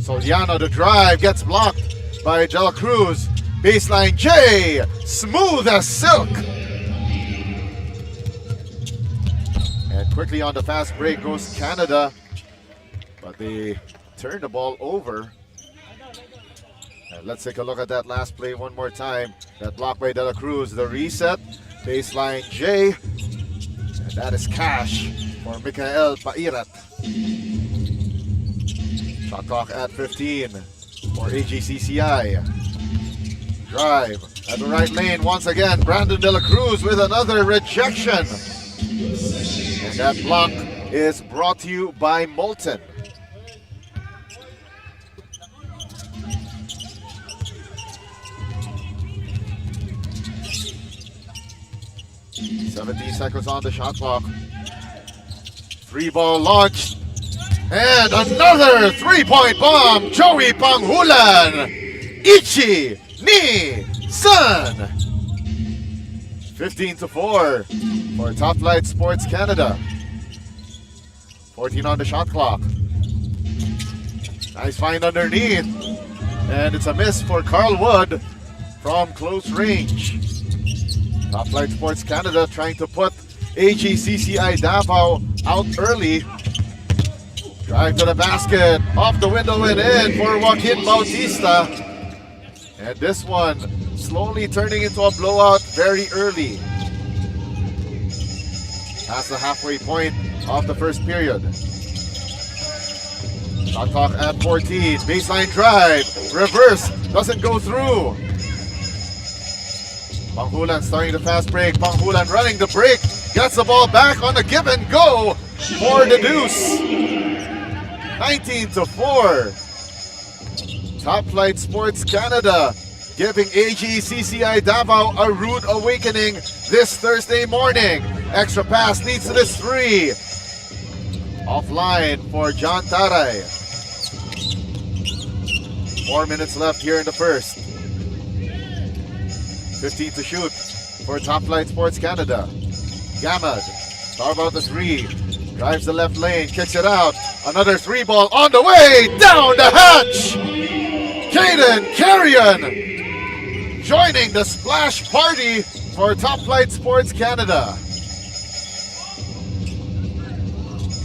Soliano, the drive, gets blocked by De La Cruz. Baseline J, smooth as silk. And quickly on the fast break goes Canada. But they turn the ball over. And let's take a look at that last play one more time. That block by De La Cruz, the reset. Baseline J. And that is cash for Mikael Pairat. Shot clock at 15 for AGCCI. Drive at the right lane once again. Brandon De La Cruz with another rejection. And that block is brought to you by Molten. "17 seconds on the shot clock. Free ball launched. And another three-point bomb. Joey Panghulan. Ichi Ni Sun. 15-4 for Topflight Sports Canada. 14 on the shot clock. Nice find underneath. And it's a miss for Carl Wood from close range. Topflight Sports Canada trying to put AGCCI Davao out early. Drive to the basket, off the window and in for Joaquin Bautista. And this one slowly turning into a blowout very early. Past the halfway point of the first period. Shot clock at 14, baseline drive, reverse, doesn't go through. Panghulan starting the fast break. Panghulan running the break, gets the ball back on the give and go for the deuce. 19-4. Topflight Sports Canada giving AGCCI Davao a rude awakening this Thursday morning. Extra pass leads to this three. Offline for John Taray. 4 minutes left here in the first. 15 to shoot for Topflight Sports Canada. Gamad, how about the three? Drives the left lane, kicks it out. Another three ball on the way, down the hatch! Caden Carrion joining the splash party for Topflight Sports Canada.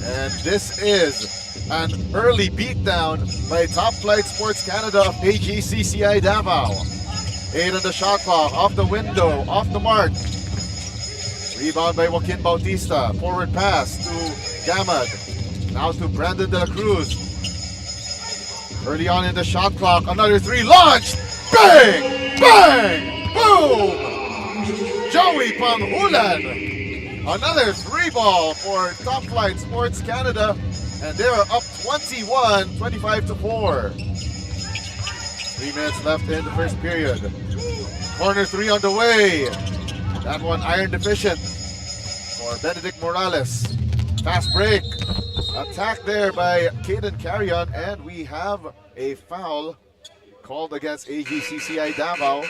And this is an early beatdown by Topflight Sports Canada of AGCCI Davao. 8 on the shot clock, off the window, off the mark. Rebound by Joaquin Bautista. Forward pass to Gamad. Now to Brandon De La Cruz. Early on in the shot clock, another three launched. Bang! Bang! Boom! Joey Panghulan. Another three ball for Topflight Sports Canada. And they are up 21, 25-4. 3 minutes left in the first period. Corner three on the way. That one iron deficient for Benedict Morales. Fast break. Attack there by Caden Carrion, and we have a foul called against AGCCI Davao.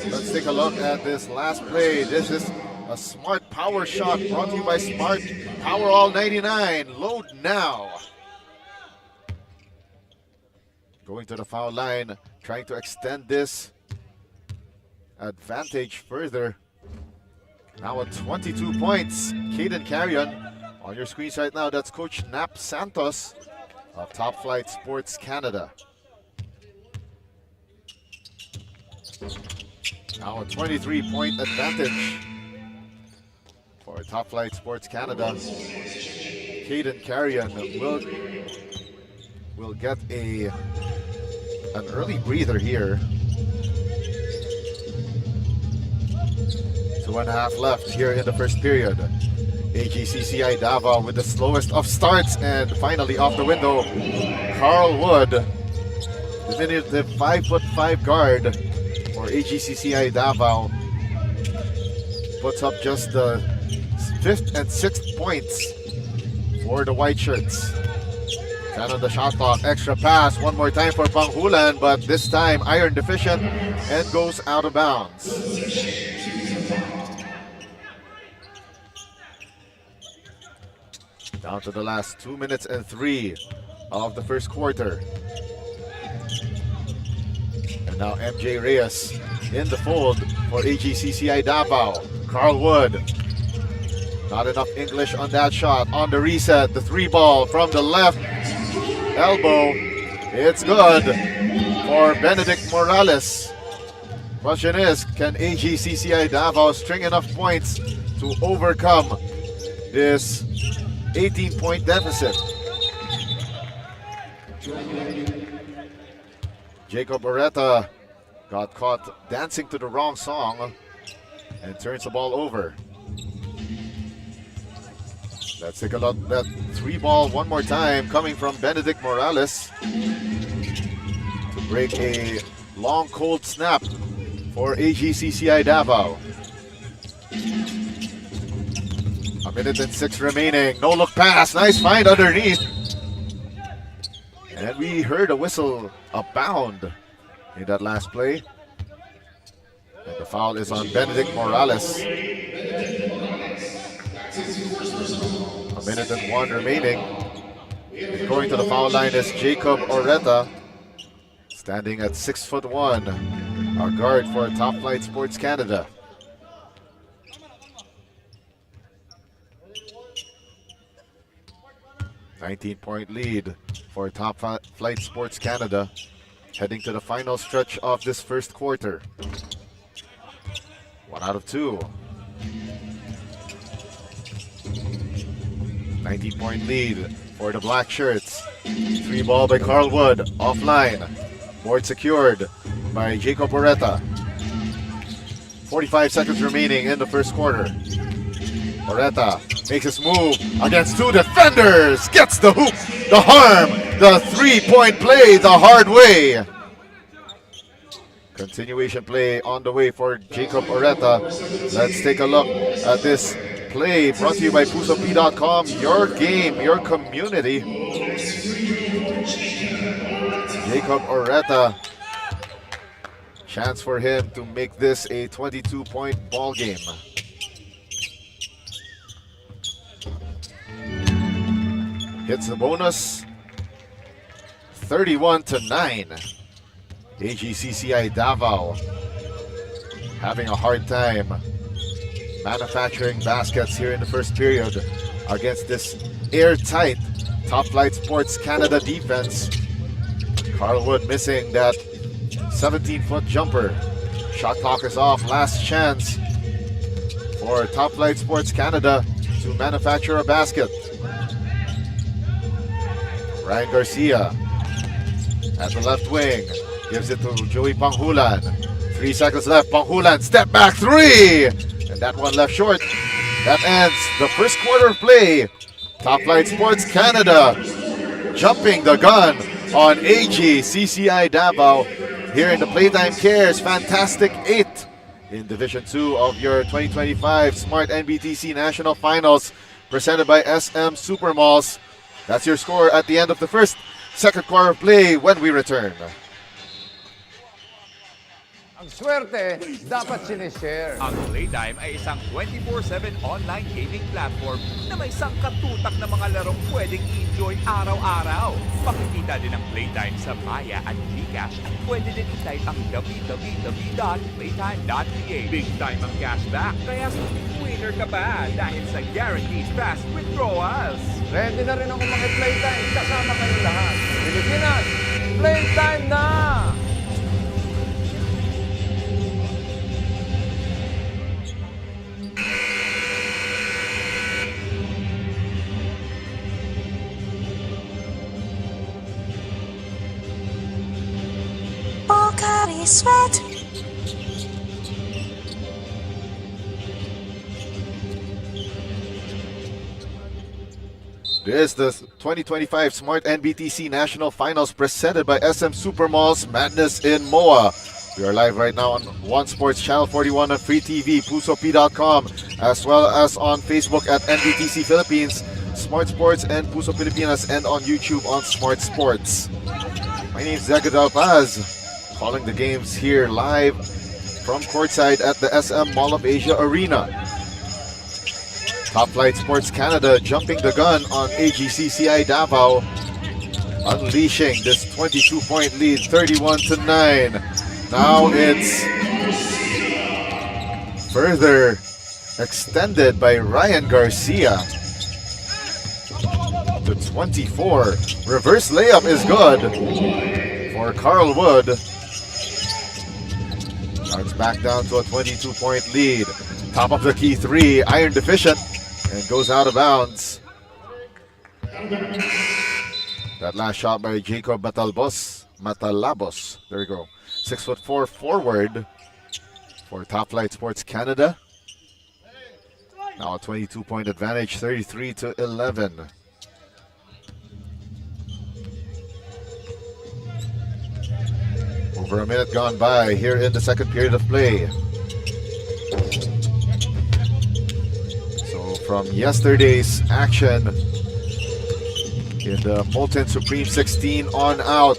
Let's take a look at this last play. This is a Smart Power shot brought to you by Smart Power All 99. Load now. Going to the foul line, trying to extend this advantage further. Now at 22 points, Caden Carrion. On your screens right now, that's Coach Nap Santos of Topflight Sports Canada. Now a 23-point advantage for Topflight Sports Canada. Caden Carrion will get an early breather here. 2.5 left here in the first period. AGCCI Davao with the slowest of starts, and finally off the window, Carl Wood, the diminutive 5'5" guard for AGCCI Davao, puts up just the 5th and 6th points for the white shirts. 10 on the shot clock, extra pass, one more time for Panghulan, but this time iron deficient and goes out of bounds. Down to the last 2 minutes and 3 of the first quarter. And now MJ Reyes in the fold for AGCCI Davao. Carl Wood. Not enough English on that shot. On the reset, the 3 ball from the left elbow. It's good for Benedict Morales. Question is, can AGCCI Davao string enough points to overcome this 18-point deficit? Jacob Oreta got caught dancing to the wrong song and turns the ball over. Let's take a look at that 3 ball one more time coming from Benedict Morales to break a long cold snap for AGCCI Davao. 1 minute and 6 remaining. No look pass. Nice find underneath. And we heard a whistle, a bound in that last play. And the foul is on Benedict Morales. 1 minute and 1 remaining. And going to the foul line is Jacob Oreta, standing at 6'1", our guard for Topflight Sports Canada. $19-point lead for Topflight Sports Canada, heading to the final stretch of this first quarter. 1 out of 2. 19-point lead for the black shirts. 3 ball by Carl Wood, offline. Board secured by Jacob Oreta. 45 seconds remaining in the first quarter. Oreta makes his move against 2 defenders. Gets the hoop, the harm, the 3-point play the hard way. Continuation play on the way for Jacob Oreta. Let's take a look at this play brought to you by PusoP.com. Your game, your community. Jacob Oreta. Chance for him to make this a 22-point ball game. Hits the bonus. 31-9. AGCCI Davao having a hard time manufacturing baskets here in the first period against this airtight Topflight Sports Canada defense. Carl Wood missing that 17-foot jumper. Shot clock is off. Last chance for Topflight Sports Canada to manufacture a basket. Ryan Garcia at the left wing. Gives it to Joey Panghulan. 3 seconds left. Panghulan, step back 3! And that one left short. That ends the first quarter of play. Topflight Sports Canada jumping the gun on AGCCI Davao here in the Playtime Cares Fantastic 8 in Division 2 of your 2025 Smart-NBTC National Finals presented by SM Supermalls. That's your score at the end of the second quarter of play when we return. Ang swerte, dapat sinishare. Ang Playtime ay isang 24/7 online gaming platform na may sangkatutak na mga larong pwedeng i-enjoy araw-araw. Makikita din ang Playtime sa Maya at Gcash at pwede din i-type ang www.playtime.ph. Big time ang cashback, kaya winner ka pa dahil sa guaranteed fast withdrawals. Ready na rin ako maki-Playtime kasama kayong lahat. Pilipinas, Playtime na! Sweat. This is the 2025 Smart-NBTC National Finals presented by SM Supermalls Madness in MOA. We are live right now on One Sports Channel 41 on Free TV, PusoP.com, as well as on Facebook at NBTC Philippines, Smart Sports and Puso Pilipinas, and on YouTube on Smart Sports. My name is Zagadal Paz. Calling the games here live from courtside at the SM Mall of Asia Arena. Topflight Sports Canada jumping the gun on AGCCI Davao, unleashing this 22-point lead, 31-9. Now it's further extended by Ryan Garcia to 24. Reverse layup is good for Carl Wood. Now it's back down to a 22-point lead. Top of the key three, iron deficient, and goes out of bounds. That last shot by Jacob Matalabos. There we go. 6'4" forward for Topflight Sports Canada. Now a 22-point advantage, 33-11. Over a minute gone by here in the second period of play. So from yesterday's action in the Molten Supreme 16 on out,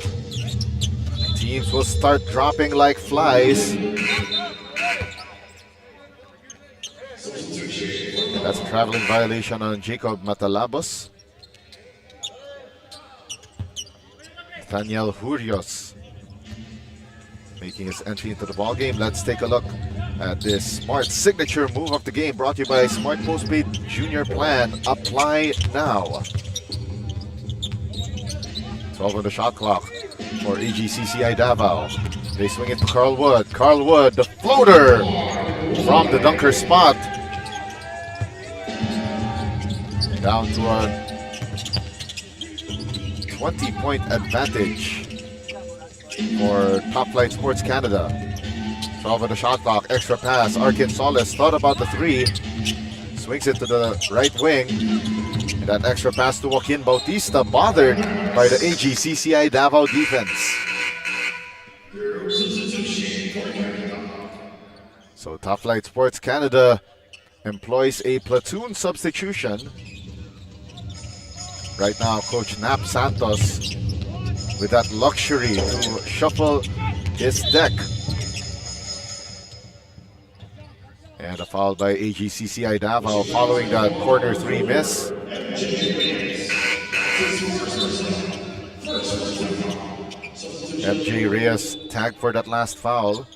teams will start dropping like flies. That's a traveling violation on Jacob Matalabos. Daniel Hurios making his entry into the ball game. Let's take a look at this Smart signature move of the game, brought to you by Smart Postpaid Junior Plan. Apply now. 12 on the shot clock for AGCCI Davao. They swing it to Carl Wood. Carl Wood, the floater from the dunker spot. Down to a 20-point advantage for Topflight Sports Canada. 12 on the shot clock, extra pass. Arkin Solis thought about the three. Swings it to the right wing. And that extra pass to Joaquin Bautista, bothered by the AGCCI Davao defense. So Topflight Sports Canada employs a platoon substitution. Right now, Coach Nap Santos with that luxury to shuffle his deck. And a foul by AGCCI Davao following that corner three miss. FJ Reyes tagged for that last foul.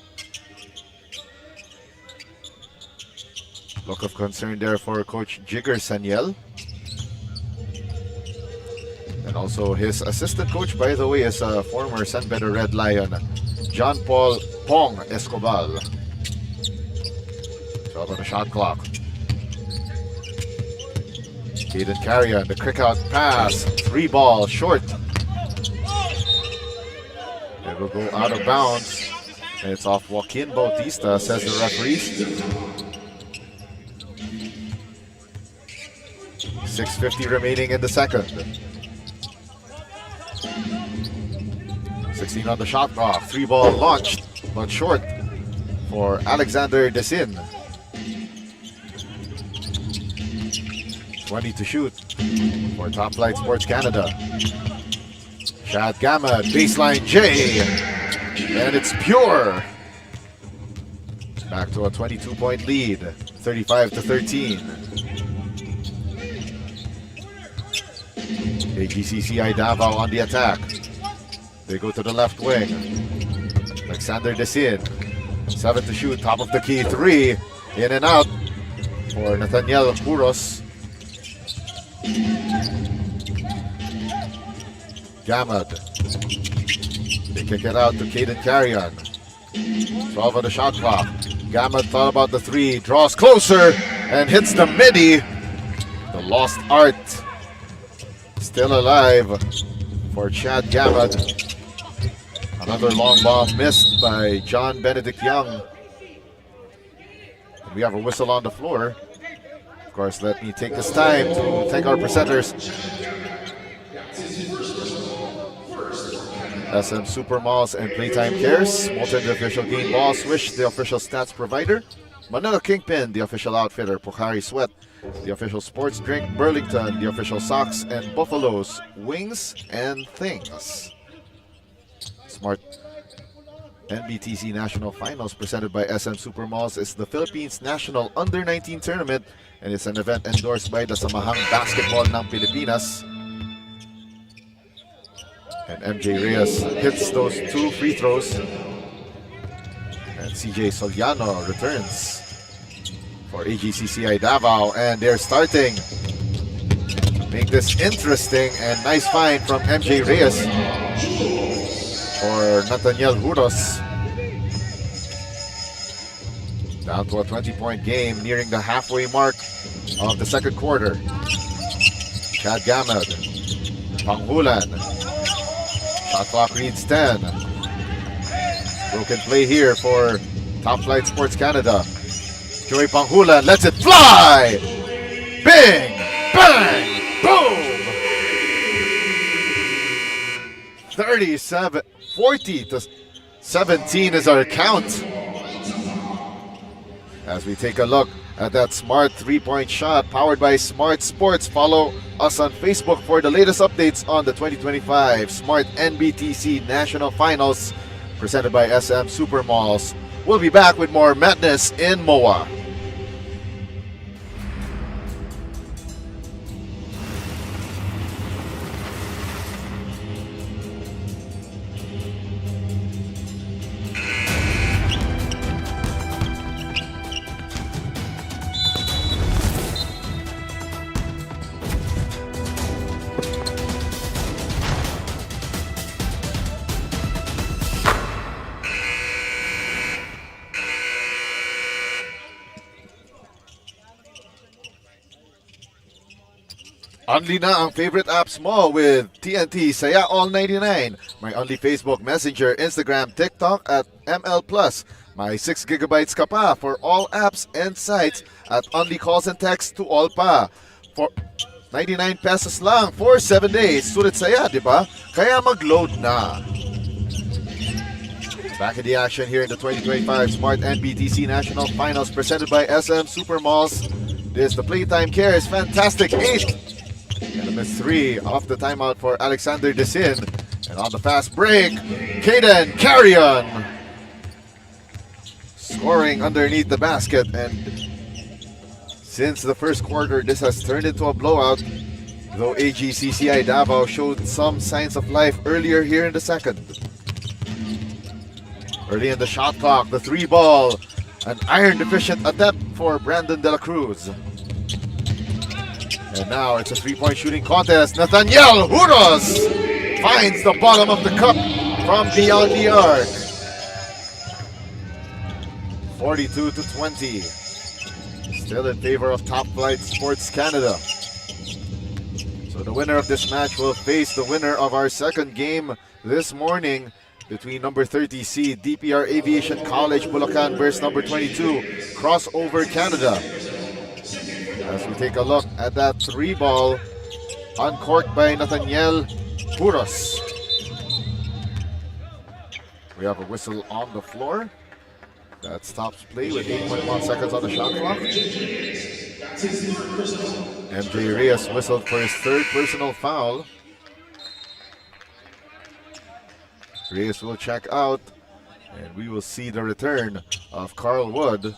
Look of concern there for Coach Jigger Sanyel. And also his assistant coach, by the way, is a former San Pedro Red Lion, John Paul Pong Escobal. 12 on the shot clock. Caden Carrion, the quick out pass, 3-ball short. It will go out of bounds. And it's off Joaquin Bautista, says the referees. 6:50 remaining in the second. 16 on the shot clock. 3-ball launched, but short for Alexander Desin. 20 to shoot for Topflight Sports Canada. Shad Gamad, baseline J, and it's pure. Back to a 22-point lead, 35-13. AGCCI Davao on the attack. They go to the left wing. Alexander Desin, 7 to shoot, top of the key, 3, in and out for Nathaniel Puros. Gamad. They kick it out to Caden Carrion. 12 on the shot clock. Gamad thought about the 3, draws closer, and hits the midi. The lost art still alive for Chad Gamad. Another long ball missed by John Benedict Young. And we have a whistle on the floor. Of course, let me take this time to thank our presenters. SM Supermalls and Playtime Cares, Molten, the official game ball, Swish, the official stats provider, Manila Kingpin, the official outfitter, Pocari Sweat, the official sports drink, Burlington, the official socks, and Buffalo's Wings and Things. Smart-NBTC National Finals presented by SM Supermalls is the Philippines National Under-19 Tournament, and it's an event endorsed by the Samahang Basketball ng Pilipinas. And MJ Reyes hits those 2 free throws. And CJ Soliano returns for AGCCI Davao, and they're starting. Make this interesting, and nice find from MJ Reyes for Nathaniel Huros. Down to a 20-point game, nearing the halfway mark of the second quarter. Chad Gamad, Panghulan. Shot clock reads 10. Broken play here for Topflight Sports Canada. Joey Panghulan lets it fly! Bing! Bang! Boom! 40 to 17 is our count. As we take a look at that smart 3-point shot powered by Smart Sports. Follow us on Facebook for the latest updates on the 2025 Smart-NBTC National Finals presented by SM Supermalls. We'll be back with more madness in MOA. Unli na ang favorite apps mo with TNT Saya All 99. May only Facebook Messenger, Instagram, TikTok at ML+. May 6 gigabytes ka pa for all apps and sites at only calls and texts to all pa. For 99 pesos lang for 7 days. Sulit saya, di ba? Kaya mag-load na. Back in the action here in the 2025 Smart-NBTC National Finals presented by SM Supermalls. This is the Playtime Cares Fantastic 8. And a miss 3 off the timeout for Alexander Desin. And on the fast break, Caden Carrion scoring underneath the basket. And since the first quarter, this has turned into a blowout, though AGCCI Davao showed some signs of life earlier here in the second. Early in the shot clock, the 3 ball, an iron-deficient attempt for Brandon De La Cruz. And now it's a 3-point shooting contest. Nathaniel Huros finds the bottom of the cup from beyond the arc. 42 to 20. Still in favor of Topflight Sports Canada. So the winner of this match will face the winner of our second game this morning between number 30 seed DPR Aviation College Bulacan versus number 22 Crossover Canada. As we take a look at that 3 ball uncorked by Nathaniel Huros. We have a whistle on the floor. That stops play with 8.1 seconds on the shot clock. MJ Reyes whistled for his 3rd personal foul. Reyes will check out, and we will see the return of Carl Wood.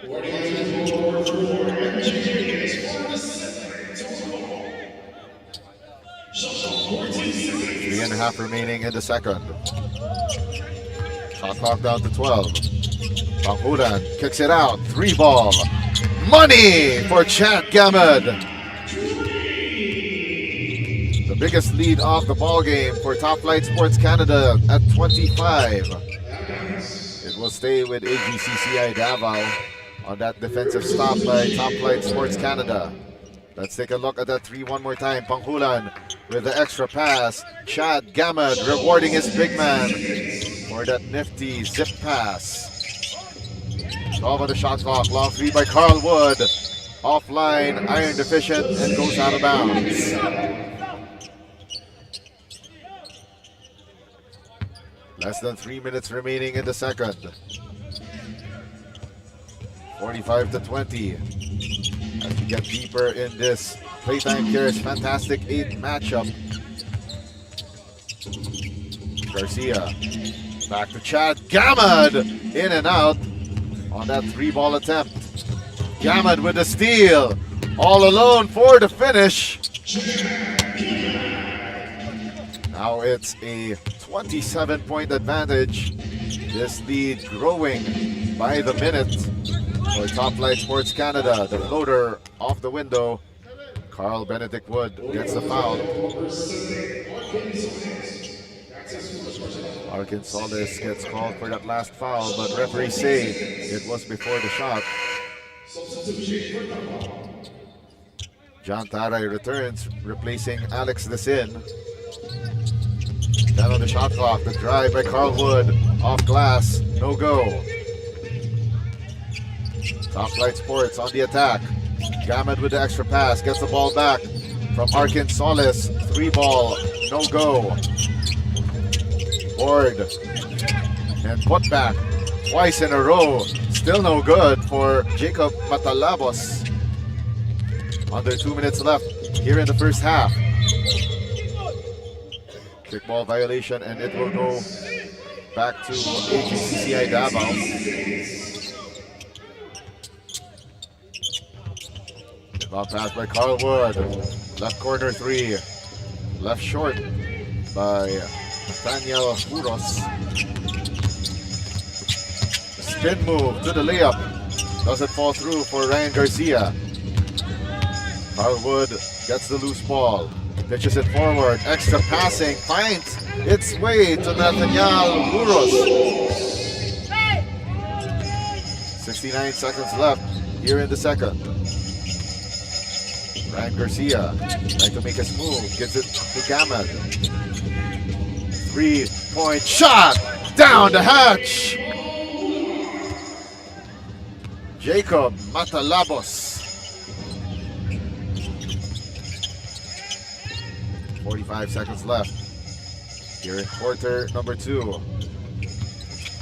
3.5 remaining in the second. Shot clock down to 12. Panghulan kicks it out. 3 ball. Money for Chad Gamad. The biggest lead of the ball game for Topflight Sports Canada at 25. It will stay with AGCCI Davao on that defensive stop by Topflight Sports Canada. Let's take a look at that 3 one more time. Panghulan with the extra pass. Chad Gamad rewarding his big man for that nifty zip pass. 12 on the shot clock. Long 3 by Carl Wood. Offline, iron deficient, and goes out of bounds. Less than 3 minutes remaining in the second. 45 to 20. As we get deeper in this Playtime Cares Fantastic 8 matchup. Garcia Back to Chad Gamad. In and out on that 3-ball attempt. Gamad with the steal. All alone for the finish. Now it's a 27-point advantage. This lead growing by the minute for Topflight Sports Canada. The floater off the window. Carl Benedict Wood gets the foul. Arkin Solis gets called for that last foul, but referees say it was before the shot. John Taray returns, replacing Alex Desin. Then on the shot clock, the drive by Carl Wood, off glass, no go. Topflight Sports on the attack. Gamad with the extra pass, gets the ball back from Arkin Solis. 3-ball, no go. Board and put back twice in a row. Still no good for Jacob Matalabos. Under 2 minutes left here in the first half. Kickball violation, and it will go back to AGCCI Davao. Ball pass by Carl Wood. Left corner 3. Left short by Daniel Puros. Spin move to the layup. Doesn't fall through for Ryan Garcia. Carl Wood gets the loose ball. Pitches it forward. Extra passing. Finds its way to Nathaniel Puros. 69 seconds left here in the second. Ryan Garcia trying to make his move. Gives it to Gamad. 3-point shot down the hatch. Jacob Matalabos. 45 seconds left here in quarter number 2.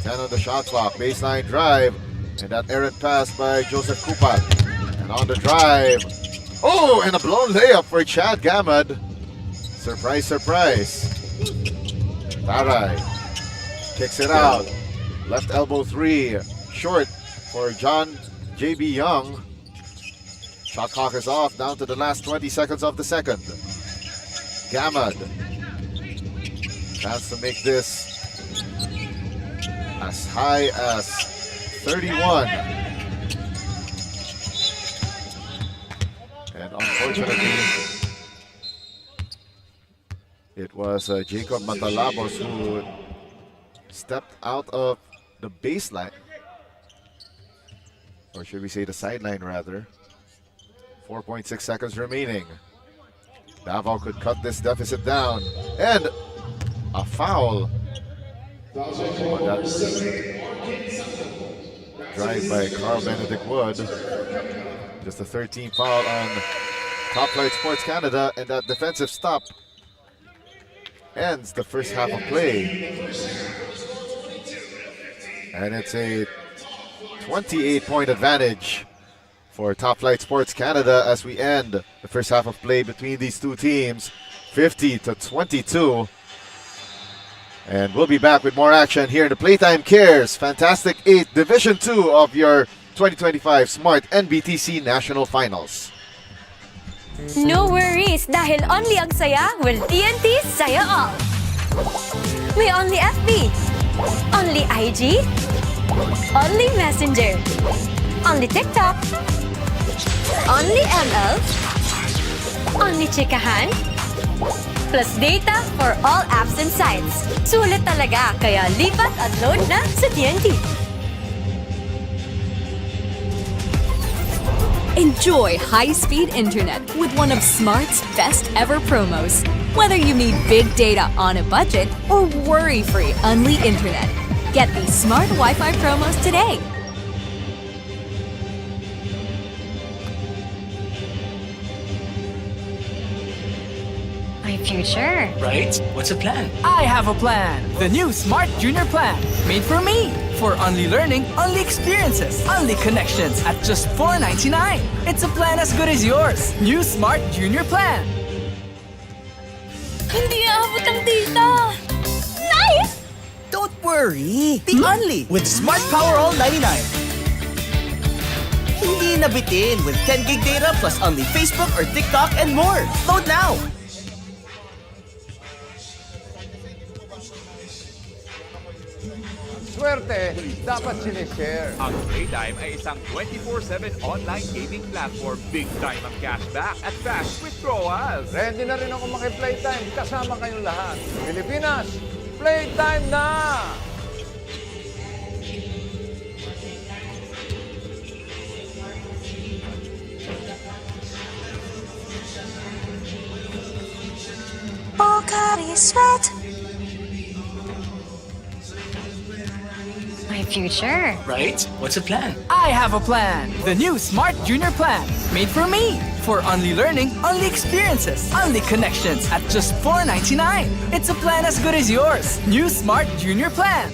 10 on the shot clock. Baseline drive, and that errant pass by Joseph Kupat. And on the drive, oh, and a blown layup for Chad Gamad. Surprise, surprise. Taray kicks it out. Left elbow 3. Short for John J.B. Young. Shot clock is off. Down to the last 20 seconds of the second. Gamad. Chance to make this as high as 31. And unfortunately, it was Jacob Matalabos who stepped out of the baseline. Or should we say the sideline rather. 4.6 seconds remaining. Davao could cut this deficit down. And a foul on that drive by Carl Benedict Wood. Just a 13th foul on Topflight Sports Canada, and that defensive stop ends the first half of play. And it's a 28-point advantage for Topflight Sports Canada as we end the first half of play between these two teams, 50-22. And we'll be back with more action here in the Playtime Cares Fantastic 8 Division 2 of your 2025 Smart-NBTC National Finals. No worries dahil only ang saya will TNT Saya All. May only FB, only IG, only Messenger, only TikTok, only ML, only Chikahan, plus data for all apps and sites. Sulit talaga, kaya lipat at load na sa TNT. Enjoy high-speed internet with one of Smart's best ever promos. Whether you need big data on a budget or worry-free Unli internet, get these Smart Wi-Fi promos today. My future. Right? What's the plan? I have a plan. The new Smart Junior Plan. Made for me. For only learning, only experiences, only connections at just $4.99. It's a plan as good as yours. New Smart Junior Plan. Hindi aabot ang data. Nice! Don't worry! Be only with Smart Power All 99. Hindi nabitin with 10 gig data plus only Facebook or TikTok and more. Load now! Swerte, dapat sinishare. Ang Playtime ay isang 24/7 online gaming platform. Big time ang cashback at fast withdrawals. Ready na rin ako maki-Playtime. Kasama kayong lahat. Pilipinas, Playtime na! Oh, God, sweat. My future. Right? What's the plan? I have a plan. The new Smart Junior Plan. Made for me. For only learning, only experiences, only connections at just $4.99. It's a plan as good as yours. New Smart Junior Plan.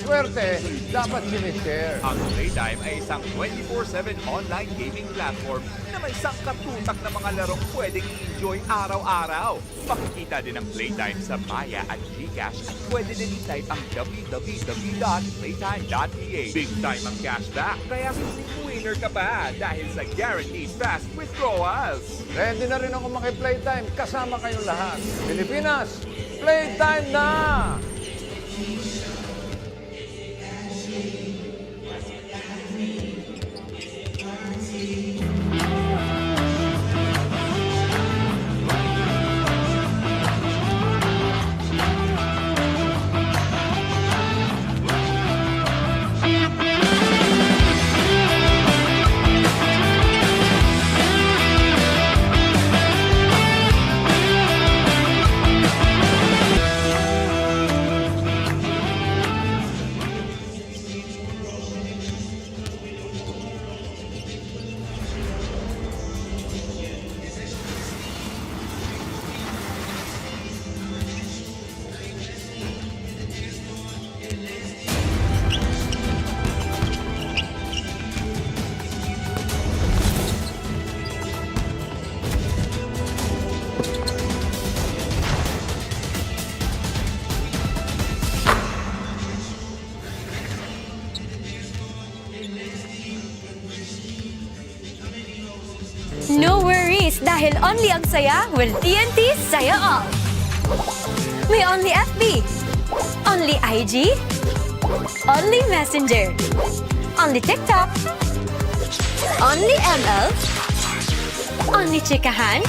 Swerte, dapat sinishare. Ang Playtime ay isang 24/7 online gaming platform na may sangkatutak na mga larong pwedeng i-enjoy araw-araw. Makikita din ang Playtime sa Maya at GCash at pwede din i-type ang www.playtime.ph. Big time ang cashback, kaya winner ka pa dahil sa guaranteed fast withdrawals. Ready na rin ako maki-Playtime. Kasama kayong lahat. Pilipinas, Playtime na! No worries, dahil only ang saya will TNT Saya All. May only FB, only IG, only Messenger, only TikTok, only ML, only Chikahan,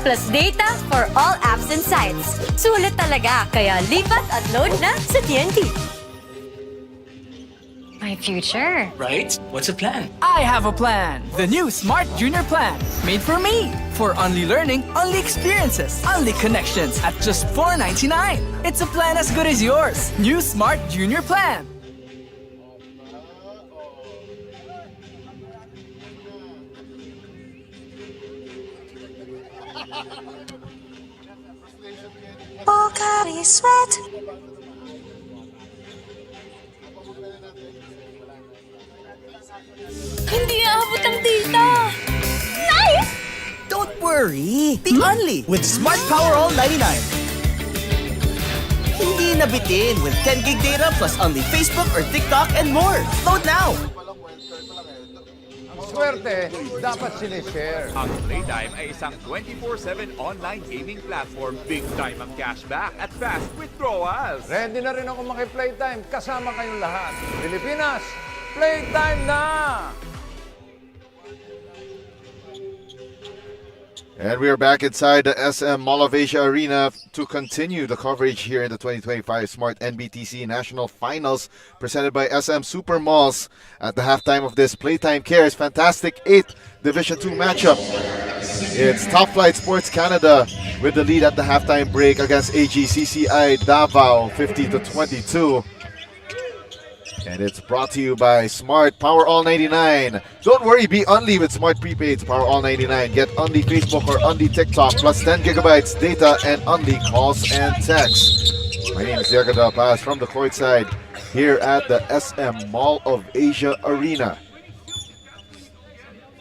plus data for all apps and sites. Sulit talaga, kaya lipat at load na sa TNT. My future. Right? What's the plan? I have a plan. The new Smart Junior Plan. Made for me. For only learning, only experiences, only connections at just $4.99. It's a plan as good as yours. New Smart Junior Plan. Oh, God, sweat. Hindi aabot ang data. Nice! Don't worry! Be only with Smart Power All 99. Hindi nabitin with 10 gig data plus only Facebook or TikTok and more. Load now! Ang swerte, dapat sinishare. Ang Playtime ay isang 24/7 online gaming platform. Big time ang cashback at fast withdrawals. Ready na rin ako maki-Playtime. Kasama kayong lahat. Pilipinas, Playtime na! And we are back inside the SM Mall of Asia Arena to continue the coverage here in the 2025 Smart-NBTC National Finals presented by SM Super Malls at the halftime of this Playtime Cares Fantastic 8th Division 2 matchup. It's Topflight Sports Canada with the lead at the halftime break against AGCCI Davao 50-22. And it's brought to you by Smart Power All 99. Don't worry, be only with Smart Prepaid Power All 99. Get only Facebook or only TikTok plus 10 gigabytes data and only calls and texts. My name is Diego Del Paz from the courtside here at the SM Mall of Asia Arena.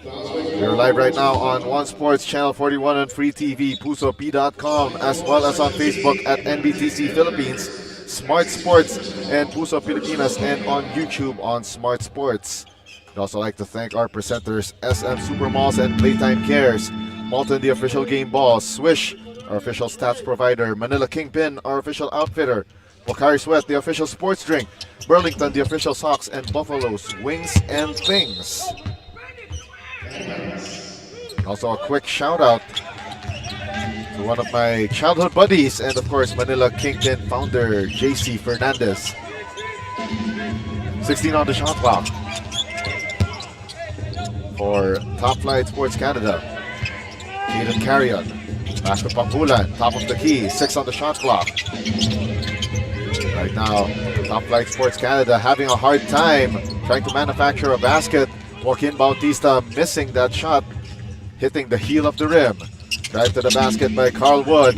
We're live right now on One Sports Channel 41 on Free TV, PusoP.com, as well as on Facebook at NBTC Philippines. Smart Sports and Puso Pilipinas, and on YouTube on Smart Sports. I'd also like to thank our presenters, SM Supermalls and Playtime Cares, Malton, the official game ball, Swish, our official stats provider, Manila Kingpin, our official outfitter, Pocari Sweat, the official sports drink, Burlington, the official socks, and Buffalo's Wings and Things. Also a quick shout out to one of my childhood buddies and of course Manila Kingpin founder, JC Fernandez. 16 on the shot clock for Topflight Sports Canada. Caden Carrion, back to Panghulan, top of the key, 6 on the shot clock. Right now, Topflight Sports Canada having a hard time trying to manufacture a basket. Joaquin Bautista missing that shot, hitting the heel of the rim. Drive to the basket by Carl Wood.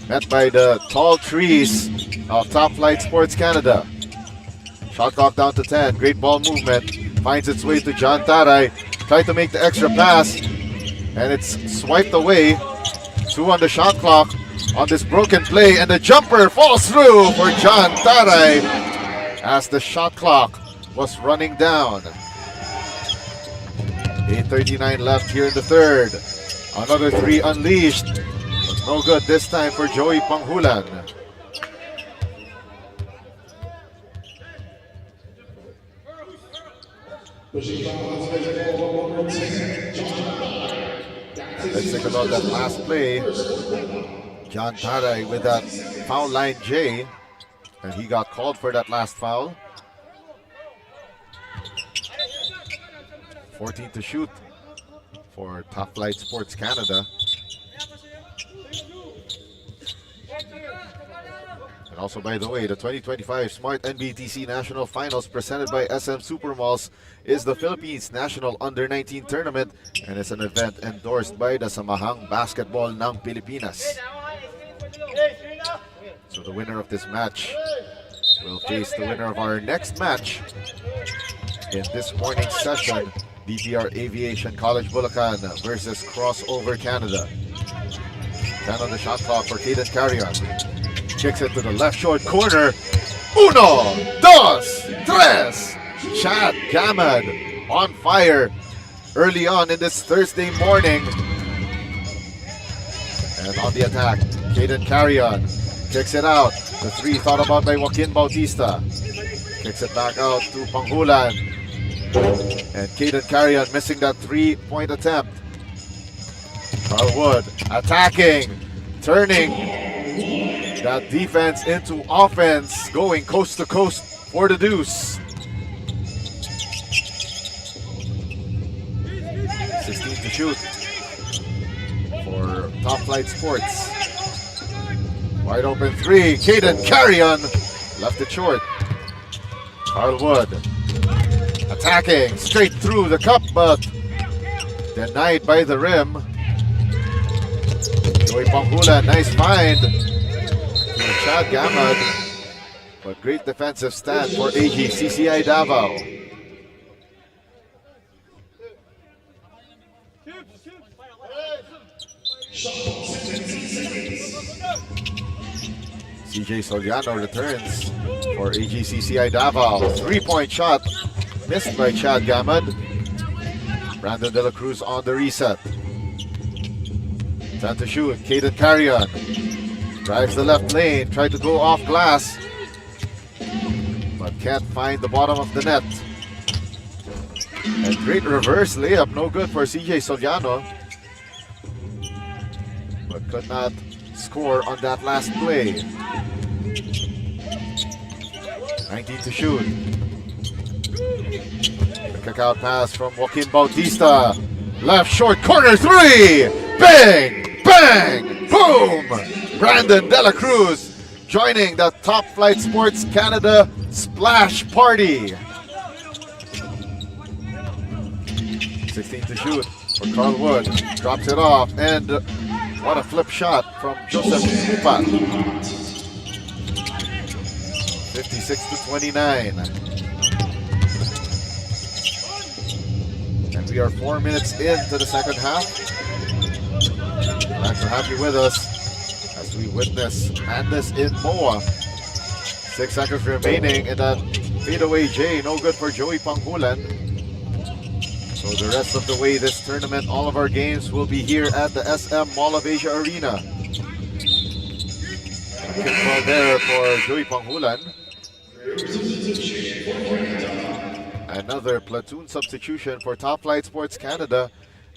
Met by the tall trees of Topflight Sports Canada. Shot clock down to 10. Great ball movement. Finds its way to John Taray. Tried to make the extra pass. And it's swiped away. 2 on the shot clock on this broken play. And the jumper falls through for John Taray as the shot clock was running down. 8:39 left here in the third. Another 3 unleashed. But no good this time for Joey Panghulan. Let's think about that last play. John Taray with that foul line J. And he got called for that last foul. 14 to shoot for Topflight Sports Canada. And also, by the way, the 2025 Smart-NBTC National Finals presented by SM Supermalls is the Philippines National Under-19 Tournament and is an event endorsed by the Samahang Basketball ng Pilipinas. So the winner of this match will face the winner of our next match in this morning's session, BPR Aviation College Bulacan versus Crossover Canada. 10 on the shot clock for Caden Carrion. Kicks it to the left short corner. 1, 2, 3. Chad Gamad on fire early on in this Thursday morning. And on the attack, Caden Carrion kicks it out. The 3 thought about by Joaquin Bautista. Kicks it back out to Panghulan. And Caden Carrion missing that 3-point attempt. Carl Wood attacking, turning that defense into offense, going coast to coast for the deuce. 16 to shoot for Topflight Sports. Wide open 3, Caden Carrion left it short. Carl Wood attacking straight through the cup, but denied by the rim. Joey Panghulan, nice find to Chad Gamad, but great defensive stand for AGCCI Davao. CJ Soliano returns for AGCCI Davao. 3-point shot missed by Chad Gamad. Brandon De La Cruz on the reset. 10 to shoot. Caden Carrion drives the left lane. Tried to go off glass, but can't find the bottom of the net. And great reverse layup. No good for CJ Soliano, but could not score on that last play. 19 to shoot. The kick out pass from Joaquin Bautista. Left short corner 3. Bang! Bang! Boom! Brandon De La Cruz joining the Topflight Sports Canada splash party. 16 to shoot for Carl Wood. Drops it off, and what a flip shot from Joseph Pupa. 56 to 29. And we are 4 minutes into the second half. Thanks for having you with us as as we witness madness in Moa. 6 seconds remaining in that fadeaway J. No good for Joey Panghulan. So the rest of the way this tournament, all of our games will be here at the SM Mall of Asia Arena. Kick ball there for Joey Panghulan. Another platoon substitution for Topflight Sports Canada.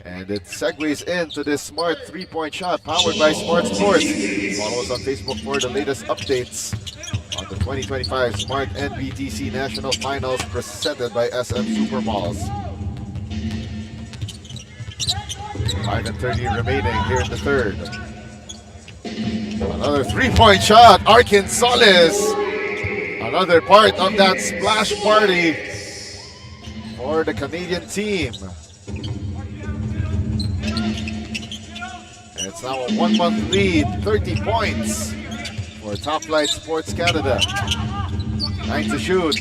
And it segues into this smart three-point shot powered by Smart Sports. Follow us on Facebook for the latest updates on the 2025 Smart-NBTC National Finals presented by SM Supermalls. 5:30 remaining here in the third. Another three-point shot, Arkin Solis. Another part of that splash party for the Canadian team. And it's now a 1-month lead, 30 points for Topflight Sports Canada. 9 to shoot.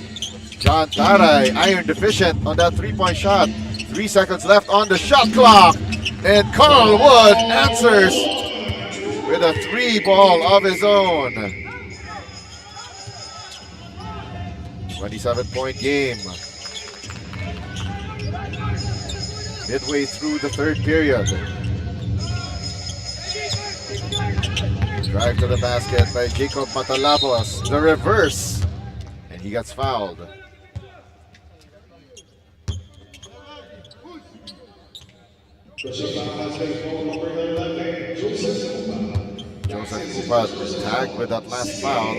John Taray, iron deficient on that three-point shot. 3 seconds left on the shot clock. And Carl Wood answers with a 3-ball of his own. 27-point game. Midway through the third period. Drive to the basket by Jacob Matalabos. The reverse. And he gets fouled. Joseph Kupat tagged with that last foul.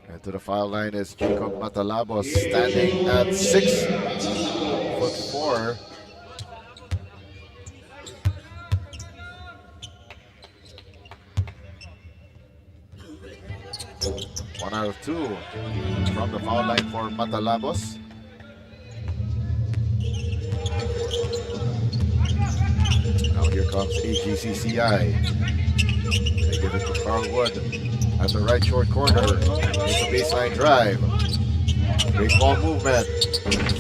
And to the foul line is Jacob Matalabos, standing at 6'4". One out of two from the foul line for Matalabos. Now here comes AGCCI. They give it to Carl Wood at the right short corner. It's a baseline drive. Great ball movement.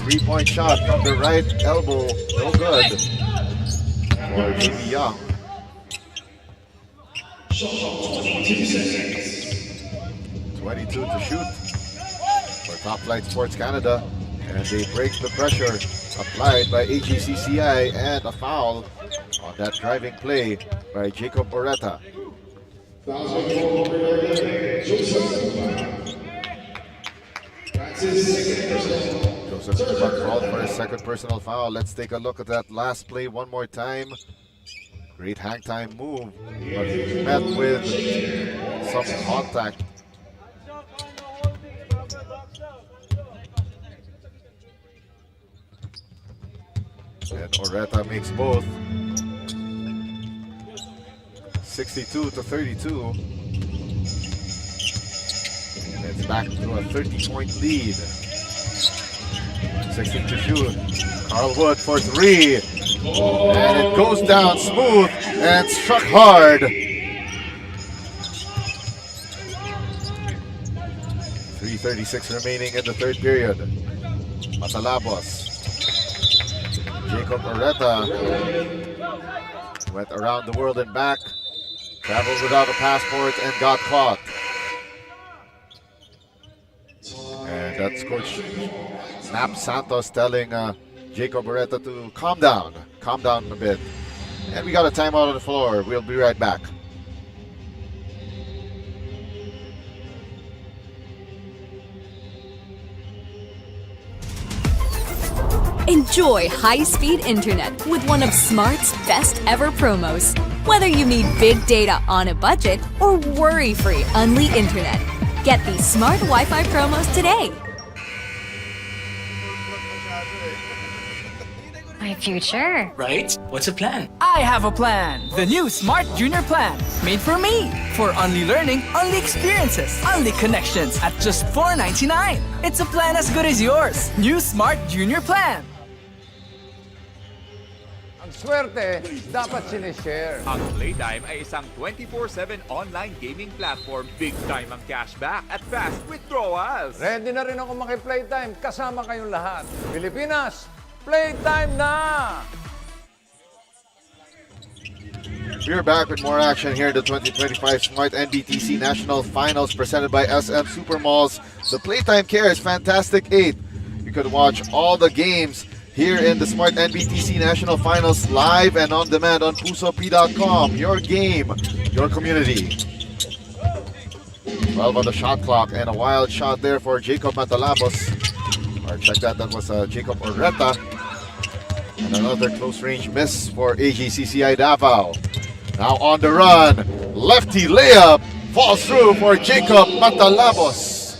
3-point shot from the right elbow. No good for JB Young. 22 to shoot for Topflight Sports Canada. And they break the pressure applied by AGCCI and a foul on that driving play by Jacob Oreta. Joseph Kupat called for his second personal foul. Let's take a look at that last play one more time. Great hang time move, but met with some contact. And Oreta makes both. 62 to 32. And it's back to a 30-point lead. 16 to shoot. Carl Wood for three. And it goes down smooth and struck hard. 3:36 remaining in the third period. Matalabos. Jacob Oreta went around the world and back, traveled without a passport and got caught. And that's Coach Snap Santos telling Jacob Oreta to calm down a bit. And we got a timeout on the floor. We'll be right back. Enjoy high-speed internet with one of Smart's best ever promos. Whether you need big data on a budget or worry-free Unli internet, get these Smart Wi-Fi promos today. My future. Right? What's a plan? I have a plan. The new Smart Junior Plan. Made for me. For only learning, only experiences, only connections at just $4.99. It's a plan as good as yours. New Smart Junior Plan. Ang swerte, dapat sinishare. Ang Playtime ay isang 24/7 online gaming platform. Big time ang cashback at fast withdrawals. Ready na rin ako maki-Playtime. Kasama kayong lahat. Pilipinas, Playtime na! We're back with more action here in the 2025 Smart-NBTC National Finals presented by SM Supermalls. The Playtime Cares Fantastic 8. You could watch all the games here in the Smart-NBTC National Finals live and on demand on pusop.com. Your game, your community. 12 on the shot clock and a wild shot there for Jacob Matalabos. Or check that was Jacob Oreta. And another close range miss for AGCCI Davao. Now on the run, lefty layup falls through for Jacob Matalabos.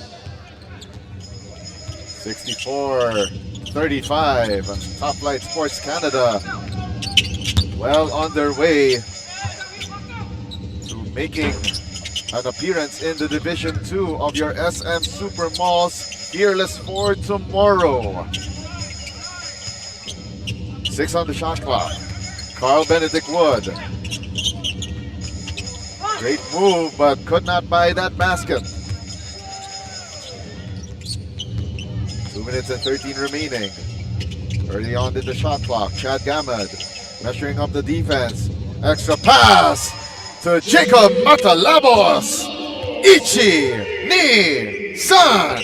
64-35, Topflight Sports Canada well on their way to making an appearance in the Division 2 of your SM Supermalls Fearless for tomorrow. 6 on the shot clock. Carl Benedict Wood. Great move, but could not buy that basket. 2 minutes and 13 remaining. Early on in the shot clock, Chad Gamad measuring up the defense. Extra pass to Jacob Matalabos. Ichi ni San.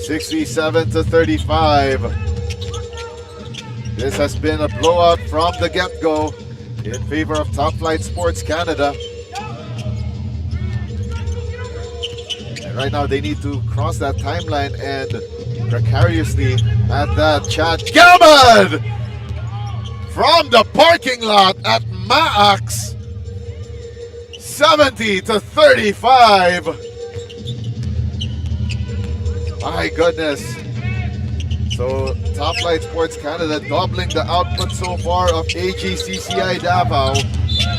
67-35. This has been a blowout from the get-go in favor of Topflight Sports Canada. And right now they need to cross that timeline and precariously at that. Chad Gamad from the parking lot at Maax. 70-35. My goodness. So Topflight Sports Canada doubling the output so far of AGCCI Davao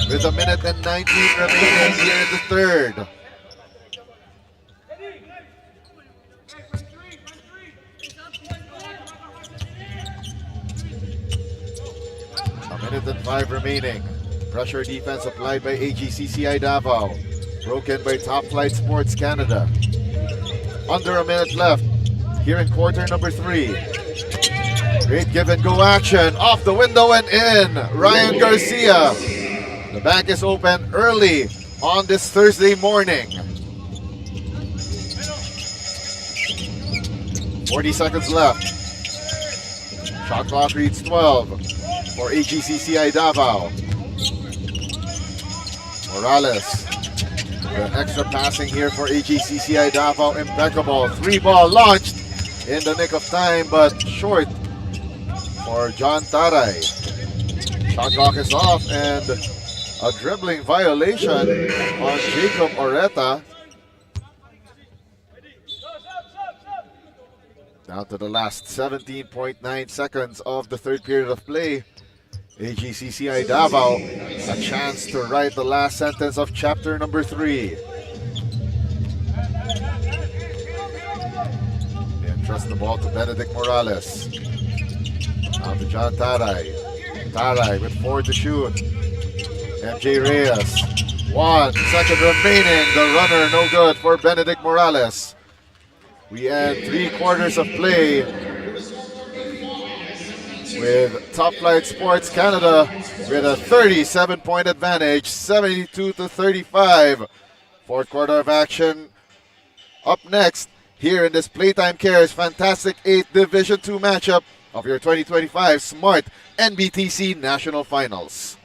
with 1 minute and 19 remaining here in the third. A minute and 5 remaining. Pressure defense applied by AGCCI Davao. Broken by Topflight Sports Canada. Under a minute left here in quarter number 3. Great give and go action. Off the window and in. Ryan Garcia. The bank is open early on this Thursday morning. 40 seconds left. Shot clock reads 12 for AGCCI Davao. Morales. The extra passing here for AGCCI Davao, impeccable. 3-ball launched in the nick of time, but short for John Taray. Shot clock is off and a dribbling violation on Jacob Oreta. Down to the last 17.9 seconds of the third period of play. AGCCI Davao, a chance to write the last sentence of chapter number 3. They entrust the ball to Benedict Morales. Now to John Taray. Taray with 4 to shoot. MJ Reyes. 1 second remaining. The runner no good for Benedict Morales. We end 3 quarters of play with Topflight Sports Canada with a 37-point advantage, 72-35. Fourth quarter of action up next here in this Playtime Cares Fantastic 8 Division 2 matchup of your 2025 Smart-NBTC National Finals.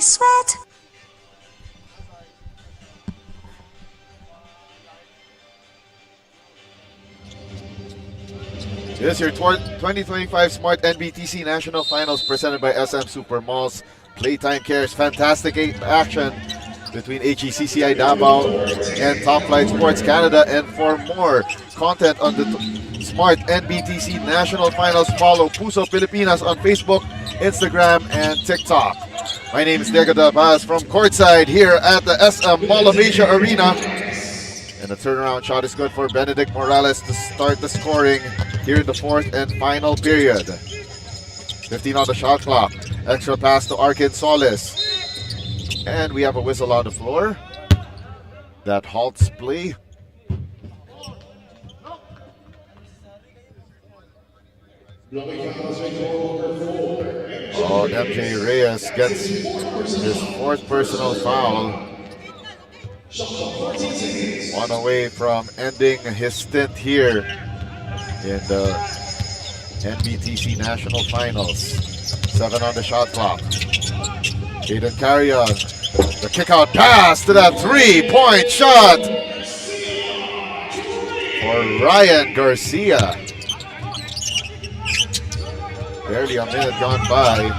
Sweat. This is your 2025 Smart-NBTC National Finals presented by SM Supermalls. Playtime Cares Fantastic 8 action between AGCCI Davao and Topflight Sports Canada. And for more content on the Smart-NBTC National Finals, follow Puso Pilipinas on Facebook, Instagram, and TikTok. My name is Diego Dabaz from courtside here at the SM Mall of Asia Arena. And the turnaround shot is good for Benedict Morales to start the scoring here in the fourth and final period. 15 on the shot clock. Extra pass to Arkin Solis. And we have a whistle on the floor. That halts play. Oh, MJ Reyes gets his fourth personal foul. One away from ending his stint here in the NBTC National Finals. 7 on the shot clock. Caden Carrion, the kick out pass to that 3-point shot for Ryan Garcia. Barely a minute gone by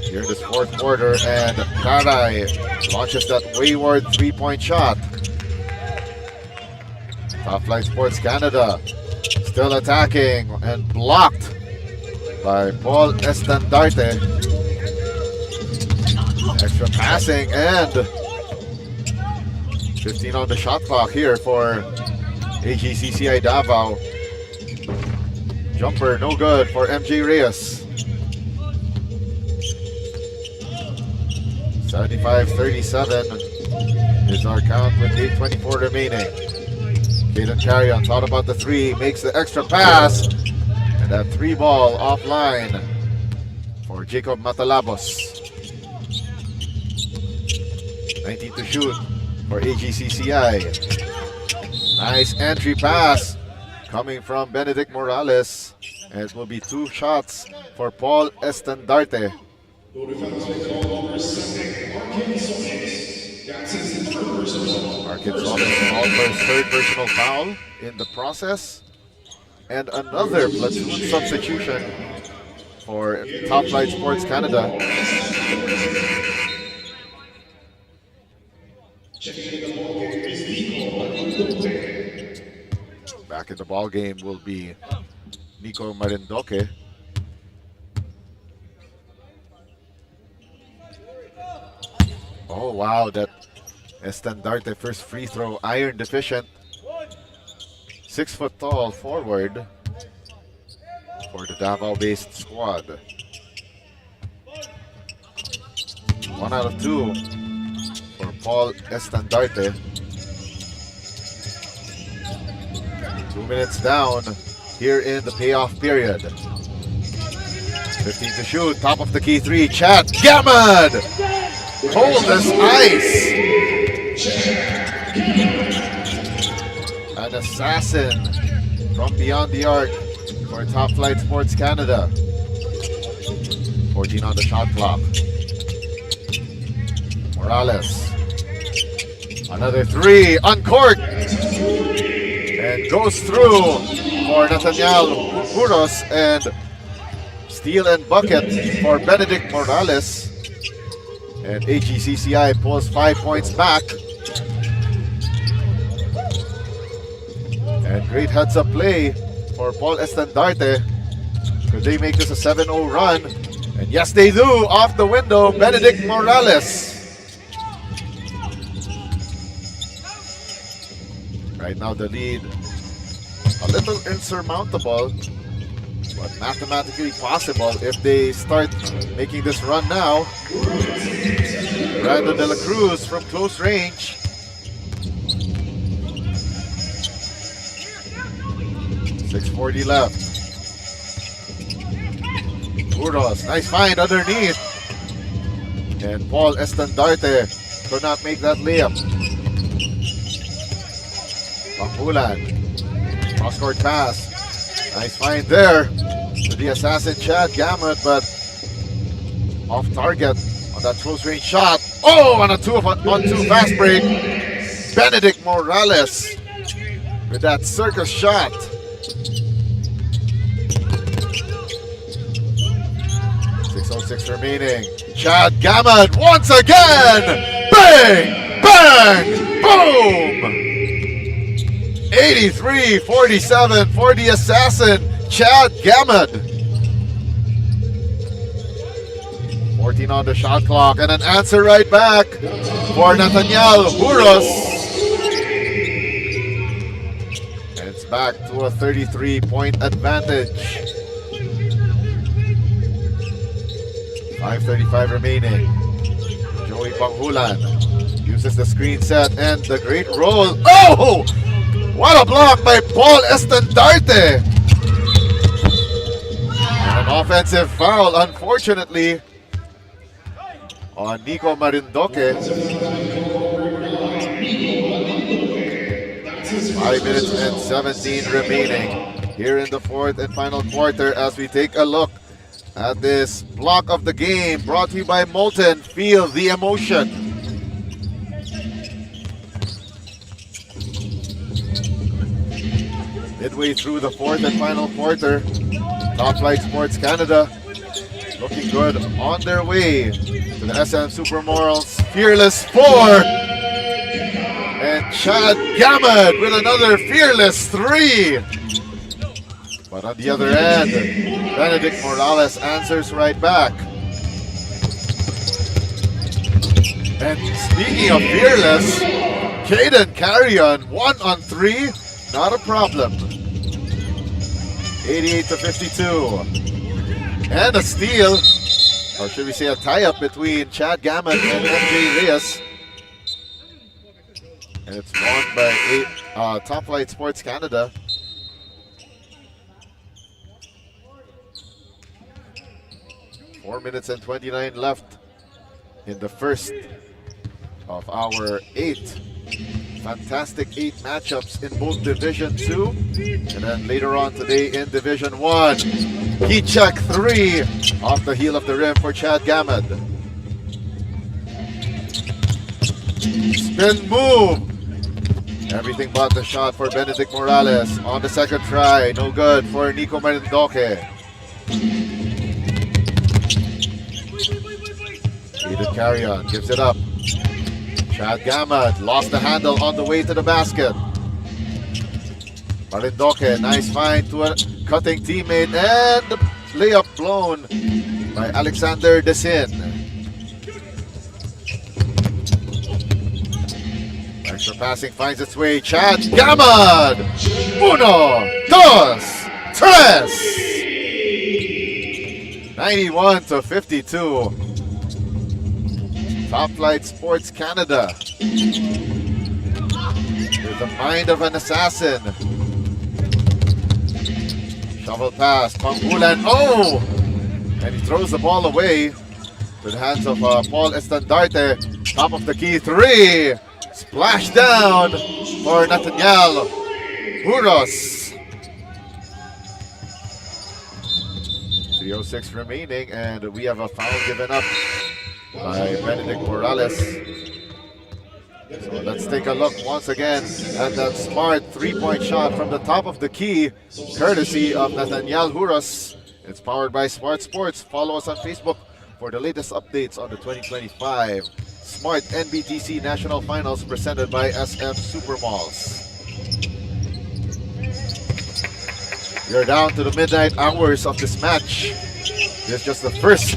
here in this fourth quarter, and Karay launches that wayward 3-point shot. Topflight Sports Canada still attacking and blocked by Paul Estandarte. Extra passing and 15 on the shot clock here for AGCCI Davao. Jumper no good for MJ Reyes. 75-37 is our count with 8:24 remaining. Caden Carrion thought about the three, makes the extra pass, and that 3 ball offline for Jacob Matalabos. 19 to shoot for AGCCI. Nice entry pass coming from Benedict Morales, and it will be 2 shots for Paul Estandarte. Arkin Solis called for his 3rd personal foul in the process, and another platoon substitution for Topflight Sports Canada. Back in the ball game will be Nico Marindoque. Oh wow, that Estandarte first free throw, iron deficient. 6 foot tall forward for the Davao-based squad. 1 out of 2 for Paul Estandarte. 2 minutes down here in the payoff period. 15 to shoot, top of the key 3, Chad Gamad! Cold as ice! An assassin from beyond the arc for Topflight Sports Canada. 14 on the shot clock. Morales. Another 3, uncorked! And goes through for Nathaniel Huros, and steal and bucket for Benedict Morales. And AGCCI pulls 5 points back. And great heads-up play for Paul Estandarte. Could they make this a 7-0 run? And yes, they do. Off the window, Benedict Morales. Right now the lead a little insurmountable, but mathematically possible if they start making this run now. Brandon De La Cruz from close range. .640 left. Uros, nice find underneath. And Paul Estandarte could not make that layup. Pampulan, cross-court pass. Nice find there to the assassin Chad Gamut, but off target on that close range shot. Oh, on a 2-on-2 fast break. Benedict Morales with that circus shot. 6:06 remaining. Chad Gamut once again. Bang! Bang! Boom! 83-47 for the assassin, Chad Gamad. 14 on the shot clock, and an answer right back for Nathaniel Huros. And it's back to a 33-point advantage. 5:35 remaining. Joey Panghulan uses the screen set and the great roll. Oh! What a block by Paul Estandarte! And an offensive foul, unfortunately, on Nico Marindoque. 5 minutes and 17 remaining here in the fourth and final quarter as we take a look at this block of the game brought to you by Molten. Feel the emotion. Midway through the fourth and final quarter, Topflight Sports Canada looking good on their way to the SM Supermorals Fearless 4. And Chad Gamad with another Fearless 3. But on the other end, Benedict Morales answers right back. And speaking of Fearless, Caden Carrion 1-on-3, not a problem. 88-52. And a steal, or should we say a tie-up between Chad Gamad and MJ Reyes. And it's won by Topflight Sports Canada. Four minutes and 29 left in the first of our 8 fantastic 8 matchups in both Division 2 and then later on today in Division 1. Heat check 3 off the heel of the rim for Chad Gamad. Spin move. Everything but the shot for Benedict Morales on the second try. No good for Nico Marindoque. Caden Carrion gives it up. Chad Gamad lost the handle on the way to the basket. Marindoque, nice find to a cutting teammate, and the layup blown by Alexander Desin. Extra passing finds its way. Chad Gamad! 1, 2, 3! 91-52. Topflight Sports Canada with the mind of an assassin. Shovel pass, Panghulan, oh! And he throws the ball away to the hands of Paul Estandarte. Top of the key, 3! Splash down for Nathaniel Huros. 3:06 remaining, and we have a foul given up by Benedict Morales. So let's take a look once again at that smart 3-point shot from the top of the key, courtesy of Nathaniel Huros. It's powered by Smart Sports. Follow us on Facebook for the latest updates on the 2025 Smart-NBTC National Finals presented by SM Supermalls. We're down to the midnight hours of this match. This is just the first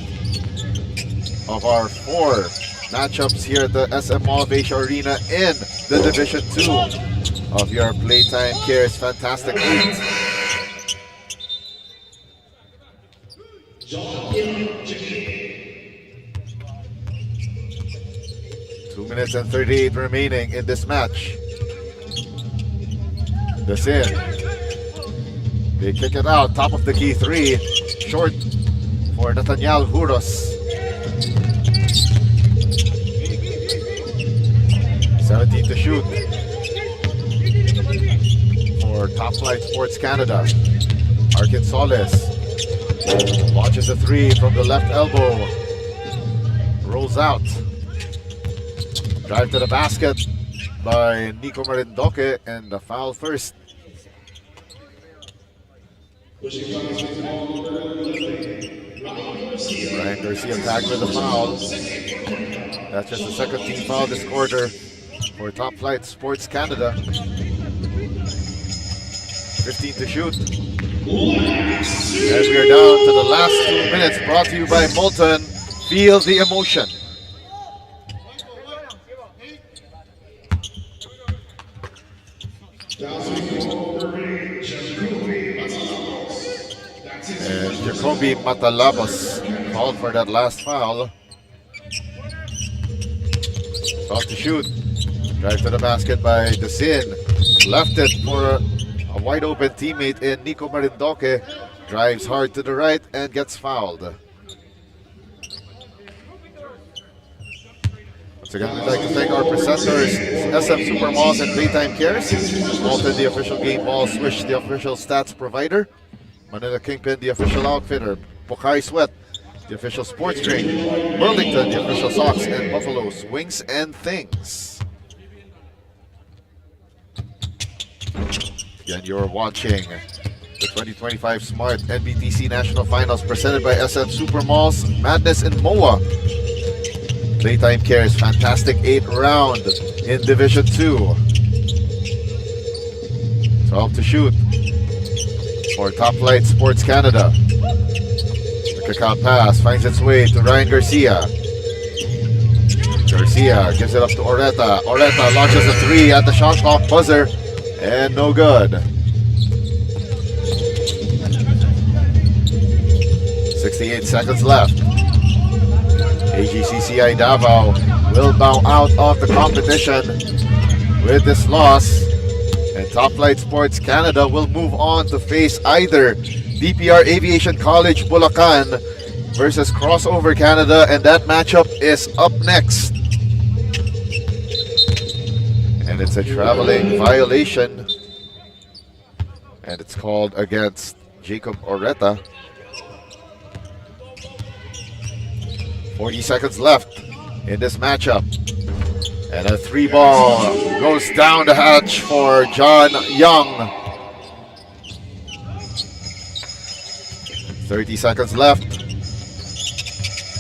of our 4 matchups here at the SM Mall of Asia Arena in the Division 2 of your Playtime Cares Fantastic 8. 2 minutes and 38 remaining in this match. Desin. They kick it out, top of the key, 3. Short for Nathaniel Huros. 17 to shoot for Topflight Sports Canada. Arkansas launches a 3 from the left elbow. Rolls out. Drive to the basket by Nico Marindoque, and the foul first. Ryan Garcia tagged with a foul. That's just the second team foul this quarter for Topflight Sports Canada. 15 to shoot. As we are down to the last 2 minutes, brought to you by Molten. Feel the emotion. And Jacoby Matalabos called for that last foul. 12 to shoot. Drive to the basket by Desin. Left it for a wide open teammate in Nico Marindoque. Drives hard to the right and gets fouled. Once again, we'd like to thank our presenters, SM Supermalls and Playtime Cares. Molten, the official game ball. Swish, the official stats provider. Manila Kingpin, the official outfitter. Pocari Sweat, the official sports drink. Burlington, the official socks. And Buffalo's Wings and Things. Again, you're watching the 2025 Smart-NBTC National Finals presented by SM Supermalls, Madness and MOA. Playtime Cares Fantastic 8th round in Division 2. 12 to shoot for Topflight Sports Canada. The kick-out pass finds its way to Ryan Garcia. Garcia gives it up to Oreta. Oreta launches a three at the shot clock buzzer and no good. 68 seconds left. AGCCI Davao will bow out of the competition with this loss. And Topflight Sports Canada will move on to face either DPR Aviation College Bulacan versus Crossover Canada, and that matchup is up next. And it's a traveling violation, and it's called against Jacob Oreta. 40 seconds left in this matchup. And a three ball goes down the hatch for John Young. 30 seconds left.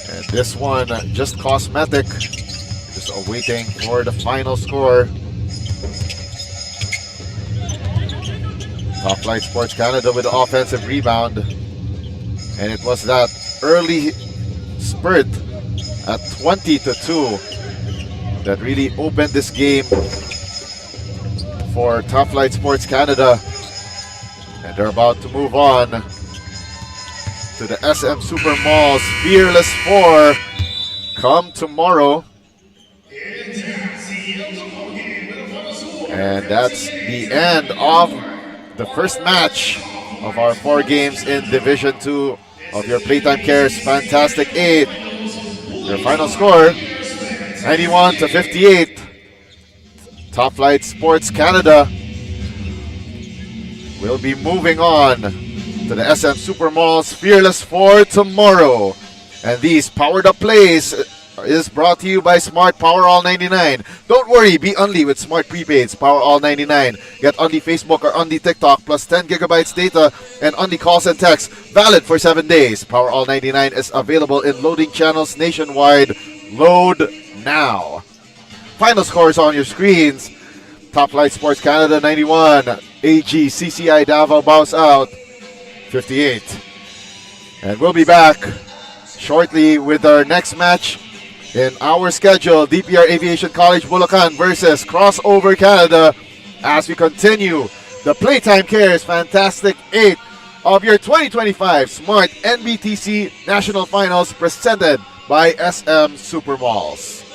And this one just cosmetic. Just awaiting for the final score. Topflight Sports Canada with the offensive rebound. And it was that early spurt at 20-2 that really opened this game for Topflight Sports Canada. And they're about to move on to the SM Supermalls Fearless 4 come tomorrow. And that's the end of the first match of our 4 games in Division 2 of your Playtime Cares Fantastic 8. Your final score, 91-58. Topflight Sports Canada will be moving on to the SM Supermalls Fearless 4 tomorrow. And these powered up plays is brought to you by Smart Power All 99. Don't worry, be Unli with Smart Prepaids Power All 99. Get Unli Facebook or Unli TikTok plus 10 gigabytes data and Unli calls and texts valid for 7 days. Power All 99 is available in loading channels nationwide. Load now. Final scores on your screens. Topflight Sports Canada 91. AGCCI Davao bows out 58. And we'll be back shortly with our next match in our schedule, DPR Aviation College Bulacan versus Crossover Canada, as we continue the Playtime Cares Fantastic 8 of your 2025 Smart-NBTC National Finals presented by SM Supermalls.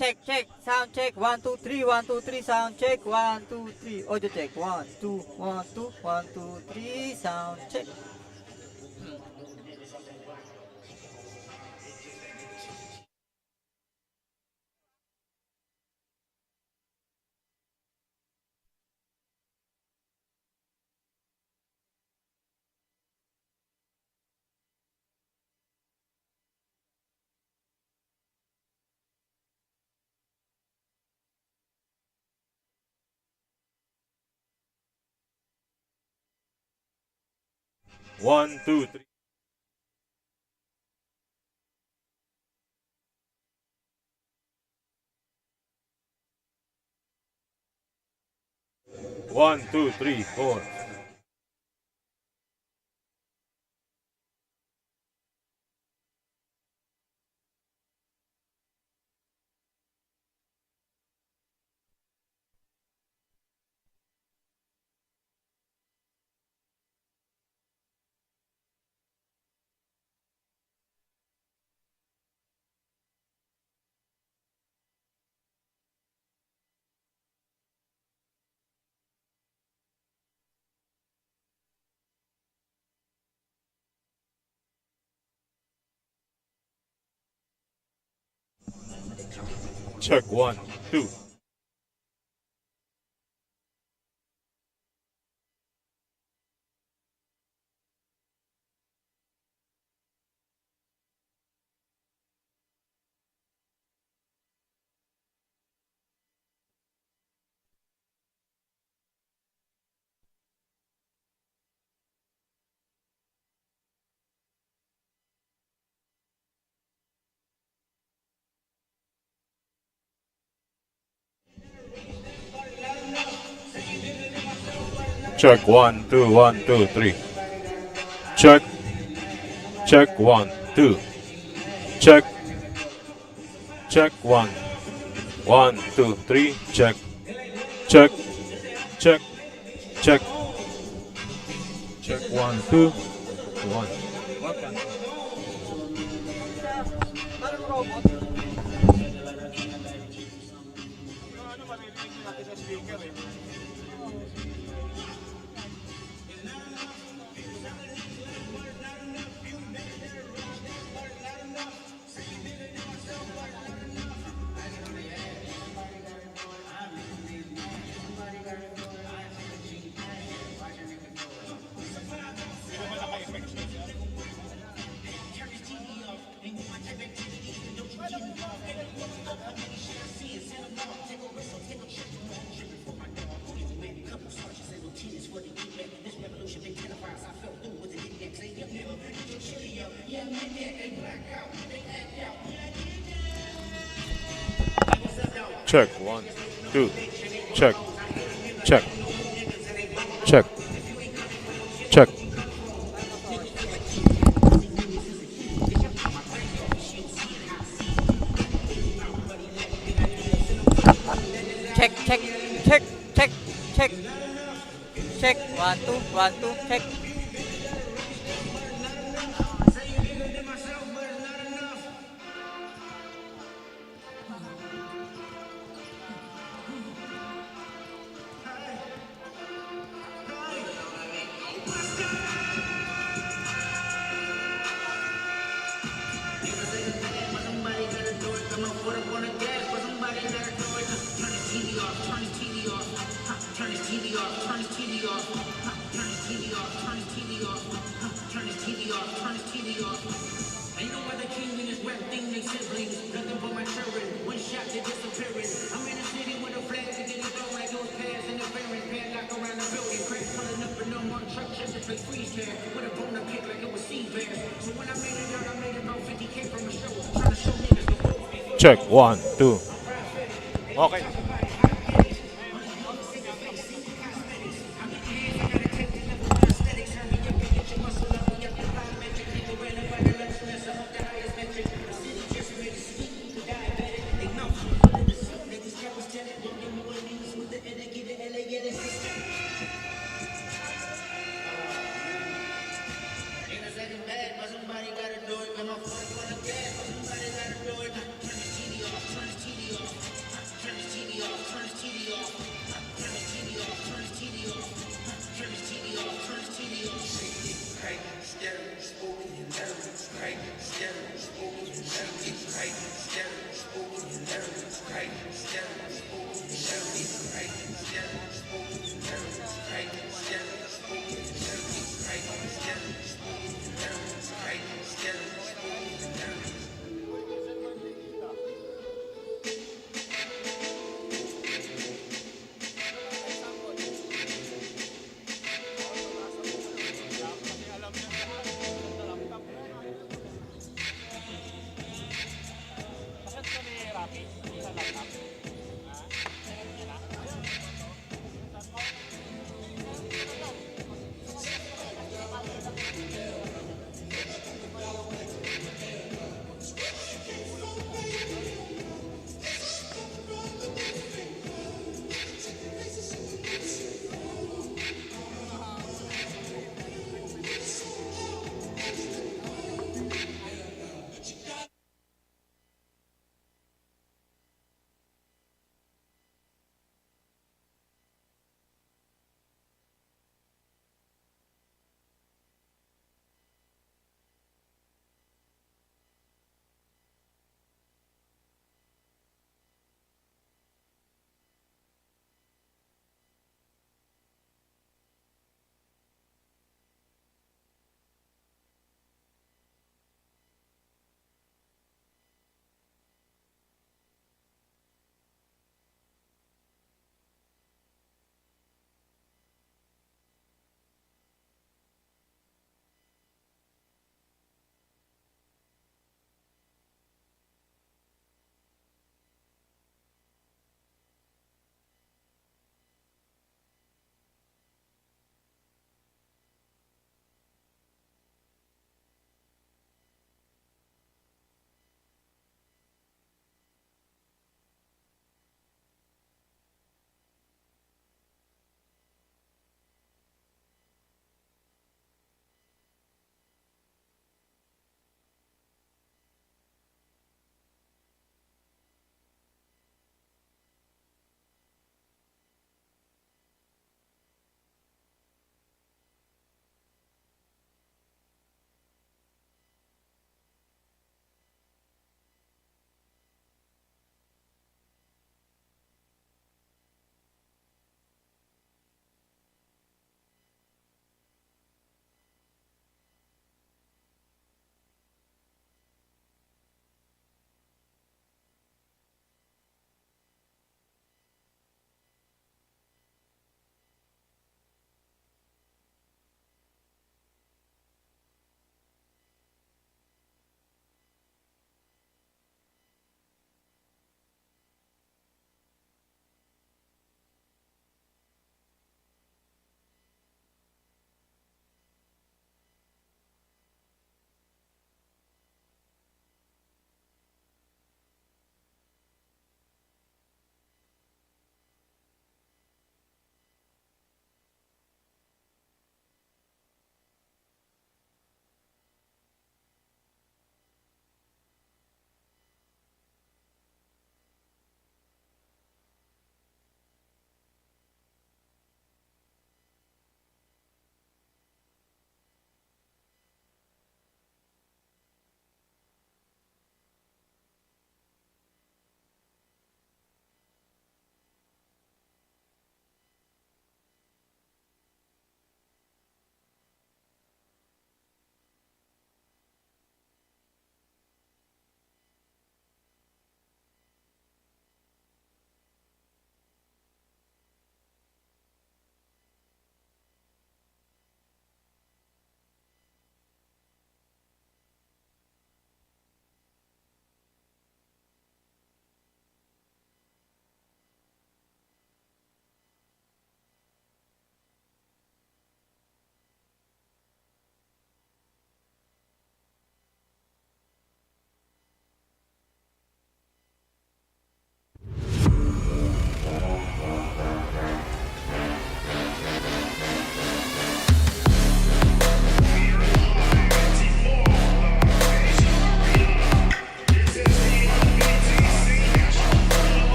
check, check. Sound check. 1, 2, 3. 1, 2, 3. Sound check. 1, 2, 3. Audio check. 1, 2, 1, 2. 1, 2, 3. Sound check. One, two, three. One, two, three, four. Check 1, 2. Check 1, 2, 1, 2, 3. Check. Check 1, 2. Check. Check 1. 1, 2, 3. Check. Check. Check. Check. Check 1, 2. 1. Check 1, 2. Check. Check. Check. Check. Check, check, check, check, check. Check. 1, 2, 1, 2. Check. Check 1, 2. Okay.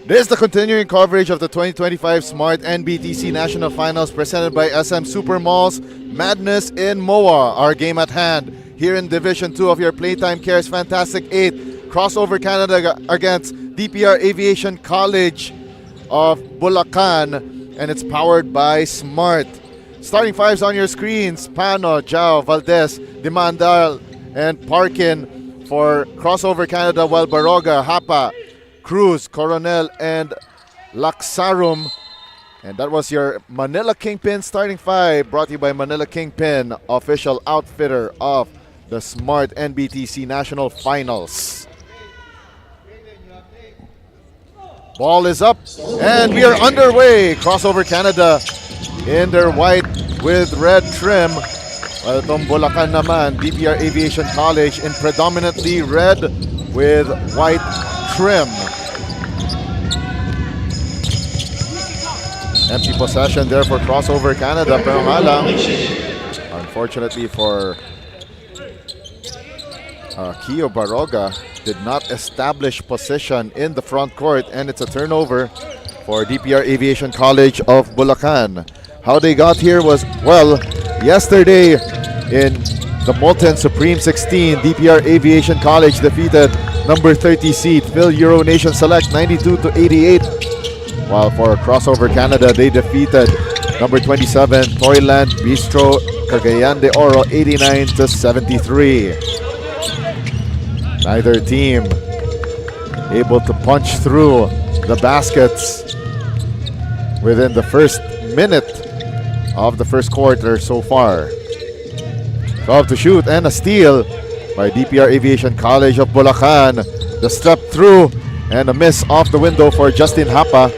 This is the continuing coverage of the 2025 Smart-NBTC National Finals presented by SM Supermalls. Madness in MOA. Our game at hand here in Division 2 of your Playtime Cares Fantastic 8. Crossover Canada against DPR Aviation College of Bulacan, and it's powered by Smart. Starting fives on your screens: Pano, Jao, Valdez, Dimandal, and Parkin for Crossover Canada, while Baroga, Hapa, Cruz, Coronel, and Laxarum. And that was your Manila Kingpin starting five, brought to you by Manila Kingpin, official outfitter of the Smart-NBTC National Finals. Ball is up, and we are underway. Crossover Canada in their white with red trim. While itong Bulacan naman, DPR Aviation College in predominantly red with white trim. Empty possession there for Crossover Canada, pero nga lang, unfortunately for Kio Baroga, did not establish position in the front court, and it's a turnover for DPR Aviation College of Bulacan. How they got here was, well, yesterday in the Molten Supreme 16, DPR Aviation College defeated number 30 seed Phil Euro Nation Select 92-88. While for Crossover Canada, they defeated number 27 Toyland Bistro Cagayan de Oro 89-73. Neither team able to punch through the baskets within the first minute of the first quarter so far. 12 to shoot, and a steal by DPR Aviation College of Bulacan. The step through and a miss off the window for Justin Hapa.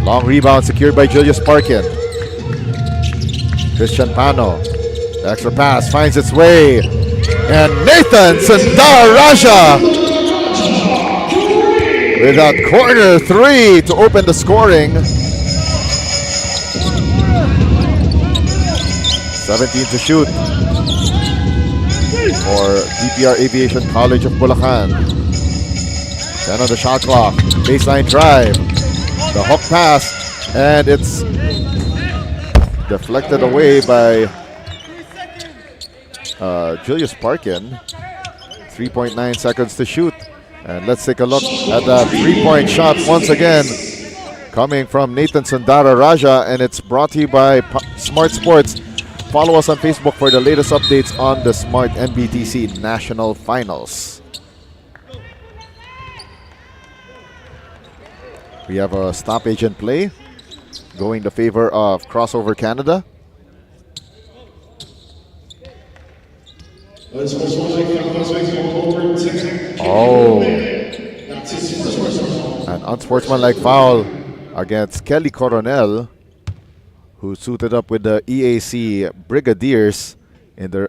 Long rebound secured by Julius Parkin. Christian Pano. The extra pass finds its way. And Nathan Sandaraja with that corner three to open the scoring. 17 to shoot for DPR Aviation College of Bulacan. 10 on the shot clock. Baseline drive. The hook pass, and it's deflected away by Julius Parkin. 3.9 seconds to shoot. And let's take a look at that three-point shot once again, coming from Nathan Sandara Raja, and it's brought to you by Smart Sports. Follow us on Facebook for the latest updates on the Smart-NBTC National Finals. We have a stoppage in play going to favor of Crossover Canada. Oh, an unsportsmanlike foul against Kelly Coronel, who suited up with the EAC Brigadiers in the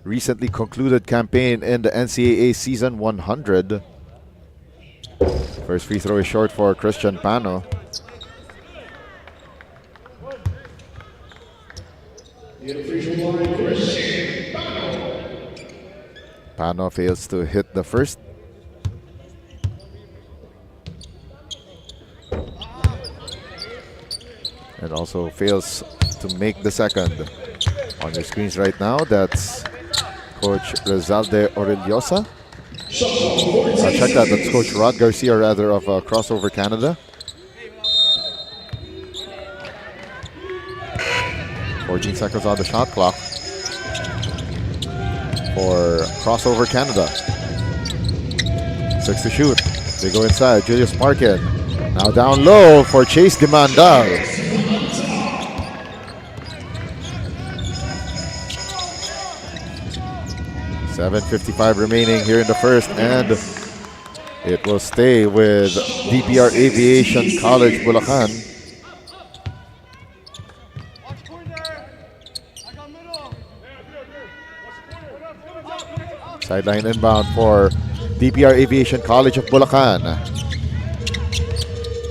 recently concluded campaign in the NCAA Season 100. First free throw is short for Christian Pano. Pano fails to hit the first. And also fails to make the second. On your screens right now, that's Coach Rezalde Aureliosa. Check that, that's Coach Rod Garcia, rather, of Crossover Canada. 14 seconds on the shot clock for Crossover Canada. 6 to shoot. They go inside. Julius Parkin. Now down low for Chase Dimandal. .7:55 remaining here in the first, and it will stay with DPR Aviation College Bulacan. Sideline inbound for DPR Aviation College of Bulacan.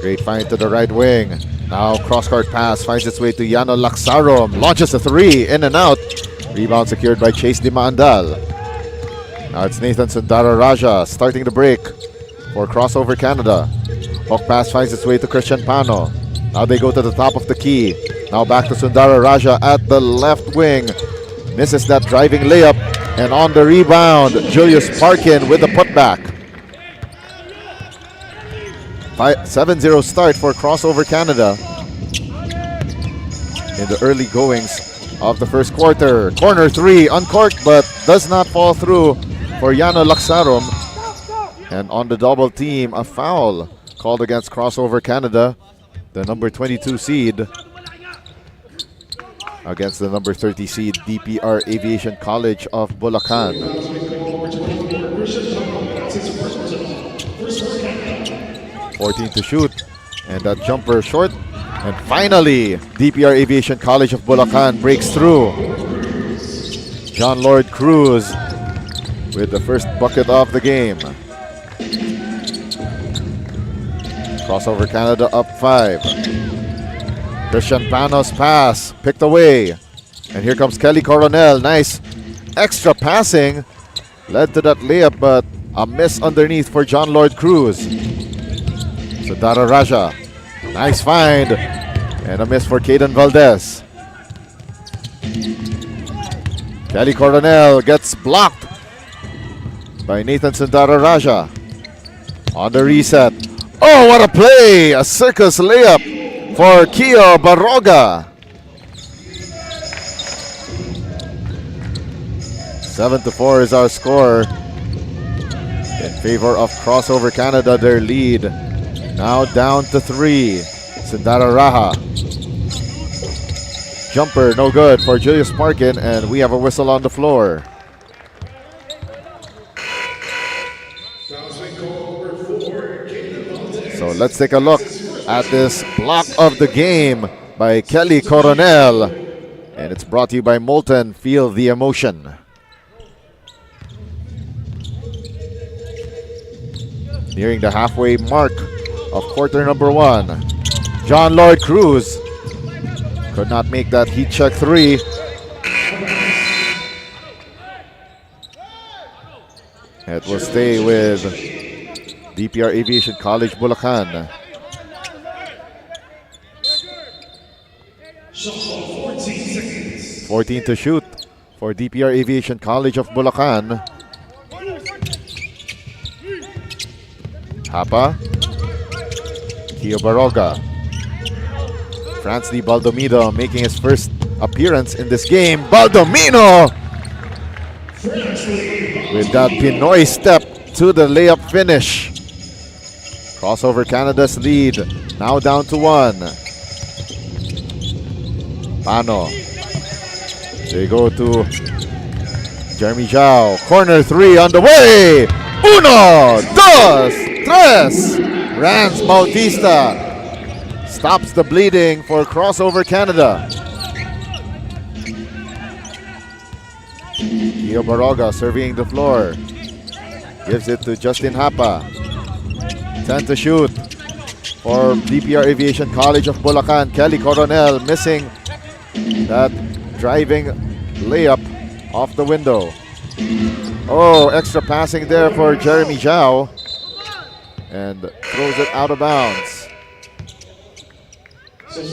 Great find to the right wing. Now cross-court pass finds its way to Yano Laxarum. Launches a three, in and out. Rebound secured by Chase Dimandal. Now it's Nathan Sandara Raja starting the break for Crossover Canada. Hook pass finds its way to Christian Pano. Now they go to the top of the key. Now back to Sundara Raja at the left wing. Misses that driving layup. And on the rebound, Julius Parkin with the putback. 7-0 start for Crossover Canada in the early goings of the first quarter. Corner three, uncorked but does not fall through for Yano Laksarum. And on the double team, a foul called against Crossover Canada, the number 22 seed, against the number 30 seed DPR Aviation College of Bulacan. 14 to shoot, and that jumper short. And finally, DPR Aviation College of Bulacan breaks through. John Lord Cruz with the first bucket of the game. Crossover Canada up 5. Christian Pano's pass picked away. And here comes Kelly Coronel. Nice extra passing. Led to that layup, but a miss underneath for John Lord Cruz. Sundara Raja. Nice find. And a miss for Caden Valdez. Kelly Coronel gets blocked by Nathan Sundara Raja. On the reset. Oh, what a play! A circus layup for Kio Baroga. 7-4 is our score in favor of Crossover Canada. Their lead now down to 3. Sundara Raha. Jumper no good for Julius Parkin, and we have a whistle on the floor. So let's take a look at this block of the game by Kelly Coronel. And it's brought to you by Molten. Feel the emotion. Nearing the halfway mark of quarter number 1. John Lloyd Cruz could not make that heat check 3. It will stay with DPR Aviation College Bulacan. 14 to shoot for DPR Aviation College of Bulacan. Hapa. Kio Baroga. Franz Di Baldomino making his first appearance in this game. Baldomino with that Pinoy step to the layup finish. Crossover Canada's lead now down to 1. Pano. They go to Jeremy Zhao. Corner 3 on the way. 1, 2, 3. Rance Bautista stops the bleeding for Crossover Canada. Kio Baroga surveying the floor. Gives it to Justin Hapa. 10 to shoot for DPR Aviation College of Bulacan. Kelly Coronel missing that driving layup off the window. Oh, extra passing there for Jeremy Zhao. And throws it out of bounds.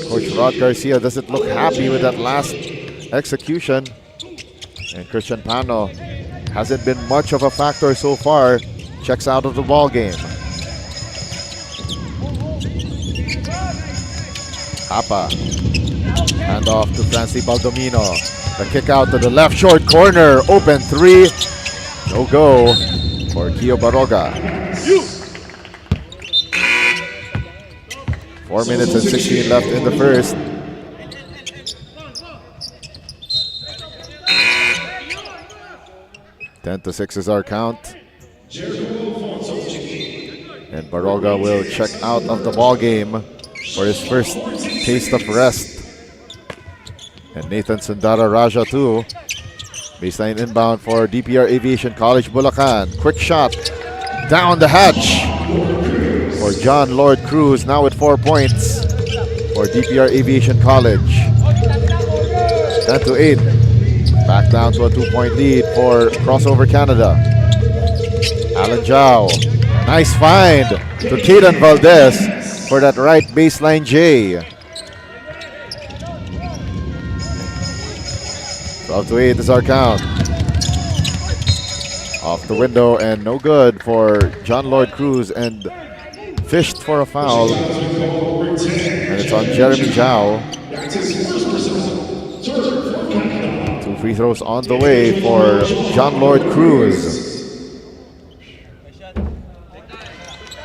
Coach Rod Garcia doesn't look happy with that last execution. And Christian Pano hasn't been much of a factor so far. Checks out of the ball game. Hapa. Hand off to Francie Baldomino. The kick out to the left short corner. Open 3. No go for Kio Baroga. 4 minutes and 16 left in the first. Ten to 6 is our count. And Baroga will check out of the ball game for his first taste of rest. And Nathan Sundara Raja too. Baseline inbound for DPR Aviation College Bulacan. Quick shot down the hatch for John Lord Cruz, now with 4 points for DPR Aviation College. 10 to 8. Back down to a 2-point lead for Crossover Canada. Alan Zhao Nice find to Kaden Valdez for that right baseline J. 12-8 is our count. Off the window and no good for John Lloyd Cruz, and fished for a foul. And it's on Jeremy Zhao. 2 free throws on the way for John Lloyd Cruz.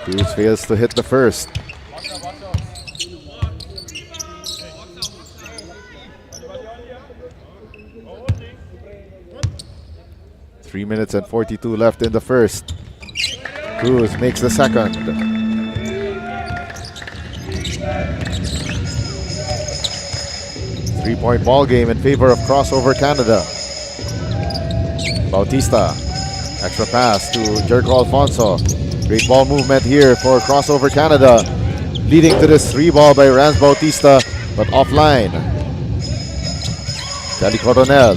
Cruz fails to hit the first. Three minutes and 42 left in the first. Cruz makes the second. Three-point ball game in favor of Crossover Canada. Bautista, extra pass to Jericho Alfonso. Great ball movement here for Crossover Canada, leading to this 3-ball by Rans Bautista, but offline. Kelly Coronel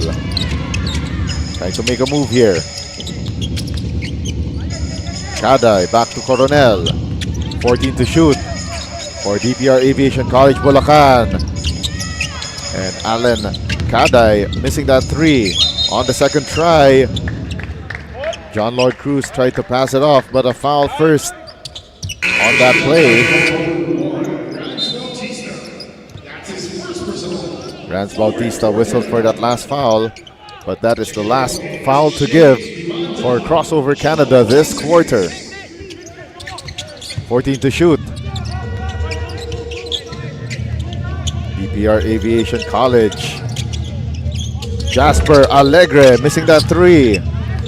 trying to make a move here. Kaday back to Coronel. 14 to shoot for DPR Aviation College Bulacan. And Alan Kaday missing that 3 on the second try. John Lloyd Cruz tried to pass it off, but a foul first on that play. Rans Bautista whistled for that last foul, but that is the last foul to give for Crossover Canada this quarter. 14 to shoot. DPR Aviation College. Jasper Alegre missing that 3.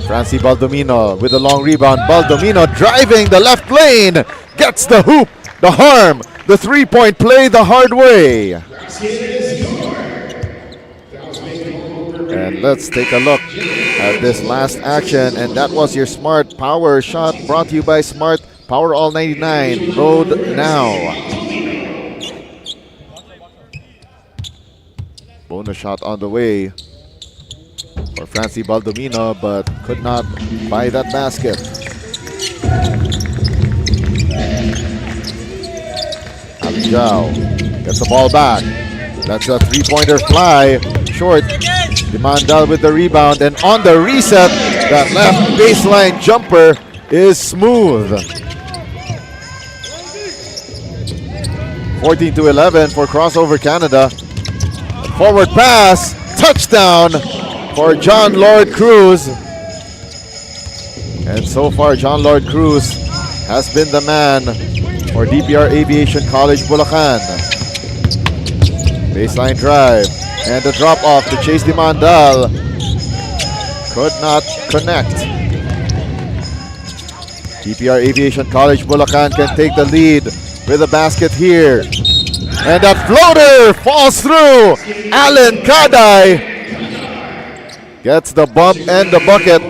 Francie Baldomino with a long rebound. Baldomino driving the left lane. Gets the hoop, the harm, the 3-point play the hard way. And let's take a look at this last action. And that was your Smart Power Shot, brought to you by Smart Power All 99. Load now. Bonus shot on the way for Francie Baldomino, but could not buy that basket. Ali Zhao gets the ball back. That's a 3-pointer fly. Short. Demandal with the rebound, and on the reset, that left baseline jumper is smooth. 14-11 for Crossover Canada. Forward pass, touchdown for John Lloyd Cruz. And so far, John Lloyd Cruz has been the man for DPR Aviation College Bulacan. Baseline drive and the drop off to Chase Demandal. Could not connect. DPR Aviation College Bulacan can take the lead with a basket here. And that floater falls through. Alan Kaday gets the bump and the bucket,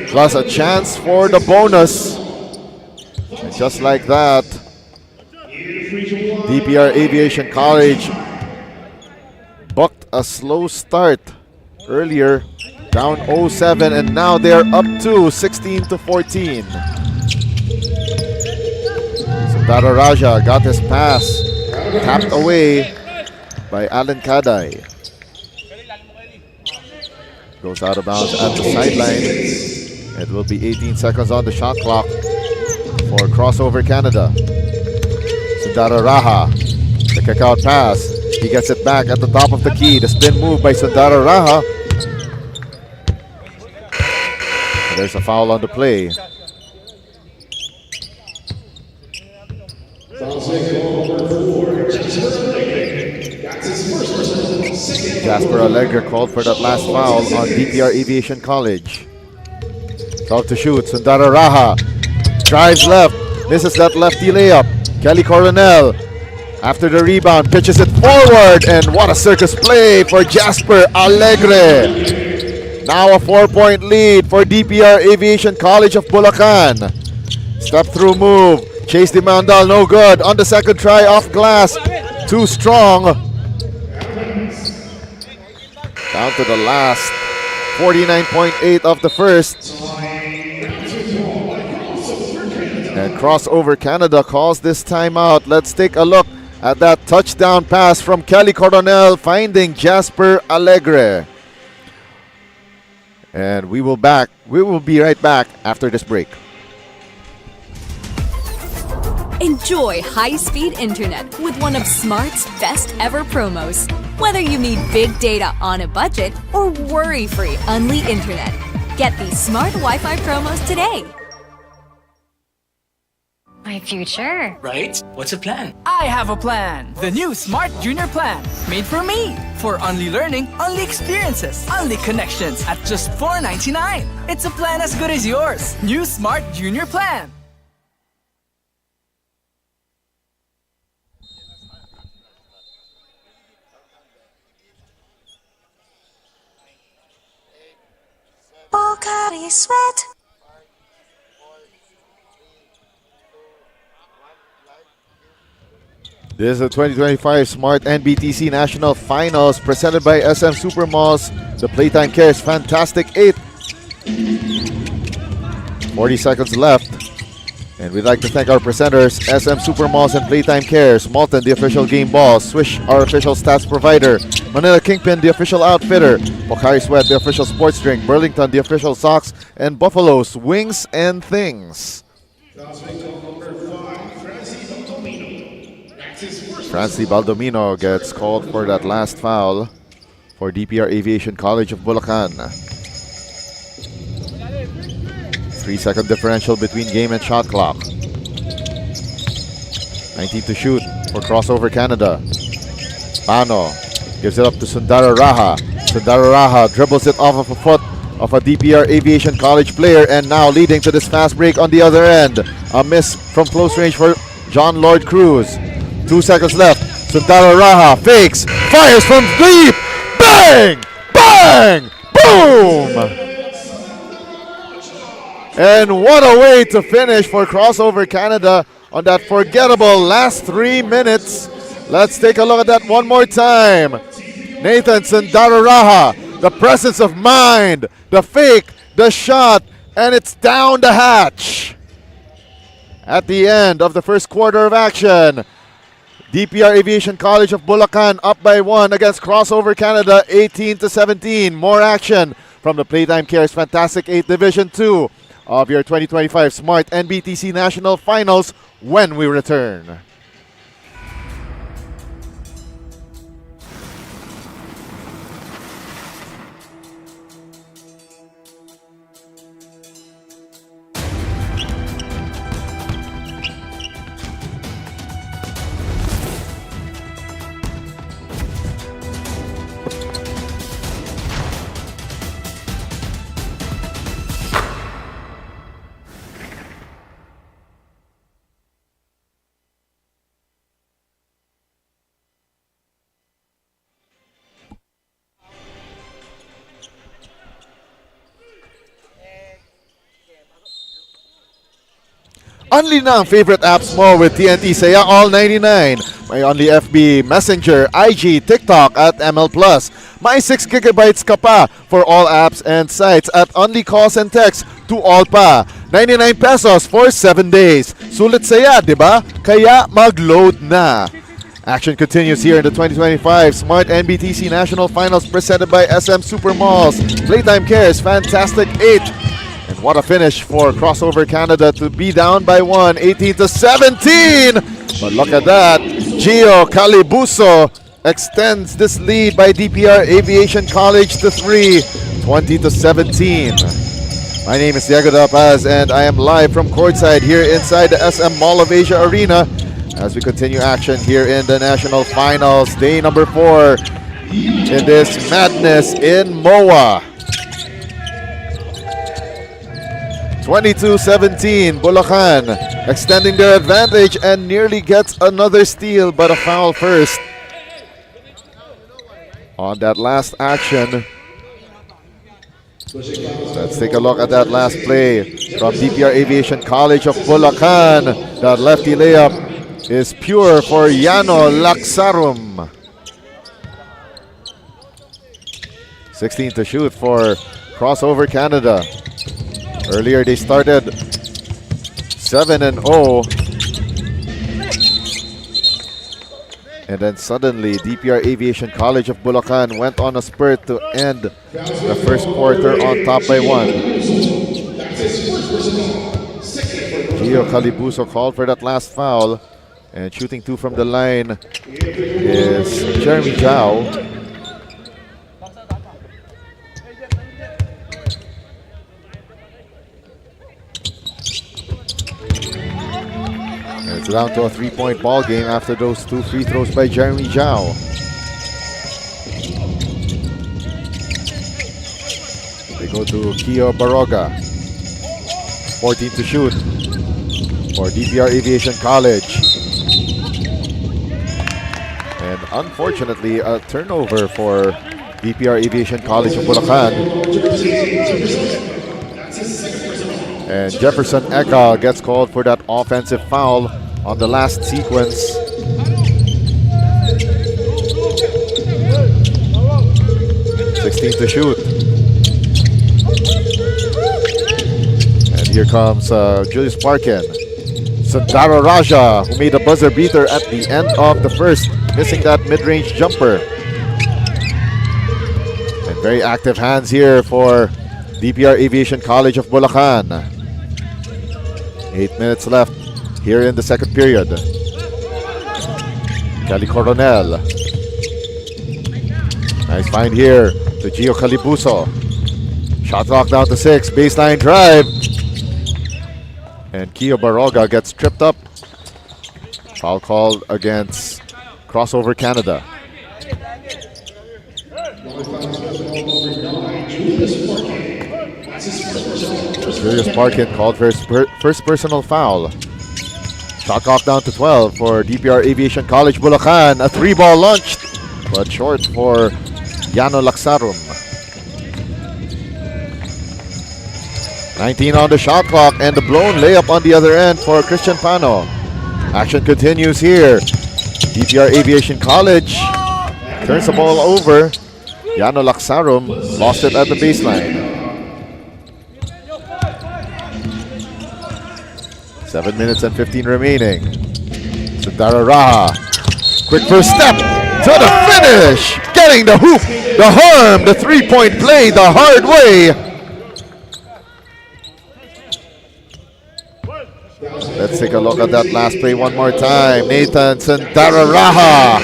plus a chance for the bonus. And just like that, DPR Aviation College bucked a slow start earlier, down 0-7, and now they're up to 16-14. Sundara Raja got his pass tapped away by Alan Kaday. Goes out of bounds at the sideline. It will be 18 seconds on the shot clock for Crossover Canada. Sundara Raha, the kick out pass. He gets it back at the top of the key. The spin move by Sundara Raha. And there's a foul on the play. Jasper Alegre called for that last foul on DPR Aviation College. 12 to shoot. Sundara Raha drives left, misses that lefty layup. Kelly Coronel, after the rebound, pitches it forward, and what a circus play for Jasper Alegre. Now a 4-point lead for DPR Aviation College of Bulacan. Step through move. Chase Demandal, no good. On the second try, off glass. Too strong. Down to the last 49.8 of the first. Crossover Canada calls this timeout. Let's take a look at that touchdown pass from Kelly Coronel finding Jasper Alegre. And we will be right back after this break. Enjoy high-speed internet with one of Smart's best ever promos. Whether you need big data on a budget or worry-free Unli internet, get these Smart Wi-Fi promos today. My future. Right? What's the plan? I have a plan. The new Smart Junior Plan. Made for me. For only learning, only experiences, only connections at just $4.99. It's a plan as good as yours. New Smart Junior Plan. Bocari sweat. This is the 2025 Smart-NBTC National Finals presented by SM Supermalls, the Playtime Cares Fantastic 8. 40 seconds left. And we'd like to thank our presenters, SM Supermalls and Playtime Cares, Malton, the official game ball, Swish, our official stats provider, Manila Kingpin, the official outfitter, Pocari Sweat, the official sports drink, Burlington, the official socks, and Buffalo's Wings and Things. Francie Baldomino gets called for that last foul for DPR Aviation College of Bulacan. 3-second differential between game and shot clock. 19 to shoot for Crossover Canada. Pano gives it up to Sundara Raha. Sundara Raha dribbles it off of a foot of a DPR Aviation College player, and now leading to this fast break on the other end. A miss from close range for John Lloyd Cruz. 2 seconds left. Sundara Raha fakes, fires from deep. Bang! Bang! Boom! And what a way to finish for Crossover Canada on that forgettable last 3 minutes. Let's take a look at that one more time. Nathan Sundara Raha, the presence of mind, the fake, the shot, and it's down the hatch. At the end of the first quarter of action, DPR Aviation College of Bulacan up by 1 against Crossover Canada, 18-17. More action from the Playtime Cares Fantastic 8 Division 2 of your 2025 Smart-NBTC National Finals when we return. Unli na ang favorite apps mo with TNT Saya All 99. May Unli FB, Messenger, IG, TikTok at ML+. May 6 gigabytes ka pa for all apps and sites at Unli Calls and Texts to all pa. 99 pesos for 7 days. Sulit saya, di ba? Kaya mag-load na. Action continues here in the 2025 Smart-NBTC National Finals presented by SM Supermalls. Playtime Cares Fantastic 8. And what a finish for Crossover Canada to be down by 1, 18-17. But look at that. Gio Calibuso extends this lead by DPR Aviation College to 3, 20-17. My name is Diego De La Paz, and I am live from courtside here inside the SM Mall of Asia Arena as we continue action here in the National Finals, day number 4 in this madness in MOA. 22-17, Bulacan extending their advantage and nearly gets another steal, but a foul first. On that last action, let's take a look at that last play from DPR Aviation College of Bulacan. That lefty layup is pure for Yano Laksarum. 16 to shoot for Crossover Canada. Earlier they started 6 7-0. And then suddenly, DPR Aviation College of Bulacan went on a spurt to end the first quarter on top by 1. Gio Calibuso called for that last foul. And shooting 2 from the line is Jeremy Zhao. And it's down to a 3-point ball game after those 2 free throws by Jeremy Zhao. They go to Kio Baroga. 14 to shoot for DPR Aviation College. And unfortunately, a turnover for DPR Aviation College of Bulacan. And Jefferson Eka gets called for that offensive foul on the last sequence. To shoot. And here comes Julius Parkin. Santara Raja, who made a buzzer beater at the end of the first, missing that mid-range jumper. And very active hands here for DPR Aviation College of Bulacan. 8 minutes left here in the second period. Cali Coronel. Nice find here to Gio Calibuso. Shot clock down to 6. Baseline drive. And Kio Baroga gets tripped up. Foul called against Crossover Canada. Julius Parkin called for his first personal foul. Shot clock down to 12 for DPR Aviation College Bulacan. A 3-ball launched, but short for Yano Laksarum. 19 on the shot clock and the blown layup on the other end for Christian Pano. Action continues here. DPR Aviation College turns the ball over. Yano Laksarum lost it at the baseline. 7 minutes and 15 remaining. Sundara Raha. Quick first step to the finish. Getting the hoop, the harm, the 3-point play the hard way. Let's take a look at that last play one more time. Nathan Sundara Raha.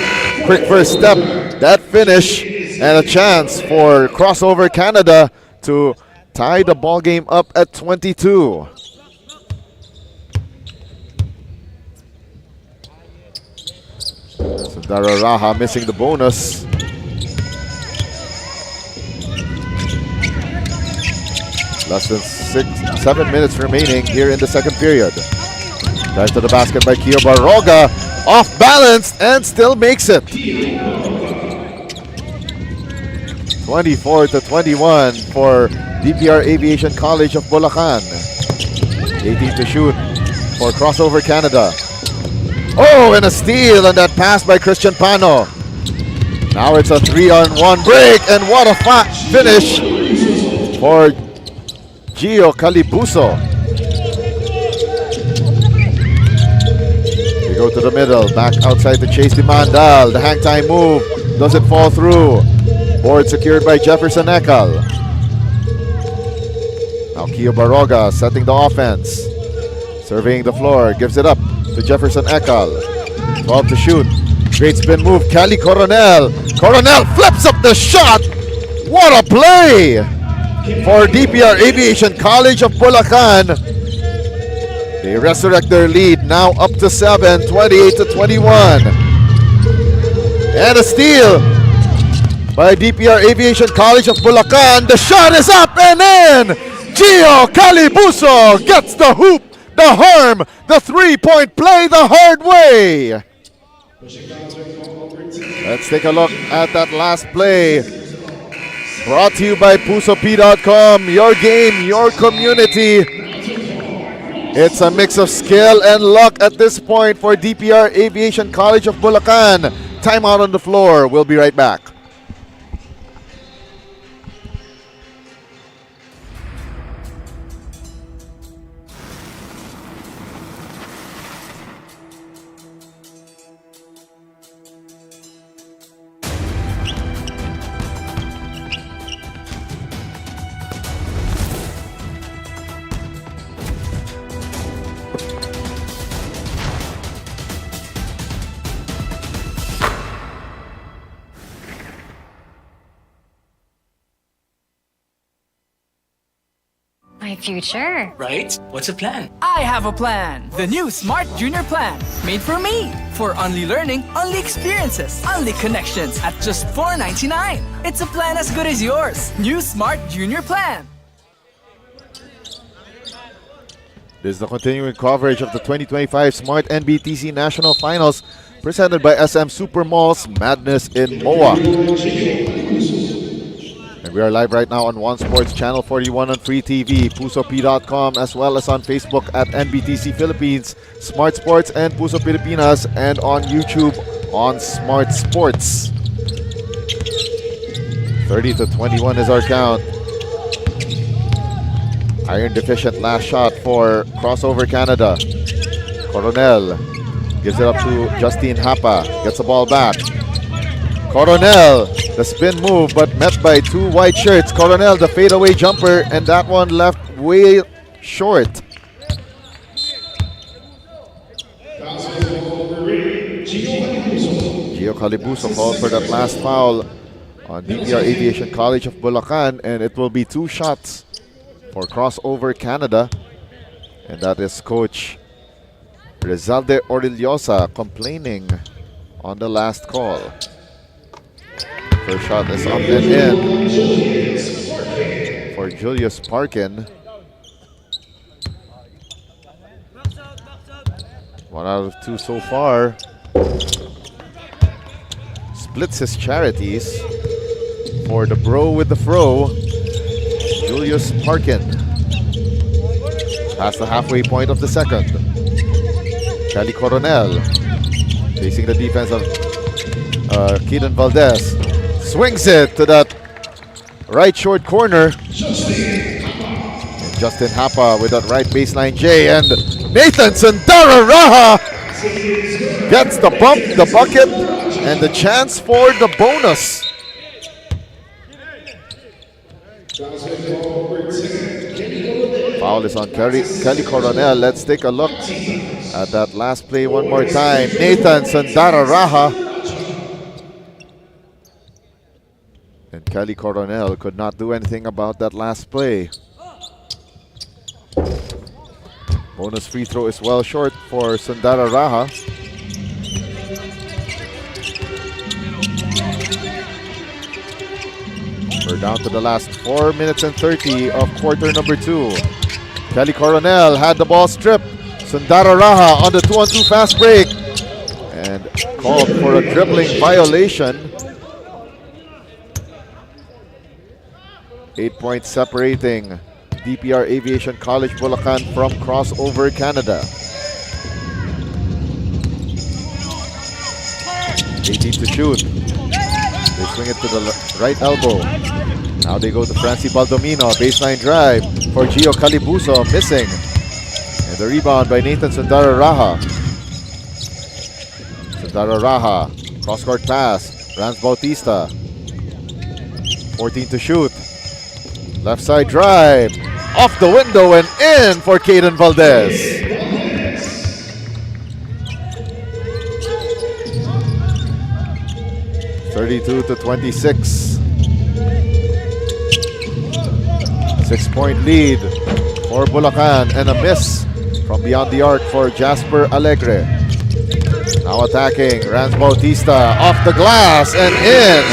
Quick first step, that finish, and a chance for Crossover Canada to tie the ball game up at 22. Sundara Raha missing the bonus. Less than 7 minutes remaining here in the second period. Drive to the basket by Kio Baroga. Off balance and still makes it. 24 to 21 for DPR Aviation College of Bulacan. 18 to shoot for Crossover Canada. Oh, and a steal on that pass by Christian Pano. Now it's a 3-on-1 break, and what a finish for Gio Calibuso. They go to the middle, back outside the Chase de Mandal. The hang time move doesn't fall through. Board secured by Jefferson Ekal. Now Kio Baroga setting the offense. Surveying the floor, gives it up to Jefferson Ekal. 12 to shoot. Great spin move, Cali Coronel. Coronel flips up the shot. What a play for DPR Aviation College of Bulacan. They resurrect their lead, now up to 7, 28 to 21. And a steal by DPR Aviation College of Bulacan. The shot is up and in. Gio Calibuso gets the hoop, the harm, the 3-point play the hard way. Let's take a look at that last play. Brought to you by PusoP.com. Your game, your community. It's a mix of skill and luck at this point for DPR Aviation College of Bulacan. Timeout on the floor. We'll be right back. future. Right? What's the plan? I have a plan. The new Smart Junior Plan. Made for me. For only learning, only experiences, only connections at just $4.99. It's a plan as good as yours. New Smart Junior Plan. This is the continuing coverage of the 2025 Smart-NBTC National Finals presented by SM Supermalls Madness in MOA. And we are live right now on One Sports Channel 41 on Free TV, pusop.com, as well as on Facebook at NBTC Philippines, Smart Sports and Puso Pilipinas, and on YouTube on Smart Sports. 30-21 is our count. Iron deficient last shot for crossover Canada. Coronel gives it up to Justine Hapa. Gets the ball back. Coronel, the spin move, but met by two white shirts. Coronel, the fadeaway jumper, and that one left way short. Gio Calibuso called for that last foul on DPR Aviation College of Bulacan, and it will be two shots for crossover Canada, and that is Coach Rizalde Orillosa complaining on the last call. First shot is up and in for Julius Parkin. 1 out of 2 so far. Splits his charities for the bro with the fro, Julius Parkin. Past the halfway point of the second. Kelly Coronel facing the defense of Keaton Valdez. Swings it to that right short corner. And Justin Hapa with that right baseline J, and Nathan Sandara-Raha gets the bump, the bucket, and the chance for the bonus. Foul is on Kelly Coronel. Let's take a look at that last play one more time. Nathan Sandara-Raha. And Kelly Coronel could not do anything about that last play. Bonus free throw is well short for Sandara-Raha. We're down to the last 4 minutes and 30 of quarter number 2. Kelly Coronel had the ball stripped. Sandara-Raha on the 2-on-2 fast break and called for a dribbling violation. 8 points separating DPR Aviation College Bulacan from crossover Canada. 18 to shoot. They swing it to the right elbow. Now they go to Francie Baldomino. Baseline drive for Gio Calibuso, missing. And the rebound by Nathan Sandara-Raha. Sandara-Raha, cross-court pass. Rans Bautista. 14 to shoot. Left side drive. Off the window and in for Caden Valdez. (32-26). 6-point lead for Bulacan, and a miss from beyond the arc for Jasper Alegre. Now attacking, Rans Bautista off the glass and in.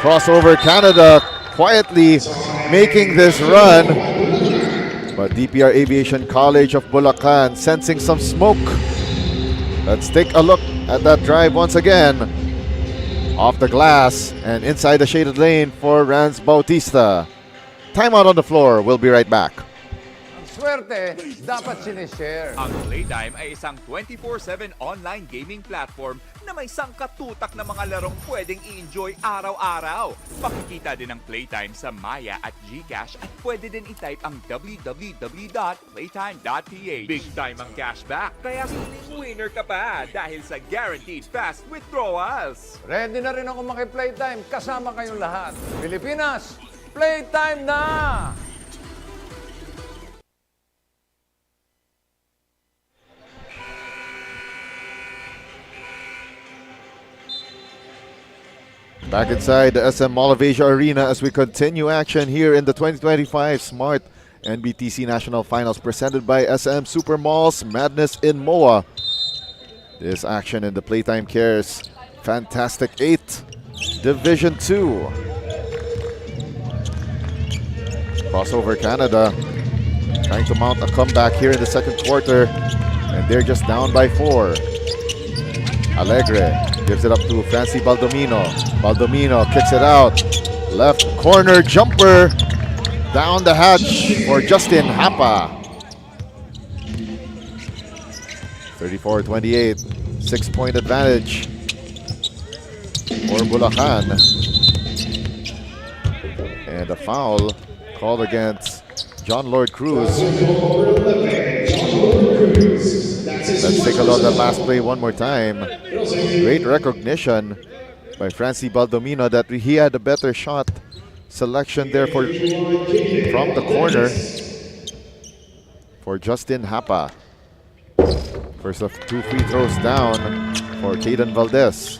Crossover Canada quietly making this run, but DPR Aviation College of Bulacan sensing some smoke. Let's take a look at that drive once again. Off the glass and inside the shaded lane for Rans Bautista. Timeout on the floor. We'll be right back. Swerte, dapat sinishare. Ang Playtime ay isang 24/7 online gaming platform na may sangkatutak na mga larong pwedeng i-enjoy araw-araw. Makikita din ang Playtime sa Maya at GCash at pwede din i-type ang www.playtime.ph. Big time ang cashback, kaya siling winner ka pa dahil sa guaranteed fast withdrawals. Ready na rin ako maki-Playtime kasama kayong lahat. Pilipinas, Playtime na! Back inside the SM Mall of Asia Arena as we continue action here in the 2025 Smart-NBTC National Finals presented by SM Super Malls Madness in MOA. This action in the Playtime Cares Fantastic 8 Division 2. Crossover Canada trying to mount a comeback here in the second quarter, and they're just down by 4. Alegre gives it up to Francie Baldomino. Baldomino kicks it out. Left corner jumper down the hatch for Justin Hapa. 34-28, 6-point advantage for Bulacan. And a foul called against John Lord Cruz. Let's take a look at that last play one more time. Great recognition by Francie Baldomino that he had a better shot selection there from the corner for Justin Hapa. First of 2 free throws down for Caden Valdez.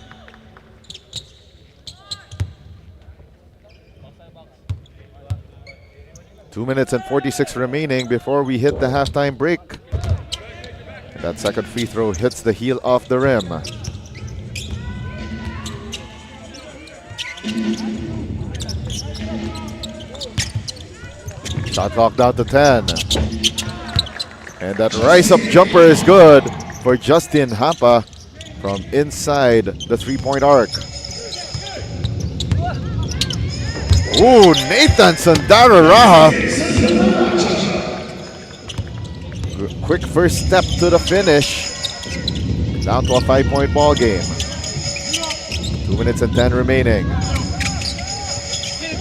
Two minutes and 46 remaining before we hit the halftime break. That second free throw hits the heel of the rim. Shot clock down to 10. And that rise-up jumper is good for Justin Hapa from inside the three-point arc. Ooh, Nathan Sandararaha. Quick first step to the finish. Down to a 5-point ball game. 2 minutes and 10 remaining.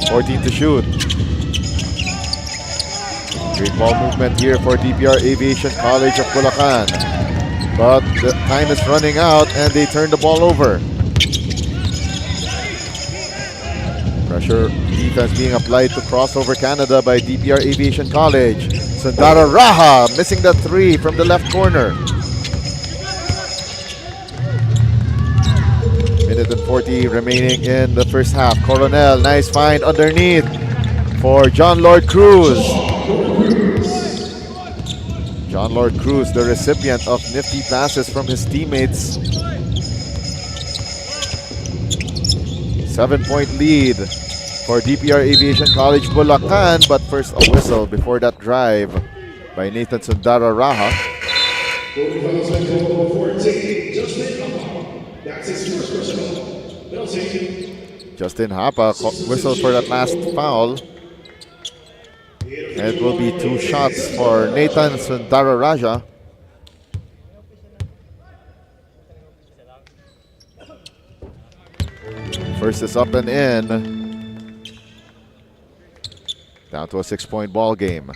14 to shoot. Great ball movement here for DPR Aviation College of Bulacan. But the time is running out and they turn the ball over. Pressure defense being applied to Crossover Canada by DPR Aviation College. Sandara Raha missing the 3 from the left corner. Minute and 40 remaining in the first half. Coronel, nice find underneath for John Lord Cruz. John Lord Cruz, the recipient of nifty passes from his teammates. 7-point lead for DPR Aviation College Bulacan, but first a whistle before that drive by Nathan Sundara Raha. Justin Hapa whistles for that last foul. And it will be 2 shots for Nathan Sundara Raja. First is up and in. Down to a 6-point ball game.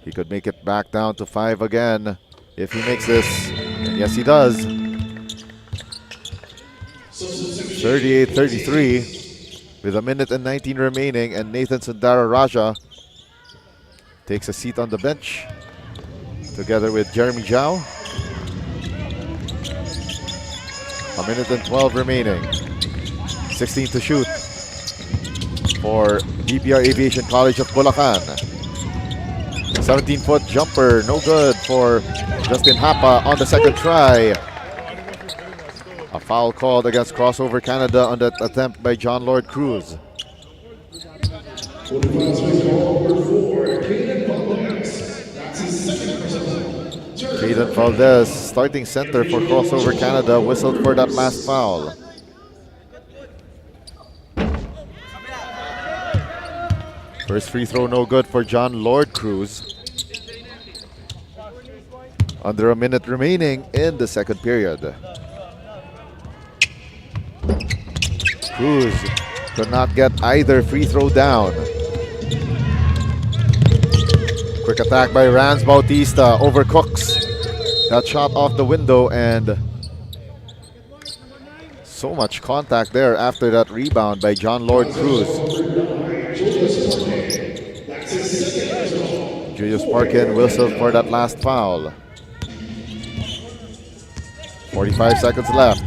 He could make it back down to 5 again if he makes this. And yes, he does. 38-33 with a minute and 19 remaining, and Nathan Sundara Raja takes a seat on the bench together with Jeremy Zhao. A minute and 12 remaining. 16 to shoot for DPR Aviation College of Bulacan. 17-foot jumper, no good for Justin Hapa on the second try. A foul called against Crossover Canada on that attempt by John Lord Cruz. Caden Valdez, starting center for Crossover Canada, whistled for that last foul. First free throw no good for John Lord Cruz. Under a minute remaining in the second period. Cruz could not get either free throw down. Quick attack by Rans Bautista, overcooks that shot off the window, and so much contact there after that rebound by John Lord Cruz. Julius Parkin whistled for that last foul. 45 seconds left.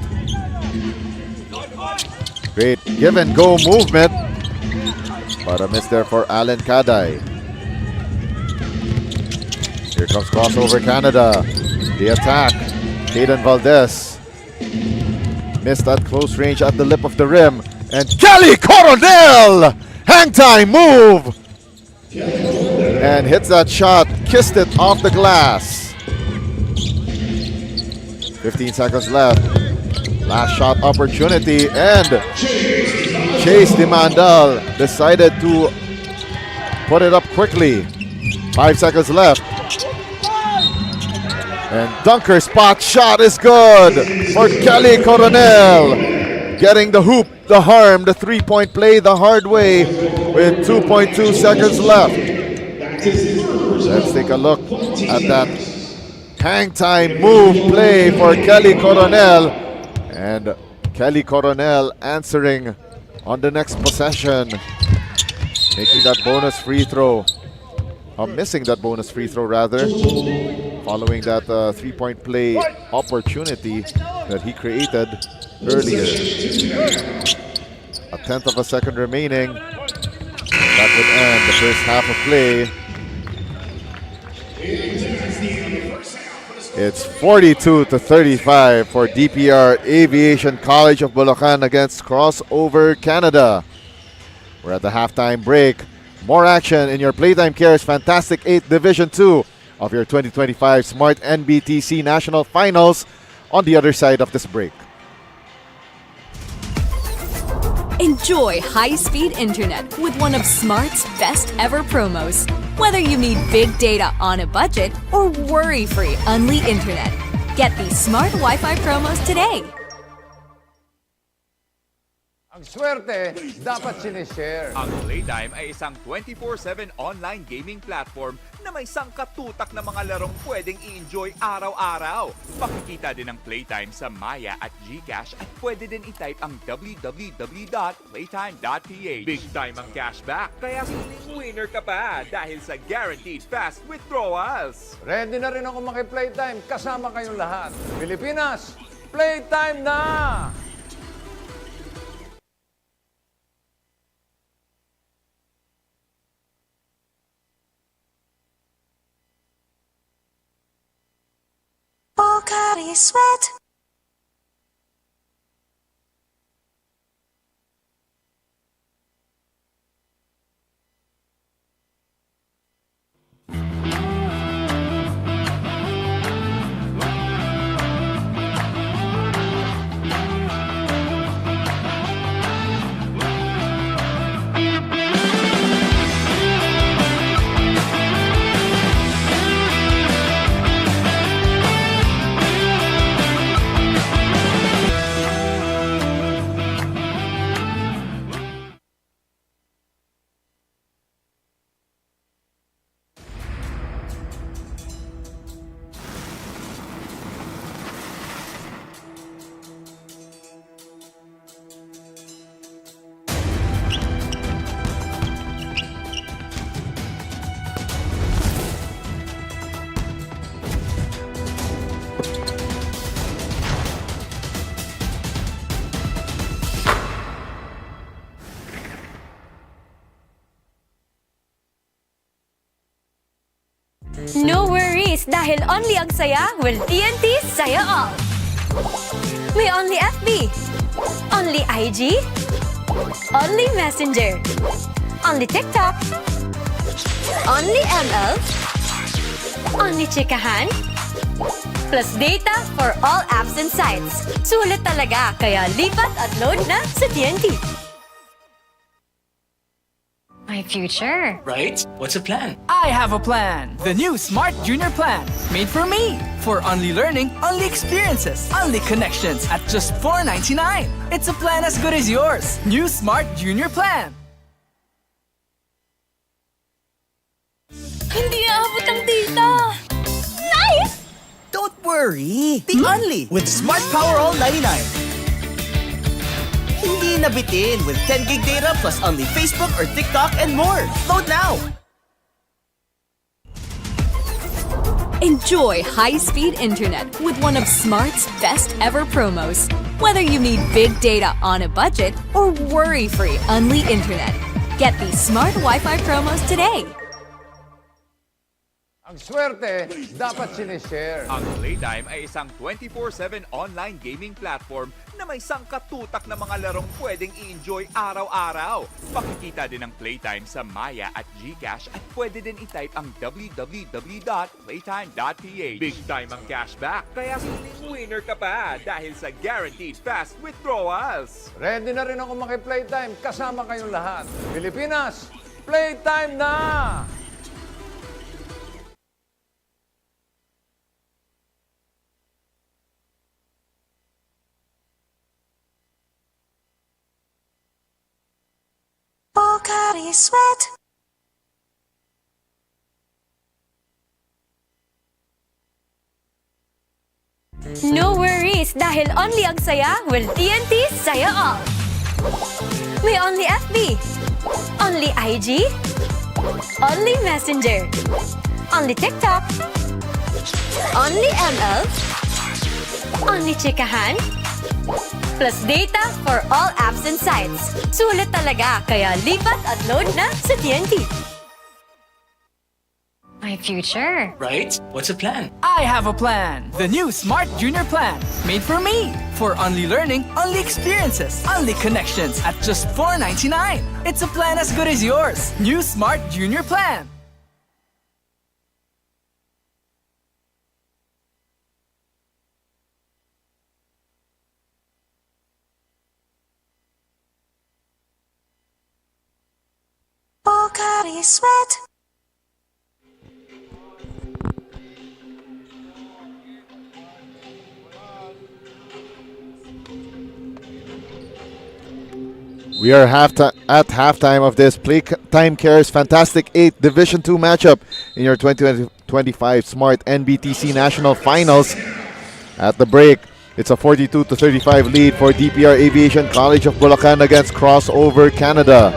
Great give and go movement. But a miss there for Alan Kaday. Here comes crossover Canada. The attack. Caden Valdez. Missed at close range at the lip of the rim. And Kelly Coronel! Hang time move! And hits that shot. Kissed it off the glass. 15 seconds left. Last shot opportunity. And Chase Dimandal decided to put it up quickly. 5 seconds left. And dunker spot shot is good for Kelly Coronel. Getting the hoop, the harm, the three-point play the hard way with 2.2 seconds left. Let's take a look at that hang time move play for Kelly Coronel. And Kelly Coronel answering on the next possession. Making that bonus free throw. Missing that bonus free throw rather. Following that three-point play opportunity that he created earlier. A tenth of a second remaining. That would end the first half of play. It's 42-35 for DPR Aviation College of Bulacan against Crossover Canada. We're at the halftime break. More action in your Playtime Cares Fantastic 8 Division 2 of your 2025 Smart-NBTC National Finals on the other side of this break. Enjoy high-speed internet with one of Smart's best ever promos. Whether you need big data on a budget or worry-free Unli internet, get these Smart Wi-Fi promos today. Ang swerte, dapat sinishare. Ang Playtime ay isang 24/7 online gaming platform na may sangkatutak na mga larong pwedeng i-enjoy araw-araw. Makikita din ang Playtime sa Maya at GCash at pwede din i-type ang www.playtime.ph. Big time ang cashback, kaya feeling winner ka pa dahil sa guaranteed fast withdrawals. Ready na rin ako maki-Playtime. Kasama kayong lahat. Pilipinas, Playtime na! Pocari Sweat. No worries dahil only ang saya will TNT saya all. May only FB, only IG, only Messenger, only TikTok, only ML, only chikahan, plus data for all apps and sites. Sulit talaga, kaya lipat at load na sa TNT. My future. Right? What's a plan? I have a plan. The new Smart Junior Plan. Made for me. For only learning, only experiences, only connections at just $4.99. It's a plan as good as yours. New Smart Junior Plan. Hindi aabot ang data. Nice! Don't worry. Be only with Smart Power All 99. Hindi nabitin with 10 gig data plus only Facebook or TikTok and more. Load now! Enjoy high-speed internet with one of Smart's best ever promos. Whether you need big data on a budget or worry-free Unli internet, get these Smart Wi-Fi promos today. Ang swerte, dapat sinishare. Ang Playtime ay isang 24/7 online gaming platform na may sangkatutak na mga larong pwedeng i-enjoy araw-araw. Makikita din ang Playtime sa Maya at GCash at pwede din i-type ang www.playtime.ph. Big time ang cashback, kaya siling winner ka pa dahil sa guaranteed fast withdrawals. Ready na rin ako maki-Playtime kasama kayong lahat. Pilipinas, Playtime na! Pocari Sweat. No worries dahil only ang saya will TNT Saya All. May only FB, only IG, only Messenger, only TikTok, only ML, only Chikahan, plus data for all apps and sites. Sulit talaga, kaya lipat at load na sa TNT. My future. Right? What's the plan? I have a plan. The new Smart Junior Plan. Made for me. For only learning, only experiences, only connections at just $4.99. It's a plan as good as yours. New Smart Junior Plan. Pocari Sweat. We are at halftime of this Playtime Cares Fantastic 8 Division 2 matchup in your 2025 Smart-NBTC National Finals. At the break, it's a 42-35 lead for DPR Aviation College of Bulacan against Crossover Canada.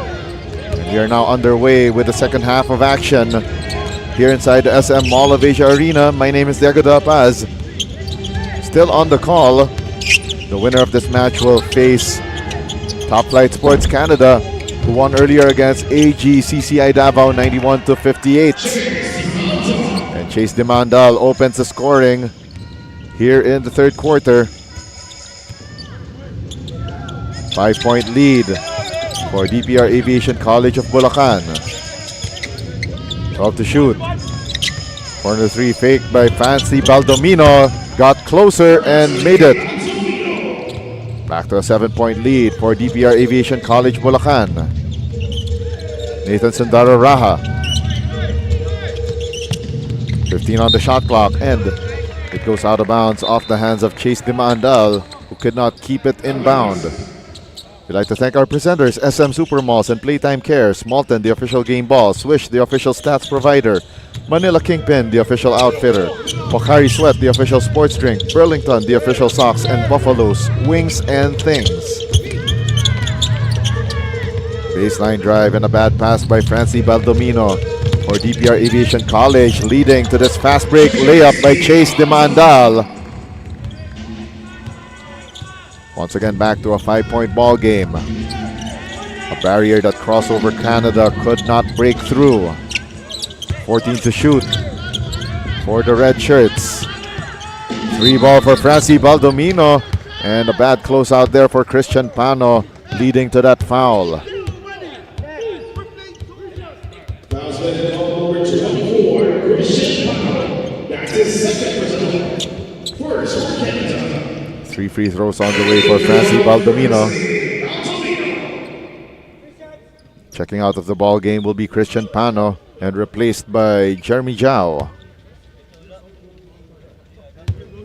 And we are now underway with the second half of action here inside the SM Mall of Asia Arena. My name is Diego Da Paz. Still on the call. The winner of this match will face Topflight Sports Canada, who won earlier against AGCCI Davao 91-58. And Chase Demandal opens the scoring here in the third quarter. 5-point lead for DPR Aviation College of Bulacan. 12 to shoot. Corner three faked by Fancy Baldomino. Got closer and made it. Back to a 7-point lead for DPR Aviation College Bulacan. Nathan Sundaro Raha. 15 on the shot clock, and it goes out of bounds off the hands of Chase Demandal, who could not keep it inbound. We'd like to thank our presenters, SM Supermalls and Playtime Cares, Malton, the official game ball, Swish, the official stats provider, Manila Kingpin, the official outfitter, Pocari Sweat, the official sports drink, Burlington, the official socks, and Buffalo's Wings and Things. Baseline drive and a bad pass by Francie Baldomino for DPR Aviation College, leading to this fast break layup by Chase Demandal. Once again, back to a 5-point ball game. A barrier that Crossover Canada could not break through. 14 to shoot for the red shirts. 3-ball for Francie Baldomino, and a bad closeout there for Christian Pano, leading to that foul. Three free throws on the way for Francie Baldomino. Checking out of the ball game will be Christian Pano, and replaced by Jeremy Zhao.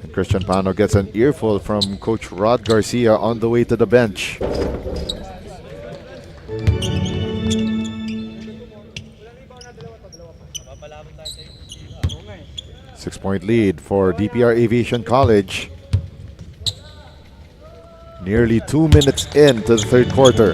And Christian Pano gets an earful from Coach Rod Garcia on the way to the bench. Six-point lead for DPR Aviation College. Nearly 2 minutes into the third quarter.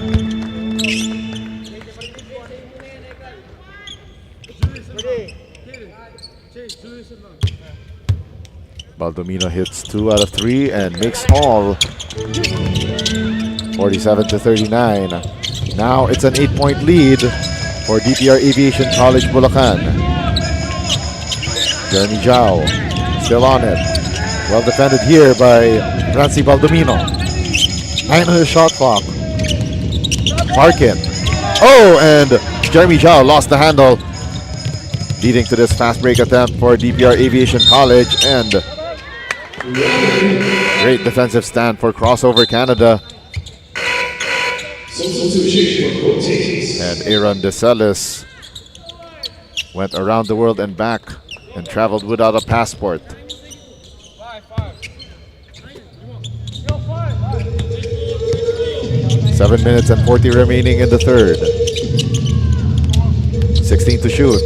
Baldomino hits 2 out of 3 and makes all. 47-39. Now it's an 8-point lead for DPR Aviation College Bulacan. Jeremy Zhao still on it. Well defended here by Francie Baldomino. 9 on the shot clock. Parkin. Oh, and Jeremy Zhao lost the handle, leading to this fast break attempt for DPR Aviation College, and great defensive stand for Crossover Canada. And Aaron DeCelis went around the world and back and traveled without a passport. Seven minutes and 40 remaining in the third. 16 to shoot.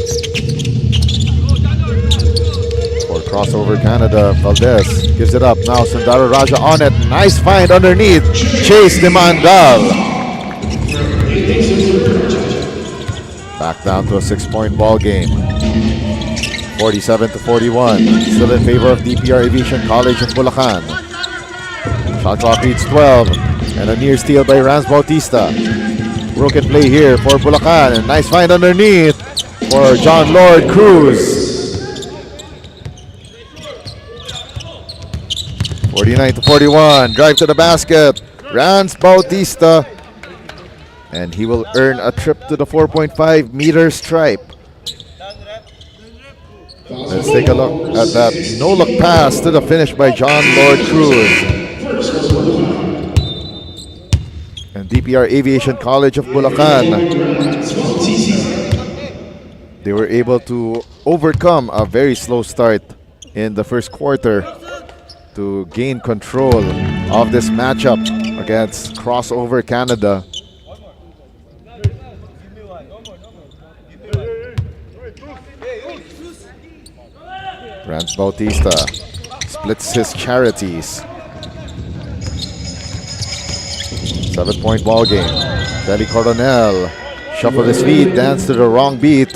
For Crossover Canada, Valdez gives it up. Now Sundara Raja on it. Nice find underneath. Chase Demandal. Back down to a 6-point ball game. 47-41. Still in favor of DPR Aviation College in Bulacan. Shot clock reads 12. And a near steal by Rans Bautista. Broken play here for Bulacan. And nice find underneath for John Lord Cruz. 49-41. Drive to the basket. Rans Bautista. And he will earn a trip to the 4.5 meter stripe. Let's take a look at that no-look pass to the finish by John Lord Cruz. And DPR Aviation College of Bulacan, they were able to overcome a very slow start in the first quarter to gain control of this matchup against Crossover Canada. Rans Bautista splits his charities. 7-point ball game. Kelly Coronel shuffled his feet, danced to the wrong beat.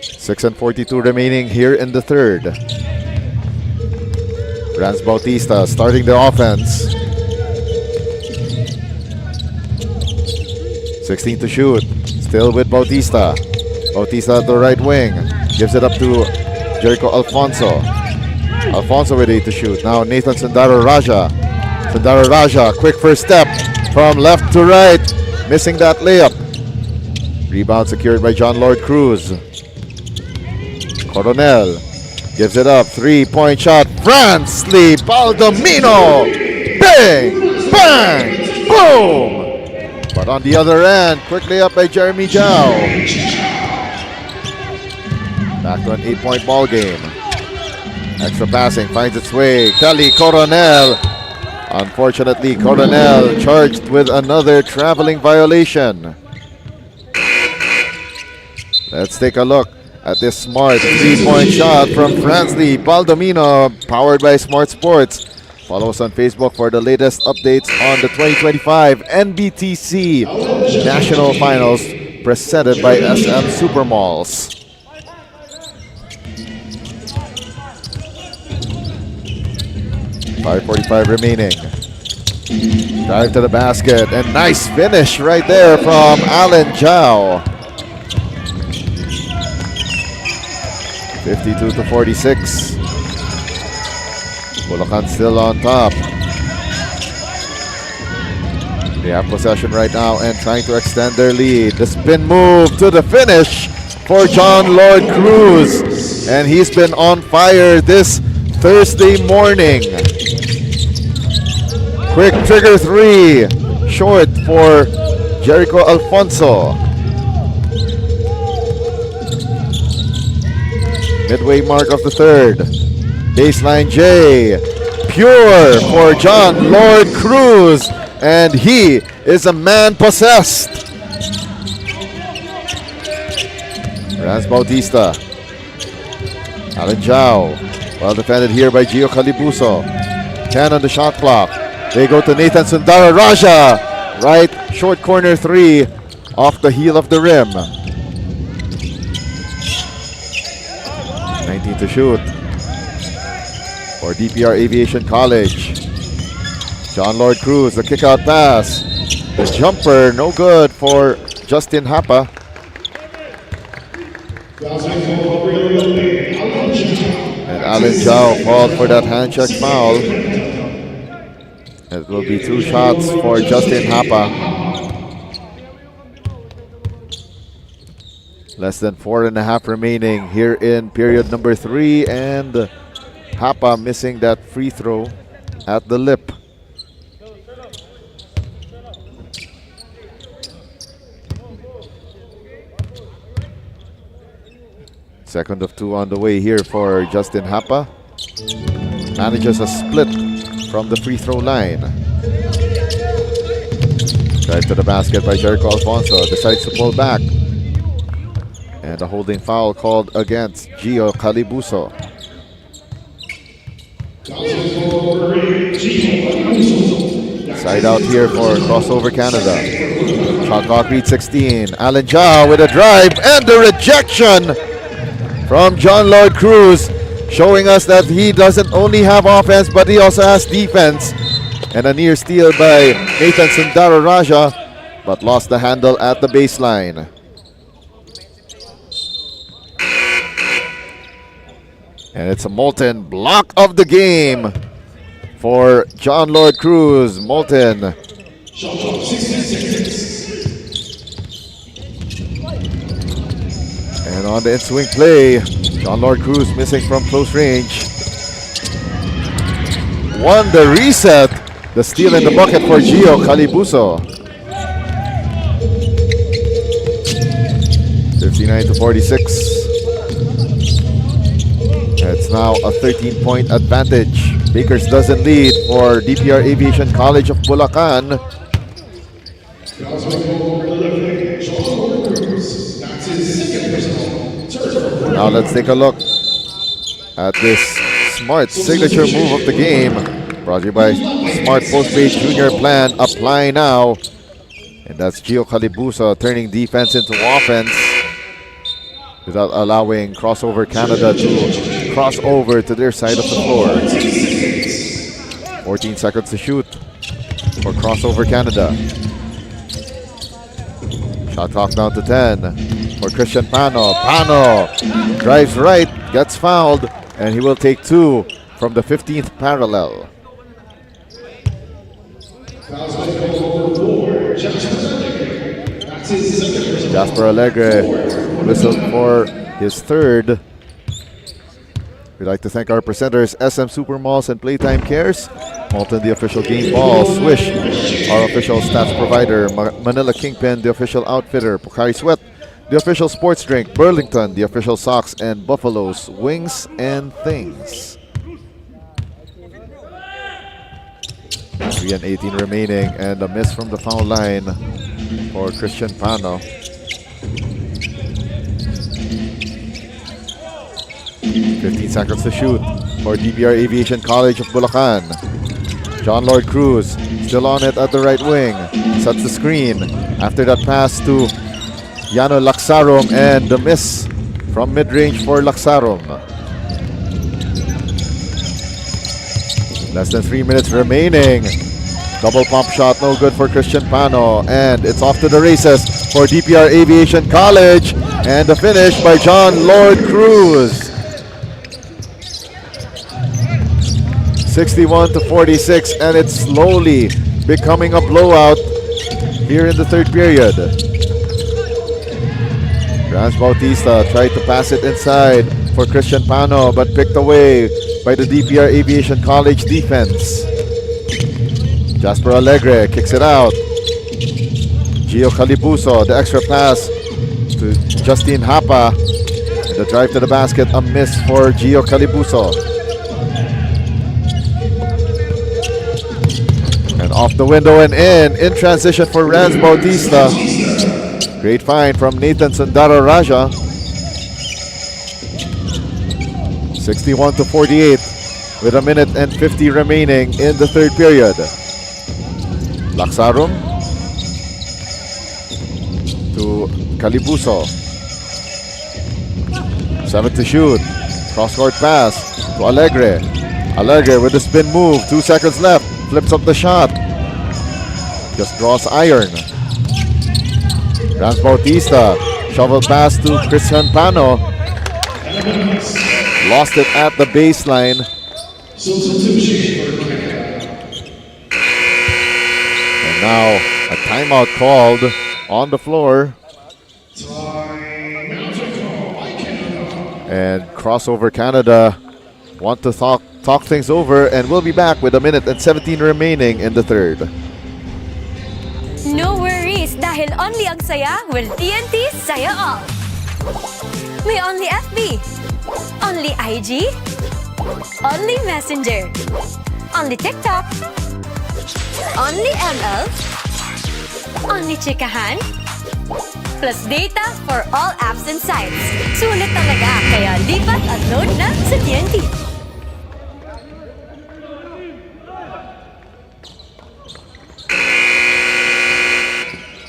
Six and 42 remaining here in the third. Rans Bautista starting the offense. 16 to shoot. Still with Bautista. Bautista at the right wing. Gives it up to Jericho Alfonso. Alfonso with 8 to shoot. Now Nathan Sundara Raja. Sundara Raja, quick first step from left to right. Missing that layup. Rebound secured by John Lord Cruz. Coronel gives it up. 3-point shot. Francie Baldomino. Bang! Bang! Boom! But on the other end, quickly up by Jeremy Zhao. Back to an 8-point ball game. Extra passing finds its way. Kelly Coronel. Unfortunately, Coronel charged with another traveling violation. Let's take a look at this smart 3-point shot from Francie Baldomino, powered by Smart Sports. Follow us on Facebook for the latest updates on the 2025 NBTC National Finals presented by SM Supermalls. .545 remaining. Drive to the basket and nice finish right there from Alan Zhao. 52-46. Bulacan still on top. They have possession right now and trying to extend their lead. The spin move to the finish for John Lord Cruz. And he's been on fire this Thursday morning. Quick trigger 3. Short for Jericho Alfonso. Midway mark of the third. Baseline J. Pure for John Lord Cruz. And he is a man possessed. Rans Bautista. Alan Zhao. Well defended here by Gio Calibuso. 10 on the shot clock. They go to Nathan Sundara Raja. Right short corner 3. off the heel of the rim. 19 to shoot for DPR Aviation College. John Lord Cruz, the kick-out pass. The jumper, no good for Justin Hapa. And Alan Zhao called for that hand check foul. It will be 2 shots for Justin Hapa. Less than 4.5 remaining here in period number 3, and Hapa missing that free throw at the lip. Second of 2 on the way here for Justin Hapa. Manages a split from the free throw line. Drive to the basket by Jericho Alfonso. Decides to pull back. And a holding foul called against Gio Calibuso. Side out here for Crossover Canada. Shot clock reads 16. Alan Jao with a drive and the rejection from John Lord Cruz, showing us that he doesn't only have offense, but he also has defense. And a near steal by Nathan Sundaro Raja, but lost the handle at the baseline. And it's a Moulton block of the game for John Lord Cruz. Moulton. And on the in-swing play, John Lord Cruz missing from close range. Won the reset. The steal in the bucket for Gio Calibuso. 59-46. It's now a 13-point advantage. Bakers doesn't lead for DPR Aviation College of Bulacan. Now let's take a look at this Smart signature move of the game. Brought to you by Smart Postpaid Junior Plan. Apply now. And that's Gio Calibuso turning defense into offense without allowing Crossover Canada to cross over to their side of the floor. 14 seconds to shoot for Crossover Canada. Shot clock down to 10 for Christian Pano. Pano drives right, gets fouled, and he will take 2 from the 15th parallel. Jasper Alegre whistled for his third. We'd like to thank our presenters, SM Supermalls and Playtime Cares. Moulton, the official game ball. Swish, our official stats provider. Manila Kingpin, the official outfitter. Pocari Sweat, the official sports drink. Burlington, the official socks. And Buffalo's Wings and Things. 3:18 remaining, and a miss from the foul line for Christian Pano. 15 seconds to shoot for DPR Aviation College of Bulacan. John Lord Cruz still on it at the right wing. Sets the screen after that pass to Yano Laksarum, and the miss from mid-range for Laksarum. Less than 3 minutes remaining. Double pump shot, no good for Christian Pano. And it's off to the races for DPR Aviation College. And the finish by John Lord Cruz. 61-46, and it's slowly becoming a blowout here in the third period. Franz Bautista tried to pass it inside for Christian Pano, but picked away by the DPR Aviation College defense. Jasper Alegre kicks it out. Gio Calibuso, the extra pass to Justin Hapa. And the drive to the basket, a miss for Gio Calibuso. And off the window and in transition for Franz Bautista. Great find from Nathan Sundaro Raja. 61-48 with a minute and 50 remaining in the third period. Laksarum to Calibuso. 7 to shoot. Cross-court pass to Alegre. Alegre with the spin move. 2 seconds left. Flips up the shot. Just draws iron. Rans Bautista. Shovel pass to Christian Pano. Lost it at the baseline. And now a timeout called on the floor. And Crossover Canada want to talk things over, and we'll be back with 1:17 remaining in the third. No worries, dahil only ang saya will TNT Saya All. May only FB, only IG, only Messenger, only TikTok, only ML, only Chikahan, plus data for all apps and sites. Sulit talaga, kaya lipat at load na sa TNT.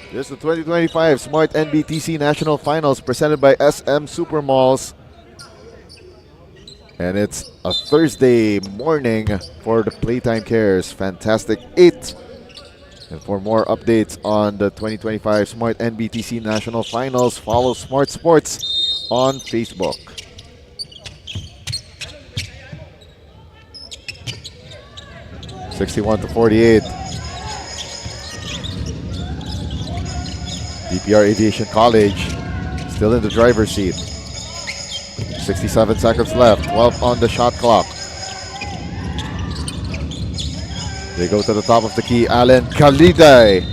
This is the 2025 Smart-NBTC National Finals presented by SM Supermalls. And it's a Thursday morning for the Playtime Cares Fantastic 8. And for more updates on the 2025 Smart-NBTC National Finals, follow Smart Sports on Facebook. (61-48). DPR Aviation College still in the driver's seat. 67 seconds left, 12 on the shot clock. They go to the top of the key, Allen Kaliday.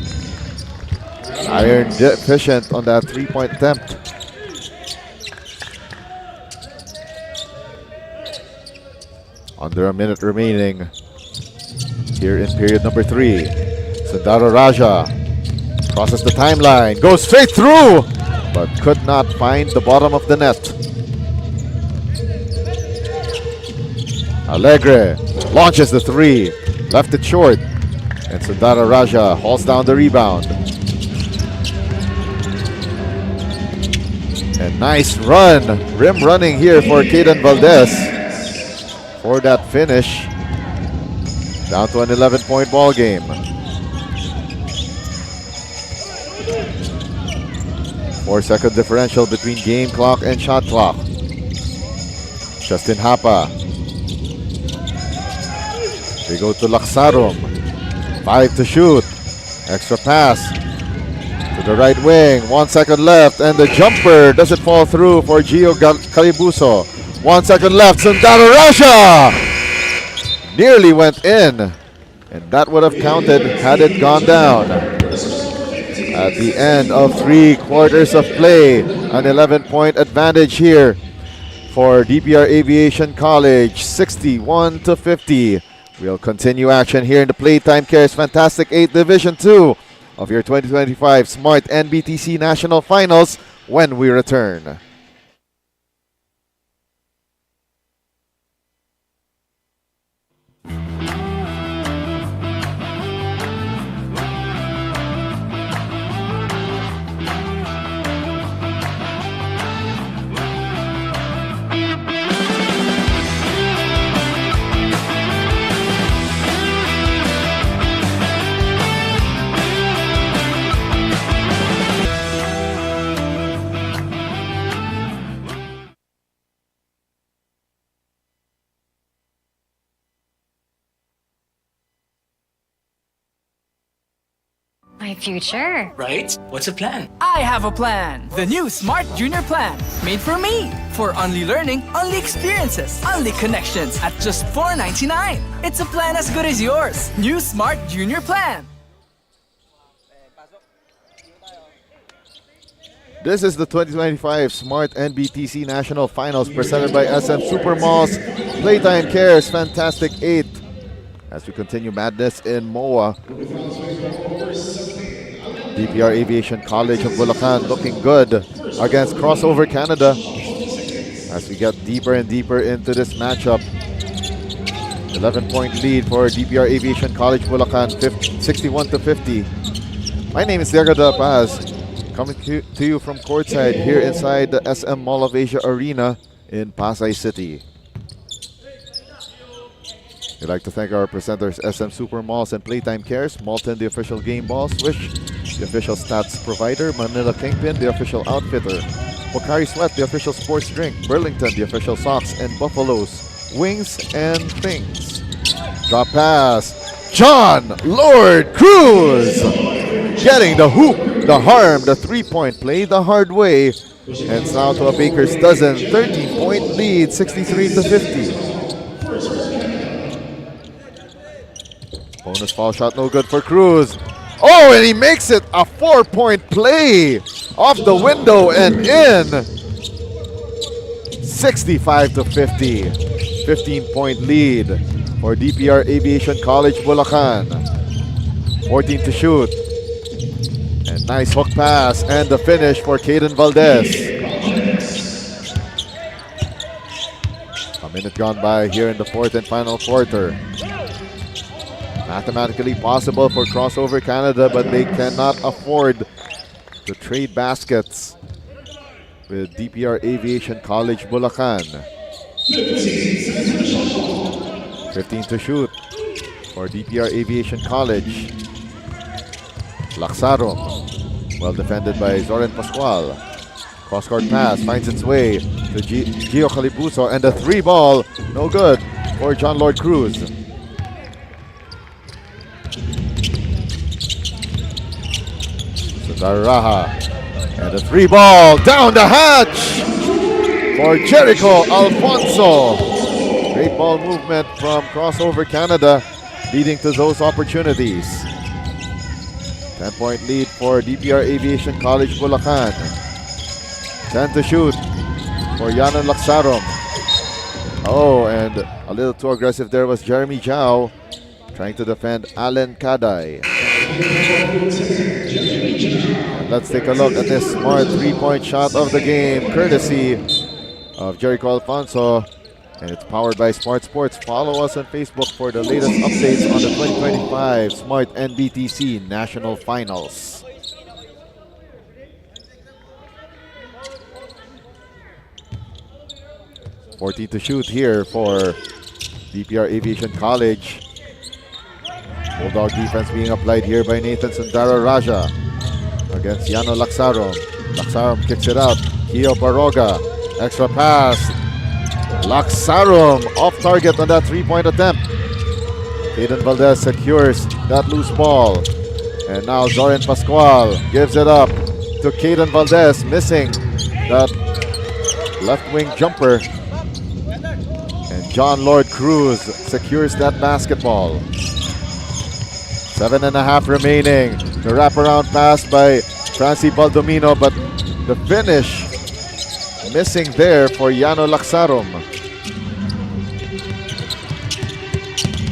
Iron deficient on that three-point attempt. Under a minute remaining here in period number 3. Sundaro Raja crosses the timeline, goes straight through, but could not find the bottom of the net. Alegre launches the three, left it short, and Sundara Raja hauls down the rebound. And nice run, rim running here for Caden Valdez for that finish. Down to an 11-point ball game. Four-second differential between game clock and shot clock. Justin Hapa. They go to Laksarum. 5 to shoot. Extra pass to the right wing. 1 second left, and the jumper doesn't fall through for Gio Calibuso. 1 second left. Sundaro Raja nearly went in, and that would have counted had it gone down. At the end of 3 quarters of play, an 11-point advantage here for DPR Aviation College, 61-50. We'll continue action here in the Playtime Cares Fantastic 8 Division 2 of your 2025 Smart-NBTC National Finals when we return. My future. Right? What's the plan? I have a plan. The new Smart Junior Plan. Made for me. For only learning, only experiences, only connections at just $4.99. It's a plan as good as yours. New Smart Junior Plan. This is the 2025 Smart-NBTC National Finals presented by SM Supermalls. Playtime Cares Fantastic 8. As we continue madness in MOA. DPR Aviation College of Bulacan looking good against Crossover Canada. As we get deeper and deeper into this matchup. 11-point lead for DPR Aviation College Bulacan, 61-50. My name is Diego De La Paz. Coming to you from courtside here inside the SM Mall of Asia Arena in Pasay City. We'd like to thank our presenters SM Super Malls and Playtime Cares, Malton, the official game ball, Swish, the official stats provider, Manila Kingpin, the official outfitter, Pocari Sweat, the official sports drink, Burlington, the official socks, and Buffalo's Wings and Things. Drop pass, John Lord Cruz getting the hoop, the harm, the three-point play the hard way. Heads now to a baker's dozen, 13-point lead, 63-50. Bonus foul shot, no good for Cruz. Oh, and he makes it a 4-point play off the window and in. 65-50. 15-point lead for DPR Aviation College Bulacan. 14 to shoot. And nice hook pass and the finish for Caden Valdez. A minute gone by here in the fourth and final quarter. Mathematically possible for Crossover Canada, but they cannot afford to trade baskets with DPR Aviation College Bulacan. 15 to shoot for DPR Aviation College. Laksarum, well defended by Zoren Pascual. Cross-court pass finds its way to Gio Calibuso, and the three ball, no good for John Lord Cruz. Sundaraha, and the three ball down the hatch for Jericho Alfonso. Great ball movement from Crossover Canada, leading to those opportunities. 10-point lead for DPR Aviation College Bulacan. 10 to shoot for Yanan Laksarum. Oh, and a little too aggressive there was Jeremy Zhao trying to defend Allen Kaday. And let's take a look at this smart three-point shot of the game, courtesy of Jericho Alfonso. And it's powered by Smart Sports. Follow us on Facebook for the latest updates on the 2025 Smart-NBTC National Finals. .14 to shoot here for DPR Aviation College. Bulldog defense being applied here by Nathan Sundara Raja against Yano Laksarum. Laksarum kicks it out. Kio Baroga, extra pass. Laksarum off target on that three-point attempt. Caden Valdez secures that loose ball. And now Zoren Pascual gives it up to Caden Valdez, missing that left wing jumper. And John Lord Cruz secures that basketball. 7.5 remaining. The wraparound pass by Francie Baldomino, but the finish missing there for Yano Laksarum.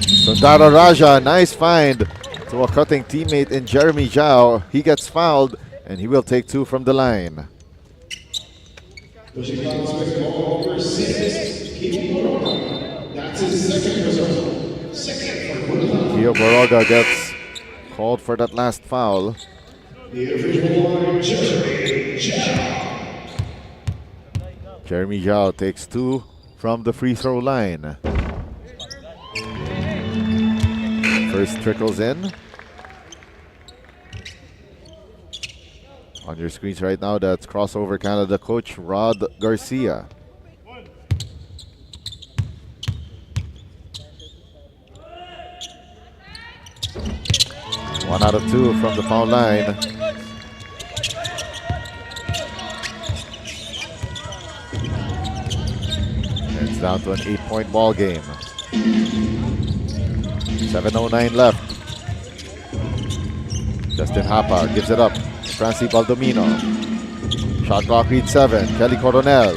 Sundara Raja, nice find to a cutting teammate in Jeremy Zhao. He gets fouled and he will take two from the line. Kio Baroga gets called for that last foul. Jeremy Zhao takes two from the free throw line. First trickles in. On your screens right now, that's Crossover Canada coach Rod Garcia. One out of two from the foul line. It's down to an 8-point ball game. 7:09 left. Justin Hapa gives it up. Francie Baldomino. Shot clock reads 7. Kelly Coronel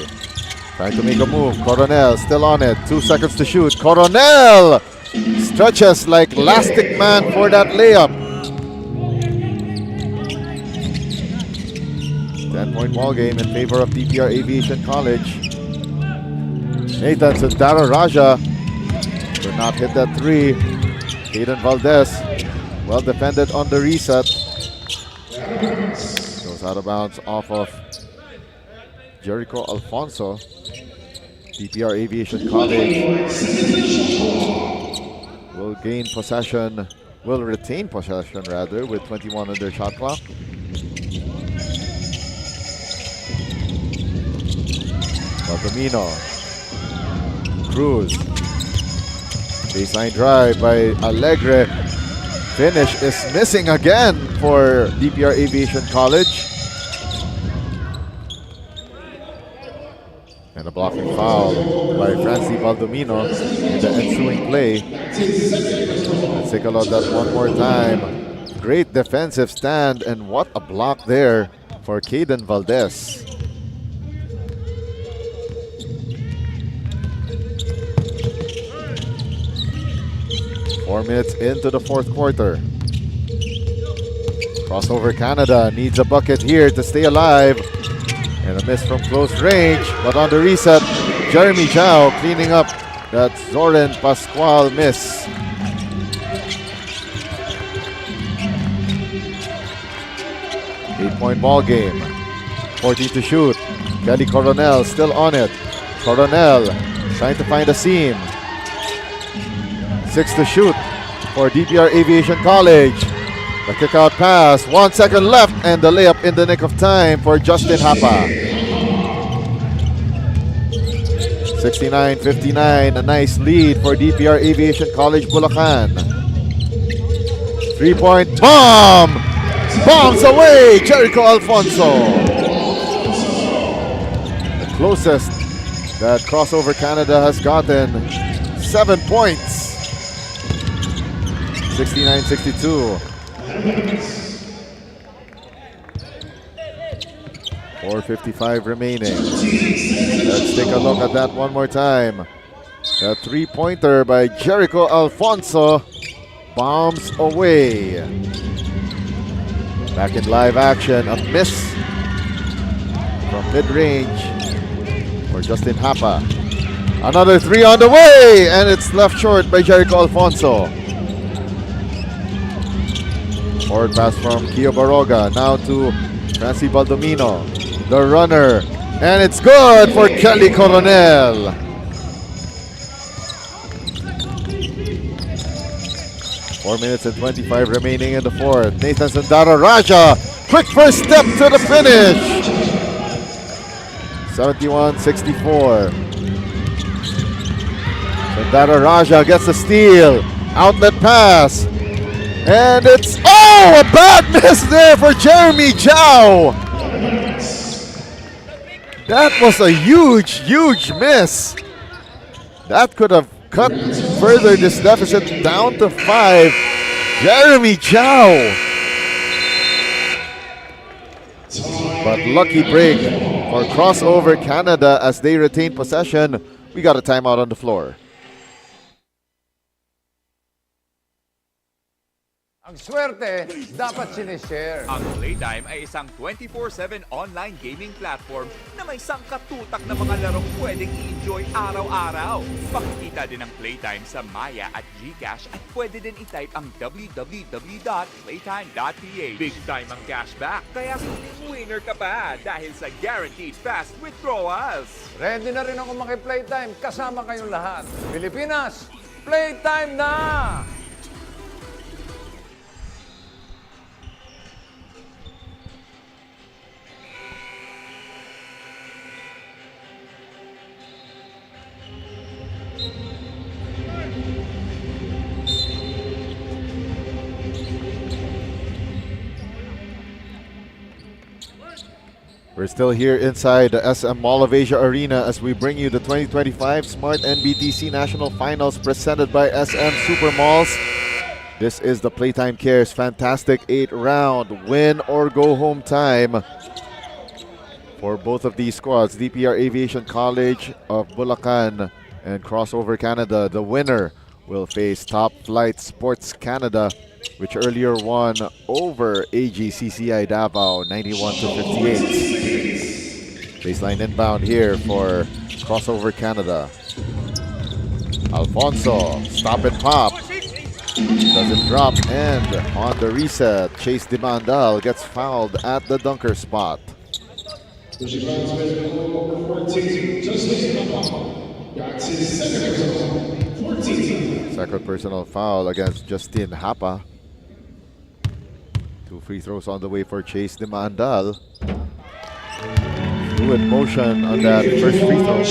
trying to make a move. Coronel still on it. 2 seconds to shoot. Coronel stretches like elastic man for that layup. 10-point ball game in favor of DPR Aviation College. Nathan Sundara Raja could not hit that three. Caden Valdez, well defended on the reset. Goes out of bounds off of Jericho Alfonso. DPR Aviation College will retain possession rather, with 21 on their shot clock. Baldomino. Cruz. Baseline drive by Alegre. Finish is missing again for DPR Aviation College. And a blocking foul by Francie Baldomino in the ensuing play. Let's take a look at that one more time. Great defensive stand, and what a block there for Caden Valdez. Four minutes into the fourth quarter. Crossover Canada needs a bucket here to stay alive. And a miss from close range, but on the reset, Jeremy Zhao cleaning up that Zoran Pascual miss. Eight-point ball game. 14 to shoot. Kelly Coronel still on it. Coronel trying to find a seam. 6 to shoot for DPR Aviation College. The kick-out pass, 1 second left, and the layup in the nick of time for Justin Hapa. 69-59, a nice lead for DPR Aviation College Bulacan. Three-point bomb! Bombs away, Jericho Alfonso. The closest that Crossover Canada has gotten, 7 points. 69-62. 4:55 remaining. Let's take a look at that one more time. A three-pointer by Jericho Alfonso bombs away. Back in live action, a miss from mid-range for Justin Hapa. Another three on the way, and it's left short by Jericho Alfonso. Forward pass from Kio Baroga, now to Francie Baldomino. The runner, and it's good for Kelly Coronel. Four minutes and 25 remaining in the fourth. Nathan Sandara Raja, quick first step to the finish. 71-64. Sandara Raja gets the steal. Outlet pass. And it's, oh, a bad miss there for Jeremy Zhao. That was a huge, huge miss. That could have cut further this deficit down to 5. Jeremy Zhao. But lucky break for Crossover Canada as they retain possession. We got a timeout on the floor. Ang swerte, dapat sinishare. Ang Playtime ay isang 24/7 online gaming platform na may sangkatutak na mga larong pwedeng i-enjoy araw-araw. Pakikita din ang Playtime sa Maya at GCash at pwede din i-type ang www.playtime.ph. Big time ang cashback, kaya winner ka pa dahil sa guaranteed fast withdrawals. Ready na rin ako maki-Playtime, kasama kayong lahat. Pilipinas, Playtime na! We're still here inside the SM Mall of Asia Arena as we bring you the 2025 Smart-NBTC National Finals presented by SM Super Malls. This is the Playtime Cares Fantastic 8-round win or go home time for both of these squads, DPR Aviation College of Bulacan and Crossover Canada. The winner will face Topflight Sports Canada, which earlier won over AGCCI Davao 91-58. Baseline inbound here for Crossover Canada. Alfonso, stop and pop. Doesn't drop, and on the reset, Chase Demandal gets fouled at the dunker spot. Second personal foul against Justin Hapa. 2 free throws on the way for Chase Demandal. Fluid motion on that first free throw.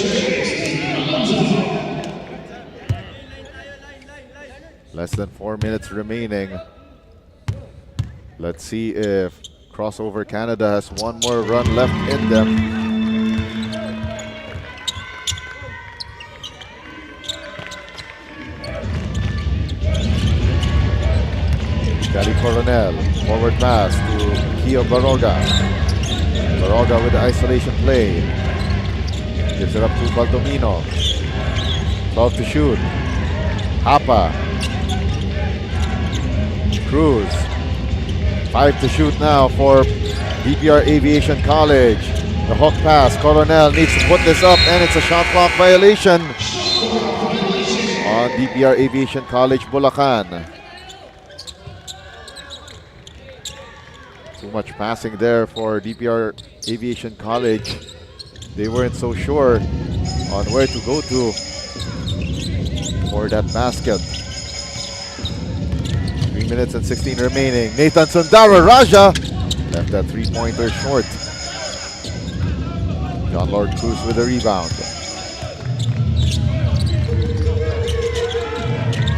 Less than 4 minutes remaining. Let's see if Crossover Canada has one more run left in them. Cali Coronel, forward pass to Kio Baroga. Baroga with the isolation play. Gives it up to Baldomino. 12 to shoot. Hapa. Cruz. 5 to shoot now for DPR Aviation College. The hook pass. Coronel needs to put this up, and it's a shot clock violation on DPR Aviation College, Bulacan. Too much passing there for DPR Aviation College. They weren't so sure on where to go to for that basket. 3 minutes and 16 remaining. Nathan Sundara Raja left that three-pointer short. John Lord Cruz with a rebound.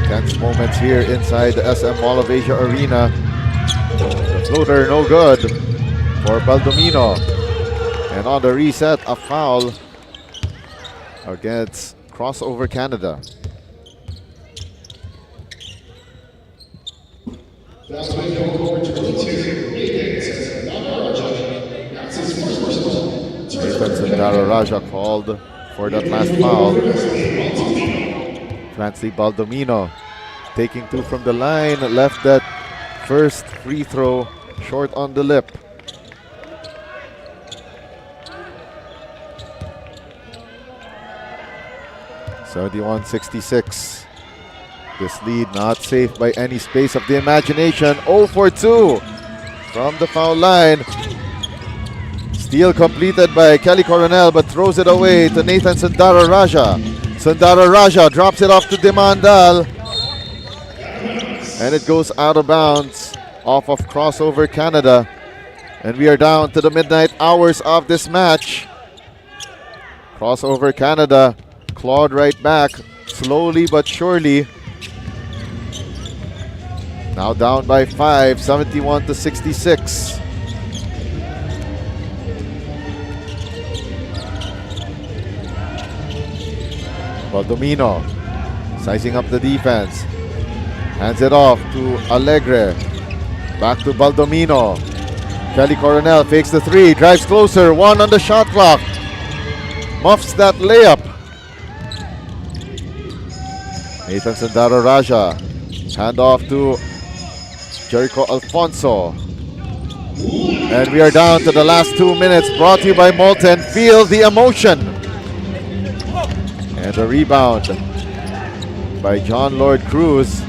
Tense moments here inside the SM Mall of Asia Arena. The floater no good for Baldomino. And on the reset, a foul against Crossover Canada. Nathan Sundara Raja called for that last foul. Francie Baldomino taking 2 from the line, left that first free throw short on the lip. (71-66). This lead not safe by any space of the imagination. 0 for 2 from the foul line. Steal completed by Kelly Coronel, but throws it away to Nathan Sundara Raja. Sundara Raja drops it off to Demandal. And it goes out of bounds off of Crossover Canada. And we are down to the midnight hours of this match. Crossover Canada clawed right back, slowly but surely. Now down by 5, 71-66. Baldomino sizing up the defense. Hands it off to Alegre. Back to Baldomino. Kelly Coronel fakes the 3, drives closer, 1 on the shot clock. Muffs that layup. Nathan Sundara Raja. Hand off to Jericho Alfonso. And we are down to the last 2 minutes, brought to you by Molten. Feel the emotion. And a rebound by John Lord Cruz.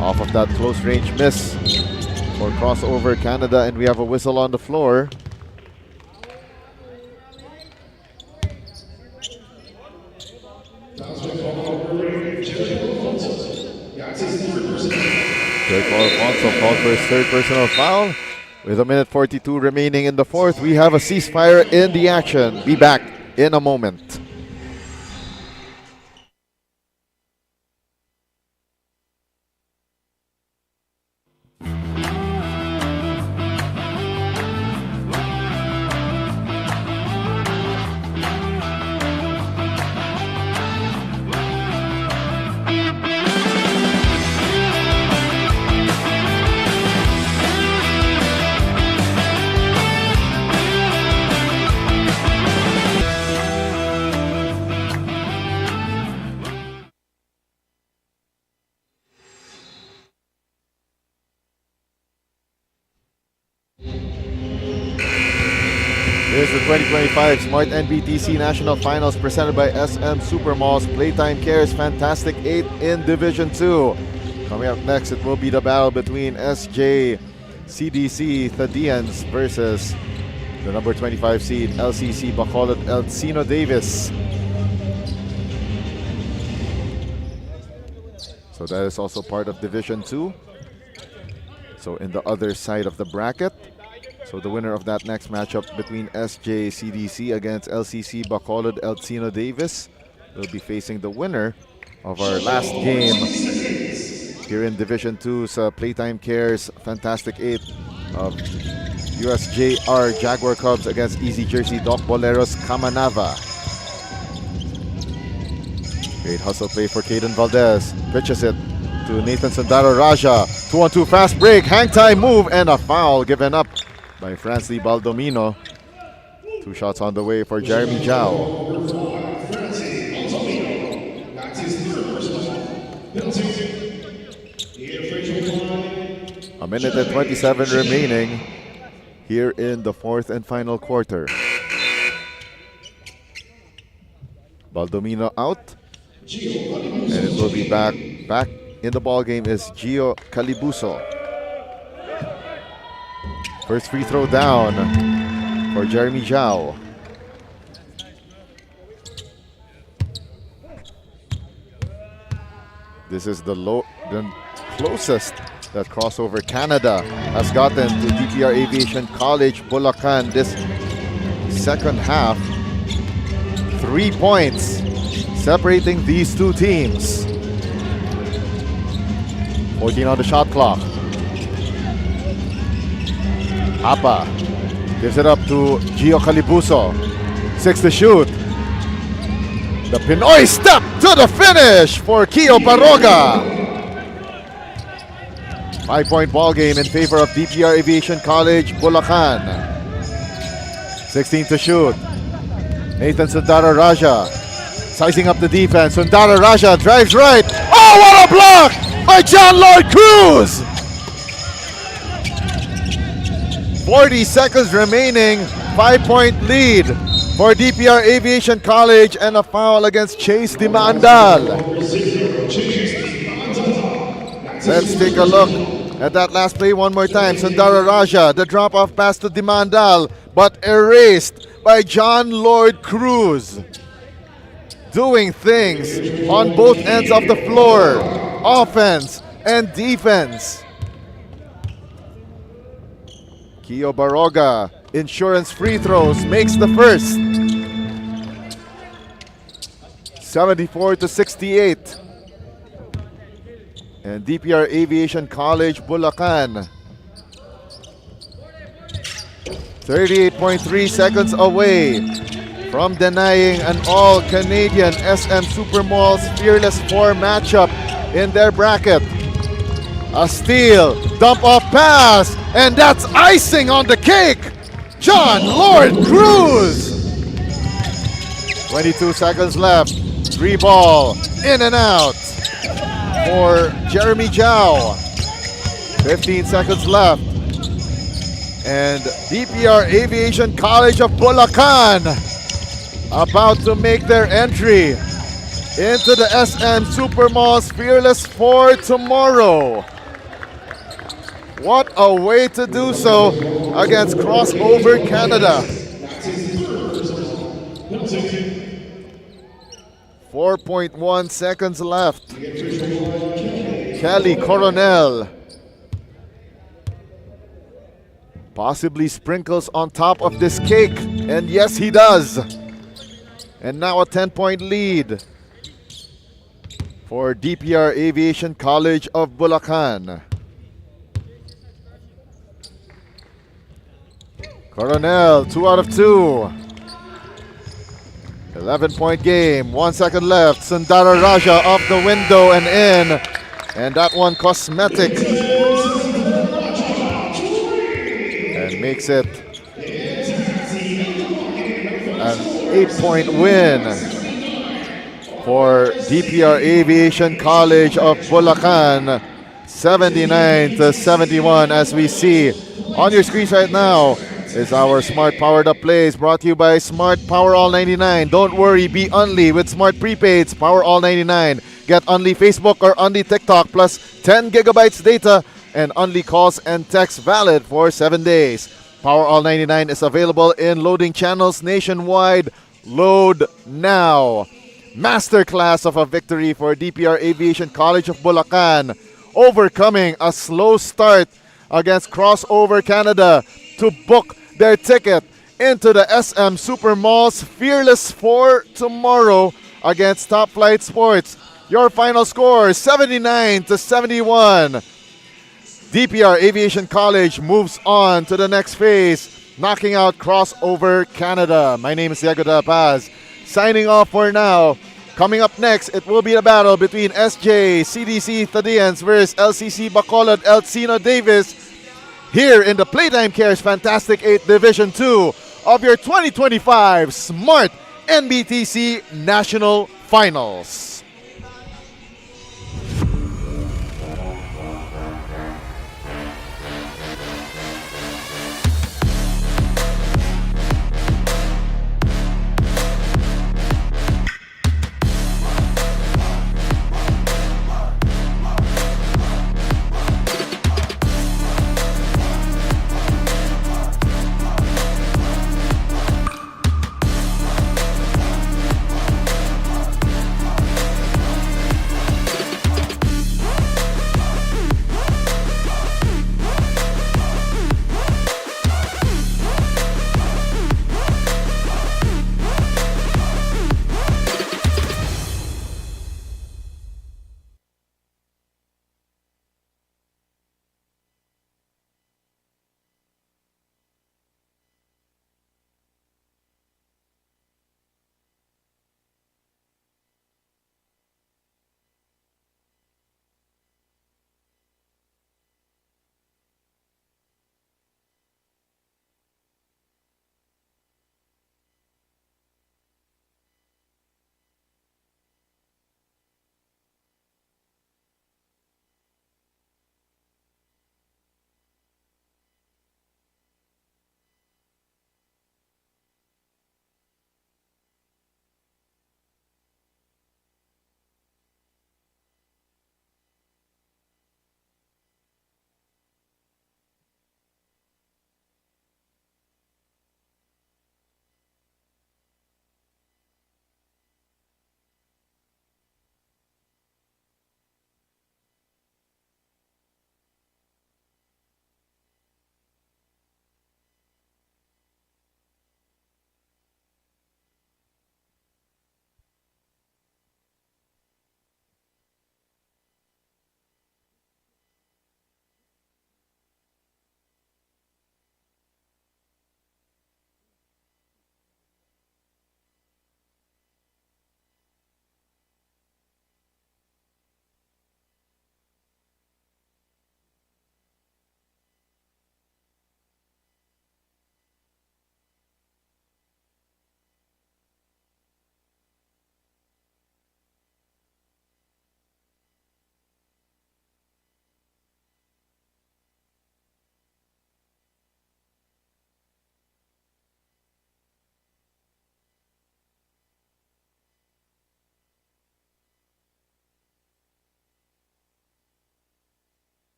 Off of that close range miss for Crossover Canada, and we have a whistle on the floor. Jericho Alfonso called for his third personal foul. With 1:42 remaining in the fourth, we have a ceasefire in the action. Be back in a moment. Here's the 2025 Smart-NBTC National Finals presented by SM Supermalls Playtime Cares Fantastic 8 in Division 2. Coming up next, it will be the battle between SJCDC Thadians versus the number 25 seed LCC Bacolod Elcino Davis. So that is also part of Division 2. So in the other side of the bracket. So the winner of that next matchup between SJCDC against LCC Bacolod Elcino Davis will be facing the winner of our last game here in Division 2's Playtime Cares Fantastic 8 of USJR Jaguar Cubs against Easy Jersey Doc Boleros Kamanava. Great hustle play for Caden Valdez. Pitches it to Nathan Sundaro Raja. 2-on-2 fast break, hang time move, and a foul given up by Francie Baldomino. 2 shots on the way for Jeremy Zhao. A minute and 27 remaining here in the 4th and final quarter. Baldomino out. And it will be back in the ball game is Gio Calibuso. First free throw down for Jeremy Zhao. This is the closest that Crossover Canada has gotten to DPR Aviation College Bulacan this second half. 3 points separating these two teams. 14 on the shot clock. Apa gives it up to Gio Calibuso. 6 to shoot. The Pinoy step to the finish for Kio Baroga. 5-point ball game in favor of DPR Aviation College Bulacan. 16 to shoot. Nathan Sundara Raja sizing up the defense. Sundara Raja drives right. Oh, what a block by John Lloyd Cruz! 40 seconds remaining, 5-point lead for DPR Aviation College and a foul against Chase Dimandal. Let's take a look at that last play one more time. Sundara Raja, the drop-off pass to Dimandal, but erased by John Lloyd Cruz. Doing things on both ends of the floor, offense and defense. Kio Baroga, insurance free throws, makes the first. 74 to 68. And DPR Aviation College Bulacan, 38.3 seconds away from denying an all-Canadian SM Supermalls Fearless 4 matchup in their bracket. A steal, dump-off pass, and that's icing on the cake! John Lord Cruz! 22 seconds left. 3 ball, in and out for Jeremy Zhao. 15 seconds left. And DPR Aviation College of Bulacan about to make their entry into the SM Supermalls Fearless 4 tomorrow. What a way to do so against Crossover Canada. 4.1 seconds left. Kelly Coronel possibly sprinkles on top of this cake, and yes, he does. And now a 10-point lead for DPR Aviation College of Bulacan. Coronel, 2 out of 2. 11-point game, 1 second left. Sundara Raja off the window and in. And that one cosmetic. And makes it an 8-point win for DPR Aviation College of Bulacan. 79 to 71 as we see on your screens right now. is our Smart Powered Up Plays brought to you by Smart Power All 99. Don't worry, be Only with Smart Prepaids Power All 99. Get Only Facebook or Only TikTok plus 10 gigabytes data and Only calls and texts valid for 7 days. Power All 99 is available in loading channels nationwide. Load now. Masterclass of a victory for DPR Aviation College of Bulacan, overcoming a slow start against Crossover Canada to book their ticket into the SM Supermall's Fearless 4 tomorrow against Topflight Sports. Your final score, 79-71. DPR Aviation College moves on to the next phase, knocking out Crossover Canada. My name is Diego De La Paz, signing off for now. Coming up next, it will be a battle between SJ CDC Thadians versus LCC Bacolod Elcino Davis here in the Playtime Cares Fantastic 8 Division 2 of your 2025 Smart-NBTC National Finals.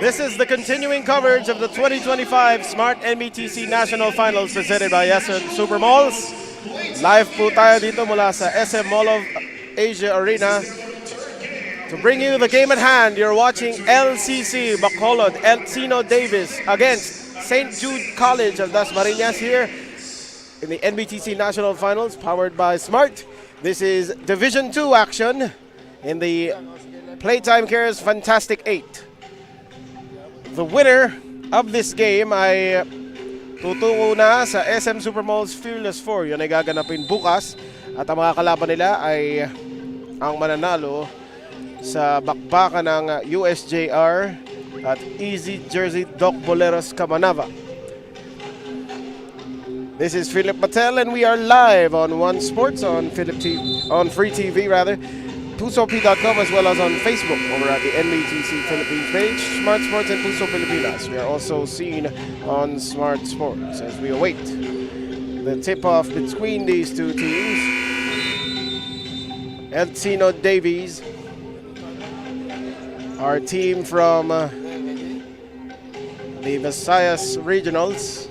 This is the continuing coverage of the 2025 Smart-NBTC National Finals presented by SM Supermalls. Live po tayo dito mula sa SM Mall of Asia Arena. To bring you the game at hand, you're watching LCC Bacolod Encino Davis against St. Jude College of Dasmariñas here in the NBTC National Finals powered by Smart. This is Division 2 action in the Playtime Cares Fantastic 8. The winner of this game ay tutungo na sa SM Supermalls Fearless 4. Yun ay gaganapin bukas. At ang mga kalaban nila ay ang mananalo sa bakbakan ng USJR at Easy Jersey Doc Boleros Camanava. This is Philip Patel and we are live on One Sports on Free TV rather. PusoP.com as well as on Facebook over at the NBTC Philippines page, Smart Sports and Puso Pilipinas. We are also seen on Smart Sports as we await the tip-off between these two teams. Encino Davies, our team from the Visayas Regionals,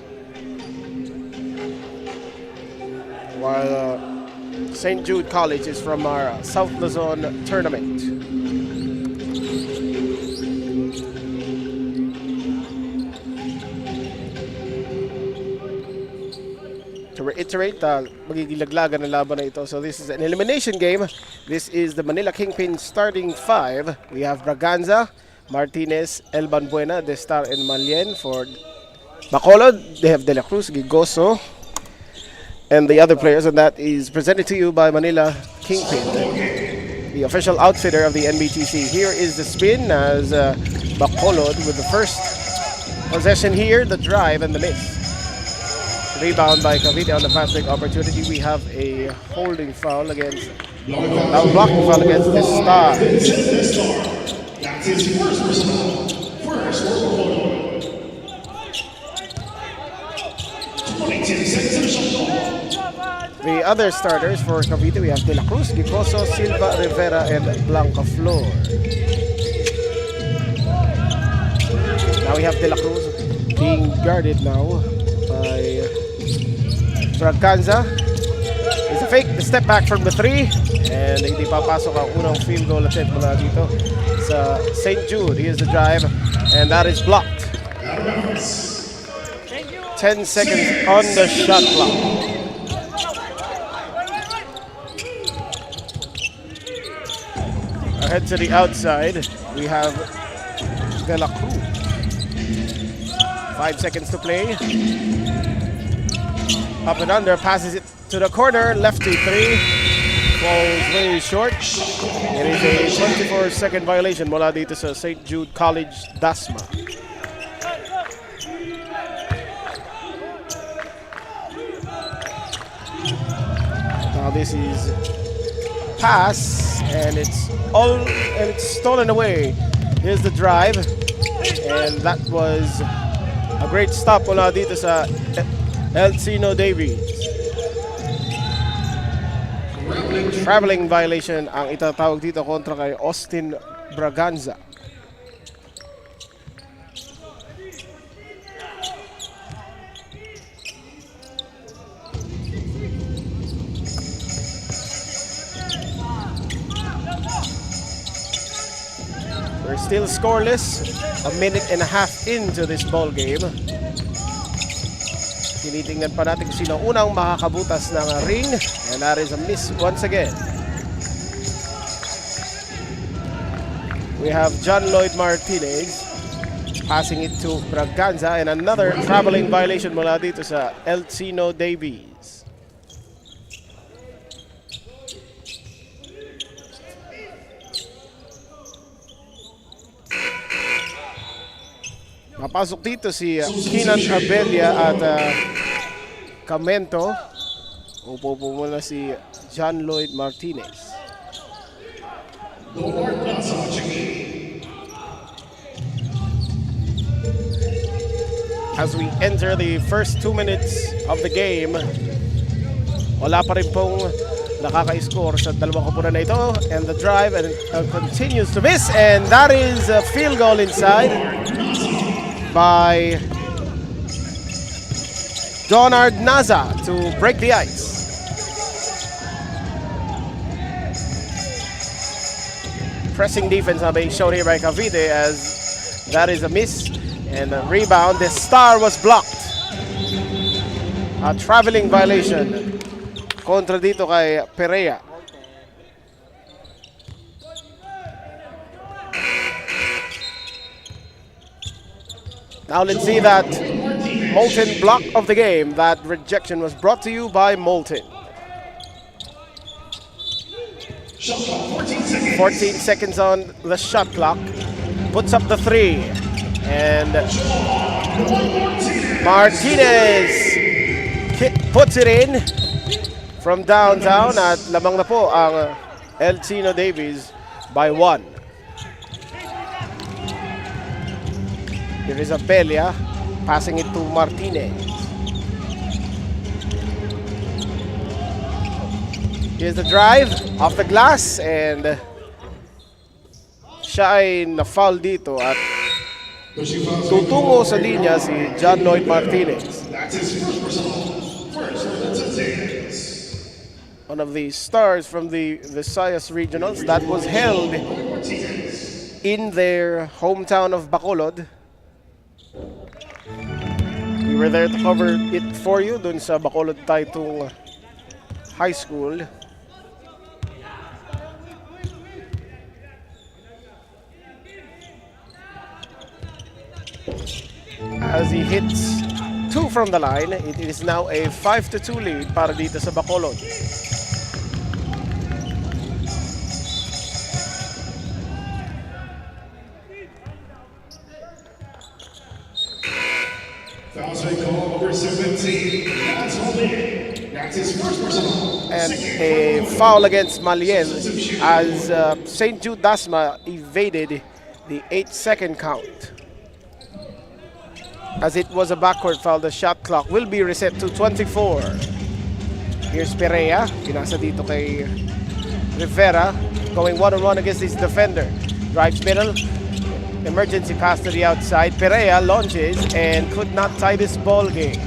while St. Jude College is from our South Luzon tournament. To reiterate, magigilaglagan ang laban na ito. So this is an elimination game. This is the Manila Kingpin starting 5. We have Braganza, Martinez, Elban Buena, Destar, and Malien for Bacolod. They have De La Cruz, Gigoso, and the other players, and that is presented to you by Manila Kingpin, the official outfitter of the NBTC. Here is the spin as Bacolod with the first possession here, the drive and the miss. Rebound by Cavite on the fast break opportunity. We have a holding foul against, blocking foul against this star. That's his first personal. First for Bacolod. 22 seconds of shot clock. The other starters for Cavite, we have De La Cruz, Gicoso, Silva, Rivera, and Blanca Flor. Now we have De La Cruz being guarded now by Braganza. It's a fake, the step back from the 3, and hindi papasok ang unang field goal attempt mula dito sa St. Jude. Here's the drive, and that is blocked. 10 seconds on the shot clock. Ahead to the outside, we have De La Cruz. 5 seconds to play. Up and under, passes it to the corner, lefty 3. Falls very short. It is a 24-second violation mula dito sa St. Jude College, Dasma. Now this is pass, and it's stolen away. Here's the drive, and that was a great stop mula dito sa Encino Davies. Traveling violation ang itatawag dito kontra kay Austin Braganza. We're still scoreless, a minute and a half into this ball game. Tinitingnan pa natin kung sino unang makakabutas ng ring, and that is a miss once again. We have John Lloyd Martinez passing it to Braganza, and another traveling violation mula dito sa Encino Davies. Papasok dito si Kinan Abella at Camento. Upo po muna si John Lloyd Martinez. As we enter the first 2 minutes of the game, wala pa rin pong nakaka-score sa dalawang koponan na ito. And the drive and continues to miss. And that is a field goal inside by Donard Naza to break the ice. Pressing defense now being shown here by Cavite as that is a miss. And a rebound. The star was blocked. A traveling violation kontra dito kay Perea. Now let's see that Molten block of the game. That rejection was brought to you by Molten. 14 seconds on the shot clock. Puts up the three. And Martinez puts it in from downtown at lamang na po ang El Chino Davies by 1. Here is Abelia passing it to Martinez. Here's the drive off the glass and siya ay na-foul dito at tutungo sa linya si John Lloyd Martinez. One of the stars from the Visayas Regionals that was held in their hometown of Bacolod. We were there to cover it for you dun sa Bacolod Taitung High School. As he hits 2 from the line, it is now a 5-2 lead para dito sa Bacolod. And a foul against Malien as St. Jude Dasma evaded the 8-second count. As it was a backward foul, the shot clock will be reset to 24. Here's Perea. Pinasa dito kay Rivera. Going one-on-one against his defender. Drives middle. Emergency pass to the outside. Perea launches and could not tie this ball game.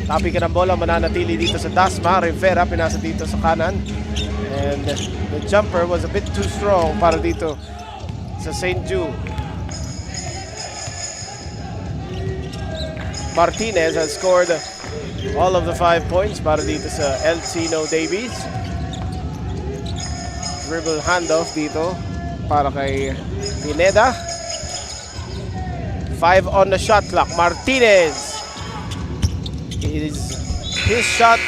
Tapi ka ng bola, mananatili dito sa Dasma. Rivera pinasa dito sa kanan. And the jumper was a bit too strong para dito sa St. Jude. Martinez has scored all of the 5 points para dito sa El Chino Davies. Dribble handoff dito para kay Pineda. 5 on the shot clock. Martinez. His shot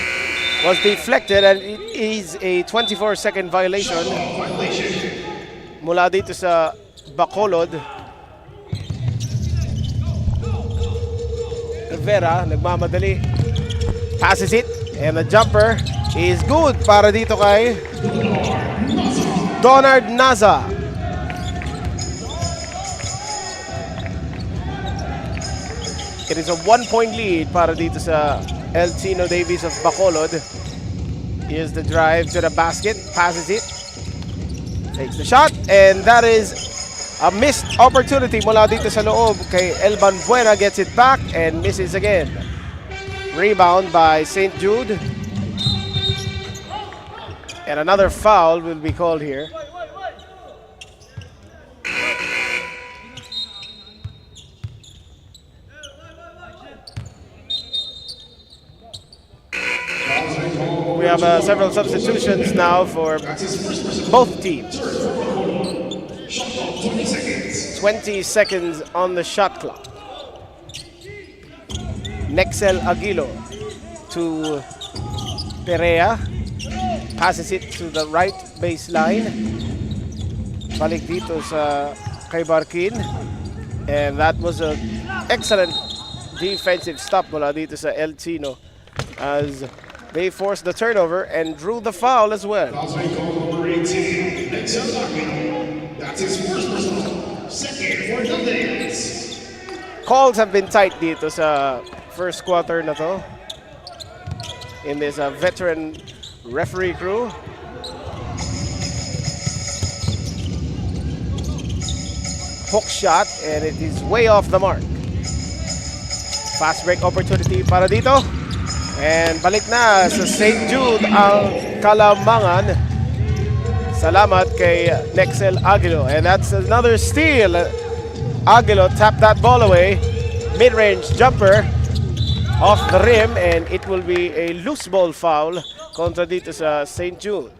was deflected and it is a 24-second violation mula dito sa Bacolod. Rivera, nagmamadali. Passes it. And the jumper is good para dito kay Donard Naza. It is a 1-point lead para dito sa El Chino Davies of Bacolod. Here's the drive to the basket. Passes it. Takes the shot. And that is a missed opportunity mula dito sa loob kay Elban Buena. Gets it back and misses again. Rebound by St. Jude. And another foul will be called here. We have several substitutions now for both teams. 20 seconds on the shot clock. Nexel Aguilo to Perea. Passes it to the right baseline. Balik dito sa kay Barkin. And that was an excellent defensive stop mula dito sa El Chino as they forced the turnover and drew the foul as well. That's his first personal. Second for the Lions. Calls have been tight dito sa first quarter na to. In this veteran referee crew. Hook shot, and it is way off the mark. Fast break opportunity para dito. And balik na sa St. Jude ang Kalamangan. Salamat kay Nexel Aguilo. And that's another steal. Aguilo tapped that ball away. Mid-range jumper off the rim, and it will be a loose ball foul kontra dito sa St. Jude.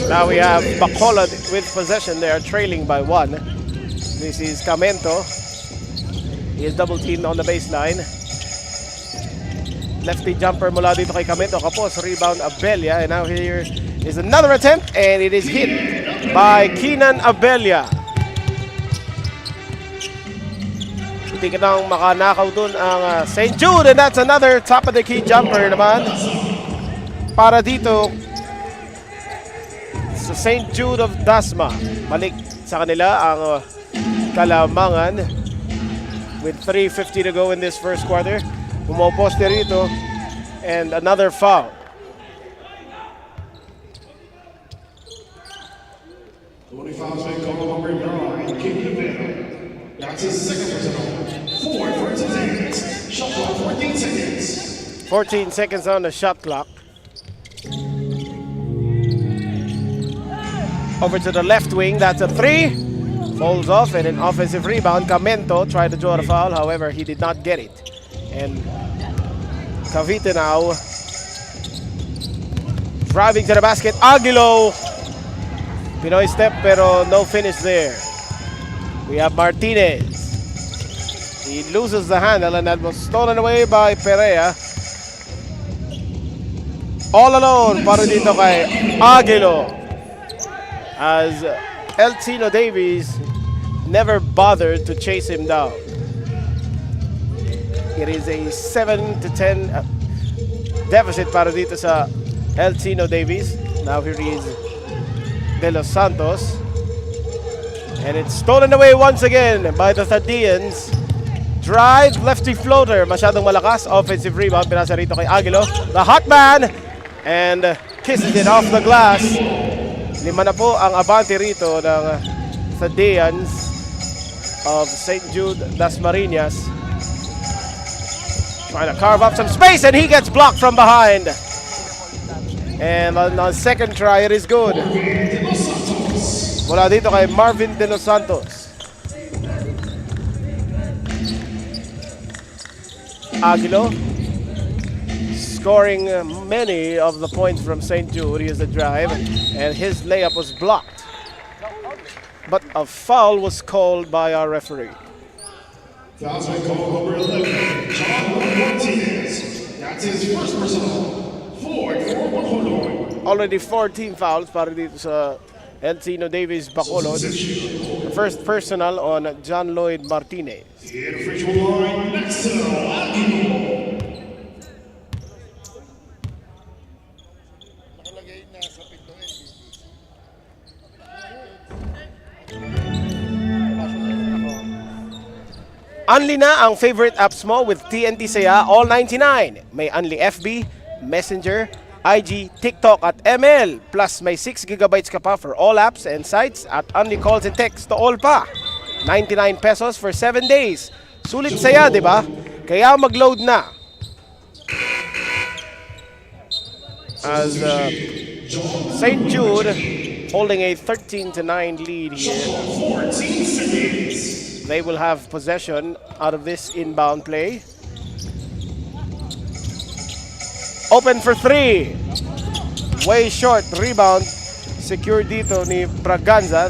Now we have Bacolod with possession. They are trailing by 1. This is Camento. He is double teamed on the baseline. Lefty jumper mula dito kay Camento. Kapos, rebound Abella. And now here is another attempt, and it is hit by Keenan Abella. Hindi ka nang makanakaw dun ang St. Jude, and that's another top of the key jumper naman para dito sa St. Jude of Dasma. Balik sa kanila ang Kalamangan with 3:50 to go in this first quarter. Pumoposte rito, and another foul. That's his second personal. 14 seconds. Shot clock, 14 seconds. 14 seconds on the shot clock. Over to the left wing, that's a 3. Falls off, and an offensive rebound. Camento tried to draw the foul, however, he did not get it. And Cavite now driving to the basket. Aguilo. Pinoy step, pero no finish there. We have Martinez. He loses the handle, and that was stolen away by Perea. All alone para dito kay Aguilo, as Eltino Davies never bothered to chase him down. It is a 7-10 deficit para dito sa Eltino Davies. Now here is De Los Santos. And it's stolen away once again by the Thadians. Drive, lefty floater, masyadong malakas. Offensive rebound, pinasa rito kay Aguilo. The hot man, and kisses it off the glass. 5 na po ang abante rito ng Thadians of St. Jude Dasmariñas. Trying to carve up some space, and he gets blocked from behind. And on second try, it is good. Mula dito kay Marvin De Los Santos. Aguilo scoring many of the points from St. Jude. He is the drive, and his layup was blocked. But a foul was called by our referee. Fouls by call number 11, John Martinez. That's his first personal. 4 for Bacolod. Already 14 fouls para dito sa Eltino Davies Bacolod. The first personal on John Lloyd Martinez. In free throw line, next to Aguilo. Unli na ang favorite apps mo with TNT Saya All 99. May Unli FB, Messenger, IG, TikTok at ML. Plus may 6 gigabytes ka pa for all apps and sites at Unli calls and text to all pa. 99 pesos for 7 days. Sulit saya, di ba? Kaya mag-load na. As St. Jude holding a 13-9 lead here. 14 seconds. They will have possession out of this inbound play. Open for 3. Way short. Rebound. Secure dito ni Braganza.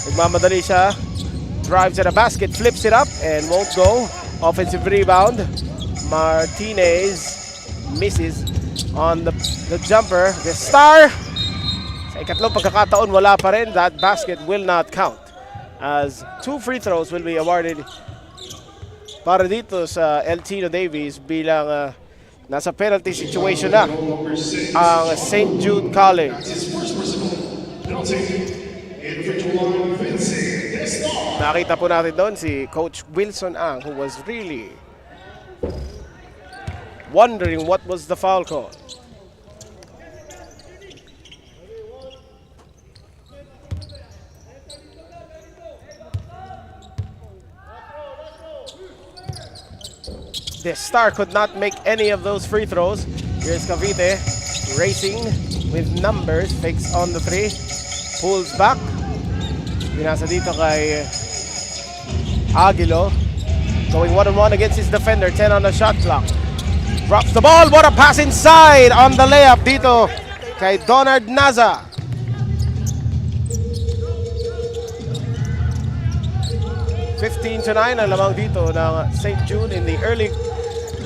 Nagmamadali siya. Drives at the basket. Flips it up and won't go. Offensive rebound. Martinez misses on the jumper. The star. Sa ikatlong pagkakataon, wala pa rin. That basket will not count, as 2 free throws will be awarded para dito sa Eltino Davies bilang nasa penalty situation na ang St. Jude College. team. Individual Vincent Destar. Nakita po natin doon si Coach Wilson Ang, who was really wondering what was the foul call. The Star could not make any of those free throws. Here's Cavite racing with numbers, fakes on the three, pulls back. Pinasa dito kay Aguilo, going one-on-one against his defender, 10 on the shot clock. Drops the ball, what a pass inside on the layup dito kay Donald Naza. (15-9) ang lamang dito ng St. Jude in the early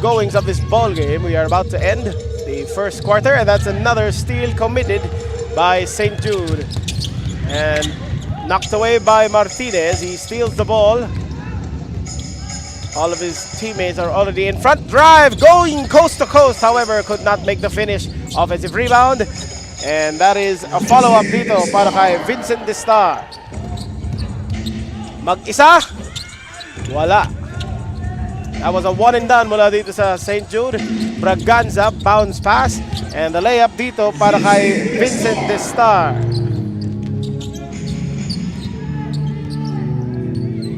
goings of this ball game. We are about to end the first quarter, and that's another steal committed by St. Jude. And knocked away by Martinez. He steals the ball. All of his teammates are already in front. Drive going coast to coast, however, could not make the finish. Offensive rebound. And that is a follow-up dito para kay Vincent Destar. Mag-isa? Wala. That was a one and done mula dito sa St. Jude. Braganza, bounce pass. And the layup dito para kay Vincent Destar.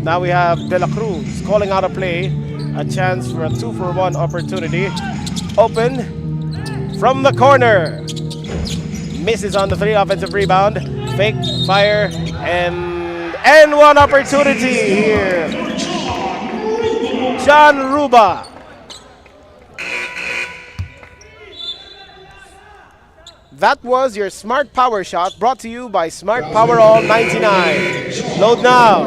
Now we have De La Cruz calling out a play. A chance for a 2-for-1 opportunity. Open from the corner. Misses on the three, offensive rebound. Fake, fire, and one opportunity here. John Ruba. That was your Smart Power Shot, brought to you by Smart Power All 99. Load now.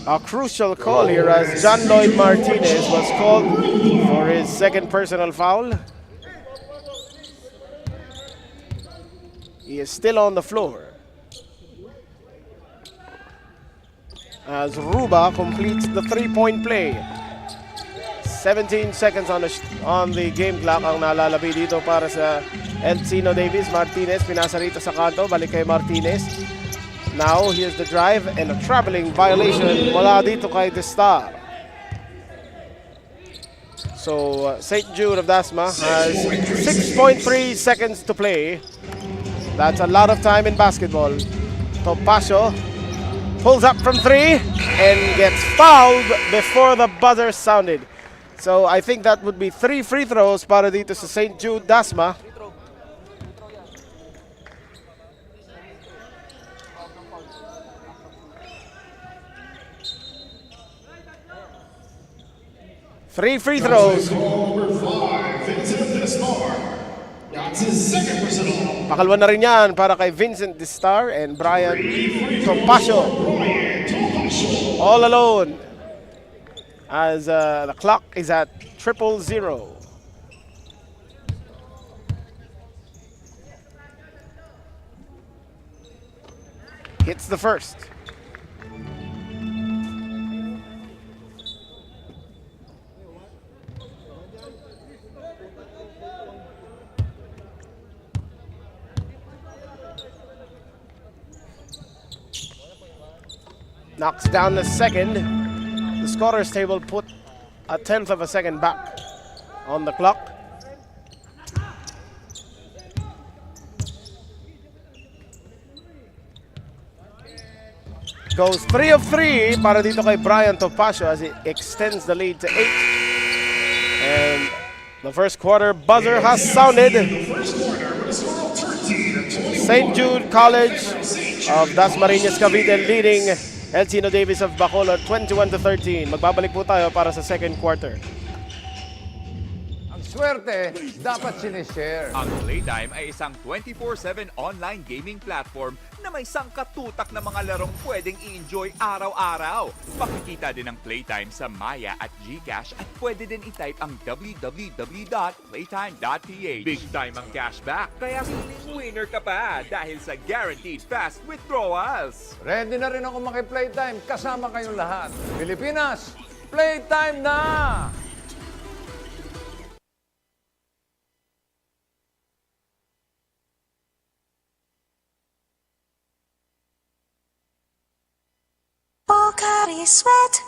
A crucial call here as John Lloyd Martinez was called for his second personal foul. He is still on the floor as Ruba completes the three-point play. 17 seconds on the game clock ang nalalabi dito para sa Encino Davis. Martinez pinasa rito sa kanto, balik kay Martinez. Now here's the drive and a traveling violation mula dito kay Destar. So St. Jude of Dasma has 6.3 seconds to play. That's a lot of time in basketball. Topacio pulls up from three and gets fouled before the buzzer sounded. So I think that would be 3 free throws para dito sa St. Jude Dasma. Three free throws. That's his second personal. Pakalwa na rin yan para kay Vincent Destar and Brian Topacio. All alone as the clock is at 000. Hits the first. Knocks down the second. The scorer's table put a 1/10 of a second back on the clock. Goes 3 of 3 para dito kay Brian Topacio as it extends the lead to 8. And the first quarter buzzer has sounded. St. Jude College of Dasmariñas Cavite leading Encino Davis of Bacolod 21-13. Magbabalik po tayo para sa second quarter. Ang swerte, dapat sinishare. Ang Playtime ay isang 24/7 online gaming platform na may sangkatutak na mga larong pwedeng i-enjoy araw-araw. Makikita din ang Playtime sa Maya at GCash at pwede din i-type ang www.playtime.ph. Big time ang cashback, kaya feeling winner ka pa dahil sa guaranteed fast withdrawals. Ready na rin ako maki-Playtime kasama kayong lahat. Pilipinas, Playtime na! Sweat.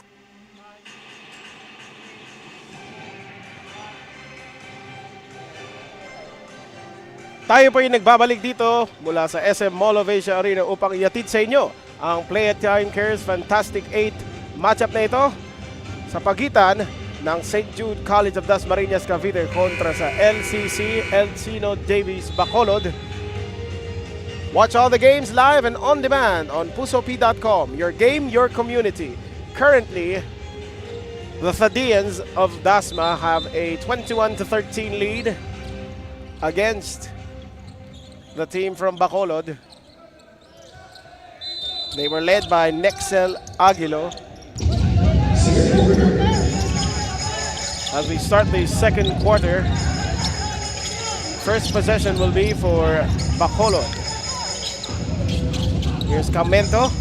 Tayo po yung nagbabalik dito mula sa SM Mall of Asia Arena upang iatid sa inyo ang Playtime Cares Fantastic 8 matchup na ito sa pagitan ng St. Jude College of Dasmariñas, Cavite kontra sa LCC Encino Davies Bacolod. Watch all the games live and on demand on pusop.com. Your game, your community. Currently, the Thadians of Dasma have a 21-13 lead against the team from Bacolod. They were led by Nexel Aguilo. As we start the second quarter, first possession will be for Bacolod. Here's Camento.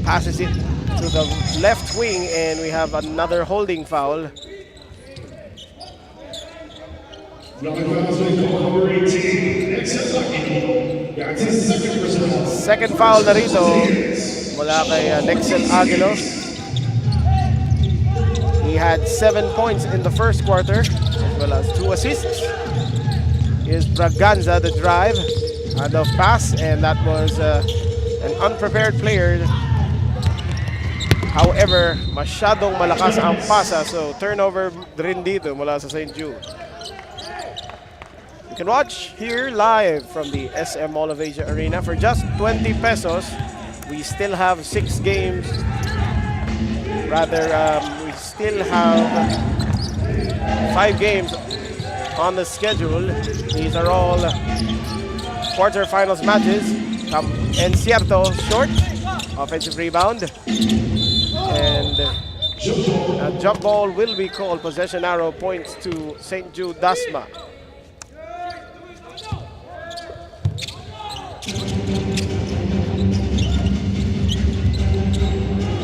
Passes it to the left wing, and we have another holding foul. Second foul na rito mula kay Nexel Aguilo. He had 7 points in the first quarter as well as 2 assists. Here's Braganza, the drive, handoff pass, and that was an unprepared player. However, masyadong malakas ang pasa, so turnover rin dito mula sa St. Jude. You can watch here live from the SM Mall of Asia Arena for just 20 pesos. We still have 6 games. Rather, we still have 5 games on the schedule. These are all quarterfinals matches. Encierto short, offensive rebound. And a jump ball will be called. Possession arrow points to St. Jude Dasma.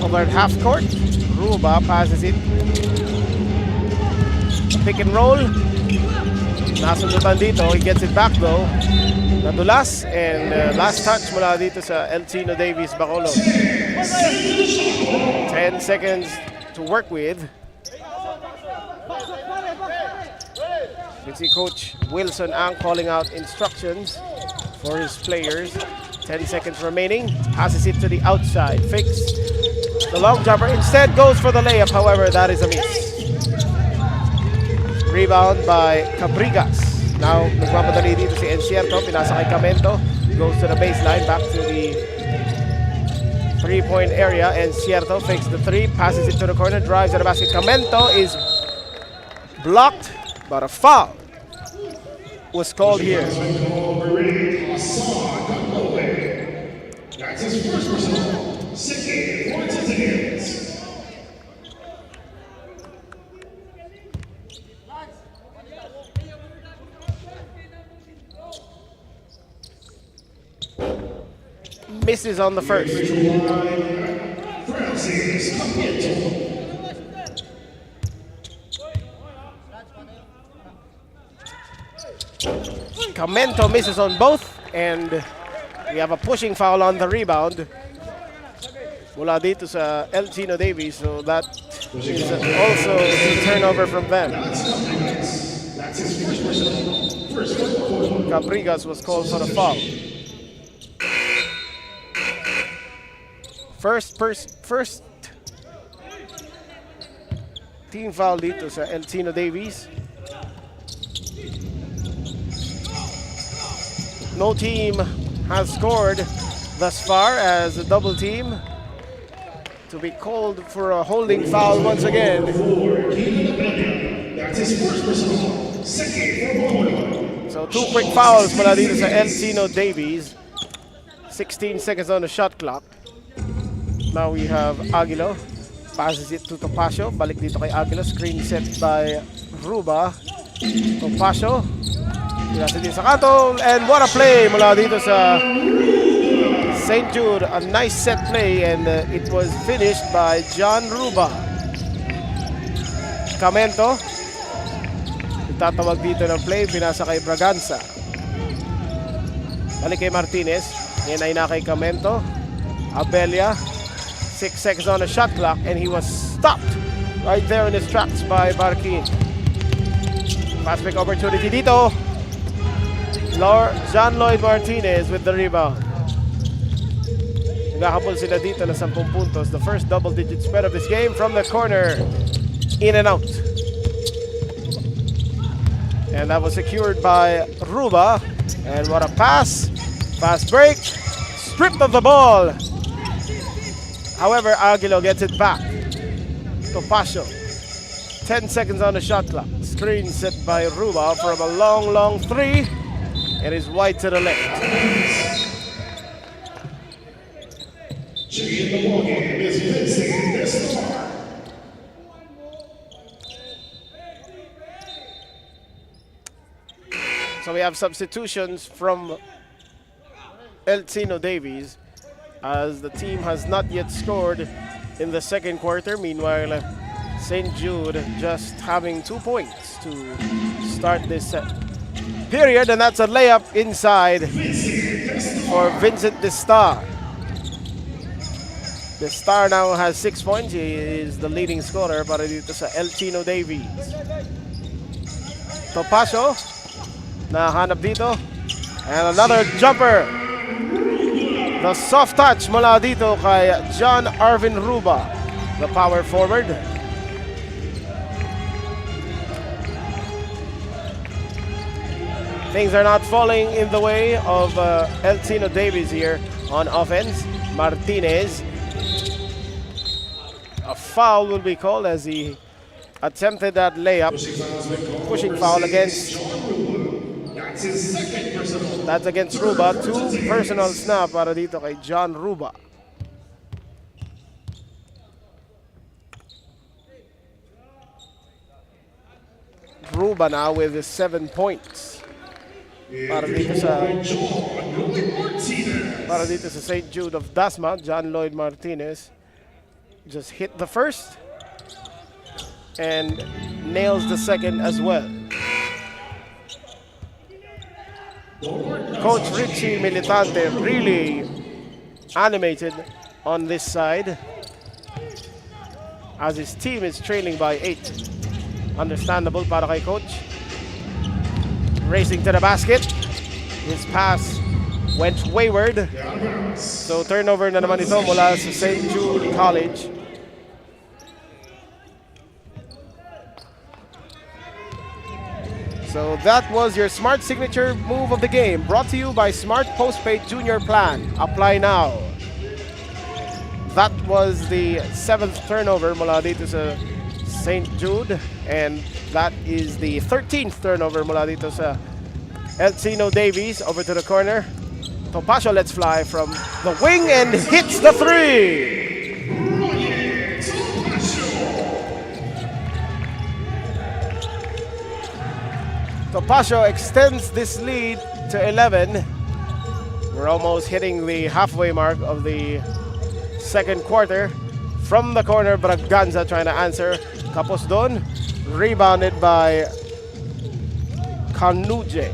Over at half court, Ruba passes it. Pick and roll. Nasundutan dito. He gets it back though. Nadulas, and last touch mula dito sa Encino Davies Bacolod. 10 seconds to work with. You can see Coach Wilson Ang calling out instructions for his players. 10 seconds remaining. Passes it to the outside. Fakes the long jumper. Instead goes for the layup. However, that is a miss. Rebound by Cabrigas. Now, nagmamadali dito si Encierto. Pinasa kay Camento. Goes to the baseline. Back to the three-point area. Encierto fakes the three. Passes it to the corner. Drives at the basket. Camento is blocked, but a foul was called here. That's his first personal. 6 points to hands. Misses on the first. Camento misses on both, and we have a pushing foul on the rebound. Mula dito sa Encino Davies, so that is also a turnover from them. Cabrigas was called for the foul. First team foul dito sa Encino Davies. No team has scored thus far as a double team. To be called for a holding foul once again. So 2 quick fouls mula dito sa Encino Davies. 16 seconds on the shot clock. Now we have Aguilo. Passes it to Topacio. Balik dito kay Aguilo. Screen set by Ruba. Topacio. Pinasa din sa kanto. And what a play mula dito sa St. Jude. A nice set play, and it was finished by John Ruba. Camento. Itatawag dito ng play. Pinasa kay Braganza. Balik kay Martinez. Yan ay na kay Camento. Abelia. 6 seconds on the shot clock, and he was stopped right there in his tracks by Barquin. Fast break opportunity dito. John Lloyd Martinez with the rebound. Naghahabol sila dito na 10 puntos. The first double-digit spread of this game from the corner. In and out. And that was secured by Ruba. And what a pass. Fast break. Stripped of the ball. However, Aguilo gets it back. Topacio. 10 seconds on the shot clock. Screen set by Ruba from a long three. It is wide to the left. Checking in the ballgame is Vincent Estar. So we have substitutions from Elcino Davies as the team has not yet scored in the second quarter. Meanwhile, St. Jude just having 2 points to start this period, and that's a layup inside for Vincent De Star. The Star now has 6 points. He is the leading scorer para dito sa Elcino Davies. Topacio, nahanap dito. And another jumper. The soft touch mula dito kay John Arvin Ruba, the power forward. Things are not falling in the way of Elcino Davies here on offense. Martinez. A foul will be called as he attempted that layup. Pushing foul against. That's against Ruba. 2 personal snap para dito kay John Ruba. Ruba now with 7 points. Para dito sa St. Jude of Dasma, John Lloyd Martinez just hit the first and nails the second as well. Coach Richie Militante really animated on this side as his team is trailing by 8. Understandable para kay Coach. Racing to the basket. His pass went wayward. So turnover na naman ito mula sa St. Jude College. So that was your Smart signature move of the game, brought to you by Smart Postpaid Junior Plan. Apply now. That was the 7th turnover mula dito sa St. Jude, and that is the 13th turnover mula dito sa Elcino Davies. Over to the corner. Topacio lets fly from the wing and hits the 3. Topacio extends this lead to 11. We're almost hitting the halfway mark of the second quarter. From the corner, Braganza trying to answer. Kapos doon. Rebounded by Canuje.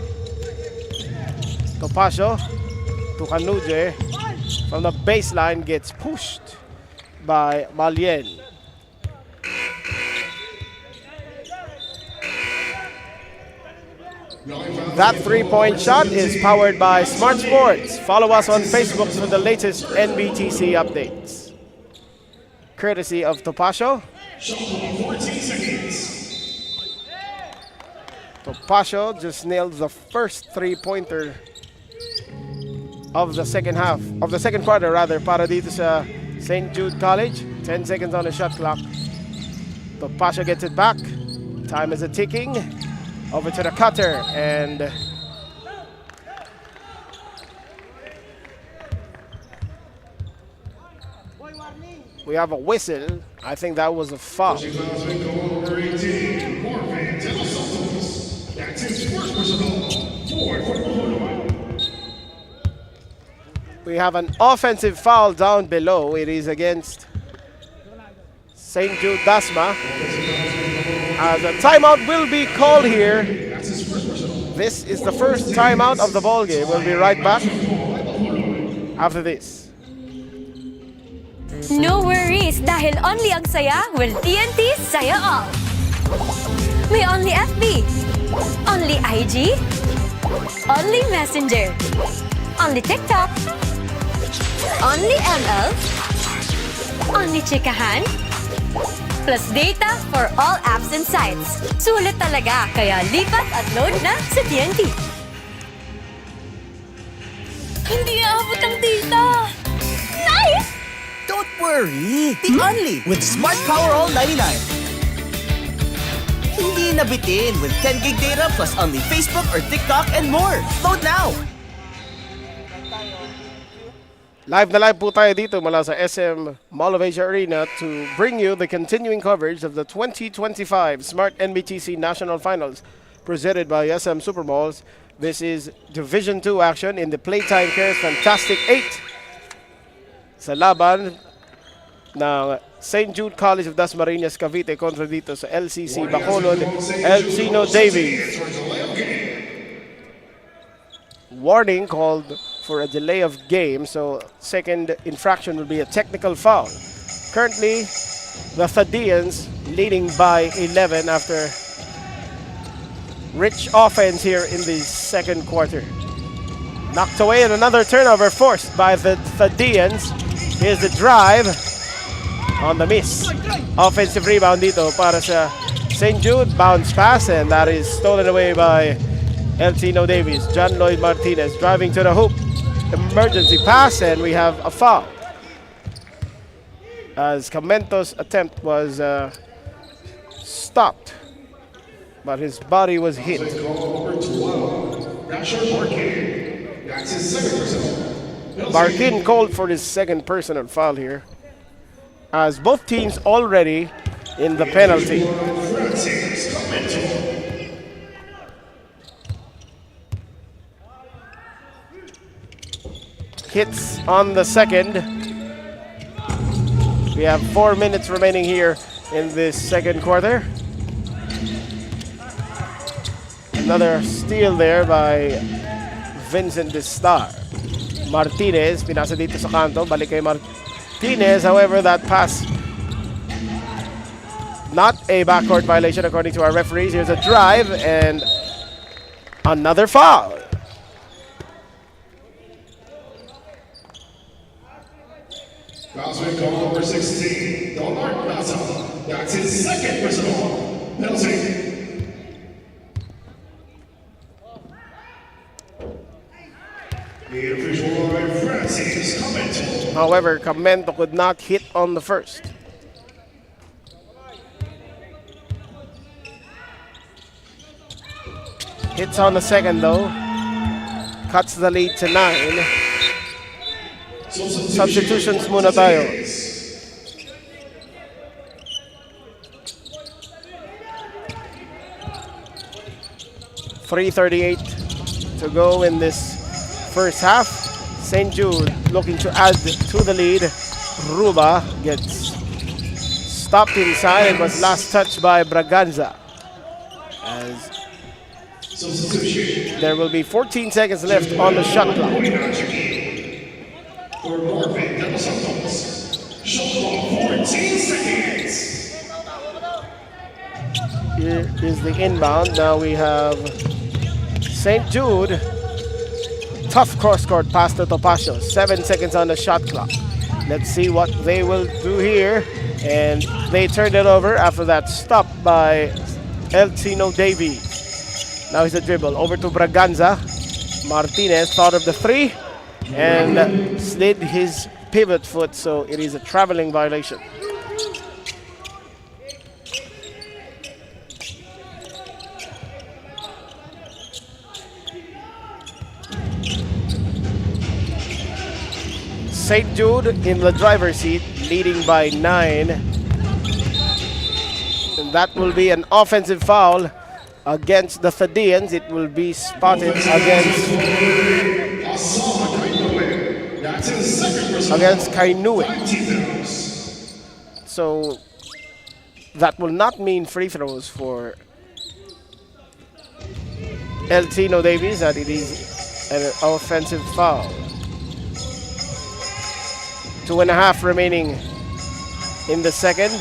Topacio to Canuje. From the baseline, gets pushed by Malien. That 3-point shot is powered by Smart Sports. Follow us on Facebook for the latest NBTC updates. Courtesy of Topacio. Topacio just nailed the first 3-pointer of the second half, of the second quarter rather, para dito sa St. Jude College. 10 seconds on the shot clock. Topacio gets it back. Time is ticking. Over to the cutter, and we have a whistle. I think that was a foul. We have an offensive foul down below. It is against St. Jude Dasma. As a timeout will be called here. This is the first timeout of the ball game. We'll be right back after this. No worries, dahil only ang saya, well, TNT, saya all. May only FB, only IG, only Messenger, only TikTok, only ML, only chikahan, plus data for all apps and sites. Sulit talaga, kaya lipat at load na sa TNT. Hindi aabot ang data. Nice! Don't worry! Be only with Smart Power All 99. Hindi nabitin with 10 gig data plus only Facebook or TikTok and more. Load now! Live na live po tayo dito mula sa SM Mall of Asia Arena to bring you the continuing coverage of the 2025 Smart-NBTC National Finals presented by SM Supermalls. This is Division 2 action in the Playtime Cares Fantastic 8 sa laban ng St. Jude College of Dasmariñas, Cavite kontra dito sa LCC Bacolod, Elcino Davies. Warning called for a delay of game, so second infraction will be a technical foul. Currently, the Thadians leading by 11 after rich offense here in the second quarter. Knocked away and another turnover forced by the Thadians. Here's the drive on the miss. Offensive rebound dito para sa St. Jude. Bounce pass and that is stolen away by Elcino Davies. John Lloyd Martinez driving to the hoop. Emergency pass and we have a foul as Camento's attempt was stopped, but his body was hit. Barkin called for his second personal foul here as both teams already in the penalty. Hits on the second. We have 4 minutes remaining here in this second quarter. Another steal there by Vincent De Star. Martinez, pinasa dito sa kanto, balik kay Martinez. However, that pass, not a backcourt violation according to our referees. Here's a drive and another foul. Fouls will call number 16, Donald Plaza. That's his second personal penalty. The official by Francis Camento. However, Camento could not hit on the first. Hits on the second though. Cuts the lead to 9. Substitutions muna tayo. .338 to go in this first half. St. Jude looking to add to the lead. Ruba gets stopped inside and was last touched by Braganza. As there will be 14 seconds left on the shot clock. For Norman de los Santos. Shot clock 14 seconds. Here is the inbound. Now we have St. Jude. Tough cross-court pass to Topacio. 7 seconds on the shot clock. Let's see what they will do here. And they turned it over after that stop by Elcino Davies. Now he's a dribble over to Braganza. Martinez thought of the three and slid his pivot foot, so it is a traveling violation. St. Jude in the driver's seat, leading by 9. And that will be an offensive foul against the Thadians. It will be spotted against Kainue. So that will not mean free throws for Elcino Davies, that it is an offensive foul. 2.5 remaining in the second.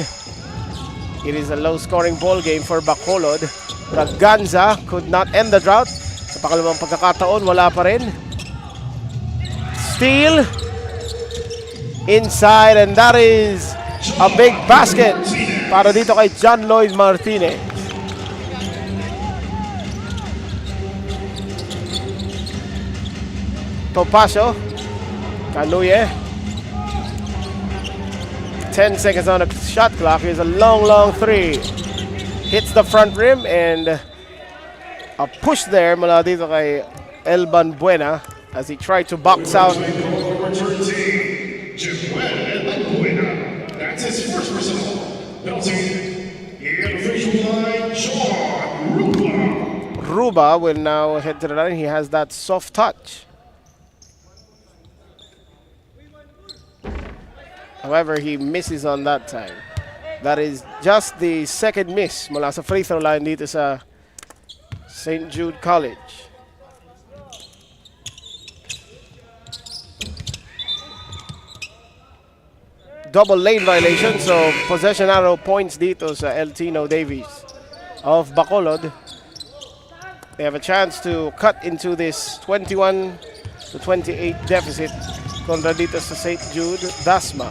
It is a low-scoring ball game for Bacolod. Braganza could not end the drought. Sa pangalawang pagkakataon, wala pa rin. Steal. Inside, and that is a big basket para dito kay John Lloyd Martinez. Topacio. Canuye. 10 seconds on the shot clock. Here's a long three. Hits the front rim and a push there mula dito kay Elban Buena as he tried to box out. That's his first personal. Penalty. And official line, Sean Ruba. Ruba will now head to the line. He has that soft touch. However, he misses on that time. That is just the second miss mula sa free throw line dito sa St. Jude College. Double lane violation, so possession arrow points dito sa El Tino Davies of Bacolod. They have a chance to cut into this 21-28 deficit kontra dito sa St. Jude Dasma.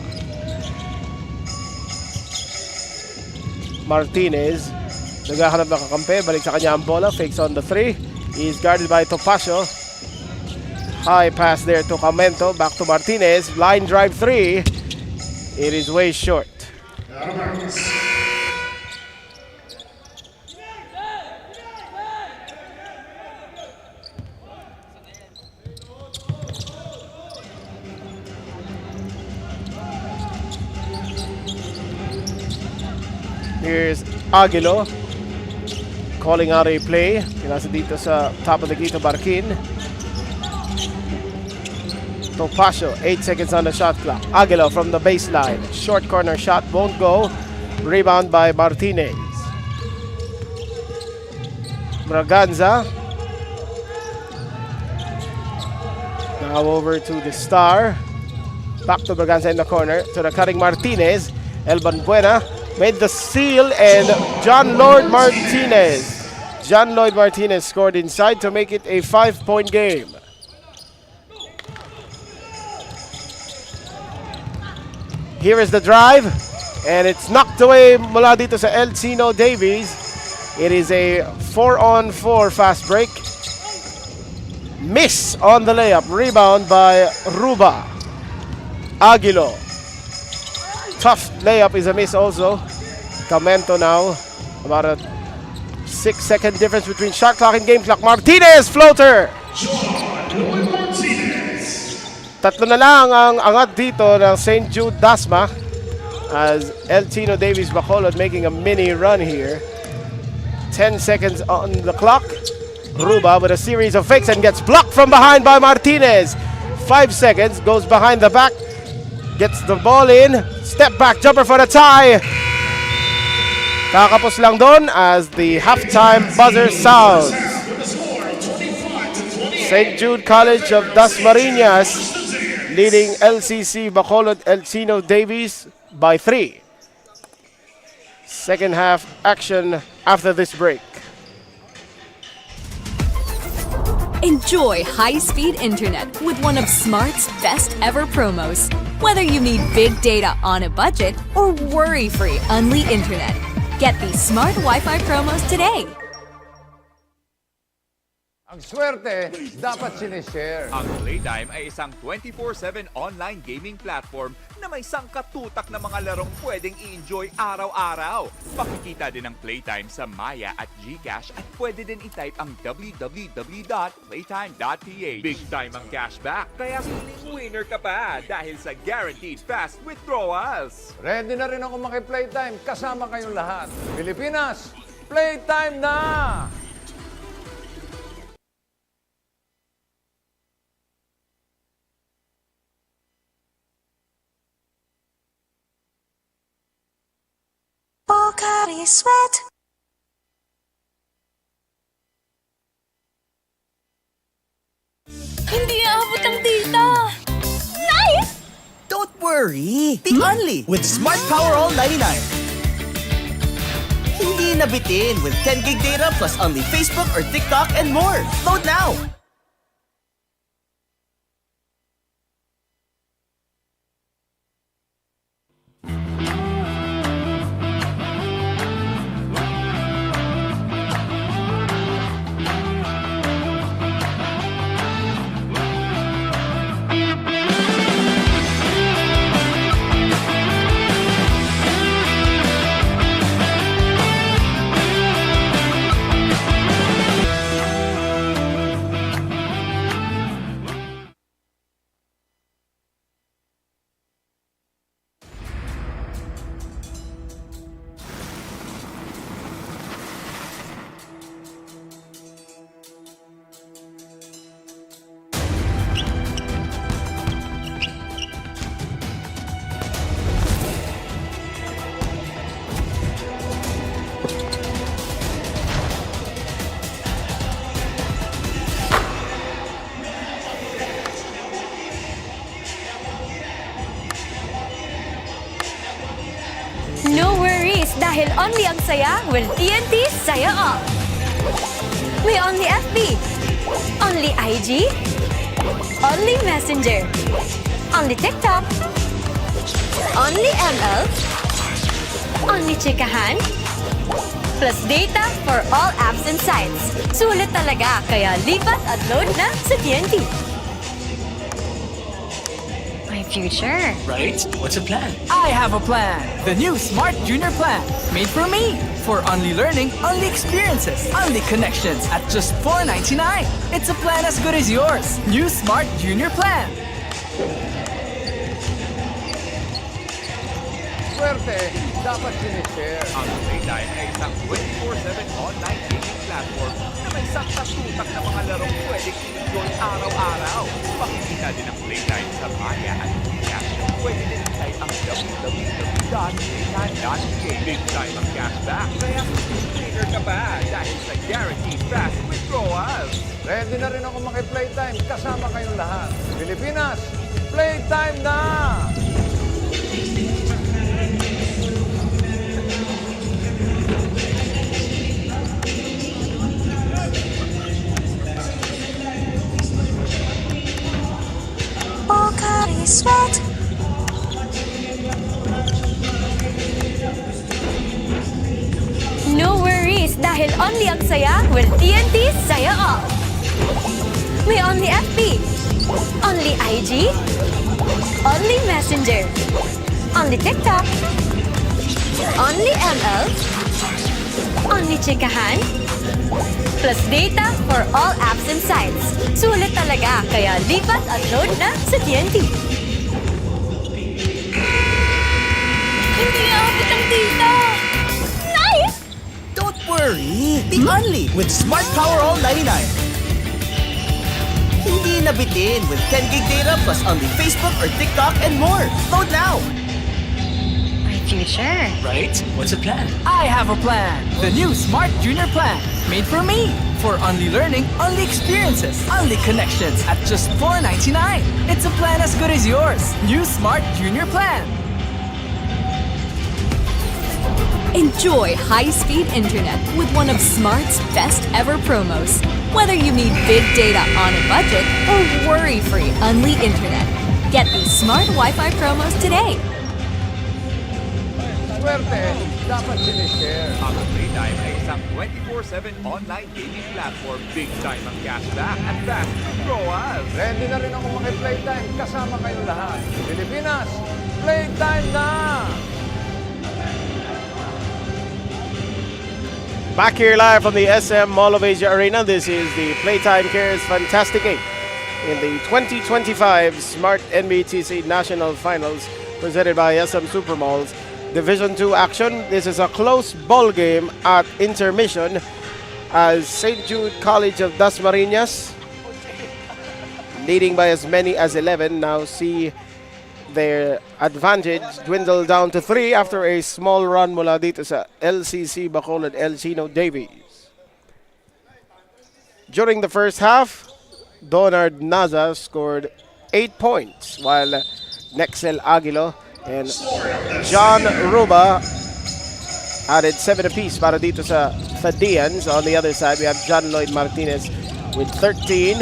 Martinez, naghahanap ng kakampi, balik sa kanya ang bola, fakes on the three. He is guarded by Topacio. High pass there to Camento, back to Martinez, line drive three. It is way short. Out of bounds. Here's Aguilo calling out a play. Pinasa dito sa top of the key to Barkin. Topacio, 8 seconds on the shot clock. Aguilo from the baseline. Short corner shot won't go. Rebound by Martinez. Braganza. Now over to the star. Back to Braganza in the corner. To the cutting Martinez. Elban Buena made the steal, and John Lloyd Martinez. John Lloyd Martinez scored inside to make it a 5-point game. Here is the drive, and it's knocked away mula dito sa El Tino Davies. It is a 4-on-4 fast break. Miss on the layup. Rebound by Ruba. Aguilo. Tough layup is a miss also. Camento now. About a 6-second difference between shot clock and game clock. Martinez, floater! Tatlo na lang ang angat dito ng St. Jude Dasma as El Tino Davies Bacolod making a mini run here. 10 seconds on the clock. Ruba with a series of fakes and gets blocked from behind by Martinez. 5 seconds, goes behind the back, gets the ball in, step back jumper for the tie. Kakapos lang doon as the halftime buzzer sounds. St. Jude College of Dasmariñas leading LCC Bacolod El Tino Davies by 3. Second half action after this break. Enjoy high-speed internet with one of Smart's best ever promos. Whether you need big data on a budget or worry-free Unli internet, get these Smart Wi-Fi promos today. Ang swerte, dapat sinishare. Ang Playtime ay isang 24/7 online gaming platform na may sangkatutak na mga larong pwedeng i-enjoy araw-araw. Makikita din ang Playtime sa Maya at GCash at pwede din i-type ang www.playtime.ph. Big time ang cashback, kaya feeling winner ka pa dahil sa guaranteed fast withdrawals. Ready na rin ako maki-Playtime kasama kayong lahat. Pilipinas, Playtime na! Pocari Sweat. Hindi aabot ang data. Nice! Don't worry. worry! Be only with Smart Power All 99. Hindi nabitin with 10 gig data plus only Facebook or TikTok and more. Load now! No worries dahil only ang saya will TNT Saya All. May only FB, only IG, only Messenger, only TikTok, only ML, only chikahan, plus data for all apps and sites. Sulit talaga, kaya lipat at load na sa TNT. My future. Right? What's a plan? I have a plan. The new Smart Junior Plan. Made for me. For only learning, only experiences, only connections at just $4.99. It's a plan as good as yours. New Smart Junior Plan. Swerte, dapat sinishare. Ang Playtime ay isang 24/7 online gaming platform na may sakta-tutak na mga larong pwedeng i-enjoy araw-araw. Makikita din ang Playtime sa Maya at Gcash. Pwede din i-type ang www.playtime.pk. Big time ang cashback, kaya trigger ka pa dahil sa guaranteed fast withdrawals. Ready na rin ako maki-Playtime kasama kayong lahat. Pilipinas, Playtime na! Pocari Sweat. No worries dahil only ang saya will TNT Saya All. May only FB, only IG, only Messenger, only TikTok, only ML, only chikahan, plus data for all apps and sites. Sulit talaga, kaya lipat at load na sa TNT. Hindi abot ang data! Nice! Don't worry! Be only with Smart Power All 99. Hindi nabitin with 10 gig data plus only Facebook or TikTok and more. Load now! My future. Right? What's a plan? I have a plan. The new Smart Junior Plan. Made for me. For only learning, only experiences, only connections at just $4.99. It's a plan as good as yours. New Smart Junior Plan. Enjoy high-speed internet with one of Smart's best ever promos. Whether you need big data on a budget or worry-free Unli internet, get these Smart Wi-Fi promos today. Swerte, dapat sinishare. Ang Playtime ay isang 24/7 online gaming platform. Big time ang cashback at fast withdrawals. Ready na rin ako maki-Playtime kasama kayong lahat. Pilipinas, Playtime na! Back here live from the SM Mall of Asia Arena, this is the Playtime Cares Fantastic 8 in the 2025 Smart-NBTC National Finals presented by SM Supermalls. Division 2 action. This is a close ball game at intermission as St. Jude College of Dasmariñas, leading by as many as 11, now see their advantage dwindle down to 3 after a small run mula dito sa LCC Bacolod Elchino Davies. During the first half, Donard Naza scored 8 points, while Nexel Aguilo, and John Ruba added 7 apiece para dito sa Thadians. On the other side, we have John Lloyd Martinez with 13.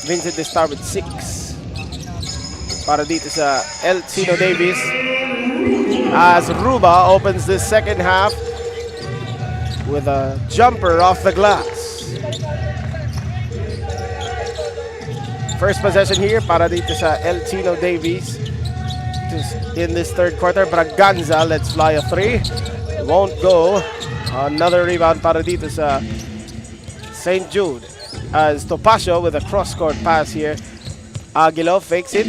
Vincent De Star with 6. Para dito sa El Chino Davis. As Ruba opens the second half with a jumper off the glass. First possession here para dito sa El Chino Davis. In this third quarter, Braganza lets fly a 3. Won't go. Another rebound para dito sa St. Jude. As Topacio with a cross-court pass here. Aguilo fakes it.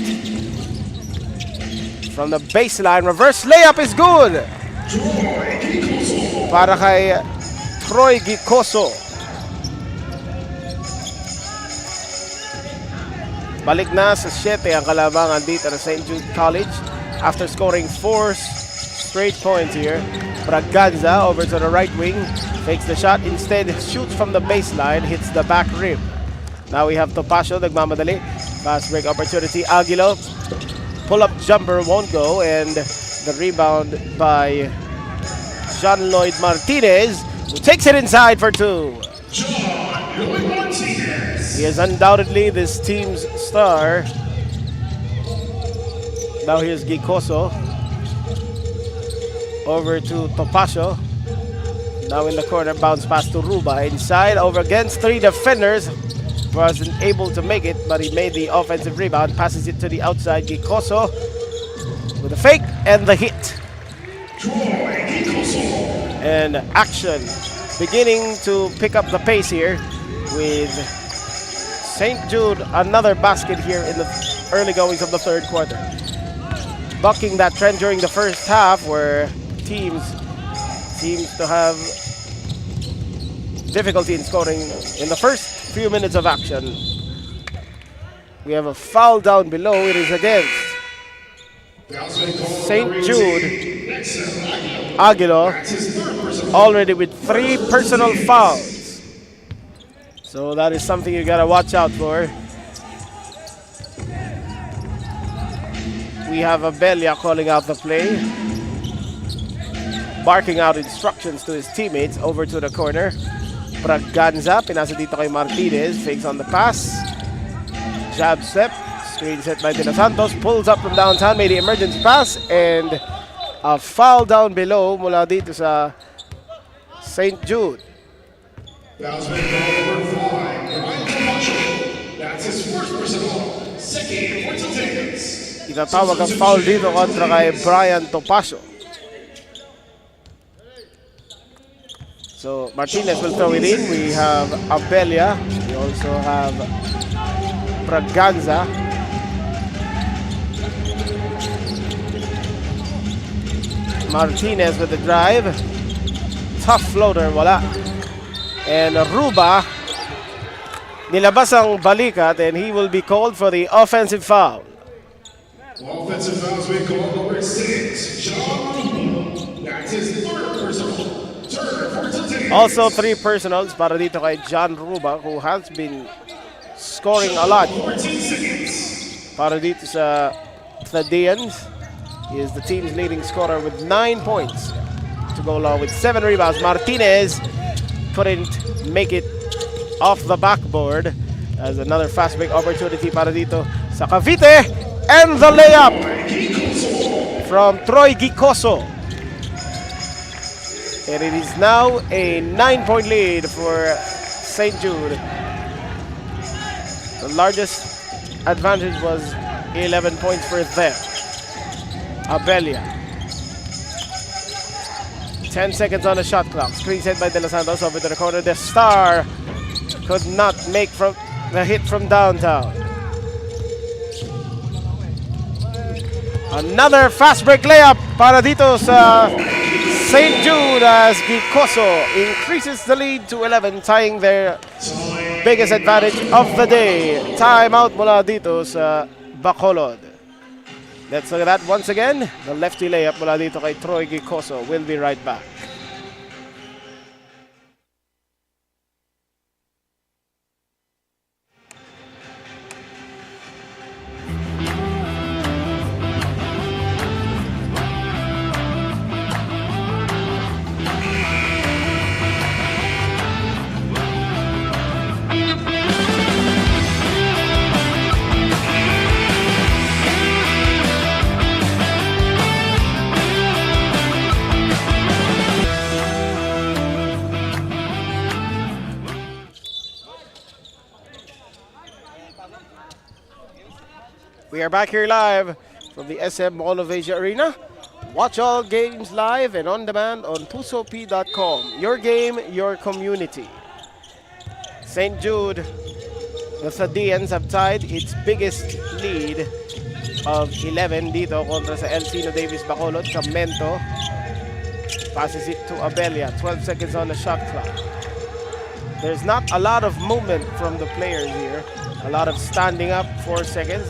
From the baseline, reverse layup is good. Para kay Troy Gicoso. Balik na sa 7 ang kalabangan dito na St. Jude College. After scoring 4 straight points here, Braganza over to the right wing. Fakes the shot, instead shoots from the baseline, hits the back rim. Now we have Topacio, nagmamadali. Fast break opportunity, Aguilo. Pull-up jumper won't go, and the rebound by John Lloyd Martinez, who takes it inside for 2. He is undoubtedly this team's star. Now here's Gicoso. Over to Topacio. Now in the corner, bounce pass to Ruba. Inside, over against 3 defenders. Wasn't able to make it, but he made the offensive rebound. Passes it to the outside, Gicoso. With a fake and the hit. And action beginning to pick up the pace here with St. Jude. Another basket here in the early goings of the third quarter. Bucking that trend during the first half where teams seems to have difficulty in scoring in the first few minutes of action. We have a foul down below. It is against St. Jude. Aguilo already with 3 personal fouls. So that is something you gotta watch out for. We have Abella calling out the play. Barking out instructions to his teammates. Over to the corner. Braganza, pinasa dito kay Martinez. Fakes on the pass. Jab step. Screen set by De Los Santos. Pulls up from downtown. Made the emergency pass. And a foul down below mula dito sa St. Jude. That's his first personal. Second points of tickets. Itatawag ang foul dito kontra kay Brian Topacio. So Martinez will throw it in. We have Abella. We also have Braganza. Martinez with the drive. Tough floater, wala. And Ruba, nilabas ang balikat, and he will be called for the offensive foul. Offensive fouls being called number 6, John. That's his third personal. Also 3 personals para dito kay John Ruba, who has been scoring a lot para dito sa Thadians. He is the team's leading scorer with 9 points to go along with 7 rebounds. Martinez couldn't make it off the backboard as another fast break opportunity para dito sa Cavite, and the layup from Troy Gicoso. And it is now a 9-point lead for St. Jude. The largest advantage was 11 points for them. Abella. 10 seconds on the shot clock. Screen set by De Los Santos over to the corner. The star could not make from the hit from downtown. Another fast break layup para dito sa St. Jude as Gicoso increases the lead to 11, tying their biggest advantage of the day. Timeout mula dito sa Bacolod. Let's look at that once again. The lefty layup mula dito kay Troy Gicoso. We'll be right back. We are back here live from the SM Mall of Asia Arena. Watch all games live and on demand on pusop.com. Your game, your community. St. Jude, the Thadians have tied its biggest lead of 11 dito kontra sa Elcino Davis Bacolod. Camento passes it to Abelia. 12 seconds on the shot clock. There's not a lot of movement from the players here. A lot of standing up, 4 seconds.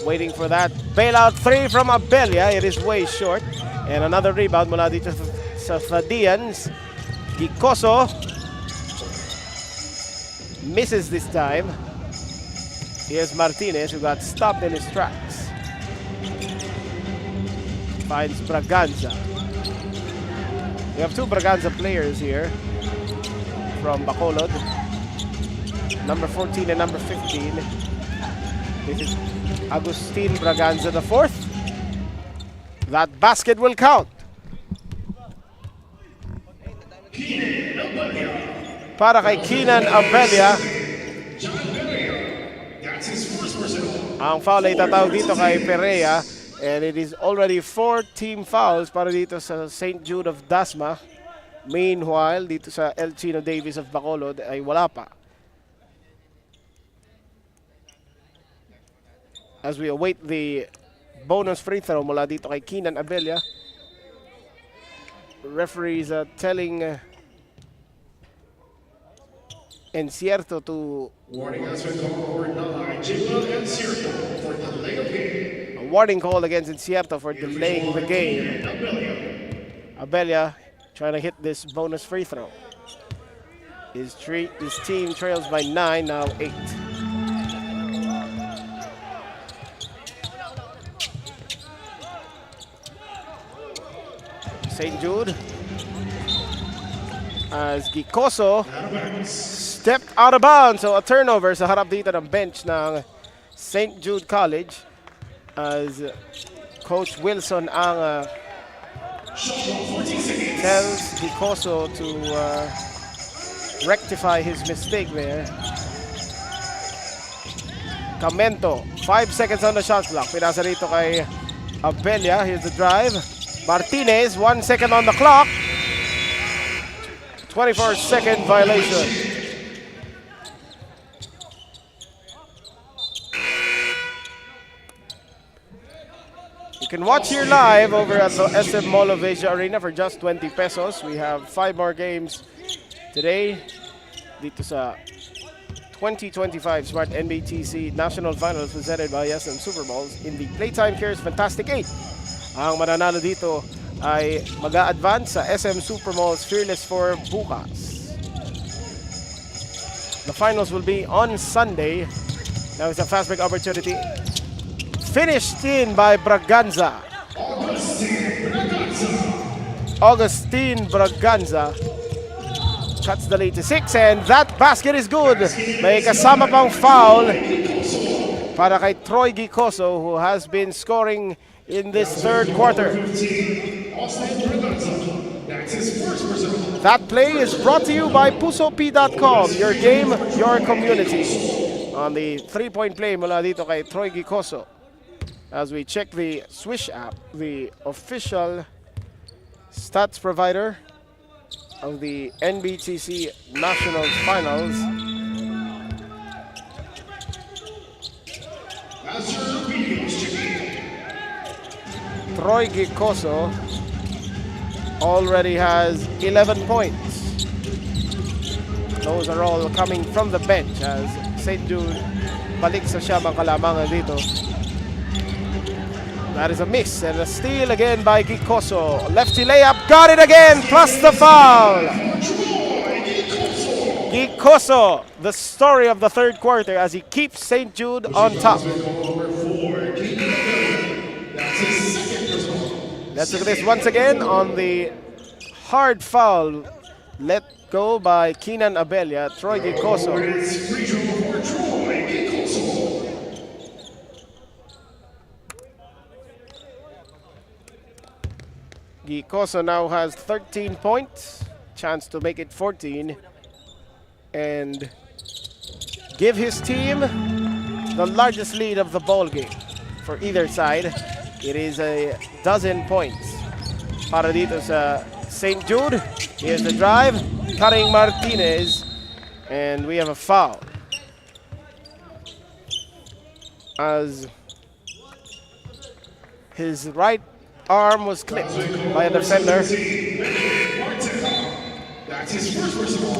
Waiting for that bailout 3 from Abelia. It is way short. And another rebound mula dito sa Thadians. Gicoso misses this time. Here's Martinez, who got stopped in his tracks. Finds Braganza. We have 2 Braganza players here from Bacolod. Number 14 and number 15. This is Agustin Braganza the 4th. That basket will count. Para kay Keenan Abelia. Ang foul ay tatawag dito kay Perea. And it is already 4 team fouls para dito sa St. Jude of Dasma. Meanwhile, dito sa Elcino Davis of Bacolod ay wala pa. As we await the bonus free throw mula dito kay Keenan Abelia. Referees telling Encierto to... Warning has been called over 9. Jigwell Encierto for delay of game. A warning call against Encierto for delaying the game. Abelia trying to hit this bonus free throw. His team trails by 9, now 8. St. Jude, as Gicoso stepped out of bounds. So a turnover sa harap dito ng bench ng St. Jude College as Coach Wilson ang tells Gicoso to rectify his mistake there. Camento, 5 seconds on the shot clock. Pinasa rito kay Abelia. Here's the drive. Martinez, 1 second on the clock. 24-second violation. You can watch here live over at the SM Mall of Asia Arena for just 20 pesos. We have 5 more games today dito sa 2025 Smart-NBTC National Finals presented by SM Super Malls in the Playtime Cares Fantastic 8. Ang mananalo dito ay mag-a-advance sa SM Super Malls Fearless 4 bukas. The finals will be on Sunday. Now it's a fast break opportunity. Finished in by Braganza. Augustine Braganza cuts the lead to 6 and that basket is good. May kasama pang foul para kay Troy Gicoso, who has been scoring in this third quarter. That play is brought to you by pusop.com. Your game, your community. On the 3-point play mula dito kay Troy Gicoso. As we check the Swish app, the official stats provider of the NBTC National Finals. Troy Gicoso already has 11 points. Those are all coming from the bench as St. Jude balik sa siyamang kalamangan dito. That is a miss and a steal again by Gicoso. Lefty layup, got it again, plus the foul. Gicoso, the story of the third quarter as he keeps St. Jude on top. Let's look at this once again on the hard foul let go by Keenan Abelia, Troy Gicoso. Gicoso now has 13 points, chance to make it 14, and give his team the largest lead of the ball game. for either side. It is a dozen points para dito sa St. Jude. Here's the drive, cutting Martinez, and we have a foul. As his right arm was clipped by a defender. That's his first personal.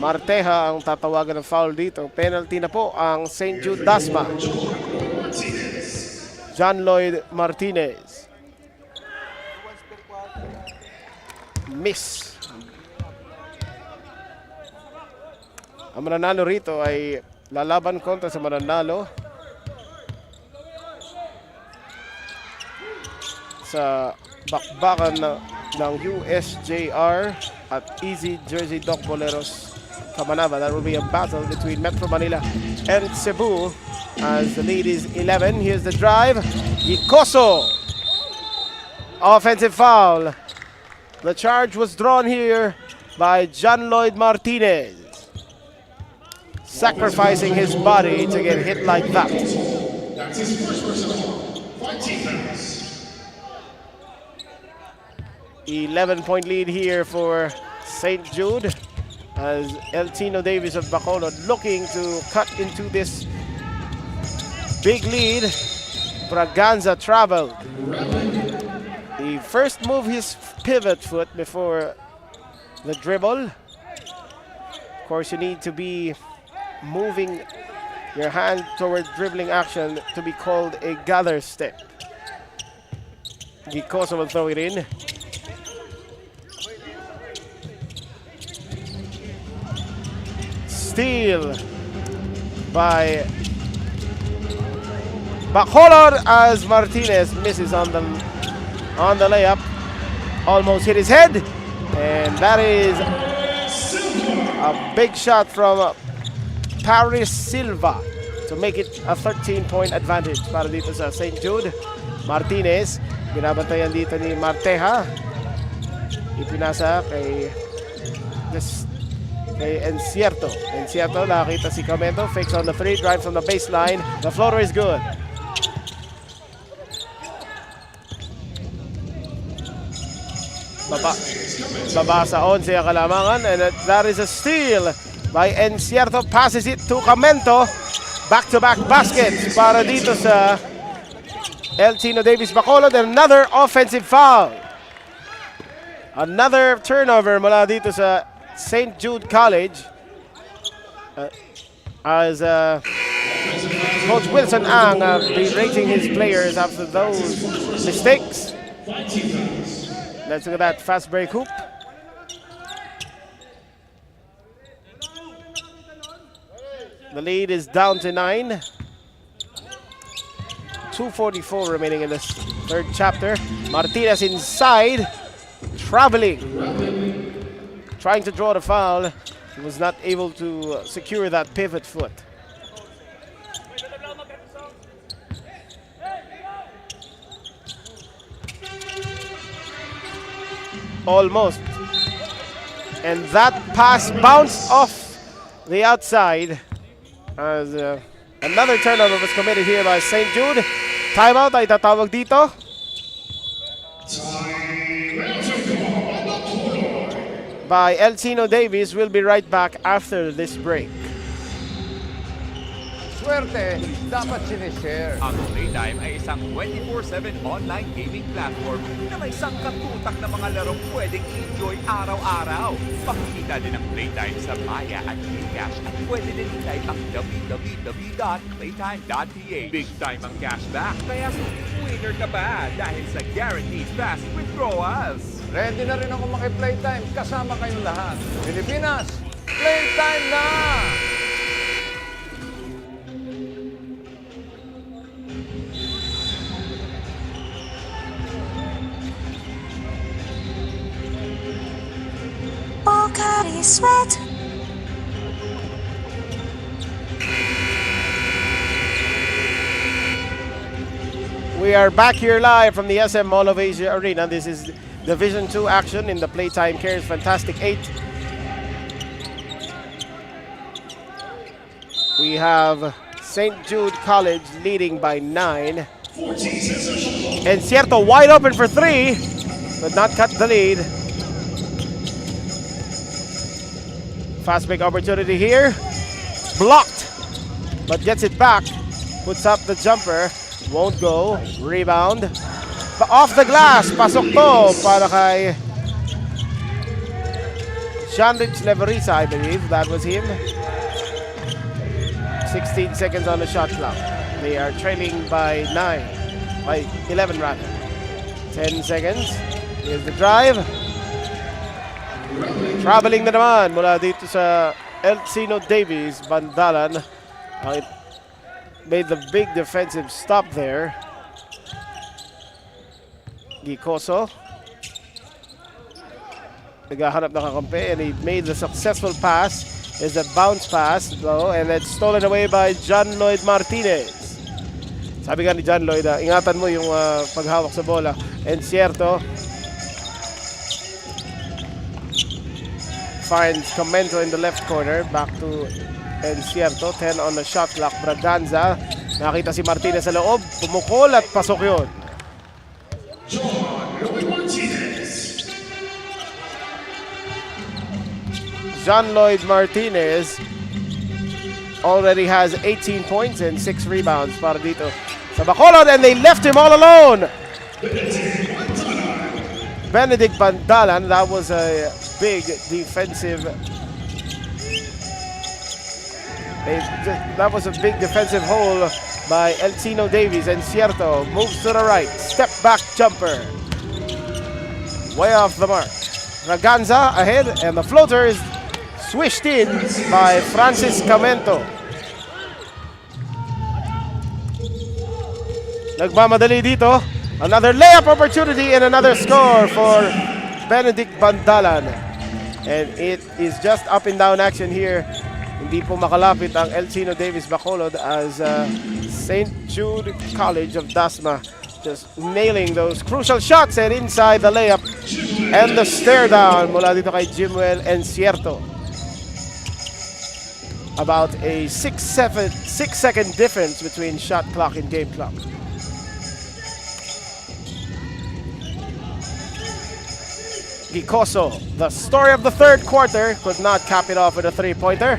Marteja ang tatawagan ng foul dito. Penalty na po ang St. Jude Dasma. John Lloyd Martinez. Miss. Ang mananalo rito ay lalaban kontra sa mananalo sa bakbakan ng USJR at Easy Jersey Dock Boleros Kamanava. That will be a battle between Metro Manila and Cebu as the lead is 11. Here's the drive. Icoso. Offensive foul. The charge was drawn here by John Lloyd Martinez. Sacrificing his body to get hit like that. That's his first personal. 5 fouls. 11-point lead here for St. Jude as El Tino Davis of Bacolod looking to cut into this big lead. Braganza traveled. He first moved his pivot foot before the dribble. Of course, you need to be moving your hand toward dribbling action to be called a gather step. Gicoso will throw it in. Steal by Bacolod as Martinez misses on the layup. Almost hit his head, and that is a big shot from Paris Silva to make it a 13-point advantage para dito sa St. Jude. Martinez, binabantayan dito ni Marteja. Ipinasa kay Encierto. Encierto, nakakita si Camento. Fakes on the three, drives on the baseline. The floater is good. Baba sa 11 ang kalamangan, and that is a steal by Encierto. Passes it to Camento. Back-to-back baskets para dito sa El Tino Davis Bacolod, and another offensive foul. Another turnover mula dito sa St. Jude College as Coach Wilson Ang berating his players after those mistakes. Let's look at that fast break hoop. The lead is down to 9. 2:44 remaining in this third chapter. Martinez inside, traveling. Trying to draw the foul. He was not able to secure that pivot foot. Almost. And that pass bounced off the outside as another turnover was committed here by St. Jude. Timeout ay tatawag dito. By El Tino Davis. We'll be right back after this break. Swerte, dapat sinishare. Ang Playtime ay isang 24/7 online gaming platform na may sangkatutak na mga larong pwedeng enjoy araw-araw. Makikita din ang Playtime sa Maya at Gcash at pwede din i-type ang www.playtime.ph. Big time ang cashback, kaya winner ka ba dahil sa guaranteed fast withdrawals. Ready na rin ako maki-Playtime kasama kayong lahat. Pilipinas, Playtime na! Sweat. We are back here live from the SM Mall of Asia Arena. This is Division 2 action in the Playtime Cares Fantastic 8. We have St. Jude College leading by 9. Encierto wide open for 3, but not cut the lead. Fast break opportunity here. Blocked, but gets it back. Puts up the jumper. Won't go. Rebound. Off the glass. Pasok to para kay Jean-Rich Leverisa, I believe. That was him. 16 seconds on the shot clock. They are trailing by 9. By 11 rather. 10 seconds. Here's the drive. Traveling na naman mula dito sa Elcino Davies, Bandalan. It made the big defensive stop there. Gicoso. Naghahanap ng kakampi and he made the successful pass. Is a bounce pass though, and it's stolen away by John Lloyd Martinez. Sabi nga ni John Lloyd, ingatan mo yung paghawak sa bola. Encierto finds Comento in the left corner. Back to Encierto. 10 on the shot clock. Braganza. Nakita si Martinez sa loob. Pumukol at pasok yun. John Lloyd Martinez already has 18 points and 6 rebounds para dito sa Bacolod, and they left him all alone. Benedict Bandalan, that was a big defensive hole by Elcino Davies. Encierto moves to the right, step back jumper, way off the mark. Braganza ahead, and the floater is swished in by Francis Camento. Nagmamadali dito. Another layup opportunity and another score for Benedict Bandalan. And it is just up and down action here. Hindi po makalapit ang Elcino Davies Bacolod as St. Jude College of Dasma just nailing those crucial shots, and inside the layup and the stare down mula dito kay Jimuel Encierto. About a 6-second difference between shot clock and game clock. Gicoso, the story of the third quarter, could not cap it off with a three-pointer.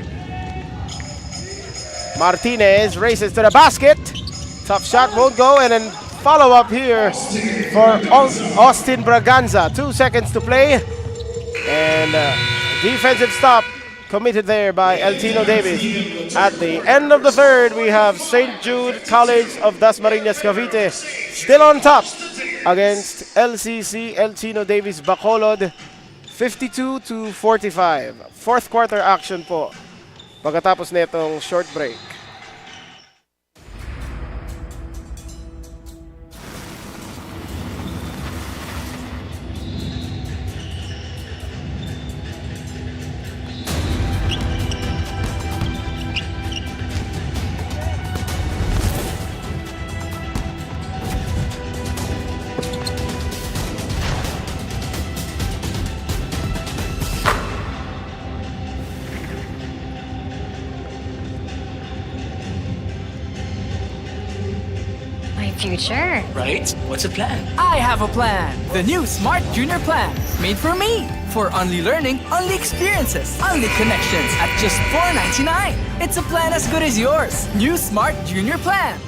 Martinez races to the basket. Tough shot, won't go, and then follow up here for Austin Braganza. 2 seconds to play, and defensive stop committed there by Elcino Davies. At the end of the third, we have St. Jude College of Dasmariñas Cavite still on top against LCC Elcino Davies Bacolod, 52-45. Fourth quarter action po pagkatapos netong short break. Future. Right? What's the plan? I have a plan. The new Smart Junior Plan. Made for me. For only learning, only experiences, only connections at just $4.99. It's a plan as good as yours. New Smart Junior Plan.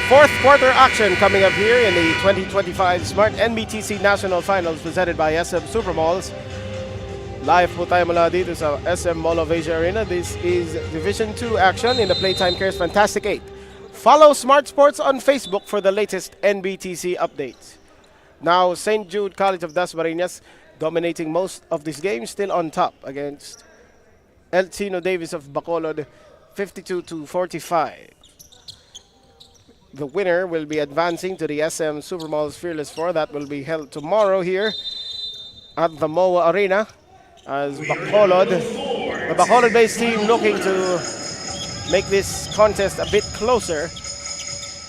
Fourth quarter action coming up here in the 2025 Smart-NBTC National Finals presented by SM Supermalls. Live po tayo mula dito sa SM Mall of Asia Arena. This is Division 2 action in the Playtime Cares Fantastic 8. Follow Smart Sports on Facebook for the latest NBTC updates. Now, St. Jude College of Dasmariñas dominating most of this game, still on top against Elcino Davies of Bacolod, 52-45. The winner will be advancing to the SM Supermalls Fearless 4. That will be held tomorrow here at the MOA Arena. As Bacolod, the Bacolod-based team looking to make this contest a bit closer,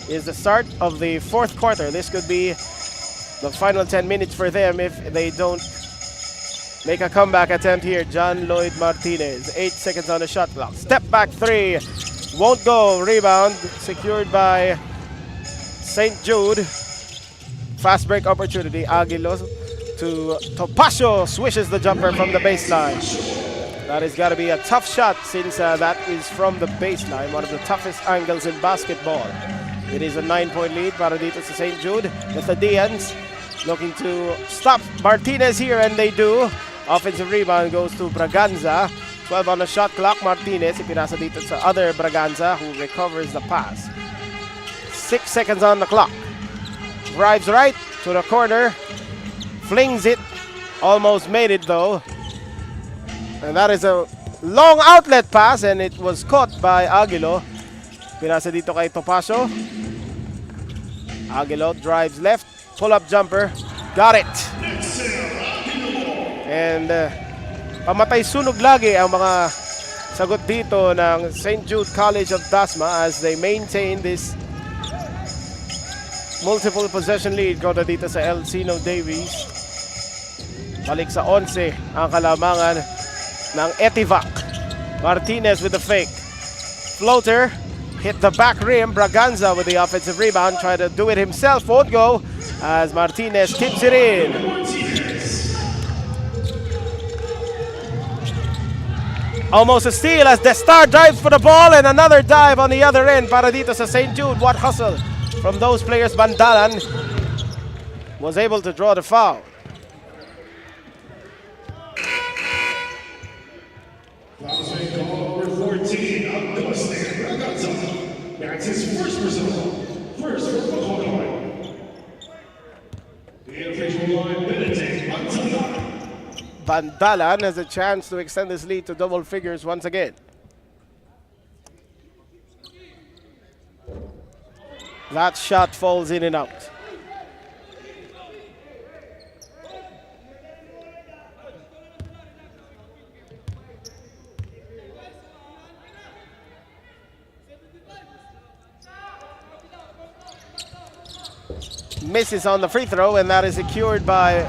is the start of the fourth quarter. This could be the final 10 minutes for them if they don't make a comeback attempt here. John Lloyd Martinez, 8 seconds on the shot clock. Step back three, won't go. Rebound secured by St. Jude. Fast break opportunity. Aguilo to Topacio, swishes the jumper from the baseline. That has got to be a tough shot since that is from the baseline, one of the toughest angles in basketball. It is a 9-point lead para dito sa St. Jude. The Thadians looking to stop Martinez here, and they do. Offensive rebound goes to Braganza. 12 on the shot clock. Martinez ipinasa dito sa other Braganza, who recovers the pass. 6 seconds on the clock. Drives right to the corner. Flings it. Almost made it though. And that is a long outlet pass, and it was caught by Aguilo. Pinasa dito kay Topacio. Aguilo drives left. Pull-up jumper. Got it. And pamatay sunog lagi ang mga sagot dito ng St. Jude College of Dasma as they maintain this multiple possession lead kontra dito sa Elcino Davies. Balik sa 11 ang kalamangan ng Etivac. Martinez with the fake. Floater. Hit the back rim. Braganza with the offensive rebound. Try to do it himself. Won't go as Martinez tips it in. Almost a steal as the star dives for the ball, and another dive on the other end para dito sa St. Jude. What hustle from those players. Bandalan was able to draw the foul. Pasay call number 14, Agustin Braganza. That's his first personal. First for Bacolod. The official line, Benedict Bandalan. Bandalan has a chance to extend this lead to double figures once again. That shot falls in and out. Misses on the free throw, and that is secured by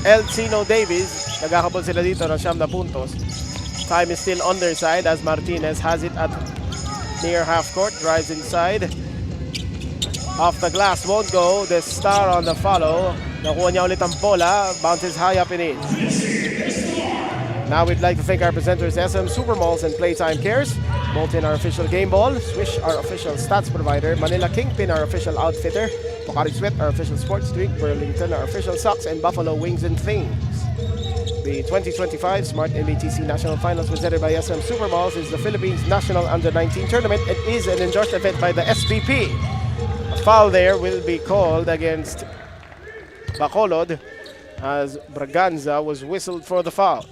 Elcino Davies. Nagkakabol sila dito ng 9 puntos. Time is still on their side as Martinez has it at near half court. Drives inside. Off the glass, won't go. The star on the follow. Nakuha niya ulit ang bola. Bounces high up and in. Now we'd like to thank our presenters SM Supermalls and Playtime Cares, Molten our official game ball, Swish our official stats provider, Manila Kingpin our official outfitter, Pocari Sweat our official sports drink, Burlington our official socks, and Buffalo Wings and Things. The 2025 Smart-NBTC National Finals presented by SM Supermalls is the Philippines National Under-19 Tournament. It is an endorsed event by the SPP. A foul there will be called against Bacolod as Braganza was whistled for the foul.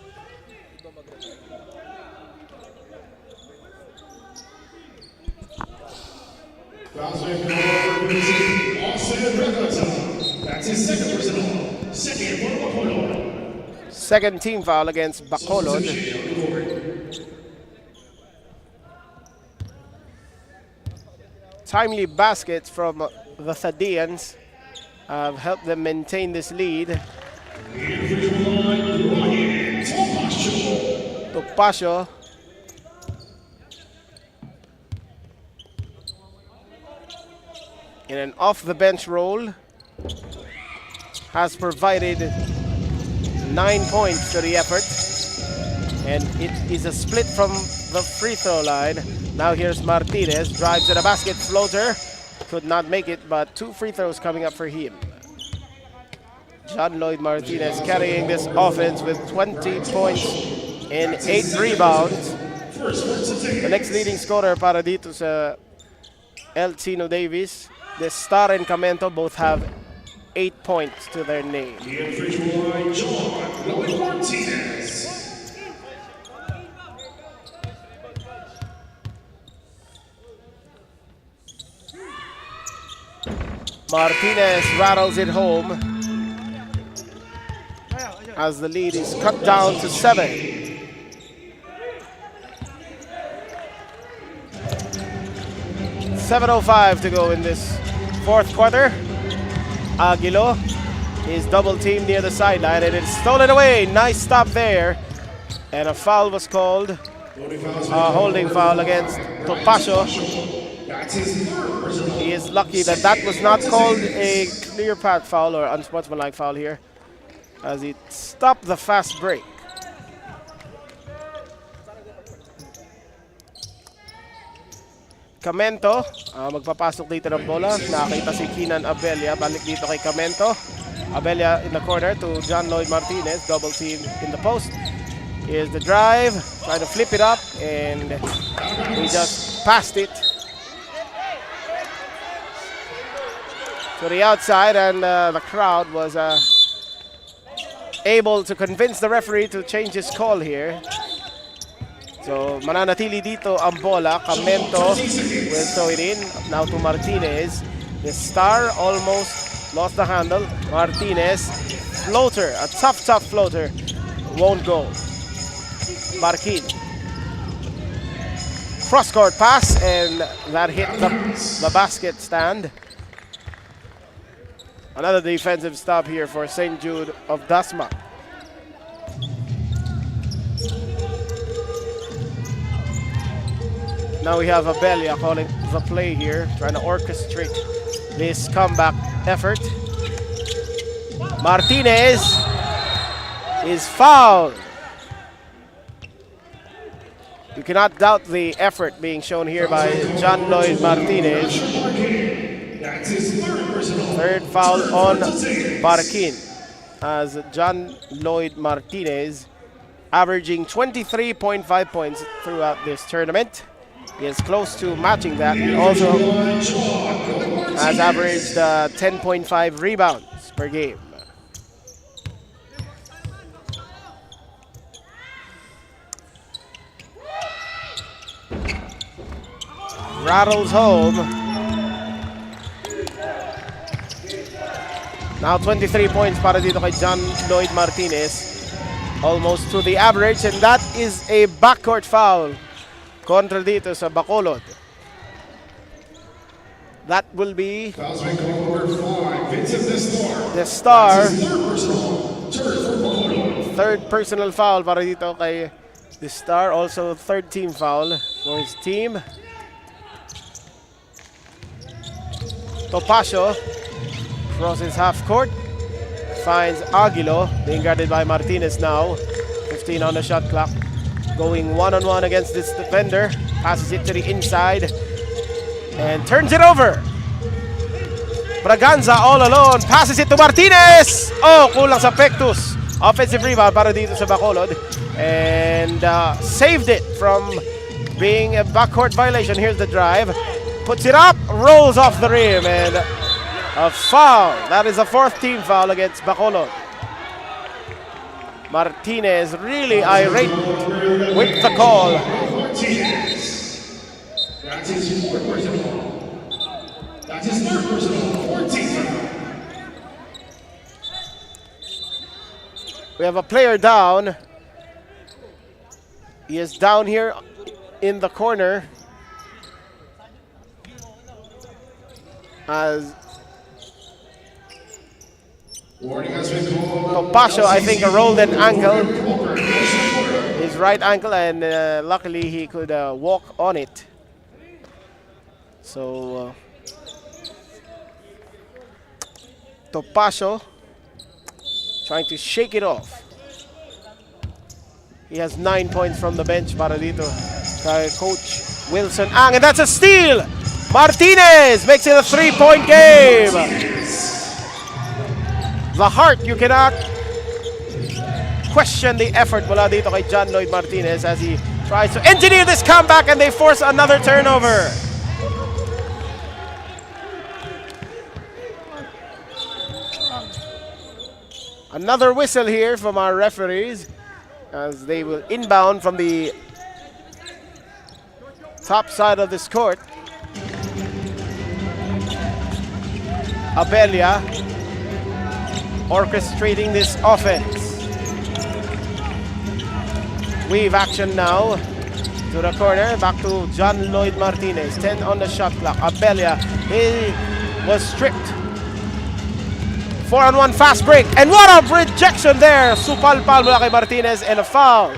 That's his second personal. Second for Bacolod. Second team foul against Bacolod. Timely baskets from the Thadians have helped them maintain this lead. Topacio. In an off-the-bench role, has provided 9 points to the effort. And it is a split from the free throw line. Now here's Martinez, drives to the basket, floater. Could not make it, but 2 free throws coming up for him. John Lloyd Martinez carrying this offense with 20 points and 8 rebounds. The next leading scorer para dito sa Elcino Davies. The Star and Camento both have 8 points to their name. Martinez rattles it home as the lead is cut down to 7. .7:05 to go in this fourth quarter. Aguilo is double teamed near the sideline and it's stolen away. Nice stop there. And a foul was called. A holding foul against Topasio. He is lucky that that was not called a clear path foul or unsportsmanlike foul here, as he stopped the fast break. Camento, magpapasok dito ng bola. Nakita si Kinan Abella. Balik dito kay Camento. Abella in the corner to John Lloyd Martinez. Double team in the post. Here's the drive. Trying to flip it up. And he just passed it to the outside. And the crowd was able to convince the referee to change his call here. So, mananatili dito ang bola. Camento will throw it in. Now to Martinez. The star almost lost the handle. Martinez, floater, a tough floater. Won't go. Marquin. Cross-court pass, and that hit the basket stand. Another defensive stop here for St. Jude of Dasma. Now we have Abella calling the play here, trying to orchestrate this comeback effort. Martinez is fouled. You cannot doubt the effort being shown here by John Lloyd Martinez. Third foul on Barquin, as John Lloyd Martinez averaging 23.5 points throughout this tournament. He is close to matching that. He also has averaged 10.5 rebounds per game. Rattles home. Now 23 points para dito kay John Lloyd Martinez. Almost to the average, and that is a backcourt foul kontra dito sa Bacolod. That will be the star. Third personal foul para dito kay the star. Also third team foul for his team. Topasio crosses half court. Finds Aguilo, being guarded by Martinez now. 15 on the shot clock. Going one-on-one against this defender. Passes it to the inside. And turns it over. Braganza all alone. Passes it to Martinez. Oh, kulang sa pectus. Offensive rebound para dito sa Bacolod. And saved it from being a backcourt violation. Here's the drive. Puts it up. Rolls off the rim. And a foul. That is a fourth team foul against Bacolod. Martinez really irate with the call. That's his fourth personal. That's his third personal. 14. We have a player down. He is down here in the corner. As Topasio, I think, rolled an ankle, his right ankle, and luckily he could walk on it. So Topasio trying to shake it off. He has 9 points from the bench para dito kay Coach Wilson Ang, and that's a steal! Martinez makes it a 3-point game. The heart, you cannot question the effort mula dito kay John Lloyd Martinez as he tries to engineer this comeback, and they force another turnover. Another whistle here from our referees as they will inbound from the top side of this court. Abella orchestrating this offense. Weave action now to the corner. Back to John Lloyd Martinez. 10 on the shot clock. Abella, he was stripped 4-on-1 fast break. And what a rejection there. Supalpal mula kay Martinez and a foul.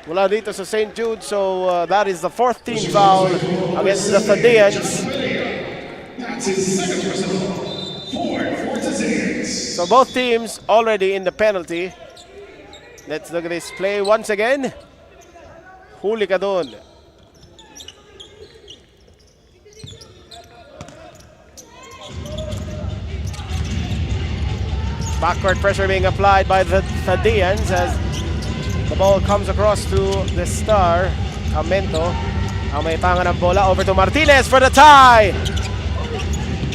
Mula dito sa St. Jude. So that is the 4th team foul against the Thadeans. That's his second personal. 4 Thadeans. So both teams already in the penalty. Let's look at this play once again. Huli ka dun. Backward pressure being applied by the Thadeans as the ball comes across to the star, Camento. Ang may tangan ng bola over to Martinez for the tie.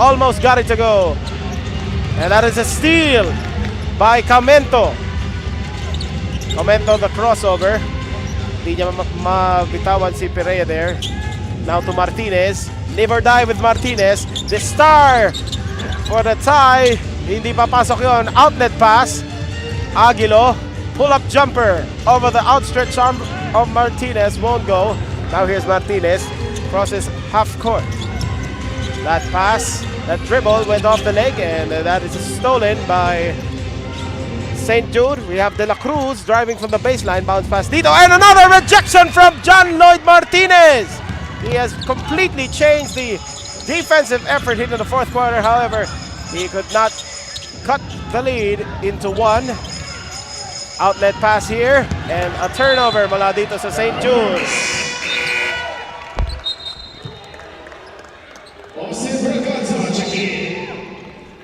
Almost got it to go. And that is a steal by Camento. Camento the crossover. Hindi niya mabitawan si Perea there. Now to Martinez. Live or die with Martinez. The star for the tie. Hindi papasok yon. Outlet pass. Aguilo. Pull-up jumper over the outstretched arm of Martinez. Won't go. Now here's Martinez. Crosses half court. That pass, that dribble went off the leg, and that is stolen by St. Jude. We have De La Cruz driving from the baseline. Bounce pass dito. And another rejection from John Lloyd Martinez. He has completely changed the defensive effort here in the 4th quarter. However, he could not cut the lead into 1. Outlet pass here, and a turnover mula dito sa St. Jude.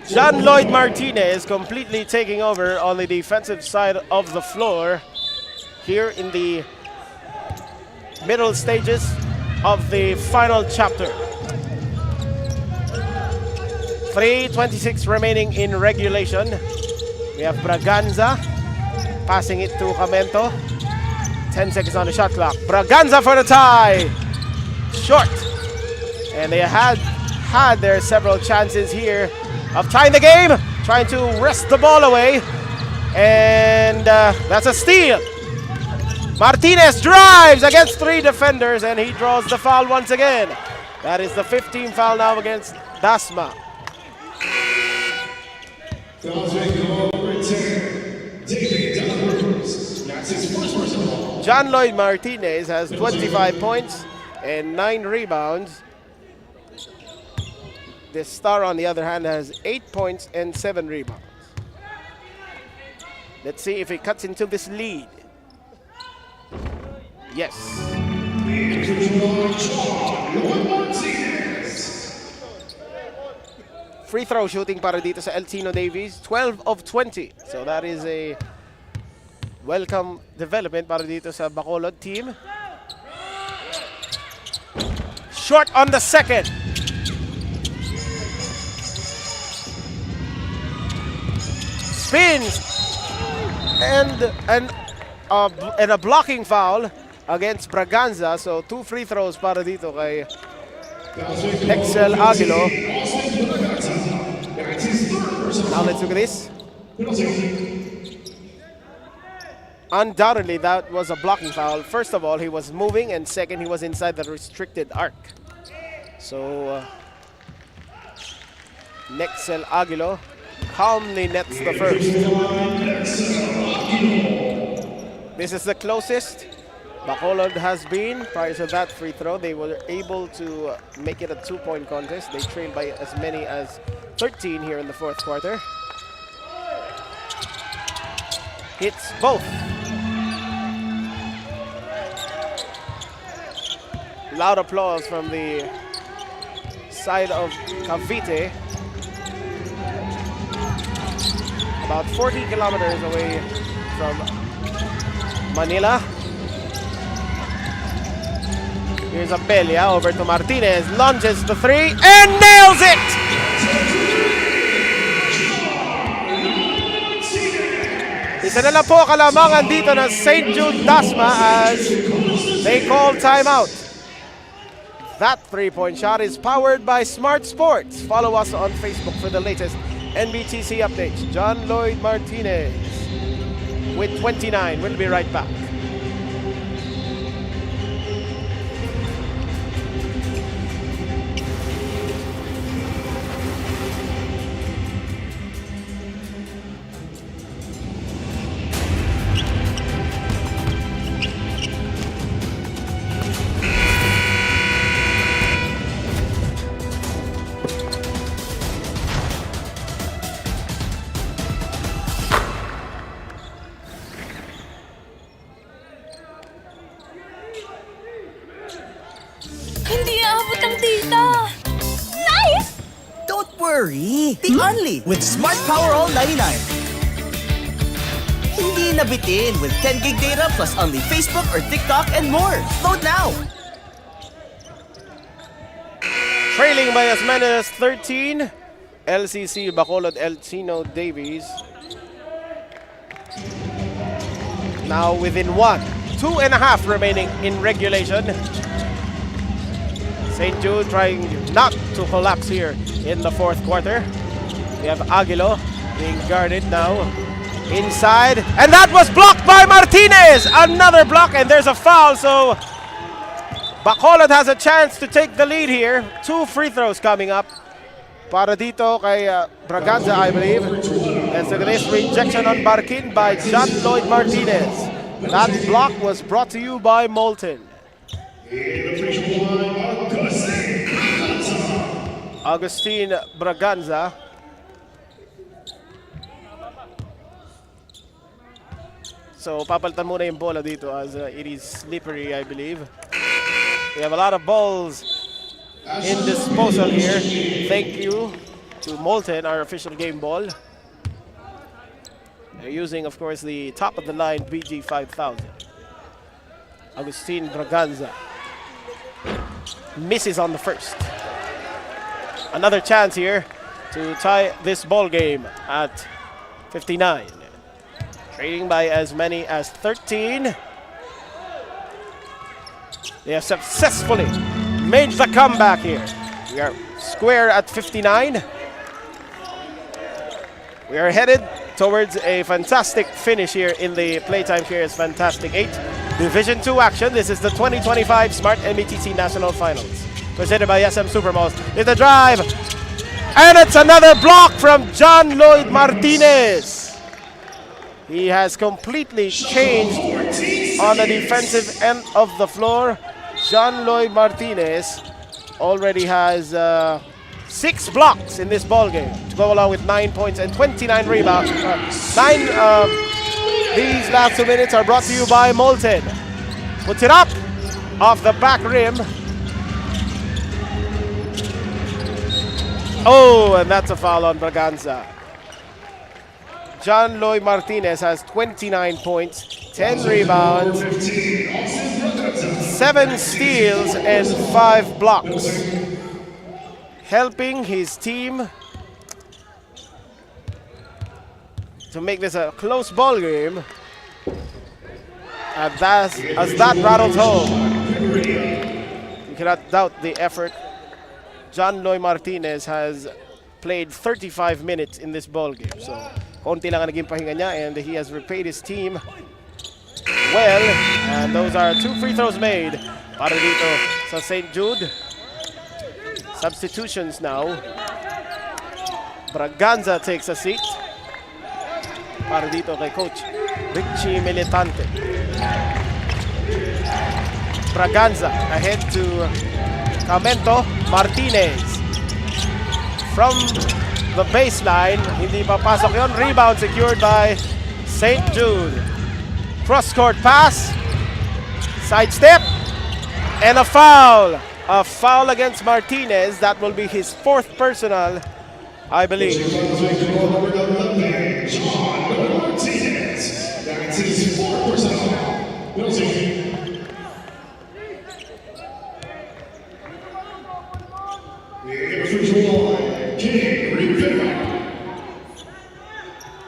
John Lloyd Martinez completely taking over on the defensive side of the floor here in the middle stages of the final chapter. 3:26 remaining in regulation. We have Braganza passing it to Camento. 10 seconds on the shot clock. Braganza for the tie. Short. And they had their several chances here of tying the game. Trying to wrest the ball away. And that's a steal. Martinez drives against 3 defenders, and he draws the foul once again. That is the 15th foul now against Dasma. John Lloyd Martinez has 25 points and 9 rebounds. The star, on the other hand, has 8 points and 7 rebounds. Let's see if he cuts into this lead. Yes. Free throw shooting para dito sa Elcino Davies, 12 of 20. So that is a welcome development para dito sa Bacolod team. Short on the second. Spins and a blocking foul against Braganza. So 2 free throws para dito kay Excel Aguilo. Now let's look at this. Undoubtedly, that was a blocking foul. First of all, he was moving, and second, he was inside the restricted arc. So, Nexel Aguilo calmly nets the first. This is the closest Bacolod has been. Prior to that free throw, they were able to make it a 2-point contest. They trailed by as many as 13 here in the 4th quarter. Hits both. Loud applause from the side of Cavite. About 40 kilometers away from Manila. Here's Abelia over to Martinez. Lunges the 3 and nails it! Isa na lang po kalamangan dito ng St. Jude Dasma as they call timeout. That 3-point shot is powered by Smart Sports. Follow us on Facebook for the latest NBTC updates. John Lloyd Martinez with 29. We'll be right back. the only with Smart Power All 99. Hindi nabitin with 10 gig data plus only Facebook or TikTok and more. Load now! Trailing by as many as 13, LCC Bacolod Elcino Davies. Now within 1, 2.5 remaining in regulation. St. Jude trying not to collapse here in the fourth quarter. We have Aguilo being guarded now inside, and that was blocked by Martinez. Another block, and there's a foul, so Bacolod has a chance to take the lead here. 2 free throws coming up para dito kay Braganza, I believe. And so this rejection on Barkin by John Lloyd Martinez. That block was brought to you by Molten. Agustin Braganza. So papalitan muna yung bola dito as it is slippery, I believe. We have a lot of balls in disposal here. Thank you to Molten, our official game ball. They're using, of course, the top of the line BG 5000. Agustin Braganza misses on the first. Another chance here to tie this ball game at 59. Trading by as many as 13. They have successfully made the comeback here. We are square at 59. We are headed towards a fantastic finish here in the Playtime Cares Fantastic 8 Division 2 action. This is the 2025 Smart-NBTC National Finals. Presented by SM Supermalls. It's the drive. And it's another block from John Lloyd Martinez. He has completely changed on the defensive end of the floor. John Lloyd Martinez already has 6 blocks in this ball game to go along with 9 points and 29 rebounds. These last 2 minutes are brought to you by Molten. Puts it up off the back rim. Oh, and that's a foul on Braganza. John Lloyd Martinez has 29 points, 10 rebounds, 7 steals, and 5 blocks. Helping his team to make this a close ball game. And as that rattles home, you cannot doubt the effort. John Lloyd Martinez has played 35 minutes in this ball game. So, konti lang ang naging pahinga niya, and he has repaid his team well. And those are 2 free throws made para dito sa St. Jude. Substitutions now. Braganza takes a seat para dito kay Coach Richie Militante. Braganza ahead to Camento Martinez. From the baseline, hindi papasok yon. Rebound secured by St. Jude. Cross-court pass. Sidestep. And a foul. A foul against Martinez. That will be his 4th personal, I believe. That's his 4th personal.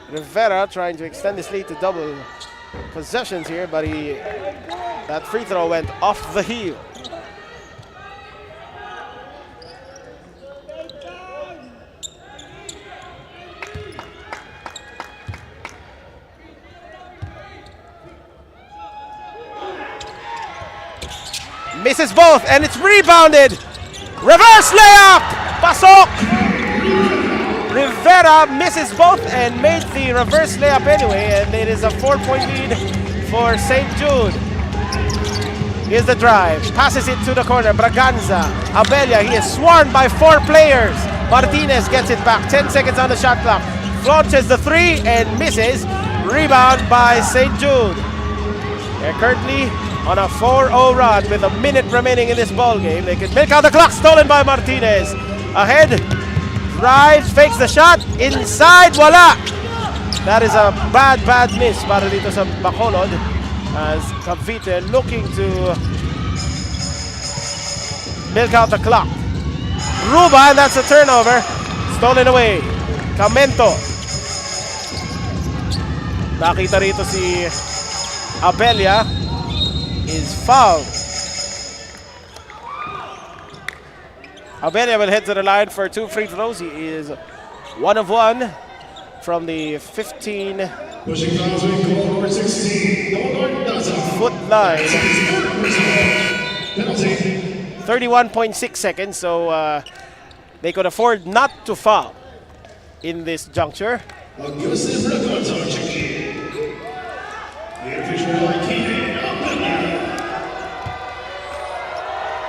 Rivera trying to extend his lead to double possessions here, but that free throw went off the heel. Misses both, and it's rebounded. Reverse layup! Pasok! Rivera misses both and made the reverse layup anyway, and it is a 4-point lead for St. Jude. Here's the drive. Passes it to the corner. Braganza. Abella. He is swarmed by 4 players. Martinez gets it back. 10 seconds on the shot clock. Launches the 3 and misses. Rebound by St. Jude. They're currently on a 4-0 run with a minute remaining in this ball game. They can make out the clock. Stolen by Martinez. Ahead, Drives, fakes the shot. Inside, wala. That is a bad miss para dito sa Bacolod. As Cavite looking to milk out the clock. Ruba, and that's a turnover. Stolen away. Camento. Nakita rito si Abelia is fouled. Abelia will head to the line for 2 free throws. He is 1 of 1 from the 15 foot line. 31.6 seconds, so they could afford not to foul in this juncture.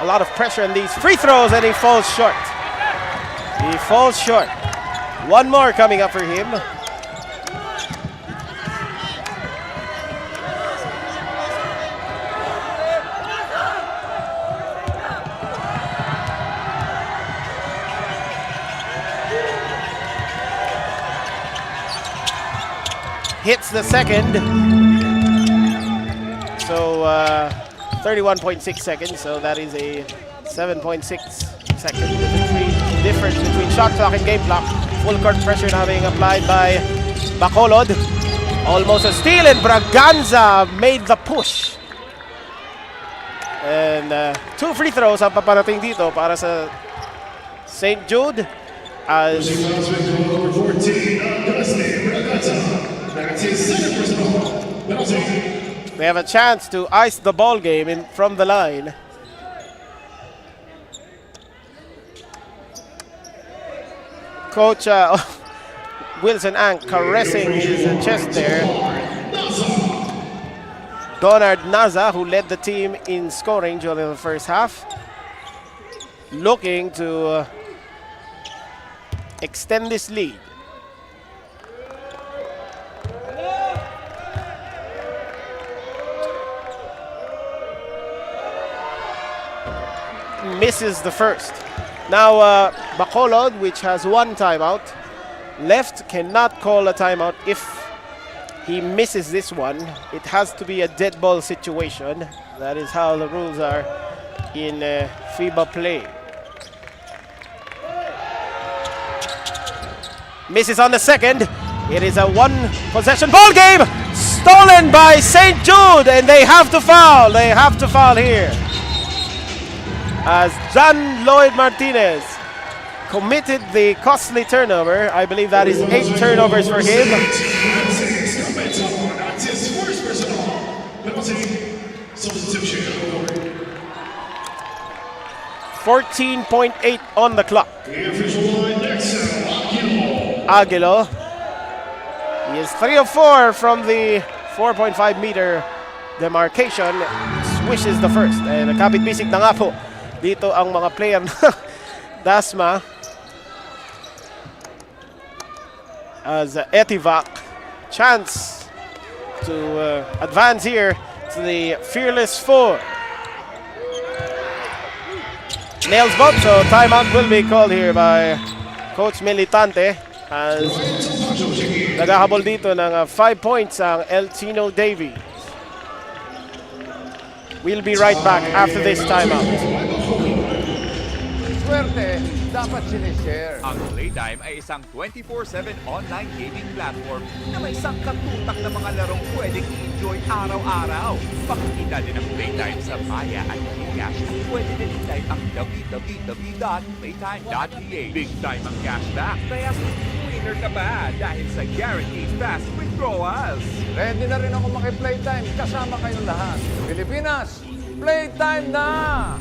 A lot of pressure on these free throws, and he falls short. He falls short. One more coming up for him. Hits the second. So 31.6 seconds, so that is a 7.6 second difference between shot clock and game clock. Full court pressure now being applied by Bacolod. Almost a steal, and Braganza made the push. And 2 free throws ang paparating dito para sa St. Jude. As they have a chance to ice the ball game from the line. Coach Wilson Ang caressing his chest there. Donald Naza, who led the team in scoring during the first half, looking to extend this lead. Misses the first. Now Bacolod, which has 1 timeout left, cannot call a timeout if he misses this one. It has to be a dead ball situation. That is how the rules are in FIBA play. Misses on the second. It is a 1-possession ball game. Stolen by St. Jude, and they have to foul. They have to foul here. As John Lloyd Martinez committed the costly turnover. I believe that is 8 turnovers for him. 14.8 on the clock. Aguilo. He is 3 of 4 from the 4.5 meter demarcation. Swishes the first. And nakapit-bisig na nga po dito ang mga player ng Dasma. As Etivac, chance to advance here to the Fearless 4. Nails both, so timeout will be called here by Coach Militante as naghahabol dito ng 5 points ang El Tino Davies. We'll be right back after this timeout. Swerte, dapat sinishare. Ang Playtime ay isang 24/7 online gaming platform na may sangkatutak na mga larong pwedeng i-enjoy araw-araw. Pakikita din ang Playtime sa Maya at Gcash. Pwede din i-type ang www.playtime.ph. Big time ang cashback, kaya winner ka ba dahil sa guaranteed fast withdrawals? Ready na rin ako maki-Playtime. Kasama kayong lahat. Pilipinas, Playtime na!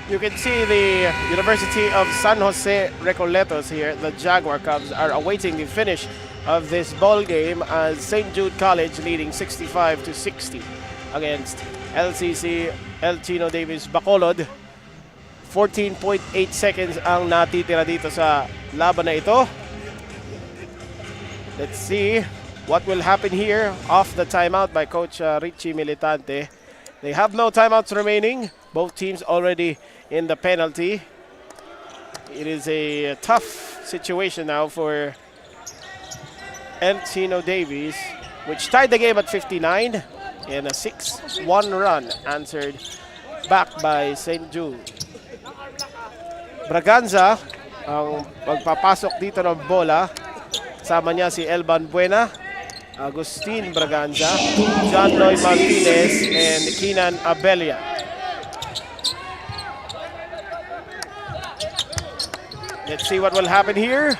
You can see the University of San Jose Recoletos here. The Jaguar Cubs are awaiting the finish of this ball game as St. Jude College leading 65-60 against LCC El Tino Davies Bacolod. 14.8 seconds ang natitira dito sa laban na ito. Let's see what will happen here off the timeout by Coach Richie Militante. They have no timeouts remaining. Both teams already in the penalty. It is a tough situation now for Encino Davies, which tied the game at 59 in a 6-1 run answered back by St. Jude. Braganza ang magpapasok dito ng bola. Kasama niya si Elban Buena, Agustin Braganza, John Lloyd Martinez, and Keenan Abelia. Let's see what will happen here.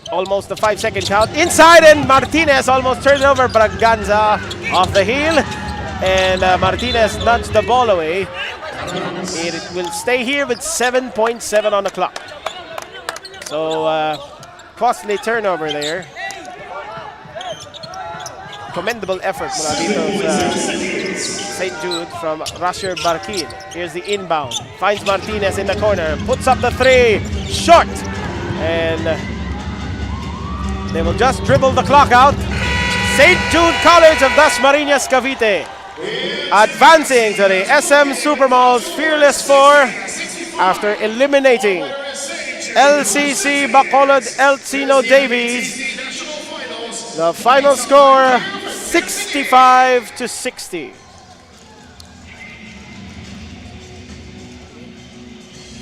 Almost a 5-second count. Inside, and Martinez almost turned over Braganza off the heel. And Martinez nudged the ball away. It will stay here with 7.7 on the clock. So, costly turnover there. Commendable effort mula dito sa St. Jude from Rasher Barkin. Here's the inbound. Finds Martinez in the corner. Puts up the three. Short. And they will just dribble the clock out. St. Jude College of Dasmariñas, Cavite, advancing to the SM Supermalls Fearless Four after eliminating LCC Bacolod Encino Davies. The final score, 65-60.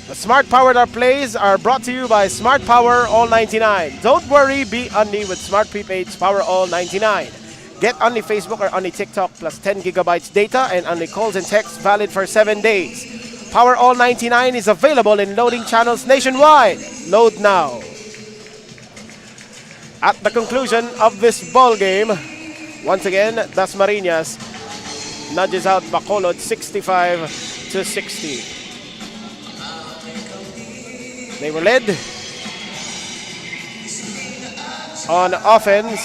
The Smart Powered Up plays are brought to you by Smart Power All 99. Don't worry, be Unli with Smart Prepaid's Power All 99. Get Unli Facebook or Unli TikTok plus 10 gigabytes data and Unli calls and texts valid for 7 days. Power All 99 is available in loading channels nationwide. Load now. At the conclusion of this ball game, once again, Dasmariñas nudges out Bacolod 65-60. They were led on offense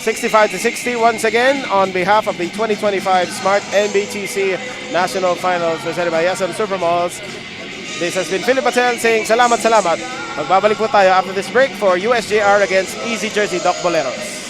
65-60 once again on behalf of the 2025 Smart-NBTC National Finals presented by SM Supermalls. This has been Philip Patel saying salamat. Magbabalik po tayo after this break for USJR against Easy Jersey Doc Boleros.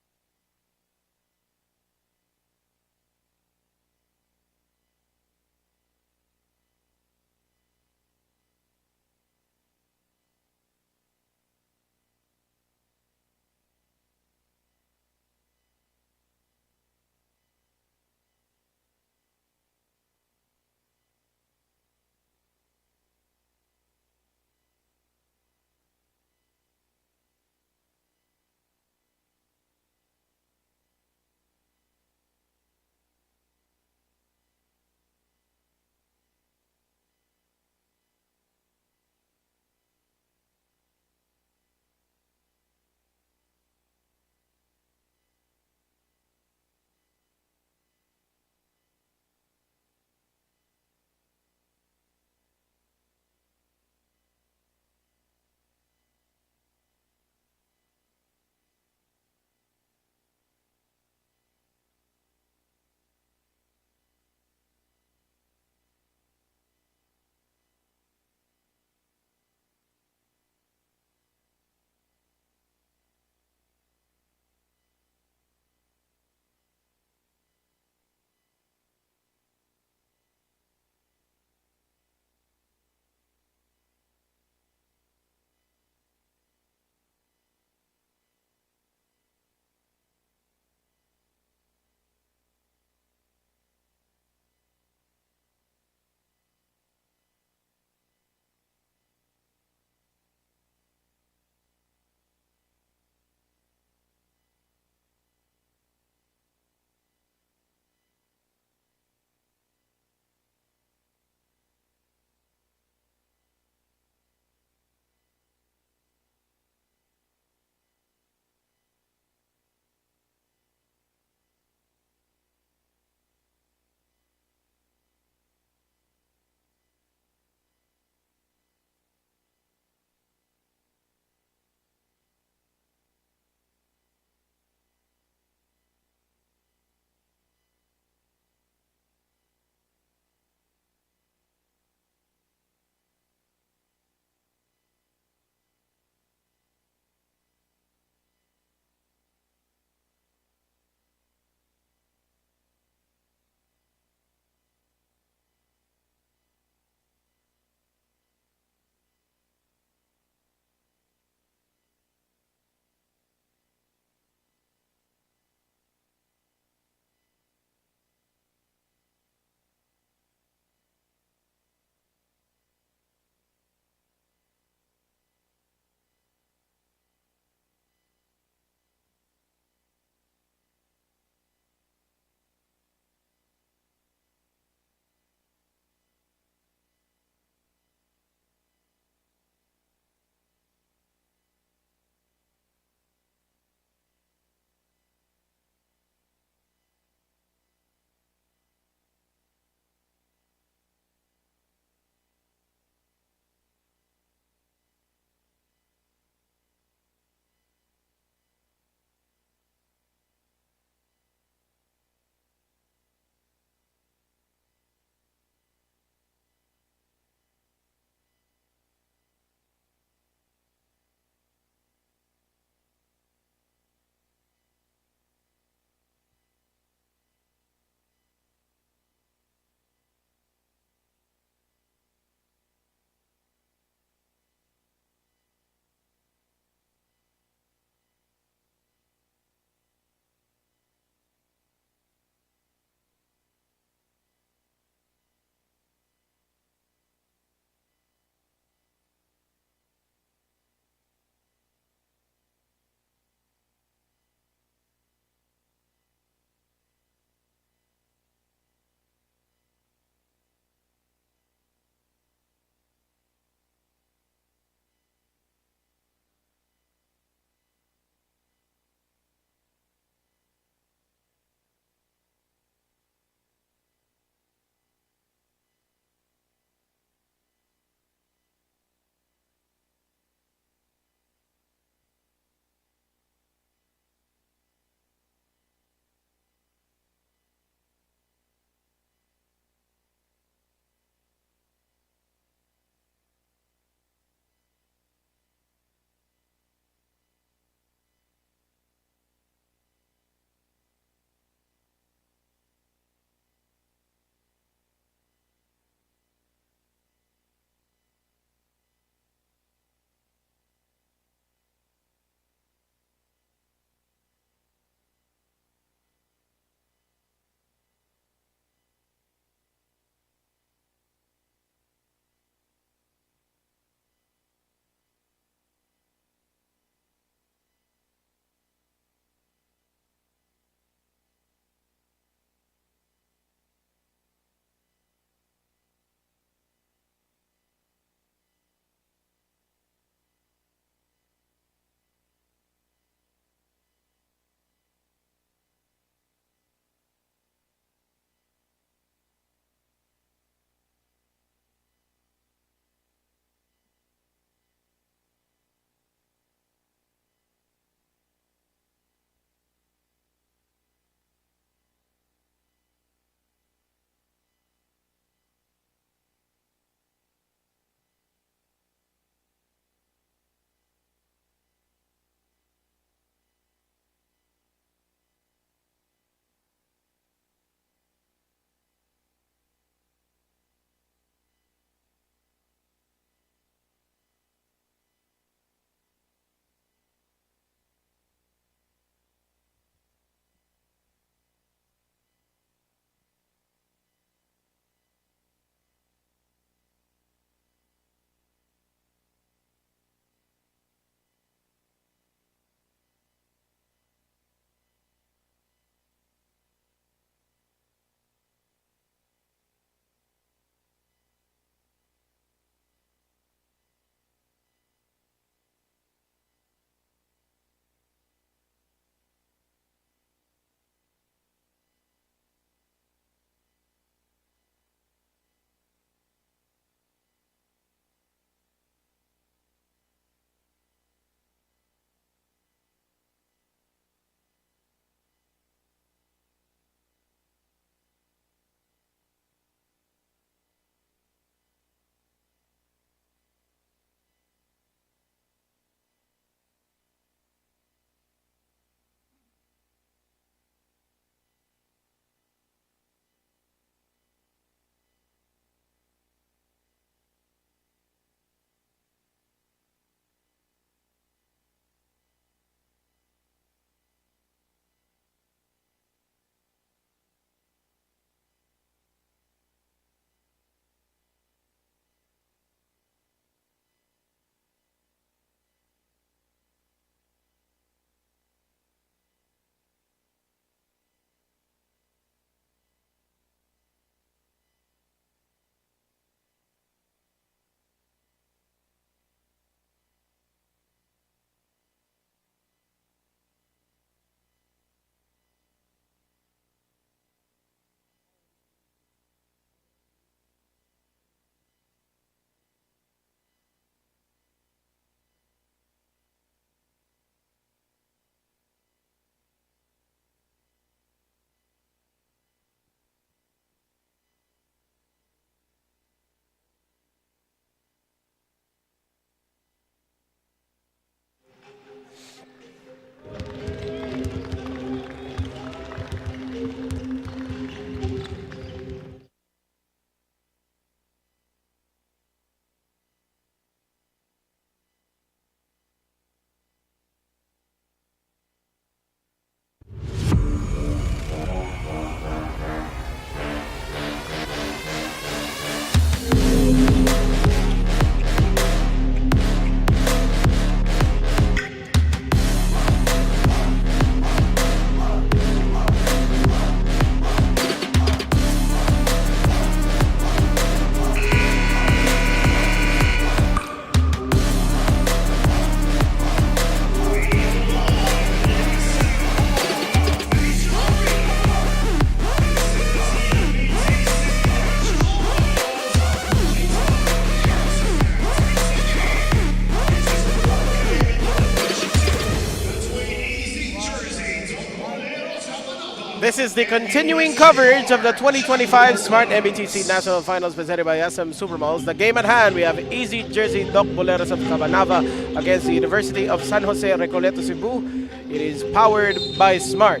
This is the continuing coverage of the 2025 Smart-NBTC National Finals presented by SM Supermalls. The game at hand, we have Easy Jersey Doc Boleros of Cabanava against the University of San Jose Recoleto, Cebu. It is powered by Smart.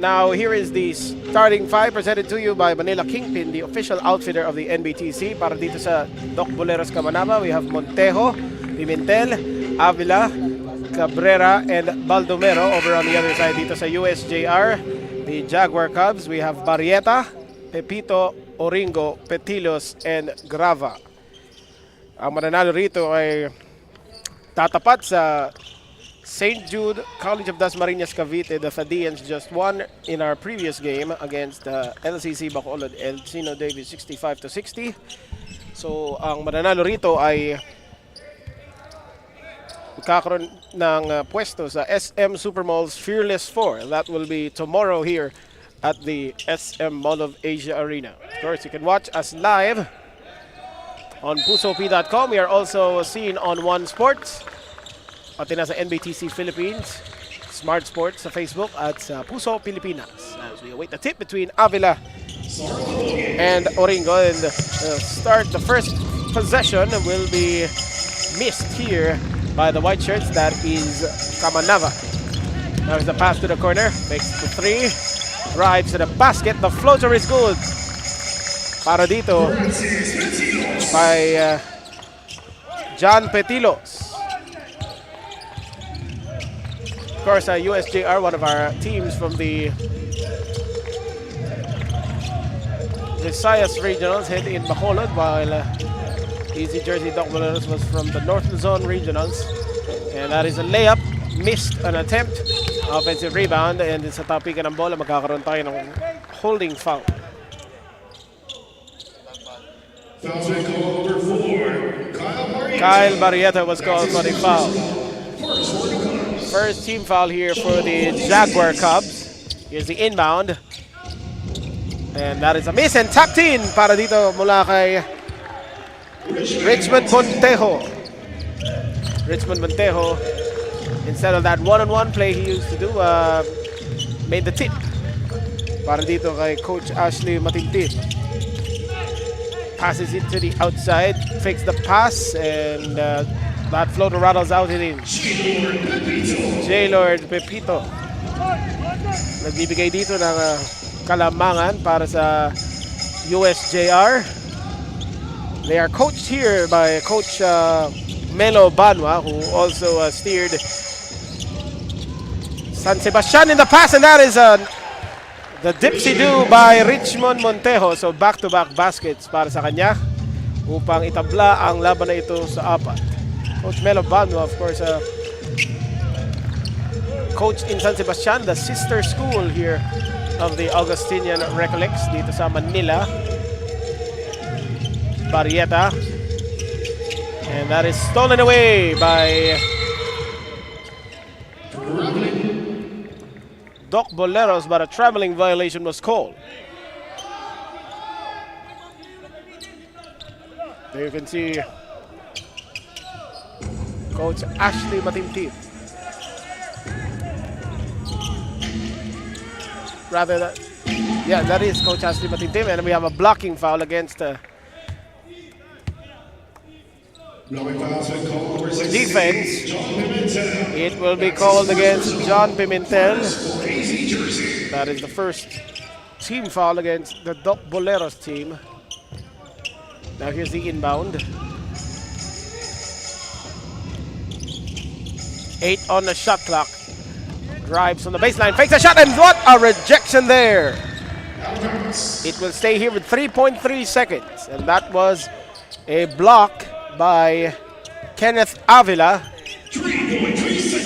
Now, here is the starting five presented to you by Manila Kingpin, the official outfitter of the NBTC. Para dito sa Doc Boleros Cabanava, we have Montejo, Pimentel, Avila, Cabrera, and Baldomero. Over on the other side dito sa USJR, the Jaguar Cubs, we have Barrieta, Pepito, Oringo, Petilos, and Grava. Ang mananalo rito ay tatapat sa St. Jude, College of Dasmariñas, Cavite. The Thadians just won in our previous game against LCC Bacolod and Sino Davis 65-60. So, ang mananalo rito ay magkakaroon ng pwesto sa SM Supermalls Fearless 4. That will be tomorrow here at the SM Mall of Asia Arena. Of course, you can watch us live on pusop.com. We are also seen on One Sports, pati na sa NBTC Philippines, Smart Sports sa Facebook at sa Puso Pilipinas. As we await the tip between Avila and Oringo, and start the first possession will be missed here by the white shirts. That is Cabanava. There's the pass to the corner, makes the three, drives to the basket. The floater is good. Para dito by John Petilos. Of course, USJR, one of our teams from the Visayas Regionals, held in Bacolod, while Easy Jersey Doc Boleros was from the North Luzon Regionals. And that is a layup, missed an attempt, offensive rebound, and sa tapikan ng bola, magkakaroon tayo ng holding foul. Kyle Barrieta was called for the foul. First team foul here for the Jaguar Cubs. Here's the inbound. And that is a miss and tapped in para dito mula kay Richmond Montejo. Richmond Montejo, instead of that one-on-one play he used to do, made the tip para dito kay Coach Ashley Matintin. Passes it to the outside, fakes the pass, and that floater rattles out and in. J-Lord Pepito nagbibigay dito ng kalamangan para sa USJR. They are coached here by Coach Melo Banwa, who also steered San Sebastian in the pass, and that is the dipsy-do by Richmond Montejo. So back-to-back baskets para sa kanya upang itabla ang laban na ito sa apat. Coach Melo Banwa, of course, coach in San Sebastian, the sister school here of the Augustinian Recollects dito sa Manila. Barrieta, and that is stolen away by Doc Boleros, but a traveling violation was called. There you can see Coach Ashley Matintin. Rather, that is Coach Ashley Matintin, and we have a blocking foul against defense. It will be called against John Pimentel. That is the first team foul against the Doc Boleros team. Now here's the inbound. 8 on the shot clock. Drives on the baseline, fakes a shot, and what a rejection there. It will stay here with 3.3 seconds, and that was a block by Kenneth Avila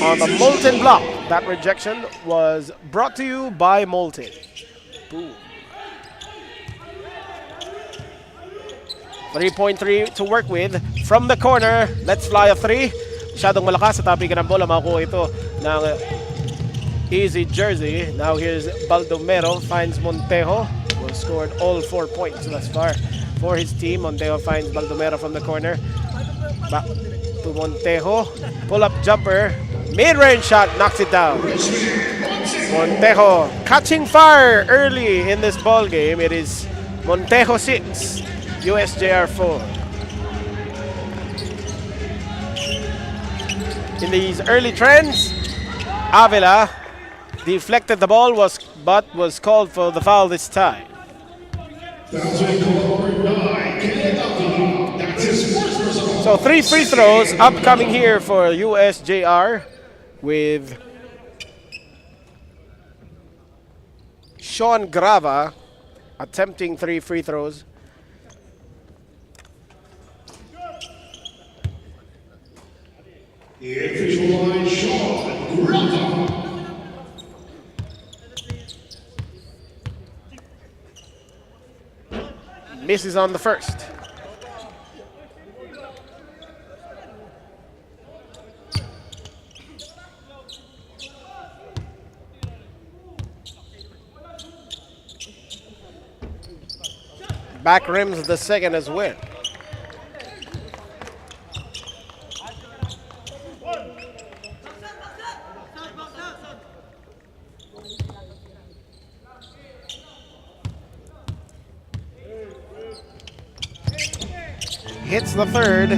on the Molten block. That rejection was brought to you by Molten. Boom. 3.3 to work with from the corner. Let's fly a three. Masyadong malakas sa tapikan ng bola. Makukuha ito ng Easy Jersey. Now here's Baldomero, finds Montejo, who has scored all 4 points thus far for his team. Montejo finds Baldomero from the corner. Back to Montejo. Pull-up jumper. Mid-range shot, knocks it down. Montejo catching fire early in this ball game. It is Montejo 6, USJR 4. In these early trends, Avila deflected the ball but was called for the foul this time. So 3 free throws upcoming here for USJR with Sean Grava attempting 3 free throws. The official line, Sean Grava. Misses on the first. Back rims the second as well. Hits the third.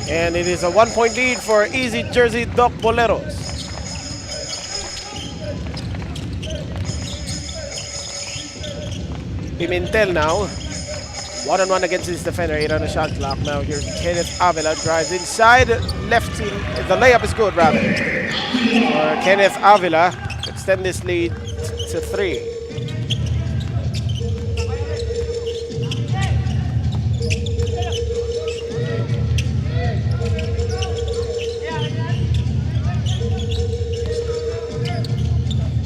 And it is a 1-point lead for Easy Jersey Doc Boleros. Pimentel now. 1-on-1 against his defender, 8 on the shot clock. Now here's Kenneth Avila, drives inside, left, the layup is good rather. For Kenneth Avila, extend this lead to 3.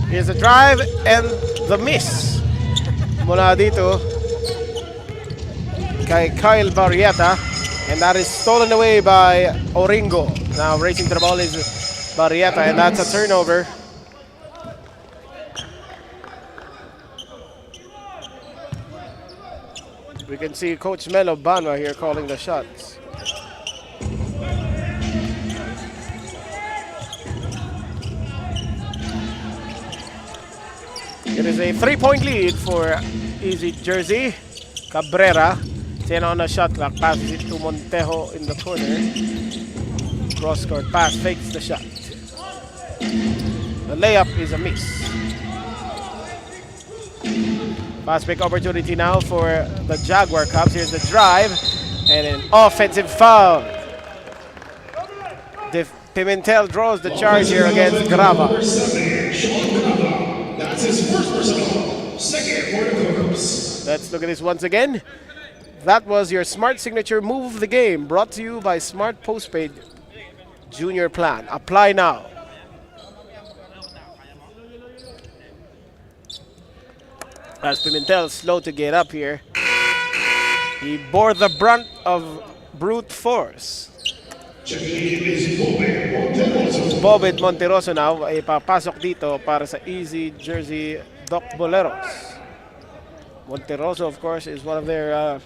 Here's a drive and the miss. Mula dito kay Kyle Barrieta, and that is stolen away by Oringo. Now racing to the ball is Barrieta, and that's a turnover. We can see Coach Melo Banwa here calling the shots. It is a 3-point lead for Easy Jersey. Cabrera, 10 on the shot clock, passes it to Montejo in the corner. Cross-court pass, fakes the shot. The layup is a miss. Fast break opportunity now for the Jaguar Cubs. Here's the drive and an offensive foul. Pimentel draws the charge here against Grava. That's his first personal, second for the Cubs. Let's look at this once again. That was your Smart Signature Move of the Game, brought to you by Smart Postpaid Junior Plan. Apply now. As Pimentel slow to get up here, he bore the brunt of brute force. Bobet Monteroso now ay papasok dito para sa Easy Jersey Doc Boleros. Monteroso, of course, is one of their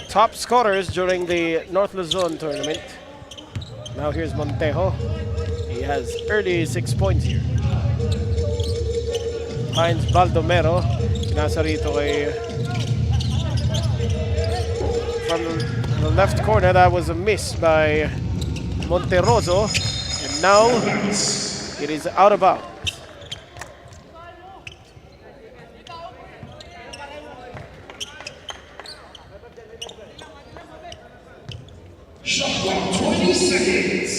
top scorers during the North Luzon tournament. Now here's Montejo. He has early 6 points here. Finds Baldomero. Nasa rito kay from the left corner. That was a miss by Monteroso. And now it is out of bounds. Shot clock, 20 seconds.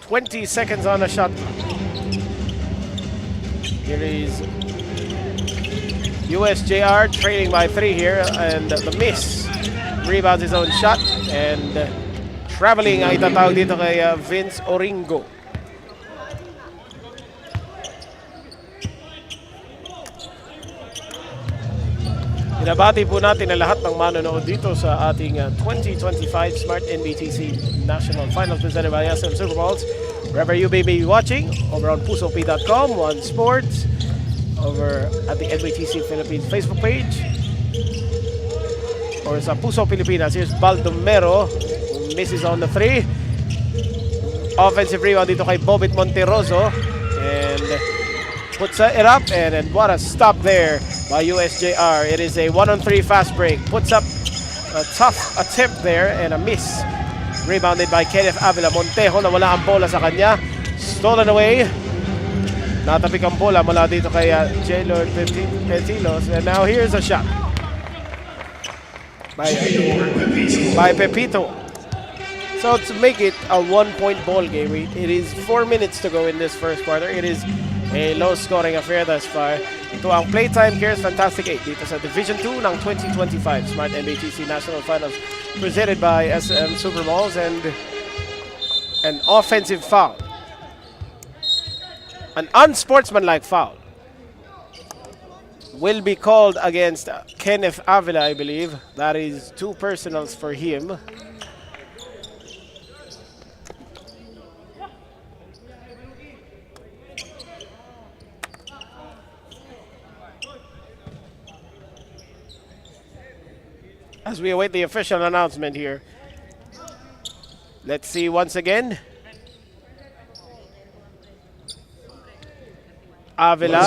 20 seconds on the shot clock. Here is USJR trailing by 3 here, and the miss. Rebounds his own shot, and traveling ay tatawag dito kay Vince Oringo. Binabati po natin ang lahat ng manonood dito sa ating 2025 Smart-NBTC National Finals presented by SM Superballs. Wherever you may be watching, over on pusop.com, One Sports, over at the NBTC Philippines Facebook page, or sa Puso, Pilipinas. Here's Baldomero, who misses on the 3. Offensive rebound dito kay Bobit Monteroso. And puts it up, and what a stop there by USJR. It is a 1-on-3 fast break. Puts up a tough attempt there and a miss. Rebounded by Kenneth Avila. Montejo na wala ang bola sa kanya. Stolen away. Natapik ang bola mula dito kay J-Lord Petilos. And now here's a shot by Pepito. So to make it a 1-point ball game, it is 4 minutes to go in this first quarter. It is a low-scoring affair thus far. Ito ang Playtime Cares Fantastic 8 dito sa Division 2 ng 2025 Smart-NBTC National Finals, presented by SM Supermalls. And an offensive foul. An unsportsmanlike foul will be called against Kenneth Avila, I believe. That is 2 personals for him. As we await the official announcement here, let's see once again. Avila.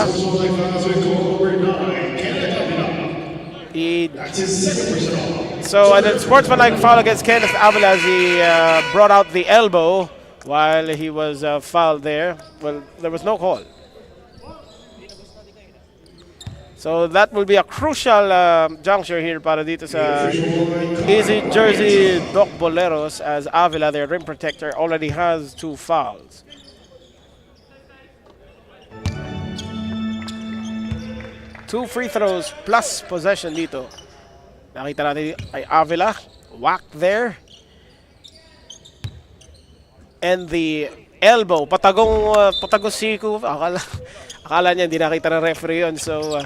So a sportsmanlike foul against Kenneth Avila as he brought out the elbow while he was fouled there. Well, there was no call. So that will be a crucial juncture here para dito sa Easy Jersey Doc Boleros, as Avila, their rim protector, already has 2 fouls. Two free throws plus possession dito. Nakita natin ay Avila, whack there. And the elbow, patagong siku. Akala niya hindi nakita ng referee yun. So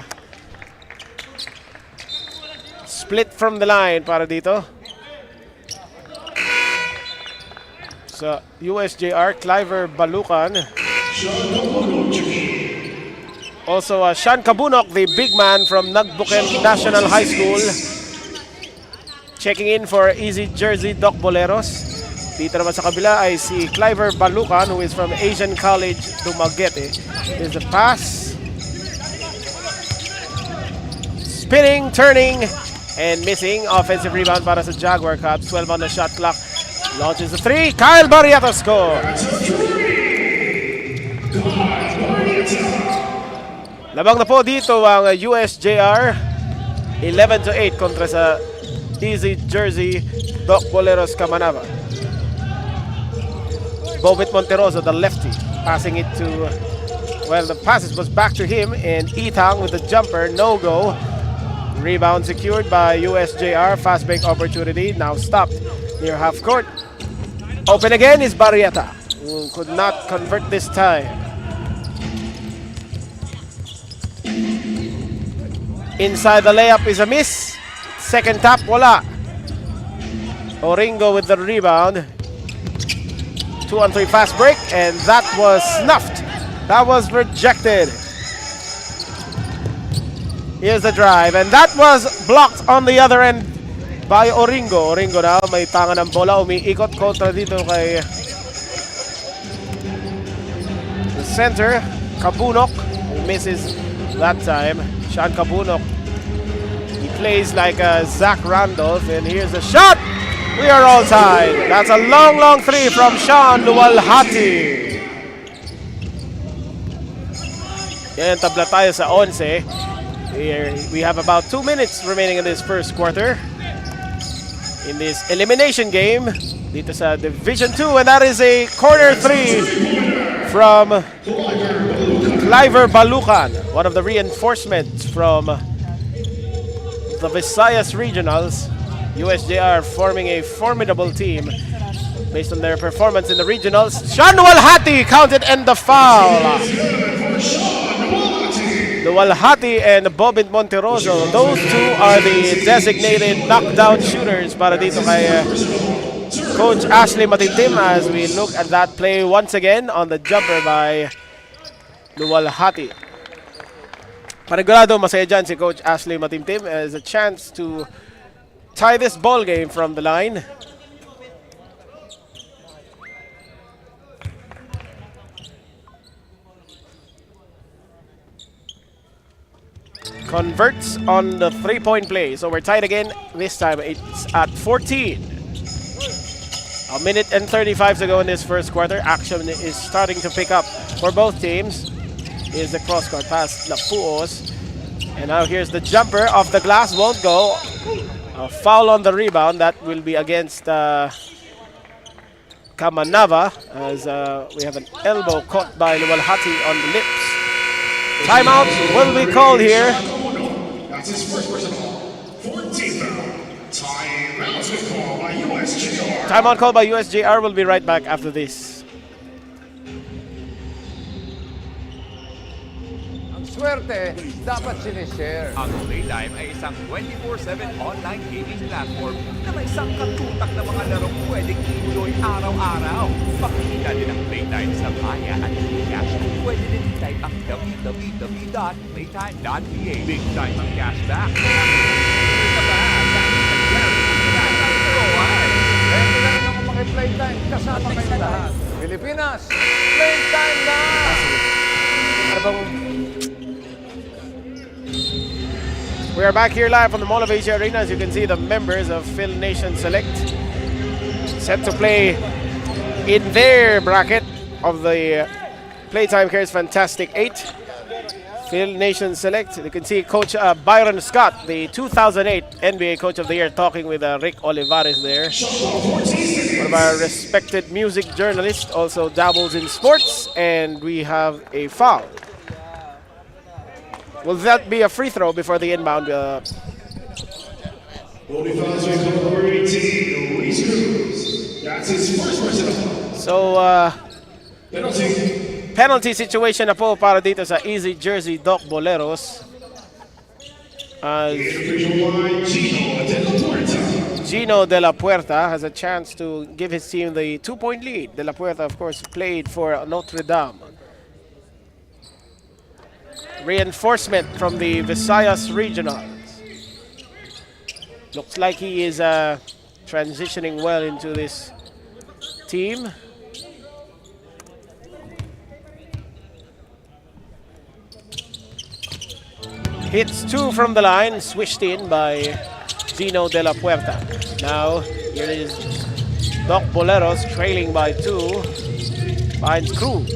split from the line para dito. So USJR, Cliver Balucan. Also Sean Kabunok, the big man from Nagbuken National High School, checking in for Easy Jersey Doc Boleros. Dito naman sa kabila ay si Cliver Balucan, who is from Asian College Dumaguete. Here's the pass. Spinning, turning, and missing. Offensive rebound para sa Jaguar Cubs. 12 on the shot clock. Launches the 3. Kyle Barriato scores. Labang na po dito ang USJR. 11-8 kontra sa Easy Jersey Doc Boleros Kamanava. Bobit Monteroso, the lefty, passing it to, well, the passes was back to him, and Itang with the jumper, no go. Rebound secured by USJR. Fast break opportunity, now stopped near half court. Open again is Barrieta, who could not convert this time. Inside the layup is a miss. Second tap, wala. Oringo with the rebound. 2-on-3 fast break, and that was snuffed. That was rejected. Here's the drive, and that was blocked on the other end by Oringo. Oringo now may tanga ng bola, umiikot kontra dito kay the center, Kabunok, who misses that time. Sean Kabunok, he plays like Zach Randolph, and here's a shot. We are all tied. That's a long, long 3 from Sean Luwalhati. Yan, tabla tayo sa 11. Here, we have about 2 minutes remaining in this first quarter in this elimination game dito sa Division 2, and that is a corner 3 from Cliver Balucan, one of the reinforcements from the Visayas Regionals. USJR forming a formidable team based on their performance in the regionals. Sean Luwalhati counted and the foul. Luwalhati and Bobit Monteroso, those two are the designated knockdown shooters para dito kay Coach Ashley Matintim, as we look at that play once again on the jumper by Luwalhati. Panigurado masaya dyan si Coach Ashley Matintim as a chance to tie this ball game from the line. Converts on the three-point play. So we're tied again. This time it's at 14. A minute and 35 to go in this first quarter. Action is starting to pick up for both teams. Here's the cross-court pass, Lapuos. And now here's the jumper off the glass. Won't go. A foul on the rebound. That will be against Kamanava, as we have an elbow caught by Luwalhati on the lips. Timeout will be called here. That's his first personal. 14th foul. Timeout called by USJR. Timeout called by USJR. Will be right back after this. Ang swerte, dapat sinishare. Ang Playtime ay isang 24/7 online gaming platform na may sangkatutak na mga larong pwedeng enjoy araw-araw. Makikita din ang Playtime sa Maya at Gcash. Pwede din i-type ang www.playtime.ph. Big time ang cashback. Ito ba? Kaya kailangan ako maki-Playtime. Kasama kayo lahat. Pilipinas, Playtime na! We are back here live from the Mall of Asia Arena. As you can see, the members of Phil Nation Select set to play in their bracket of the Playtime Cares Fantastic 8. Phil Nation Select. You can see Coach Byron Scott, the 2008 NBA Coach of the Year, talking with Rick Olivares there. One of our respected music journalists, also dabbles in sports, and we have a foul. Will that be a free throw before the inbound? Only fouls are number 18, Luis Cruz. That's his first personal. So, penalty situation na po para dito sa Easy Jersey Doc Boleros. Gino De La Puerta has a chance to give his team the 2-point lead. De La Puerta, of course, played for Notre Dame. Reinforcement from the Visayas Regionals. Looks like he is transitioning well into this team. Hits two from the line, swished in by Gino De La Puerta. Now, here is Doc Boleros trailing by 2. Finds Cruz.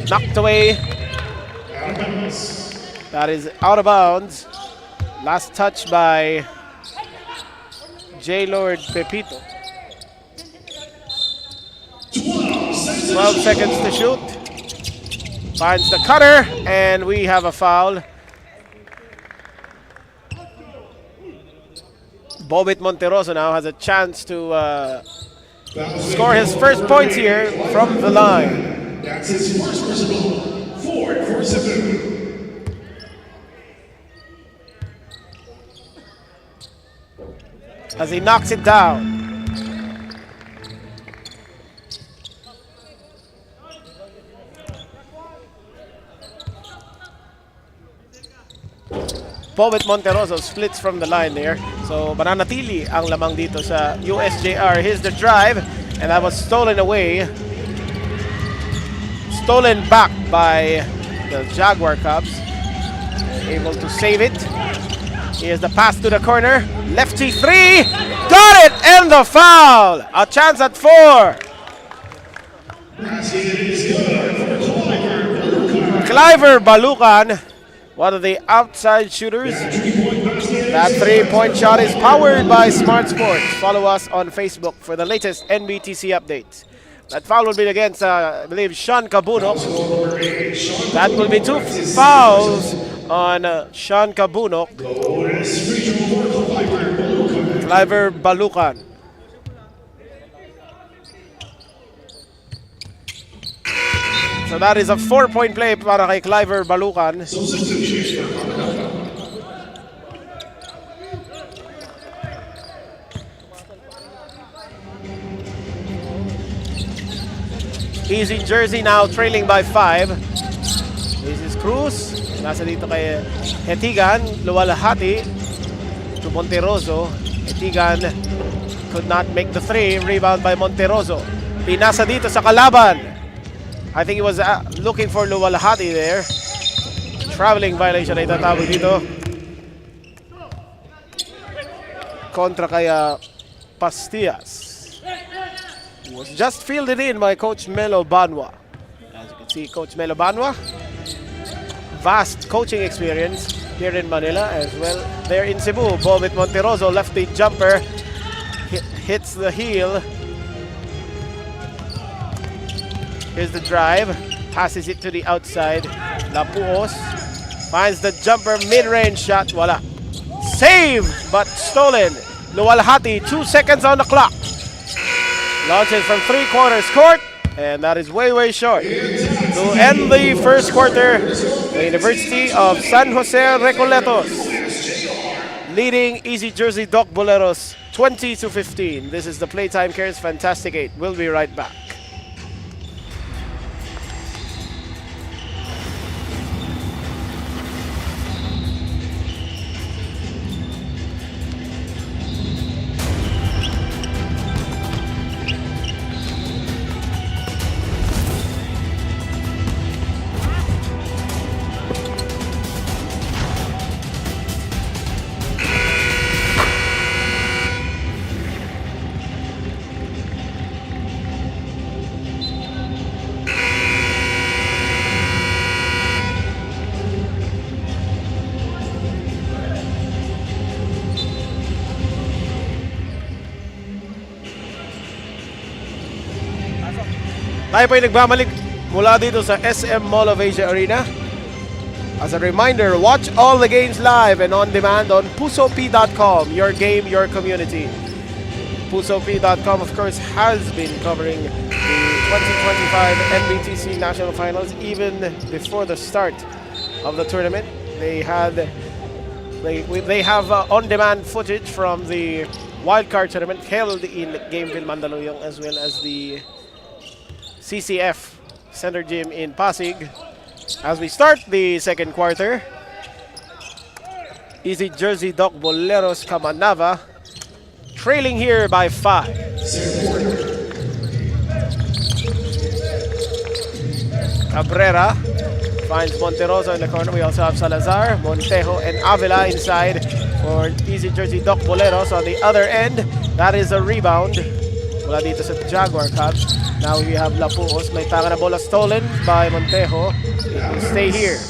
Knocked away. That is out of bounds. Last touch by J. Lord Pepito. 12 seconds to shoot. Finds the cutter, and we have a foul. Bobit Monteroso now has a chance to score his first points here from the line. That's his first personal. 4 for Cebu. As he knocks it down. Bobit Monteroso splits from the line there. So mananatili ang lamang dito sa USJR. Here's the drive, and that was stolen away. Stolen back by the Jaguar Cubs. Able to save it. Here's the pass to the corner. Lefty three. Got it! And the foul. A chance at 4. Cliver Balucan, one of the outside shooters. That three-point shot is powered by Smart Sports. Follow us on Facebook for the latest NBTC updates. That foul will be against, I believe, Sean Cabunok. That will be 2 fouls on Sean Cabunok. Cliver Balucan. So that is a 4-point play para kay Cliver Balucan. Easy Jersey now trailing by 5. This is Cruz. Nasa dito kay Hetigan. Luwalhati. to Monteroso. Etigan could not make the three. Rebound by Monteroso. Pinasa dito sa kalaban. I think he was looking for Luwalhati there. Traveling violation ay tatawag dito. Kontra kaya Pastillas. Was just fielded in by Coach Melo Banwa. As you can see, Coach Melo Banwa, vast coaching experience here in Manila as well. There in Cebu, Bobit Monteroso, lefty jumper, hits the heel. Here's the drive, passes it to the outside. Lapuos finds the jumper, mid-range shot, wala. Saved, but stolen. Luwalhati, 2 seconds on the clock. Launches from 3/4 court, and that is way, way short. To end the first quarter, the University of San Jose Recoletos leading Easy Jersey Doc Boleros 20-15. This is the Playtime Cares Fantastic 8. We'll be right back. Tayo po ay nagbabalik mula dito sa SM Mall of Asia Arena. As a reminder, watch all the games live and on demand on pusop.com. Your game, your community. Pusop.com, of course, has been covering the 2025 NBTC National Finals even before the start of the tournament. They have on-demand footage from the wildcard tournament held in Gameville, Mandaluyong, as well as the CCF Center Gym in Pasig. As we start the second quarter, Easy Jersey Doc Boleros Kamanava trailing here by 5. Cabrera finds Monteroso in the corner. We also have Salazar, Montejo, and Avila inside for Easy Jersey Doc Boleros. On the other end, that is a rebound mula dito sa Jaguar Cubs. Now we have Lapuos. May tanga na bola stolen by Montejo. It will stay here.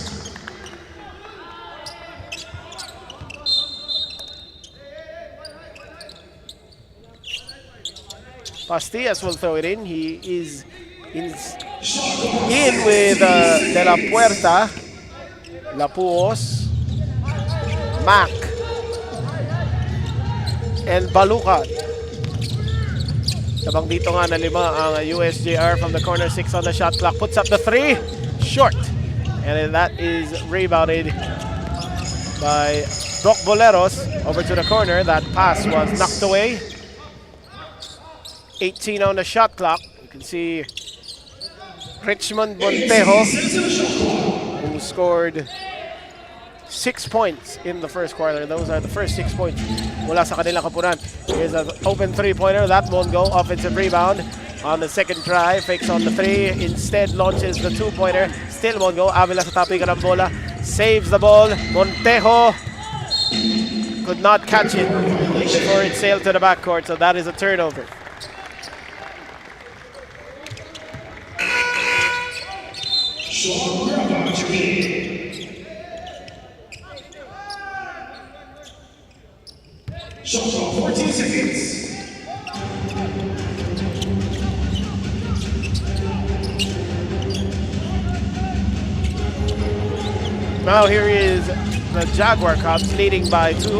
Pastillas will throw it in. He is in with De La Puerta, Lapuos, Mac, and Balucan. Tabang dito nga na 5 ang USJR from the corner. 6 on the shot clock. Puts up the 3. Short. And that is rebounded by Doc Boleros over to the corner. That pass was knocked away. 18 on the shot clock. You can see Richmond Montejo, who scored 6 points in the first quarter. Those are the first 6 points mula sa kanilang kapunan. Here's an open three-pointer. That won't go. Offensive rebound on the second try. Fakes on the 3. Instead launches the 2-pointer. Still won't go. Avila sa tapikan ng bola. Saves the ball. Montejo could not catch it before it sailed to the backcourt. So that is a turnover. Shot clock 14 seconds. Now here is the Jaguar Cubs leading by 2.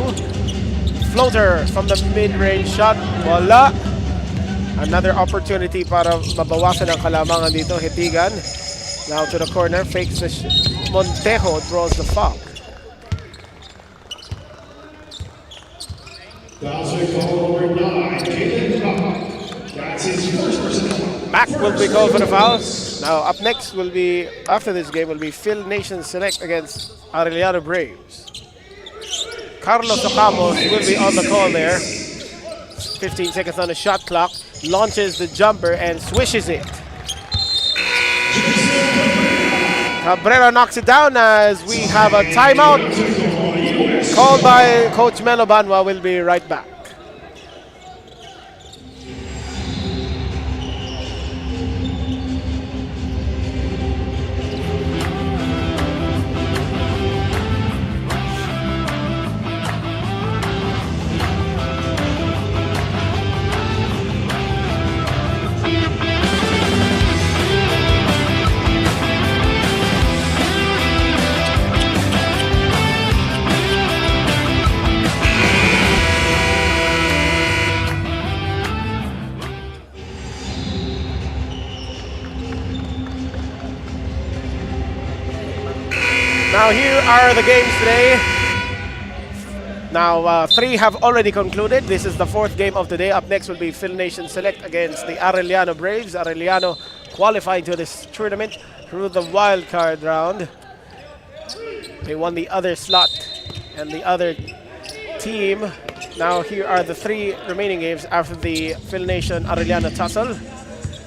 Floater from the mid-range shot. Wala. Another opportunity para mabawasan ang kalamangan dito. Hitigan. Now to the corner. Fakes the Montejo draws the foul. Mac will be called for the foul. Now up next will be, after this game, will be Phil Nation Select against Arellano Braves. Carlos Ocamos will be on the call there. 15 seconds on the shot clock. Launches the jumper and swishes it. Cabrera knocks it down as we have a timeout called by Coach Melo Banwa. Will be right back. Now here are the games today. Now 3 have already concluded. This is the 4th game of the day. Up next will be Phil Nation Select against the Arellano Braves. Arellano qualifying to this tournament through the wild card round. They won the other slot and the other team. Now here are the 3 remaining games after the Phil Nation Arellano tussle.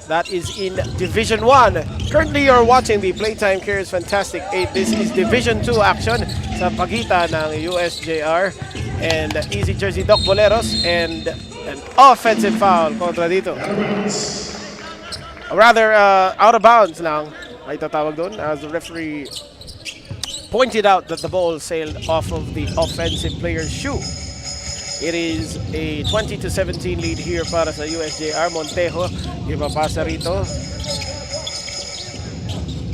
That is in Division 1. Currently, you're watching the Playtime Cares Fantastic 8. This is Division 2 action sa pagitan ng USJR and Easy Jersey Doc Boleros, and an offensive foul kontra dito. Or rather, out of bounds lang ay tatawag doon as the referee pointed out that the ball sailed off of the offensive player's shoe. It is a 20-17 lead here para sa USJR. Montejo, ipapasa rito.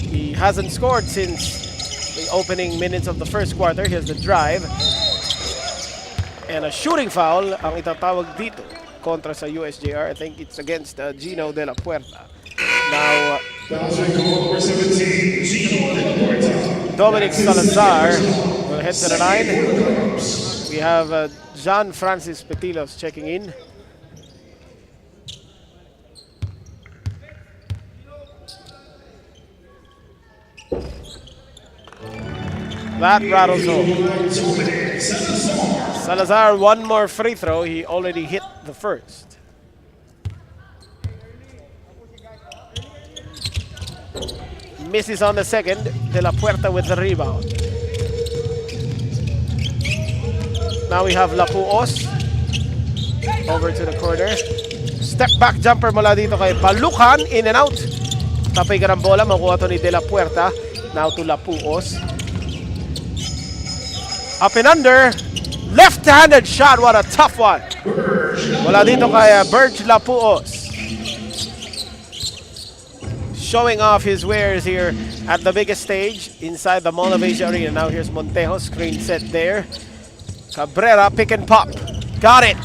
He hasn't scored since the opening minutes of the first quarter. Here's the drive. And a shooting foul ang itatawag dito kontra sa USJR. I think it's against Gino de la Puerta. Now, Dominic Salazar will head to the line. We have John Francis Petilos checking in. That rattles home. Salazar, one more free throw. He already hit the first. Misses on the second. De la Puerta with the rebound. Now we have Lapuos over to the corner. Step back jumper mula dito kay Balukan, in and out. Tapay ka ng bola, makuha to ni De La Puerta. Now to Lapuos. Up and under. Left-handed shot, what a tough one. Mula dito kay Berge Lapuos. Showing off his wares here at the biggest stage inside the Mall of Asia Arena. Now here's Montejo, screen set there. Cabrera, pick and pop. Got it.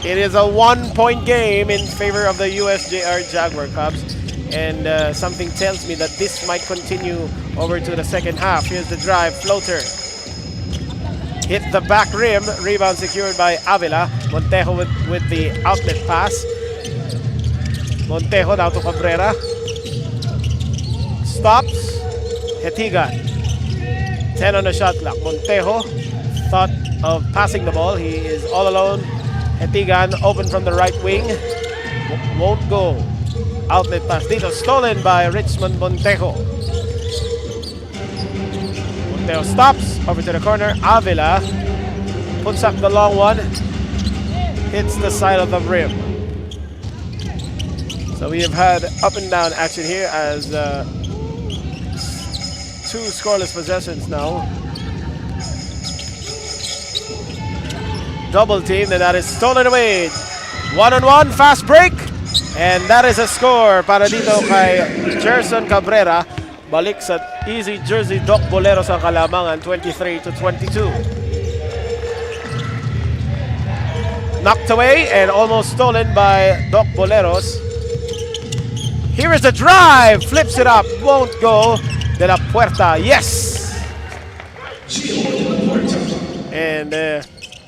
It is a 1-point game in favor of the USJR Jaguar Cubs. And something tells me that this might continue over to the second half. Here's the drive, floater. Hit the back rim. Rebound secured by Avila. Montejo with the outlet pass. Montejo now to Cabrera. Stops. Hetigan. 10 on the shot clock. Montejo thought of passing the ball. He is all alone. Hetigan open from the right wing. Won't go. Outlet pass dito. Stolen by Richmond Montejo. Montejo stops. Over to the corner. Avila puts up the long one. Hits the side of the rim. So we have had up and down action here as 2 scoreless possessions now. Double team, and that is stolen away. 1-on-1, fast break. And that is a score para dito kay Gerson Cabrera. Balik sa Easy Jersey Doc Boleros ang kalamangan, 23-22. Knocked away and almost stolen by Doc Boleros. Here is the drive, flips it up, won't go. De La Puerta, yes! And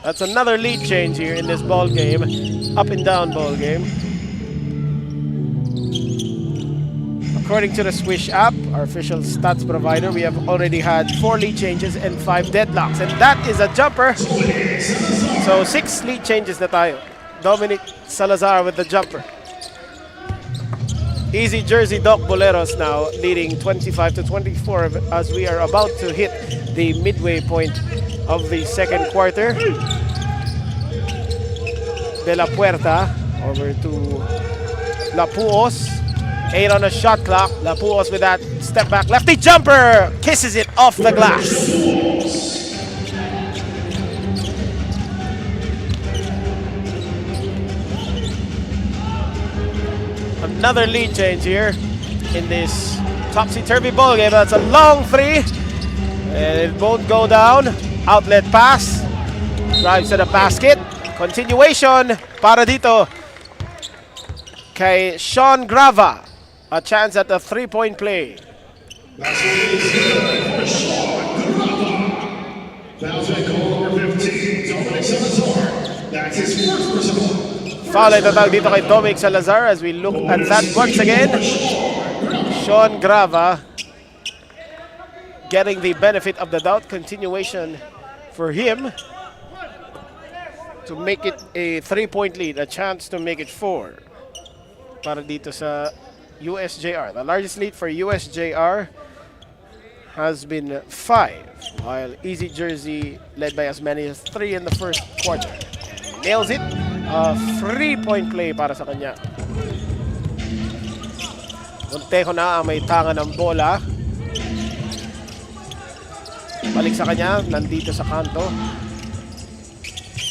that's another lead change here in this ball game. Up and down ball game. According to the Swish app, our official stats provider, we have already had 4 lead changes and 5 deadlocks. And that is a jumper. So 6 lead changes na tayo. Dominic Salazar with the jumper. Easy Jersey Doc Boleros now leading 25-24 as we are about to hit the midway point of the second quarter. De La Puerta over to Lapuos. 8 on the shot clock. Lapuos with that step back lefty jumper. Kisses it off the glass. Another lead change here in this topsy-turvy ball game. That's a long 3. And it won't go down. Outlet pass. Drives to the basket. Continuation para dito kay Sean Grava. A chance at a 3-point play. That's what it is good for Sean Grava. Fouls by call number 15, Dominic Salazar. That's his first personal. Foul ay tatawag dito kay Dominic Salazar as we look at that once again. Sean Grava getting the benefit of the doubt. Continuation for him to make it a 3-point lead. A chance to make it 4 para dito sa USJR. The largest lead for USJR has been 5, while Easy Jersey led by as many as 3 in the first quarter. Nails it. A 3-point play para sa kanya. Montejo na ang may tanga ng bola. Balik sa kanya, nandito sa kanto.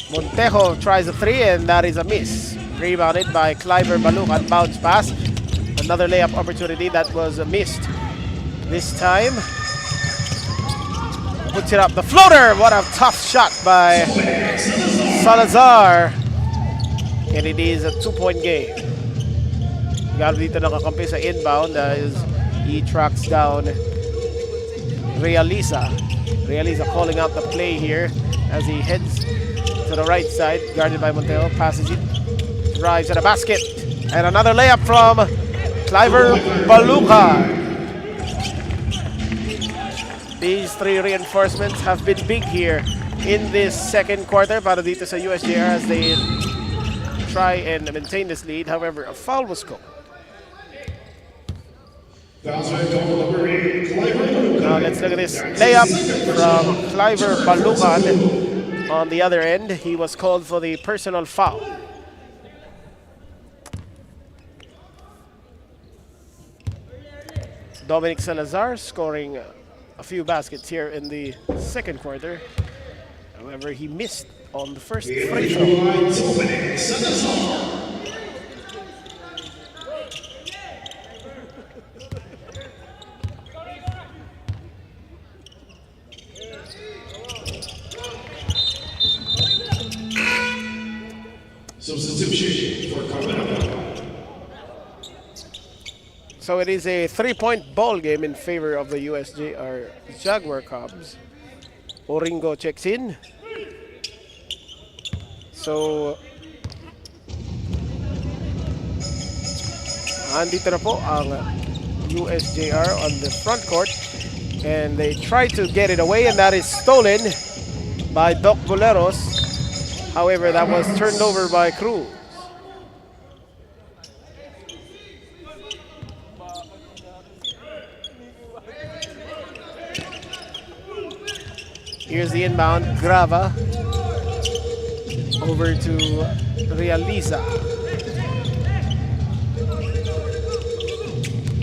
Montejo tries a 3 and that is a miss. Rebounded by Cliver Balucan. Bounce pass. Another layup opportunity that was missed. This time, puts it up. The floater! What a tough shot by Salazar. And it is a 2-point game. Galo dito nakakampi sa inbound as he tracks down Realiza. Realiza calling out the play here as he heads to the right side. Guarded by Monteo. Passes it. Drives at a basket. And another layup from Cliver Baluca. These 3 reinforcements have been big here in this second quarter para dito sa USJR as they try and maintain this lead. However, a foul was called. Now let's look at this layup from Cliver Balucan on the other end. He was called for the personal foul. Dominic Salazar scoring a few baskets here in the second quarter. However, he missed on the first free throw. Substitution for Carmelo. So it is a 3-point ball game in favor of the USJR Jaguar Cubs. Oringo checks in. So, andito na po ang USJR on the front court. And they try to get it away and that is stolen by Doc Boleros. However, that was turned over by Cruz. Here's the inbound, Grava. Over to Realiza.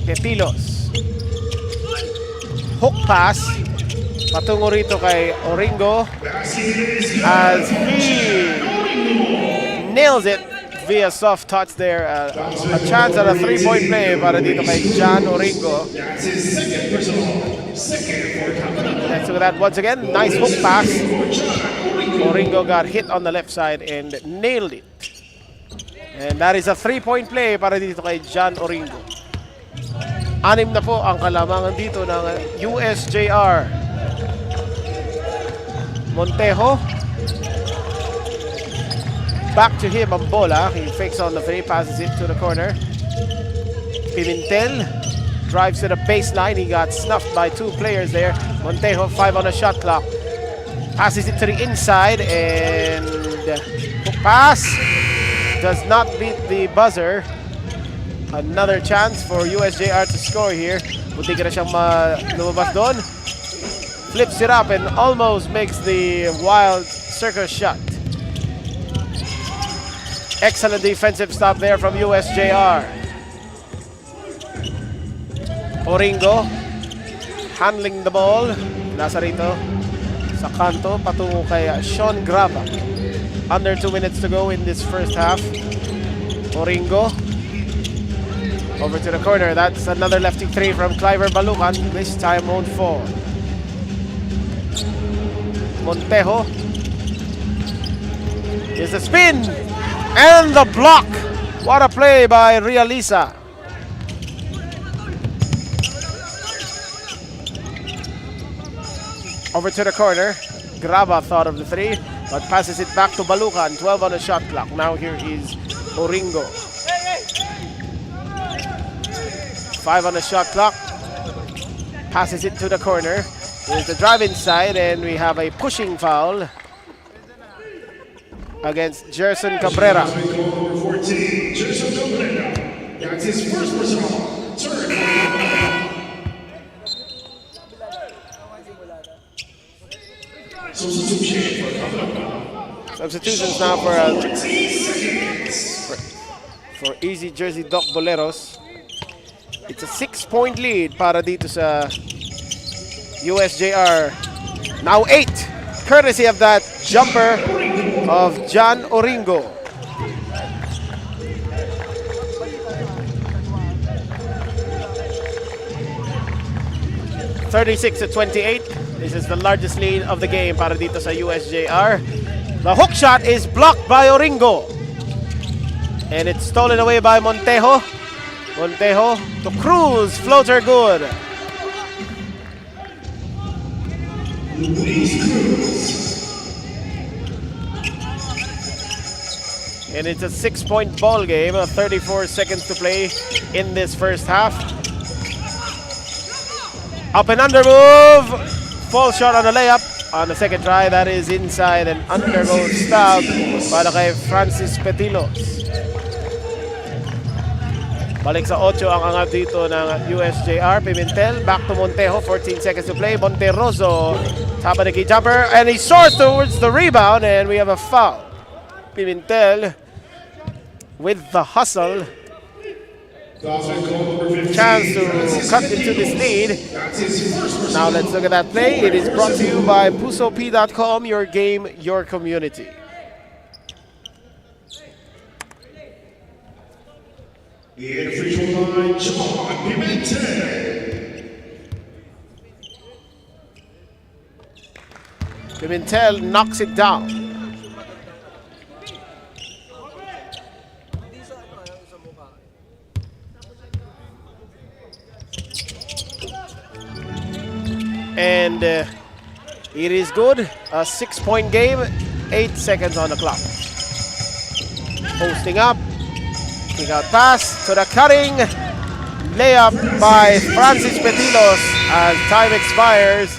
Petilos. Hook pass. Patungo rito kay Oringo. As he nails it via soft touch there. A chance at a 3-point play para dito kay John Oringo. Let's look at that once again. Nice hook pass. Oringo got hit on the left side and nailed it. And that is a 3-point play para dito kay John Oringo. 6 na po ang kalamangan dito ng USJR. Montejo. Back to him ang bola. He fakes on the 3, passes it to the corner. Pimentel drives to the baseline. He got snuffed by 2 players there. Montejo, 5 on a shot clock. Passes it to the inside and hook pass does not beat the buzzer. Another chance for USJR to score here. Buti ka na siyang lumabas doon. Flips it up and almost makes the wild circus shot. Excellent defensive stop there from USJR. Oringo handling the ball. Nasa rito sa kanto patungo kay Sean Grava. Under 2 minutes to go in this first half. Oringo over to the corner. That's another lefty 3 from Cliver Balucan. This time on 4. Montejo is a spin and the block. What a play by Realisa. Over to the corner. Grava thought of the 3, but passes it back to Balucan. 12 on the shot clock. Now here is Oringo. 5 on the shot clock. Passes it to the corner. There's the drive inside, and we have a pushing foul against Jerson Cabrera. Number 14, Jerson Cabrera. That's his first personal. Turn. Substitutions now for Easy Jersey Doc Boleros. It's a 6-point lead para dito sa USJR. Now 8, courtesy of that jumper of John Oringo. (36-28). This is the largest lead of the game para dito sa USJR. The hook shot is blocked by Oringo. And it's stolen away by Montejo. Montejo to Cruz, floater good. And it's a 6-point ball game, 34 seconds to play in this first half. Up and under move, fall shot on the layup. On the second try, that is inside and undergo stab para kay Francis Petilos. Balik sa 8 ang angat dito ng USJR. Pimentel, back to Montejo, 14 seconds to play. Monterroso, top of the key jumper, and he soars towards the rebound, and we have a foul. Pimentel with the hustle. Chance to cut into this lead. Now let's look at that play. It is brought to you by PusoP.com, your game, your community. The official line, John Pimentel. Pimentel knocks it down. And it is good. A 6-point game, 8 seconds on the clock. Posting up. Kick out pass to the cutting. Layup by Francis Petilos as time expires.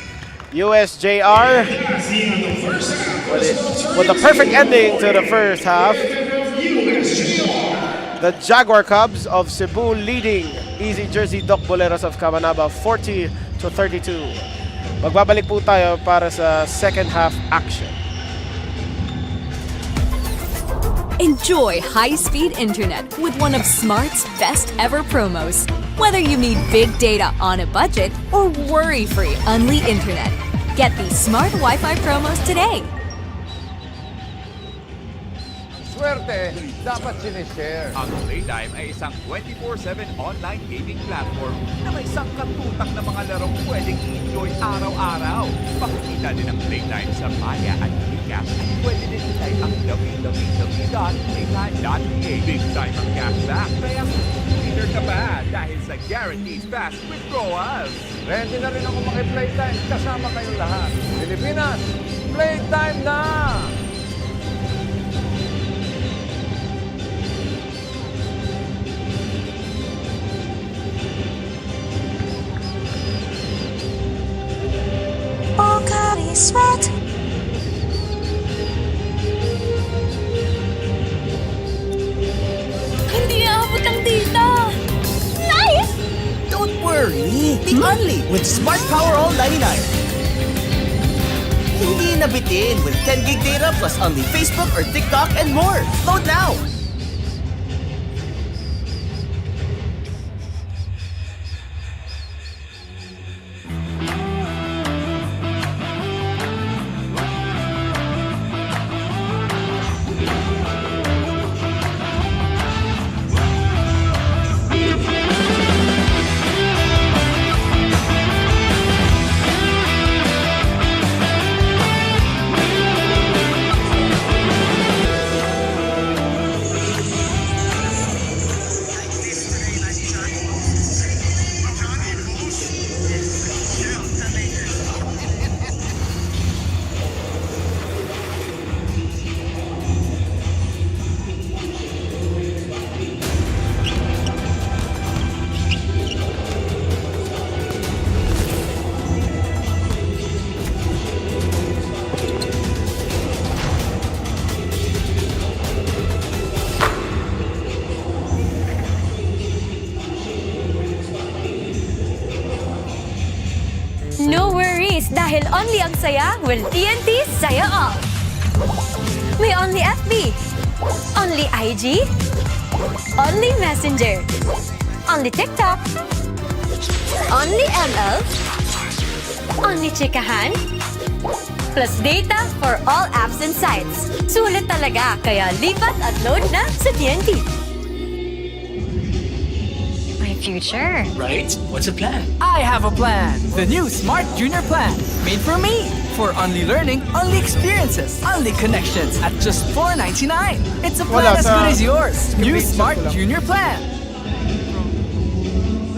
USJR with a perfect ending to the first half. The Jaguar Cubs of Cebu leading Easy Jersey Doc Boleros of Cabanaba 40-32. Magbabalik po tayo para sa second half action. Enjoy high-speed internet with one of Smart's best ever promos. Whether you need big data on a budget or worry-free Unli internet, get these Smart Wi-Fi promos today. Swerte, dapat sinishare. Ang Playtime ay isang 24/7 online gaming platform na may sangkatutak na mga larong pwedeng enjoy araw-araw. Pakikita din ang Playtime sa Maya at Gcash at pwede din type ang www.playtime.ph. Big time ang cashback, kaya winner ka ba dahil sa guaranteed fast withdrawals. Ready na rin ako maki-Playtime kasama kayong lahat. Pilipinas, Playtime na! sweat. Hindi aabot ang data! Nice! Don't worry, be only with Smart Power All 99. Hindi nabitin with 10 gig data plus only Facebook or TikTok and more. Load now! No worries, dahil only ang saya will TNT Saya All. May only FB, only IG, only Messenger, only TikTok, only ML, only chikahan, plus data for all apps and sites. Sulit talaga, kaya lipat at load na sa TNT. Future. Right? What's a plan? I have a plan. The new Smart Junior Plan. Made for me. For only learning, only experiences, only connections at just $4.99. It's a plan Wala as sa good as yours. New screenshot Smart ko lang. Junior Plan.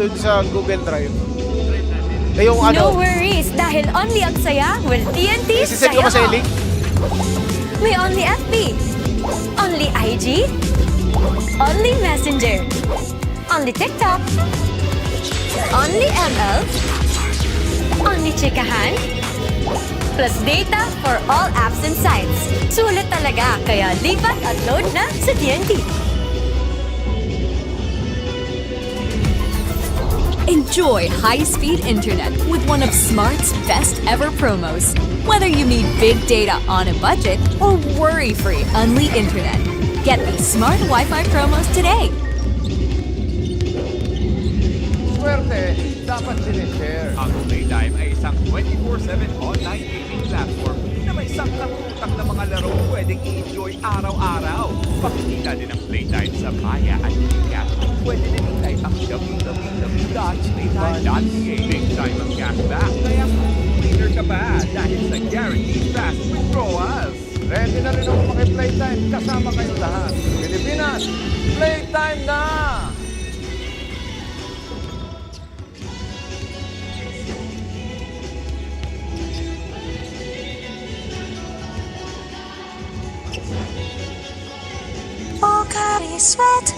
Dun sa Google Drive. Yung No worries, dahil only ang saya will TNT Isisend Saya ko ba sa All. link? May only FB, only IG, only Messenger, only TikTok, only ML, only chikahan, plus data for all apps and sites. Sulit talaga, kaya lipat at load na sa TNT. Enjoy high-speed internet with one of Smart's best ever promos. Whether you need big data on a budget or worry-free Unli internet, get these Smart Wi-Fi promos today. Swerte, dapat sinishare. Ang Playtime ay isang 24/7 online gaming platform na may sangkatutak na mga laro pwedeng i-enjoy araw-araw. Pakikita din ang Playtime sa Maya at Gcash. Pwede din i-type ang www.playtime.ca. Big time ang cashback, kaya winner ka ba dahil sa guaranteed fast withdrawals. Ready na rin ako maki-Playtime kasama kayong lahat. Pilipinas, Playtime na! Pocari sweat.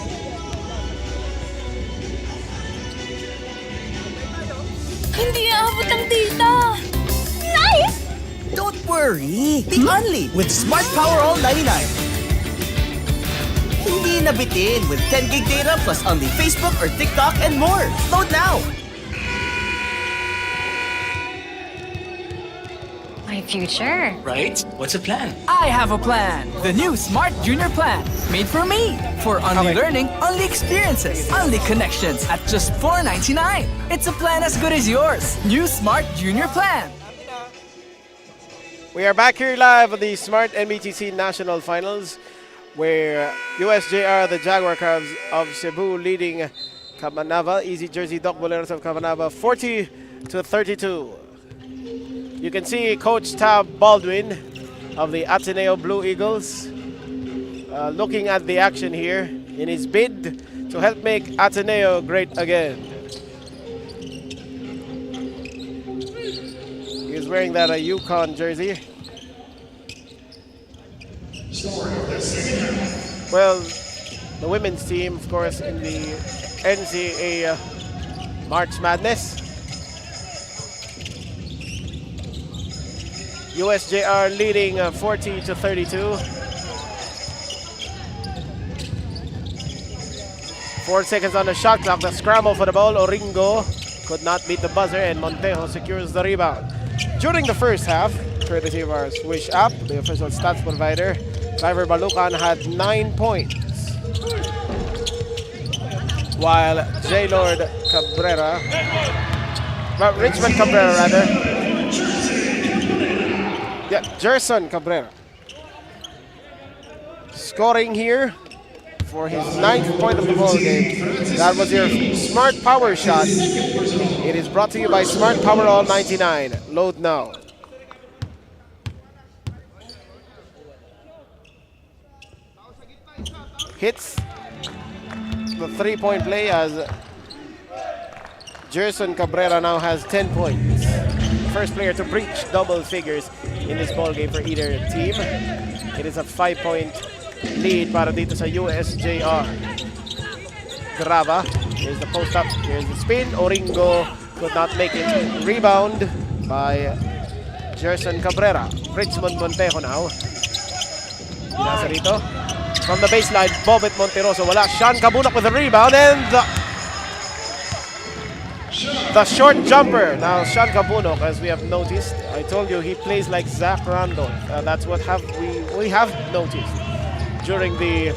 Hindi aabot ang data! Nice! Don't worry, be only with Smart Power All 99. Hindi nabitin with 10 gig data plus only Facebook or TikTok and more. Load now! My future. Right? What's a plan? I have a plan. The new Smart Junior Plan. Made for me. For only learning, only experiences, only connections at just $4.99. It's a plan as good as yours. New Smart Junior Plan. We are back here live on the Smart-NBTC National Finals, where USJR, the Jaguar Crabs of Cebu, leading Cabanava, Easy Jersey Doc Boleros of Cabanava, 40-32. You can see Coach Tab Baldwin of the Ateneo Blue Eagles looking at the action here in his bid to help make Ateneo great again. He's wearing that Yukon jersey. Well, the women's team, of course, in the NCAA March Madness. USJR leading 40-32. 4 seconds on the shot clock. The scramble for the ball. Oringo could not beat the buzzer, and Montejo secures the rebound. During the first half, courtesy of our Swish app, the official stats provider, Cliver Balucan had 9 points, while J-Lord Cabrera, Richmond Cabrera rather, Gerson Cabrera, scoring here for his 9th point of the ball game. That was your Smart Power shot. It is brought to you by Smart Power All 99. Load now. Hits the 3-point play as Gerson Cabrera now has 10 points. First player to breach double figures in this ball game for either team. It is a 5-point lead para dito sa USJR. Grava, here's the post up, here's the spin. Oringo could not make it. Rebound by Gerson Cabrera. Richmond Montejo now. Pinasa rito. From the baseline, Bobet Monteroso. Wala. Sean Cabunok with the rebound and the short jumper. Now Sean Cabunok, as we have noticed, I told you he plays like Zach Randolph. That's what we have noticed. During the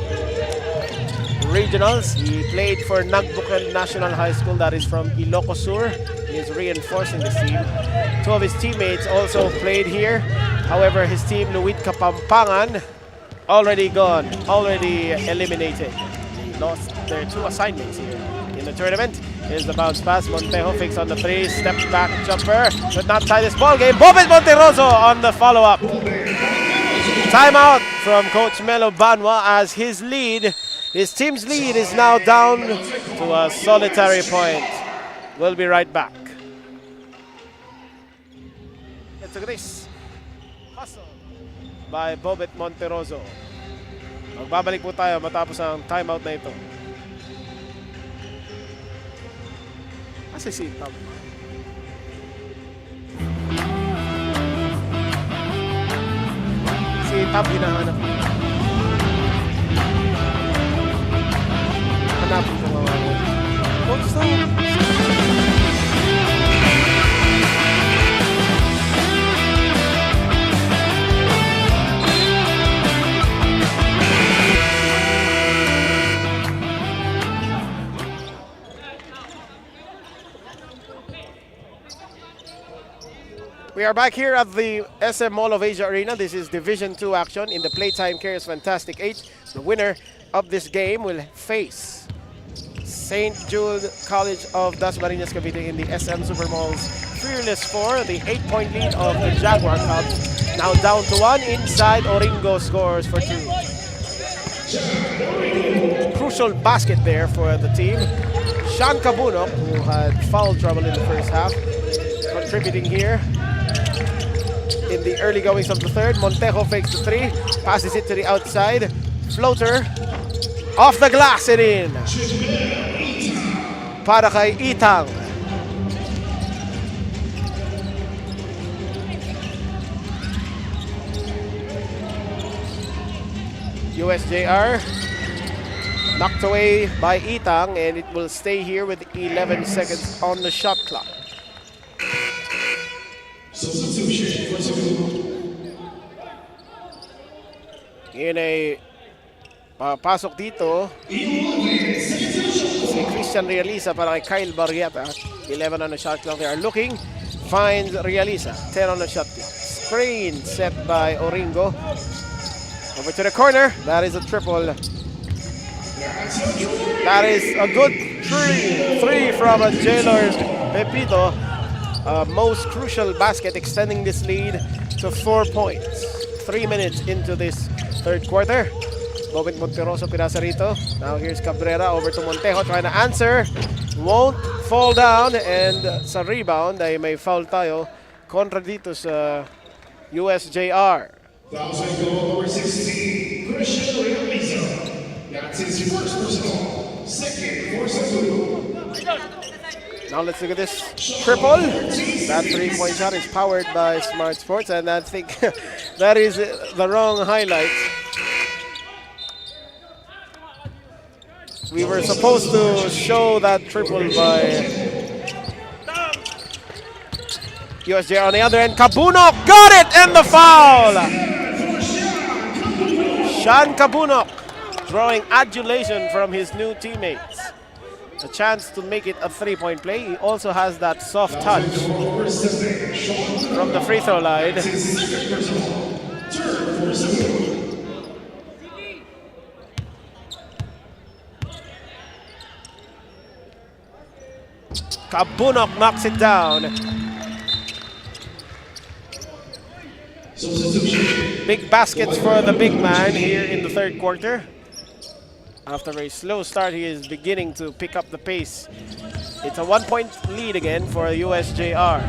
regionals, he played for Nagbukel National High School, that is from Ilocos Sur. He is reinforcing this team. 2 of his teammates also played here. However, his team, Luit Kapampangan, already gone, already eliminated. They lost their 2 assignments here in the tournament. Here's the bounce pass. Montejo fakes on the 3, step back jumper. Could not tie this ball game. Bobet Monteroso on the follow-up. Timeout from Coach Melo Banwa as his team's lead is now down to a solitary point. We'll be right back. It's a Gris. Hustle by Bobet Monteroso. Magbabalik po tayo matapos ang timeout na ito. Kasi si Tab. Si Tab hinahanap. Hanapin ko mga Coach Tab. We are back here at the SM Mall of Asia Arena. This is Division 2 action in the Playtime Cares Fantastic 8. The winner of this game will face St. Jude College of Dasmariñas Cavite in the SM Super Mall's Fearless 4. The 8-point lead of the Jaguar Cubs now down to 1. Inside, Oringo scores for 2. Crucial basket there for the team. Sean Cabunok, who had foul trouble in the first half, contributing here. In the early goings of the third, Montejo fakes the 3, passes it to the outside, floater, off the glass and in. Para kay Itang. USJR knocked away by Itang, and it will stay here with 11 seconds on the shot clock. In a pasok dito si Christian Realiza para kay Kyle Barrieta. 11 on the shot clock. They are looking, finds Realiza. 10 on the shot clock. Screen set by Oringo. Over to the corner. That is a triple. That is a good three from a J-Lord Pepito. Most crucial basket, extending this lead to 4 points. 3 minutes into this third quarter. Bobet Monteroso pinasa rito. Now here's Cabrera over to Montejo trying to answer. Won't fall down, and sa rebound ay may foul tayo kontra dito sa USJR. Number 16, Christian Realiza. That's his first personal, second for Cebu. Now let's look at this triple. That three-point shot is powered by Smart Sports, and I think that is the wrong highlight. We were supposed to show that triple by USJ. On the other end, Kabunok got it, and the foul! Sean Kabunok drawing adulation from his new teammates. A chance to make it a three-point play. He also has that soft touch from the free throw line. Kabunok knocks it down. Big baskets for the big man here in the third quarter. After a slow start, he is beginning to pick up the pace. It's a 1-point lead again for USJR.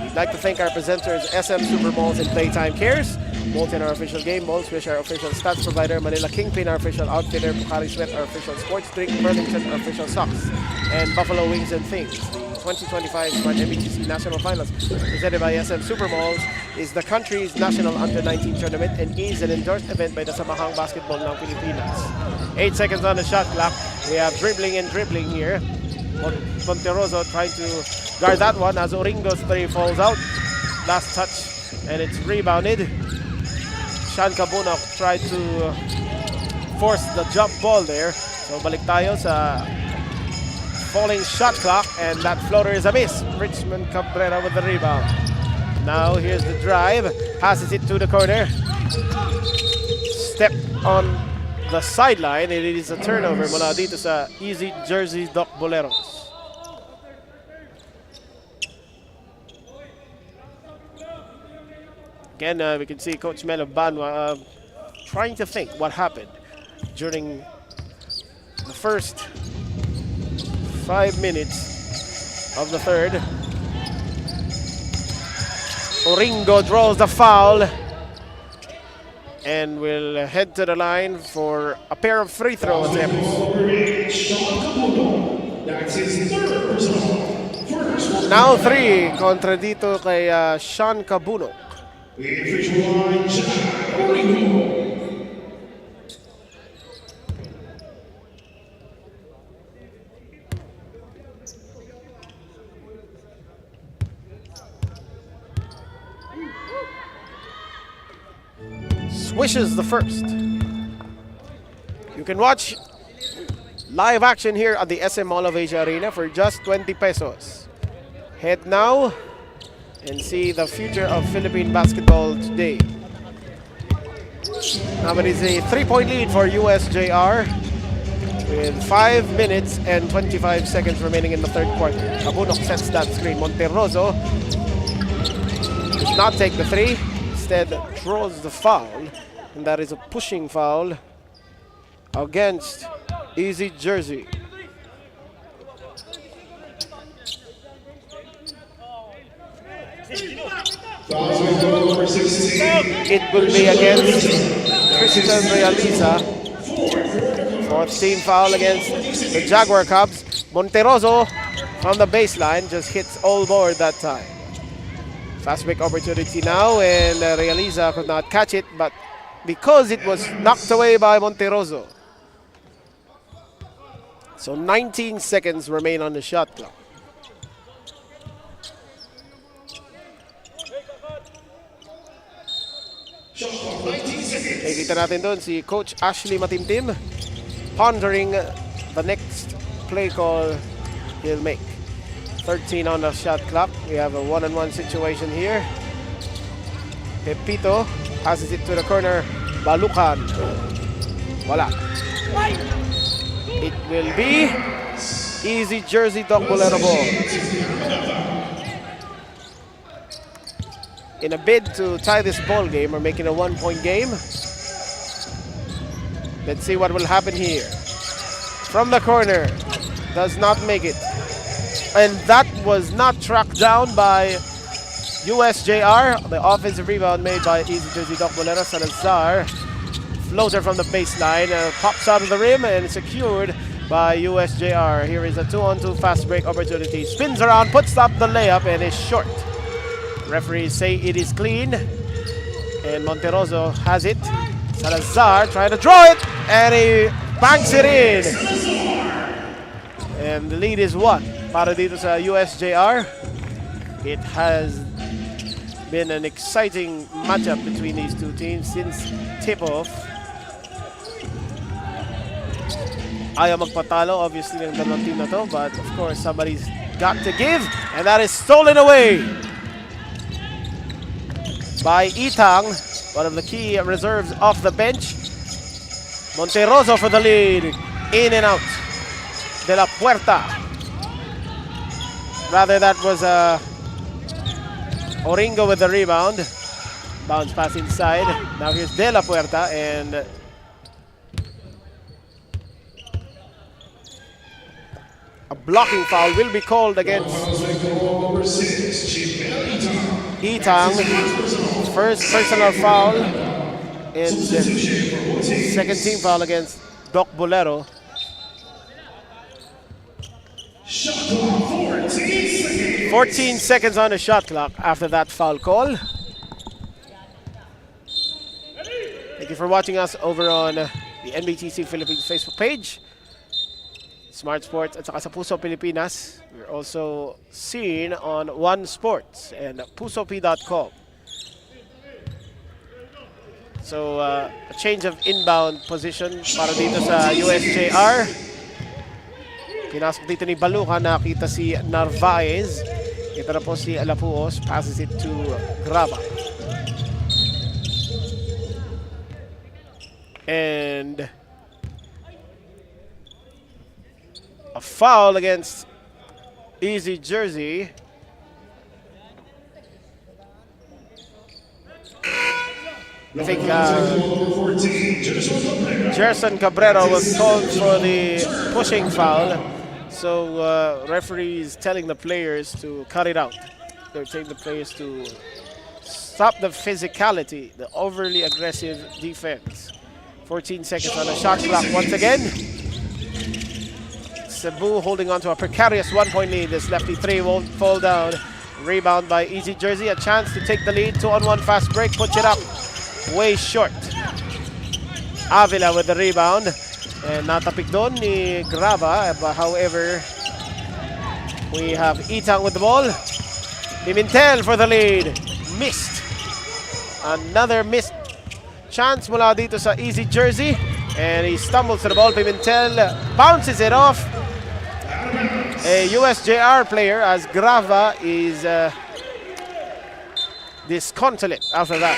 We'd like to thank our presenters, SM Super Malls and Playtime Cares, Molten, our official game, Malls Wish, our official stats provider, Manila Kingpin, our official outfitter, Bukhari Sweat, our official sports drink, Burlington, our official socks, and Buffalo Wings and Things. The 2025 Smart-NBTC National Finals, presented by SM Super Malls, is the country's national under-19 tournament and is an endorsed event by the Samahang Basketball ng Pilipinas. 8 seconds on the shot clock. We have dribbling and dribbling here. Monteroso trying to guard that one as Oringo's three falls out. Last touch, and it's rebounded. Sean Kabunok tried to force the jump ball there. So balik tayo sa falling shot clock, and that floater is a miss. Richmond Cabrera with the rebound. Now here's the drive, passes it to the corner. Step on the sideline, it is a turnover mula dito sa Easy Jersey Doc Boleros. Again, we can see Coach Melo Banwa trying to think what happened during the first 5 minutes of the third. Oringo draws the foul and will head to the line for a pair of free throw attempts. Now 3 kontra dito kay Sean Kabunok. Swishes the first. You can watch live action here at the SM Mall of Asia Arena for just 20 pesos. Head now and see the future of Philippine basketball today. Now it is a 3-point lead for USJR with 5 minutes and 25 seconds remaining in the third quarter. Kabunok sets that screen. Monteroso does not take the 3, instead draws the foul, and that is a pushing foul against Easy Jersey. It will be against Christian Realiza. 4th team foul against the Jaguar Cubs. Monteroso from the baseline just hits all board that time. Fast break opportunity now, and Realiza could not catch it, but because it was knocked away by Monteroso. So 19 seconds remain on the shot clock. Nakikita natin doon si Coach Ashley Matimtim pondering the next play call he'll make. 13 on the shot clock. We have a 1-on-1 situation here. Pepito passes it to the corner. Balukan. Wala. It will be Easy Jersey Doc Bolero ball. In a bid to tie this ball game or make it a 1-point game. Let's see what will happen here. From the corner, does not make it. And that was not tracked down by USJR. The offensive rebound made by Easy Jersey Doc Bolero. Salazar, floater from the baseline, pops out of the rim and secured by USJR. Here is a 2-on-2 fast break opportunity. Spins around, puts up the layup, and is short. Referees say it is clean. And Monterroso has it. Salazar trying to draw it, and he banks it in. And the lead is 1 para dito sa USJR. It has been an exciting matchup between these two teams since tip-off. Ayaw magpatalo, obviously, ng dalawang team na to, but of course, somebody's got to give, and that is stolen away by Itang, one of the key reserves off the bench. Monterroso for the lead, in and out. De La Puerta. Rather, that was Oringo with the rebound. Bounce pass inside. Now here's De La Puerta, and a blocking foul will be called against Itang. First personal foul and second team foul against Doc Bolero. 14 seconds on the shot clock after that foul call. Thank you for watching us over on the NBTC Philippines Facebook page, Smart Sports at saka sa Puso Pilipinas. We're also seen on One Sports and pusop.com. So, a change of inbound position para dito sa USJR. Pinasok dito ni Baluca, nakita si Narvaez. Ito na po si Alapuos, passes it to Graba. And a foul against Easy Jersey. I think Gerson Cabrera was called for the pushing foul. So referee is telling the players to cut it out. They're telling the players to stop the physicality, the overly aggressive defense. 14 seconds on the shot clock once again. Cebu holding on to a precarious 1-point lead. This lefty three won't fall down. Rebound by Easy Jersey. A chance to take the lead. 2-on-1 fast break. Puts it up. Way short. Avila with the rebound. And natapik doon ni Graba. However, we have Itang with the ball. Pimentel for the lead. Missed. Another missed chance mula dito sa Easy Jersey. And he stumbles to the ball. Pimentel bounces it off a USJR player as Grava is disconsolate after that.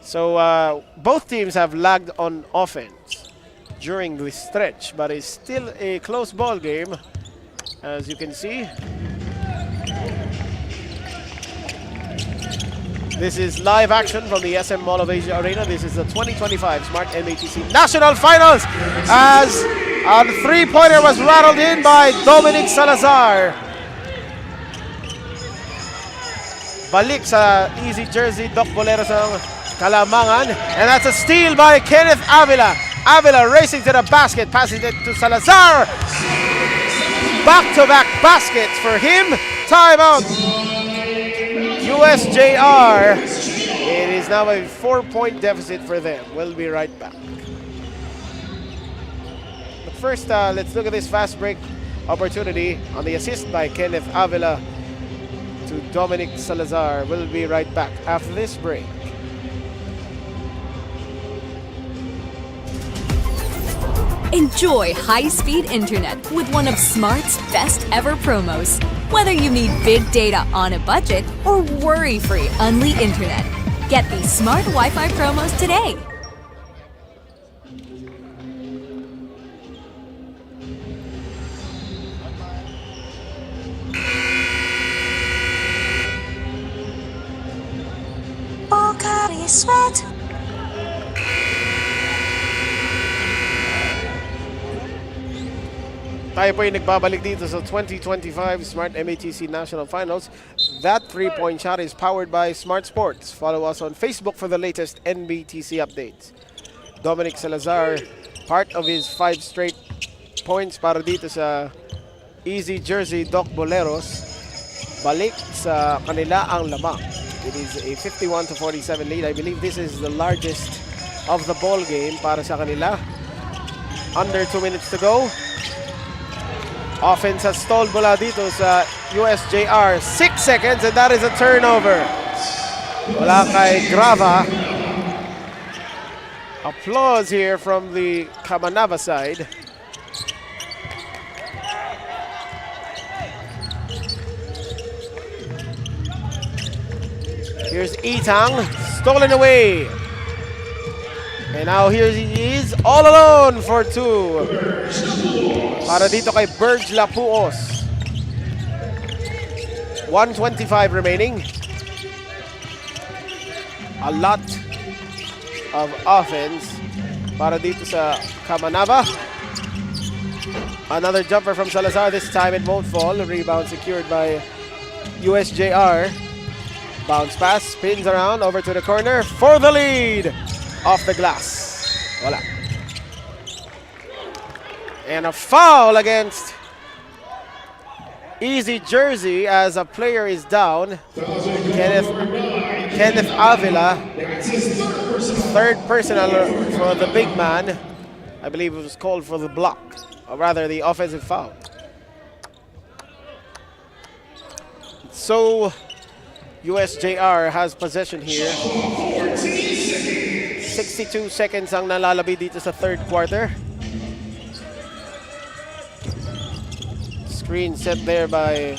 So both teams have lagged on offense during this stretch, but it's still a close ball game, as you can see. This is live action from the SM Mall of Asia Arena. This is the 2025 Smart-NBTC National Finals, as a three-pointer was rattled in by Dominic Salazar. Balik sa Easy Jersey, Doc Bolero sa Kalamangan. And that's a steal by Kenneth Avila. Avila racing to the basket, passing it to Salazar. Back-to-back baskets for him. Timeout. USJR. It is now a 4-point deficit for them. We'll be right back. But first, let's look at this fast break opportunity on the assist by Kenneth Avila to Dominic Salazar. We'll be right back after this break. Enjoy high-speed internet with one of Smart's best ever promos. Whether you need big data on a budget or worry-free Unli internet, get these Smart Wi-Fi promos today. Pocari Sweat. Tayo po yung nagbabalik dito sa 2025 Smart-NBTC National Finals. That three-point shot is powered by Smart Sports. Follow us on Facebook for the latest NBTC updates. Dominic Salazar Part of his 5 straight points para dito sa Easy Jersey Doc Boleros. Balik sa kanila ang lamang. It is a 51-47 lead. I believe this is the largest of the ball game para sa kanila. Under 2 minutes to go. Offense has stalled mula dito sa USJR. 6 seconds and that is a turnover. Wala kay Grava. Applause here from the Kamanava side. Here's Itang, stolen away. And now here he is, all alone for 2. Para dito kay Burge Lapuos. 1:25 remaining. A lot of offense para dito sa Kamanava. Another jumper from Salazar. This time it won't fall. Rebound secured by USJR. Bounce pass, spins around over to the corner for the lead. Off the glass. Wala. And a foul against Easy Jersey as a player is down. Kenneth Avila. Third personal for the big man. I believe it was called for the block, or rather the offensive foul. So USJR has possession here. 62 seconds ang nalalabi dito sa third quarter. Screen set there by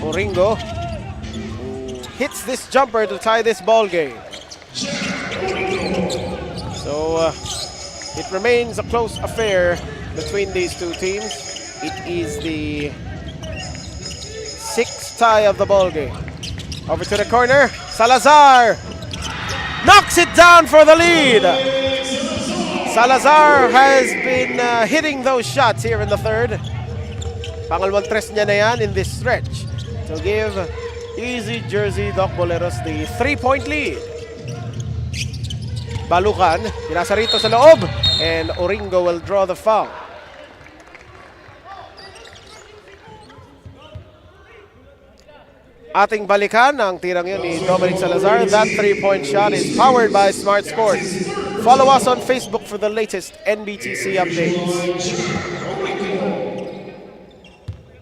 Oringo, who hits this jumper to tie this ball game. So it remains a close affair between these two teams. It is the 6th tie of the ball game. Over to the corner, Salazar knocks it down for the lead. Salazar has been hitting those shots here in the third. Pangalawang tres niya na yan in this stretch to give Easy Jersey Doc Boleros the 3-point lead. Balukan, pinasa rito sa loob, and Oringo will draw the foul. Ating balikan ang tirang yun ni Dominic Salazar. That 3-point shot is powered by Smart Sports. Follow us on Facebook for the latest NBTC updates.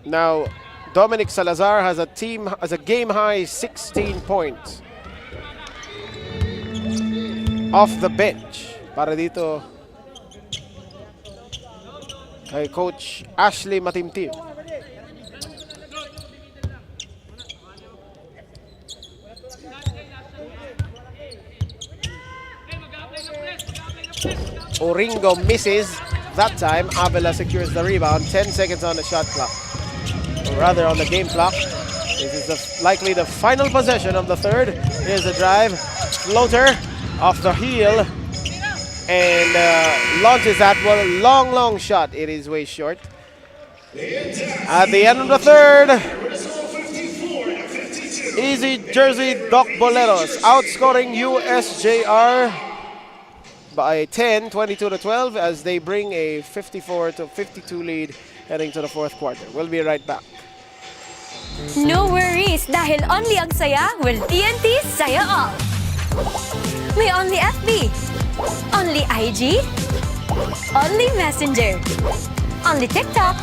Now, Dominic Salazar has a game high 16 points off the bench para dito kay Coach Ashley Matimtim. Oringo misses. That time, Avila secures the rebound. 10 seconds on the shot clock. Or rather, on the game clock. This is likely the final possession of the third. Here's the drive. Floater off the heel. And launches that one. Long shot. It is way short. At the end of the third, Easy Jersey Doc Boleros outscoring USJR by 10, 22-12, as they bring a 54-52 lead heading to the fourth quarter. We'll be right back. No worries, dahil only ang saya will TNT Saya All. May only FB, only IG, only Messenger, only TikTok,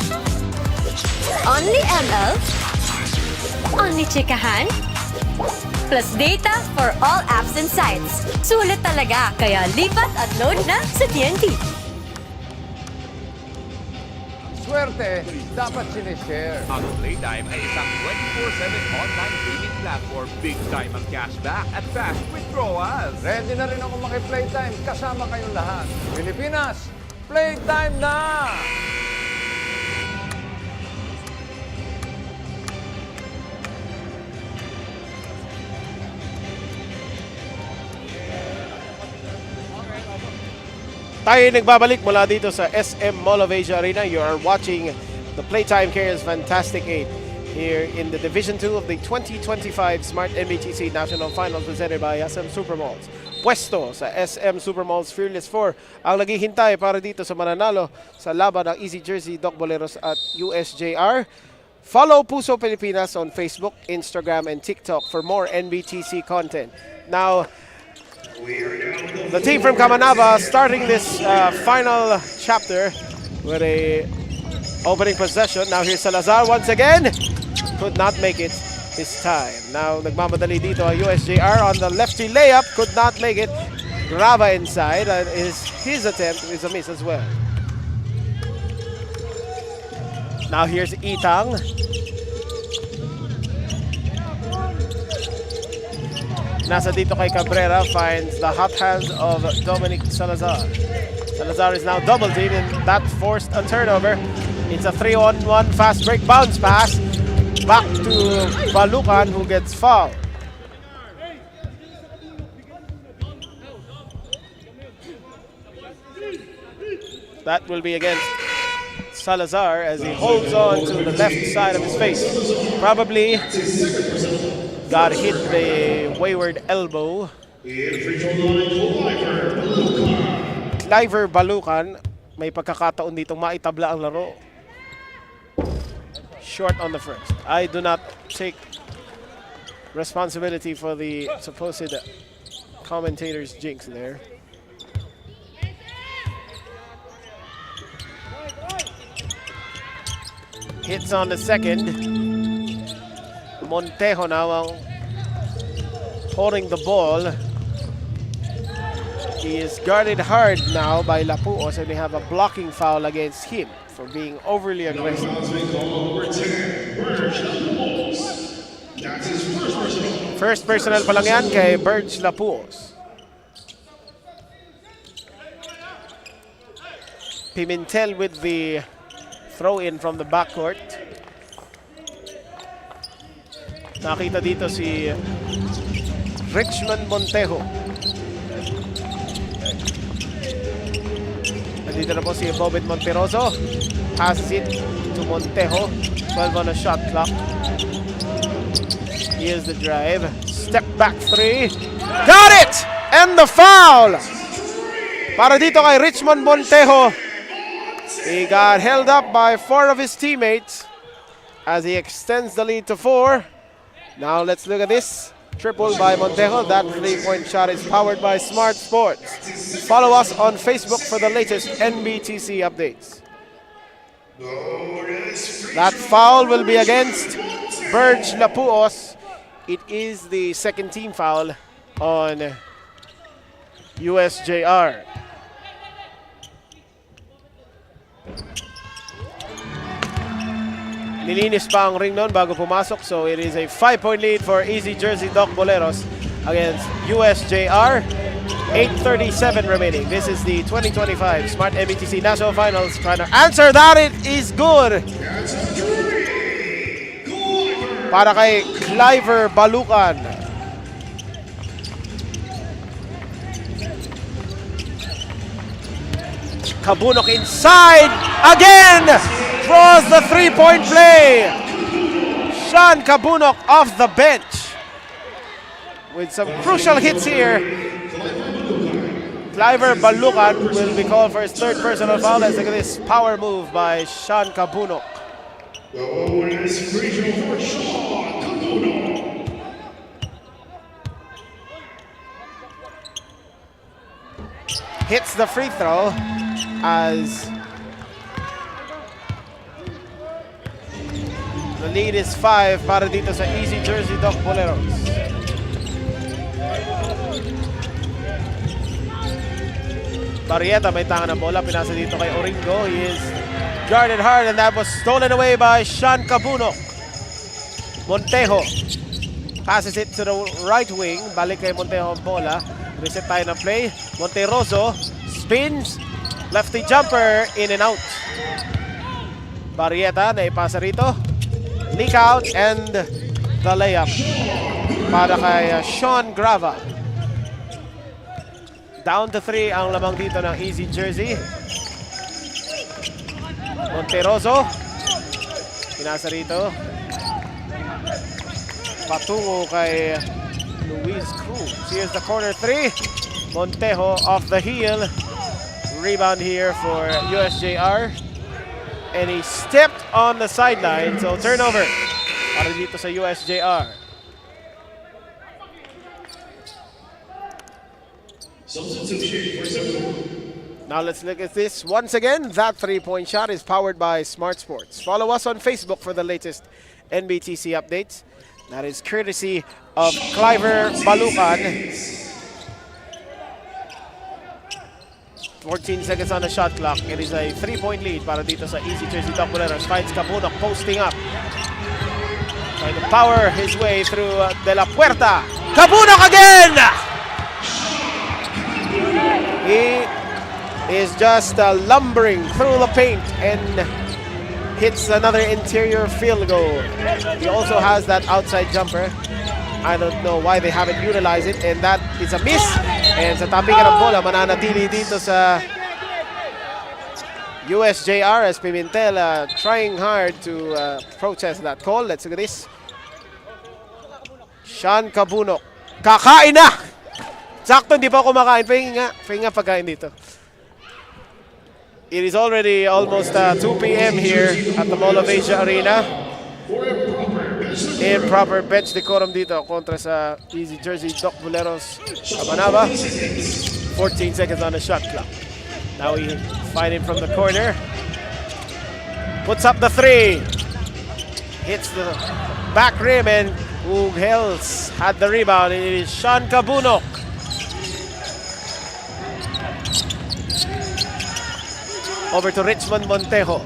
only ML, only Chikahan, plus data for all apps and sites. Sulit talaga, kaya lipat at load na sa TNT. Swerte, dapat sinishare. Ang Playtime ay isang 24/7 online gaming platform. Big time ang cashback at fast withdrawals. Ready na rin ako maki-Playtime kasama kayong lahat. Pilipinas, Playtime na! Tayo nagbabalik mula dito sa SM Mall of Asia Arena. You are watching the Playtime Cares Fantastic 8 here in the Division 2 of the 2025 Smart-NBTC National Finals presented by SM Supermalls. pwesto sa SM Supermalls Fearless 4 ang naghihintay para dito sa mananalo sa laban ng Easy Jersey Doc Boleros at USJR. Follow Puso Pilipinas on Facebook, Instagram, and TikTok for more NBTC content. Now, the team from Kamanava starting this final chapter with a opening possession. Now here's Salazar once again. Could not make it this time. Now nagmamadali dito ang USJR on the lefty layup. Could not make it. Grava inside. And his attempt is a miss as well. Now here's Itang. Nasa dito kay Cabrera, finds the hot hands of Dominic Salazar. Salazar is now double teamed and that forced a turnover. It's a 3-on-1 fast break bounce pass. Back to Balukan who gets fouled. That will be against Salazar as he holds on to the left side of his face. Probably got hit the wayward elbow. Cliver Balukan, may pagkakataon ditong maitabla ang laro. Short on the first. I do not take responsibility for the supposed commentator's jinx there. Hits on the second. Montejo now holding the ball. He is guarded hard now by Lapuos and they have a blocking foul against him for being overly aggressive. First personal pa lang yan kay Birch Lapuos. Pimentel with the throw-in from the backcourt. Nakita dito si Richmond Montejo. Nandito na po si Bobet Monteroso. Passes it to Montejo. 12 on a shot clock. Here's the drive. Step back three. Got it! And the foul! Para dito kay Richmond Montejo. He got held up by 4 of his teammates as he extends the lead to 4. Now let's look at this. Triple by Montejo. That 3-point shot is powered by Smart Sports. Follow us on Facebook for the latest NBTC updates. That foul will be against Birch Lapuos. It is the second team foul on USJR. Nilinis pa ang ring nun bago pumasok, so it is a 5-point lead for Easy Jersey Doc Boleros against USJR. 8:37 remaining. This is the 2025 Smart-NBTC National Finals. Trying to answer that, it is good. Para kay Cliver Balukan. Kabunok inside again. Draws the 3-point play. Sean Kabunok off the bench with some crucial hits here. Cliver Balukan will be called for his third personal foul. Let's look at this power move by Sean Kabunok. Hits the free throw as the lead is 5 para dito sa Easy Jersey Doc Boleros. Barrieta may tangan ng bola, pinasa dito kay Oringo. He is guarded hard and that was stolen away by Sean Kabunok. Montejo passes it to the right wing. Balik kay Montejo ang bola. Reset tayo ng play. Monteroso spins. Lefty jumper, in and out. Barrieta na ipasa rito. Leak out and the layup para kay Sean Grava. Down to 3 ang lamang dito ng Easy Jersey. Monteroso. Pinasa rito. Patungo kay Luis Cruz. Here's the corner 3. Montejo off the heel. Rebound here for USJR. And he stepped on the sideline. So turnover para dito sa USJR. Now let's look at this once again. That three-point shot is powered by Smart Sports. Follow us on Facebook for the latest NBTC updates. That is courtesy of Cliver Balucan. 14 seconds on the shot clock. It is a three-point lead para dito sa AGCCI Davao. Finds Cabunok posting up. Trying to power his way through De La Puerta. Cabunok again! He is just lumbering through the paint and hits another interior field goal. He also has that outside jumper. I don't know why they haven't utilized it, and that is a miss. And sa tapingan ng bola, mananatili dito sa USJR as Pimentel trying hard to protest that call. Let's look at this. Sean Cabunok. Kakain na! Sakto, hindi pa ako kumakain. Pahinga pagkain dito. It is already almost 2 p.m. here at the Mall of Asia Arena. Improper bench decorum dito kontra sa Easy Jersey Doc Buleros Abanaba. 14 seconds on the shot clock. Now we find him from the corner. Puts up the three. Hits the back rim and Ug Hells had the rebound. It is Sean Cabunok. Over to Richmond Montejo.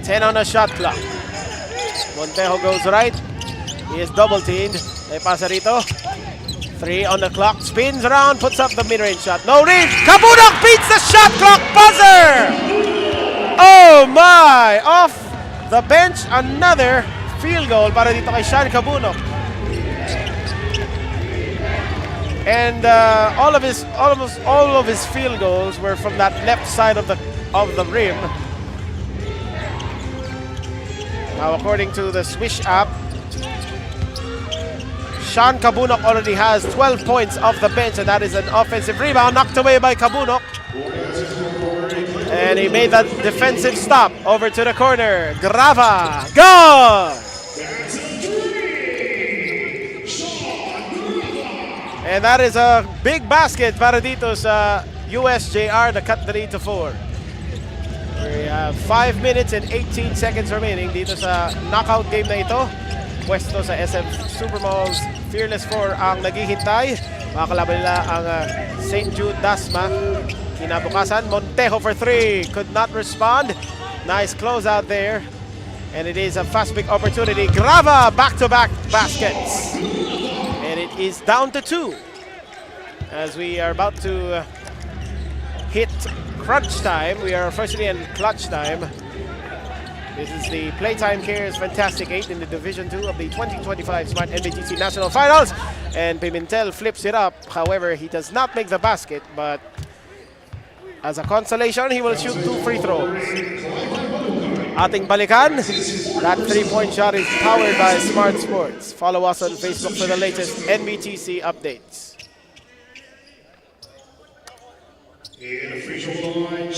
10 on the shot clock. Montejo goes right. He is double teamed. May pasa rito. 3 on the clock. Spins around, puts up the mid-range shot. No read. Cabunok beats the shot clock buzzer. Oh my! Off the bench, another field goal para dito kay Sean Cabunok. And almost all of his field goals were from that left side of the rim. Now, according to the Swish app, Sean Cabunok already has 12 points off the bench, and that is an offensive rebound knocked away by Cabunok. And he made that defensive stop over to the corner. Grava, go! And that is a big basket para dito sa USJR to cut the lead to 4. We have 5 minutes and 18 seconds remaining dito sa knockout game na ito. Pwesto sa SM Supermalls Fearless 4 ang naghihintay. Mga kalaban nila ang St. Jude Dasma. Kinabukasan, Montejo for 3. Could not respond. Nice close out there. And it is a fast pick opportunity. Grava back-to-back baskets. And it is down to 2 as we are about to hit crunch time. We are officially in clutch time. This is the Playtime Cares Fantastic 8 in the Division 2 of the 2025 Smart-NBTC National Finals. And Pimentel flips it up. However, he does not make the basket, but as a consolation, he will shoot 2 free throws. Ating balikan. That three-point shot is powered by Smart Sports. Follow us on Facebook for the latest NBTC updates. In official line,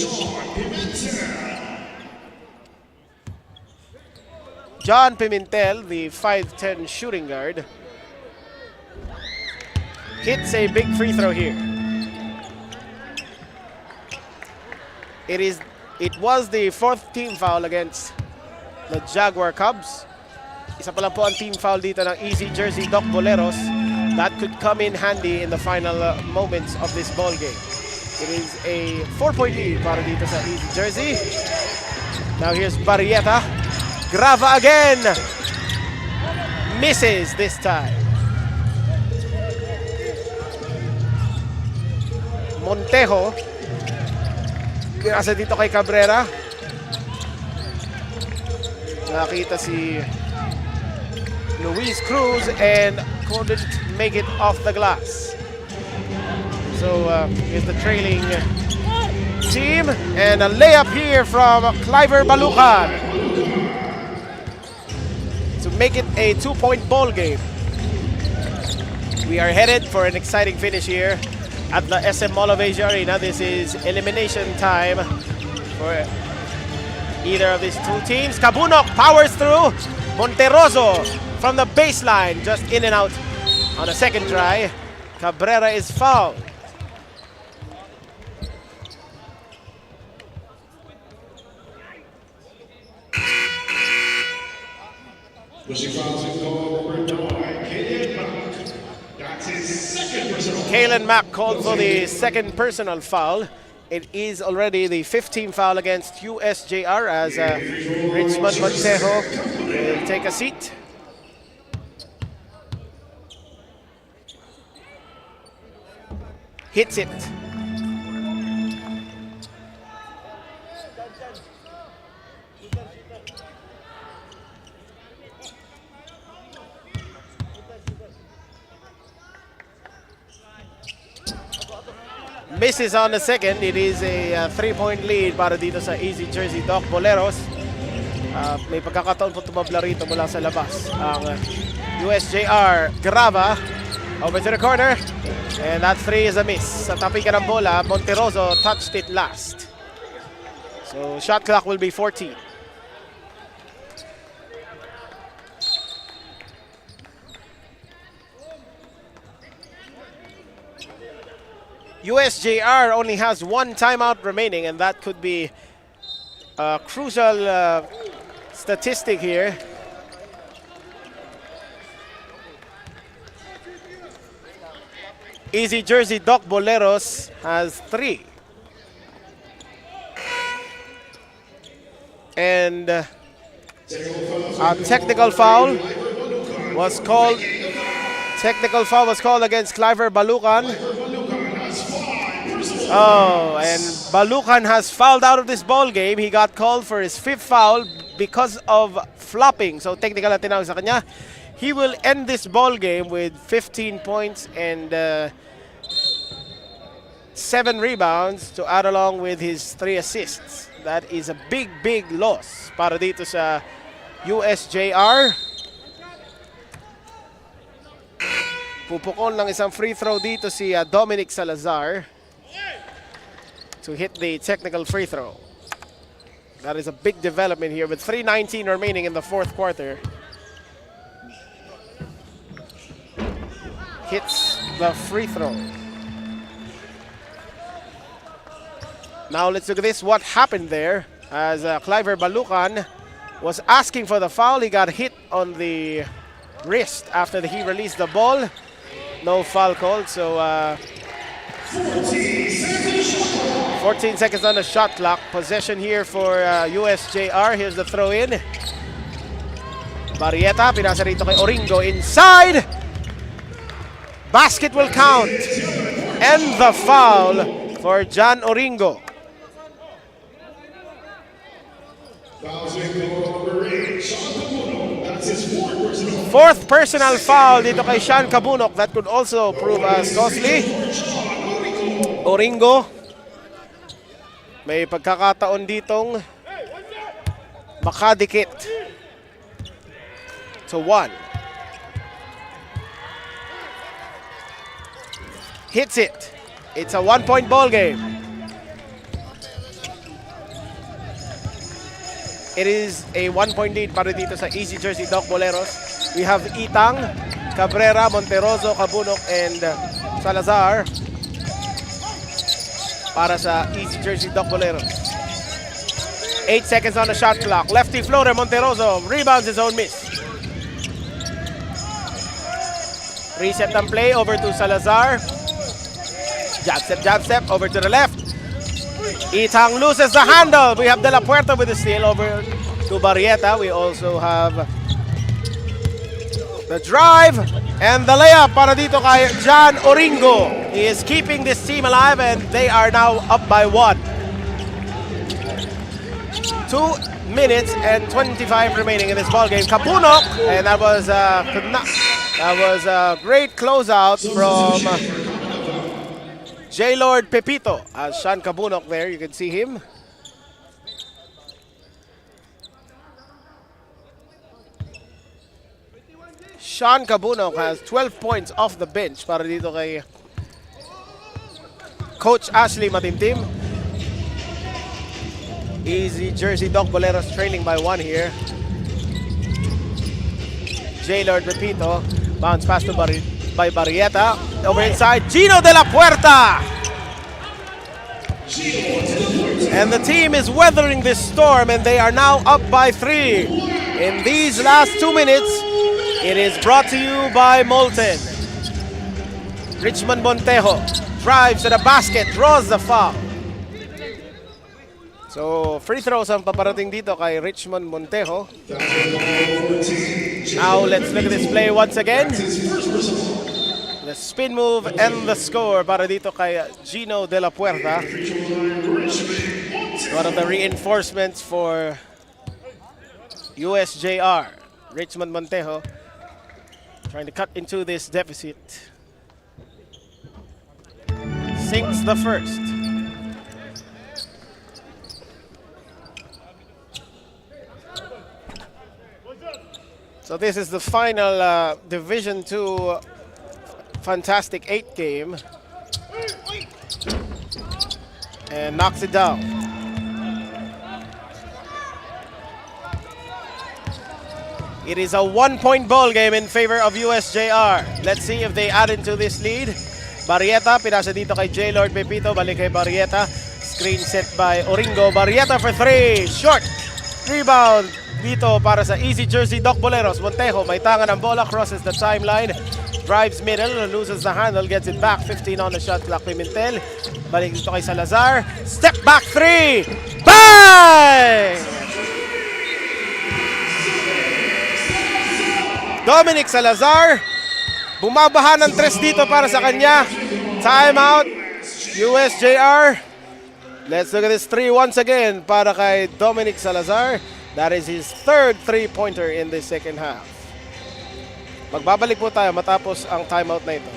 John Pimentel, the 5'10 shooting guard, hits a big free throw here. It was the 4th team foul against the Jaguar Cubs. Isa pa lang po ang team foul dito ng Easy Jersey Doc Boleros. That could come in handy in the final moments of this ball game. It is a 4-point lead para dito sa Easy Jersey. Now here's Barrieta. Grava again. Misses this time. Montejo. Kinasa dito kay Cabrera. Nakita si Luis Cruz and couldn't make it off the glass. So here's the trailing team and a layup here from Cliver Balucan to make it a 2-point ball game. We are headed for an exciting finish here at the SM Mall of Asia Arena. This is elimination time for either of these two teams. Kabunok powers through. Monteroso from the baseline, just in and out on a second try. Cabrera is fouled. Pushing fouls in goal number 9, Kalen Mack. That's his second personal foul. Kalen Mack called for the second personal foul. It is already the 15th foul against USJR as Richmond Montejo will take a seat. Hits it. Misses on the second. It is a 3-point lead para dito sa Easy Jersey Doc Boleros. May pagkakataon po tumabla rito mula sa labas ang USJR Grava. Over to the corner. And that 3 is a miss. Sa tapikan ng bola, Monteroso touched it last. So shot clock will be 14. USJR only has 1 timeout remaining, and that could be a crucial statistic here. Easy Jersey Doc Boleros has 3. And a technical foul was called. Technical foul was called against Cliver Balucan. Oh, and Balucan has fouled out of this ball game. He got called for his 5th foul because of flopping. So technical na tinawag sa kanya. He will end this ball game with 15 points and 7 rebounds to add along with his 3 assists. That is a big, big loss para dito sa USJR. Pupukon ng isang free throw dito si Dominic Salazar to hit the technical free throw. That is a big development here with 3:19 remaining in the 4th quarter. Hits the free throw. Now let's look at this. What happened there as Cliver Balucan was asking for the foul. He got hit on the wrist after he released the ball. No foul called, so 14 seconds on the shot clock. Possession here for USJR. Here's the throw in. Barrieta, pinasa rito kay Oringo inside. Basket will count. And the foul for John Oringo. Fourth personal foul dito kay Sean Kabunok. That could also prove as costly. Oringo. May pagkakataon ditong makadikit to 1. Hits it. It's a 1-point ball game. It is a 1-point lead para dito sa Easy Jersey Doc Boleros. We have Itang, Cabrera, Monteroso, Kabunok, and Salazar para sa Easy Jersey Doc Boleros. 8 seconds on the shot clock. Lefty floater, Monteroso rebounds his own miss. Reset ng play over to Salazar. Jab step, over to the left. Itang loses the handle. We have De La Puerta with the steal over to Barrieta. We also have the drive and the layup para dito kay John Oringo. He is keeping this team alive and they are now up by 1. 2 minutes and 25 remaining in this ball game. Kabunok, and that was a great closeout from J-Lord Pepito. As Sean Kabunok there, you can see him. Sean Cabuno has 12 points off the bench para dito kay Coach Ashley Matimtim. Easy jersey Doc Boleros trailing by 1 here. J-Lord Repito. Bounce pass to by Barrieta. Over inside. Gino de la Puerta! And the team is weathering this storm and they are now up by 3. In these last 2 minutes, it is brought to you by Molten. Richmond Montejo drives to the basket, draws the foul. So, free throws ang paparating dito kay Richmond Montejo. Now, let's look at this play once again. The spin move and the score para dito kay Gino de la Puerta. One of the reinforcements for USJR. Richmond Montejo trying to cut into this deficit. Sinks the first. So this is the final Division 2 Fantastic 8 game. And knocks it down. It is a 1-point ball game in favor of USJR. Let's see if they add into this lead. Barrieta, pinasa dito kay J-Lord Pepito. Balik kay Barrieta. Screen set by Oringo. Barrieta for 3. Short. Rebound dito para sa easy jersey Doc Boleros. Montejo may tangan ang bola. Crosses the timeline. Drives middle. Loses the handle. Gets it back. 15 on the shot clock. Pimentel. Balik dito kay Salazar. Step back 3. Bang! Dominic Salazar. Bumabaha ng 3 dito para sa kanya. Timeout. USJR. Let's look at this 3 once again para kay Dominic Salazar. That is his 3rd 3-pointer in the second half. Magbabalik po tayo matapos ang timeout na ito.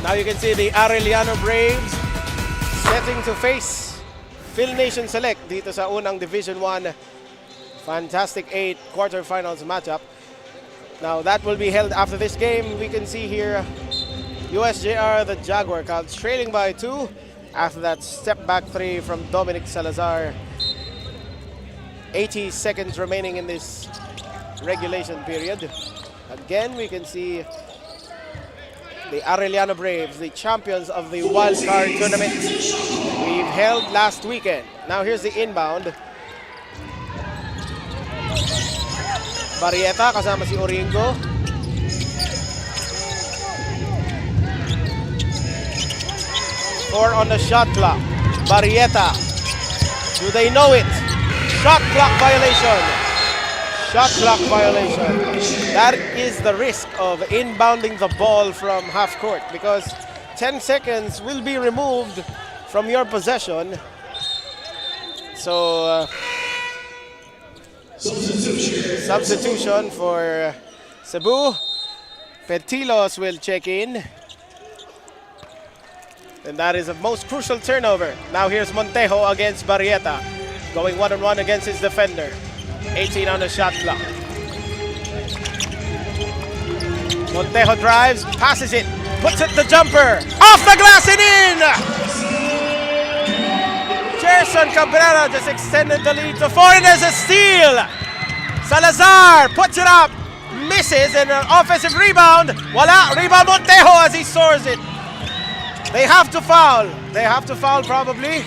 Now you can see the Arellano Braves setting to face Phil Nation Select dito sa unang Division 1 Fantastic 8 quarterfinals matchup. Now that will be held after this game. We can see here USJR, the Jaguar Cubs, trailing by 2 after that step back 3 from Dominic Salazar. 80 seconds remaining in this regulation period. Again, we can see the Arellano Braves, the champions of the Wild Card Tournament we've held last weekend. Now here's the inbound. Barrieta kasama si Oringo. Four on the shot clock. Barrieta. Do they know it? Shot clock violation. Shot clock violation. That is the risk of inbounding the ball from half court because 10 seconds will be removed from your possession. So, substitution for Cebu. Petilos will check in. And that is a most crucial turnover. Now here's Montejo against Barrieta. Going one-on-one against his defender. 18 on the shot clock. Montejo drives, passes it, puts it the jumper, off the glass and in! Gerson Cabrera just extended the lead to 4 and there's a steal! Salazar puts it up, misses, and an offensive rebound. Wala, rebound Montejo as he soars it. They have to foul. They have to foul probably.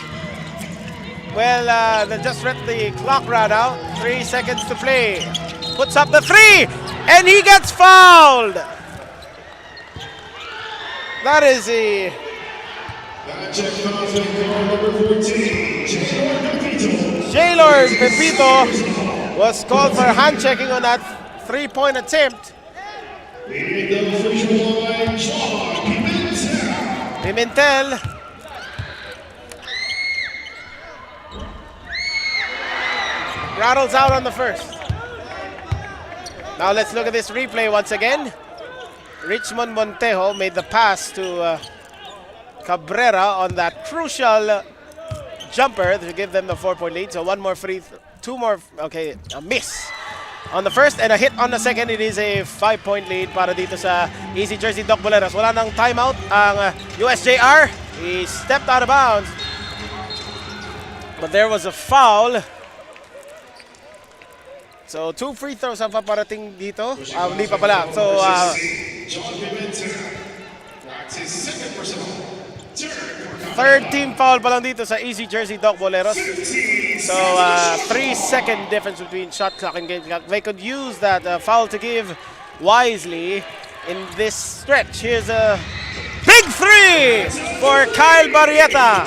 Well, they just let the clock run out. 3 seconds to play. Puts up the 3, and he gets fouled. That is a... J-Lord Pepito was called for hand checking on that 3-point attempt. Pimentel. Rattles out on the first. Now let's look at this replay once again. Richmond Montejo made the pass to Cabrera on that crucial jumper to give them the 4-point lead. So one more two more, okay, a miss on the first and a hit on the second. It is a 5-point lead para dito sa Easy Jersey Doc Boleros. Wala nang timeout ang USJR. He stepped out of bounds. But there was a foul. So 2 free throws ang paparating dito. Hindi pa pala. So 3rd team foul pa lang dito sa Easy Jersey Doc Boleros. So 3-second difference between shot clock and game clock. They could use that foul to give wisely in this stretch. Here's a big 3 for Kyle Barrieta.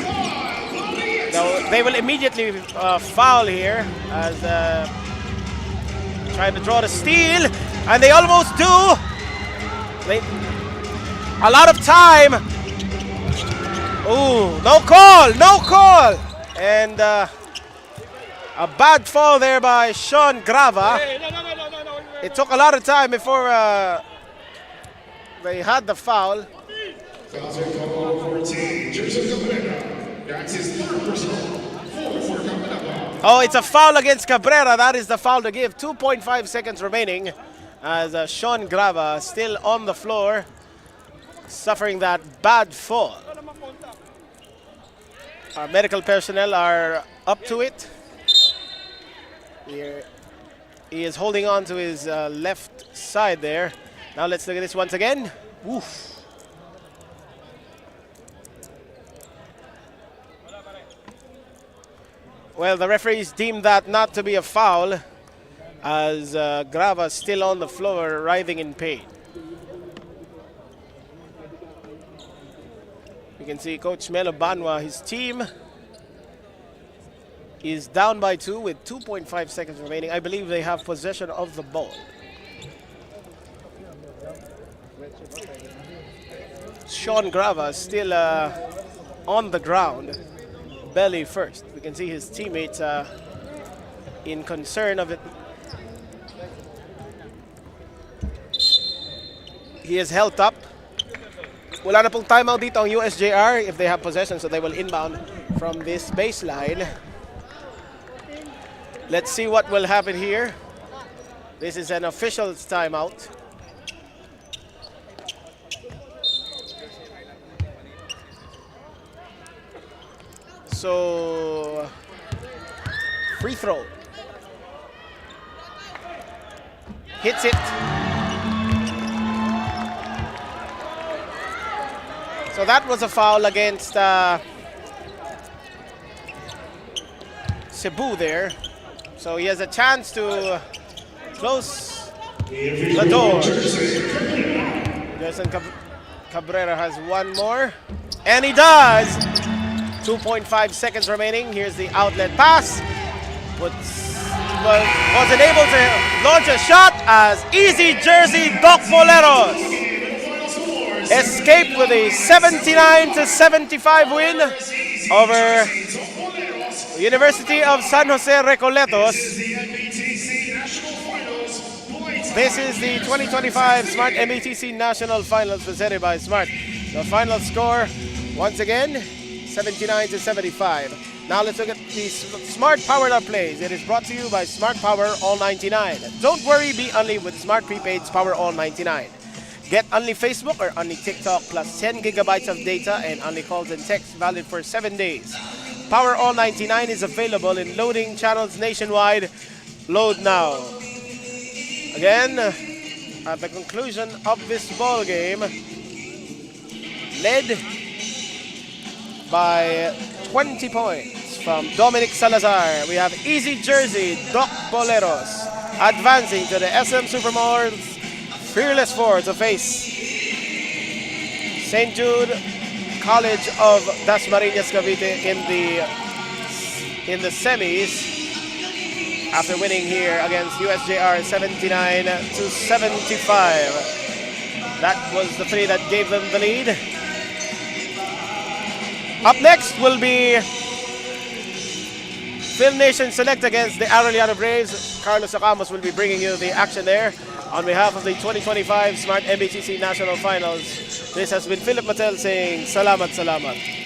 Now, they will immediately foul here as trying to draw the steal, and they almost do. A lot of time. Ooh, no call, no call. And a bad fall there by Sean Grava. It took a lot of time before they had the foul. That's his 3rd personal. 4 for Cabrera. Oh, it's a foul against Cabrera. That is the foul to give. 2.5 seconds remaining as Sean Grava still on the floor, suffering that bad fall. Our medical personnel are up to it. Here, he is holding on to his left side there. Now let's look at this once again. Woof. Well, the referees deemed that not to be a foul as Grava still on the floor, writhing in pain. You can see Coach Melo Banwa, his team is down by 2 with 2.5 seconds remaining. I believe they have possession of the ball. Sean Grava still on the ground, belly first. We can see his teammates in concern of it. He is held up. Wala na pong timeout dito ang USJR if they have possession, so they will inbound from this baseline. Let's see what will happen here. This is an official's timeout. So, free throw. Hits it. So that was a foul against Cebu there. So he has a chance to close the door. Jason Cabrera has one more. And he does! 2.5 seconds remaining. Here's the outlet pass. Wasn't able to launch a shot as Easy Jersey Doc Boleros escaped with a 79-75 win over University of San Jose Recoletos. This is the 2025 Smart-NBTC National Finals presented by Smart. The final score, once again, 79-75. Now let's look at the Smart Powered Up plays. It is brought to you by Smart Power All 99. Don't worry, be only with Smart Prepaid's Power All 99. Get only Facebook or only TikTok plus 10 gigabytes of data and only calls and texts valid for 7 days. Power All 99 is available in loading channels nationwide. Load now. Again, at the conclusion of this ball game, led by 20 points from Dominic Salazar, we have Easy Jersey Doc Boleros advancing to the SM Supermalls Fearless Four to face St. Jude College of Dasmariñas Cavite in the semis after winning here against USJR 79-75. That was the three that gave them the lead. Up next will be Film Nation Select against the Arellano Braves. Carlos Acamos will be bringing you the action there. On behalf of the 2025 Smart-NBTC National Finals, this has been Philip Mattel saying salamat, salamat.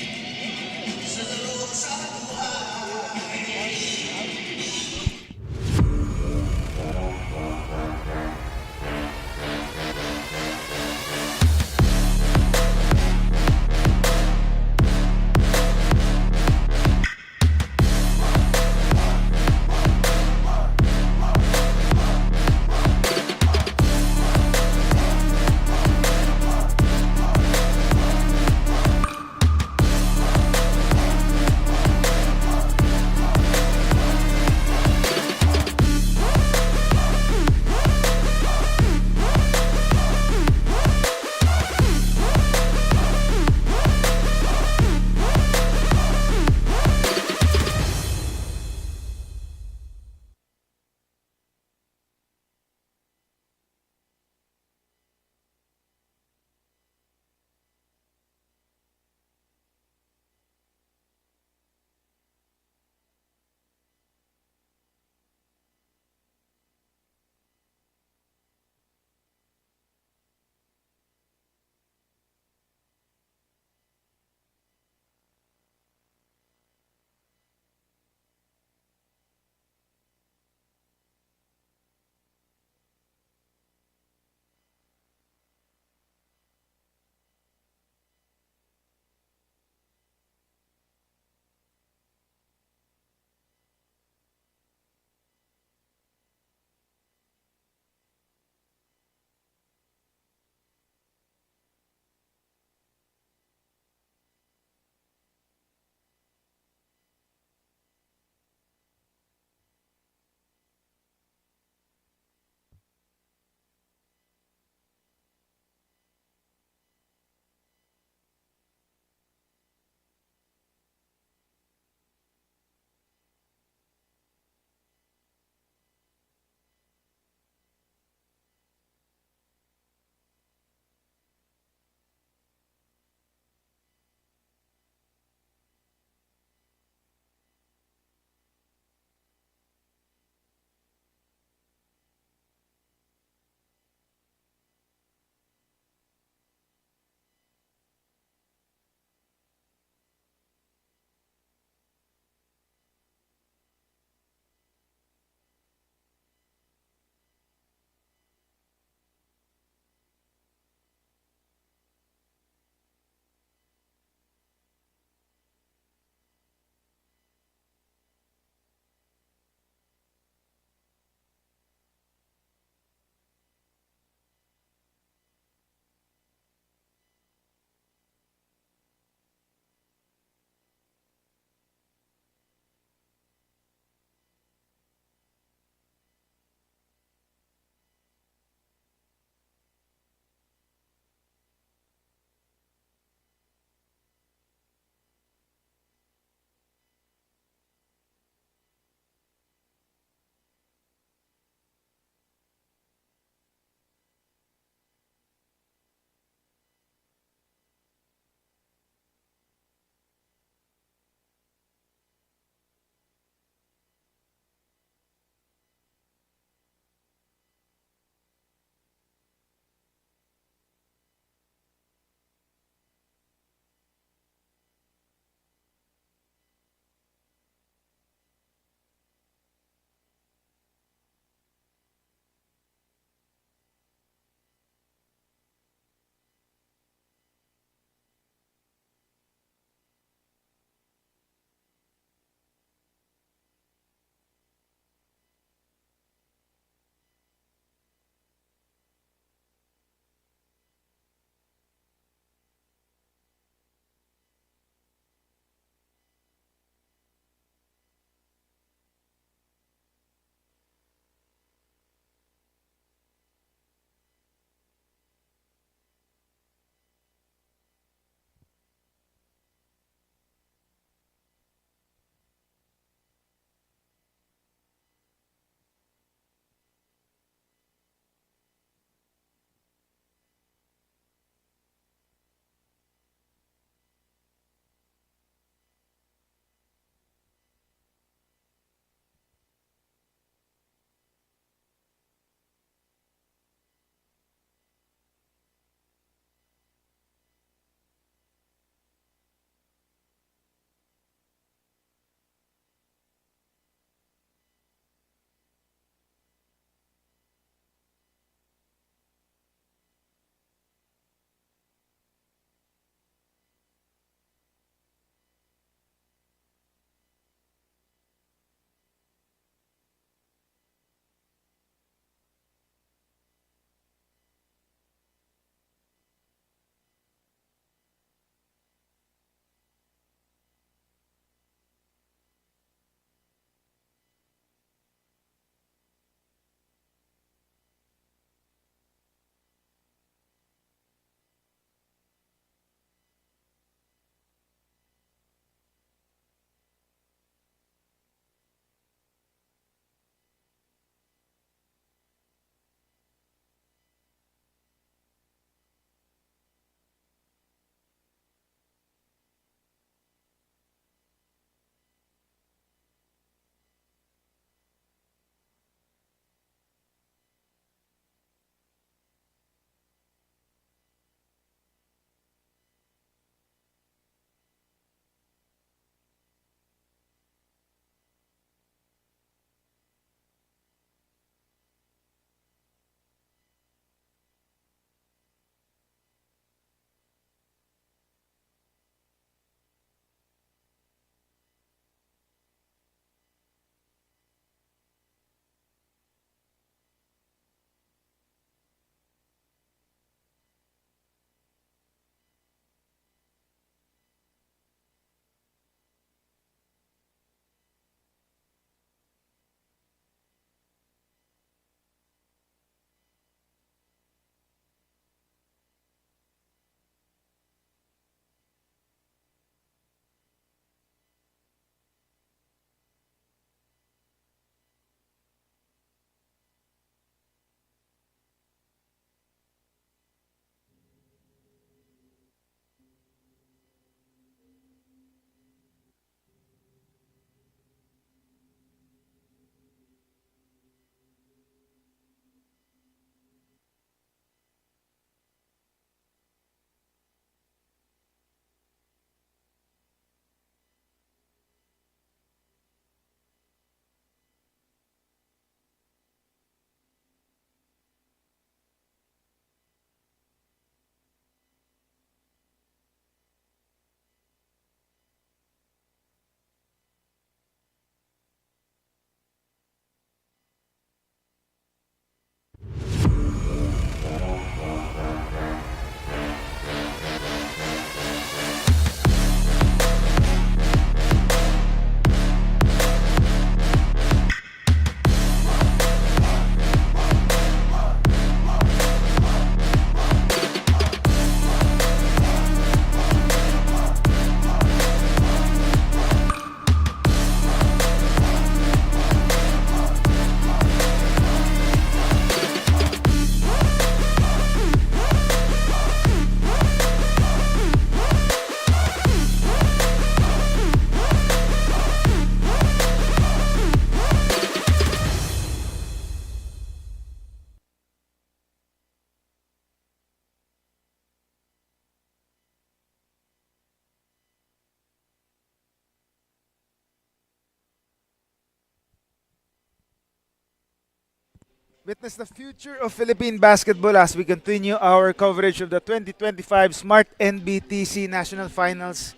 Witness the future of Philippine basketball as we continue our coverage of the 2025 Smart-NBTC National Finals.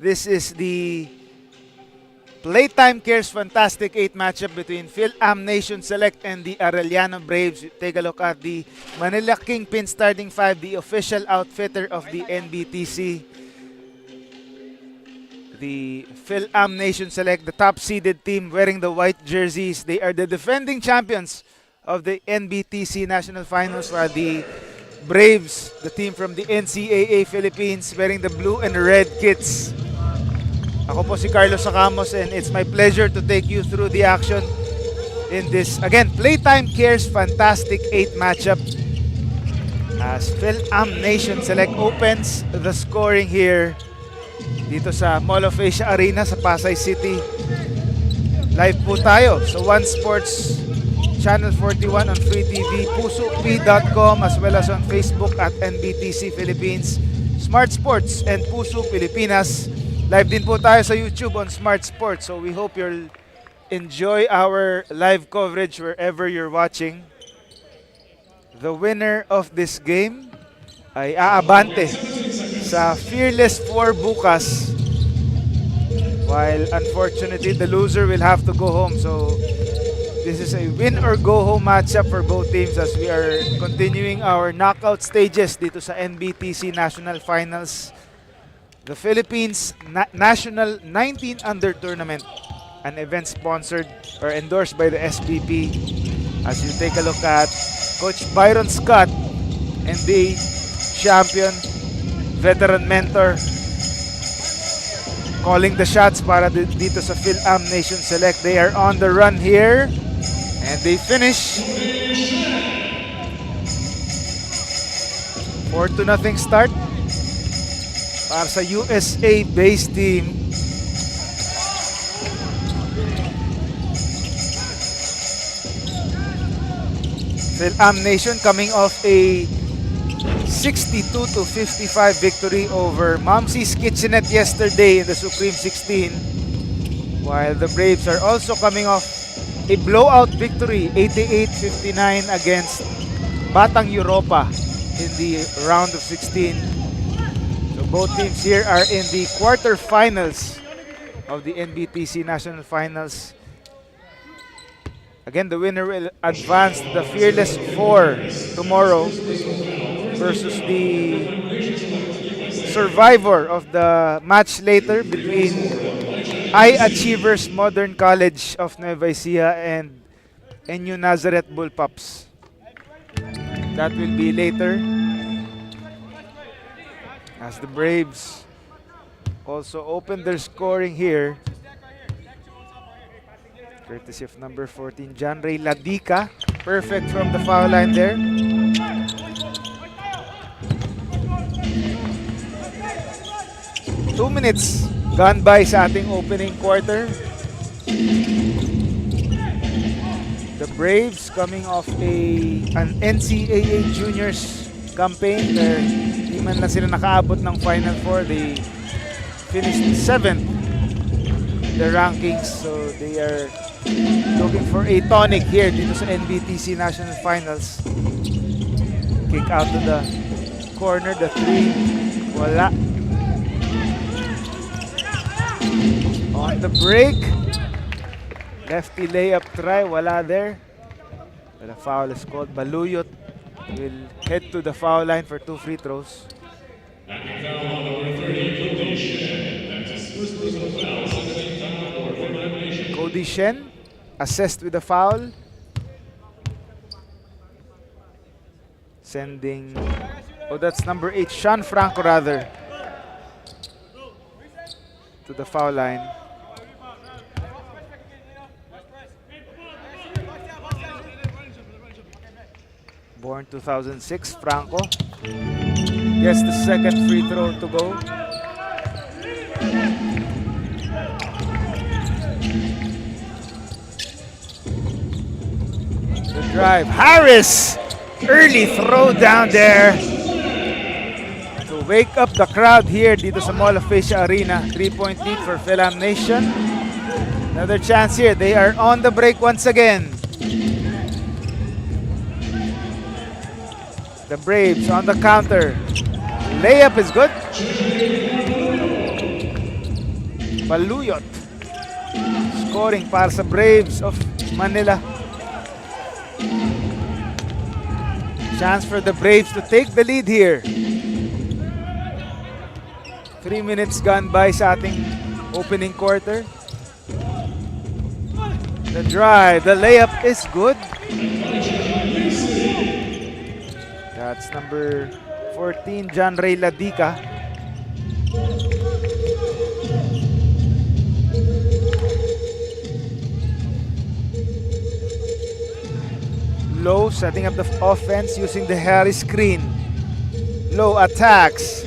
This is the Playtime Cares Fantastic 8 matchup between Phil-Am Nation Select and the Arellano Braves. Take a look at the Manila Kingpin starting 5, the official outfitter of the NBTC. The Phil-Am Nation Select, the top-seeded team wearing the white jerseys. They are the defending champions of the NBTC National Finals, while the Braves, the team from the NCAA Philippines, wearing the blue and red kits. Ako po si Carlos Sacamos, and it's my pleasure to take you through the action in this, again, Playtime Cares Fantastic 8 matchup as Phil-Am Nation Select opens the scoring here dito sa Mall of Asia Arena sa Pasay City. Live po tayo sa One Sports Channel 41 on Free TV, pusup.com, as well as on Facebook at NBTC Philippines, Smart Sports, and Puso Pilipinas. Live din po tayo sa YouTube on Smart Sports, so we hope you'll enjoy our live coverage wherever you're watching. The winner of this game ay aabante sa Fearless 4 bukas, while unfortunately the loser will have to go home. So this is a win or go home matchup for both teams as we are continuing our knockout stages dito sa NBTC National Finals. The Philippines National 19 Under Tournament, an event sponsored or endorsed by the SBP. As you take a look at Coach Byron Scott, NBA champion, veteran mentor, calling the shots para dito sa Phil-Am Nation Select. They are on the run here and they finish 4-0 start para sa USA-based team. Phil-Am Nation coming off a 62-55 victory over Momsy's Kitchenette yesterday in the Supreme 16, while the Braves are also coming off a blowout victory 88-59 against Batang Europa in the round of 16. So both teams here are in the quarterfinals of the NBTC National Finals. Again, the winner will advance to the Fearless 4 tomorrow versus the survivor of the match later between I-Achievers Modern College of Nueva Ecija and NU Nazareth Bullpups. That will be later, as the Braves also open their scoring here, courtesy of number 14, John Ray Ladica. Perfect from the foul line there. Two minutes gone by sa ating opening quarter. The Braves coming off an NCAA Juniors campaign where di man lang sila nakaabot ng Final Four. They finished 7th in the rankings, so they are looking for a tonic here dito sa NBTC National Finals. Kick out to the corner, the 3, wala. On the break, lefty layup try, wala there. But a foul is called. Baluyot will head to the foul line for 2 free throws. Cody Shen assessed with a foul. Sending, that's number 8, Sean Franco rather, to the foul line. Born 2006, Franco gets the second free throw to go. The drive, Harris, early throw down there to wake up the crowd here dito sa Mall of Asia Arena. 3-point lead for Phil-Am Nation. Another chance here. They are on the break once again. The Braves on the counter. Layup is good. Baluyot scoring para sa Braves of Manila. Chance for the Braves to take the lead here. 3 minutes gone by sa ating opening quarter. The drive, the layup is good. That's number 14, John Ray Ladica. Low setting up the offense using the Harry screen. Low attacks.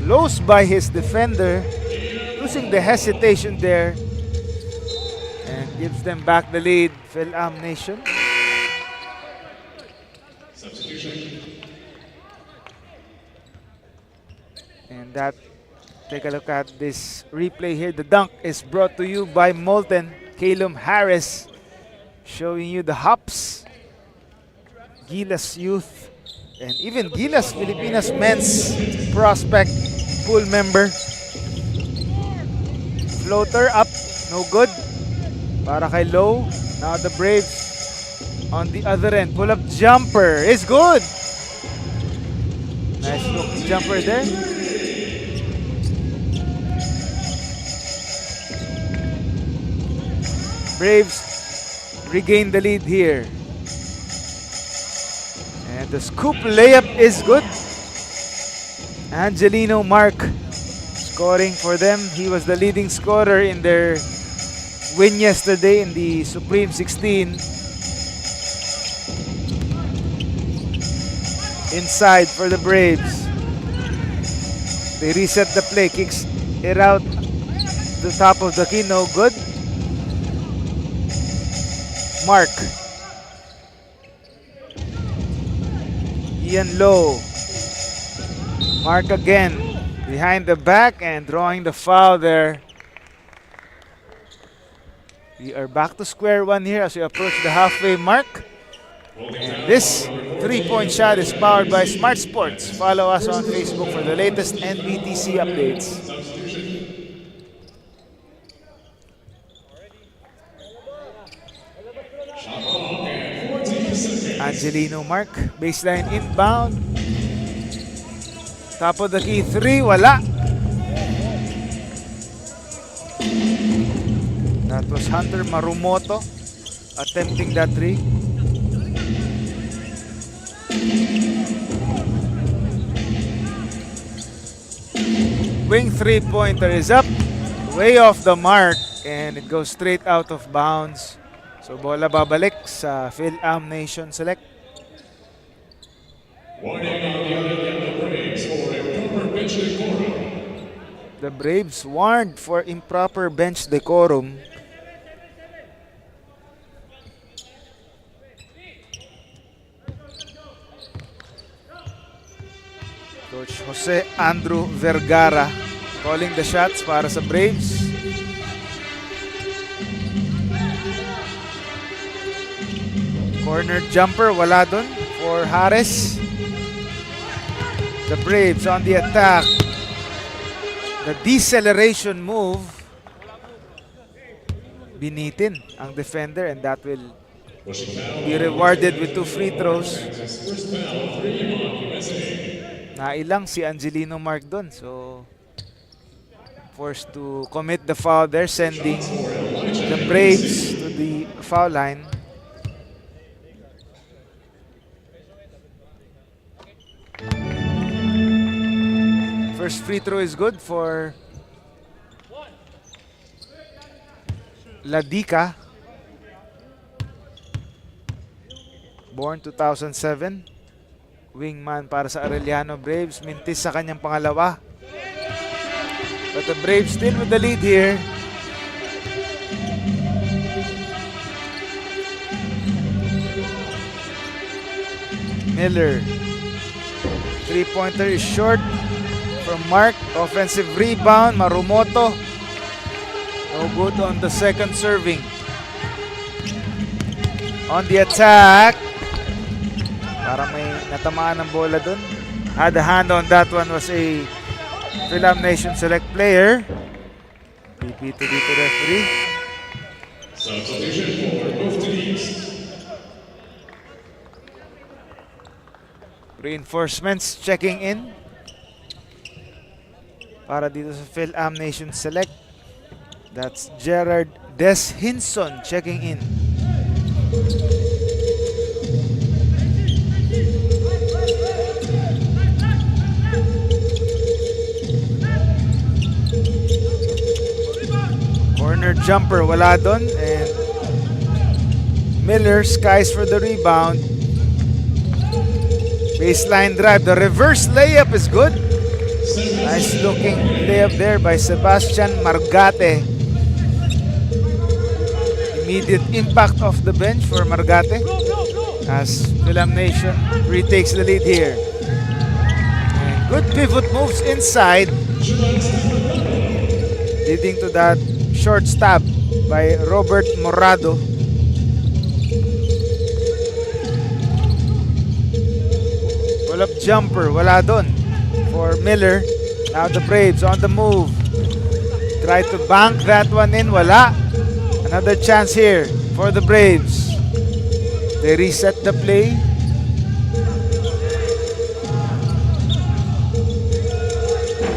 Lows by his defender. Losing the hesitation there. And gives them back the lead. Phil-Am Nation. And that, take a look at this replay here. The dunk is brought to you by Molten. Calum Harris showing you the hops. Gilas Youth, and even Gilas Filipinas men's prospect pool member. Floater up, no good. Para kay Low. Now the Braves on the other end. Pull up jumper is good. Nice looking jumper there. Braves regain the lead here. And the scoop layup is good. Angelino Mark scoring for them. He was the leading scorer in their win yesterday in the Supreme 16. Inside for the Braves. They reset the play. Kicks it out the top of the key. No good. Mark. Ian Low. Mark again behind the back and drawing the foul there. We are back to square one here as we approach the halfway mark. And this three-point shot is powered by Smart Sports. Follow us on Facebook for the latest NBTC updates. Angelino Mark, baseline inbound. Top of the key, three, wala. That was Hunter Marumoto attempting that three. Wing three-pointer is up, way off the mark, and it goes straight out of bounds. So bola babalik sa Phil-Am Nation Select. The Braves warned for improper bench decorum. Coach Jose Andrew Vergara calling the shots para sa Braves. Corner jumper, wala dun for Harris. The Braves on the attack. The deceleration move. Binitin ang defender and that will be rewarded with 2 free throws. Nailang si Angelino Mark dun. So, forced to commit the foul there, sending the Braves to the foul line. First free throw is good for Ladica. Born 2007. Wingman para sa Arellano Braves. Mintis sa kanyang pangalawa. But the Braves still with the lead here. Miller. Three-pointer is short from Mark. Offensive rebound. Marumoto. No good on the second serving. On the attack. Parang may natamaan ng bola dun. Had a hand on that one was a Philippine Nation Select player. PP to dito referee. Substitution for both teams. Reinforcements checking in para dito sa Philippine Nation Select. That's Gerard Deshinson checking in. Corner jumper, wala doon. And Miller skies for the rebound. Baseline drive. The reverse layup is good. Nice looking layup there by Sebastian Margate. Immediate impact off the bench for Margate as Philippine Nation retakes the lead here. And good pivot moves inside, leading to that short stab by Robert Morado. Pull-up jumper, wala doon for Miller. Now the Braves on the move. Try to bank that one in, wala. Another chance here for the Braves. They reset the play.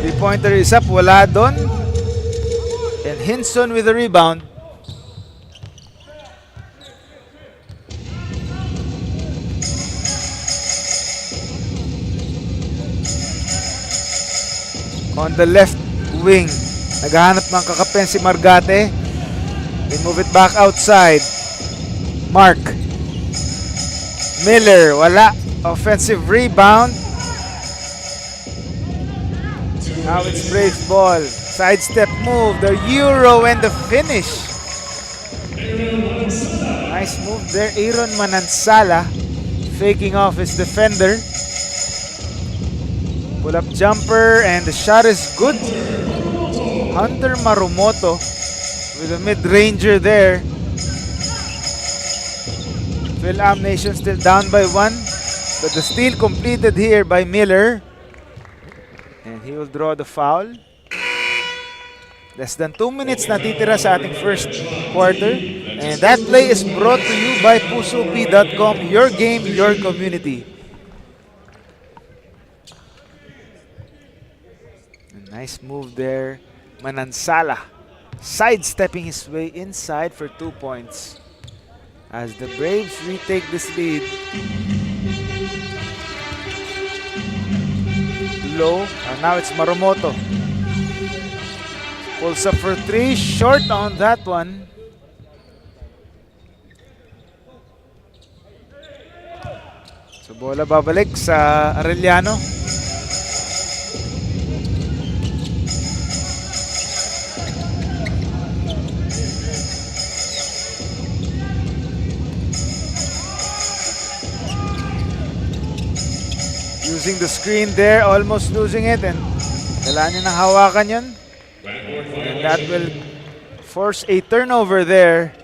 Three-pointer is up, wala doon. And Hinson with the rebound. On the left wing, naghahanap ng kakapen si Margate. They move it back outside. Mark Miller, wala. Offensive rebound. Now it's Braves ball. Sidestep move, the Euro and the finish. Nice move there. Aaron Manansala faking off his defender. Pull-up jumper and the shot is good. Hunter Marumoto with a mid-ranger there. Philippine Nation still down by 1, but the steal completed here by Miller. And he will draw the foul. Less than 2 minutes natitira sa ating first quarter. And that play is brought to you by pusopi.com. Your game, your community. Nice move there. Manansala sidestepping his way inside for 2 points as the Braves retake this lead. Low, and now it's Marumoto. Pulls up for 3, short on that one. So bola babalik sa Arellano. Using the screen there, almost losing it, and kailangan niya nang hawakan yun. And that will force a turnover there.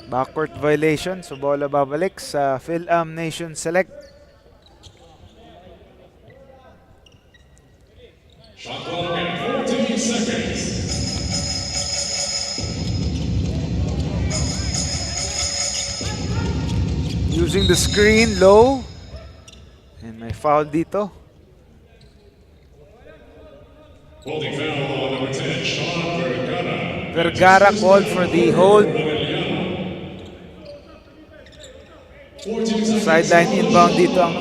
Backcourt violation, so bola babalik sa Philippine Nation Select. Shot clock at 14 seconds. Using the screen, low. And may foul dito. Holding foul on number 10, Sean Vergara. Vergara called for the hold. Sideline inbound dito ang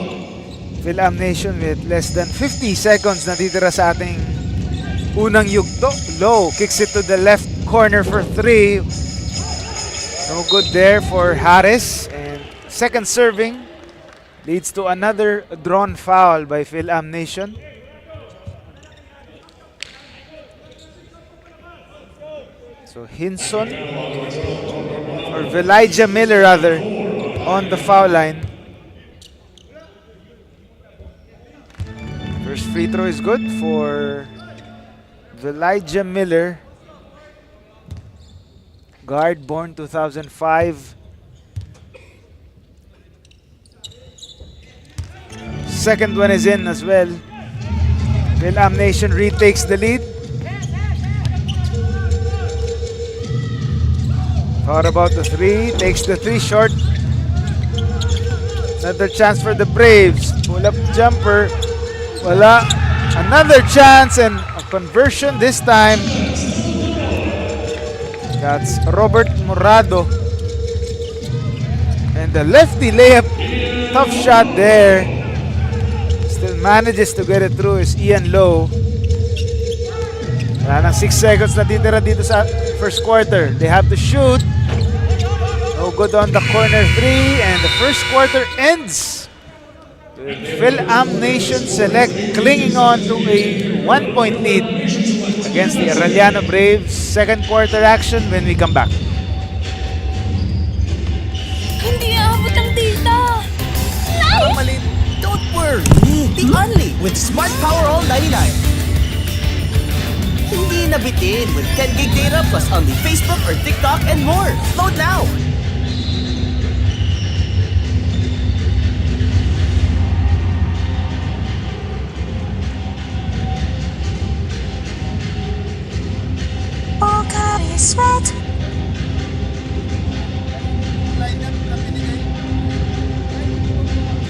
Philippine Nation with less than 50 seconds natitira sa ating unang yugto. Low, kicks it to the left corner for 3. No good there for Harris. And second serving leads to another drawn foul by Philippine Nation. So Hinson, or Velijah Miller rather, on the foul line. First free throw is good for Velijah Miller. Guard born 2005. second one is in as well. Phil-Am Nation retakes the lead. Thought about the three, takes the three short. Another chance for the Braves. Pull-up jumper. Wala. Another chance and a conversion this time. That's Robert Morado. And the lefty layup. Tough shot there. Still manages to get it through is Ian Lowe. Wala nang 6 seconds na titira dito sa first quarter. They have to shoot. No good on the corner three. And the first quarter ends with Phil-Am Nation Select clinging on to a 1-point lead against the Arellano Braves. Second quarter action when we come back. Hindi aabot ang data. Mamalit, don't worry. The Only with Smart Power All 99. Hindi nabitin with 10 gig data plus only Facebook or TikTok and more. Load now. Pocari Sweat.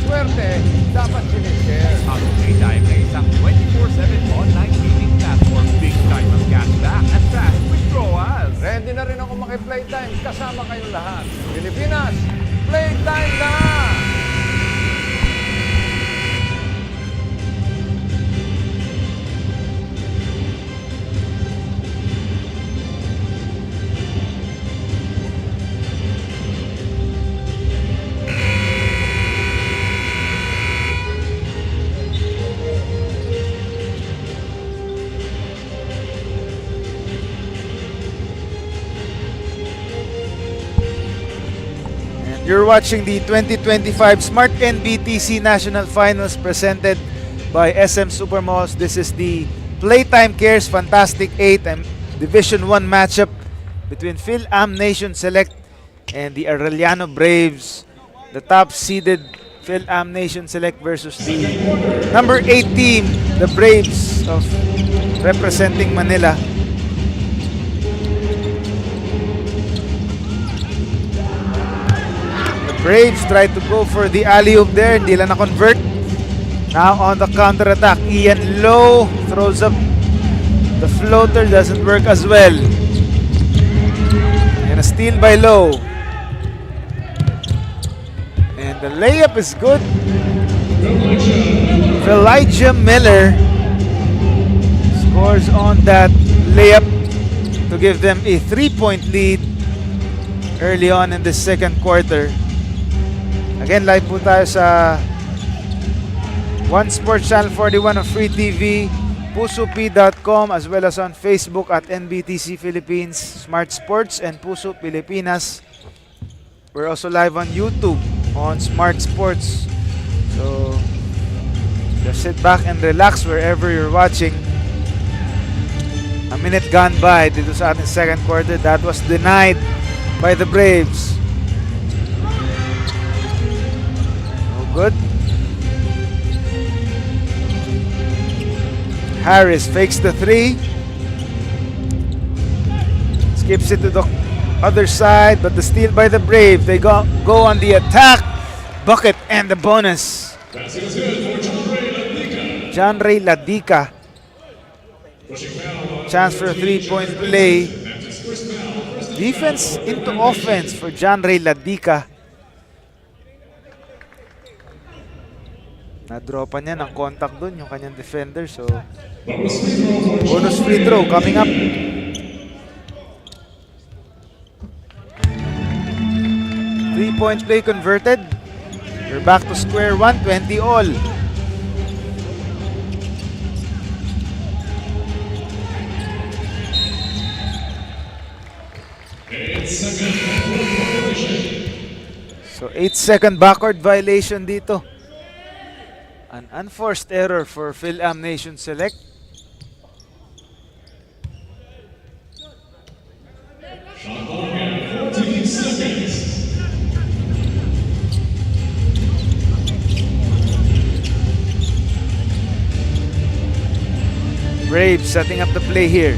Swerte, dapat sinishare. Ang Playtime ay isang 24/7 online gaming platform. Big time ang cashback at fast withdrawals. Ready na rin ako maki-playtime kasama kayong lahat. Pilipinas, playtime na! You're watching the 2025 Smart-NBTC National Finals presented by SM Supermalls. This is the Playtime Cares Fantastic 8 and Division 1 matchup between Phil-Am Nation Select and the Arellano Braves. The top-seeded Phil-Am Nation Select versus the number 8 team, the Braves of representing Manila. Braves tried to go for the alley-oop there. Hindi lang na-convert. Now on the counter-attack. Ian Lowe throws up the floater. Doesn't work as well. And a steal by Lowe. And the layup is good. Elijah Miller scores on that layup to give them a 3-point lead early on in the second quarter. Again, live po tayo sa One Sports Channel 41 of Free TV, pusup.com, as well as on Facebook at NBTC Philippines, Smart Sports, and Puso Pilipinas. We're also live on YouTube on Smart Sports. So, just sit back and relax wherever you're watching. A minute gone by dito sa ating second quarter. That was denied by the Braves. Good. Harris fakes the three. Skips it to the other side, but the steal by the Brave. They go on the attack. Bucket and the bonus. John Ray Ladica. Chance for a 3-point play. Defense into offense for John Ray Ladica. Na-dropa niya ng contact dun yung kanyang defender. So, bonus free throw coming up. Three-point play converted. We're back to square one, 20 all. So, 8-second backward violation dito. An unforced error for Phil-Am Nation Select. Braves setting up the play here.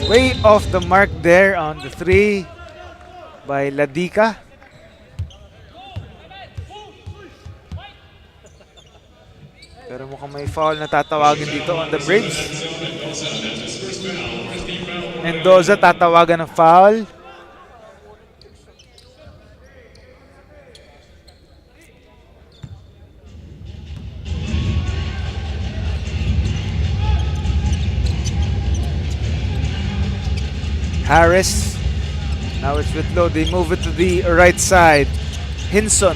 Way off the mark there on the 3 by Ladika. Pero mukhang may foul na tatawagin dito on the Braves. Mendoza tatawagan ng foul. Harris. Now it's with low. They move it to the right side. Hinson.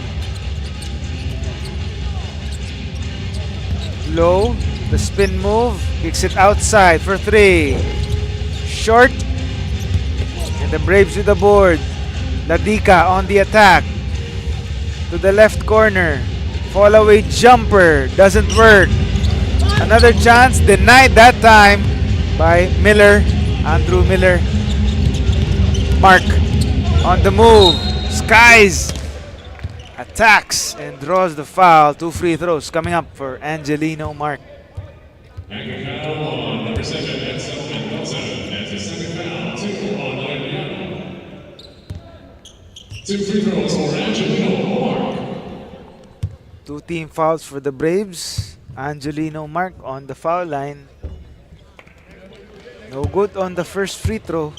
Low. The spin move. Kicks it outside for 3. Short. And the Braves with the board. Ladika on the attack. To the left corner. Fall away jumper. Doesn't work. Another chance. Denied that time by Miller. Andrew Miller. Mark on the move. Skies attacks and draws the foul. 2 free throws coming up for Angelino Mark. Number 7, Edsel Mendoza, as his second foul, 2 on Olympiano. 2 free throws for Angelino Mark. 2 team fouls for the Braves. Angelino Mark on the foul line. No good on the first free throw.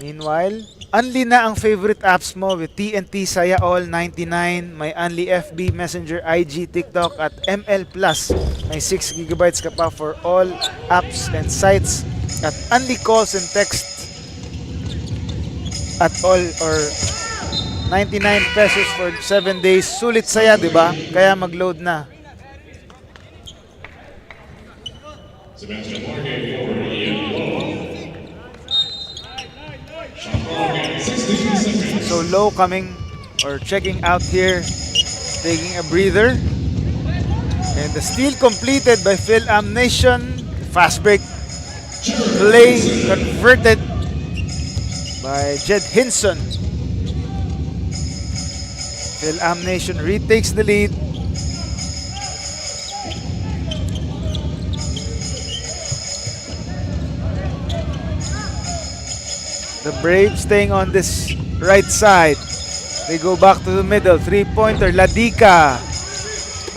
Meanwhile, Unli na ang favorite apps mo with TNT, Saya All, 99. May Unli FB, Messenger, IG, TikTok at ML Plus. May 6GB ka pa for all apps and sites. At Unli calls and text at all or 99 pesos for 7 days. Sulit saya, di ba? Kaya mag-load na. Sebastian Marque for Ian Lowe. So Low coming or checking out here, taking a breather. And the steal completed by Phil Nation. Fast break play converted by Jed Hinson. Phil Nation retakes the lead. The Braves staying on this right side. They go back to the middle. 3-pointer. Ladika.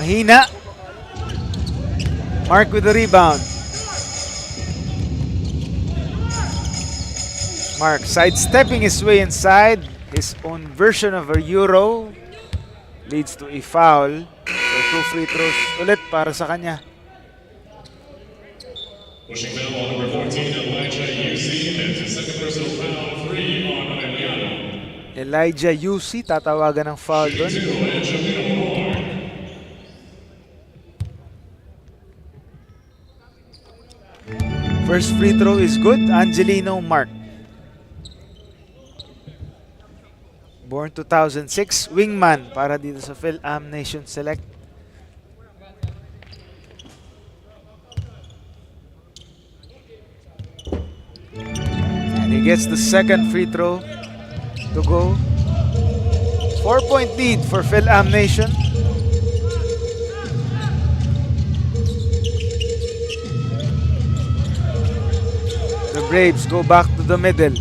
Mahina. Mark with the rebound. Mark sidestepping his way inside. His own version of a Euro. Leads to a foul. So 2 free throws ulit para sa kanya. Pushing foul on number 14, Elijah UC. That's his second personal foul, 3 on Emiliano. Elijah UC, tatawagan ng foul doon. First free throw is good. Angelino Mark. Born 2006, wingman para dito sa Phil Nation Select. And he gets the second free throw to go. 4-point lead for Phil Nation. The Braves go back to the middle.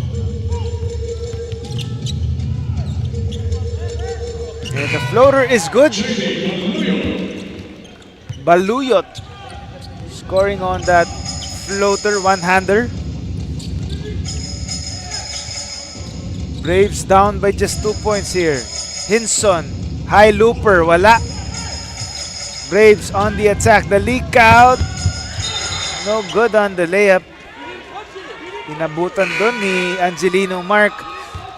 And the floater is good. Baluyot scoring on that floater one-hander. Braves down by just 2 points here. Hinson, high looper, wala. Braves on the attack. The leak out. No good on the layup. Inabutan doon ni Angelino Mark.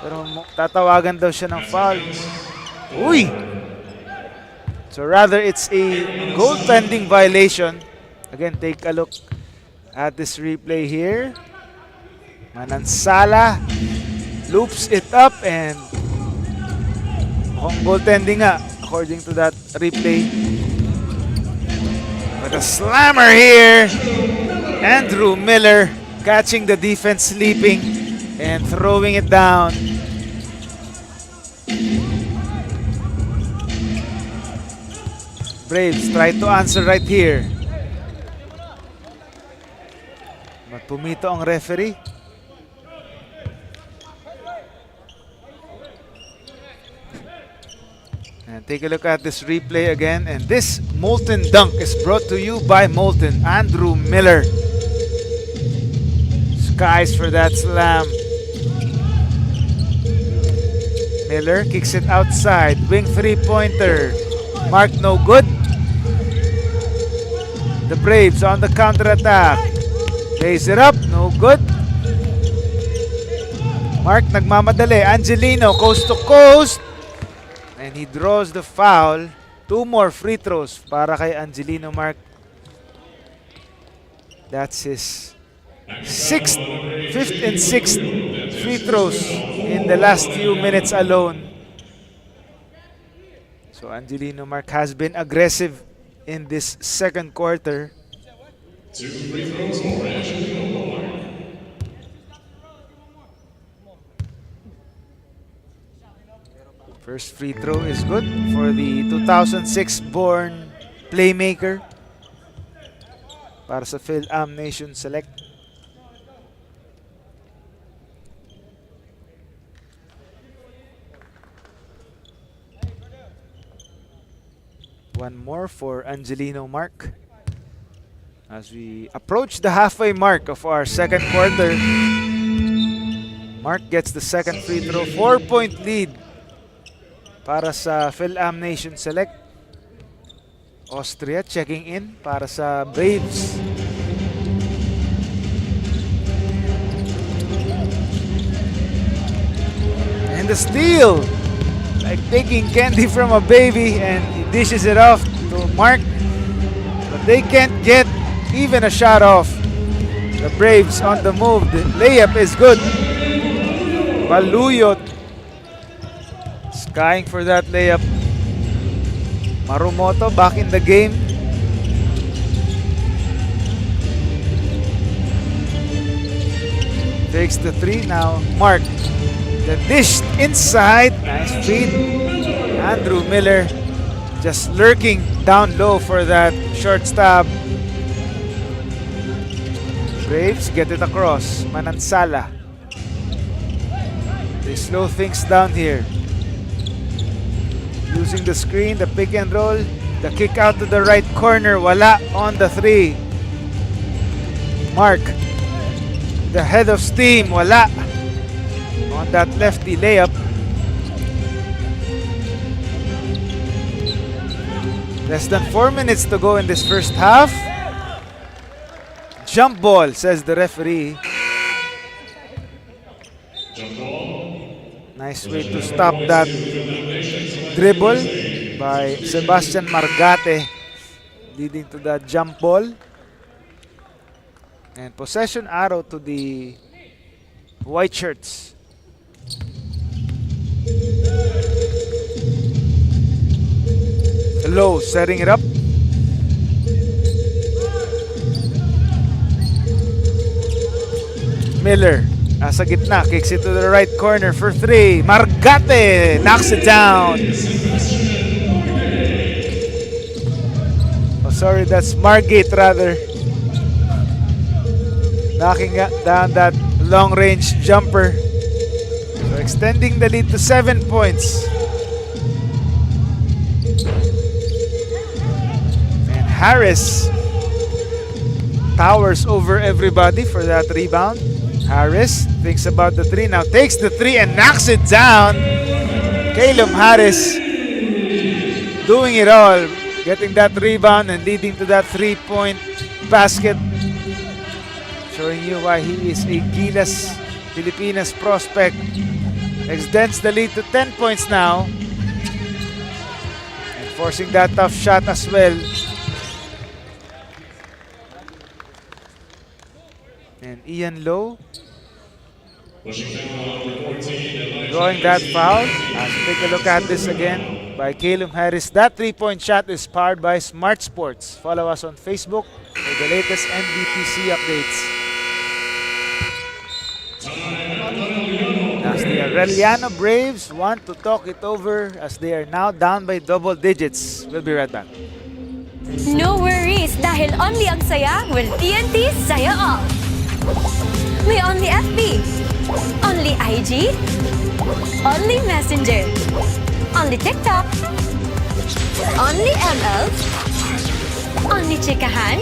Pero tatawagan daw siya ng foul. Uy! So rather it's a goaltending violation. Again, take a look at this replay here. Manansala loops it up and mukhang goaltending nga according to that replay. But a slammer here. Andrew Miller catching the defense sleeping and throwing it down. Braves try to answer right here. But pumito ang referee. And take a look at this replay again. And this Molten dunk is brought to you by Molten. Andrew Miller. Skies for that slam. Miller kicks it outside. Wing three-pointer. Mark no good. The Braves on the counter-attack. Lays it up. No good. Mark nagmamadali. Angelino coast to coast. And he draws the foul. 2 more free throws para kay Angelino Mark. That's his 5th and 6th free throws in the last few minutes alone. So Angelino Mark has been aggressive in this second quarter. 2 free throws for Angelino Mark. First free throw is good for the 2006-born playmaker para sa Phil-Am Nation Select. One more for Angelino Mark. As we approach the halfway mark of our second quarter, Mark gets the second free throw. 4-point lead para sa Phil-Am Nation Select. Austria checking in para sa Braves. And the steal! Like taking candy from a baby, and he dishes it off to Mark. But they can't get even a shot off. The Braves on the move. The layup is good. Baluyot skying for that layup. Marumoto back in the game. Takes the 3 now. Mark. The dish inside. Nice feed. Andrew Miller just lurking down low for that short stab. Braves get it across. Manansala. They slow things down here. Using the screen, the pick and roll, the kick out to the right corner. Wala on the 3. Mark. The head of steam. Wala on that lefty layup. Less than 4 minutes to go in this first half. Jump ball, says the referee. Nice way to stop that dribble by Sebastian Margate, leading to the jump ball. And possession arrow to the white shirts. Low setting it up. Miller nasa gitna, kicks it to the right corner for 3. Margate knocks it down. Oh, sorry, that's Margate rather. Knocking down that long-range jumper. So extending the lead to 7 points. And Harris towers over everybody for that rebound. Harris thinks about the 3 now, takes the 3 and knocks it down. Caleb Harris doing it all, getting that rebound and leading to that 3-point basket. Showing you why he is a Gilas Pilipinas prospect. Extends the lead to 10 points now. And forcing that tough shot as well. And Ian Lowe drawing that foul. As we take a look at this again by Caleb Harris. That 3-point shot is powered by Smart Sports. Follow us on Facebook for the latest NBTC updates. As the Arellano Braves want to talk it over as they are now down by double digits. We'll be right back. No worries dahil only ang saya will TNT saya all. May only FB, only IG, only Messenger, only TikTok, only ML, only chikahan,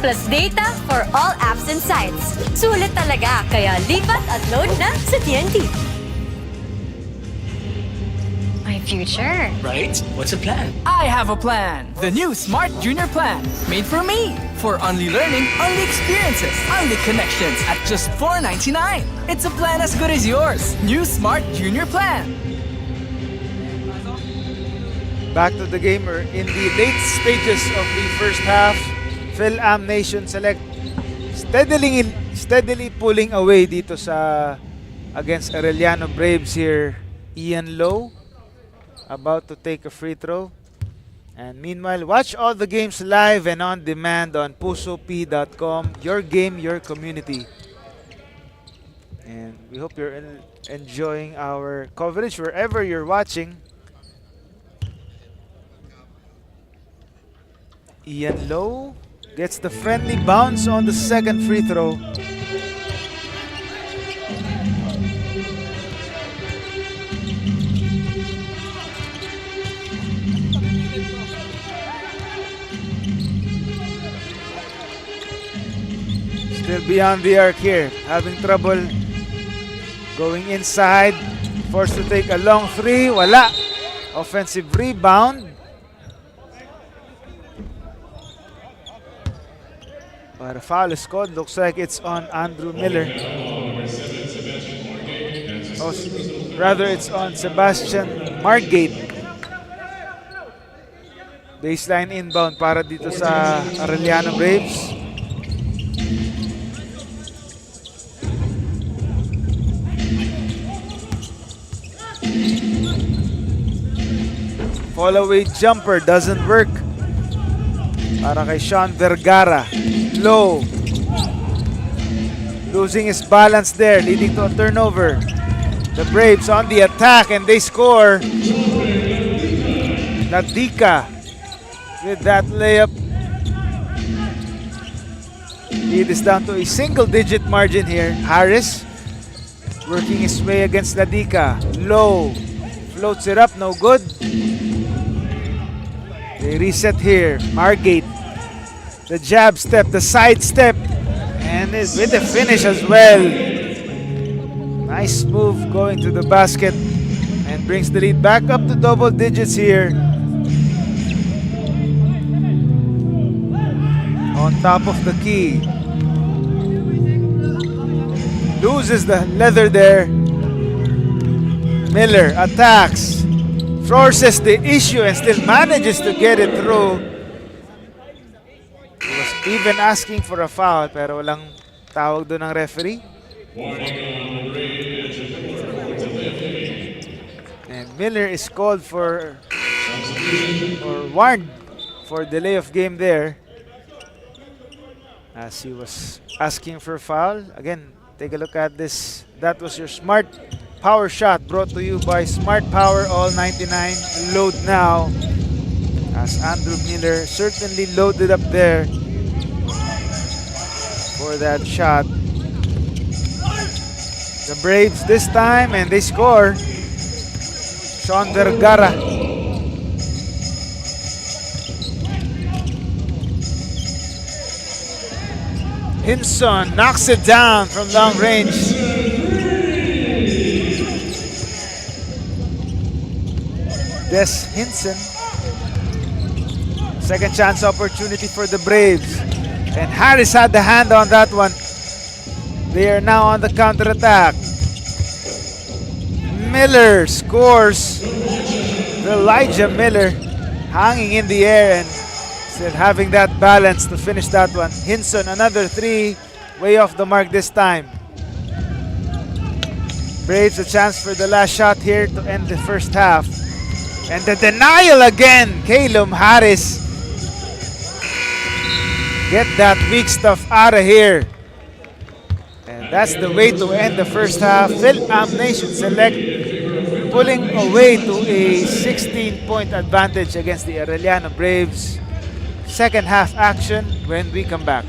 plus data for all apps and sites. Sulit talaga, kaya lipat at load na sa TNT. My future. Right? What's the plan? I have a plan. The new Smart Junior Plan. Made for me. For only learning, only experiences, only connections at just $4.99. It's a plan as good as yours. New Smart Junior Plan. Back to the game. We're in the late stages of the first half. Phil-Am Nation Select steadily pulling away dito sa against Arellano Braves here. Ian Lowe about to take a free throw. And meanwhile, watch all the games live and on demand on pusop.com. Your game, your community. And we hope you're enjoying our coverage wherever you're watching. Ian Lowe gets the friendly bounce on the second free throw. Still beyond the arc here, having trouble going inside, forced to take a long three, wala. Offensive rebound. But a foul is called. Looks like it's on Andrew Miller. Oh, rather, it's on Sebastian Margate. Baseline inbound para dito sa Arellano Braves. Fall away jumper doesn't work. Para kay Sean Vergara. Low. Losing his balance there, leading to a turnover. The Braves on the attack and they score. Nadika with that layup. Lead is down to a single-digit margin here. Harris working his way against Nadika. Low. Floats it up, no good. They reset here. Margate. The jab step, the side step. And is with the finish as well. Nice move going to the basket. And brings the lead back up to double digits here. On top of the key. Loses the leather there. Miller attacks. Forces the issue and still manages to get it through. He was even asking for a foul pero walang tawag doon ng referee. And Miller is called for or warned for delay of game there as he was asking for a foul. Again, take a look at this. That was your Smart Power Shot brought to you by Smart Power All 99. Load now as Andrew Miller certainly loaded up there for that shot. The Braves this time and they score. Sean Vergara. Hinson knocks it down from long range. Des Hinson. Second chance opportunity for the Braves. And Harris had the hand on that one. They are now on the counter-attack. Miller scores. Elijah Miller hanging in the air and still having that balance to finish that one. Hinson, another three. Way off the mark this time. Braves a chance for the last shot here to end the first half. And the denial again. Calum Harris. Get that weak stuff out of here. And that's the way to end the first half. Phil-Am Nation Select pulling away to a 16-point advantage against the Arellano Braves. second half action when we come back.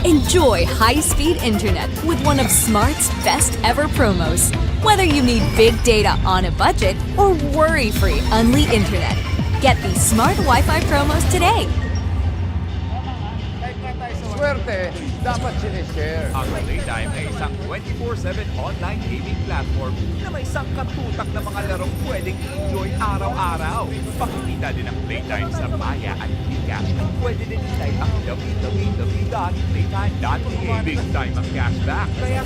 Enjoy high-speed internet with one of Smart's best ever promos. Whether you need big data on a budget or worry-free Unli internet, get these Smart Wi-Fi promos today. Swerte, dapat sinishare. Ang Playtime ay isang 24/7 online gaming platform na may sangkatutak na mga larong pwedeng enjoy araw-araw. Pakikita din ang Playtime sa Maya at Gcash. Pwede din i-type ang www.playtime.ca. Big time ang cashback, kaya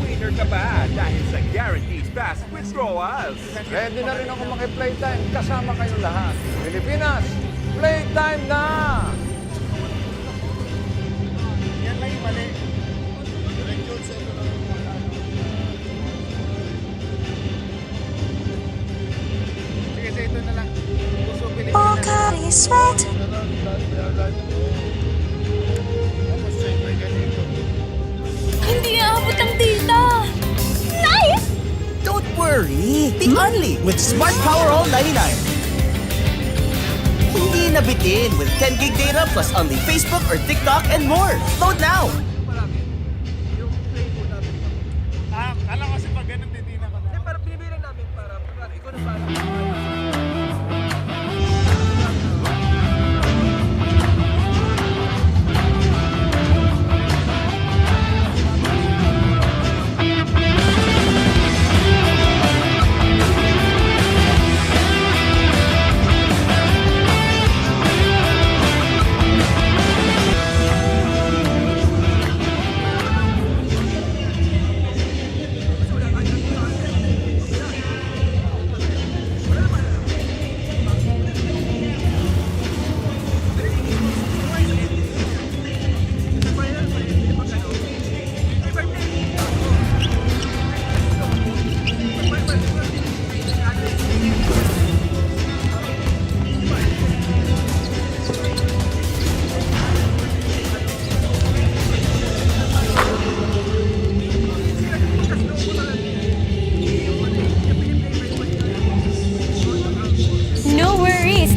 winner ka ba dahil sa guaranteed fast withdrawals. Ready na rin ako maki-Playtime kasama kayong lahat. Pilipinas, Playtime na! Pocari Sweat. Hindi aabot ang data. Nice! Don't worry! Be Unli with Smart Power All 99. Hindi nabitin with 10 gig data plus Unli Facebook or TikTok and more. Load now! Kala ko kasi pag ganun titina ka na. Para bibili namin para ikaw na para.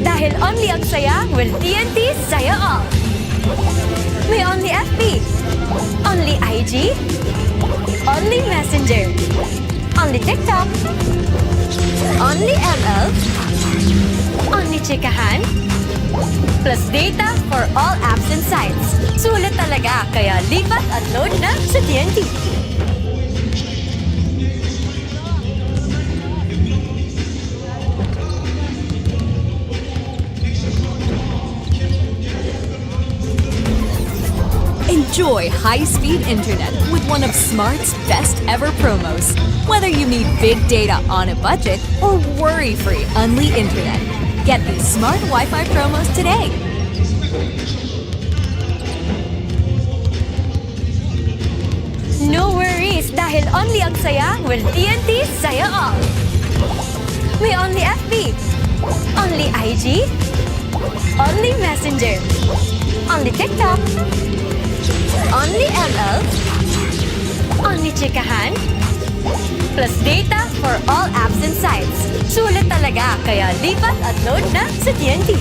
Dahil only ang saya, well, TNT, saya all. May only FB, only IG, only Messenger, only TikTok, only ML, only chikahan, plus data for all apps and sites. Sulit talaga, kaya lipat at load na sa TNT. Enjoy high-speed internet with one of Smart's best ever promos. Whether you need big data on a budget or worry-free Unli internet, get these Smart Wi-Fi promos today. No worries, dahil only ang saya, well, TNT, saya all. May only FB, only IG, only Messenger, only TikTok, only ML, only chikahan, plus data for all apps and sites. Sulit talaga, kaya lipat at load na sa TNT.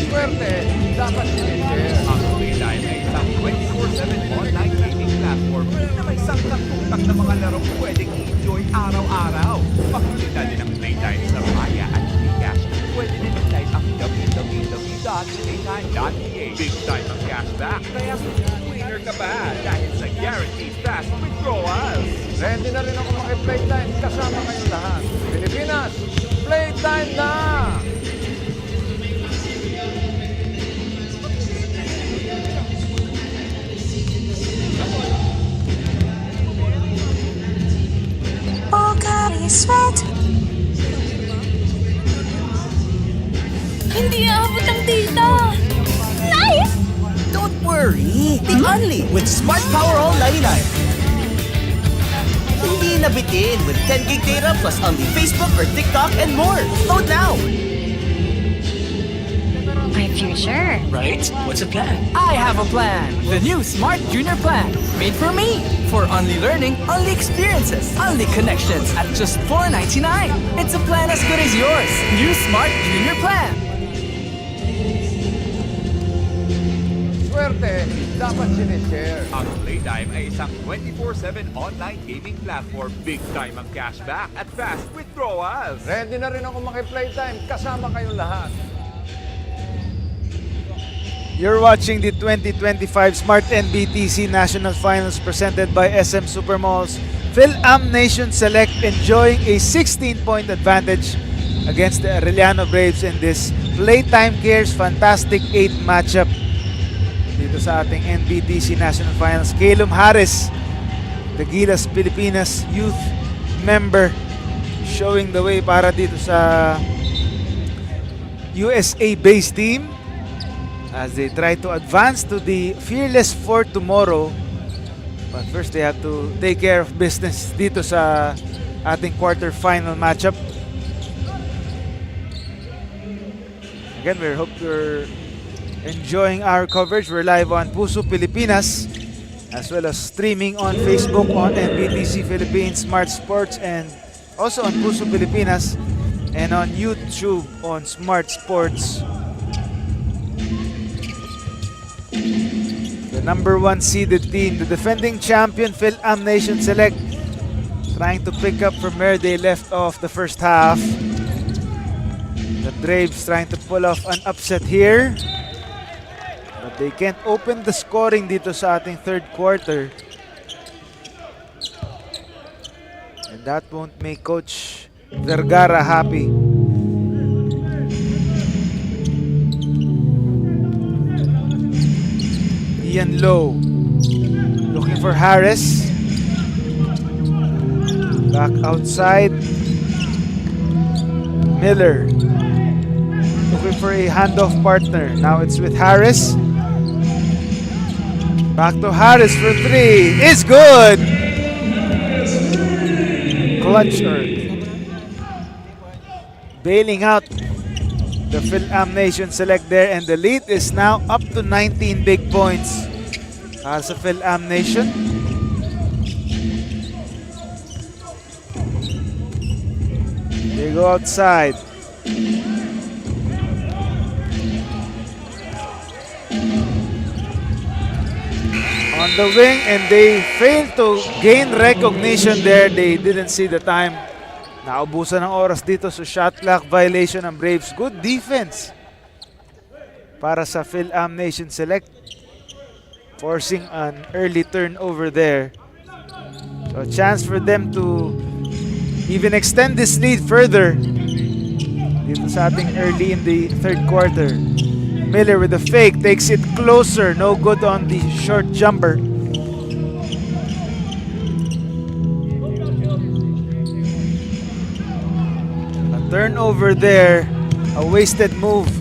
Swerte, dapat sinishare. Ang Playtime ay isang 24/7 online gaming platform na may sangkatutak na mga larong pwedeng enjoy araw-araw. Pakikita din ang Playtime sa Maya at Gcash. Pwede din i-type ang www.playtime.ca. Big time ang cashback, kaya winner ka ba dahil sa guaranteed fast withdrawals. Ready na rin ako maki-Playtime kasama kayong lahat. Pilipinas, Playtime na! Pocari Sweat. Hindi aabot ang data. Nice! Don't worry! Be Unli with Smart Power All 99. Hindi nabitin with 10 gig data plus Unli Facebook or TikTok and more. Load now! my future. Right? What's a plan? I have a plan. The new Smart Junior Plan. Made for me. For only learning, only experiences, only connections at just $4.99. It's a plan as good as yours. New Smart Junior Plan. Swerte, dapat sinishare. Ang Playtime ay isang 24/7 online gaming platform. Big time ang cashback at fast withdrawals. Ready na rin ako maki-playtime. Kasama kayong lahat. You're watching the 2025 Smart-NBTC National Finals presented by SM Supermalls. Phil-Am Nation Select enjoying a 16-point advantage against the Arellano Braves in this Playtime Cares Fantastic 8 matchup. Dito sa ating NBTC National Finals, Calum Harris, the Gilas Pilipinas youth member, showing the way para dito sa USA-based team as they try to advance to the Fearless Four tomorrow. But first, they have to take care of business dito sa ating quarter-final matchup. Again, we hope you're enjoying our coverage. We're live on Puso Pilipinas, as well as streaming on Facebook on NBTC Philippines Smart Sports, and also on Puso Pilipinas, and on YouTube on Smart Sports. The number 1 seeded team, the defending champion Phil-Am Nation Select, trying to pick up from where they left off the first half. The Braves trying to pull off an upset here, but they can't open the scoring dito sa ating third quarter. And that won't make Coach Vergara happy. Ian Lowe looking for Harris. Back outside. Miller looking for a handoff partner. Now it's with Harris. Back to Harris for 3. It's good! Clutch earth. Bailing out the Phil-Am Nation Select there, and the lead is now up to 19 big points as a Phil-Am Nation. They go outside. On the wing, and they failed to gain recognition there. They didn't see the time. Naubusan ng oras dito, so shot clock violation ng Braves. Good defense para sa Phil-Am Nation Select, forcing an early turnover there. So a chance for them to even extend this lead further dito sa ating early in the third quarter. Miller with a fake, takes it closer, no good on the short jumper. A turnover there, a wasted move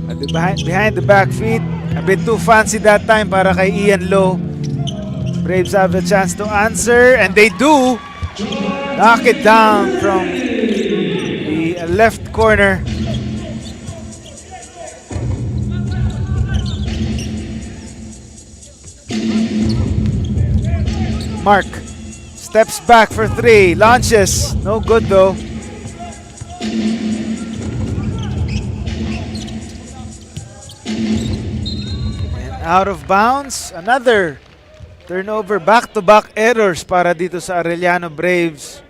at the behind the back feet. A bit too fancy that time para kay Ian Lowe. Braves have a chance to answer, and they do. Knock it down from the left corner. Mark steps back for 3, launches, no good though. And out of bounds, another turnover, back-to-back errors para dito sa Arellano Braves.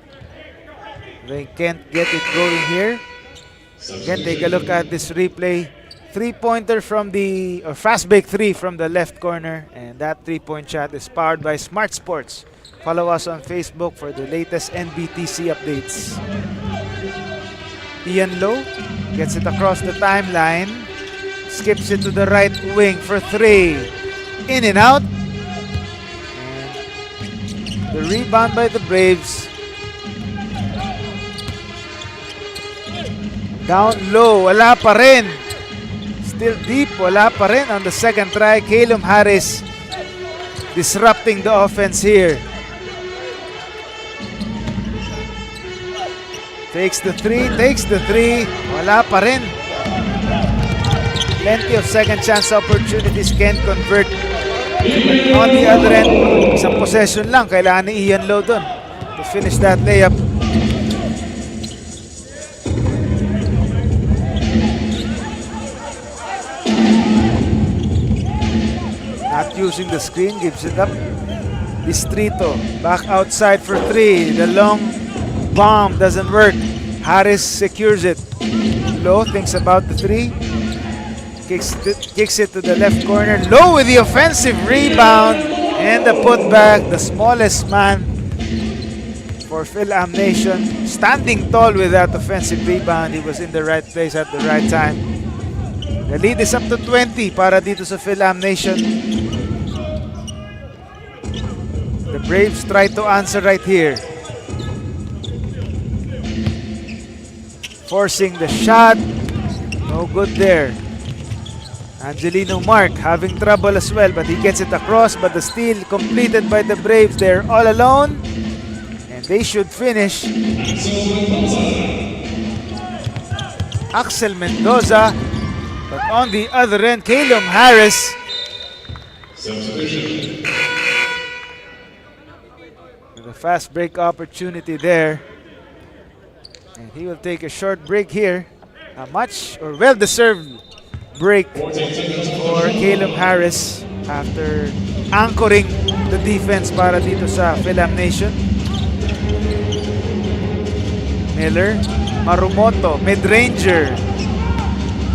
They can't get it going here. Again, take a look at this replay. Three-pointer from the, or fast break 3 from the left corner, and that 3-point shot is powered by Smart Sports. Follow us on Facebook for the latest NBTC updates. Ian Lowe gets it across the timeline, skips it to the right wing for 3. In and out. And the rebound by the Braves. Down low, wala pa rin. Still deep, wala pa rin on the second try. Calum Harris disrupting the offense here. Takes the 3, wala pa rin. plenty of second chance opportunities, can't convert. But on the other end, isang possession lang, kailangan ni Ian Lowe dun to finish that layup. Not using the screen, gives it up. Distrito, back outside for three. The long bomb doesn't work. Harris secures it. Lowe thinks about the three. Kicks it to the left corner. Lowe with the offensive rebound. And the putback, the smallest man for Phil-Am Nation. Standing tall with that offensive rebound. He was in the right place at the right time. The lead is up to 20 para dito sa Phil-Am Nation. The Braves try to answer right here. Forcing the shot. No good there. Angelino Mark having trouble as well, but he gets it across. But the steal completed by the Braves. They're all alone. And they should finish. Axel Mendoza. But on the other end, Calum Harris. With a fast break opportunity there. And he will take a short break here. A much or well-deserved break for Calum Harris after anchoring the defense para dito sa Phil-Am Nation. Miller, Marumoto, mid-ranger.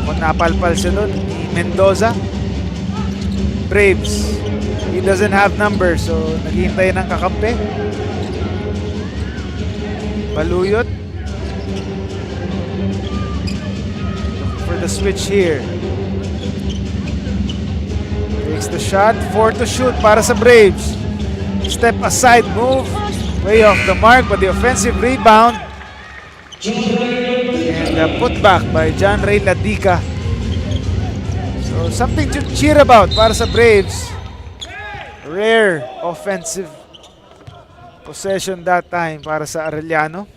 Kung napalpal siya doon, Mendoza. Braves, he doesn't have numbers, so naghihintay ng kakampi. Baluyot. For the switch here. Takes the shot, 4 to shoot para sa Braves. Step aside move, way off the mark, but the offensive rebound. And a putback by John Ray Ladica. So something to cheer about para sa Braves. Rare offensive possession that time para sa Arellano.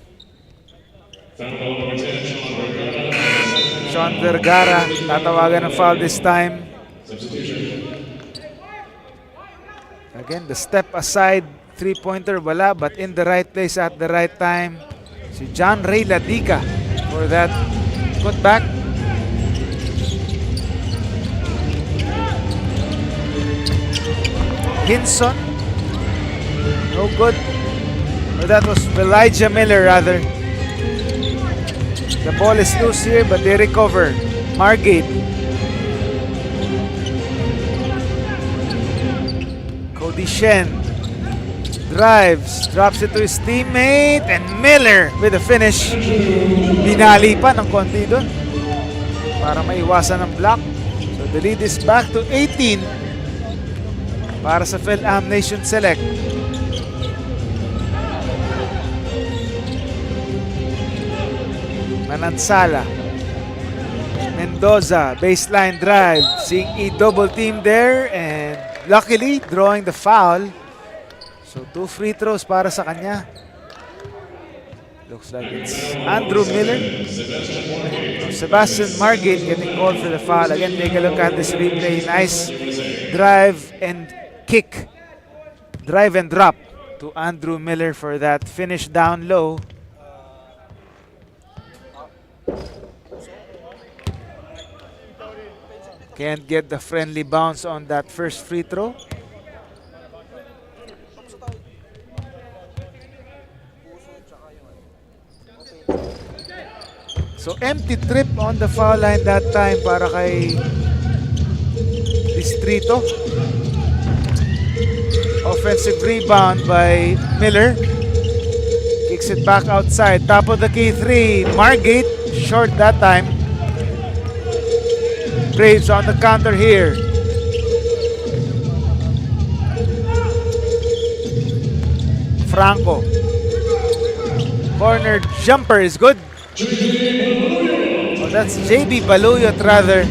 Sean Vergara, tatawagan ng foul this time. Again, the step aside three-pointer wala, but in the right place at the right time. Si John Ray Ladica for that putback. Hinson, no good. Or that was Elijah Miller rather. The ball is loose here, but they recover. Margate. Cody Shen drives, drops it to his teammate, and Miller with the finish. Binali pa ng konti doon para maiwasan ng block. So the lead is back to 18 para sa Phil-Am Nation Select. Manansala, Mendoza, baseline drive, seeing a double team there, and luckily drawing the foul. So 2 free throws para sa kanya. Looks like it's Andrew Miller. Sebastian Margate getting called for the foul. Again, take a look at this replay. Nice drive and kick. Drive and drop to Andrew Miller for that finish down low. Can't get the friendly bounce on that first free throw. So empty trip on the foul line that time para kay Distrito. Offensive rebound by Miller. Kicks it back outside. Top of the key three. Margate, short that time. Braves on the counter here. Franco. Corner jumper is good. Oh, that's JB Baluyot rather.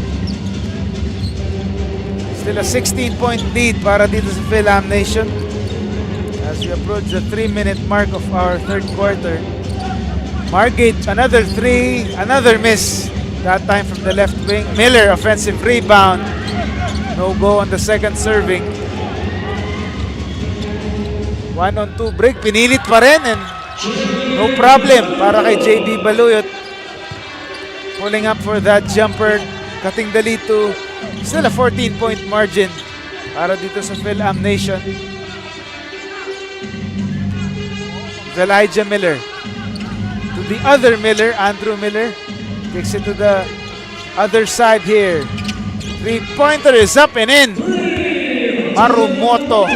Still a 16-point lead para dito sa Phil-Am Nation as we approach the 3-minute mark of our third quarter. Margate, another three, another miss. That time from the left wing. Miller, offensive rebound. No go on the second serving. 1-on-2 break. Pinilit pa rin and no problem para kay JB Baluyot. Pulling up for that jumper. Cutting the lead to still a 14-point margin para dito sa Phil-Am Nation. Elijah Miller. To the other Miller, Andrew Miller. Kicks it to the other side here. Three-pointer is up and in. Marumoto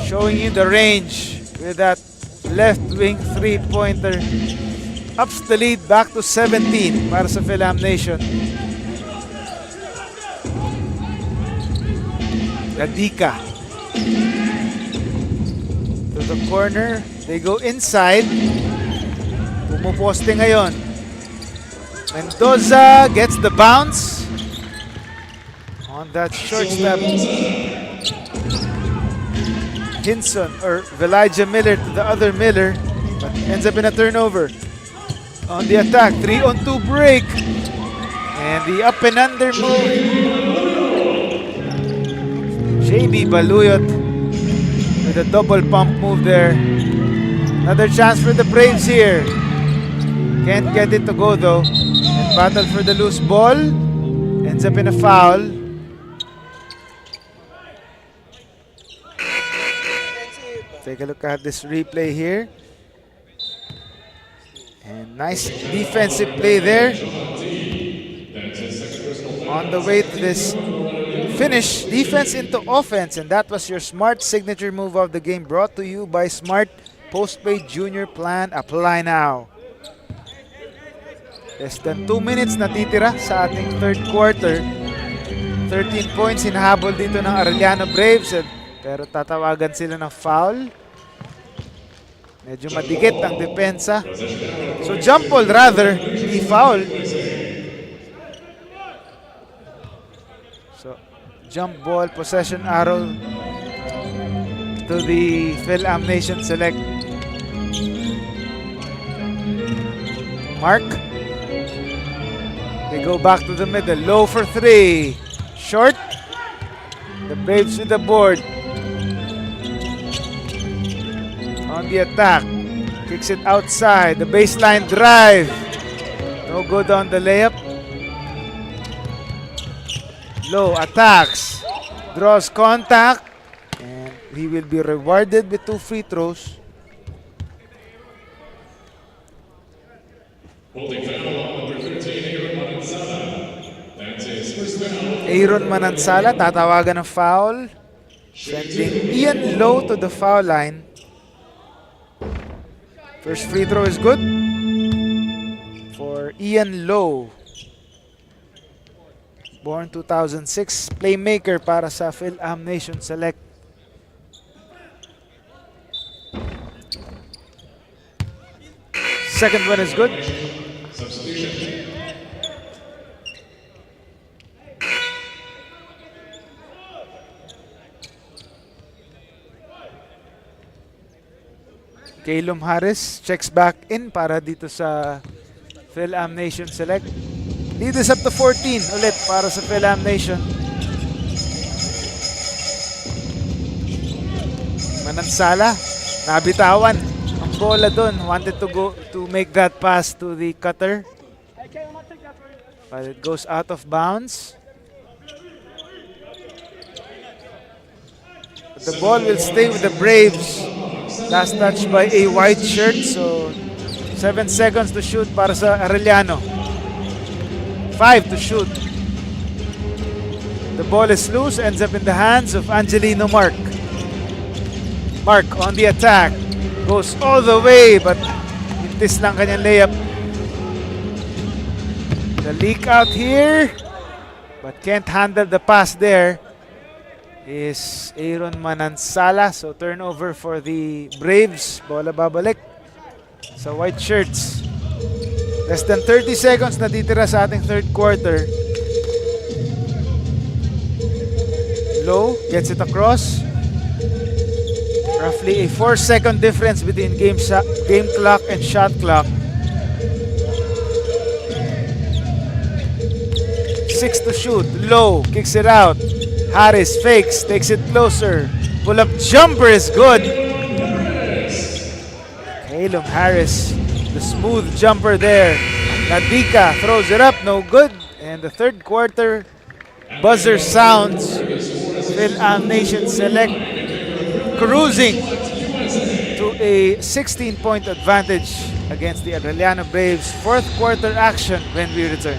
showing you the range with that left wing three-pointer. Ups the lead back to 17 para sa Phil-Am Nation. Gadika to the corner. They go inside. Pumuposte ngayon. Mendoza gets the bounce on that short step. Hinson or Elijah Miller to the other Miller, but ends up in a turnover. On the attack, 3-on-2 break. And the up and under move. JB Baluyot with a double pump move there. Another chance for the Braves here. Can't get it to go though. And battle for the loose ball. Ends up in a foul. Take a look at this replay here. And nice defensive play there. On the way to this finish, defense into offense. And that was your Smart signature move of the game, brought to you by Smart Postpaid Junior Plan. Apply now. Less than 2 minutes natitira sa ating third quarter. 13 points hinahabol dito ng Arellano Braves. Pero tatawagan sila ng foul. Medyo madikit ang depensa. So jump ball rather, hindi foul. So jump ball, possession arrow to the Phil-Am Nation select. Mark. They go back to the middle. Low for three. Short. The Braves with the board. On the attack. Kicks it outside. The baseline drive. No good on the layup. Low attacks. Draws contact. And he will be rewarded with 2 free throws. Holding foul on number 13, Aaron Manansala. That's his first foul. Aaron Manansala, tatawagan ng foul. Sending Ian Lowe to the foul line. First free throw is good for Ian Lowe. Born 2006, playmaker para sa Phil-Am Nation select. Second one is good. Substitution. Calum Harris checks back in para dito sa Phil-Am Nation select. Lead is up to 14 ulit para sa Phil-Am Nation. Manansala, nabitawan ang bola doon. Wanted to go to make that pass to the cutter, but it goes out of bounds. But the ball will stay with the Braves. Last touch by a white shirt, so 7 seconds to shoot para sa Arellano. 5 to shoot. The ball is loose, ends up in the hands of Angelino Mark. Mark on the attack. Goes all the way, but intis lang kanyang layup. The leak out here, but can't handle the pass there, is Aaron Manansala. So turnover for the Braves. Bola babalik sa white shirts. Less than 30 seconds natitira sa ating third quarter. Low gets it across. Roughly a 4-second difference between game clock and shot clock. 6 to shoot. Low, kicks it out. Harris fakes, takes it closer. Pull-up jumper is good. Calum Harris, the smooth jumper there. Nadika throws it up, no good. And the third quarter buzzer sounds. Phil-Am Nation Select cruising to a 16-point advantage against the Arellano Braves. Fourth quarter action when we return.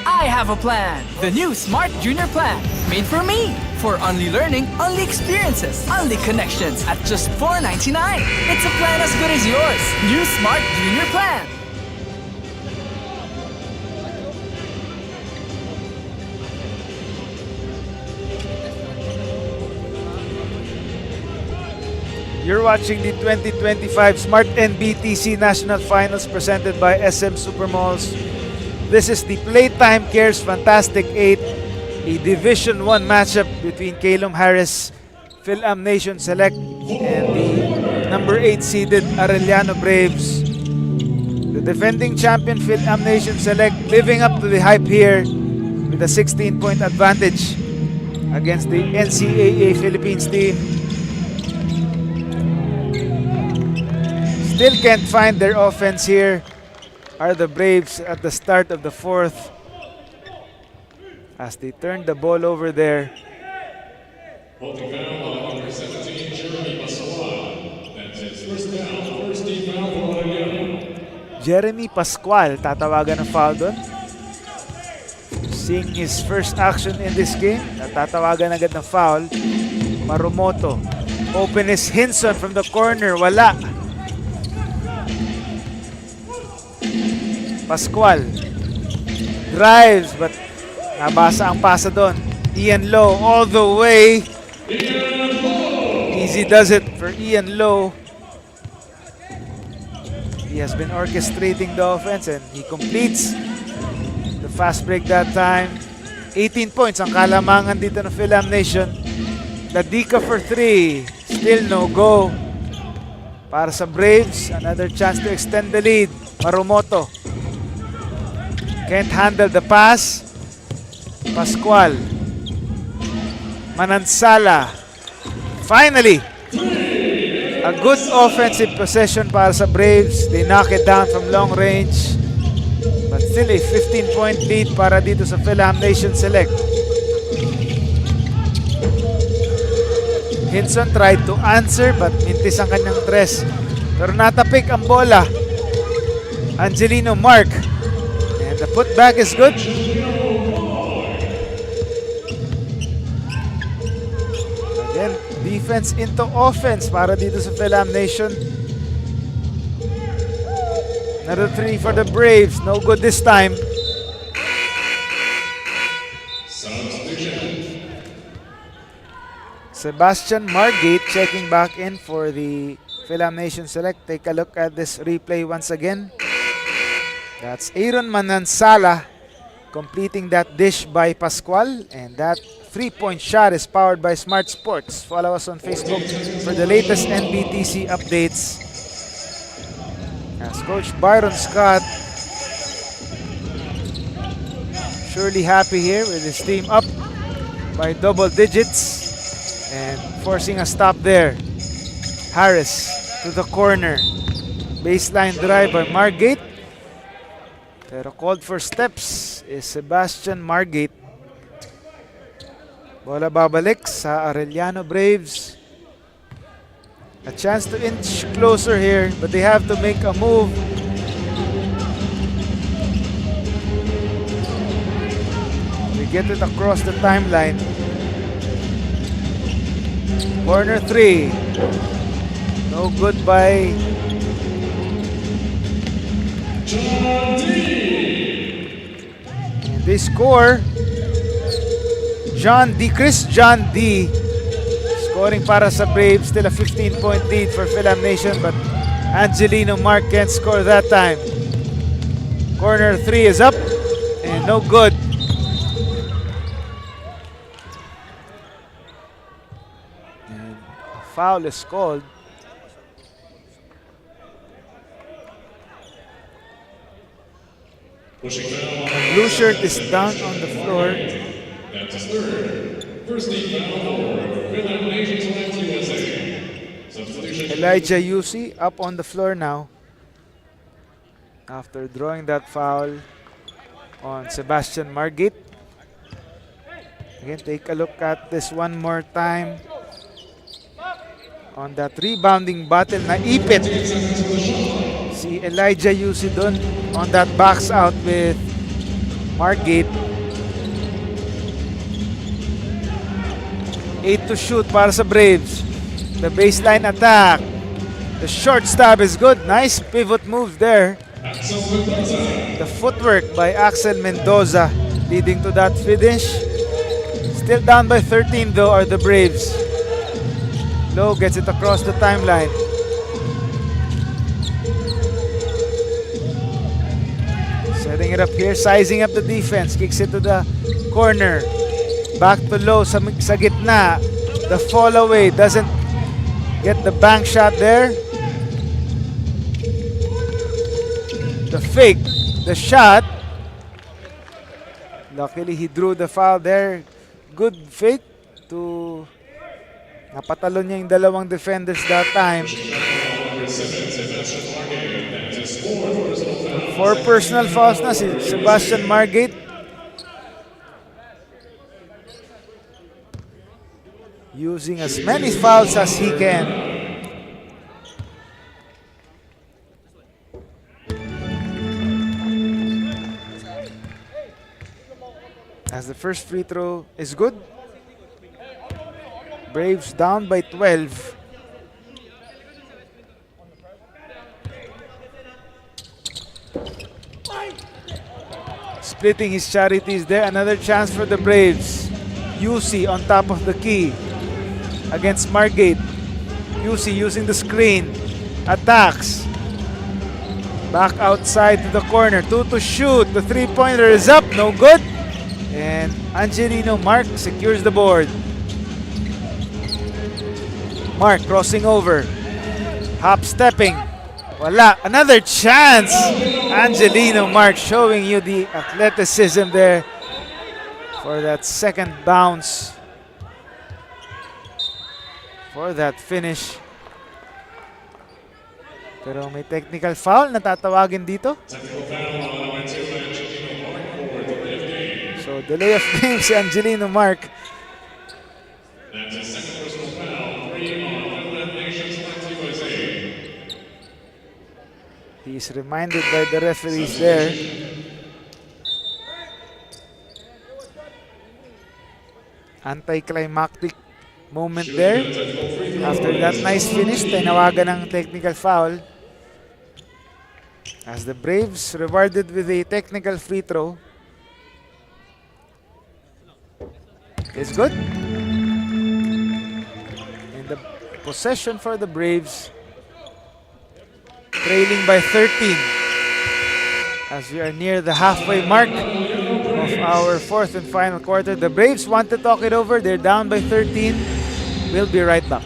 I have a plan. The new Smart Junior Plan. Made for me. For only learning, only experiences, only connections at just $4.99. It's a plan as good as yours. New Smart Junior Plan. You're watching the 2025 Smart-NBTC National Finals presented by SM Supermalls. This is the Playtime Cares Fantastic 8, a Division 1 matchup between Calum Harris, Phil-Am Nation Select, and the number 8 seeded Arellano Braves. The defending champion Phil-Am Nation Select living up to the hype here with a 16-point advantage against the NCAA Philippines team. Still can't find their offense here are the Braves at the start of the fourth as they turn the ball over there. Jeremy Pascual, tatawagan ng foul doon. Seeing his first action in this game, tatawagan agad ng foul. Marumoto. Open is Hinson from the corner, wala. Pascual drives but nabasa ang pasa doon. Ian Lowe all the way. Easy does it for Ian Lowe. He has been orchestrating the offense and he completes the fast break that time. 18 points ang kalamangan dito ng Phil-Am Nation. Nadika for 3. Still no go. Para sa Braves, another chance to extend the lead. Marumoto. Can't handle the pass. Pascual. Manansala. Finally, a good offensive possession para sa Braves. They knock it down from long range. But still a 15-point lead para dito sa Phil-Am Nation Select. Hinson tried to answer but mintis ang kanyang tres. Pero natapik ang bola. Angelino Mark. The putback is good. Again, defense into offense para dito sa Phil-Am Nation. Another 3 for the Braves. No good this time. Sebastian Margate checking back in for the Phil-Am Nation Select. Take a look at this replay once again. That's Aaron Manansala completing that dish by Pascual, and that 3-point shot is powered by Smart Sports. Follow us on Facebook for the latest NBTC updates. As Coach Byron Scott surely happy here with his team up by double digits and forcing a stop there. Harris to the corner. Baseline drive by Margate. Pero called for steps is Sebastian Margate. Bola babalik sa Arellano Braves. A chance to inch closer here, but they have to make a move. They get it across the timeline. Corner 3. No good by and they score. Chris John D scoring para sa Braves. Still a 15-point lead for Philippine Nation, but Angelino Mark can't score that time. Corner 3 is up and no good. And a foul is called. Blue shirt is down on the floor. That's his third. First team foul for Philippine Nation Select USA. Substitution. Elijah Yusi up on the floor now after drawing that foul on Sebastian Margate. Again, take a look at this one more time. On that rebounding battle na ipit si Elijah Yusi dun on that box out with Margate. 8 to shoot para sa Braves. The baseline attack. The short stab is good. Nice pivot move there. The footwork by Axel Mendoza leading to that finish. Still down by 13 though are the Braves. Low gets it across the timeline. Setting it up here, sizing up the defense. Kicks it to the corner. Back to Low sa gitna. The fall away doesn't get the bank shot there. The fake, the shot. Luckily he drew the foul there. Good fake to napatalon niya yung dalawang defenders that time. 4 personal fouls na si Sebastian Margate. Using as many fouls as he can. As the first free throw is good. Braves down by 12. Splitting his charities there. Another chance for the Braves. UC on top of the key against Margate. UC using the screen. Attacks. Back outside to the corner. 2 to shoot. The three-pointer is up. No good. And Angelino Mark secures the board. Mark crossing over. Hop stepping. Wala. Another chance. Angelino Mark showing you the athleticism there for that second bounce. For that finish. Pero may technical foul na tatawagin dito. So delay of game si Angelino Mark. He's reminded by the referees there. Anticlimactic moment there. After that nice finish, tinawagan ng technical foul. As the Braves rewarded with a technical free throw. It's good. And the possession for the Braves. Trailing by 13. As we are near the halfway mark of our fourth and final quarter. The Braves want to talk it over. They're down by 13. We'll be right back.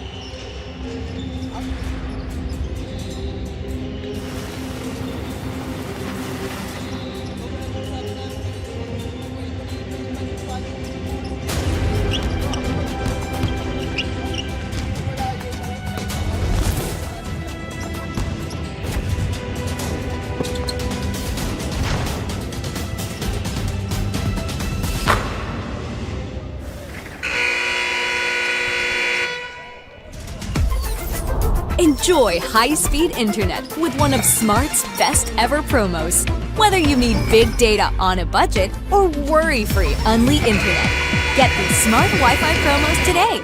Enjoy high-speed internet with one of Smart's best ever promos. Whether you need big data on a budget or worry-free Unli internet, get these Smart Wi-Fi promos today.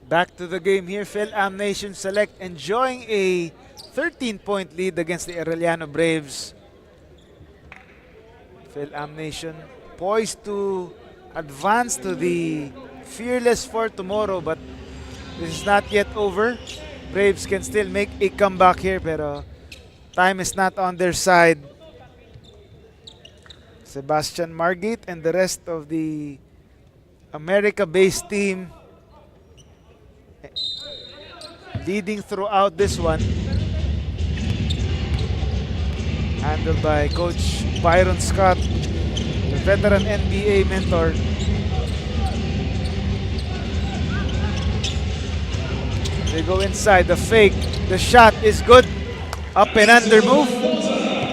Back to the game here. Phil-Am Nation Select enjoying a 13-point lead against the Arellano Braves. Phil-Am Nation poised to advance to the Fearless for tomorrow, but this is not yet over. Braves can still make a comeback here, pero time is not on their side. Sebastian Margate and the rest of the America-based team leading throughout this one. Handled by Coach Byron Scott, the veteran NBA mentor. They go inside, the fake, the shot is good. Up and under move.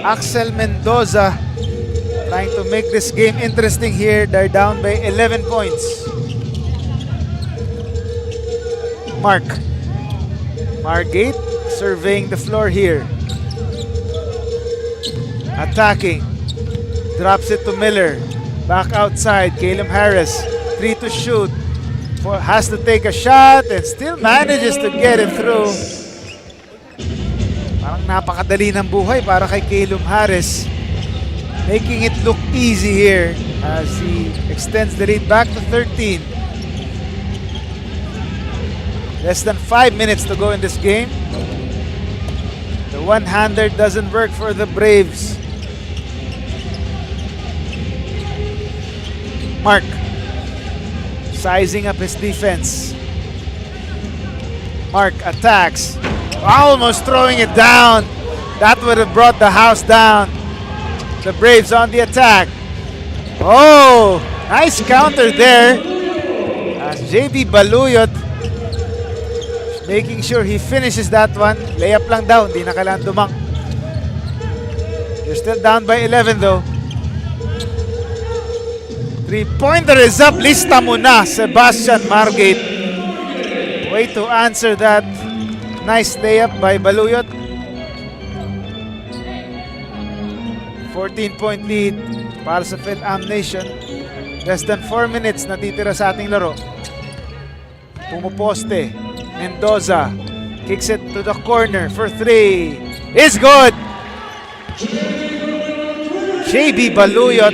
Axel Mendoza trying to make this game interesting here. They're down by 11 points. Margate surveying the floor here. Attacking. Drops it to Miller. Back outside. Caleb Harris. 3 to shoot. Has to take a shot and still manages to get it through. Parang napakadali ng buhay para kay Caleb Harris. Making it look easy here as he extends the lead back to 13. Less than 5 minutes to go in this game. The one-hander doesn't work for the Braves. Mark sizing up his defense. Mark attacks. Almost throwing it down. That would have brought the house down. The Braves on the attack. Oh, nice counter there. As JB Baluyot making sure he finishes that one. Layup lang daw, hindi na kailangan dumang. They're still down by 11 though. Three-pointer is up. Lista mo na, Sebastian Margate. Way to answer that. Nice layup by Baluyot. 14-point lead para sa Phil-Am Nation. Less than 4 minutes natitira sa ating laro. Pumuposte. Mendoza kicks it to the corner for 3. It's good! JB Baluyot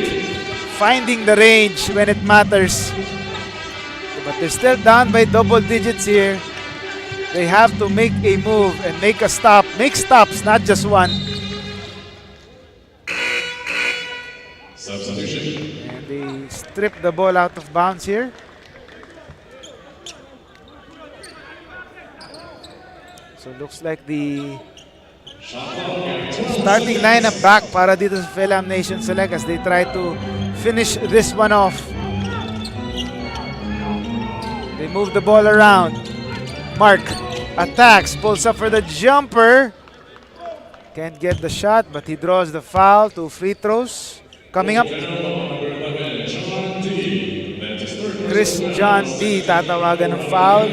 finding the range when it matters. But they're still down by double digits here. They have to make a move and make a stop. Make stops, not just one. Substitution. And they strip the ball out of bounds here. So looks like the starting lineup back para dito sa Phil-Am Nation Select as they try to finish this one off. They move the ball around. Mark attacks, pulls up for the jumper. Can't get the shot, but he draws the foul. 2 free throws coming up. Chris John D. tatawagan ng foul.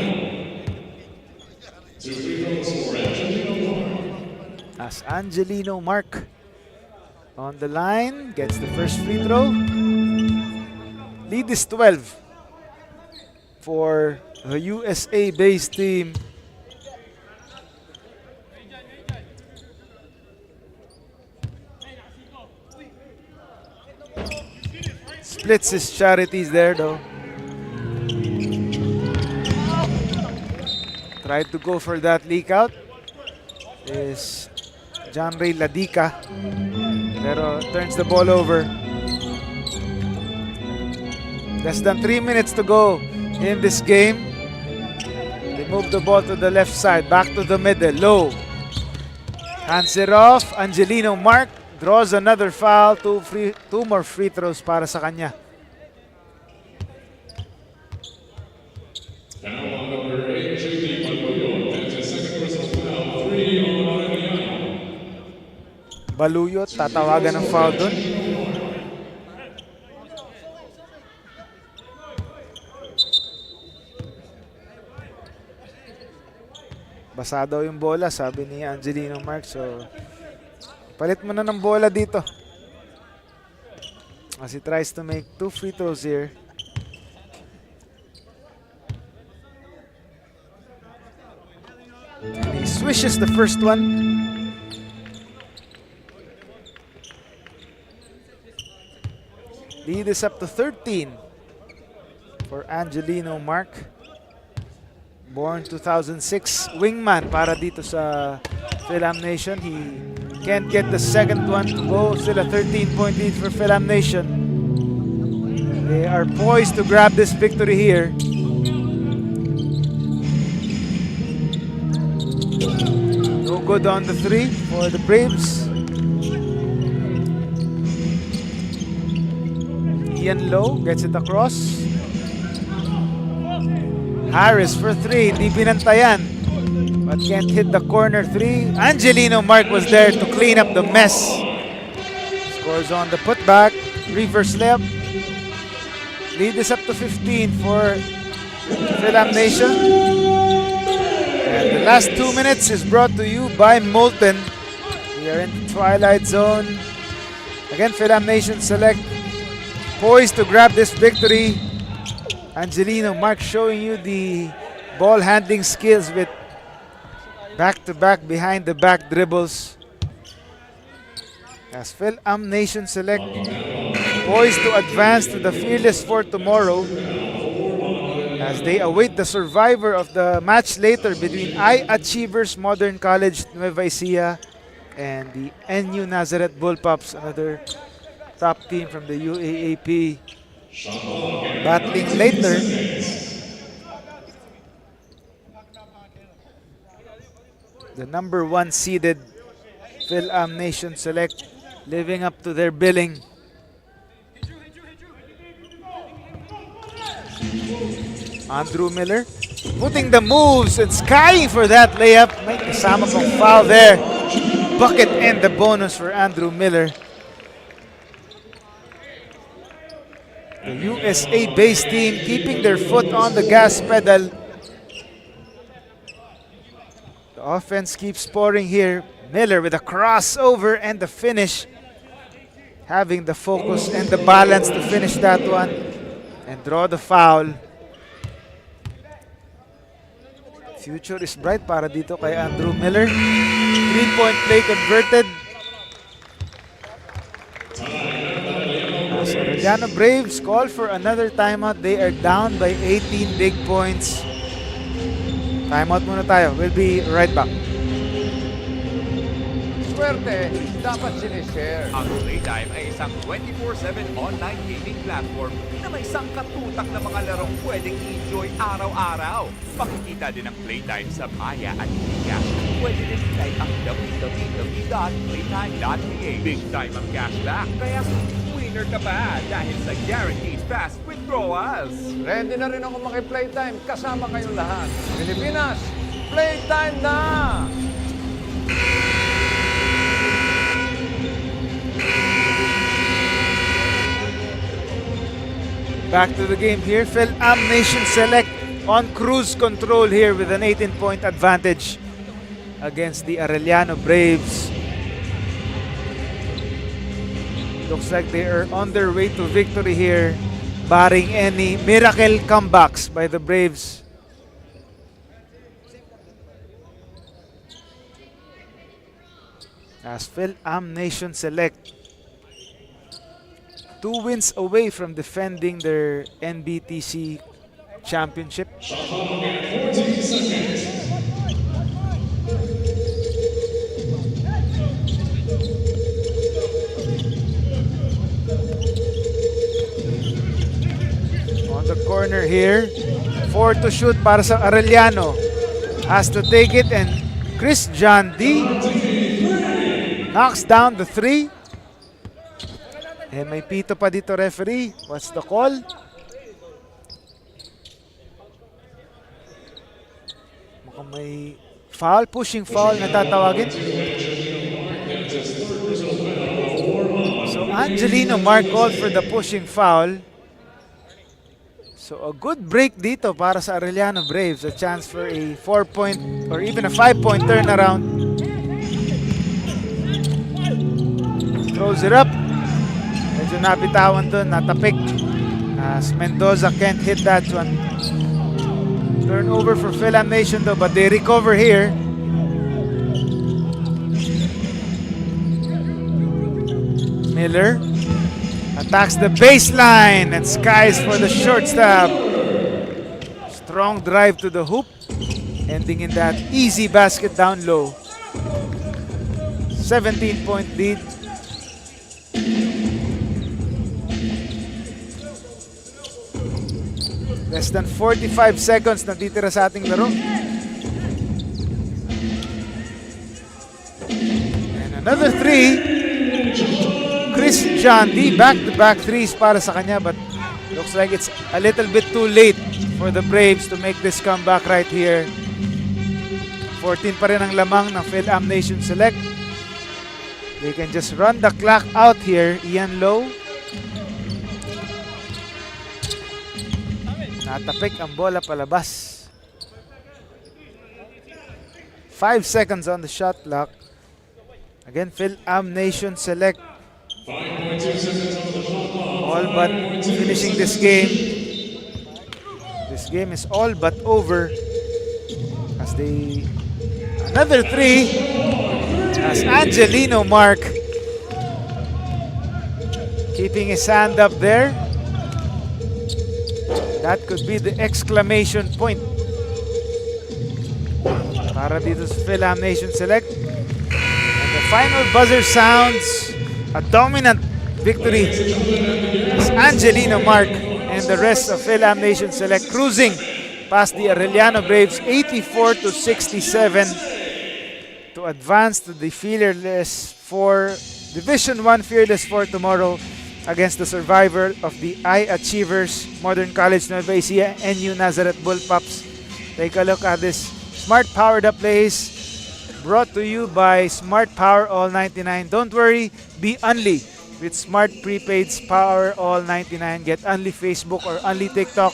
As Angelino Mark on the line, gets the first free throw. Lead is 12 for the USA-based team. Splits his charities there though. Tried to go for that leak out is John Ray Ladica, pero turns the ball over. Less than 3 minutes to go in this game. They move the ball to the left side, back to the middle, low. Hands it off. Angelino Mark draws another foul. 2 more free throws para sa kanya. Baluyot, tatawagan ng foul dun. Basa daw yung bola, sabi ni Angelino Mark. So, palit mo na ng bola dito. As he tries to make 2 free throws here. swishes the first one. Lead is up to 13 for Angelino Mark. Born 2006, wingman para dito sa Philam Nation. He can't get the second one to go. Still a 13-point lead for Philam Nation. They are poised to grab this victory here. No good on the three for the Braves. Ian Lowe gets it across. Harris for three, hindi pinantayan, but can't hit the corner three. Angelino Mark was there to clean up the mess. Scores on the putback, reverse layup. Lead is up to 15 for Philam Nation. And the last 2 minutes is brought to you by Molten. We are in the twilight zone. Again, Philam Nation select, poised to grab this victory. Angelino Mark showing you the ball handling skills with back-to-back behind-the-back dribbles. As Philam Nation select, poised to advance to the Fearless Four tomorrow as they await the survivor of the match later between I-Achievers Modern College Nueva Ecija and the NU Nazareth Bullpups, another top team from the UAAP. Battling later. The number 1 seeded Philam Nation select living up to their billing. Andrew Miller putting the moves and skying for that layup. May kasama pang foul there. Bucket and the bonus for Andrew Miller. The USA-based team keeping their foot on the gas pedal. The offense keeps pouring here. Miller with a crossover and the finish. Having the focus and the balance to finish that one and draw the foul. Future is bright para dito kay Andrew Miller. 3-point play converted. As Arellano Braves call for another timeout. They are down by 18 big points. Timeout muna tayo. We'll be right back. Swerte, dapat sinishare. Ang Playtime ay isang 24/7 online gaming platform na may sangkatutak na mga larong pwedeng enjoy araw-araw. Makikita din ang Playtime sa Maya at Gcash. Pwede din i-type ang www.playtime.ph. Big time ang cashback, kaya winner ka pa dahil sa guaranteed fast withdrawals. Ready na rin ako maki-Playtime kasama kayong lahat. Pilipinas, Playtime na! Back to the game here. Philam Nation select on cruise control here with an 18-point advantage against the Arellano Braves. Looks like they are on their way to victory here, barring any miracle comebacks by the Braves. As Philam Nation select, 2 wins away from defending their NBTC championship. On the corner here, 4 to shoot para sa Arellano. Has to take it and Chris John D knocks down the 3. And may pito pa dito, referee. What's the call? Mukhang may foul, pushing foul na tatawagin. So Angelino Mark called for the pushing foul. So a good break dito para sa Arellano Braves. A chance for a 4-point or even a 5-point turnaround. Throws it up. Medyo napitawan doon, natapik. As Mendoza can't hit that one. Turnover for Philam Nation though, but they recover here. Miller attacks the baseline and skies for the short stab. Strong drive to the hoop, ending in that easy basket down low. 17-point lead. Less than 45 seconds natitira sa ating laro. And another three. Chris John D, back-to-back threes para sa kanya, but looks like it's a little bit too late for the Braves to make this comeback right here. 14 pa rin ang lamang ng Phil-Am Nation Select. They can just run the clock out here. Ian Lowe. Natapik ang bola palabas. 5 seconds on the shot clock. Again, Phil-Am Nation Select. All but finishing this game. This game is all but over as they another three as Angelino Mark keeping his hand up there. That could be the exclamation point para dito sa Phil-Am Nation Select. And the final buzzer sounds. A dominant victory as Angelino Mark and the rest of Phil-Am Nation Select cruising past the Arellano Braves 84-67 to advance to the Fearless 4 Division 1 Fearless 4 tomorrow against the survivor of the I-Achievers Modern College Nueva Ecija NU Nazareth Bullpups. Take a look at this smart powered up plays brought to you by Smart Power All 99. Don't worry, be Unli with Smart Prepaid's Power All 99. Get Unli Facebook or Unli TikTok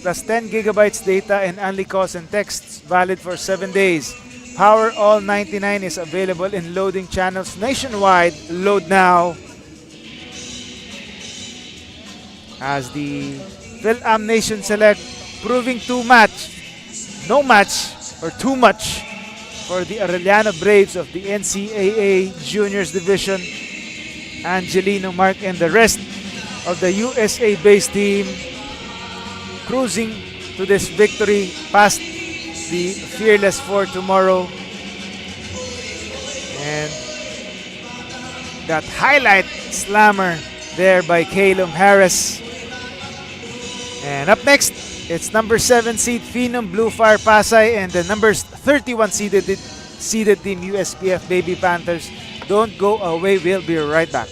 plus 10 gigabytes data and Unli calls and texts valid for 7 days. Power All 99 is available in loading channels nationwide. Load now. As the Phil-Am Nation Select proving too much or too much for the Arellano Braves of the NCAA Juniors Division. Angelino Mark and the rest of the USA-based team cruising to this victory past the Fearless 4 tomorrow. And that highlight slammer there by Calum Harris. And up next, it's number 7 seed Phenom Blue Fire Pasay and the numbers 31 seeded team USPF Baby Panthers. Don't go away, we'll be right back.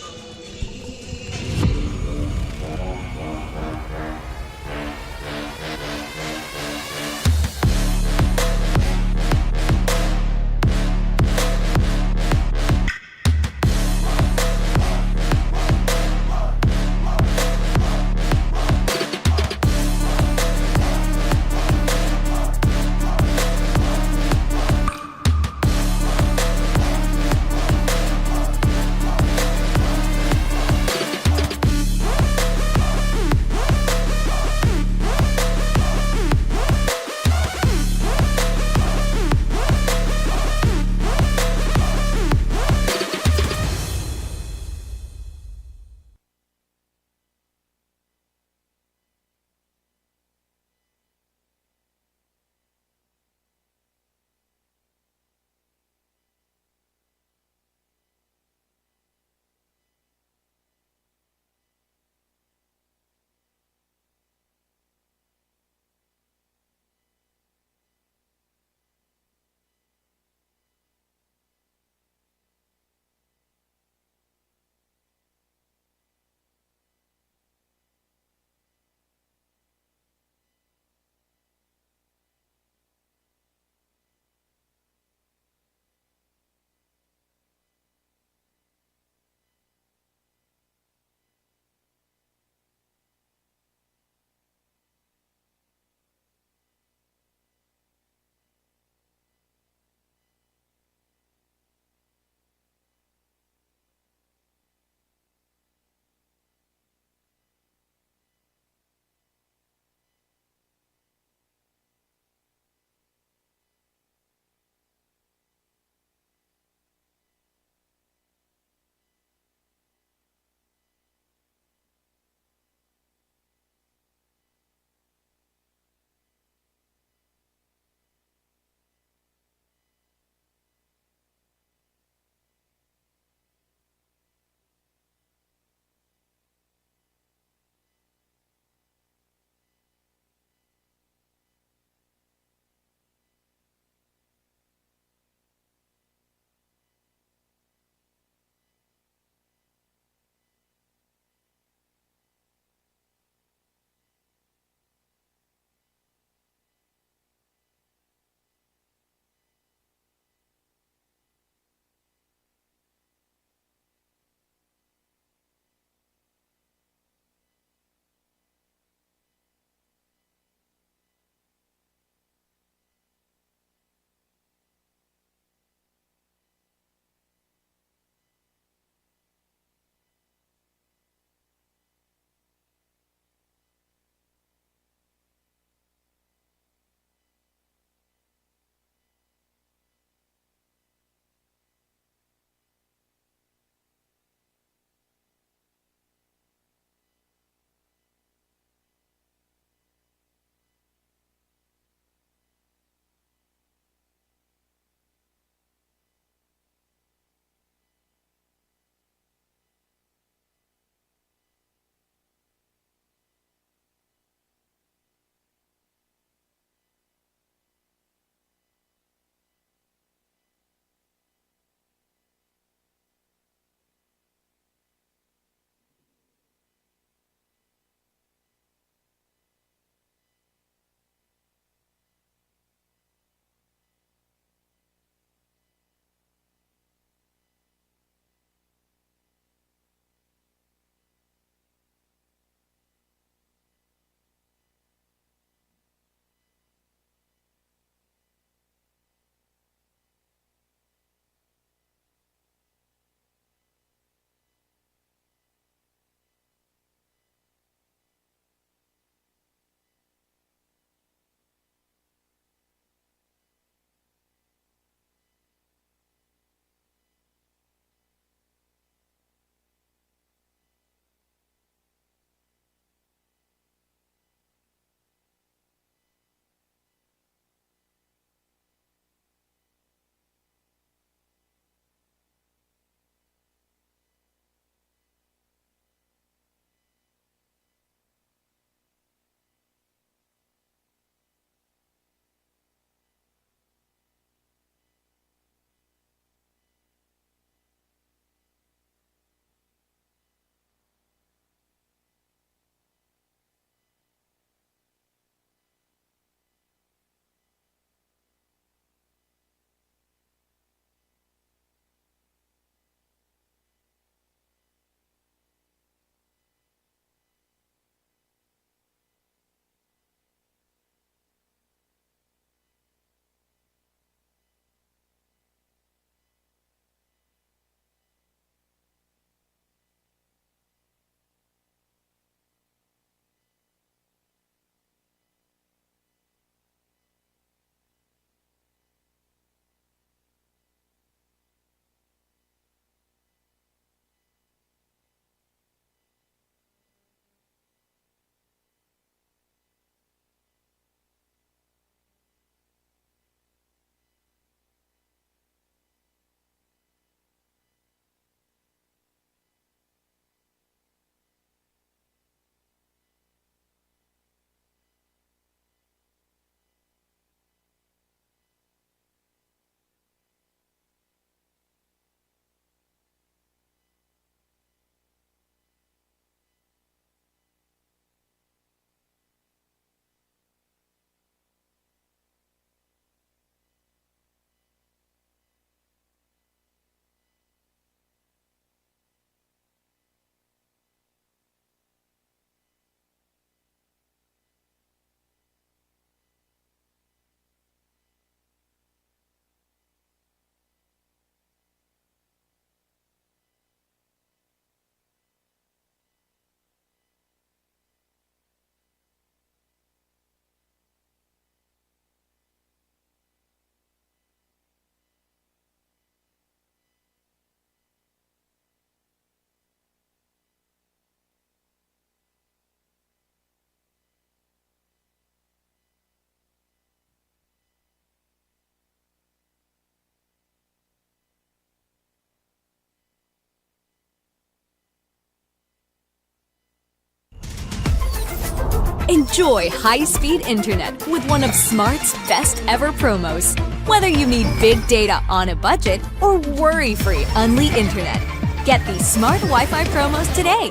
Enjoy high-speed internet with one of Smart's best ever promos. Whether you need big data on a budget or worry-free Unli internet, get these Smart Wi-Fi promos today.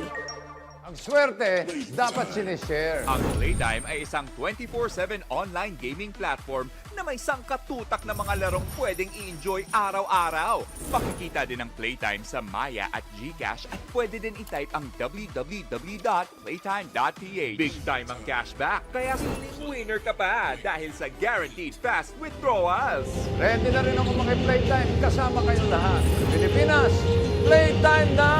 Ang swerte, dapat sinishare. Ang Playtime ay isang 24/7 online gaming platform na may sangkatutak na mga larong pwedeng i-enjoy araw-araw. Makikita din ang Playtime sa Maya at GCash at pwede din i-type ang www.playtime.ph. Big time ang cashback, kaya siling winner ka pa dahil sa guaranteed fast withdrawals. Ready na rin ako makiplaytime kasama kayong lahat. Pilipinas, playtime na!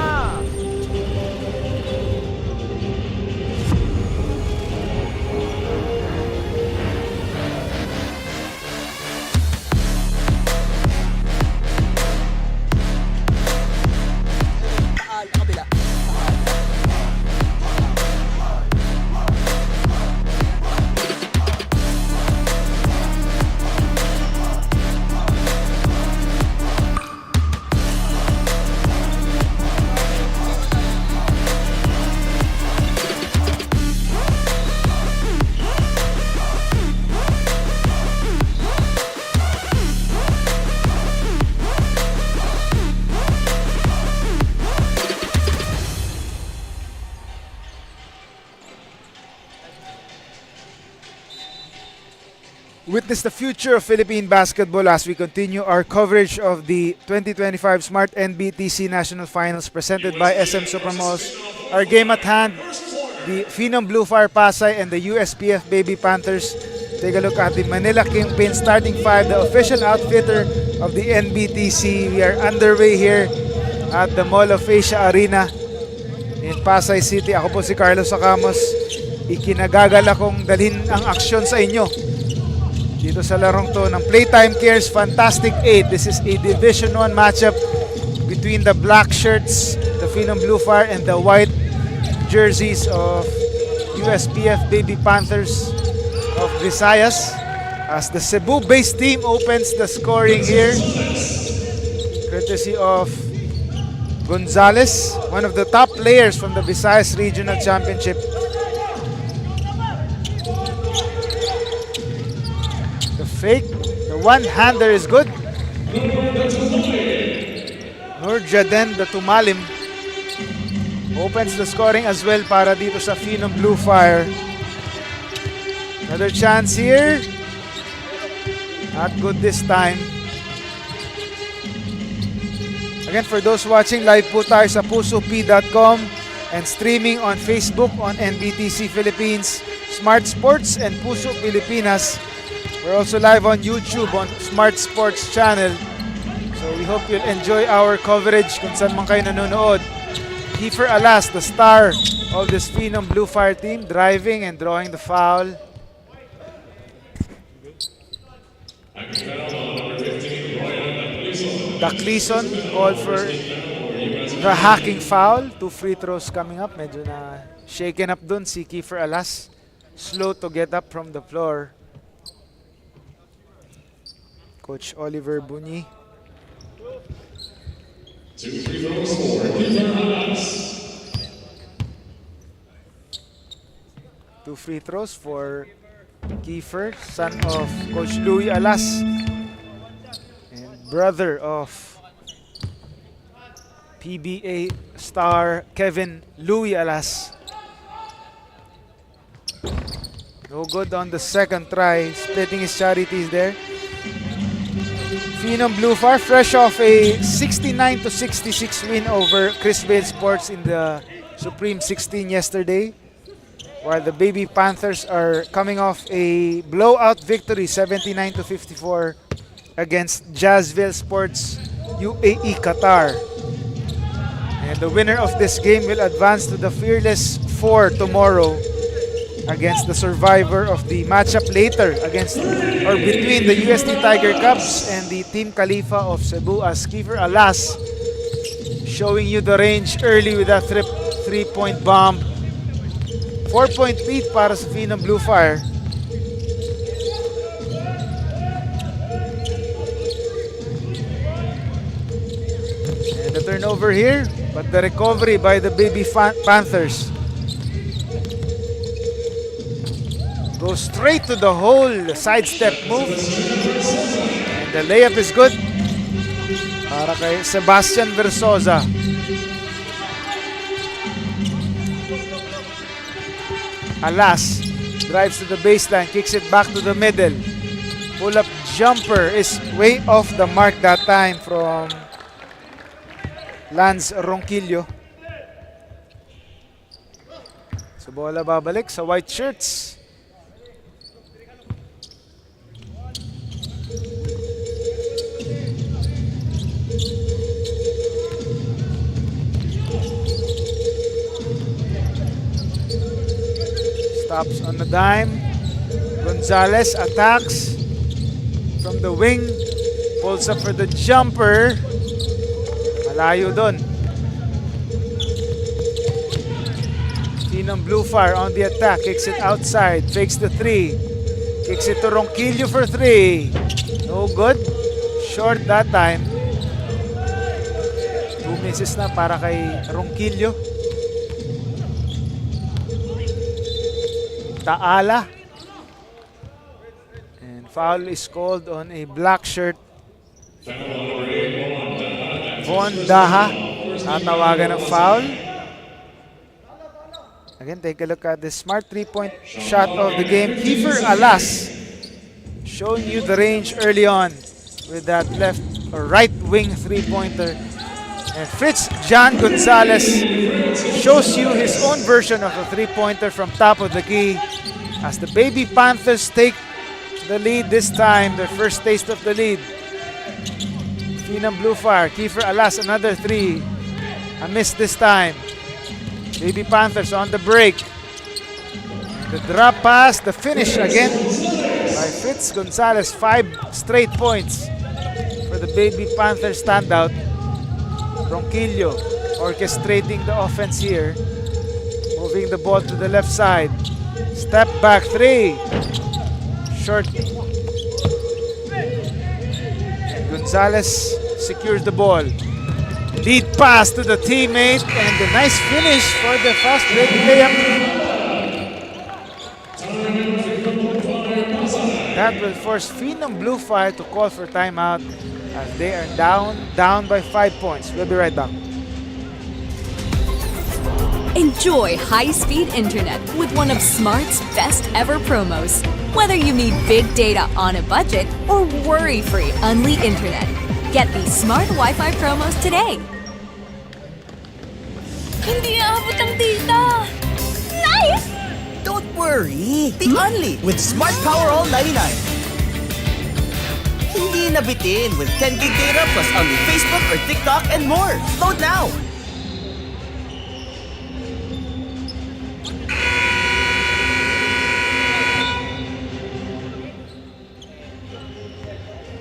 Witness the future of Philippine basketball as we continue our coverage of the 2025 Smart-NBTC National Finals presented by SM Supermalls. Our game at hand, the Phenom Blue Fire Pasay and the USPF Baby Panthers. Take a look at the Manila Kingpin starting five, the official outfitter of the NBTC. We are underway here at the Mall of Asia Arena in Pasay City. Ako po si Carlos Acamos. Ikinagagal akong dalhin ang aksyon sa inyo dito sa larong to ng Playtime Cares Fantastic 8. This is a Division 1 matchup between the black shirts, the Phenom Blue Fire, and the white jerseys of USPF Baby Panthers of Visayas. As the Cebu-based team opens the scoring here, courtesy of Gonzalez, one of the top players from the Visayas Regional Championship. Fake, the one-hander is good. Nurjaden, the Tumalim, opens the scoring as well para dito sa Phenom Blue Fire. Another chance here. Not good this time. Again, for those watching, live po tayo sa pusop.com and streaming on Facebook on NBTC Philippines, Smart Sports, and Puso Pilipinas. We're also live on YouTube on Smart Sports channel. So we hope you'll enjoy our coverage kung saan man kayo nanonood. Kiefer Alas, the star of this Phenom Blue Fire team, driving and drawing the foul. Daclison called for the hacking foul. 2 free throws coming up. Medyo na shaken up dun si Kiefer Alas. Slow to get up from the floor. Coach Oliver Bunyi. 2 free throws for Kiefer Alas. 2 free throws for Kiefer, son of Coach Louie Alas and brother of PBA star Kevin Louie Alas. No good on the second try, splitting his charities there. Phenom Blue Fire fresh off a 69-66 win over Chris Vale Sports in the Supreme 16 yesterday, while the Baby Panthers are coming off a blowout victory 79-54 against Jazzville Sports UAE Qatar. And the winner of this game will advance to the Fearless Four tomorrow against the survivor of the matchup later against or between the UST Tiger Cubs and the Team Khalifa of Cebu, as Kiefer Alas showing you the range early with that three-point bomb. 4-point lead para sa Phenom Blue Fire. And the turnover here, but the recovery by the Baby Panthers. Goes straight to the hole. Sidestep move. And the layup is good. Para kay Sebastian Versosa. Alas drives to the baseline, kicks it back to the middle. Pull-up jumper is way off the mark that time from Lance Ronquillo. So bola babalik sa white shirts. Stops on the dime. Gonzalez attacks from the wing. Pulls up for the jumper. Malayo dun. Phenom Blue Fire on the attack. Kicks it outside. Fakes the three. Kicks it to Ronquillo for three. No good. Short that time. 2 misses na para kay Ronquillo. Taala. And foul is called on a black shirt. Von Daha. Tatawagan ng foul. Again, take a look at the smart three-point shot of the game. Kiefer Alas showing you the range early on with that left or right wing three-pointer. And Fritz John Gonzalez shows you his own version of a three-pointer from top of the key as the Baby Panthers take the lead this time, their first taste of the lead. Phenom Blue Fire, Kiefer Alas, another three. A miss this time. Baby Panthers on the break. The drop pass, the finish again by Fritz Gonzalez. 5 straight points for the Baby Panthers standout. Ronquillo orchestrating the offense here. Moving the ball to the left side. Step back three. Short. Gonzalez secures the ball. Lead pass to the teammate and a nice finish for the fast break layup. That will force Phenom Blue Fire to call for timeout as they are down by 5 points. We'll be right back. Enjoy high-speed internet with one of Smart's best ever promos. Whether you need big data on a budget or worry-free Unli internet, get these Smart Wi-Fi promos today. Hindi aabot ang data. Nice! Don't worry. Be Unli with Smart Power All 99. Hindi nabitin with 10 gig data plus Unli Facebook or TikTok and more. Load now.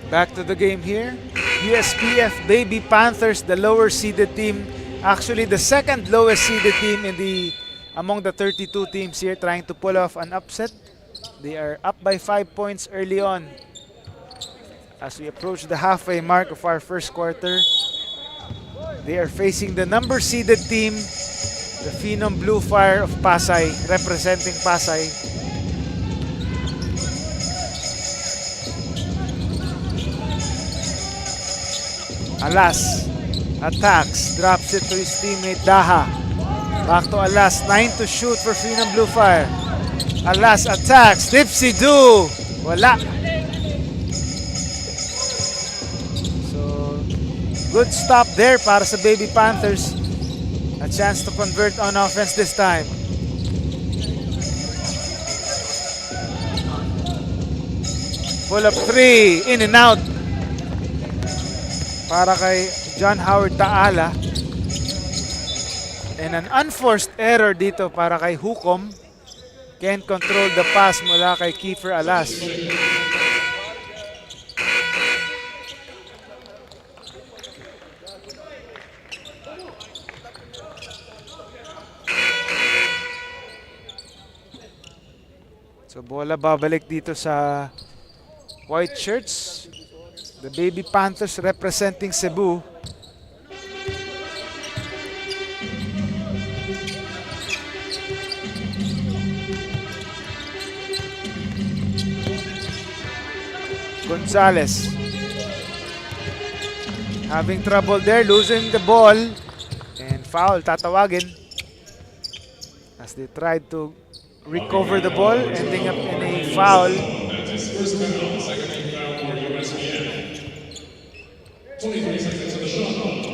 Back to the game here. USPF Baby Panthers, the lower seeded team. Actually, the second lowest seeded team among the 32 teams here, trying to pull off an upset. They are up by 5 points early on. As we approach the halfway mark of our first quarter, they are facing the number seeded team, the Phenom Blue Fire of Pasay, representing Pasay. Alas attacks, drops it to his teammate Daha. Back to Alas, 9 to shoot for Phenom Blue Fire. Alas attacks, Dipsy-Do, wala. So, good stop there para sa Baby Panthers. A chance to convert on offense this time. Pull up three, in and out. Para kay John Howard Taala. And an unforced error dito para kay Hukom. Can't control the pass mula kay Kiefer Alas. So bola babalik dito sa white shirts. The Baby Panthers representing Cebu. Gonzalez. Having trouble there, losing the ball. And foul, tatawagin. As they tried to recover the ball, ending up in a foul. That's his first penalty, second team foul for USPN. 23 seconds of the shot clock.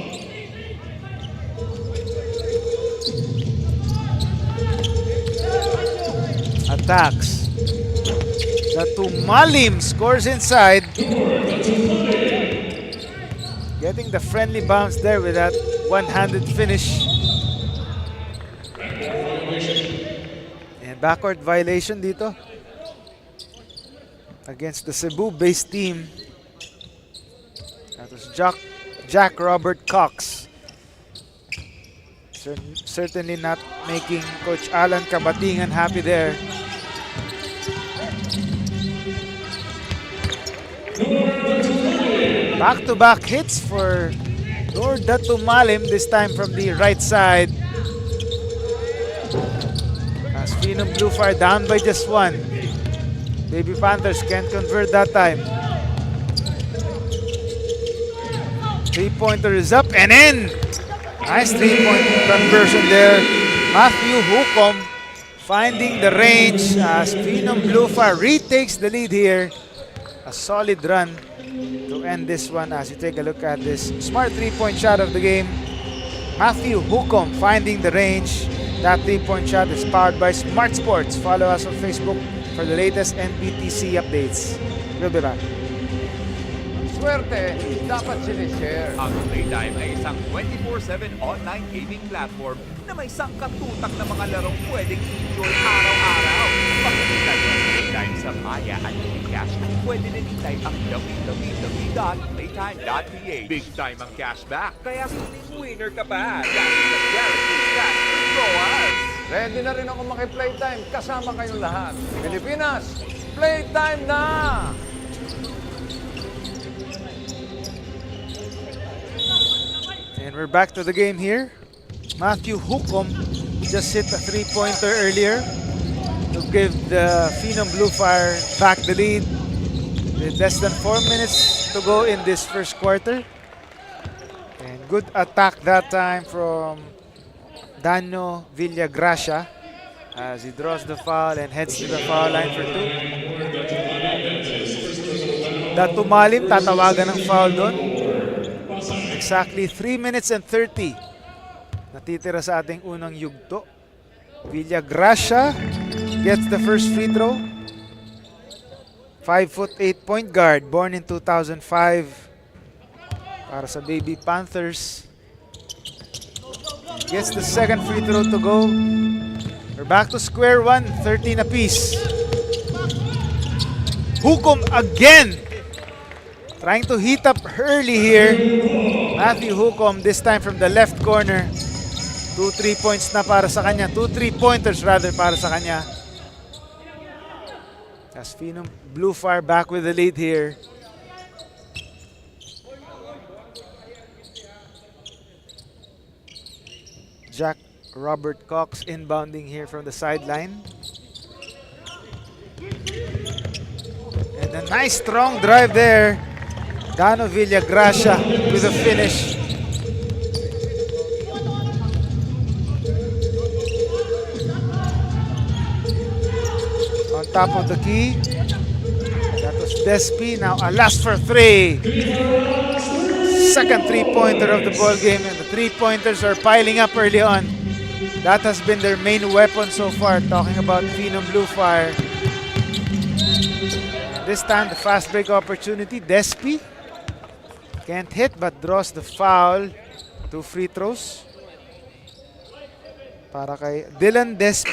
Attacks. The Tumalim scores inside. Getting the friendly bounce there with that one-handed finish. And backward violation dito against the Cebu-based team. That was Jack Robert Cox. Certainly not making Coach Alan Kabatingan happy there. Back-to-back hits for Lord Tumalim, this time from the right side. As Phenom Blue Fire down by just one. Baby Panthers can't convert that time. Three-pointer is up and in! Nice three-point conversion there. Matthew Hukom finding the range as Phenom Blue Fire retakes the lead here. A solid run to end this one as you take a look at this smart three-point shot of the game. Matthew Hukom finding the range. That three-point shot is powered by Smart Sports. Follow us on Facebook for the latest NBTC updates. We'll be back. Swerte, dapat sinishare. Ang Playtime ay isang 24/7 online gaming platform na may sangkatutak na mga larong pwedeng enjoy araw-araw. Pakikita nyo ang Playtime sa Maya at Gcash. Pwede din i-type ang www.playtime.ph. Big time ang cashback, kaya winner ka pa. Dahil sa guaranteed cash withdrawals. Ready na rin ako maki-Playtime. Kasama kayong lahat. Pilipinas, Playtime na! And we're back to the game here. Matthew Hukom just hit a three-pointer earlier to give the Phenom Blue Fire back the lead with less than 4 minutes to go in this first quarter. And good attack that time from Dano Villagracia as he draws the foul and heads to the foul line for two. Tumalim, tatawagan ng foul doon. Exactly 3 minutes and 30 natitira sa ating unang yugto. Villagracia gets the first free throw. 5'8" point guard, born in 2005 para sa Baby Panthers. Gets the second free throw to go. We're back to square one, 13 apiece. Hukom again! Trying to heat up early here. Matthew Hukom, this time from the left corner. 2 3-points na para sa kanya. 2 3-pointers rather para sa kanya. As Phenom Blue Fire back with the lead here. Jack Robert Cox inbounding here from the sideline. And a nice strong drive there. Dano Villagracia with a finish. On top of the key. That was Despi. Now a last for three. Second three-pointer of the ball game, and the three-pointers are piling up early on. That has been their main weapon so far. Talking about Phenom Blue Fire. This time the fast break opportunity. Despi can't hit but draws the foul. 2 free throws para kay Dylan Despi.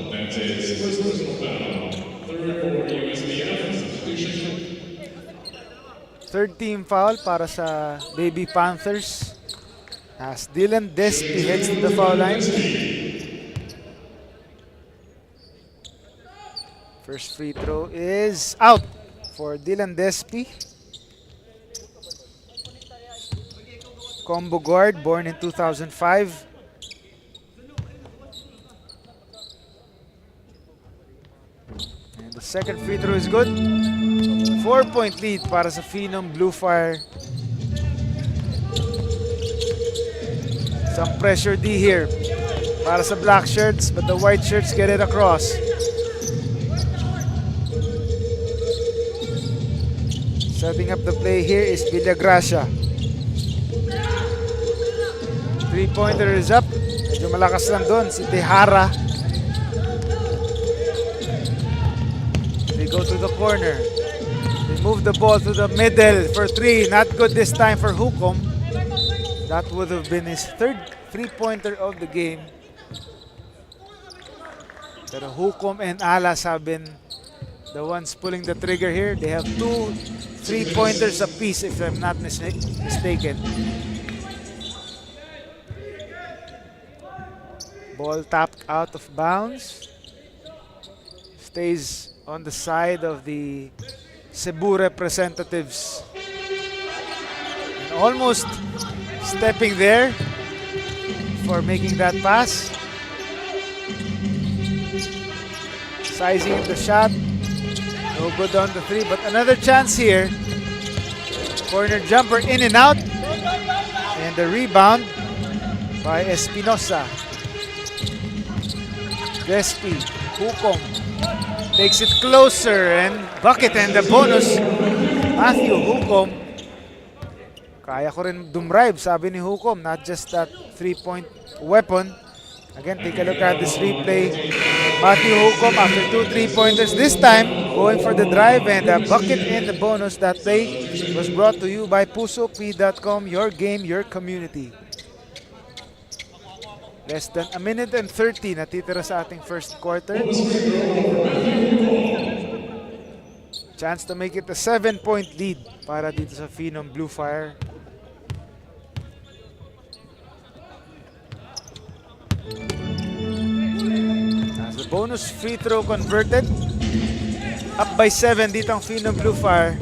That's his first personal foul. Third for USPN substitution. Third team foul para sa Baby Panthers as Dylan Despi heads to the foul line. First free throw is out for Dylan Despi. Combo guard, born in 2005. And the Second free throw is good. 4-point lead para sa Phenom Blue Fire. Some pressure D here para sa black shirts, but the white shirts get it across. Setting up the play here is Villagracia. Three-pointer is up. Medyo malakas lang doon si Tejara. They go to the corner. They move the ball to the middle for three. Not good this time for Hukom. That would have been his third three-pointer of the game. Pero Hukom and Alas have been the ones pulling the trigger here. They have 2 3-pointers apiece, if I'm not mistaken. Ball tapped out of bounds. Stays on the side of the Cebu representatives. And almost stepping there for making that pass. Sizing the shot. No good on the three, but another chance here. Corner jumper in and out. And the rebound by Espinosa. Despi, Hukom takes it closer and bucket, and the bonus. Matthew Hukom. Kaya ko rin dumrive, sabi ni Hukom, not just that three-point weapon. Again, take a look at this replay. Matthew Hukom after 2 3-pointers. This time, going for the drive and a bucket in the bonus. That play was brought to you by PusoP.com, your game, your community. Less than a minute and 30 natitira sa ating first quarter. Chance to make it a 7-point lead para dito sa Phenom Blue Fire. As the bonus free throw converted, up by 7 dito ang Phenom Blue Fire.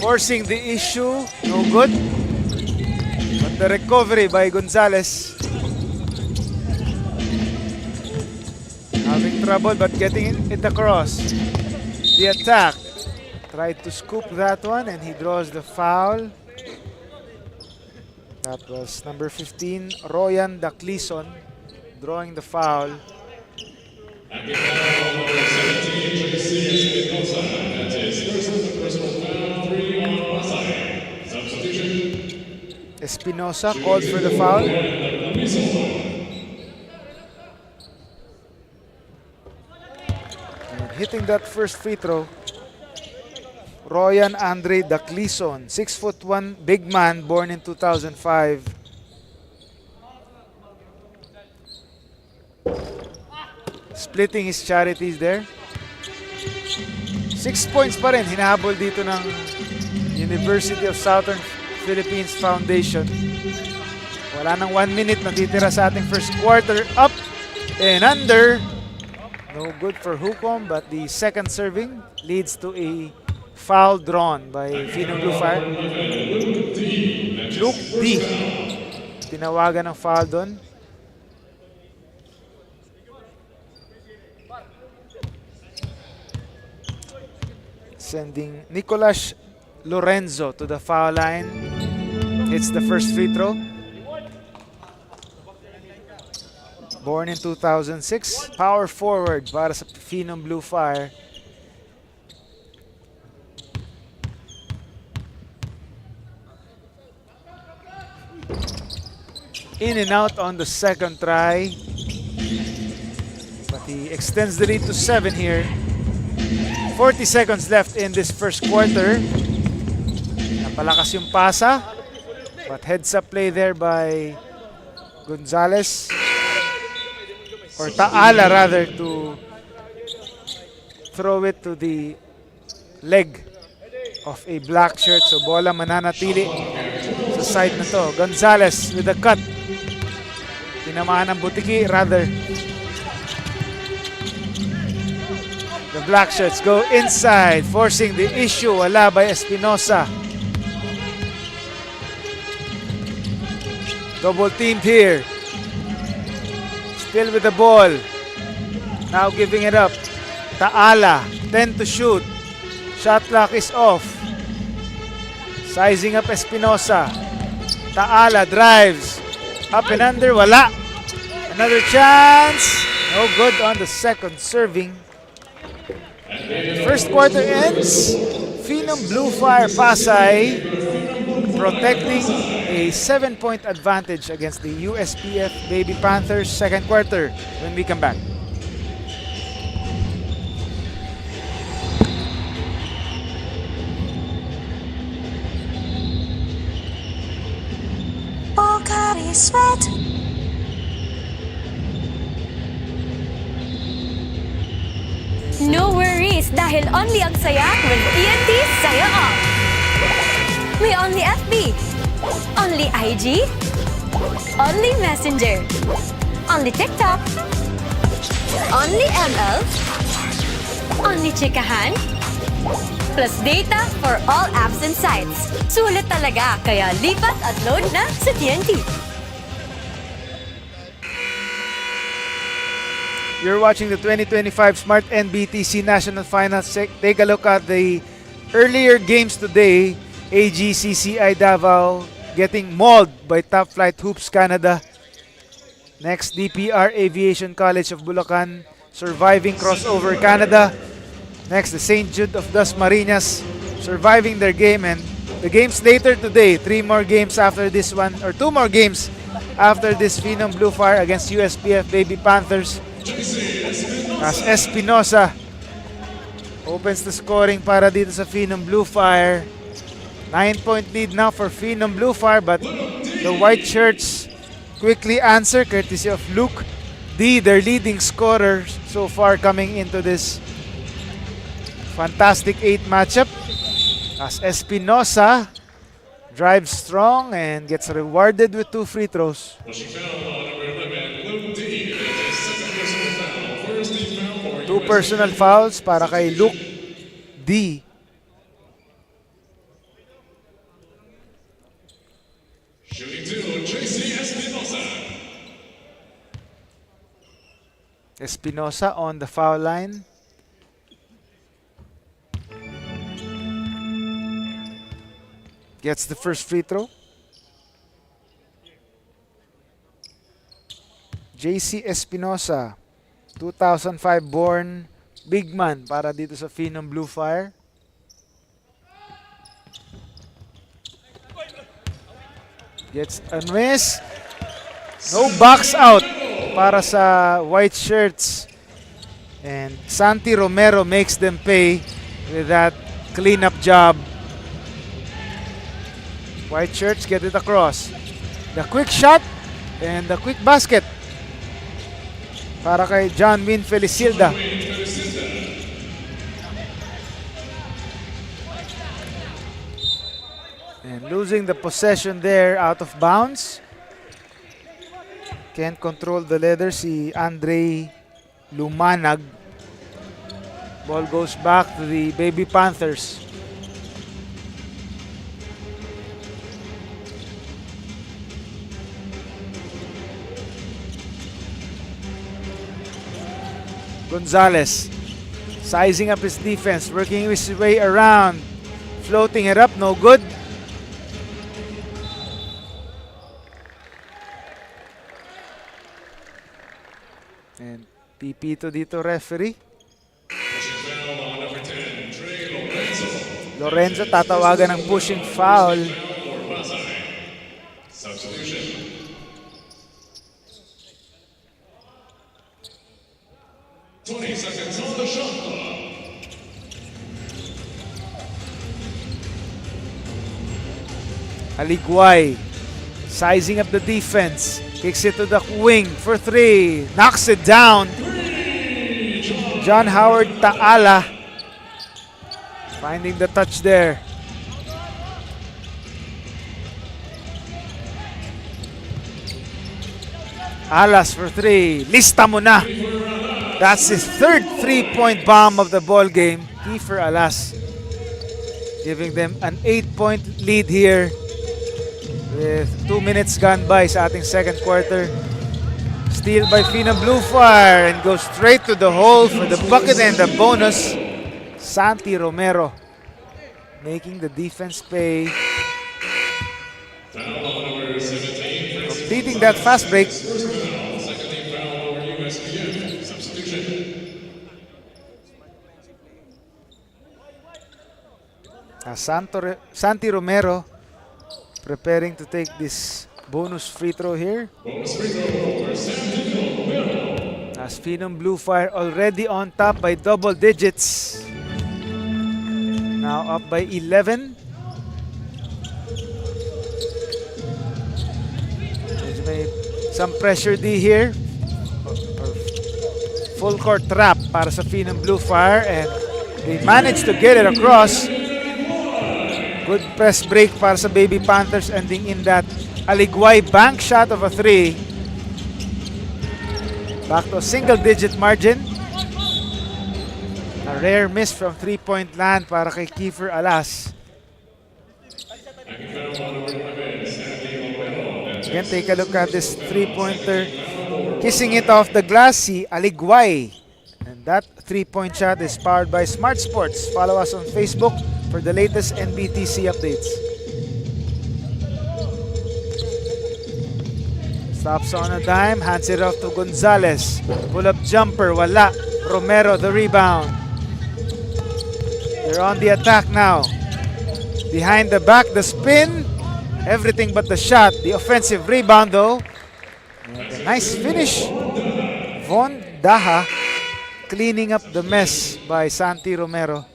Forcing the issue, no good. But the recovery by Gonzalez. Having trouble but getting it across. The attack. Tried to scoop that one and he draws the foul. That was number 15, Royan Daclison, drawing the foul. Espinosa called for the foul. And hitting that first free throw, Royan Andre Daclison, 6'1" big man, born in 2005. Splitting his charities there. 6 points pa rin, hinahabol dito ng University of Southern Philippines Foundation. Wala nang 1 minute natitira sa ating first quarter. Up and under. No good for Hukom, but the second serving leads to a foul drawn by Phenom Blue Fire. Luke D. Tinawagan ng foul doon. Sending Nicolas Lorenzo to the foul line. Hits the first free throw. Born in 2006. Power forward para sa Phenom Blue Fire. In and out on the second try. But he extends the lead to 7 here. 40 seconds left in this first quarter. Napalakas yung pasa. But heads up play there by Gonzalez. Or Taala rather, to throw it to the leg of a black shirt. So bola mananatili sa side na to. Gonzalez with a cut. Tinamaan ng butiki rather. The black shirts go inside, forcing the issue. Wala by Espinosa. Double teamed here. Still with the ball. Now giving it up. Taala, 10 to shoot. Shot clock is off. Sizing up Espinosa. Taala drives. Up and under, wala. Another chance. No good on the second serving. First quarter ends. Phenom Blue Fire Pasay protecting a 7-point advantage against the USPF Baby Panthers. Second quarter when we come back. Pocari Sweat. No worries dahil only ang saya with TNT Saya All. May only FB, only IG, only Messenger, only TikTok, only ML, only chikahan, plus data for all apps and sites. Sulit talaga, kaya lipat at load na sa TNT. You're watching the 2025 Smart-NBTC National Finals. Take a look at the earlier games today. AGCCI Davao getting mauled by Topflight Hoops Canada. Next, DPR Aviation College of Bulacan surviving crossover Canada. Next, the St. Jude of Dasmariñas surviving their game. And the games later today, 3 more games after this one, or 2 more games after this Phenom Blue Fire against USPF Baby Panthers. As Espinosa opens the scoring para dito sa Phenom Blue Fire. 9-point lead now for Phenom Blue Fire, but the White Shirts quickly answer courtesy of Luke D, their leading scorer so far coming into this fantastic 8 matchup. As Espinosa drives strong and gets rewarded with 2 free throws. Two personal fouls para kay Luke D. Espinosa on the foul line. Gets the first free throw. JC Espinosa, 2005 born big man para dito sa Phenom Blue Fire. Gets a miss. No box out para sa White Shirts. And Santi Romero makes them pay with that cleanup job. White Shirts get it across. The quick shot and the quick basket para kay John Win Felicilda. And losing the possession there out of bounds. Can't control the leather si Andre Lumanag. Ball goes back to the Baby Panthers. Gonzalez sizing up his defense, working his way around, floating it up, no good. And Pipito dito referee. Lorenzo tatawagan ng pushing foul. Substitution. Seconds on the shot clock. Aligway sizing up the defense, kicks it to the wing for 3, knocks it down. John Howard Taala finding the touch there. Alas for 3, lista mo na. That's his third 3-point bomb of the ball game. Kiefer Alas giving them an 8-point lead here with 2 minutes gone by sa ating second quarter. Steal by Fina Blue Fire and goes straight to the hole for the bucket and the bonus. Santi Romero making the defense pay. Completing that fast break. Santi Romero preparing to take this bonus free throw here. As Phenom Blue Fire already on top by double digits. Now up by 11. May some pressure D here. Full court trap para sa Phenom Blue Fire, and they managed to get it across. Good press break para sa Baby Panthers, ending in that Aligway bank shot of a 3. Back to a single-digit margin. A rare miss from three-point land para kay Kiefer Alas. Again, take a look at this three-pointer. Kissing it off the glass, si Aligway. And that three-point shot is powered by Smart Sports. Follow us on Facebook for the latest NBTC updates. Stops on a dime, hands it off to Gonzalez. Pull-up jumper, wala. Romero the rebound. They're on the attack now. Behind the back, the spin. Everything but the shot. The offensive rebound though. And a nice finish. Von Daha cleaning up the mess by Santi Romero.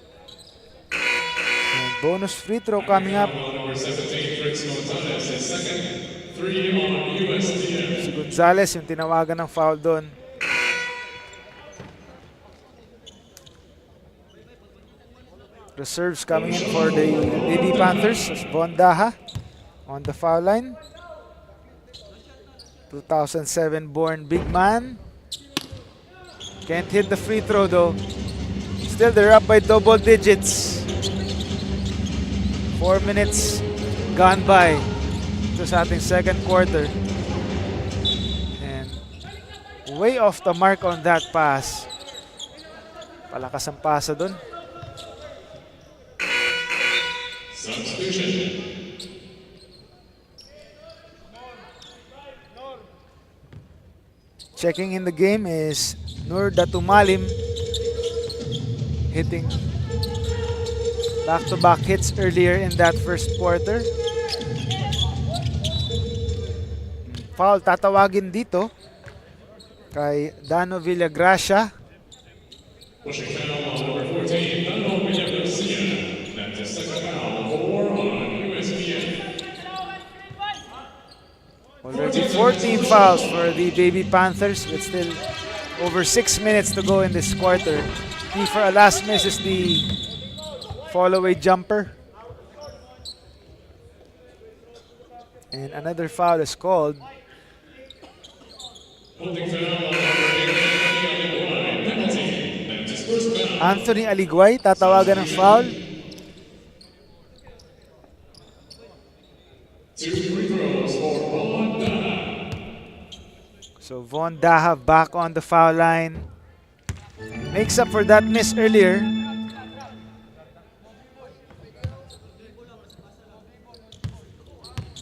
And bonus free throw coming up. Si Gonzalez yung tinawagan ng foul doon. Reserves coming in for the Baby Panthers. Von Daha on the foul line. 2007 born big man. Can't hit the free throw though. Still they're up by double digits. 4 minutes gone by. Ito sa ating second quarter. And way off the mark on that pass. Palakas ang pasa dun. Checking in the game is Nur Datumalim, hitting back-to-back hits earlier in that first quarter. Foul tatawagin dito kay Dano Villagracia. Already 14 fouls for the Baby Panthers with still over 6 minutes to go in this quarter. Kiefer Alas misses the fall-away jumper. And another foul is called. Anthony Aligway tatawagan ng foul. So Von Daha back on the foul line. Makes up for that miss earlier.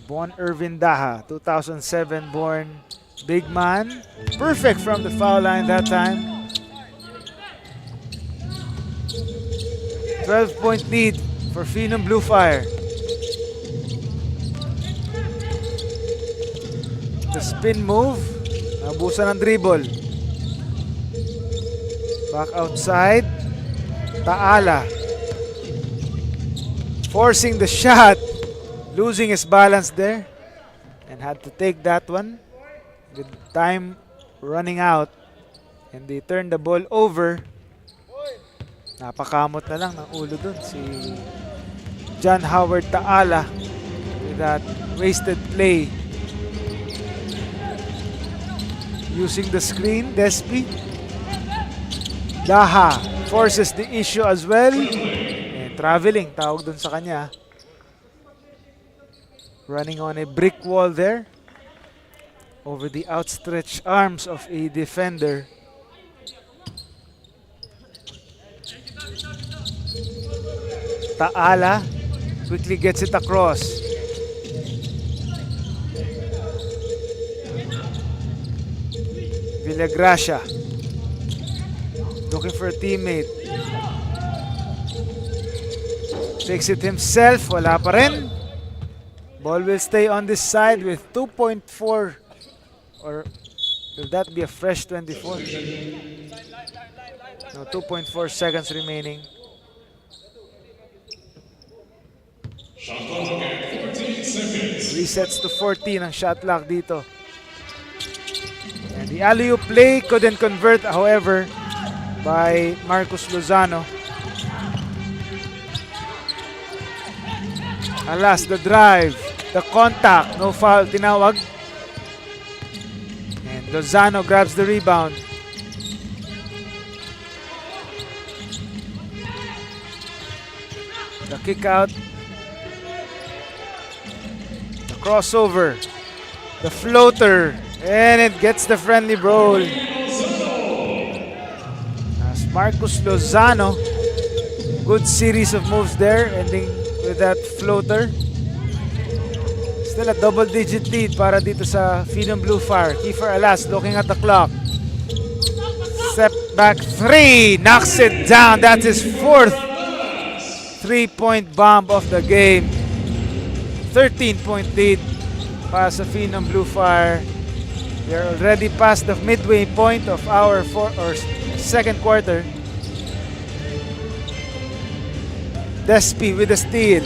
Von Irvin Daha, 2007 born big man. Perfect from the foul line that time. 12-point lead for Phenom Blue Fire. The spin move. Nabusan ng dribble. Back outside. Taala. Forcing the shot. Losing his balance there. And had to take that one. With time running out. And they turned the ball over. Napakamot na lang ng ulo dun si John Howard Taala. With that wasted play. Using the screen, Despi. Daha forces the issue as well. And traveling, tawag dun sa kanya. Running on a brick wall there. over the outstretched arms of a defender. Taala quickly gets it across. Villagracia looking for a teammate. Takes it himself. Wala pa rin. Ball will stay on this side with 2.4, or will that be a fresh 24? No, 2.4 seconds remaining. Resets to 14 ang shot clock dito. And the alley-oop play couldn't convert, however, by Marcus Lozano. Alas, the drive, the contact, no foul, tinawag. And Lozano grabs the rebound. The kick out. The crossover. The floater. And it gets the friendly roll. As Marcus Lozano, good series of moves there, ending with that floater. Still a double-digit lead para dito sa Phenom Blue Fire. Kiefer Alas looking at the clock. Step back three. Knocks it down. That's his fourth three-point bomb of the game. 13-point lead para sa Phenom Blue Fire. We are already past the midway point of our second quarter. Despi with the steal.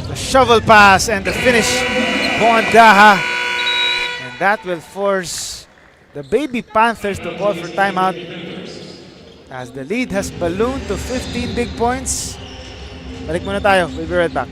The shovel pass and the finish. Bondaha. And that will force the Baby Panthers to call for timeout, as the lead has ballooned to 15 big points. Balik muna tayo. We'll be right back.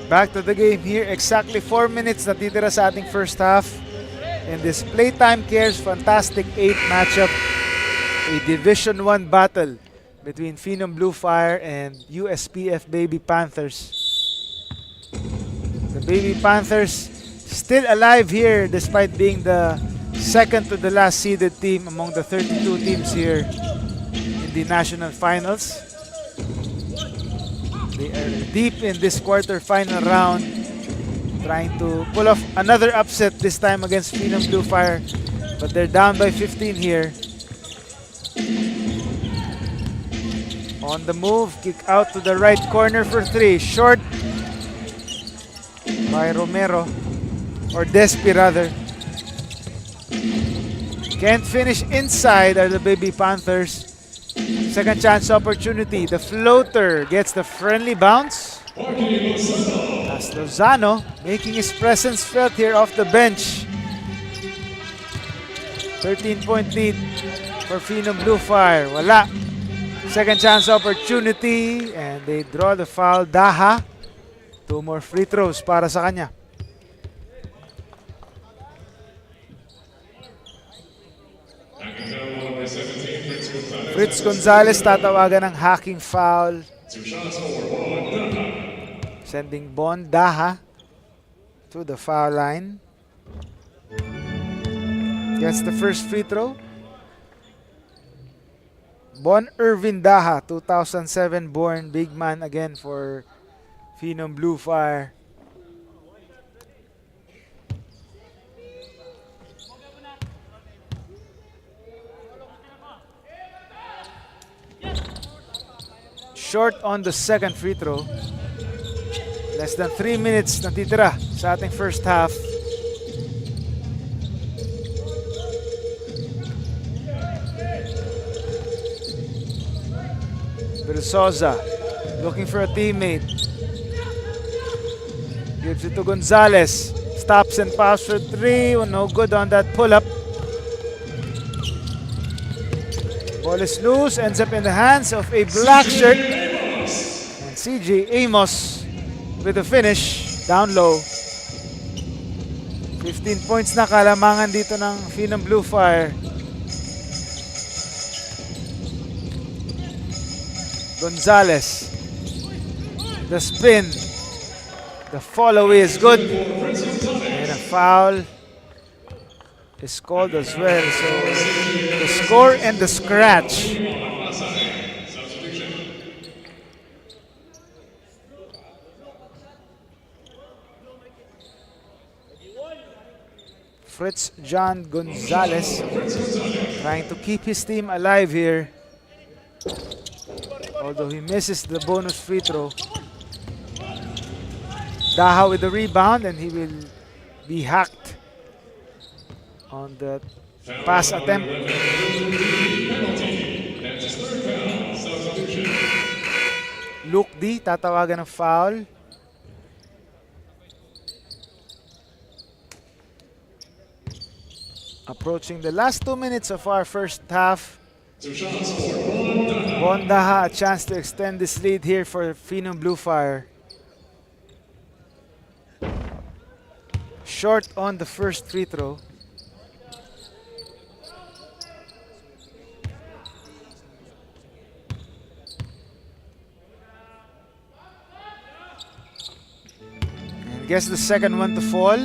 Back to the game here. Exactly 4 minutes natitira sa ating first half in this Playtime Cares Fantastic 8 matchup. A Division 1 battle between Phenom Blue Fire and USPF Baby Panthers. The Baby Panthers still alive here despite being the second to the last seeded team among the 32 teams here in the National Finals. They are deep in this quarter-final round, trying to pull off another upset this time against Phenom Blue Fire, but they're down by 15 here. On the move, kick out to the right corner for three. Short by Romero, or Despi rather. Can't finish inside are the Baby Panthers. Second chance opportunity. The floater gets the friendly bounce. As Lozano making his presence felt here off the bench. 13-point lead for Phenom Blue Fire. Wala. Second chance opportunity and they draw the foul. Daha. 2 more free throws para sa kanya. Fritz Gonzalez tatawagan ng hacking foul, sending Bondaha to the foul line. Gets the first free throw. Bon Irvin Daha, 2007 born, big man again for Phenom Blue Fire. Short on the second free throw. Less than 3 minutes natitira sa ating first half. Bersoza Looking for a teammate. Gives it to Gonzalez. Stops and pops for 3. No good on that pull-up. Ball is loose. Ends up in the hands of a black shirt. And CJ Amos with the finish. Down low. 15 points na kalamangan dito ng Phenom Blue Fire. Gonzalez. The spin. The follow is good. And a foul is called as well. So the score and the scratch. Fritz John Gonzalez trying to keep his team alive here. Although he misses the bonus free throw. Davao with the rebound, and he will be hacked on the pass attempt. Luke D, tatawagan ng foul. Approaching the last 2 minutes of our first half. Bondaha a chance to extend this lead here for Phenom Blue Fire. Short on the first free throw. And guess the second one to fall.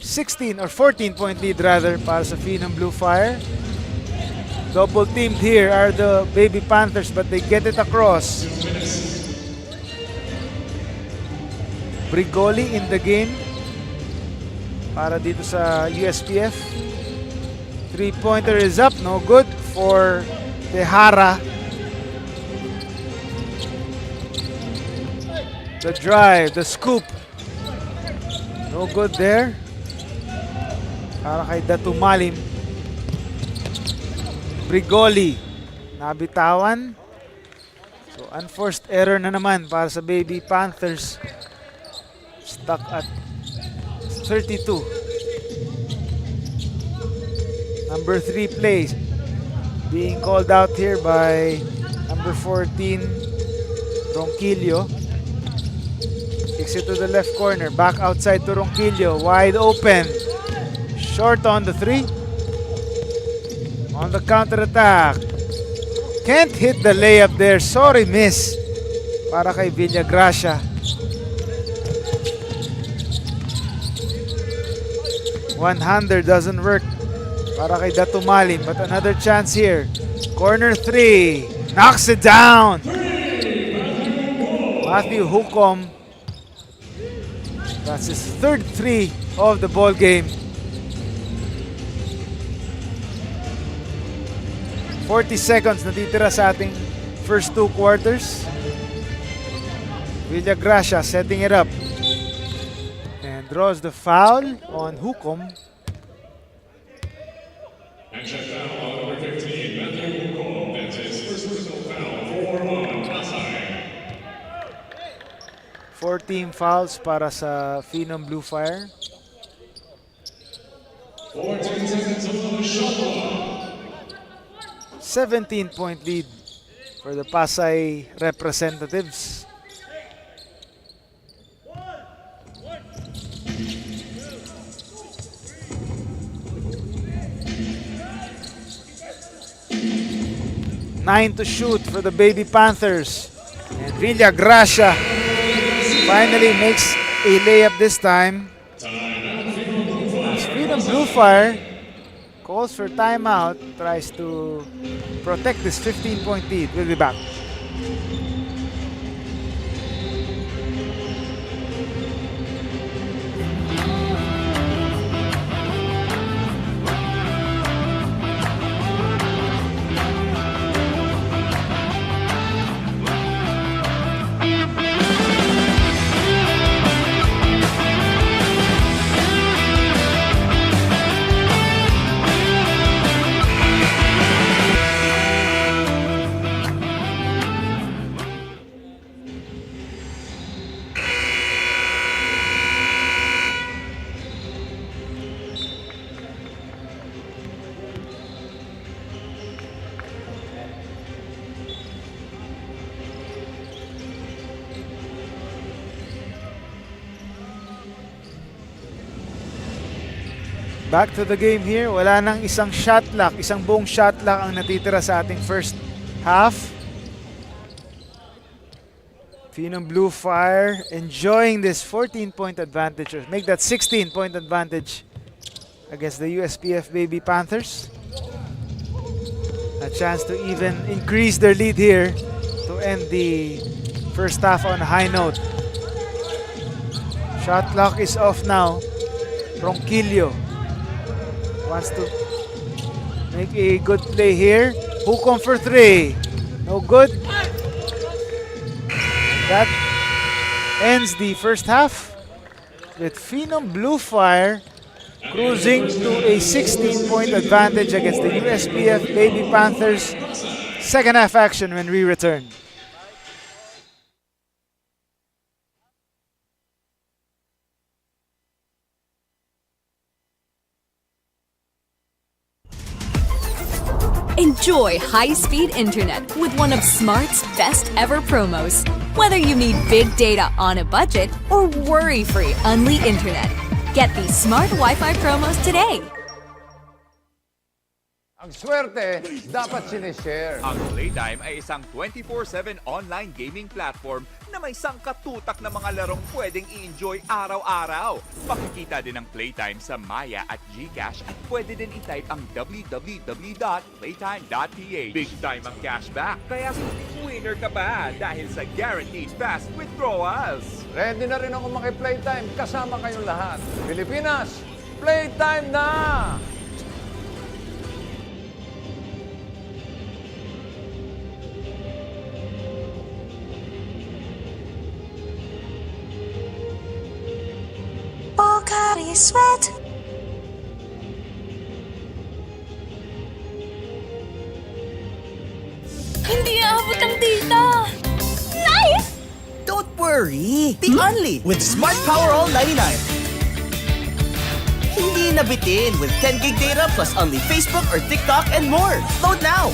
16 or 14-point lead rather para sa Phenom Blue Fire. Double teamed here are the Baby Panthers, but they get it across. Brigoli in the game para dito sa USPF. Three-pointer is up, no good for Tejara. The drive, the scoop, no good there. Para kay Datumalim. Brigoli nabitawan. So unforced error na naman para sa Baby Panthers. Stuck at 32. Number 3 plays being called out here by number 14 Ronquillo. Kicks it to the left corner. Back outside to Ronquillo. Wide open. Short on the 3. On the counter-attack. Can't hit the layup there. Sorry, miss. Para kay Villagracia. One-hander doesn't work. Para kay Datumalim. But another chance here. Corner 3. Knocks it down. Matthew Hukom. That's his third 3 of the ball game. 40 seconds natitira sa ating first 2 quarters. Villagracia setting it up. And draws the foul on Hukom. And check foul on number 15, Matthew Hukom. That's his first personal foul on Pasay. 4 team fouls para sa Phenom Blue Fire. 14 seconds on the shot clock. 17-point lead for the Pasay representatives. Nine to shoot for the Baby Panthers. And Villagracia finally makes a layup this time. Phenom Blue Fire calls for timeout, tries to protect this 15-point lead. We'll be back. Back to the game here. Wala nang isang shot clock, isang buong shot clock ang natitira sa ating first half. Phenom Blue Fire enjoying this 14-point advantage, or make that 16-point advantage against the USPF Baby Panthers. A chance to even increase their lead here to end the first half on a high note. Shot clock is off now. Ronquillo wants to make a good play here. Hook on for three. No good. That ends the first half with Phenom Blue Fire cruising to a 16-point advantage against the USPF Baby Panthers. Second half action when we return. Enjoy high-speed internet with one of Smart's best ever promos. Whether you need big data on a budget or worry-free Unli internet, get these Smart Wi-Fi promos today. Ang swerte, dapat sinishare. Ang Playtime ay isang 24/7 online gaming platform na may sangkatutak na mga larong pwedeng i-enjoy araw-araw. Makikita din ang Playtime sa Maya at GCash at pwede din i-type ang www.playtime.ph. Big time ang cashback, kaya winner ka pa dahil sa guaranteed fast withdrawals. Ready na rin ako maki-Playtime kasama kayong lahat. Pilipinas, Playtime na! Pocari Sweat. Hindi aabot ang data. Nice! Don't worry! Be Unli with Smart Power All 99. Hindi nabitin with 10 gig data plus Unli Facebook or TikTok and more. Load now!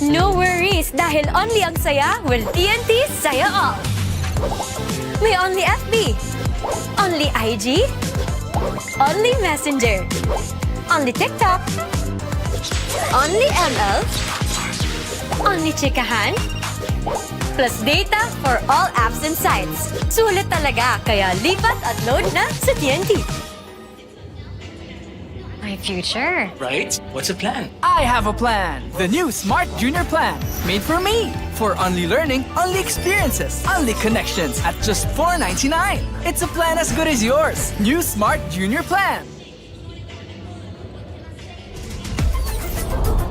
No worries, dahil only ang saya will TNT Saya All. May only FB, only IG, only Messenger, only TikTok, only ML, only chikahan, plus data for all apps and sites. Sulit talaga, kaya lipat at load na sa TNT. My future. Right? What's the plan? I have a plan. The new Smart Junior Plan. Made for me. For only learning, only experiences, only connections at just $4.99. It's a plan as good as yours. New Smart Junior Plan.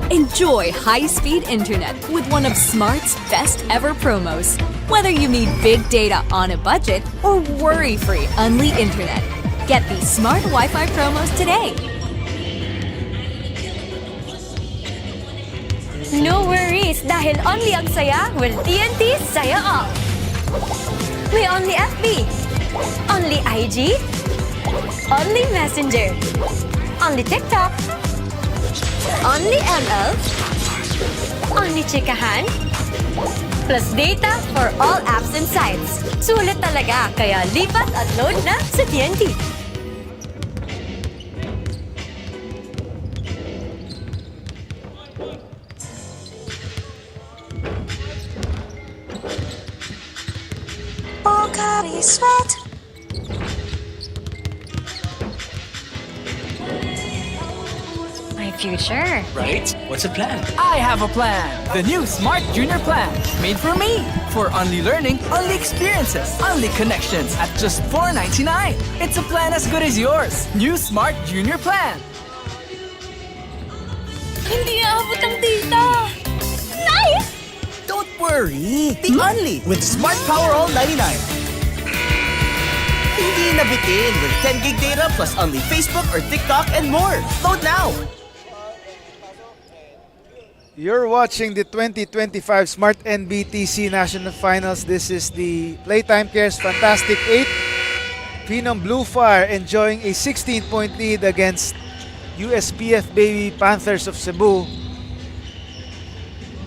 Enjoy high-speed internet with one of Smart's best ever promos. Whether you need big data on a budget or worry-free Unli internet, get these Smart Wi-Fi promos today. No worries, dahil only ang saya will TNT Saya All. May only FB, only IG, only Messenger, only TikTok, only ML, only chikahan, plus data for all apps and sites. Sulit talaga, kaya lipat at load na sa TNT. sweat. My future. Right? What's a plan? I have a plan. The new Smart Junior Plan. Made for me. For only learning, only experiences, only connections at just $4.99. It's a plan as good as yours. New Smart Junior Plan. Hindi aabot ang data. Nice! Don't worry. Be only with Smart Power All 99. Hindi na bitin with 10 gig data plus only Facebook or TikTok and more. Load now. You're watching the 2025 Smart-NBTC National Finals. This is the Playtime Cares Fantastic 8. Phenom Blue Fire enjoying a 16-point lead against USPF Baby Panthers of Cebu.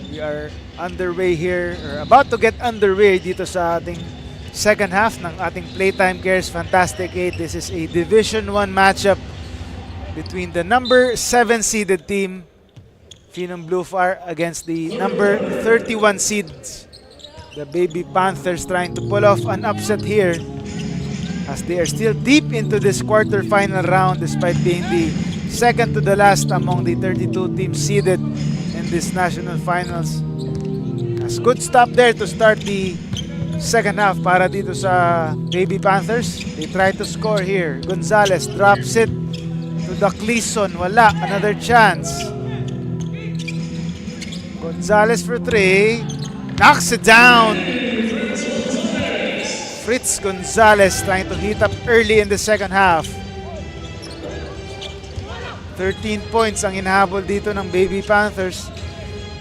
We are underway here, or about to get underway dito sa ating second half ng ating Playtime Cares Fantastic 8. This is a Division 1 matchup between the number 7 seeded team, Phenom Blue Fire, against the number 31 seeds, the Baby Panthers, trying to pull off an upset here as they are still deep into this quarterfinal round despite being the second to the last among the 32 teams seeded in this national finals. As good stop there to start the second half para dito sa Baby Panthers. They try to score here. Gonzalez drops it to the Cleason. Wala. Another chance. Gonzalez for 3. Knocks it down. Fritz Gonzalez trying to heat up early in the second half. 13 points ang inahabol dito ng Baby Panthers.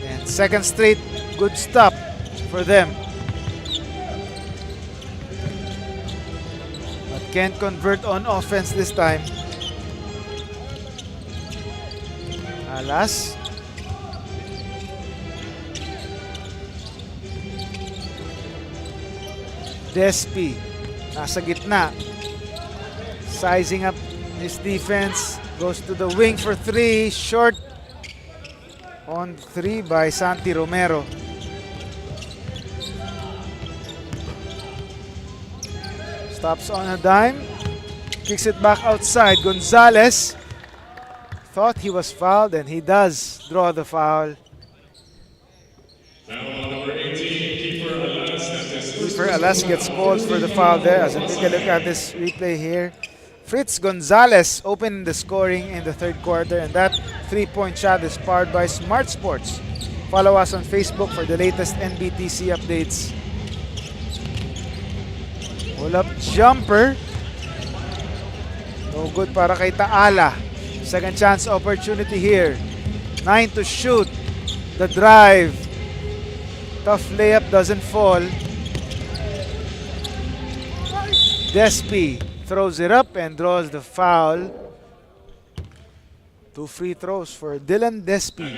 And second straight good stop for them. But can't convert on offense this time. Alas. Despi, nasa gitna. Sizing up his defense. Goes to the wing for 3. Short on 3 by Santi Romero. Stops on a dime. Kicks it back outside. Gonzalez thought he was fouled, and he does draw the foul. Kiefer Alas gets called for the foul there. As I take a look at this replay here, Fritz Gonzalez opened the scoring in the third quarter, and that 3-point shot is powered by Smart Sports. Follow us on Facebook for the latest NBTC updates. Pull-up jumper. No good para kay Taala. Second chance opportunity here. 9 to shoot. The drive. Tough layup doesn't fall. Despi throws it up and draws the foul. 2 free throws for Dylan Despi.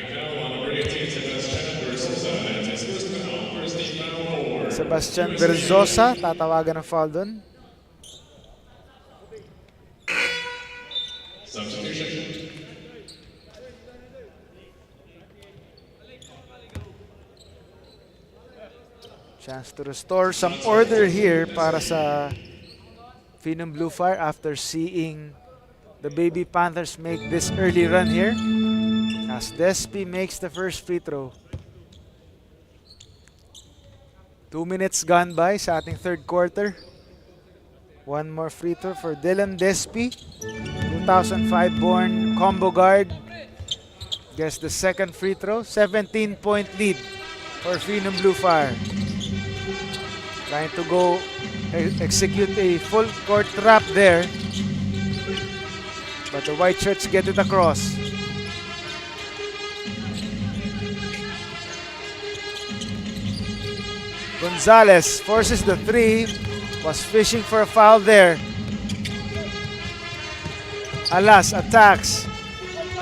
Sebastian Berzosa, tatawagan ng foul doon. Chance to restore some order here para sa Phenom Blue Fire after seeing the Baby Panthers make this early run here. As Despi makes the first free throw. 2 minutes gone by sa ating third quarter. One more free throw for Dylan Despi. 2005 born combo guard. Gets the second free throw. 17-point lead for Phenom Blue Fire. Trying to go execute a full court trap there. But the white shirts get it across. Gonzalez forces the 3. Was fishing for a foul there. Alas attacks.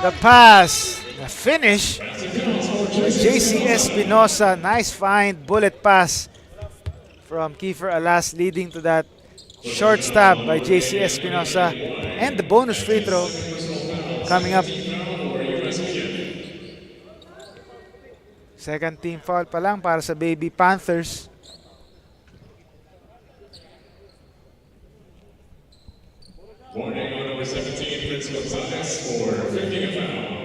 The pass. The finish. JC Espinosa. Nice find. Bullet pass from Kiefer Alas, leading to that short stab by JC Espinosa. And the bonus free throw coming up. Second team foul pa lang para sa Baby Panthers. Warning on number 17, Fritz Gonzalez for flicking a foul.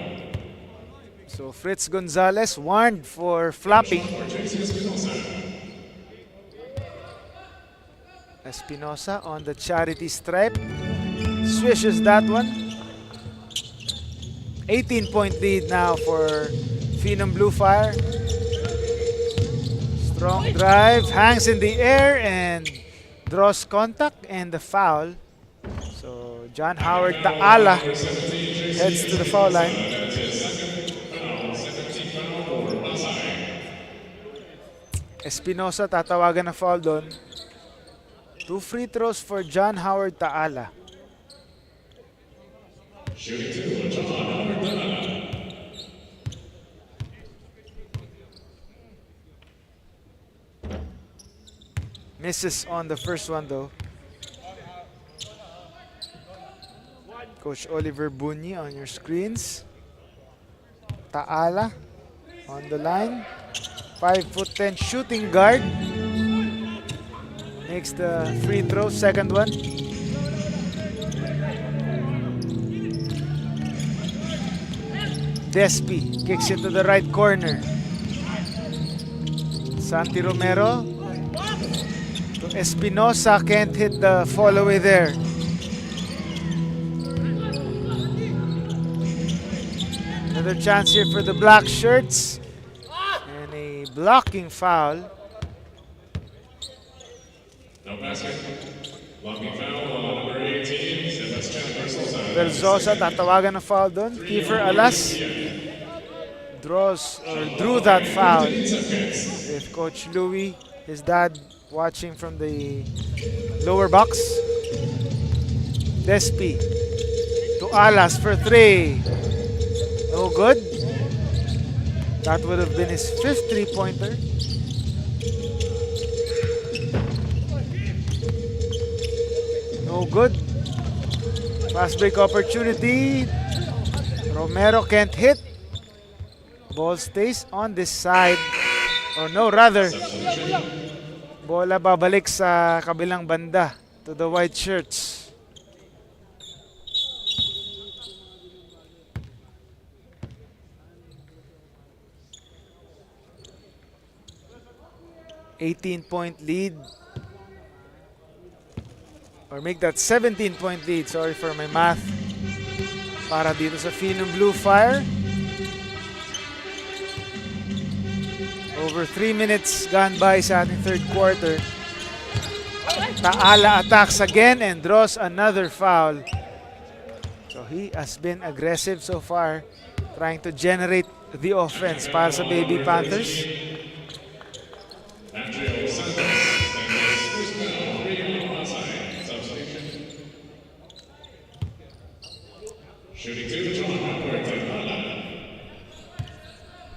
So Fritz Gonzalez warned for flopping. Espinosa on the charity stripe. Swishes that one. 18-point lead now for Phenom Blue Fire. Strong drive, hangs in the air and draws contact and the foul. So John Howard Taala heads to the foul line. Espinosa tatawagan na foul doon. 2 free throws for John Howard Taala. Misses on the first one though. Coach Oliver Bunyi on your screens. Taala on the line. 5'10" shooting guard. Makes the free throw, second one. Despi kicks it to the right corner. Santi Romero to Espinosa, can't hit the fall away there. Another chance here for the black shirts. And a blocking foul. No basket. Blocking foul on number 18, Sebastian Versosa. Versosa tatawagan ng foul doon. Kiefer Alas drew that foul with Coach Louie, his dad, watching from the lower box. Despi to Alas for 3. No good. That would have been his 5th three-pointer. No good. Fast break opportunity. Romero can't hit. Ball stays on this side. Or no, rather. Bola babalik sa kabilang banda to the white shirts. $18-point lead. Or make that 17-point lead. Sorry for my math. Para dito sa Phenom Blue Fire. Over 3 minutes gone by sa ating third quarter. Taala attacks again and draws another foul. So he has been aggressive so far, trying to generate the offense para sa Baby Panthers.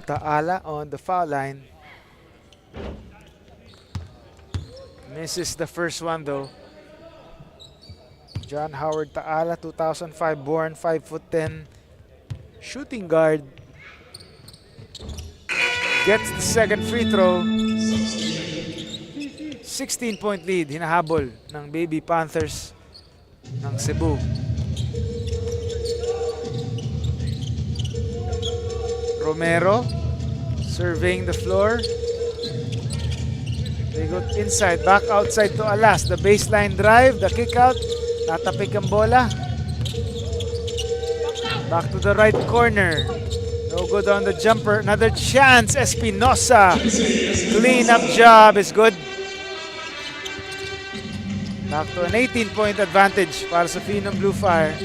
Taala on the foul line. Misses the first one though. John Howard Taala, 2005 born, 5'10", shooting guard. Gets the second free throw. 16-point lead, hinahabol ng Baby Panthers ng Cebu. Romero surveying the floor. They go inside, back outside to Alas. The baseline drive, the kick out. Natapik ang bola. Back to the right corner. No good on the jumper. Another chance, Espinosa. Clean up job is good. Back to an 18-point advantage para sa Phenom Blue Fire.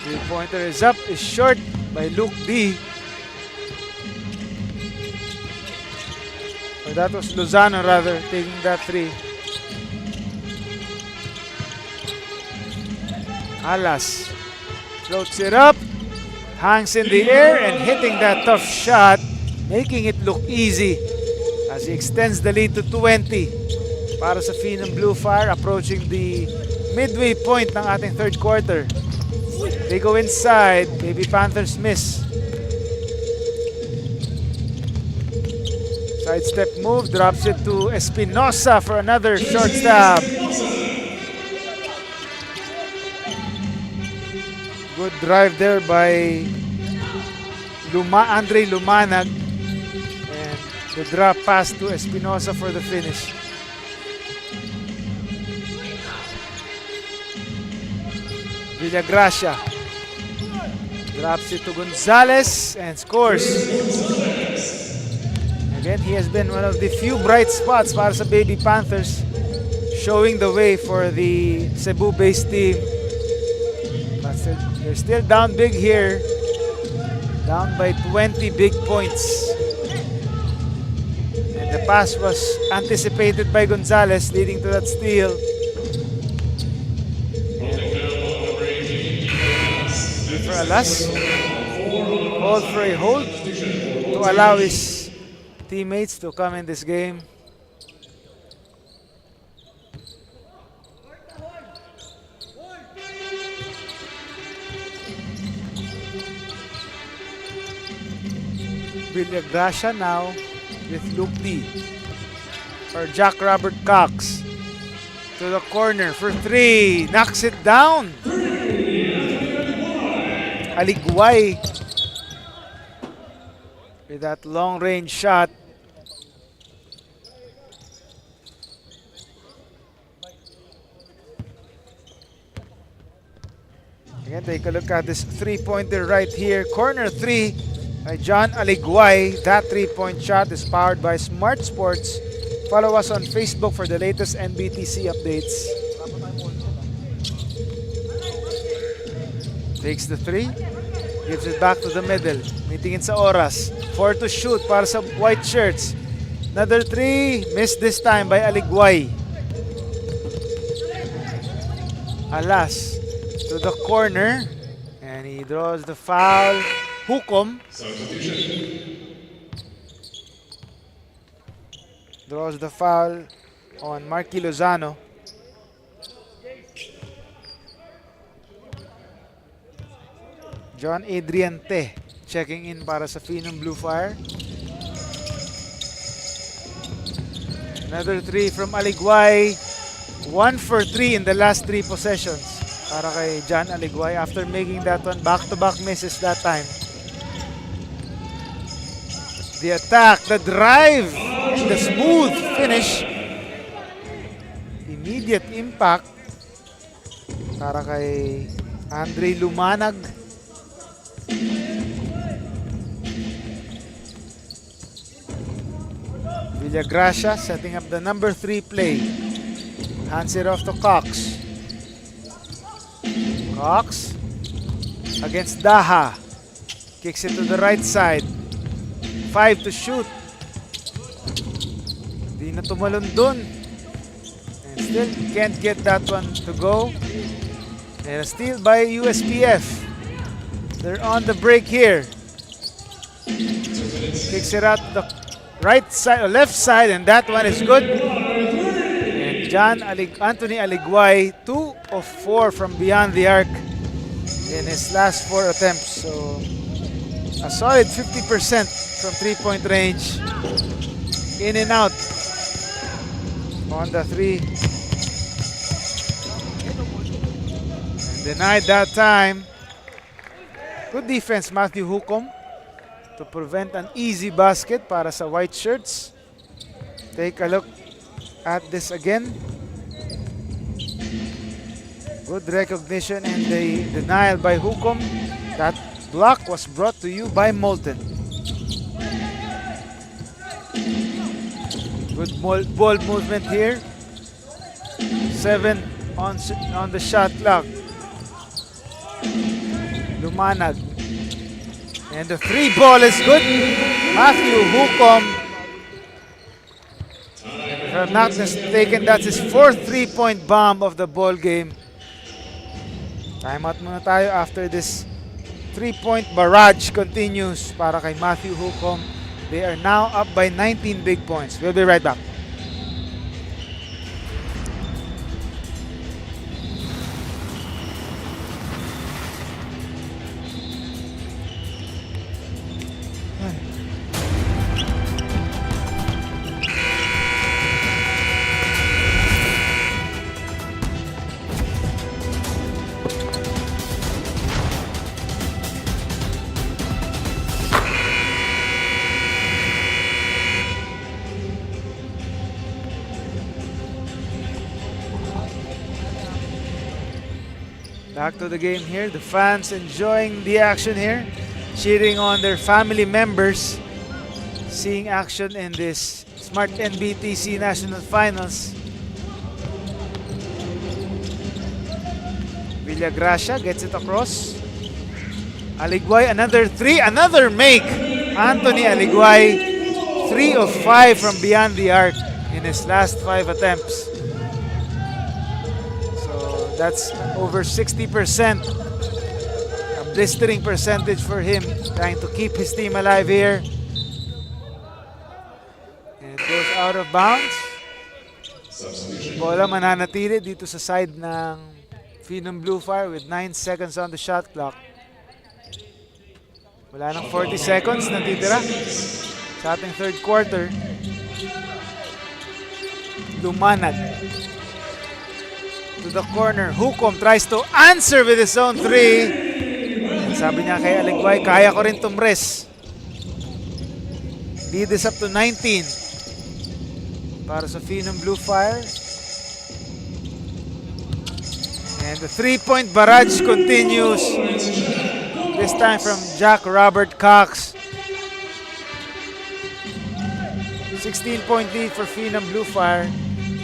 Three-pointer is up, is short by Luke D. Or that was Lozano rather, taking that three. Alas floats it up, hangs in the air and hitting that tough shot, making it look easy as he extends the lead to 20 para sa Phenom Blue Fire, approaching the midway point ng ating third quarter. They go inside. Baby Panthers miss. Sidestep move, drops it to Espinosa for another short stab. Good drive there by Andre Lumanag. And the drop pass to Espinosa for the finish. Villagracia drops it to Gonzalez and scores. Again, he has been one of the few bright spots para sa Baby Panthers, showing the way for the Cebu-based team. But they're still down big here, down by 20 big points. And the pass was anticipated by Gonzalez, leading to that steal. For Alas, called for a hold to allow his teammates to come in this game. Villagracia now with Luke D. Or Jack Robert Cox to the corner for three, knocks it down. Aliguay with that long range shot. Again, take a look at this three-pointer right here. Corner three by John Aliguay. That three-point shot is powered by Smart Sports. Follow us on Facebook for the latest NBTC updates. Takes the three, gives it back to the middle. Meeting sa oras. 4 to shoot para sa white shirts. Another three, missed this time by Aliguay. Alas to the corner, and he draws the foul. Hukom draws the foul on Marky Lozano. John Adrian Te checking in para sa Phenom Blue Fire. Another three from Aliguay. 1 for 3 in the last 3 possessions para kay John Aliguay after making that one back-to-back misses that time. The attack, the drive, and the smooth finish. Immediate impact para kay Andre Lumanag. Villagracia setting up the number 3 play. Hands it off to Cox. Cox against Daha. Kicks it to the right side. 5 to shoot. Di na tumalon dun. And still can't get that one to go. And a steal by USPF. They're on the break here. Kicks it out to the right side, or left side, and that one is good. And Anthony Aliguay, 2 of 4 from beyond the arc in his last 4 attempts. So a solid 50% from 3-point range. In and out on the 3. And denied that time. Good defense, Matthew Hukom, to prevent an easy basket para sa white shirts. Take a look at this again. Good recognition and the denial by Hukom. That block was brought to you by Molten. Good ball movement here. 7 on the shot clock. Lumanag. And the 3 ball is good. Matthew Hukom. If I'm not mistaken, that's his 4th 3-point bomb of the ball game. Timeout muna tayo after this 3-point barrage continues para kay Matthew Hukom. They are now up by 19 big points. We'll be right back. Back to the game here. The fans enjoying the action here, cheering on their family members, seeing action in this Smart-NBTC National Finals. Villagracia gets it across. Aligway, another three, another make. Anthony Aligway, 3 of 5 from beyond the arc in his last 5 attempts. So that's over 60%. A blistering percentage for him, trying to keep his team alive here. And it goes out of bounds. Bola mananatili dito sa side ng Phenom Blue Fire with 9 seconds on the shot clock. Wala nang 40 seconds natitira sa ating third quarter. Lumanag to the corner. Hukom tries to answer with his own 3. Sabi niya kay Aligway, kaya ko rin tumres. Lead is up to 19 para sa Phenom Blue Fire. And the 3-point barrage continues. This time from Jack Robert Cox. 16-point lead for Phenom Blue Fire.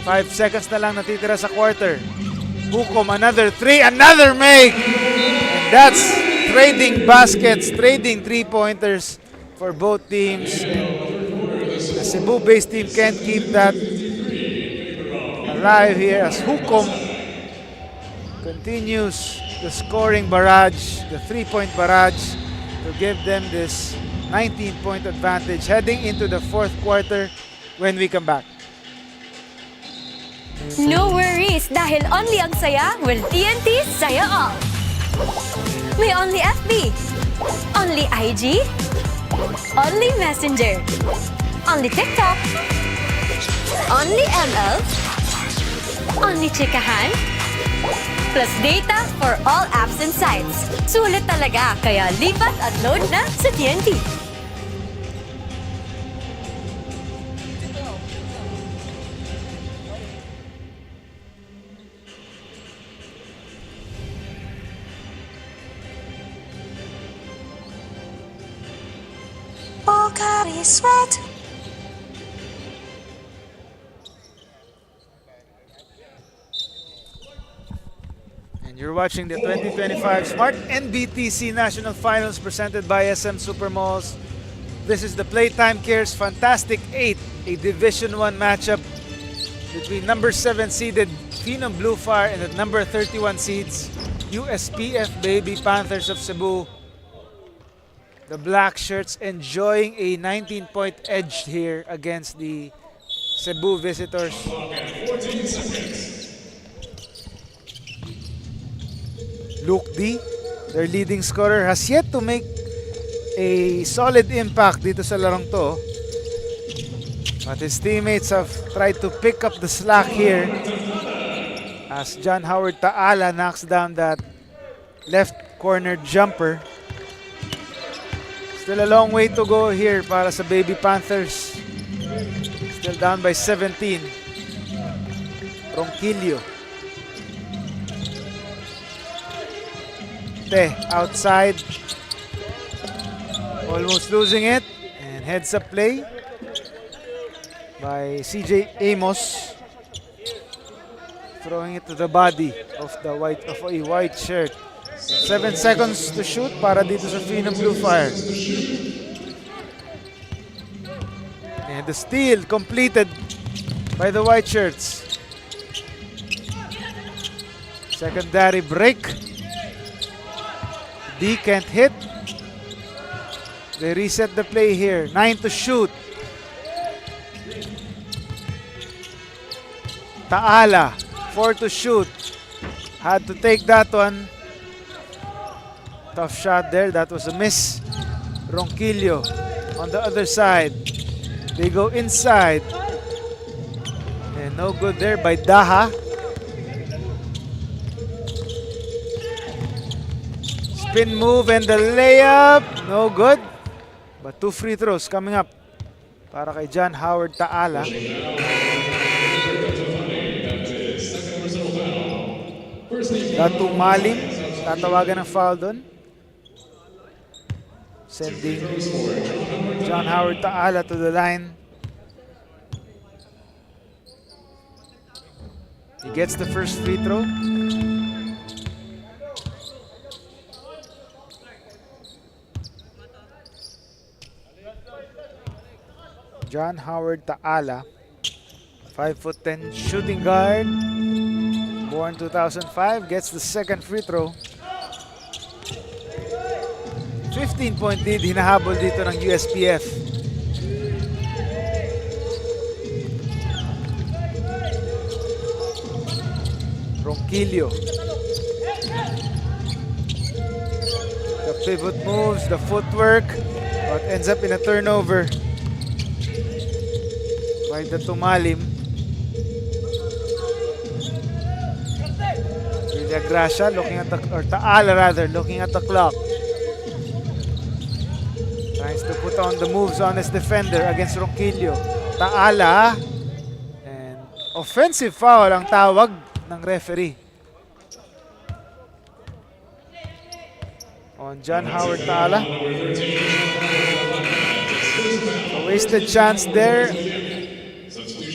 5 seconds na lang natitira sa quarter. Hukom, another 3, another make! And that's trading baskets, trading 3-pointers for both teams. The Cebu-based team can't keep that alive here as Hukom continues the scoring barrage, the 3-point barrage, to give them this 19-point advantage heading into the fourth quarter when we come back. No worries dahil only ang saya will TNT Saya All. May only FB, only IG, only Messenger, only TikTok, only ML, only Chikahan, plus data for all apps and sites. Sulit talaga, kaya lipat at load na sa TNT. Pocari Sweat. And you're watching the 2025 Smart-NBTC National Finals presented by SM Supermalls. This is the Playtime Cares Fantastic 8, a Division 1 matchup between number 7 seeded Phenom Blue Fire and the number 31 seeds USPF Baby Panthers of Cebu. The black shirts enjoying a 19-point edge here against the Cebu visitors. Luke D, their leading scorer, has yet to make a solid impact dito sa larong to. But his teammates have tried to pick up the slack here as John Howard Taala knocks down that left corner jumper. Still a long way to go here para sa Baby Panthers. Still down by 17. Ronquillo. Outside. Almost losing it. And heads up play by CJ Amos. Throwing it to the body of a white shirt. 7 seconds to shoot para dito sa Phenom Blue Fire. And the steal completed by the white shirts. Secondary break. D can't hit. They reset the play here. 9 to shoot. Taala, 4 to shoot. Had to take that one. Tough shot there. That was a miss. Ronquillo on the other side. They go inside. And no good there by Daha. Spin move and the layup. No good. But 2 free throws coming up para kay John Howard Taala. Datu Malim. tatawagan ng foul doon. Sending John Howard Taala to the line. He gets the first free throw. John Howard Taala, 5'10" shooting guard, born 2005, gets the second free throw. 15-point lead, hinahabol dito ng USPF. Ronquillo. The pivot moves, the footwork, but ends up in a turnover by the tumalim. Villagracia looking at the, or Taala rather, looking at the clock. Tries to put on the moves on his defender against Ronquillo. Taala, and offensive foul ang tawag ng referee on John Howard Taala. A wasted chance there.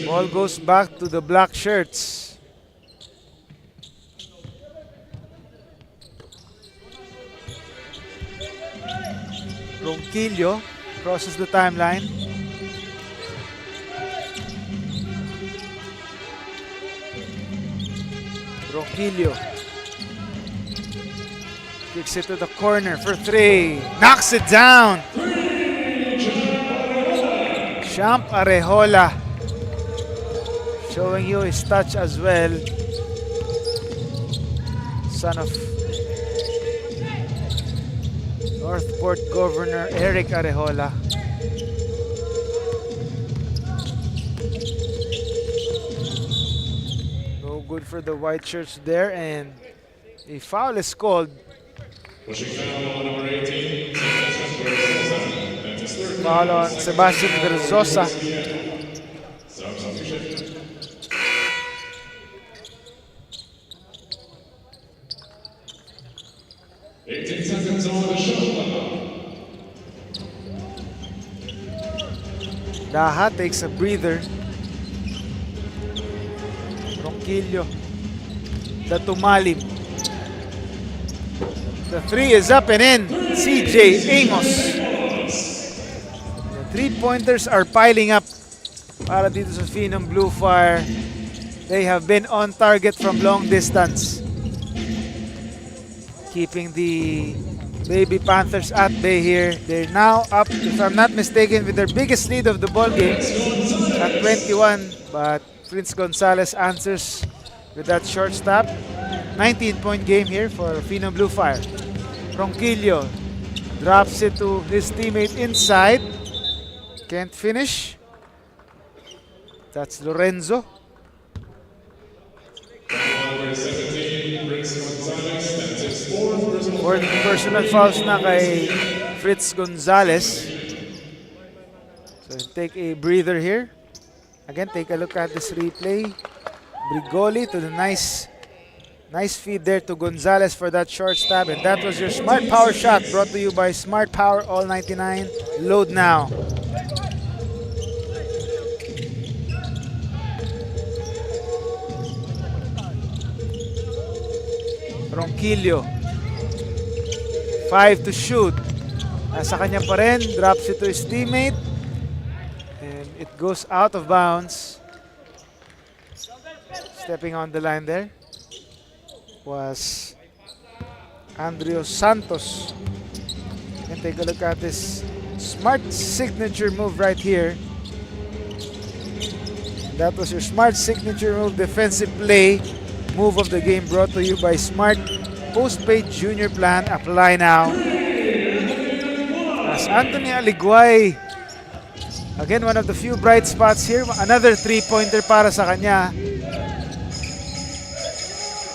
Ball goes back to the black shirts. Ronquillo crosses the timeline. Ronquillo kicks it to the corner for three. Knocks it down. Champ Arejola showing you his touch as well. Son of Northport Governor Eric Arejola. No good for the white shirts there, and a foul is called. Foul on Sebastian Verzosa. 18 seconds on the shot clock. Daha takes a breather. Ronquillo. The tumalim. The three is up and in. CJ Amos. The three-pointers are piling up para dito sa Phenom Blue Fire. They have been on target from long distance, keeping the Baby Panthers at bay here. They're now up, if I'm not mistaken, with their biggest lead of the ball game at 21. But Prince Gonzalez answers with that short stop. 19-point game here for Phenom Blue Fire. Ronquillo drops it to his teammate inside. Can't finish. That's Lorenzo. Fourth personal fouls na kay Fritz Gonzalez. So take a breather here. Again, take a look at this replay. Brigoli to the nice feed there to Gonzalez for that short stab. And that was your Smart Power shot, brought to you by Smart Power All 99. Load now. Ronquillo. 5 to shoot. Nasa kanya pa rin. Drops it to his teammate. And it goes out of bounds. Stepping on the line there was Andrio Santos. And take a look at this smart signature move right here. And that was your smart signature move, defensive play. Move of the game brought to you by Smart Postpaid Junior Plan. Apply now. As Anthony Aliguay, again, one of the few bright spots here. Another three-pointer para sa kanya.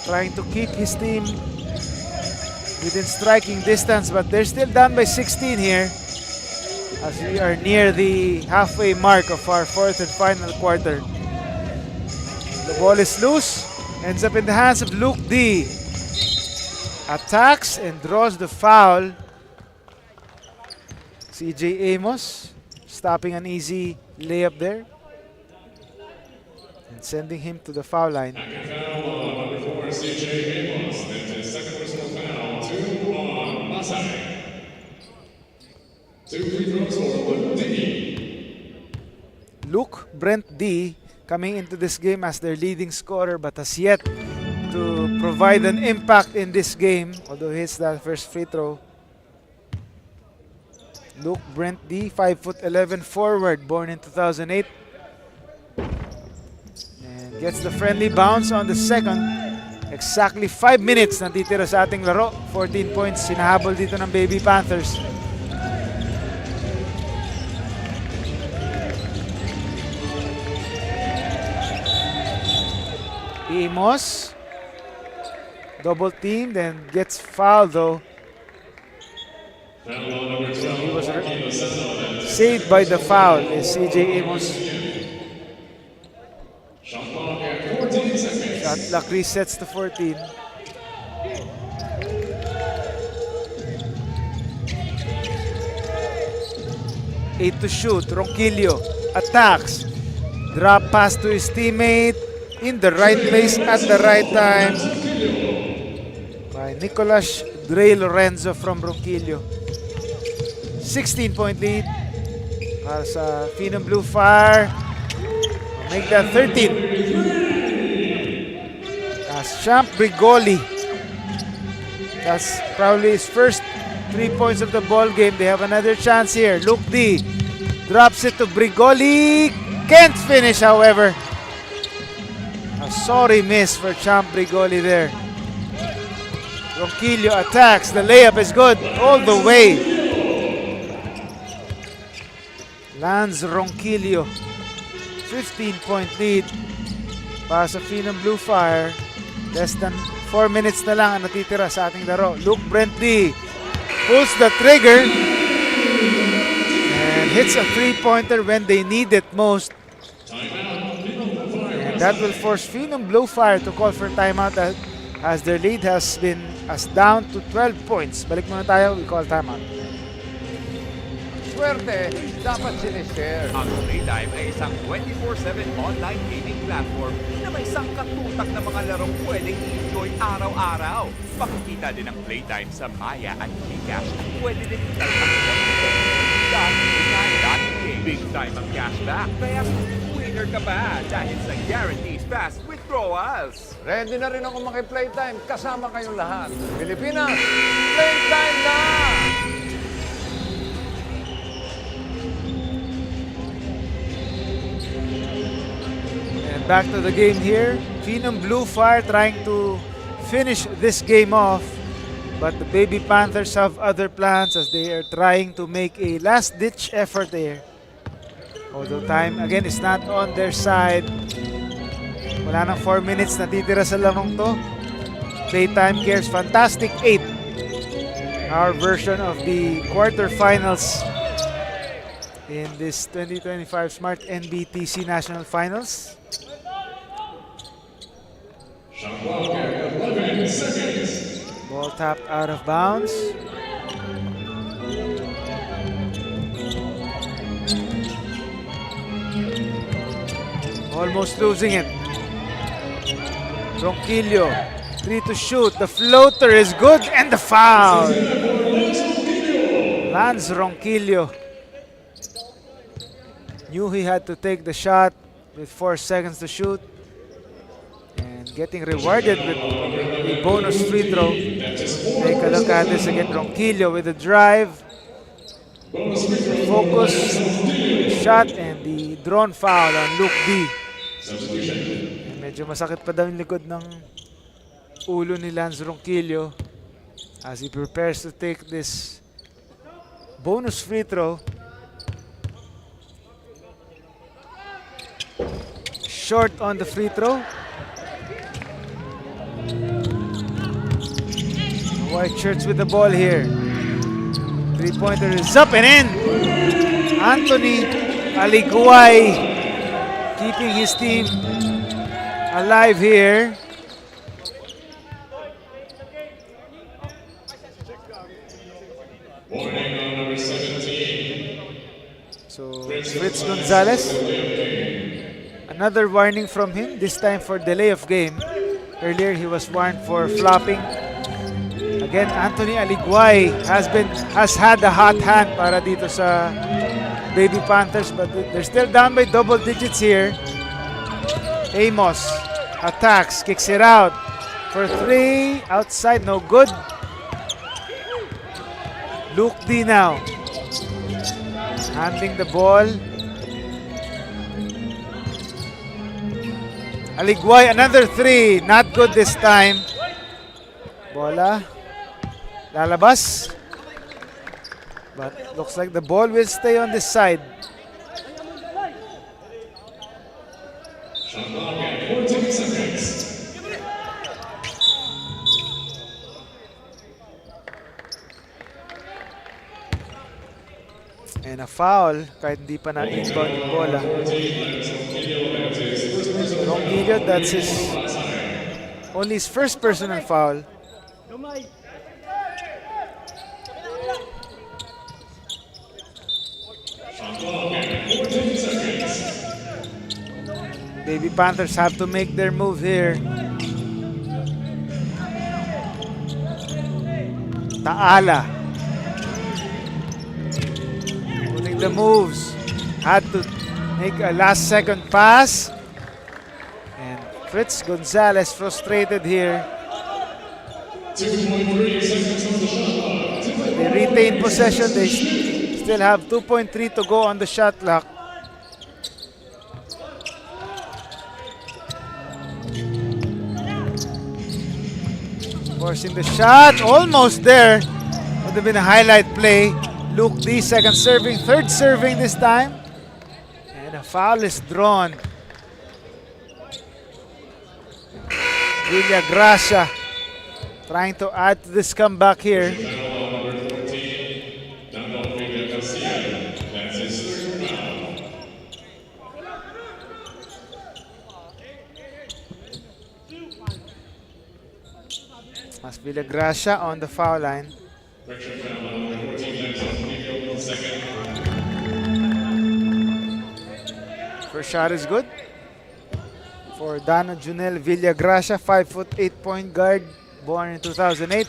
Trying to keep his team within striking distance, but they're still down by 16 here as we are near the halfway mark of our fourth and final quarter. The ball is loose. Ends up in the hands of Luke D. attacks and draws the foul. CJ Amos stopping an easy layup there and sending him to the foul line. Number 4, CJ Amos. That's his second personal foul. 2 on Pasay. 2 free throws for Luke D. Luke Brent D coming into this game as their leading scorer but has yet to provide an impact in this game, although he hits that first free throw. Luke Brent D, 5'11" forward, born in 2008. And gets the friendly bounce on the second. Exactly 5 minutes natitira sa ating laro. 14 points sinahabol dito ng Baby Panthers. Amos, double team, then gets fouled though. He was saved by the foul is CJ Amos. Shot clock resets to 14. Eight to shoot. Ronquillo attacks. Drop pass to his teammate. In the right place at the right time by Nicolas Dre Lorenzo from Ronquillo. 16-point lead para sa Phenom Blue Fire. Make that 13. As Champ Brigoli, that's probably his first 3 points of the ball game. They have another chance here. Luke D drops it to Brigoli. Can't finish, however. A sorry miss for Champ Brigoli there. Ronquillo attacks. The layup is good all the way. Lands Ronquillo. 15-point lead para sa Phenom Blue Fire. Less than 4 minutes na lang ang natitira sa ating laro. Luke Brent D pulls the trigger and hits a three-pointer when they need it most. That will force Phenom Blue Fire to call for timeout as their lead has been down to 12 points. Balik muna tayo, we call timeout. Swerte, dapat sinishare. Ang Playtime ay isang 24/7 online gaming platform na may sangkatutak na mga larong pwedeng i-enjoy araw-araw. Makikita din ang Playtime sa Maya at Gcash. Pwede din italak big time ang cashback. Kaya winner ka ba dahil sa guarantees fast withdrawals? Ready na rin ako maki-Playtime. Kasama kayong lahat. Pilipinas, Playtime na! And back to the game here. Phenom Blue Fire trying to finish this game off. But the Baby Panthers have other plans as they are trying to make a last-ditch effort there. Although time, again, is not on their side. Wala nang 4 minutes natitira sa larong to. Playtime Cares Fantastic 8. Our version of the quarterfinals in this 2025 Smart-NBTC National Finals. Shot clock at 11 seconds. Ball tapped out of bounds. Almost losing it. Ronquillo, 3 to shoot. The floater is good and the foul. Lands Ronquillo. Knew he had to take the shot with 4 seconds to shoot. And getting rewarded with a bonus free throw. Take a look at this again. Ronquillo with the drive. Focus, shot, and the drawn foul on Luke D. Medyo masakit pa daw yung likod ng ulo ni Lance Ronquillo as he prepares to take this bonus free throw. Short on the free throw. White shirts with the ball here. Three-pointer is up and in. Anthony Aliguay keeping his team alive here. Chris Gonzalez. Another warning from him, this time for delay of game. Earlier he was warned for flopping. Again, Anthony Aliguay has had a hot hand para dito sa Baby Panthers, but they're still down by double digits here. Amos attacks, kicks it out for 3, outside, no good. Luke D now handling the ball. Aliguay, another 3, not good this time. Bola, lalabas. But looks like the ball will stay on this side. Shot clock at 14 seconds. And a foul, kahit hindi pa na-inbound yung bola. Ronquillo, that's only his first personal foul. Baby Panthers have to make their move here. Taala putting the moves. Had to make a last second pass. And Fritz Gonzalez frustrated here. 2.3 seconds on the shot clock. They retain possession. They still have 2.3 to go on the shot clock. Forcing the shot, almost there. Would have been a highlight play. Luke D, second serving, third serving this time. And a foul is drawn. Villagracia trying to add to this comeback here. Mas Villagracia on the foul line. First shot is good for Dano Junel Villagracia, 5'8" point guard, born in 2008.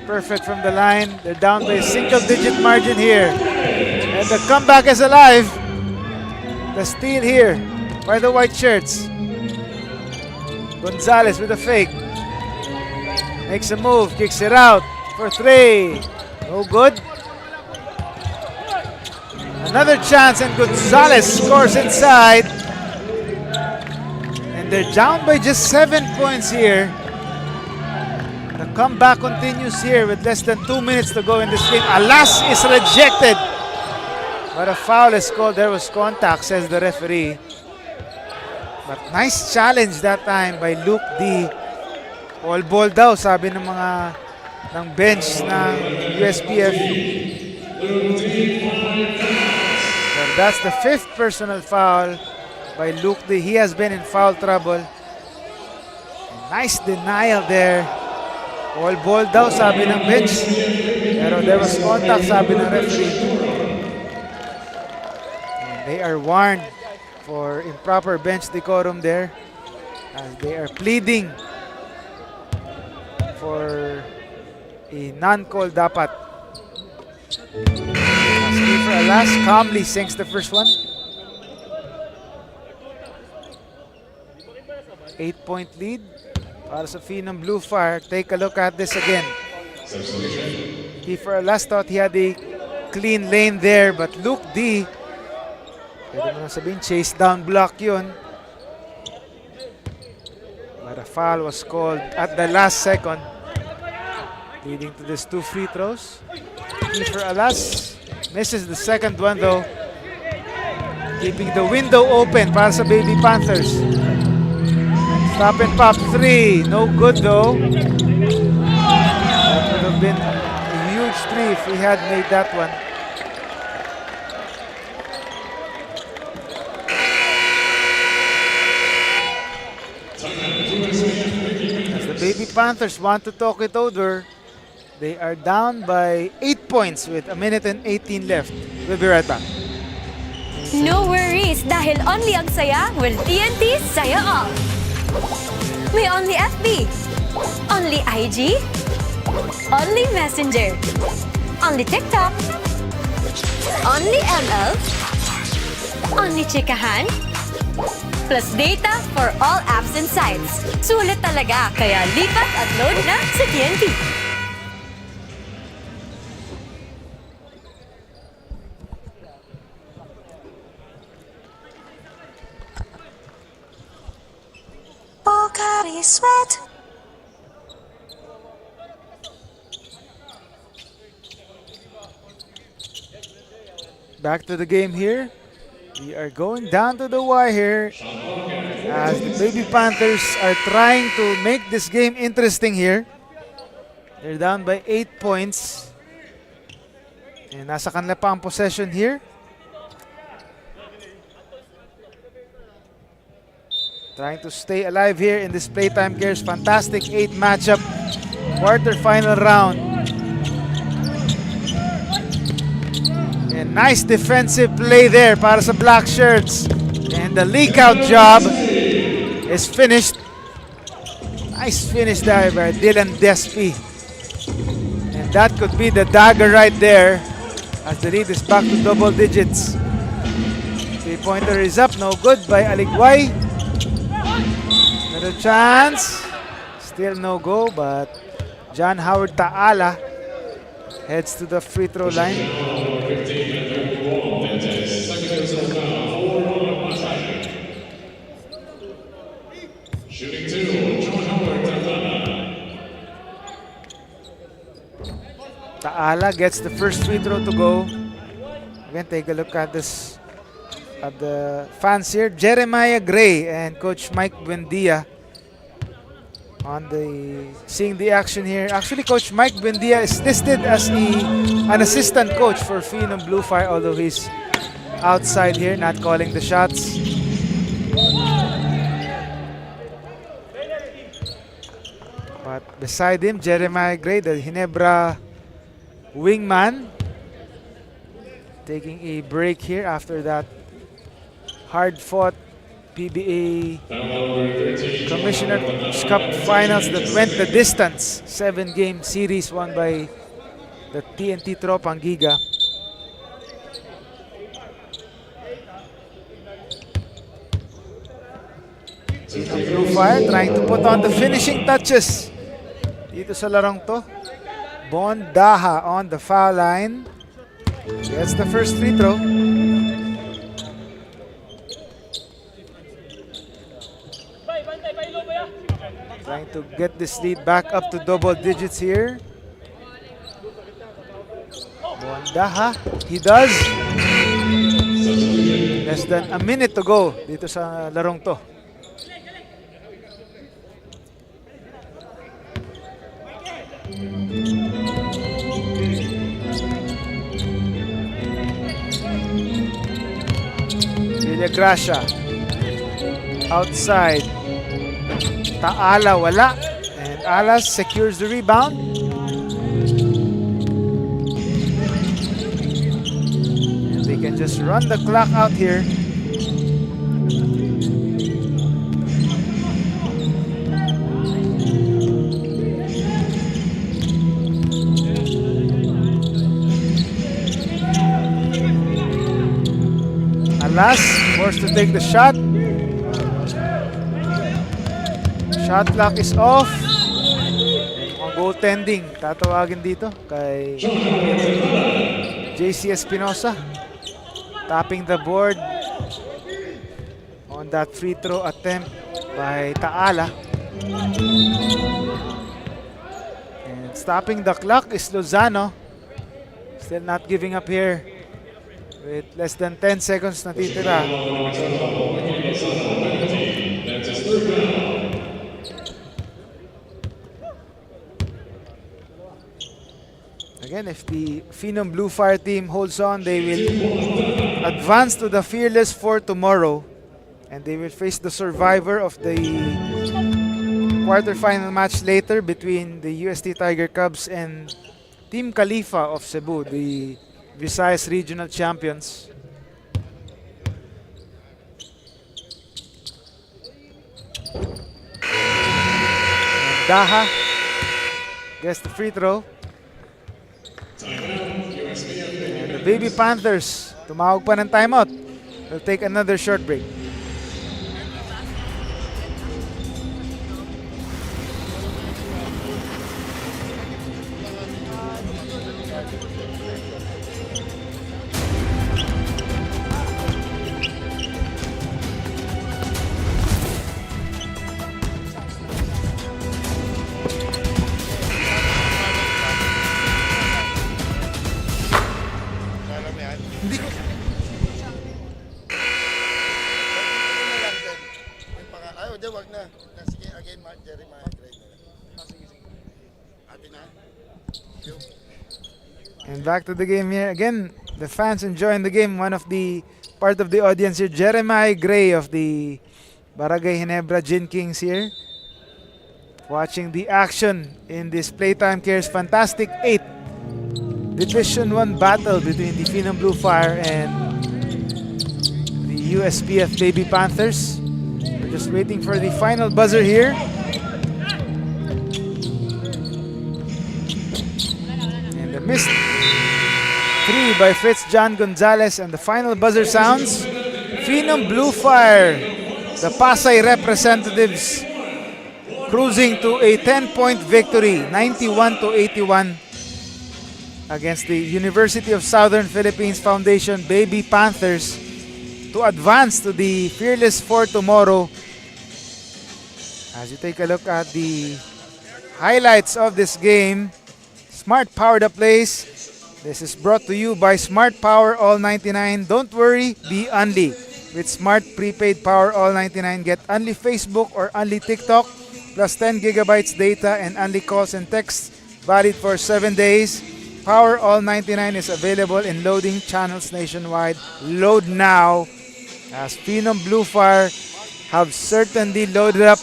Perfect from the line. They're down by a single-digit margin here. And the comeback is alive. The steal here by the white shirts. Gonzalez with a fake. Makes a move, kicks it out for 3. No good. Another chance and Gonzalez scores inside. And they're down by just 7 points here. The comeback continues here with less than 2 minutes to go in this game. Alas is rejected. But a foul is called. There was contact, says the referee. But nice challenge that time by Luke D. All ball daw, sabi ng mga ng bench ng USPF. And that's the 5th personal foul by Luke D. He has been in foul trouble. And nice denial there. All ball daw, sabi ng bench. Pero there was contact, sabi ng referee. And they are warned for improper bench decorum there, as they are pleading for a non-call dapat. For Alas calmly sinks the first one. 8-point lead para sa Phenom Blue Fire. Take a look at this again. For Alas thought he had a clean lane there, but Luke D, pwede mo nang sabihin, chase down block yun. But a foul was called at the last second, leading to these 2 free throws. For Alas misses the second one though, keeping the window open para sa Baby Panthers. Stop and pop 3, no good though. That would have been a huge 3 if he had made that one. As the Baby Panthers want to talk it over, They are down by 8 points with 1:18 left. We'll be right back. No worries dahil only ang saya will TNT saya all. May only FB, only IG, only Messenger, only TikTok, only ML, only chikahan, plus data for all apps and sites. Sulit talaga, kaya lipat at load na sa TNT. Pocari Sweat. Back to the game here. We are going down to the wire here as the Baby Panthers are trying to make this game interesting here. They're down by 8 points. And nasa kanila pa ang possession here. Trying to stay alive here in this Playtime Cares Fantastic 8 matchup quarterfinal round. And nice defensive play there para sa Black Shirts. And the leak out job is finished. Nice finish there by Dylan Despi. And that could be the dagger right there as the lead is back to double digits. 3-pointer is up, no good by Aligway. Another chance. Still no go, but John Howard Taala heads to the free throw line. Shooting 2, John Howard Taala gets the first free throw to go. Again, take a look at this. At the fans here, Jeremiah Gray and Coach Mike Buendia on the seeing the action here. Actually, Coach Mike Buendia is listed as an assistant coach for Phenom Blue Fire, although he's outside here, not calling the shots. But beside him, Jeremiah Gray, the Ginebra wingman, taking a break here after that hard-fought PBA Commissioner's Cup Finals that went the distance. 7-game series won by the TNT Tropang Giga. Blue Fire trying to put on the finishing touches dito sa larong to. Bondaha on the foul line. Gets the first free throw. Trying to get this lead back up to double digits here. Bondaha, he does. Less than a minute to go dito sa larong to. Villagracia outside. Taala wala, and Alas secures the rebound. And they can just run the clock out here. Alas forced to take the shot. Shot clock is off. Ang goaltending, tatawagin dito kay JC Espinosa. Tapping the board on that free throw attempt by Taala. And stopping the clock is Lozano. Still not giving up here with less than 10 seconds na titira. Again, if the Phenom Blue Fire team holds on, they will advance to the Fearless Four tomorrow. And they will face the survivor of the quarterfinal match later between the UST Tiger Cubs and Team Khalifa of Cebu, the Visayas Regional Champions. And Daha gets the free throw. And the Baby Panthers, tumawag pa ng timeout. We'll take another short break. And back to the game here. Again, the fans enjoying the game. One of the part of the audience here, Jeremiah Gray of the Barangay Ginebra Gin Kings here. Watching the action in this Playtime Cares Fantastic 8 Division 1 battle between the Phenom Blue Fire and the USPF Baby Panthers. We're just waiting for the final buzzer here. And the missed three by Fritz John Gonzalez, and the final buzzer sounds. Phenom Blue Fire, the Pasay representatives, cruising to a 10-point victory, 91-81 against the University of Southern Philippines Foundation Baby Panthers to advance to the Fearless Four tomorrow. As you take a look at the highlights of this game, Smart Power the Place. This is brought to you by Smart Power All 99. Don't worry, be only. With Smart Prepaid Power All 99, get only Facebook or only TikTok, plus 10 gigabytes data and only calls and texts, valid for 7 days. Power All 99 is available in loading channels nationwide. Load now, as Phenom Blue Fire have certainly loaded up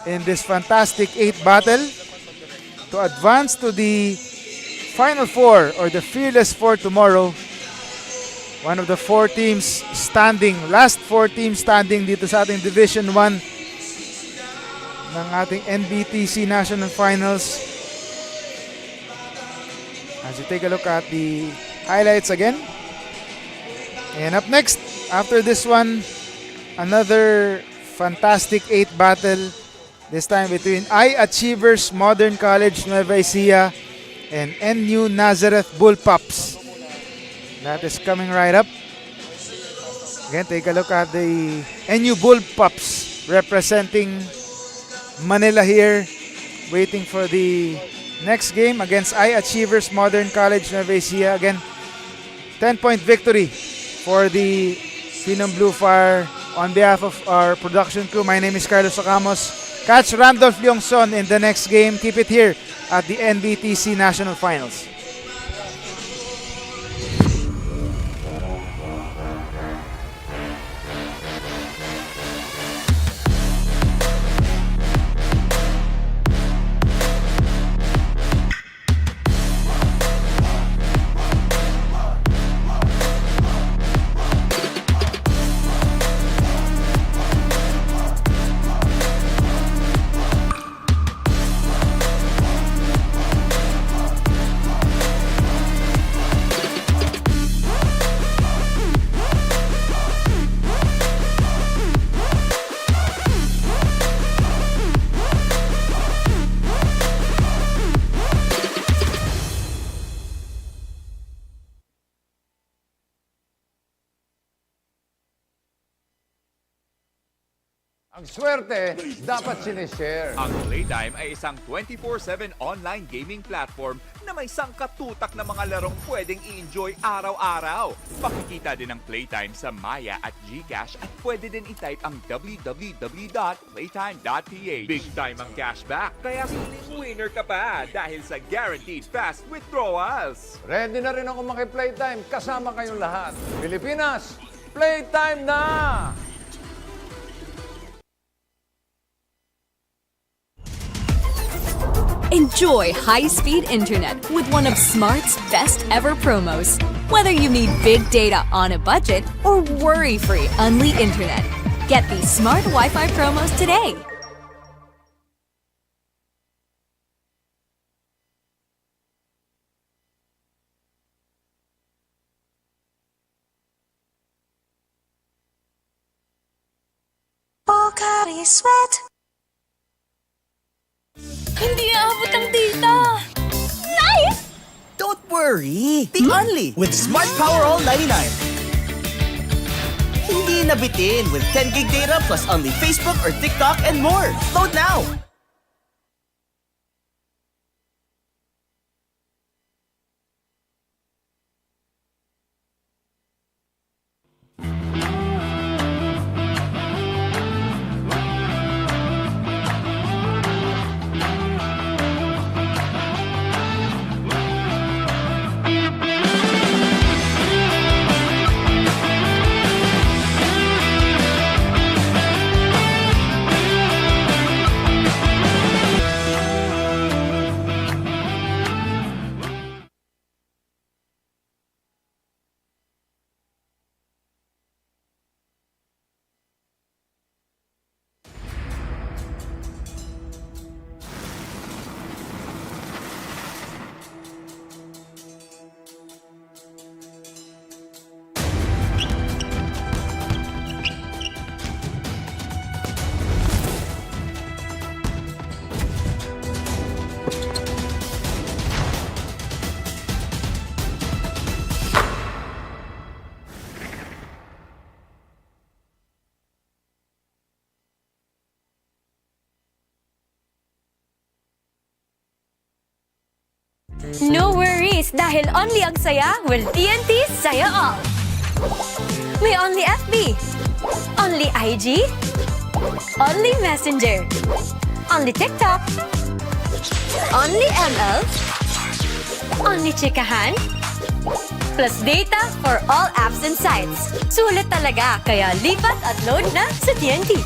in this fantastic 8 battle to advance to the Final Four or the Fearless Four tomorrow. One of the 4 teams standing, last 4 teams standing dito sa ating Division 1 ng ating NBTC National Finals. As you take a look at the highlights again. And up next, after this one, another fantastic 8 battle. This time between I-Achievers Modern College Nueva Ecija and NU Nazareth Bullpups. That is coming right up. Again, take a look at the NU Bullpups representing Manila here, waiting for the next game against I-Achievers Modern College Nueva Ecija. Again, 10-point victory for the Phenom Blue Fire. On behalf of our production crew, my name is Carlos Sacamos. Catch Randolph Leongson in the next game. Keep it here at the NBTC National Finals. Ang swerte, dapat sinishare. Ang Playtime ay isang 24/7 online gaming platform na may sangkatutak na mga larong pwedeng i-enjoy araw-araw. Makikita din ang Playtime sa Maya at GCash at pwede din i-type ang www.playtime.ph. Big time ang cashback, kaya feeling winner ka pa dahil sa guaranteed fast withdrawals. Ready na rin ako maki-Playtime kasama kayong lahat. Pilipinas, Playtime na! Enjoy high-speed internet with one of Smart's best ever promos. Whether you need big data on a budget or worry-free Unli internet, get these Smart Wi-Fi promos today. Pocari Sweat. Hindi aabot ang data. Nice! Don't worry! Be Unli with Smart Power All 99. Hindi nabitin with 10 gig data plus Unli Facebook or TikTok and more. Load now! No worries dahil only ang saya will TNT saya all. May only FB, only IG, only Messenger, only TikTok, only ML, only chikahan, plus data for all apps and sites. Sulit talaga, kaya lipat at load na sa TNT.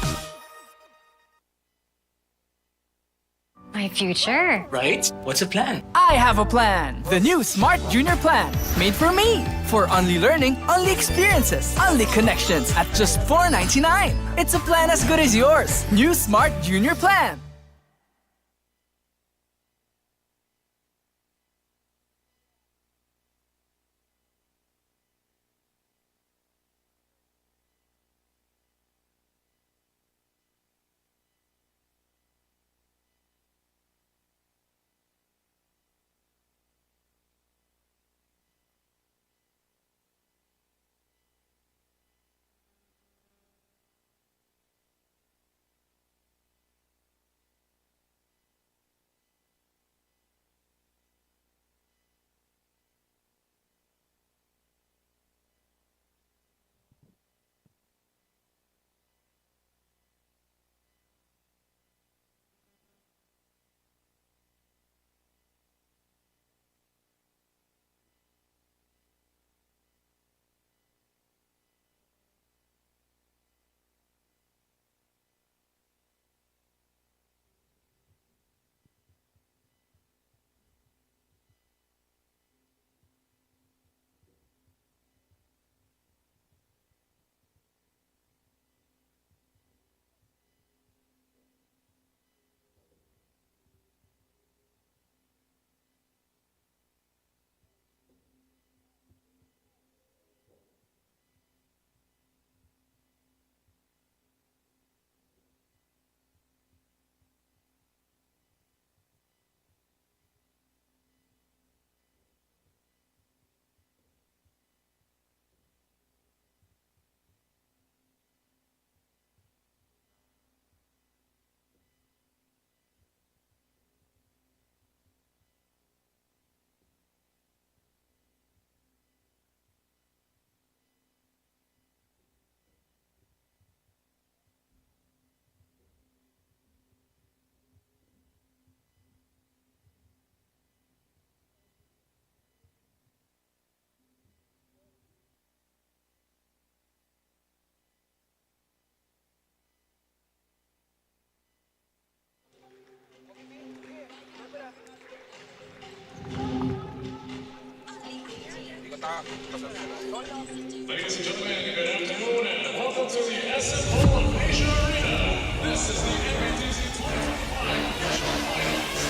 My future. Right? What's a plan? I have a plan. The new Smart Junior Plan. Made for me. For only learning, only experiences, only connections at just $4.99. It's a plan as good as yours. New Smart Junior Plan. Ladies and gentlemen, good afternoon and welcome to the SM Hall of Asia Arena. This is the NBTC 2025 National Finals.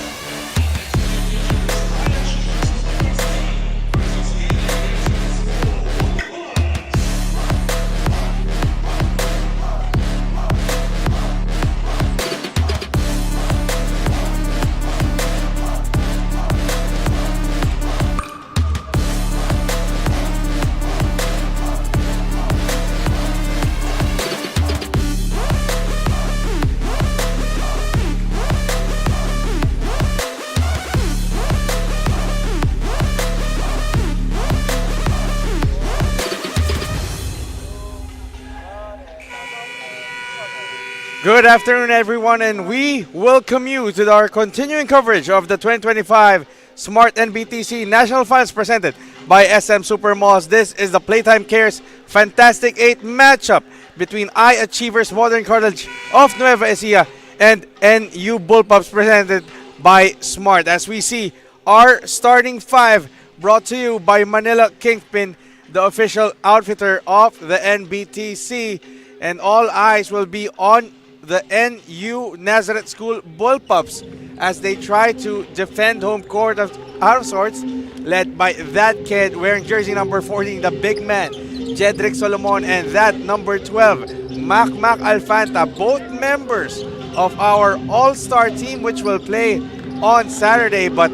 Good afternoon, everyone, and we welcome you to our continuing coverage of the 2025 Smart-NBTC National Finals presented by SM Supermalls. This is the Playtime Cares Fantastic 8 matchup between I-Achievers Modern College of Nueva Ecija and NU Bullpups presented by Smart. As we see our starting five brought to you by Manila Kingpin, the official outfitter of the NBTC, and all eyes will be on the NU Nazareth School Bullpups as they try to defend home court out of sorts, led by that kid wearing jersey number 14, the big man, Jedrick Solomon, and that number 12, Mac Alfanta, both members of our all-star team which will play on Saturday. But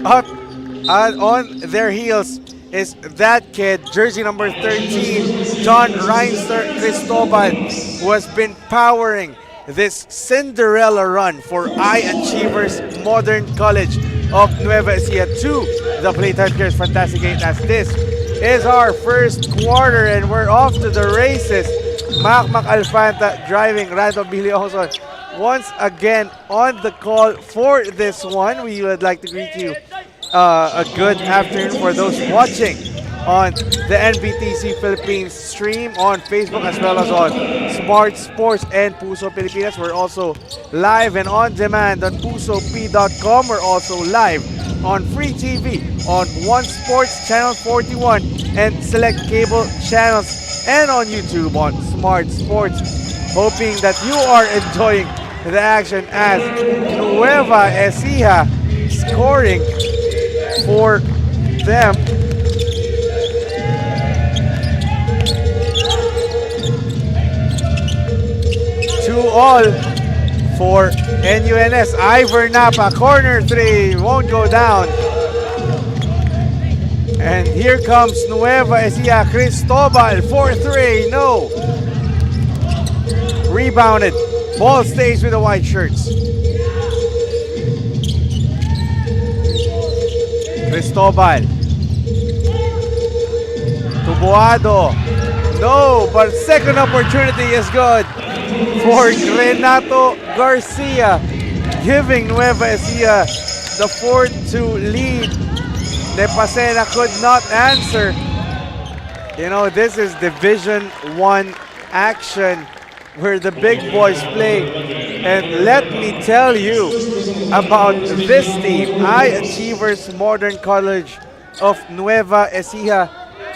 up on their heels is that kid, jersey number 13, John Reinster Cristobal, who has been powering this Cinderella run for I-Achievers Modern College of Nueva Ecija to the Playtime Cares Fantastic 8, as this is our first quarter and we're off to the races. Mac Alfanta driving, Randall Bilioson once again on the call for this one. We would like to greet you a good afternoon for those watching on the NBTC Philippines stream on Facebook as well as on Smart Sports and Puso Pilipinas. We're also live and on demand on pusop.com. We're also live on free TV on One Sports Channel 41 and select cable channels, and on YouTube on Smart Sports. Hoping that you are enjoying the action as Nueva Ecija scoring for them. 2-all for NUNS. Ivor Napa, corner three, won't go down. And here comes Nueva Ecija, Cristobal, 4-3, no. Rebounded, ball stays with the white shirts. Cristobal. Tubuado. No, but second opportunity is good for Renato Garcia, giving Nueva Ecija the 4-2 lead. Nepasena could not answer. You know, this is Division 1 action where the big boys play. And let me tell you about this team, I-Achievers Modern College of Nueva Ecija,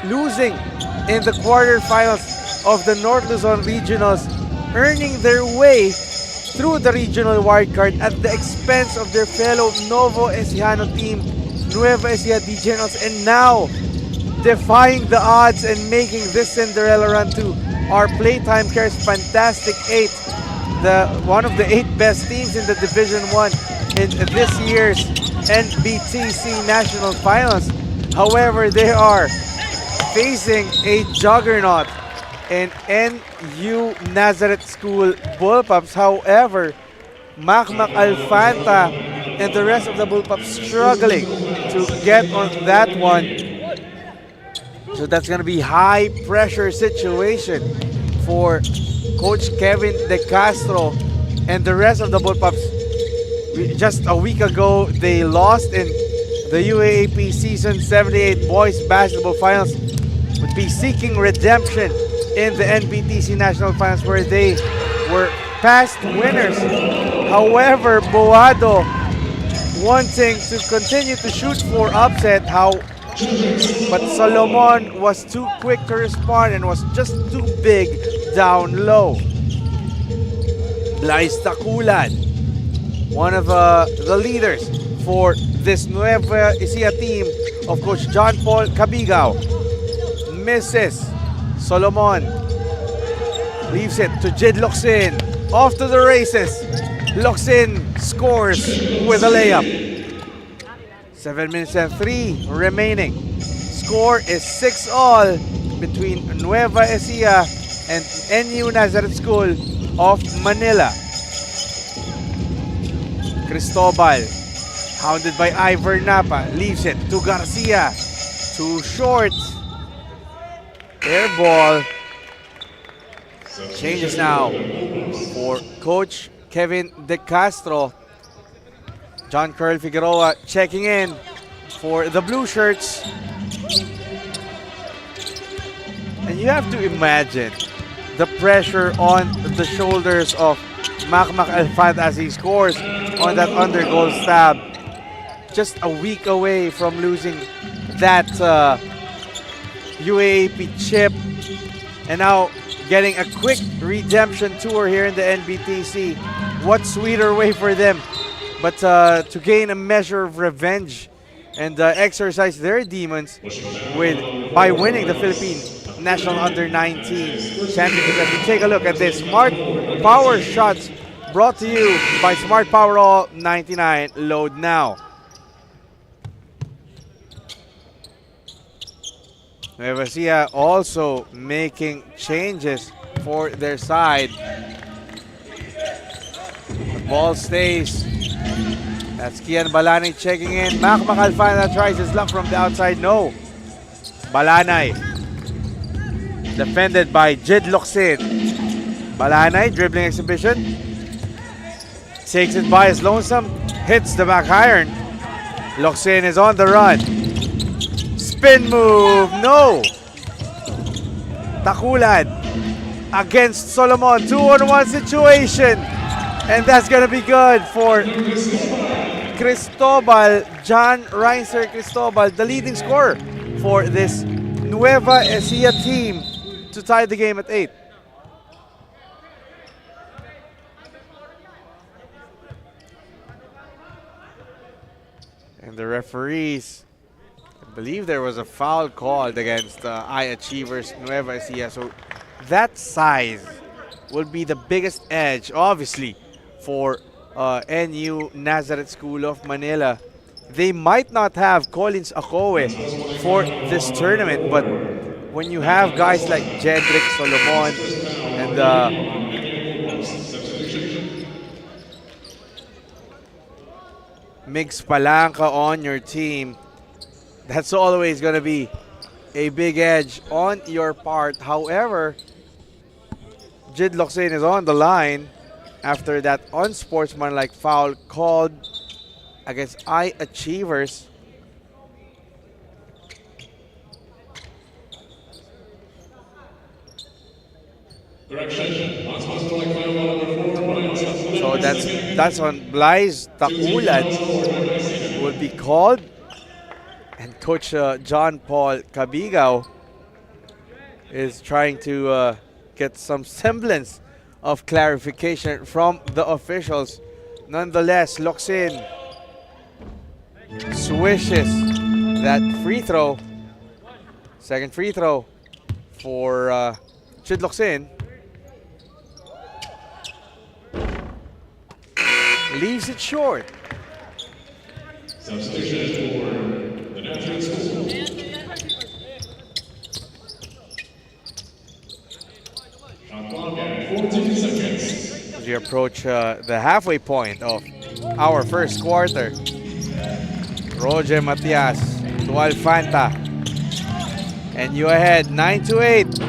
losing in the quarterfinals of the North Luzon Regionals, earning their way through the regional wildcard at the expense of their fellow Novo Ecijano team, Nueva Ecija Generals, and now defying the odds and making this Cinderella run to our Playtime Cares Fantastic 8, one of the 8 best teams in the Division 1 in this year's NBTC National Finals. However, they are facing a juggernaut in NU Nazareth School Bullpups. However, Mac Alfanta and the rest of the Bullpups struggling to get on that one. So that's going to be high pressure situation for Coach Kevin De Castro and the rest of the Bullpups. Just a week ago, they lost in the UAAP Season 78 Boys Basketball Finals, would be seeking redemption in the NBTC National Finals where they were past winners. However, Boado wanting to continue to shoot for upset. But Solomon was too quick to respond and was just too big down low. Blaise Taculan, one of the leaders for this Nueva Ecija team of Coach John Paul Cabigao, misses. Solomon leaves it to Jude Locsin. Off to the races. Locsin scores with a layup. 7 minutes and 3 remaining. Score is 6-all between Nueva Ecija and NU Nazareth School of Manila. Cristobal, hounded by Ivor Napa, leaves it to Garcia. Too short. Air ball. Changes now for Coach Kevin De Castro. John Curl Figueroa checking in for the blue shirts. And you have to imagine the pressure on the shoulders of Macmac Alfant as he scores on that under-goal stab. Just a week away from losing that UAAP chip. And now getting a quick redemption tour here in the NBTC. What sweeter way for them but to gain a measure of revenge and exercise their demons by winning the Philippine National Under-19 Championship. As we take a look at this Smart Power Shots brought to you by Smart Powerall 99. Load now. Nueva Ecija also making changes for their side. The ball stays. That's Kian Balanay checking in. Macmac Alfanta tries his luck from the outside. No. Balanay. Defended by Jude Locsin. Balanay, dribbling exhibition. Takes it by his lonesome. Hits the back iron. Locsin is on the run. Spin move. No. Taculan against Solomon. 2-on-1 situation. And that's going to be good for Cristobal. John Reinser Cristobal, the leading scorer for this Nueva Ecija team to tie the game at 8. And the referees, I believe there was a foul called against High Achievers Nueva Ecija. So that size will be the biggest edge, obviously, for NU Nazareth School of Manila. They might not have Collins Akowe for this tournament, but when you have guys like Jedrick Solomon and Migs Palanca on your team, that's always going to be a big edge on your part. However, Jude Locsin is on the line after that unsportsmanlike foul called against High Achievers. So that's on Blaise Taculan will be called. And Coach John Paul Cabigao is trying to get some semblance of clarification from the officials. Nonetheless, Locsin swishes that free throw. Second free throw for Jude Locsin. Leaves it short. Substitution for the Nazareth School. Shot clock at 14 seconds. As we approach the halfway point of our first quarter, Roger Matias to Alfanta. And you ahead 9-8.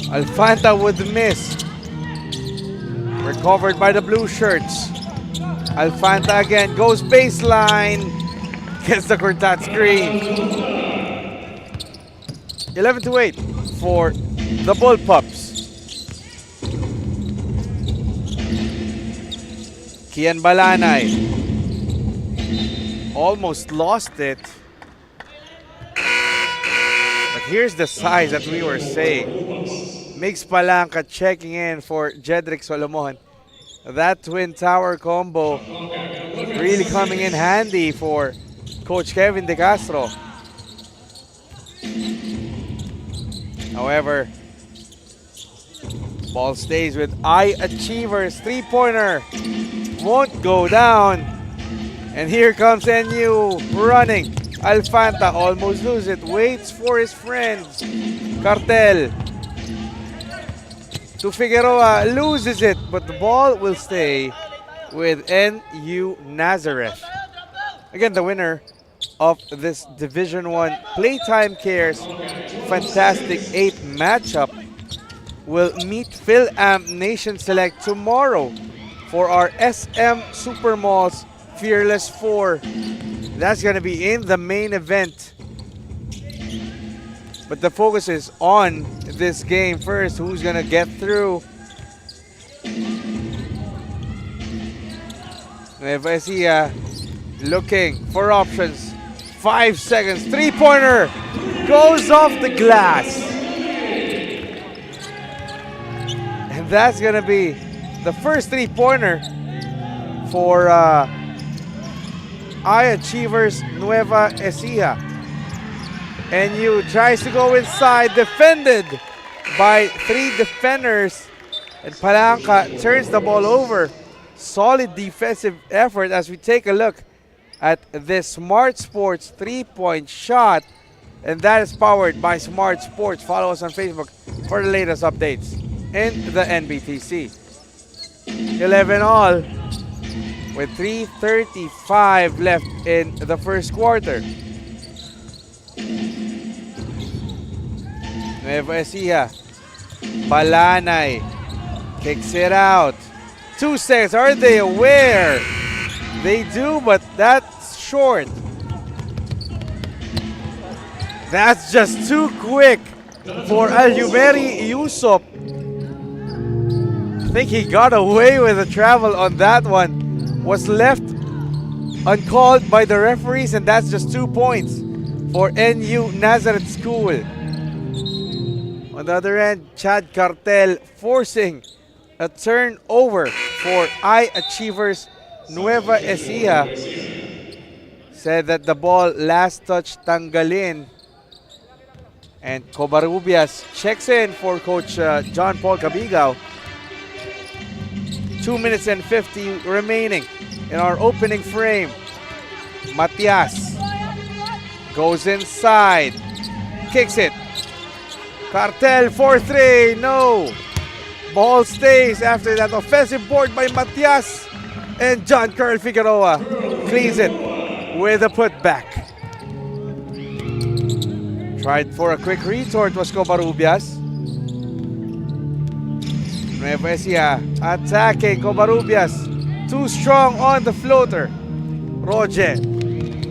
Alfanta with the miss. Recovered by the blue shirts. Alfanta again goes baseline. Gets the Cortat screen. 11-8 for the Bullpups. Kian Balanay almost lost it. here's the size that we were saying. Mix Palanca checking in for Jedrick Solomon. That twin tower combo really coming in handy for Coach Kevin De Castro. However, ball stays with I-Achievers. Three-pointer won't go down. And here comes NU running. Alfanta almost loses it. Waits for his friends. Cartel to Figueroa, loses it, but the ball will stay with NU Nazareth. Again, the winner of this Division 1 Playtime Cares Fantastic 8 matchup will meet Phil-Am Nation Select tomorrow for our SM Supermalls Fearless 4. That's going to be in the main event. But the focus is on this game first. Who's going to get through? Vesia looking for options. 5 seconds. Three-pointer goes off the glass. And that's going to be the first three-pointer for I-Achievers Nueva Ecija. NU tries to go inside, defended by 3 defenders. And Palanca turns the ball over. Solid defensive effort as we take a look at this Smart Sports 3-point shot. And that is powered by Smart Sports. Follow us on Facebook for the latest updates in the NBTC. 11 all with 3:35 left in the first quarter. Nueva Ecija, Balanay kicks it out. 2 seconds. Are they aware? They do, but that's short. That's just too quick for Aljumeri Yusop. I think he got away with the travel on that one. Was left uncalled by the referees, and that's just 2 points for NU Nazareth School. On the other end, Chad Cartel forcing a turnover for I-Achievers Nueva Ecija. Said that the ball last touch tanggalin. And Covarrubias checks in for Coach John Paul Cabigao. 2 minutes and 50 remaining in our opening frame. Matias goes inside, kicks it. Cartel 4-3, no. Ball stays after that offensive board by Matias. And John Carl Figueroa cleans it with a putback. Tried for a quick retort was Covarrubias. Nueva Ecija attacking Covarrubias. Too strong on the floater. Roger.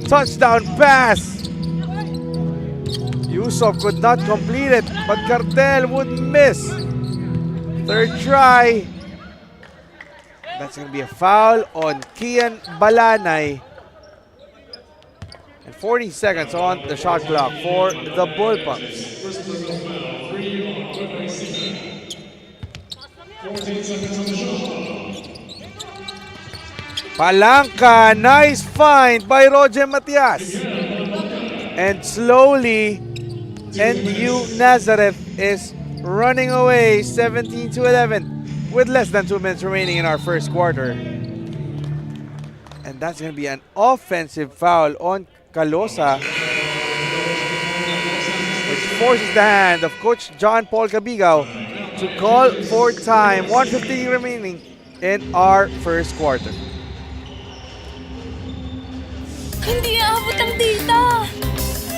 Touchdown pass. Yusuf could not complete it, but Cartel would miss. Third try. That's going to be a foul on Kian Balanay. And 40 seconds on the shot clock for the Bullpups. Palanca, nice find by Roger Matias. And slowly, NU Nazareth is running away 17-11 with less than 2 minutes remaining in our first quarter. And that's going to be an offensive foul on Calosa, which forces the hand of Coach John Paul Cabigao to call for time. 1:50 remaining in our first quarter. Hindi aabot ang data.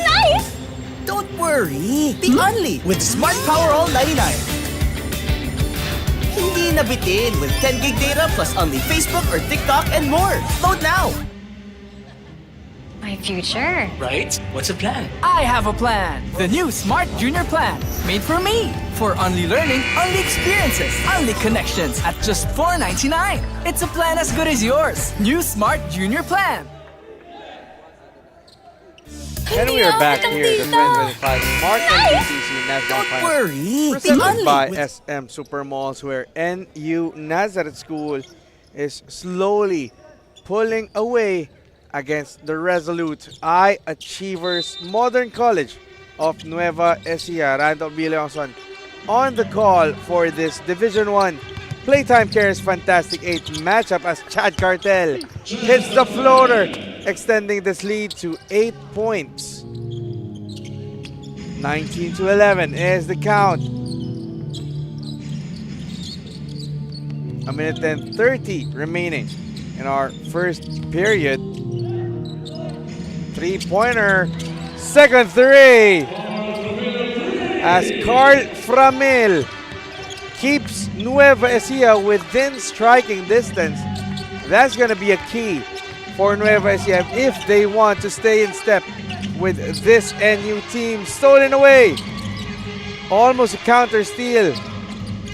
Nice! Don't worry, be only with Smart Power All 99. Hindi nabitin with 10 gig data plus only Facebook or TikTok and more. Load now! My future. Right? What's the plan? I have a plan. The new Smart Junior Plan. Made for me. For only learning, only experiences, only connections at just $4.99. It's a plan as good as yours. New Smart Junior Plan. And we are back here, the 2025 Smart-NBTC National Finals, presented by SM Supermalls, where NU Nazareth School is slowly pulling away against the resolute Achievers Modern College of Nueva Ecija. Randall Villason on the call for this Division 1 Playtime Cares Fantastic 8 matchup as Chad Cartel hits the floater, extending this lead to 8 points. 19-11 is the count. A minute and 30 remaining in our first period. Three-pointer, second three, as Carl Framil keeps Nueva Ecija within striking distance. That's going to be a key for Nueva Ecija if they want to stay in step with this NU team. Stolen away. Almost a counter steal.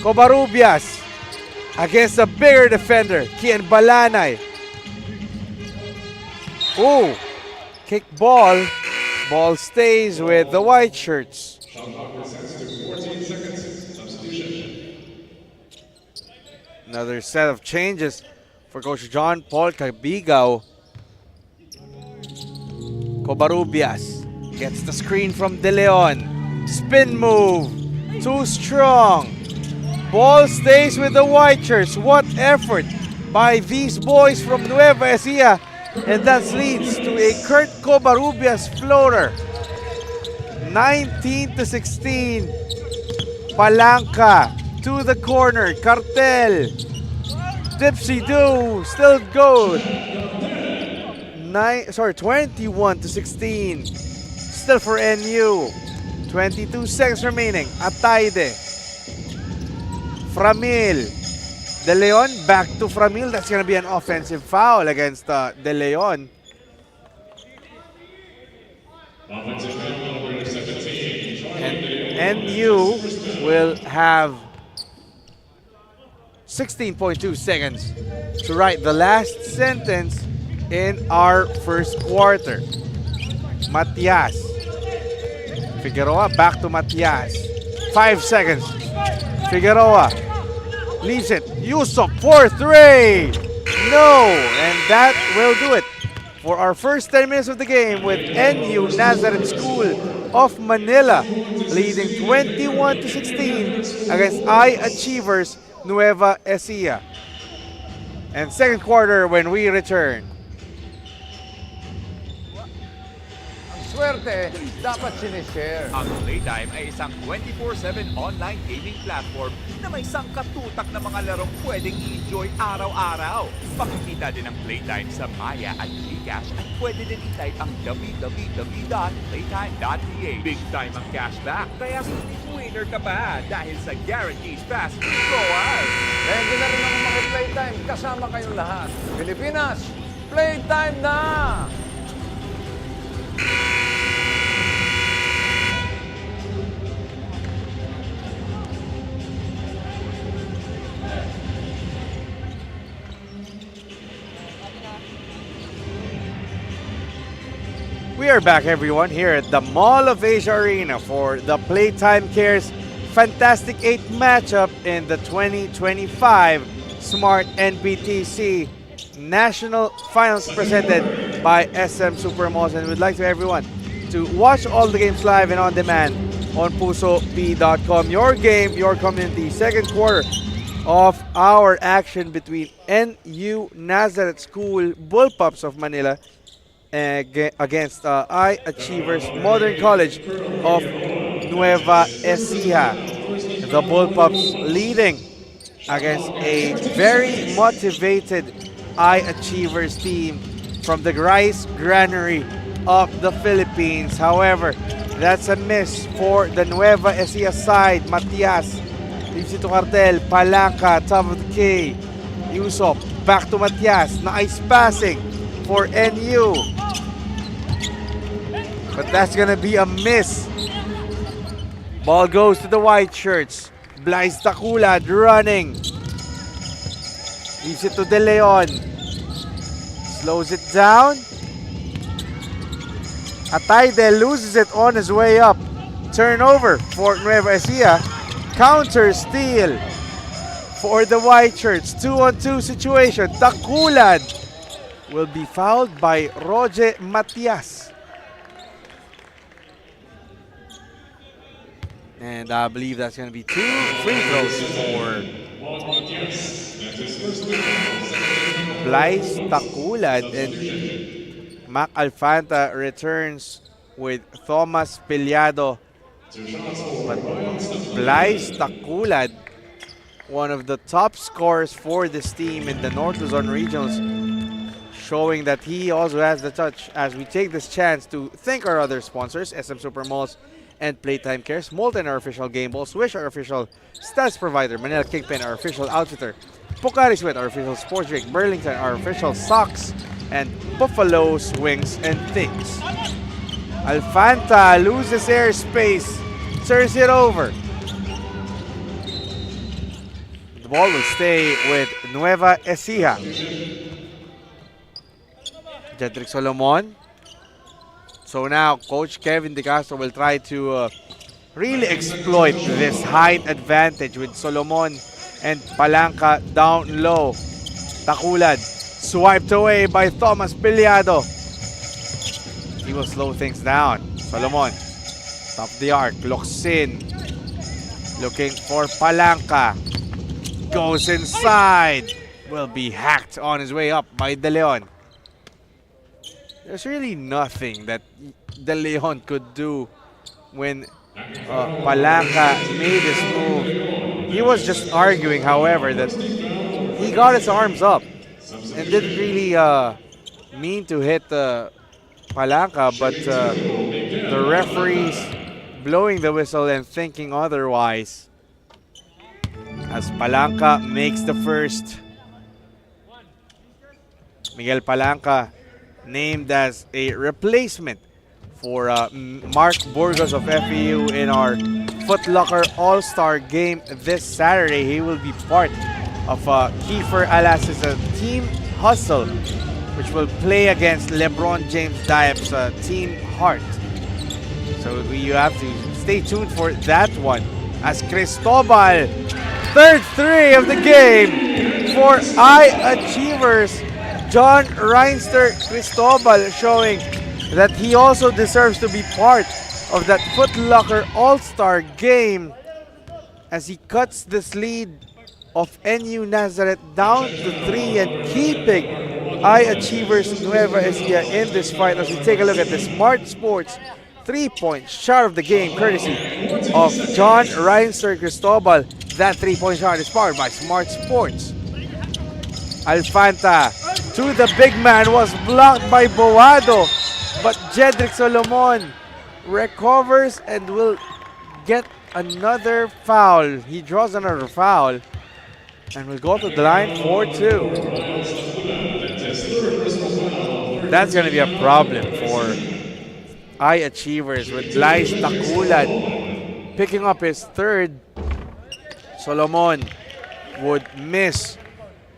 Covarrubias against a bigger defender, Kian Balanay. Ooh, kick ball. Ball stays with the white shirts. Another set of changes for Coach John Paul Cabigao. Covarrubias gets the screen from De Leon. Spin move. Too strong. Ball stays with the white shirts. What effort by these boys from Nueva Ecija. And that leads to a Kurt Covarrubias floater. 19-16. Palanca to the corner. Cartel. Dipsy-do. Still good. 21-16. Still for NU. 22 seconds remaining. Ataide. Framil. De Leon back to Framil. That's going to be an offensive foul against De Leon. And NU will have 16.2 seconds to write the last sentence in our first quarter. Matias. Figueroa back to Matias. 5 seconds. Figueroa leaves it. Yusuf for three. No. And that will do it for our first 10 minutes of the game with NU Nazareth School of Manila leading 21-16 against Achievers Nueva Ecija. And second quarter when we return. Swerte, dapat sinishare. Ang Playtime ay isang 24/7 online gaming platform na may sangkatutak na mga larong pwedeng i-enjoy araw-araw. Makikita din ang Playtime sa Maya at GCash at pwede din i-type ang www.playtime.ph. Big time ang cashback, kaya split winner ka pa dahil sa Guarantees Fast Withdrawals. Ready na rin ako maki-Playtime kasama kayong lahat. Pilipinas, Playtime na! We are back, everyone, here at the Mall of Asia Arena for the Playtime Cares Fantastic 8 matchup in the 2025 Smart-NBTC National Finals presented by SM Supermalls. And we'd like to everyone to watch all the games live and on demand on PusoP.com. Your game, your community. Second quarter of our action between NU Nazareth School Bullpups of Manila against Achievers Modern College of Nueva Ecija. The Bullpups leading against a very motivated Achievers team from the Rice Granary of the Philippines. However, that's a miss for the Nueva Ecija side. Matias leaves it to Cartel. Palanca, top of the K. Yusuf back to Matias. Nice passing for NU. But that's gonna be a miss. Ball goes to the white shirts. Blaise Taculad running. Leaves it to De Leon. Slows it down. Ataide loses it on his way up. Turnover for Nueva Ecija. Counter steal for the White Shirts. 2-on-2 situation. Takulad will be fouled by Roger Matias. And I believe that's going to be 2 free throws for Blaise Takulad. And Mac Alfanta returns with Thomas Piliado. But Blaise Takulad, one of the top scorers for this team in the North Luzon regionals, showing that he also has the touch. As we take this chance to thank our other sponsors, SM Supermalls and Playtime Cares, Molten, our official game ball, Swish, our official stats provider, Manila Kingpin, our official outfitter, Pocari Sweat, our official sports drink, Burlington, our official socks, and Buffalo's Wings and Things. Alfanta loses airspace, turns it over. The ball will stay with Nueva Ecija. Jedrick Solomon. So now Coach Kevin De Castro will try to really exploit this height advantage with Solomon and Palanca down low. Takulad swiped away by Thomas Piliado. He will slow things down. Solomon, top of the arc, looks in. Looking for Palanca. Goes inside. Will be hacked on his way up by De Leon. There's really nothing that De Leon could do when Palanca made his move. He was just arguing, however, that he got his arms up and didn't really mean to hit Palanca, but the referees blowing the whistle and thinking otherwise as Palanca makes the first. Miguel Palanca named as a replacement for Mark Burgos of FEU in our Foot Locker All-Star game this Saturday. He will be part of Kiefer Alas's team hustle, which will play against LeBron James Diep's Team Heart. So you have to stay tuned for that one. As Cristobal, third three of the game for I-Achievers. John Reinster Cristobal showing that he also deserves to be part of that Foot Locker All-Star game as he cuts this lead of NU Nazareth down to 3 and keeping I-Achievers Nueva Ecija in this fight. As we take a look at the Smart Sports 3-point shot of the game courtesy of John Reinster Cristobal. That 3-point shot is powered by Smart Sports. Alfanta to the big man was blocked by Boado, but Jedrick Solomon recovers and will get another foul. He draws another foul and will go to the line for 2. That's going to be a problem for I-Achievers with Blaise Takulad picking up his third. Solomon would miss.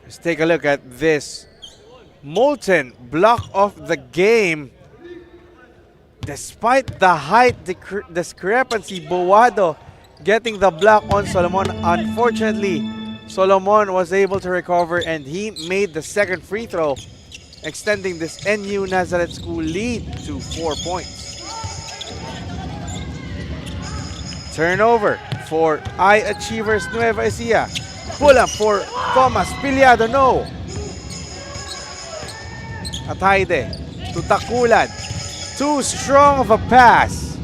Let's take a look at this. Molten block of the game. Despite the height discrepancy, Boado getting the block on Solomon. Unfortunately, Solomon was able to recover and he made the second free throw, extending this NU Nazareth School lead to 4 points. Turnover for I-Achievers Nueva Ecija. Pull up for Thomas Piliado, no. Ataide to Takulad. Too strong of a pass.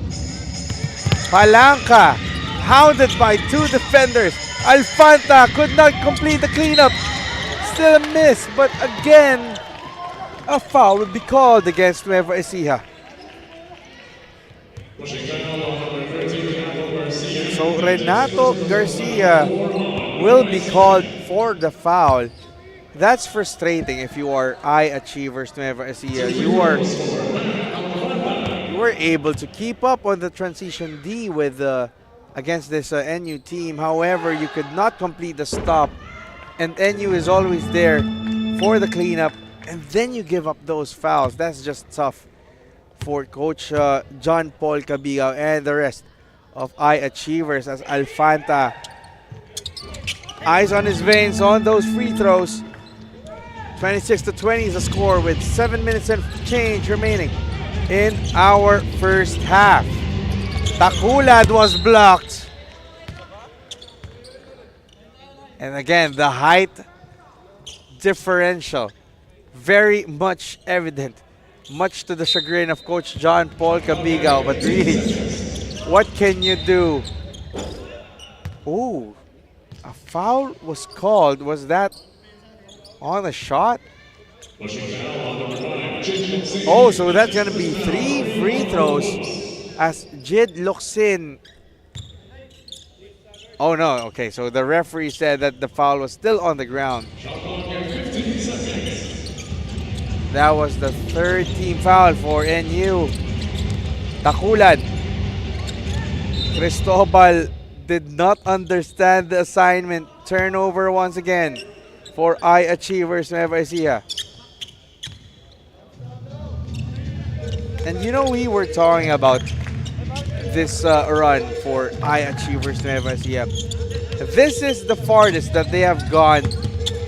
Palanca hounded by 2 defenders. Alfanta could not complete the cleanup. Still a miss, but again, a foul would be called against Nueva Ecija. So Renato Garcia will be called for the foul. That's frustrating if you are I-Achievers Nueva Ecija. You were able to keep up on the transition D with against this NU team. However, you could not complete the stop, and NU is always there for the cleanup, and then you give up those fouls. That's just tough for Coach John Paul Cabigao and the rest of Achievers as Alfanta. Eyes on his veins on those free throws. 26-20 is the score with 7 minutes and change remaining in our first half. Takulad was blocked. And again, the height differential very much evident, much to the chagrin of Coach John Paul Cabigao. But really, what can you do? Ooh, a foul was called. Was that on a shot? Oh, so that's going to be 3 free throws as Jude Locsin. Oh no, okay, so the referee said that the foul was still on the ground. That was the 3rd team foul for NU. Takulad. Cristobal did not understand the assignment. Turnover once again for Achievers Nueva Ecija. And you know, we were talking about this run for Achievers Nueva Ecija. This is the farthest that they have gone,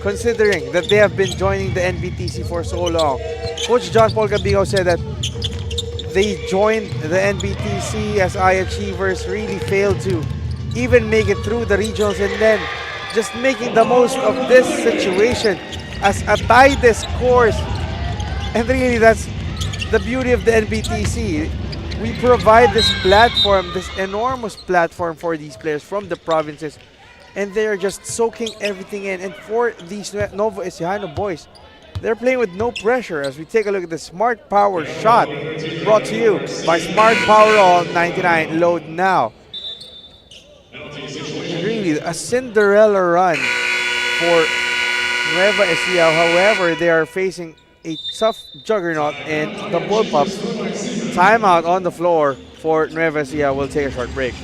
considering that they have been joining the NBTC for so long. Coach John Paul Cabigao said that they joined the NBTC as Achievers really failed to even make it through the regionals, and then just making the most of this situation as a tightest course. And really, that's the beauty of the NBTC. We provide this platform, this enormous platform for these players from the provinces, and they're just soaking everything in. And for these Novo Ecijano boys, they're playing with no pressure as we take a look at the Smart Power shot brought to you by Smart Power All 99. Load now. Really, a Cinderella run for Nueva Ecija. However, they are facing a tough juggernaut in the Bullpups. Timeout on the floor for Nueva Ecija. We'll take a short break.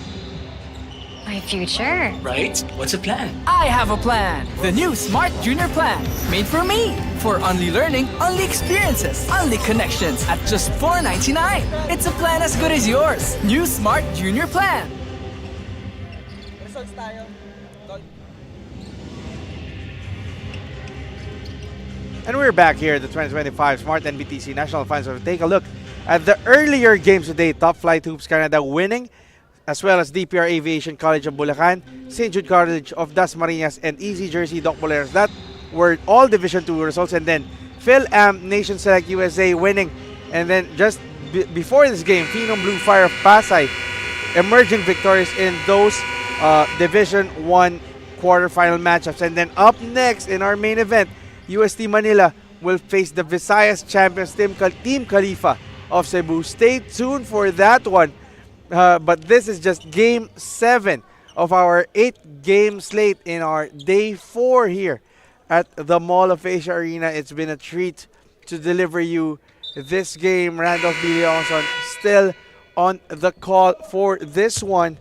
My future. Right? What's the plan? I have a plan. The new Smart Junior Plan. Made for me. For only learning, only experiences, only connections at just $4.99. It's a plan as good as yours. New Smart Junior Plan. And we're back here at the 2025 Smart-NBTC National Finals. So take a look at the earlier games today. Topflight Hoops Canada winning, as well as DPR Aviation College of Bulacan, St. Jude College of Dasmariñas, and Easy Jersey Doc Boleros. That were all Division 2 results. And then Phil-Am Nation Select USA winning. And then just before this game, Phenom Blue Fire of Pasay emerging victorious in those Division 1 quarterfinal matchups. And then up next in our main event, UST Manila will face the Visayas champions Team Khalifa of Cebu. Stay tuned for that one. But this is just Game 7 of our 8-game slate in our Day 4 here at the Mall of Asia Arena. It's been a treat to deliver you this game. Randolph Biliongson still on the call for this one,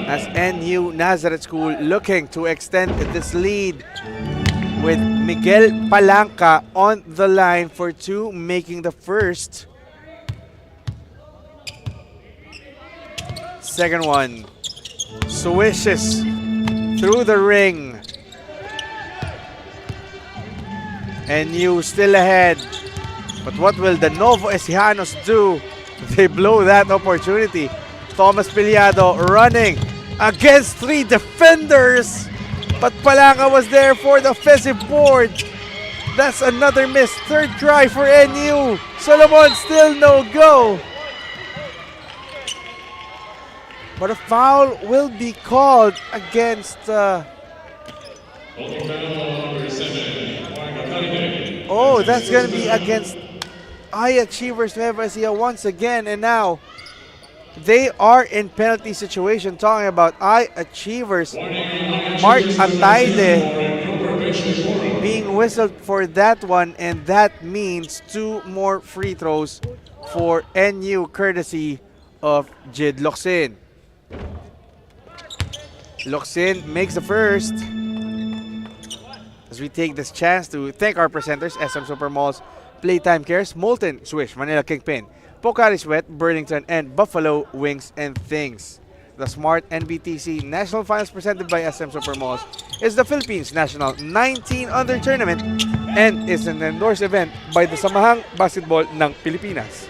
as NU Nazareth School looking to extend this lead with Miguel Palanca on the line for 2, making the first. Second one, swishes through the ring. NU still ahead. But what will the Novo Ecijanos do? They blow that opportunity. Thomas Piliado running against 3 defenders. But Palanca was there for the offensive board. That's another miss. 3rd try for NU. Solomon still no go. But a foul will be called against... oh, that's going to be against Achievers Nueva Ecija once again. And now they are in penalty situation. Talking about Achievers. Mark Ataide being whistled for that one, and that means 2 more free throws for NU courtesy of Jude Locsin. Locsin makes the first. As we take this chance to thank our presenters, SM Supermalls, Playtime Cares, Molten Swish, Manila Kingpin, Pocari Sweat, Burlington, and Buffalo Wings and Things. The Smart-NBTC National Finals presented by SM Supermalls is the Philippines National 19 Under Tournament and is an endorsed event by the Samahang Basketball ng Pilipinas.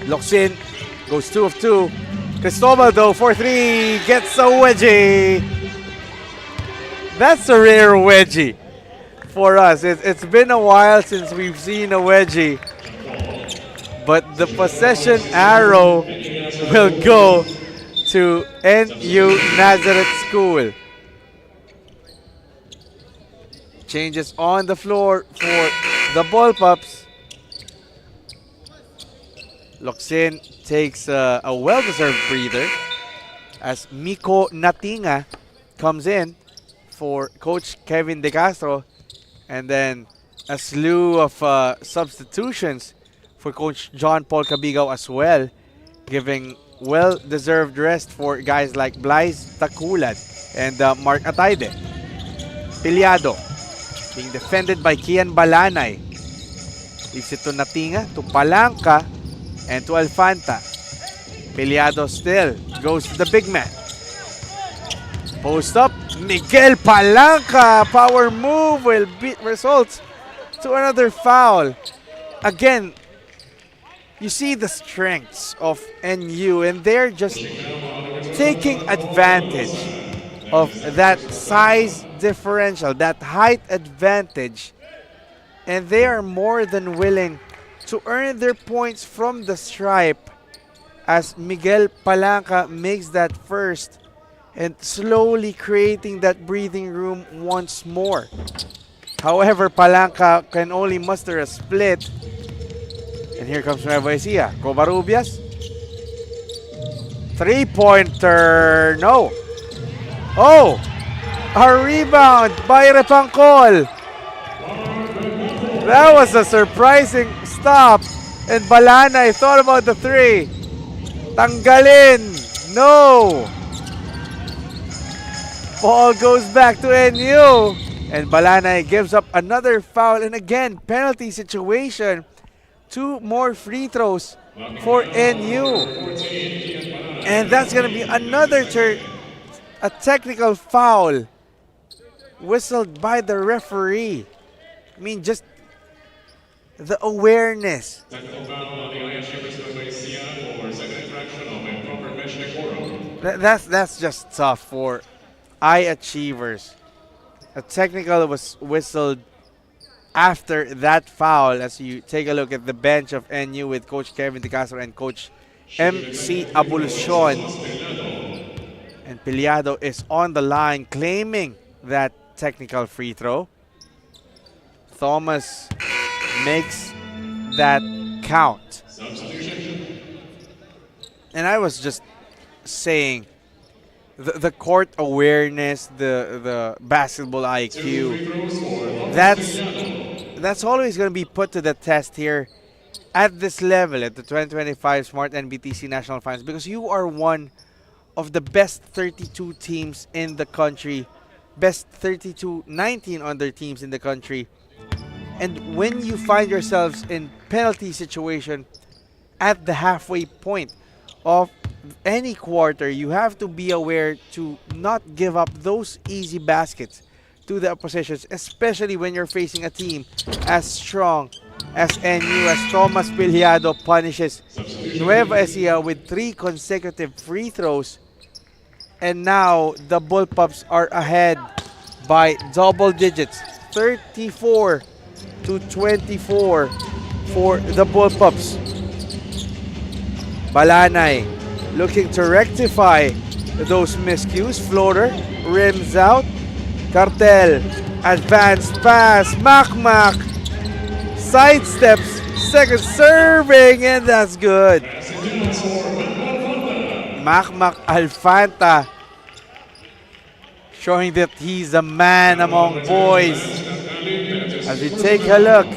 Locsin goes 2 of 2. Cristobal though, 4-3, gets a wedgie. That's a rare wedgie for us. It's been a while since we've seen a wedgie. But the possession arrow will go to NU Nazareth School. Changes on the floor for the Ball Pups. Locsin takes a well-deserved breather as Miko Natinga comes in for Coach Kevin De Castro, and then a slew of substitutions for Coach John Paul Cabigao as well, giving well-deserved rest for guys like Blaise Takulad and Mark Atayde. Piliado being defended by Kian Balanay. Leaves it to Natinga, to Palanca, and to Alfanta. Piliado still goes to the big man. Post up, Miguel Palanca. Power move will beat results to another foul. Again, you see the strengths of NU, and they're just taking advantage of that size differential, that height advantage, and they are more than willing to earn their points from the stripe as Miguel Palanca makes that first and slowly creating that breathing room once more. However, Palanca can only muster a split. And here comes Nueva Ecija. Covarrubias. Three-pointer. No. Oh! A rebound by Repangcol. That was a surprising stop. And Balanay thought about the three. Tanggalin. No. Ball goes back to NU. And Balanay gives up another foul. And again, penalty situation. 2 more free throws for NU. And that's going to be another a technical foul whistled by the referee. I mean, just the awareness. That's just tough for eye achievers. A technical was whistled after that foul, as you take a look at the bench of NU with Coach Kevin De Castro and Coach MC Abulcion. And Piliado is on the line claiming that technical free throw. Thomas makes that count. And I was just saying, the court awareness, the basketball IQ, that's always going to be put to the test here at this level, at the 2025 Smart-NBTC National Finals, because you are one of the best 32 teams in the country, best 32 19 under teams in the country. And when you find yourselves in penalty situation at the halfway point of any quarter, you have to be aware to not give up those easy baskets to the oppositions, especially when you're facing a team as strong as NU, as Thomas Piliado punishes Nueva Ecija with 3 consecutive free throws. And now the Bullpups are ahead by double digits, 34 to 24 for the Bullpups. Balanay looking to rectify those miscues. Floater, rims out. Cartel, advanced pass. Makmak sidesteps, second serving, and that's good. Makmak Alfanta showing that he's a man among boys. As we take a look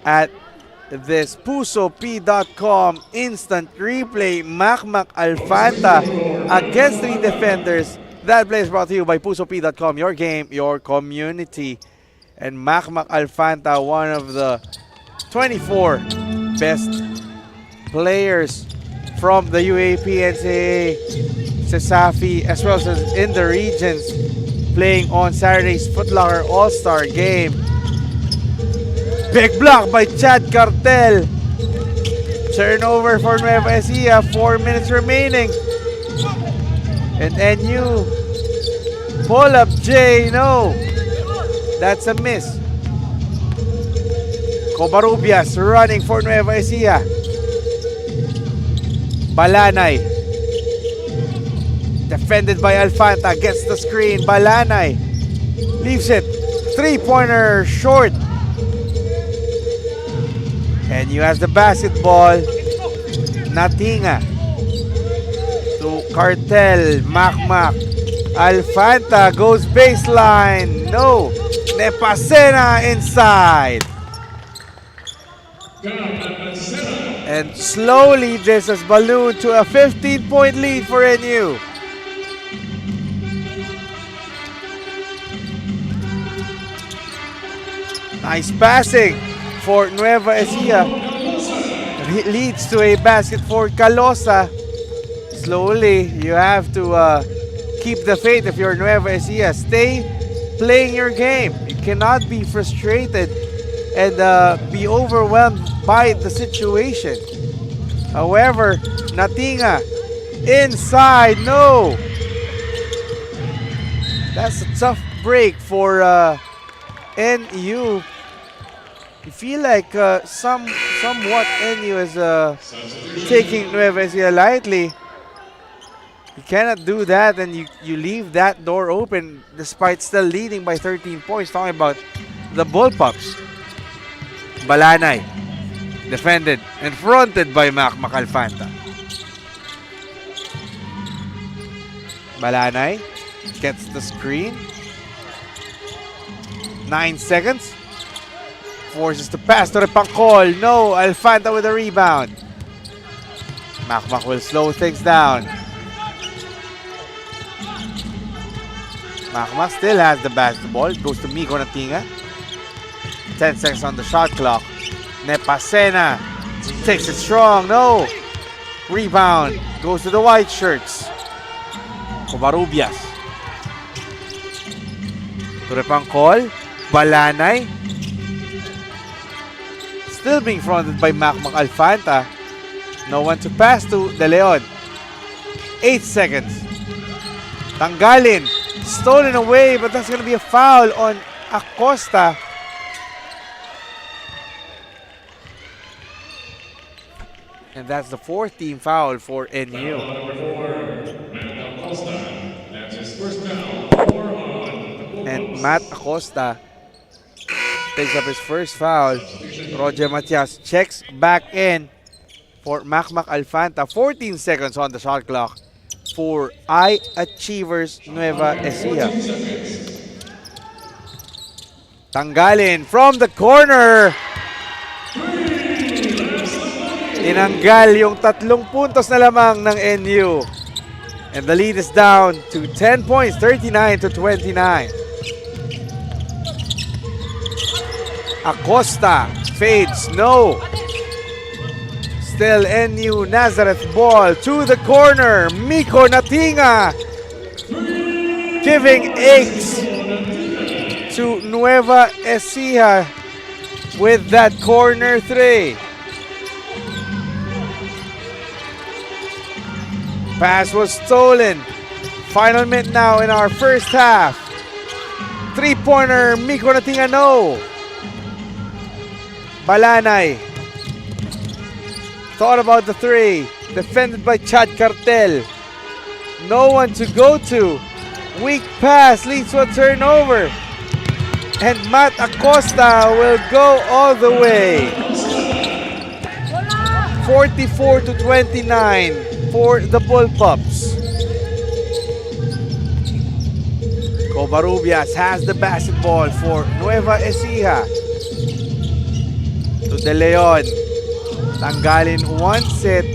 at this PusoP.com instant replay, Makmak Alfanta against 3 defenders. That play is brought to you by PusoP.com, your game, your community. And Makmak Alfanta, one of the 24 best players from the UAP, NCAA, CESAFI, as well as in the regions playing on Saturday's Foot Locker All-Star Game. Big block by Chad Cartel. Turnover for Nueva Ecija. 4 minutes remaining. And NU pull up J. No. That's a miss. Covarrubias running for Nueva Ecija. Balanay. Defended by Alfanta. Gets the screen. Balanay leaves it. 3-pointer short. And you has the basketball. Natinga to Cartel. Makmak. Alfanta goes baseline. No. Nepasena inside. And slowly this has ballooned to a 15-point lead for NU. Nice passing for Nueva Ecija. Leads to a basket for Calosa. Slowly, you have to keep the faith if you're Nueva Ecija. Stay playing your game. You cannot be frustrated and be overwhelmed by the situation. However, Natinga inside. No. That's a tough break for NU. You feel like somewhat NU is taking Nueva Ecija lightly. You cannot do that, and you leave that door open despite still leading by 13 points. Talking about the Bullpups. Balanay defended and fronted by Makmak Alfanta. Balanay gets the screen. 9 seconds. Forces to pass to Repangcol. No, Alfanta with a rebound. Makmak will slow things down. Makmak still has the basketball. It goes to Miko Natinga. 10 seconds on the shot clock. Nepasena takes it strong. No. Rebound. Goes to the white shirts. Covarrubias. To Repangcol. Balanay. Still being fronted by Makmak Alfanta. No one to pass to De Leon. 8 seconds. Tanggalin. Stolen away, but that's going to be a foul on Acosta. And that's the 4th team foul for NU. And Matt Acosta takes up his first foul. Roger Matias checks back in for Makmak Alfanta. 14 seconds on the shot clock for I-Achievers Nueva Ecija. Tanggalin from the corner. Tinanggal yung 3 puntos na lamang ng NU. And the lead is down to 10 points, 39-29. Acosta fades, no. Still NU Nazareth ball to the corner. Miko Natinga giving aches to Nueva Ecija with that corner 3. Pass was stolen. Final minute now in our first half. 3-pointer, Miko Natinga, no. Balanay thought about the 3. Defended by Chad Cartel. No one to go to. Weak pass leads to a turnover. And Matt Acosta will go all the way. 44-29 for the Bullpups. Covarrubias has the basketball for Nueva Ecija. To De Leon. Tanggalin wants it.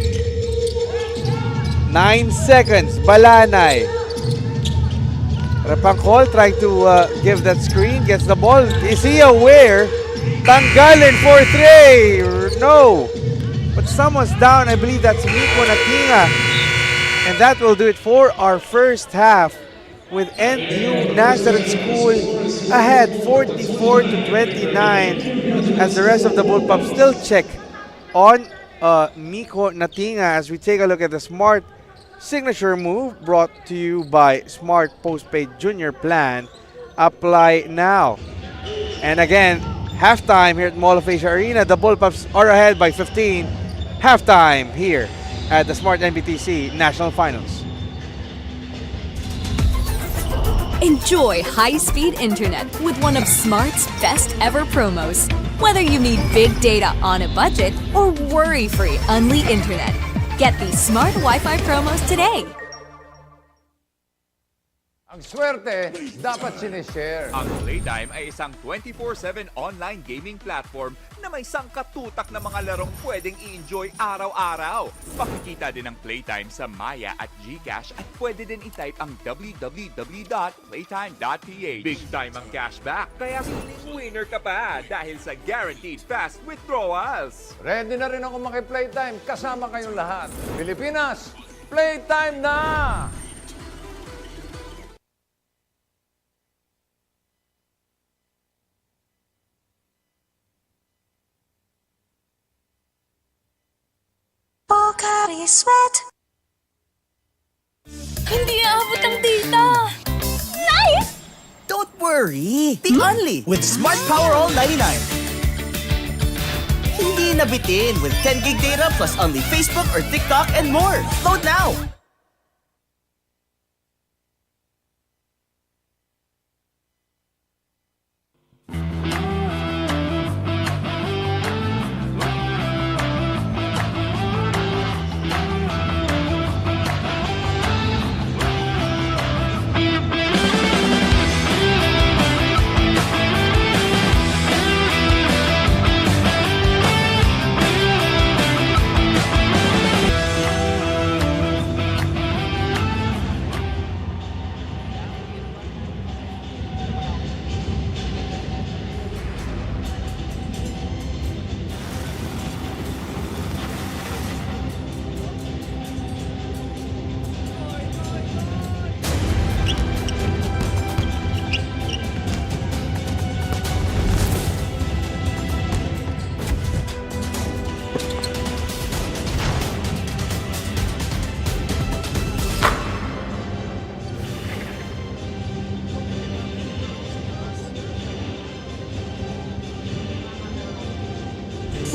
9 seconds. Balanay. Repangcol trying to give that screen. Gets the ball. Is he aware Tanggalin for 3. No. But someone's down. I believe that's Miko Natinga. And that will do it for our first half, with NU Nazareth School ahead 44-29 as the rest of the Bullpups still check on Miko Natinga as we take a look at the Smart signature move brought to you by Smart Postpaid Junior Plan. Apply now. And again, halftime here at Mall of Asia Arena. The Bullpups are ahead by 15. Halftime here at the Smart-NBTC National Finals. Enjoy high-speed internet with one of Smart's best ever promos. Whether you need big data on a budget or worry-free Unli internet, get these Smart Wi-Fi promos today. Ang swerte, dapat sinishare. Ang Playtime ay isang 24/7 online gaming platform na may sangkatutak na mga larong pwedeng i-enjoy araw-araw. Makikita din ang Playtime sa Maya at GCash at pwede din i-type ang www.playtime.ph. Big time ang cashback, kaya feeling winner ka pa dahil sa guaranteed fast withdrawals. Ready na rin ako maki-Playtime kasama kayong lahat. Pilipinas, Playtime na! Pocari Sweat. Hindi aabot ang data. Nice! Don't worry! Be only with Smart Power All 99. Hindi nabitin with 10 gig data plus only Facebook or TikTok and more. Load now!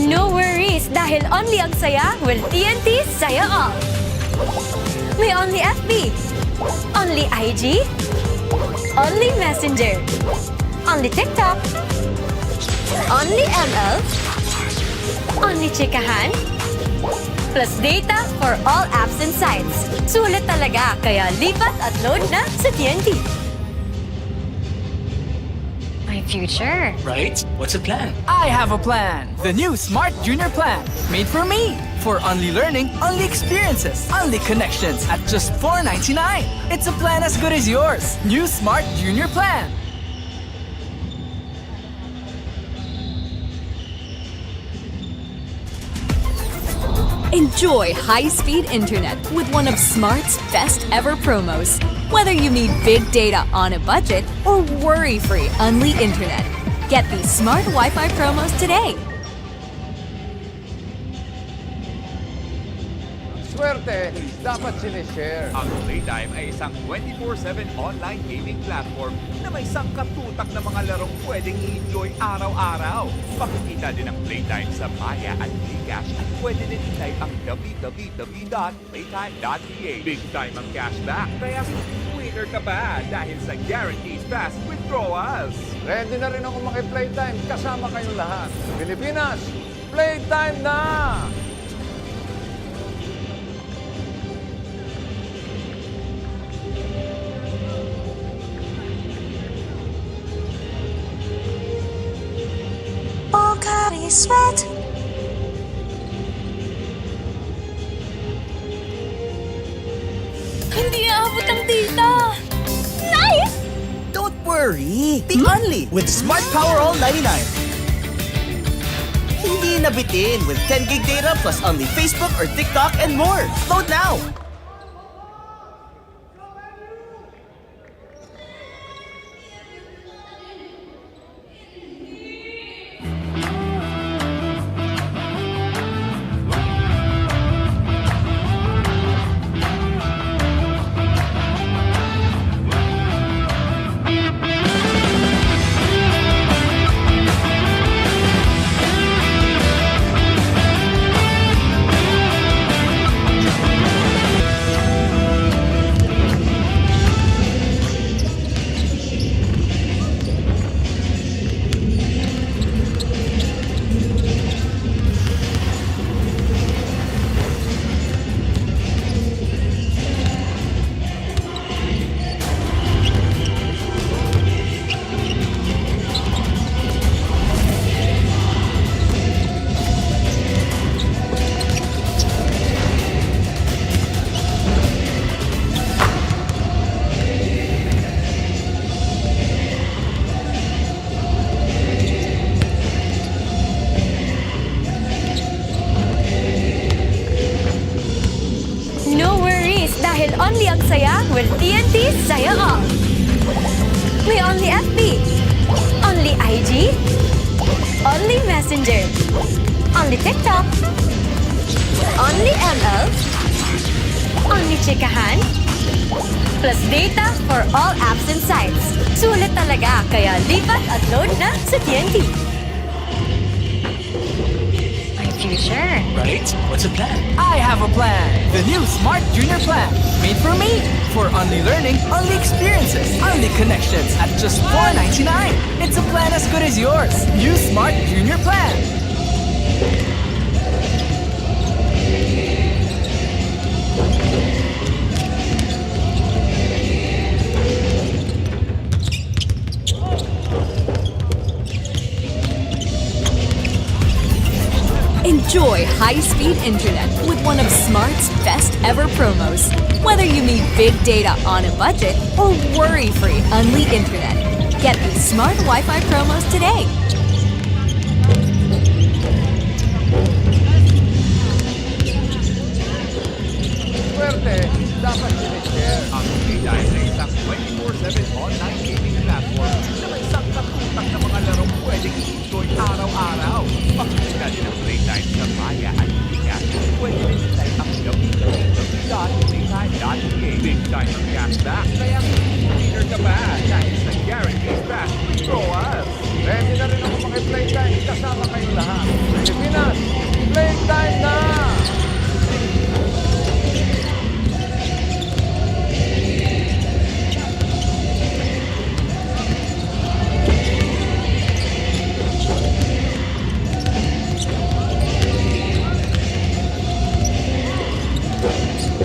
No worries, dahil only ang saya will TNT Saya All. May only FB, only IG, only Messenger, only TikTok, only ML, only chikahan, plus data for all apps and sites. Sulit talaga, kaya lipat at load na sa TNT. My future. Right? What's the plan? I have a plan. The new Smart Junior Plan. Made for me. For only learning, only experiences, only connections at just $4.99. It's a plan as good as yours. New Smart Junior Plan. Enjoy high-speed internet with one of Smart's best ever promos. Whether you need big data on a budget or worry-free Unli internet, get these Smart Wi-Fi promos today. Swerte, dapat sinishare. Ang Playtime ay isang 24/7 online gaming platform na may sangkatutak na mga larong pwedeng i-enjoy araw-araw. Makikita din ang Playtime sa Maya at GCash at pwede din i-type ang www.playtime.ph. Big time ang cashback, kaya feeling winner ka pa dahil sa guaranteed fast withdrawals. Ready na rin ako maki-Playtime kasama kayong lahat. Pilipinas, Playtime na! Pocari Sweat. Hindi aabot ang data. Nice! Don't worry! Be only with Smart Power All 99. Hindi nabitin with 10 gig data plus only Facebook or TikTok and more. Load now! Dahil only ang saya, well, TNT, saya all. May only FB, only IG, only Messenger, only TikTok, only ML, only chikahan, plus data for all apps and sites. Sulit talaga, kaya lipat at load na sa TNT. Future. Right? What's a plan? I have a plan! The new Smart Junior Plan. Made for me. For only learning, only experiences, only connections at just $4.99. It's a plan as good as yours. New Smart Junior Plan. Enjoy high-speed internet with one of Smart's best ever promos. Whether you need big data on a budget or worry-free Unli internet, get these Smart Wi-Fi promos today. Swerte, dapat sinishare. Ang dahil sa isang 24/7 online gaming platform na may isang katutak na mga larong pwedeng i-enjoy araw-araw. Pakita din ang Playtime sa Maya at Gcash. Pwede rin type ang www.playtime.ca. Big time ang cashback, kaya winner ka ba dahil sa guaranteed fast withdrawals. Ready na rin ako maki-Playtime. Kasama kayong lahat. Pilipinas, Playtime na!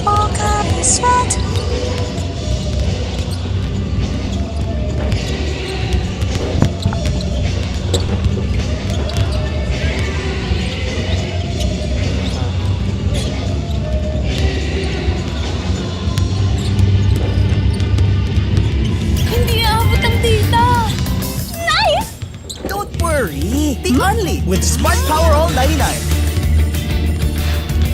Pocari Sweat. Hindi aabot ang data! Nice! Don't worry! The Unli with Smart Power All 99.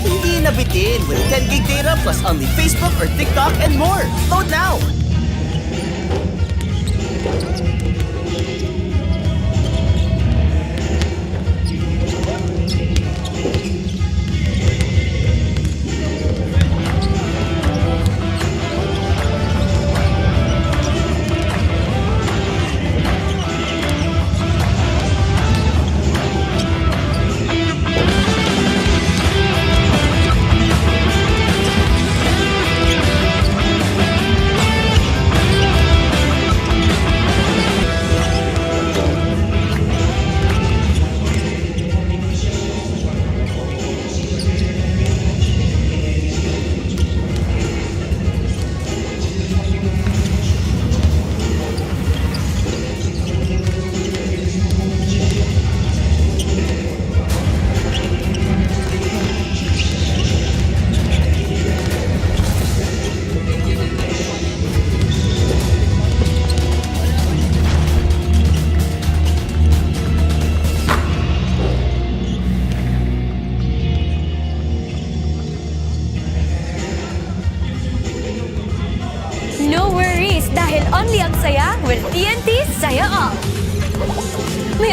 Hindi nabitin with 10 gig data plus only Facebook or TikTok and more. Load now!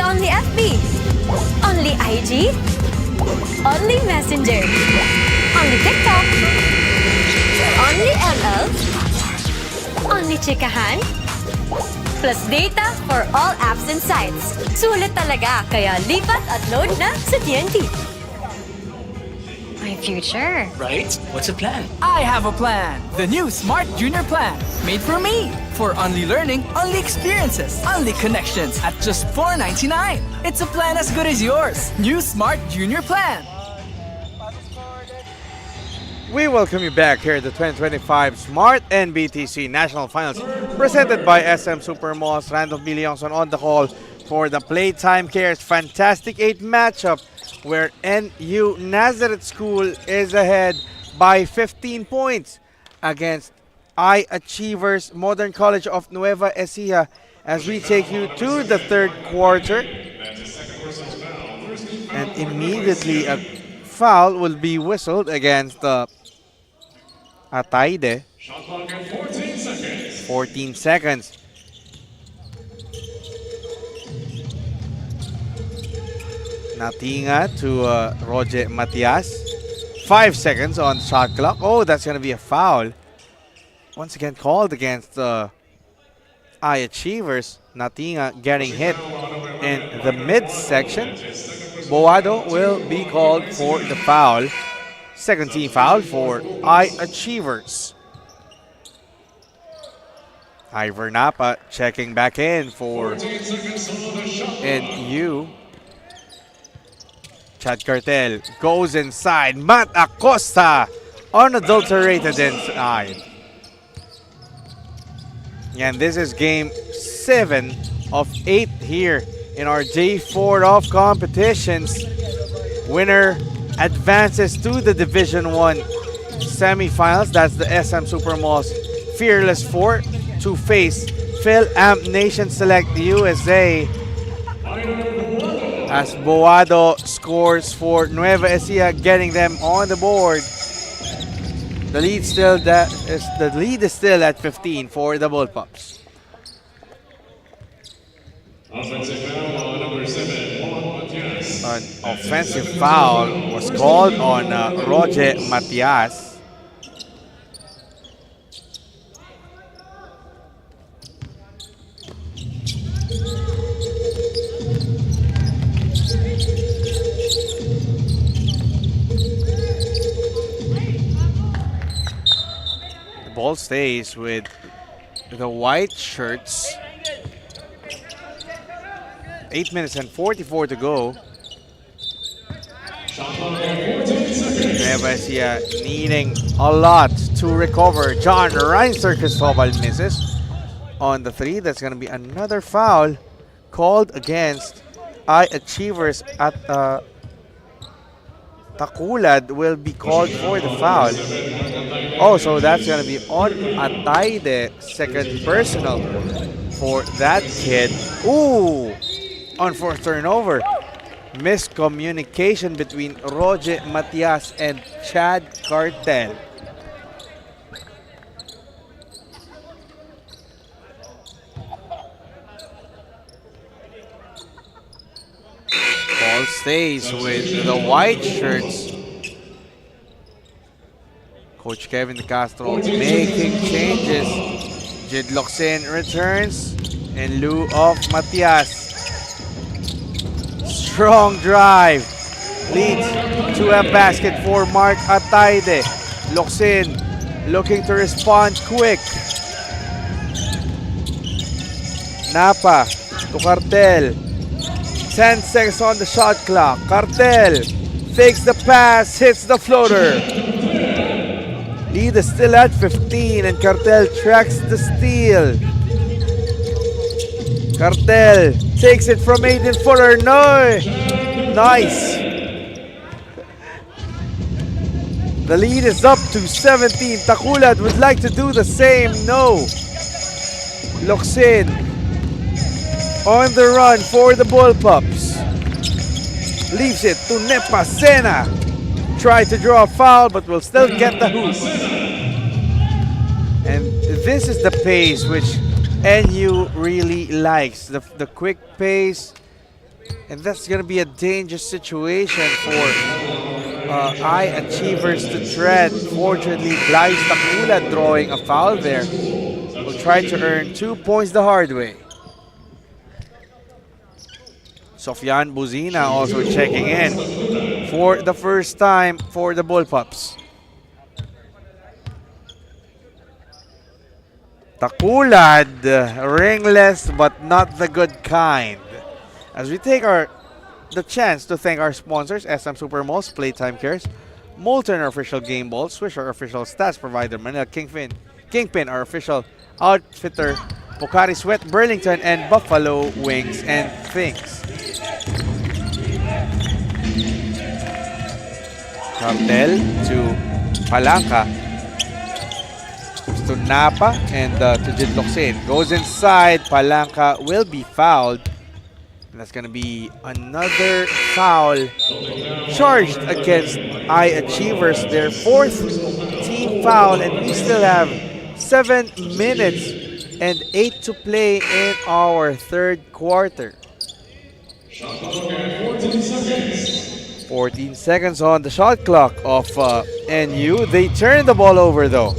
May only FB, only IG, only Messenger, only TikTok, only ML, only chikahan, plus data for all apps and sites. Sulit talaga, kaya lipat at load na sa TNT. My future. Right? What's the plan? I have a plan. The new Smart Junior Plan. Made for me. For only learning, only experiences, only connections at just $4.99. It's a plan as good as yours. New Smart Junior Plan. We welcome you back here at the 2025 Smart-NBTC National Finals, presented by SM Supermalls. Randall Biliongson on the call for the Playtime Cares Fantastic 8 matchup, where NU Nazareth School is ahead by 15 points against Achievers Modern College of Nueva Ecija, as we take you to the third quarter. And immediately a foul will be whistled against Ataide. 14 seconds. Natinga to Roger Matias. 5 seconds on shot clock. Oh, that's going to be a foul. Once again called against Achievers. Natinga getting hit in the midsection. Boado will be called for the foul. Second team foul for Achievers. Ivor Napa checking back in for NU. Chad Cartel goes inside. Matt Acosta unadulterated inside. And this is game 7 of 8 here in our J4 of competitions. Winner advances to the Division 1 semifinals. That's the SM Supermalls Fearless 4 to face Phil-Amp Nation Select USA. As Boado scores for Nueva Ecija, getting them on the board. The lead is still at 15 for the Bullpups. An offensive foul was called on Roger Matias. The ball stays with the white shirts. 8 minutes and 44 to go. Nueva Ecija needing a lot to recover. John Reinster Cristobal misses on the 3. That's going to be another foul called against Achievers at Takulad will be called for the foul. Oh, so that's going to be on Ataide, second personal for that kid. Ooh, unforced turnover. Miscommunication between Roger Matias and Chad Cartel. Ball stays with the white shirts. Coach Kevin De Castro making changes. Jude Locsin returns in lieu of Matias. Strong drive leads to a basket for Mark Ataide. Locsin looking to respond quick. Napa to Cartel. 10 seconds on the shot clock. Cartel fakes the pass, hits the floater. Lead is still at 15 and Cartel tracks the steal. Cartel takes it from 18-footer. No! Nice. The lead is up to 17. Takulad would like to do the same. No. Locsin on the run for the Bullpups. Leaves it to Nepasena. Tried to draw a foul but will still get the hoop. And this is the pace which NU really likes. The quick pace, And that's going to be a dangerous situation for High Achievers to tread. Fortunately, Blaise Takula drawing a foul there. Will try to earn 2 points the hard way. Sofyan Buzina also checking in for the first time for the Bullpups. Takulad, ringless but not the good kind. As we take the chance to thank our sponsors, SM Supermalls, Playtime Cares, Molten, our official game ball, Swish, our official stats provider, Manila Kingpin, our official outfitter, Pocari Sweat, Burlington, and Buffalo Wings and Things. Cartel to Palanca. To Napa and to Jude goes inside. Palanca will be fouled. And that's going to be another foul charged against High Achievers. Their 4th team foul, and we still have 7 minutes and 8 to play in our 3rd quarter. 14 seconds on the shot clock of NU. They turn the ball over though.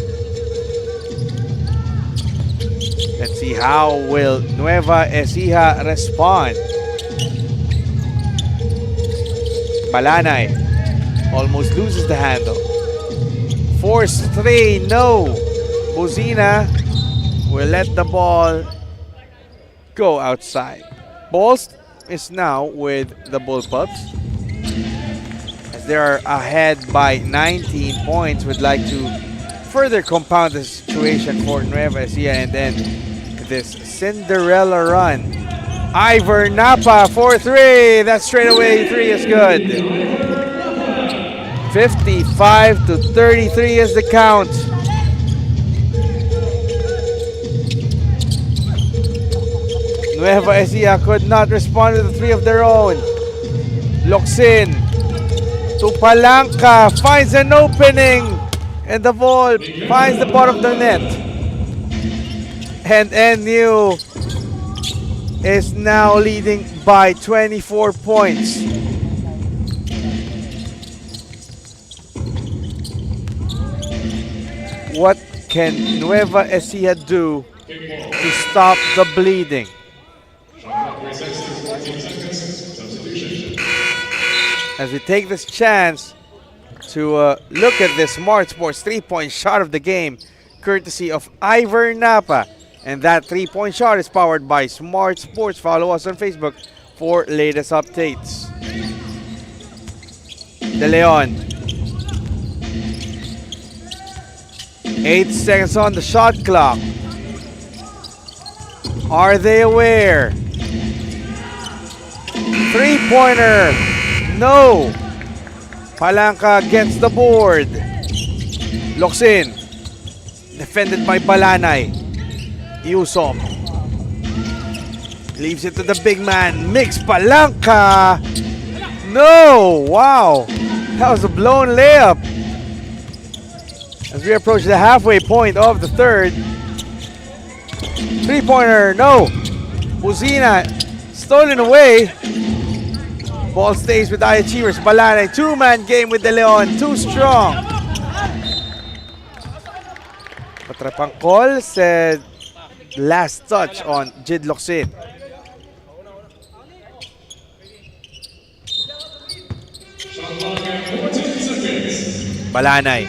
Let's see how will Nueva Ecija respond. Balanay almost loses the handle. Force 3, no. Buzina will let the ball go outside. Balls is now with the Bullpups. As they are ahead by 19 points, would like to further compound the situation for Nueva Ecija, and then this Cinderella run. Ivor Napa for 3. That straightaway 3 is good. 55-33 is the count. Nueva Ecija could not respond to the 3 of their own. Locsin to Palanca, finds an opening, and the ball finds the bottom of the net. And NU is now leading by 24 points. What can Nueva Ecija do to stop the bleeding? As we take this chance to look at this Smart Sports 3-point shot of the game, courtesy of Ivor Napa. And that 3-point shot is powered by Smart Sports. Follow us on Facebook for latest updates. De Leon. 8 seconds on the shot clock. Are they aware? 3-pointer. No. Palanca gets the board. Locsin. Defended by Balanay. Yusop. Leaves it to the big man. Mix Palanca. No. Wow. That was a blown layup. As we approach the halfway point of the 3rd. 3-pointer. No. Buzina. Stolen away. Ball stays with High Achievers. Balanay, 2-man game with De Leon. Too strong. Patrapangkol said last touch on Jude Locsin. Balanay.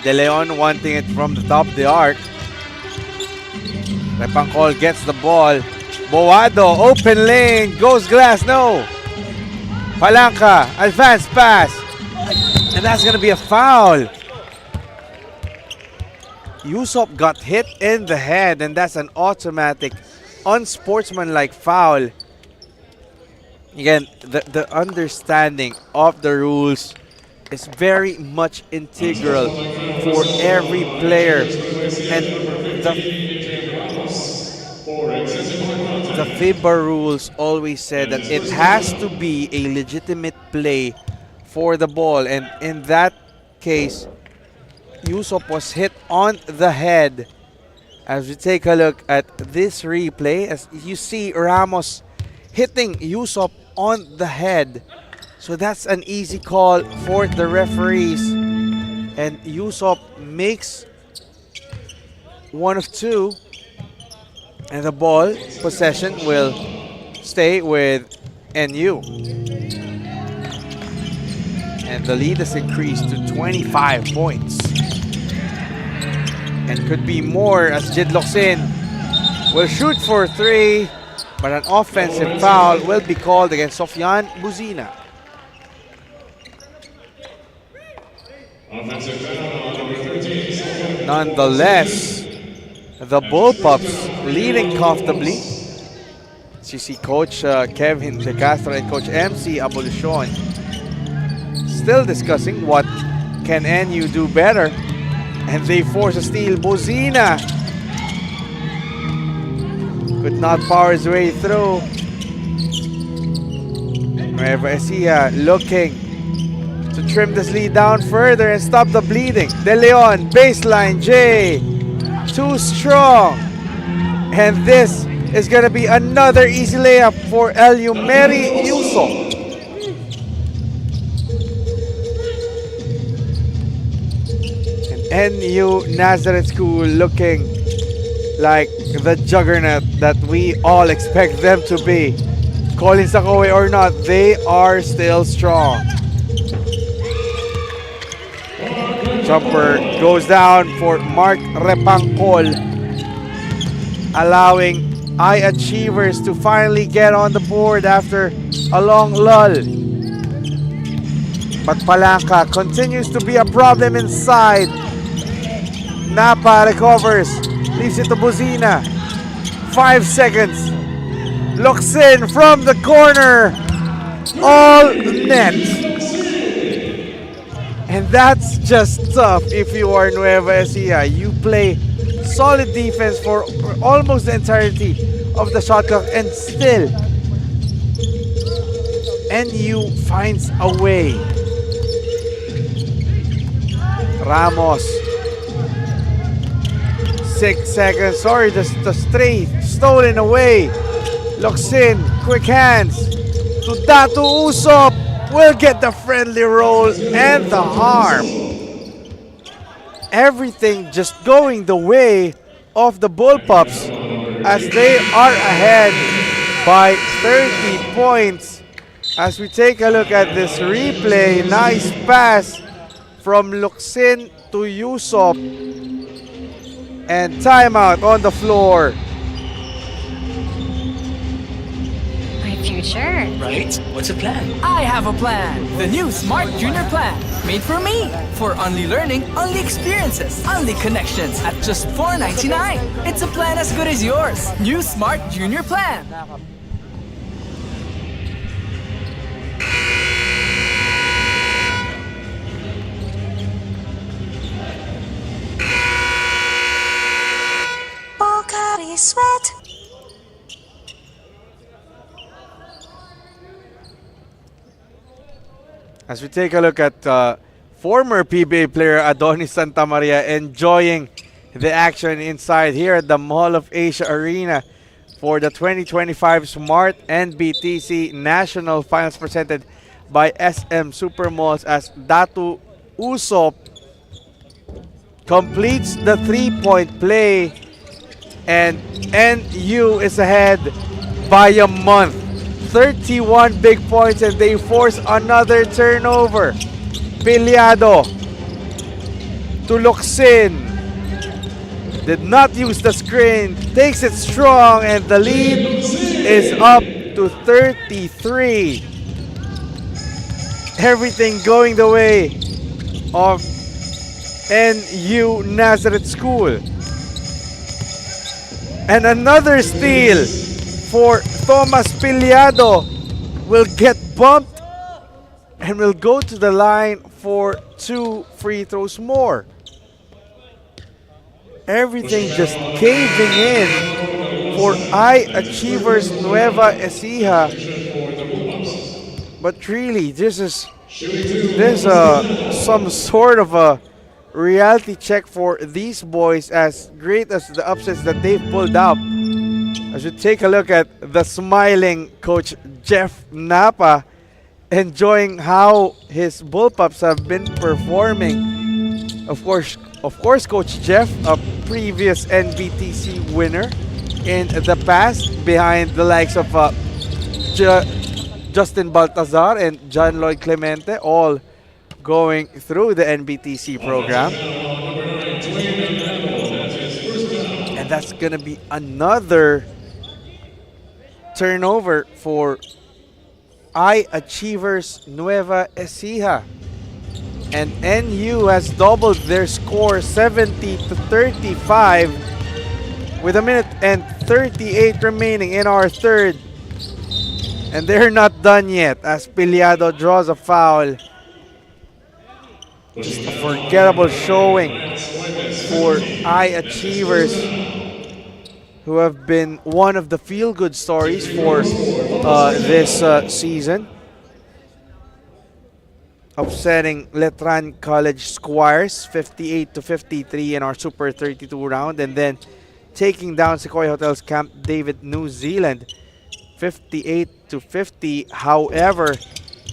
De Leon wanting it from the top of the arc. Patrapangkol gets the ball. Boado, open lane, goes glass, no. Palanca, advanced pass. And that's going to be a foul. Yusop got hit in the head, and that's an automatic, unsportsmanlike foul. Again, the understanding of the rules is very much integral for every player. And the FIBA rules always said that it has to be a legitimate play for the ball. And in that case, Yusop was hit on the head. As we take a look at this replay, as you see Ramos hitting Yusop on the head. So that's an easy call for the referees. And Yusop makes one of two. And the ball possession will stay with NU. And the lead has increased to 25 points. And could be more as Jude Locsin will shoot for three. But an offensive foul will be called against Sofyan Buzina. Nonetheless, the Bullpups leading comfortably. You see Coach Kevin De Castro and Coach MC Abolition still discussing what can NU do better. And they force a steal. Buzina could not power his way through. Nueva Ecija looking to trim this lead down further and stop the bleeding. De Leon, baseline, J. Too strong. And this is going to be another easy layup for El Umeri Yuso. And NU Nazareth School looking like the juggernaut that we all expect them to be. Colin Sakoe or not, they are still strong. Jumper goes down for Mark Repangkol, allowing I-Achievers to finally get on the board after a long lull. But Palanca continues to be a problem inside. Napa recovers, leaves it to Buzina. 5 seconds. Looks in from the corner. All net. And that's just tough if you are Nueva Ecija. You play solid defense for almost the entirety of the shot clock and still NU finds a way. Ramos. 6 seconds. Sorry, the straight stolen away. Looks in. Quick hands to Datu Usop. Will get the friendly roll and the harm. Everything just going the way of the Bullpups as they are ahead by 30 points. As we take a look at this replay, nice pass from Locsin to Yusop. And timeout on the floor. My future. Right? What's the plan? I have a plan. The new Smart Junior Plan. Made for me. For only learning, only experiences, only connections at just $4.99. It's a plan as good as yours. New Smart Junior Plan. Pocari Sweat. As we take a look at former PBA player Adonis Santamaria enjoying the action inside here at the Mall of Asia Arena for the 2025 Smart-NBTC National Finals presented by SM Supermalls as Datu Usop completes the three-point play and NU is ahead by a month. 31 big points and they force another turnover. Piliado to Locsin. Did not use the screen. Takes it strong and the lead is up to 33. Everything going the way of NU Nazareth School. And another steal for Thomas Piliado will get bumped and will go to the line for 2 free throws more. Everything just caving in for I-Achievers Nueva Ecija. But really, this is some sort of a reality check for these boys, as great as the upsets that they've pulled up. As you take a look at the smiling Coach Jeff Napa, enjoying how his Bullpups have been performing. Of course, Coach Jeff, a previous NBTC winner in the past, behind the likes of Justin Baltazar and John Lloyd Clemente, all going through the NBTC program. And that's going to be another turnover for I-Achievers Nueva Ecija. And NU has doubled their score 70-35 with 1:38 remaining in our third. And they're not done yet as Piliado draws a foul. Just a forgettable showing for I-Achievers, who have been one of the feel-good stories for this season, upsetting Letran College Squires 58-53 in our Super 32 round, and then taking down Sequoia Hotels Camp David, New Zealand 58-50. However,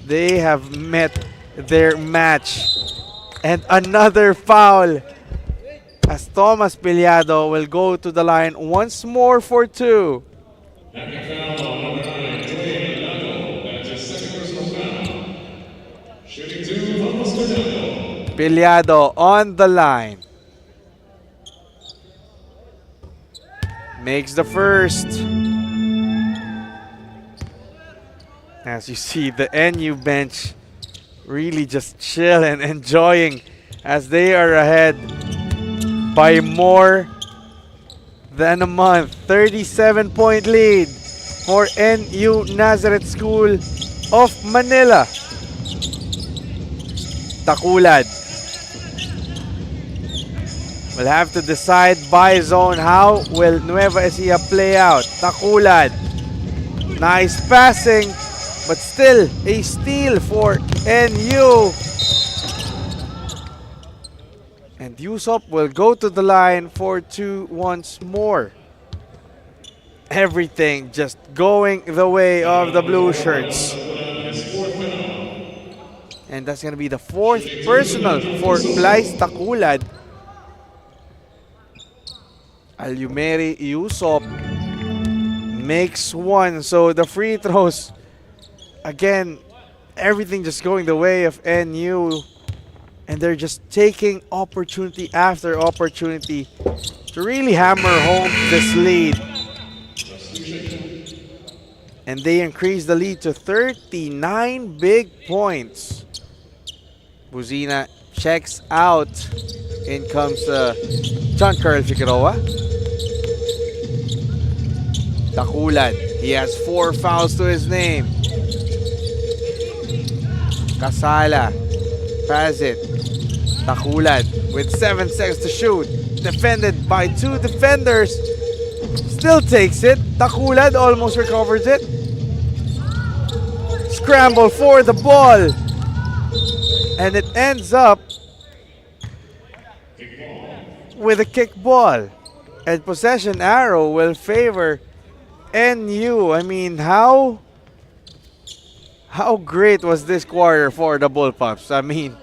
they have met their match. And another foul as Thomas Piliado will go to the line once more for two. Piliado on the line. Makes the first. As you see, the NU bench really just chill and enjoying as they are ahead by more than a month. 37-point lead for NU Nazareth School of Manila. Takulad will have to decide by zone. How will Nueva Ecija play out? Takulad. Nice passing, but still a steal for NU. And Yusop will go to the line for two once more. Everything just going the way of the blue shirts. And that's going to be the fourth personal for Blaise Takulad. Alumeri Yusop makes one. So the free throws, again, everything just going the way of NU. And they're just taking opportunity after opportunity to really hammer home this lead. And they increase the lead to 39 big points. Buzina checks out. In comes John Carl Figueroa. Takulad. He has 4 fouls to his name. Casala. Pass it. Takulad with 7 seconds to shoot. Defended by 2 defenders. Still takes it. Takulad almost recovers it. Scramble for the ball. And it ends up with a kick ball. And possession arrow will favor NU. I mean, how great was this quarter for the Bullpups? I mean,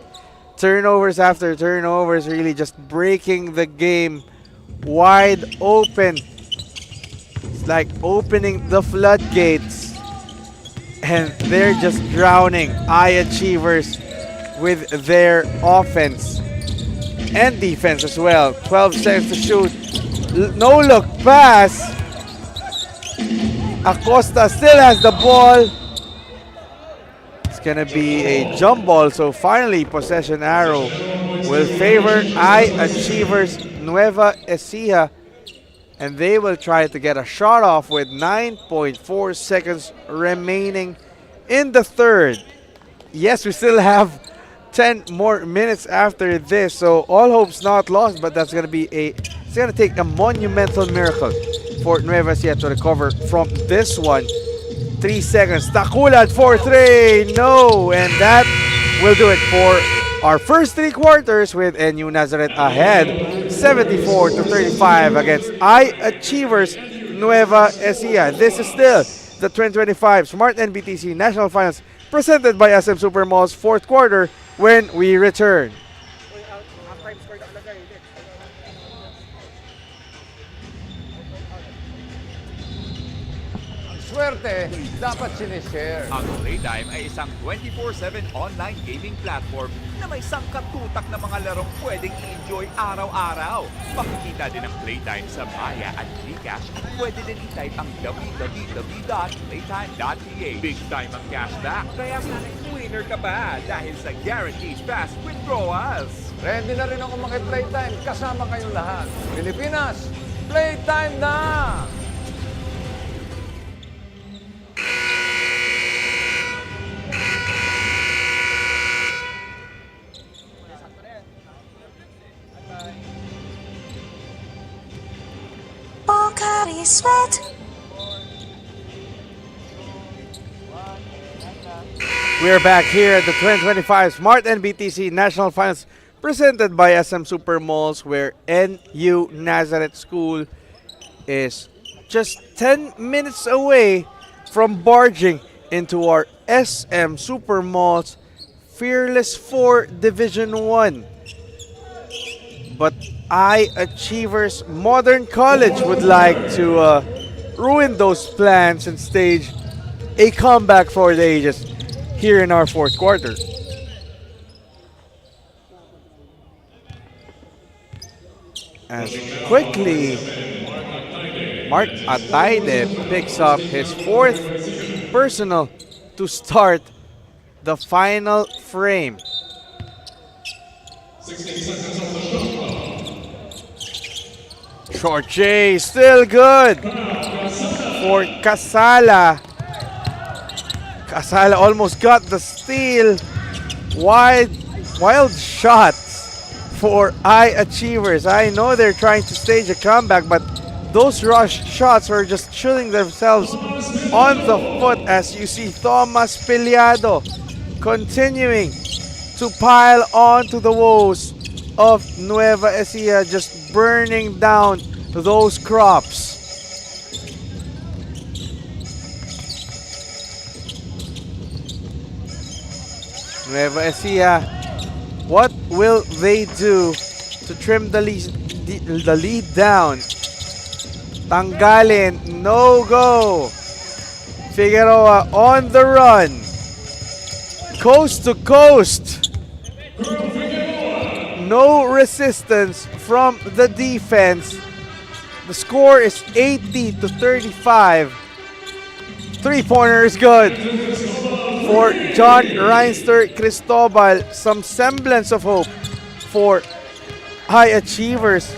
turnovers after turnovers, really just breaking the game wide open. It's like opening the floodgates. And they're just drowning I-Achievers with their offense and defense as well. 12 seconds to shoot. No look pass. Acosta still has the ball. It's gonna be a jump ball. So finally, possession arrow will favor I-Achievers Nueva Ecija, and they will try to get a shot off with 9.4 seconds remaining in the third. Yes, we still have 10 more minutes after this, so all hope's not lost, but that's gonna be it's gonna take a monumental miracle for Nueva Ecija to recover from this one. 3 seconds. Takulad for 3. No, and that will do it for our first 3 quarters, with NU Nazareth ahead 74-35 against I-Achievers Nueva Ecija. This is still the 2025 Smart-NBTC National Finals presented by SM Supermalls fourth quarter when we return. Swerte, dapat sinishare. Ang Playtime ay isang 24/7 online gaming platform na may sangkatutak na mga larong pwedeng i-enjoy araw-araw. Makikita din ang Playtime sa Maya at GCash. Pwede din i-type ang www.playtime.ph. Big time ang cashback, kaya winner ka pa dahil sa guaranteed fast withdrawals. Ready na rin ako maki-Playtime kasama kayong lahat. Pilipinas, Playtime na! Pocari Sweat. We're back here at the 2025 Smart-NBTC National Finals presented by SM Supermalls, where NU Nazareth School is just 10 minutes away from barging into our SM Supermalls Fearless 4 Division 1. But I-Achievers Modern College would like to ruin those plans and stage a comeback for the ages here in our fourth quarter. As quickly, Mark Ataide picks up his fourth personal to start the final frame. Short chase, still good for Casala. Casala almost got the steal. Wild shots for I-Achievers. I know they're trying to stage a comeback, but those rush shots are just shooting themselves on the foot, as you see Thomas Piliado continuing to pile onto the woes of Nueva Ecija, just burning down those crops. Nueva Ecija, what will they do to trim the lead down? Tanggalin, no go. Figueroa on the run. Coast to coast. No resistance from the defense. The score is 80-35. Three-pointer is good for John Reinster Cristobal. Some semblance of hope for I-Achievers.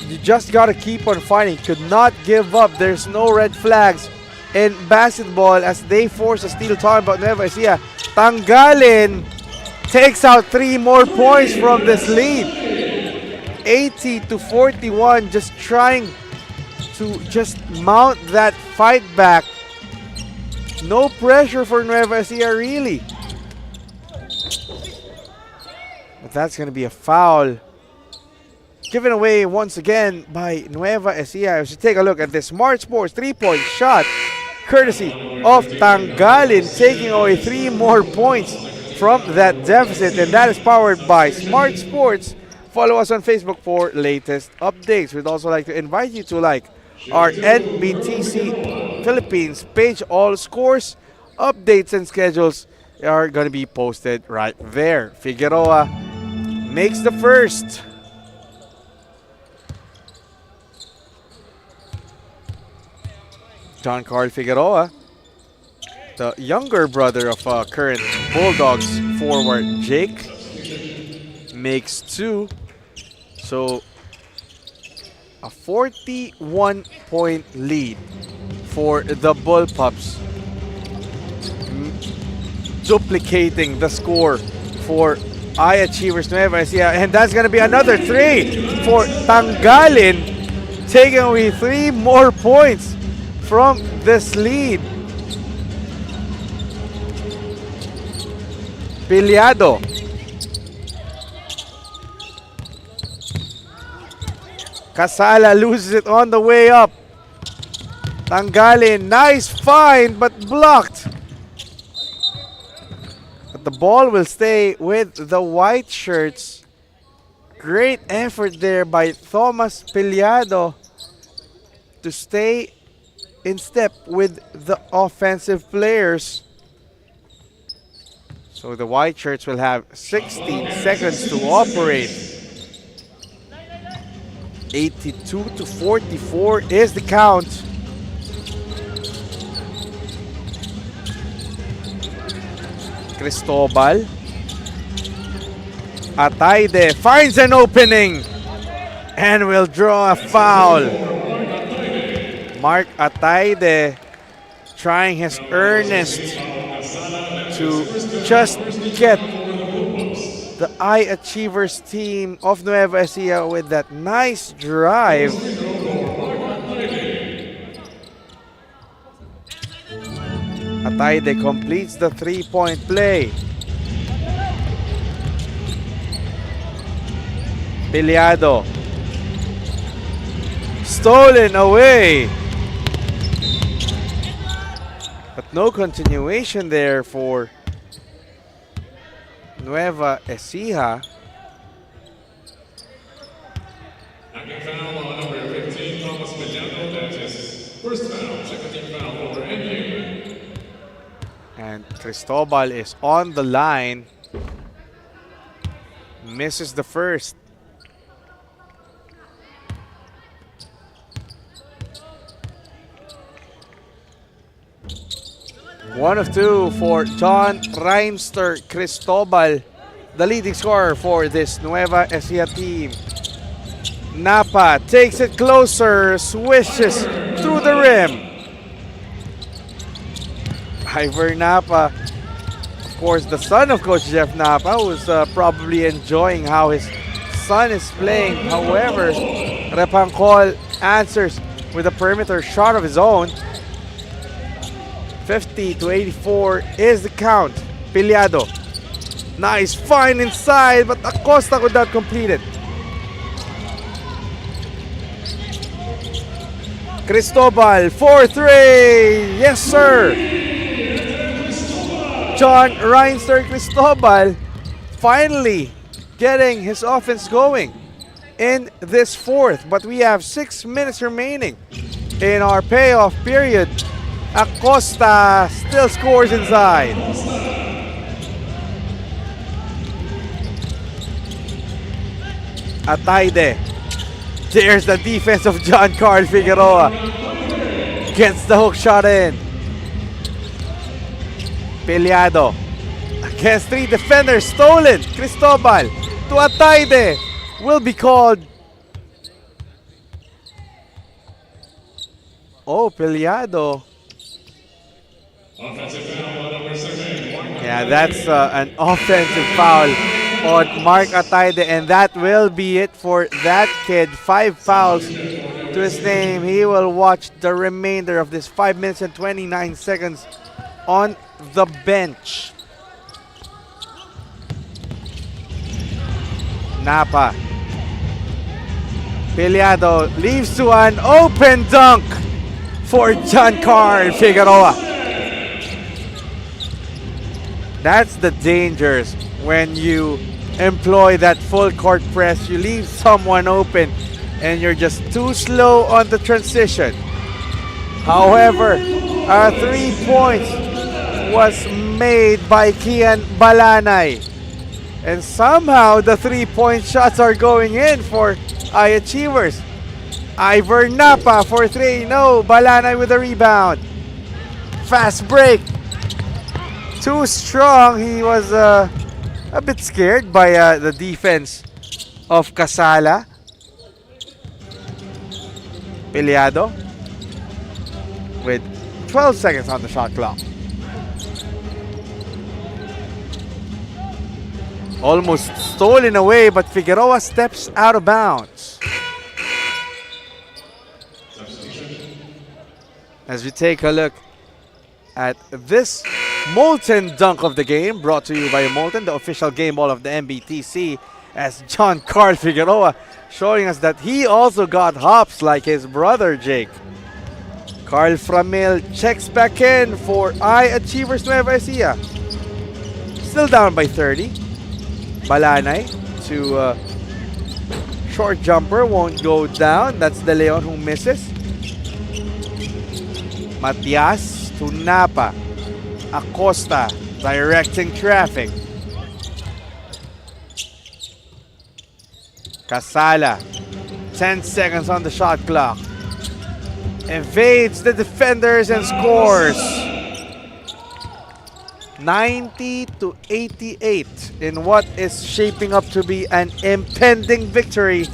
You just gotta keep on fighting. Could not give up. There's no red flags in basketball as they force a steal. Talking about Nueva Ecija. Tanggalin takes out 3 more points from this lead. 80-41, just trying to just mount that fight back. No pressure for Nueva Ecija, really. But that's going to be a foul. Given away once again by Nueva Ecija. We should take a look at this Smart Sports 3-point shot, courtesy of Tanggalin, taking away 3 more points from that deficit, and that is powered by Smart Sports. Follow us on Facebook for latest updates. We'd also like to invite you to like our NBTC Philippines page. All scores, updates, and schedules are going to be posted right there. Figueroa makes the first. John Carl Figueroa, the younger brother of current Bulldogs forward Jake, makes 2. So a 41-point lead for the Bullpups, duplicating the score for I-Achievers Nueva Ecija. And that's going to be another 3 for Tanggalin, taking away 3 more points from this lead. Piliado. Casala loses it on the way up. Tanggalin, nice find but blocked. But the ball will stay with the white shirts. Great effort there by Thomas Piliado to stay in step with the offensive players. So the white shirts will have 16 seconds to operate. 82-44 is the count. Cristobal. Ataide finds an opening and will draw a foul. Mark Ataide trying his earnest to just get the Eye Achievers team of Nueva Ecija with that nice drive. Ataide completes the three-point play. Piliado. Stolen away. But no continuation there for Nueva Ecija. Acting foul on number 15, Thomas Piliado. That's his first foul, second team foul over NU. And Cristobal is on the line. Misses the first. One of two for John Reinster Cristobal, the leading scorer for this Nueva Ecija team. Napa takes it closer, swishes through the rim. Ivor Napa, of course, the son of Coach Jeff Napa, who's probably enjoying how his son is playing. However, Repangcol answers with a perimeter shot of his own. 50-84 is the count. Piliado. Nice find inside, but Acosta could not complete it. Cristobal, 4-3. Yes, sir. John Reinster Cristobal finally getting his offense going in this fourth. But we have 6 minutes remaining in our payoff period. Acosta still scores inside. Ataide. There's the defense of John Carl Figueroa. Gets the hook shot in. Piliado. Against 3 defenders. Stolen. Cristobal to Ataide. Will be called. Oh, Piliado. Yeah, that's an offensive foul on Mark Ataide, and that will be it for that kid. 5 fouls to his name. He will watch the remainder of this 5 minutes and 29 seconds on the bench. Napa. Piliado leaves to an open dunk for John Carl Figueroa. That's the dangers when you employ that full court press. You leave someone open and you're just too slow on the transition. However, 3 points was made by Kian Balanay. And somehow the 3-point shots are going in for Eye Achievers. Ivor Napa for 3. No, Balanay with a rebound. Fast break. Too strong. He was a bit scared by the defense of Casala. Piliado with 12 seconds on the shot clock. Almost stolen away, but Figueroa steps out of bounds. As we take a look at this Molten dunk of the game, brought to you by Molten, the official game ball of the NBTC, as John Carl Figueroa showing us that he also got hops like his brother Jake. Carl Framil checks back in for Achievers Nueva Ecija. Still down by 30. Balanay to short jumper, won't go down. That's De Leon who misses. Matias to Napa. Acosta directing traffic. Casala, 10 seconds on the shot clock. Evades the defenders and scores. 90-88 in what is shaping up to be an impending victory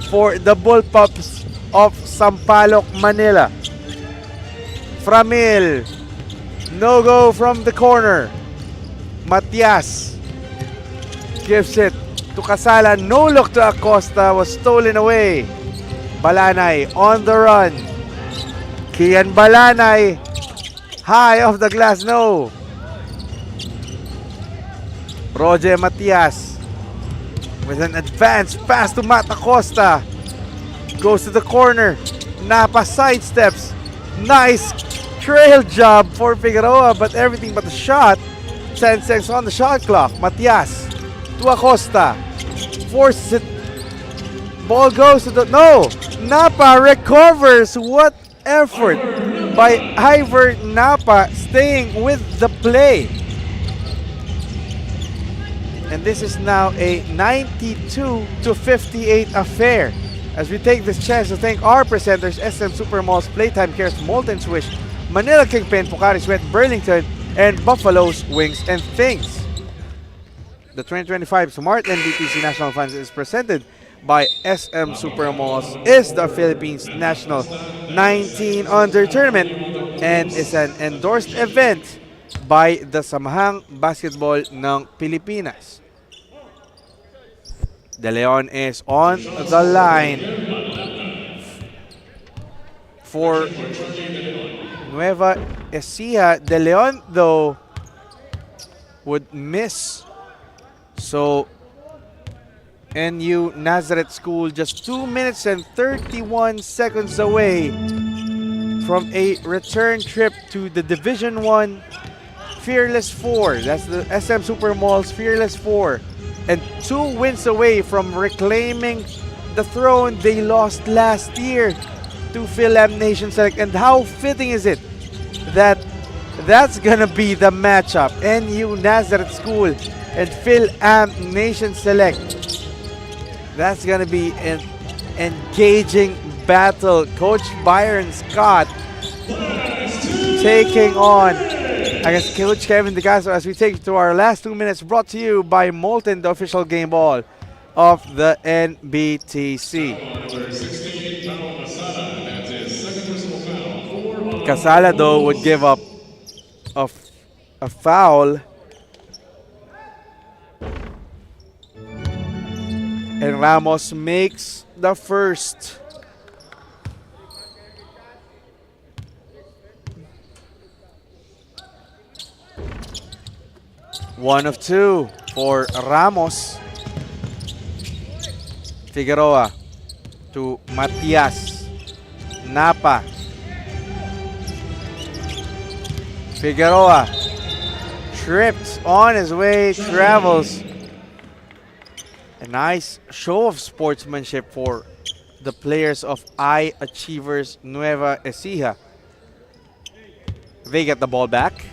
for the Bullpups of Sampaloc, Manila. Framil, no go from the corner. Matias gives it to Casala. No look to Acosta, was stolen away. Balanay on the run. Kian Balanay, high off the glass, no. Roger Matias with an advanced pass to Matt Acosta. Goes to the corner. Napa sidesteps. Nice trail job for Figueroa, but everything but the shot. 10 seconds on the shot clock. Matias to Acosta. Forces it. Ball goes to the... No! Napa recovers. What effort by Ivor Napa staying with the play. And this is now a 92-58 affair. As we take this chance to thank our presenters, SM Supermalls, Playtime Cares, Molten Swish, Manila Kingpin, Pocari Sweat, Burlington, and Buffalo's Wings and Things. The 2025 Smart-NBTC National Finals is presented by SM Supermalls, is the Philippines National 19 Under Tournament, and is an endorsed event by the Samahang Basketball ng Pilipinas. De Leon is on the line for Nueva Ecija. De Leon, though, would miss. So, NU Nazareth School just 2 minutes and 31 seconds away from a return trip to the Division 1 Fearless 4. That's the SM Supermalls Fearless 4. And 2 wins away from reclaiming the throne they lost last year to Phil-Am Nation Select. And how fitting is it that that's gonna be the matchup? NU Nazareth School and Phil-Am Nation Select. That's gonna be an engaging battle. Coach Byron Scott taking on, I guess, Coach Kevin De Castro, as we take to our last 2 minutes, brought to you by Molten, the official game ball of the NBTC. Casala, though, would give up a foul. And Ramos makes the first. One of 2 for Ramos. Figueroa to Matias. Napa. Figueroa trips on his way, travels. A nice show of sportsmanship for the players of Achievers Nueva Ecija. They get the ball back.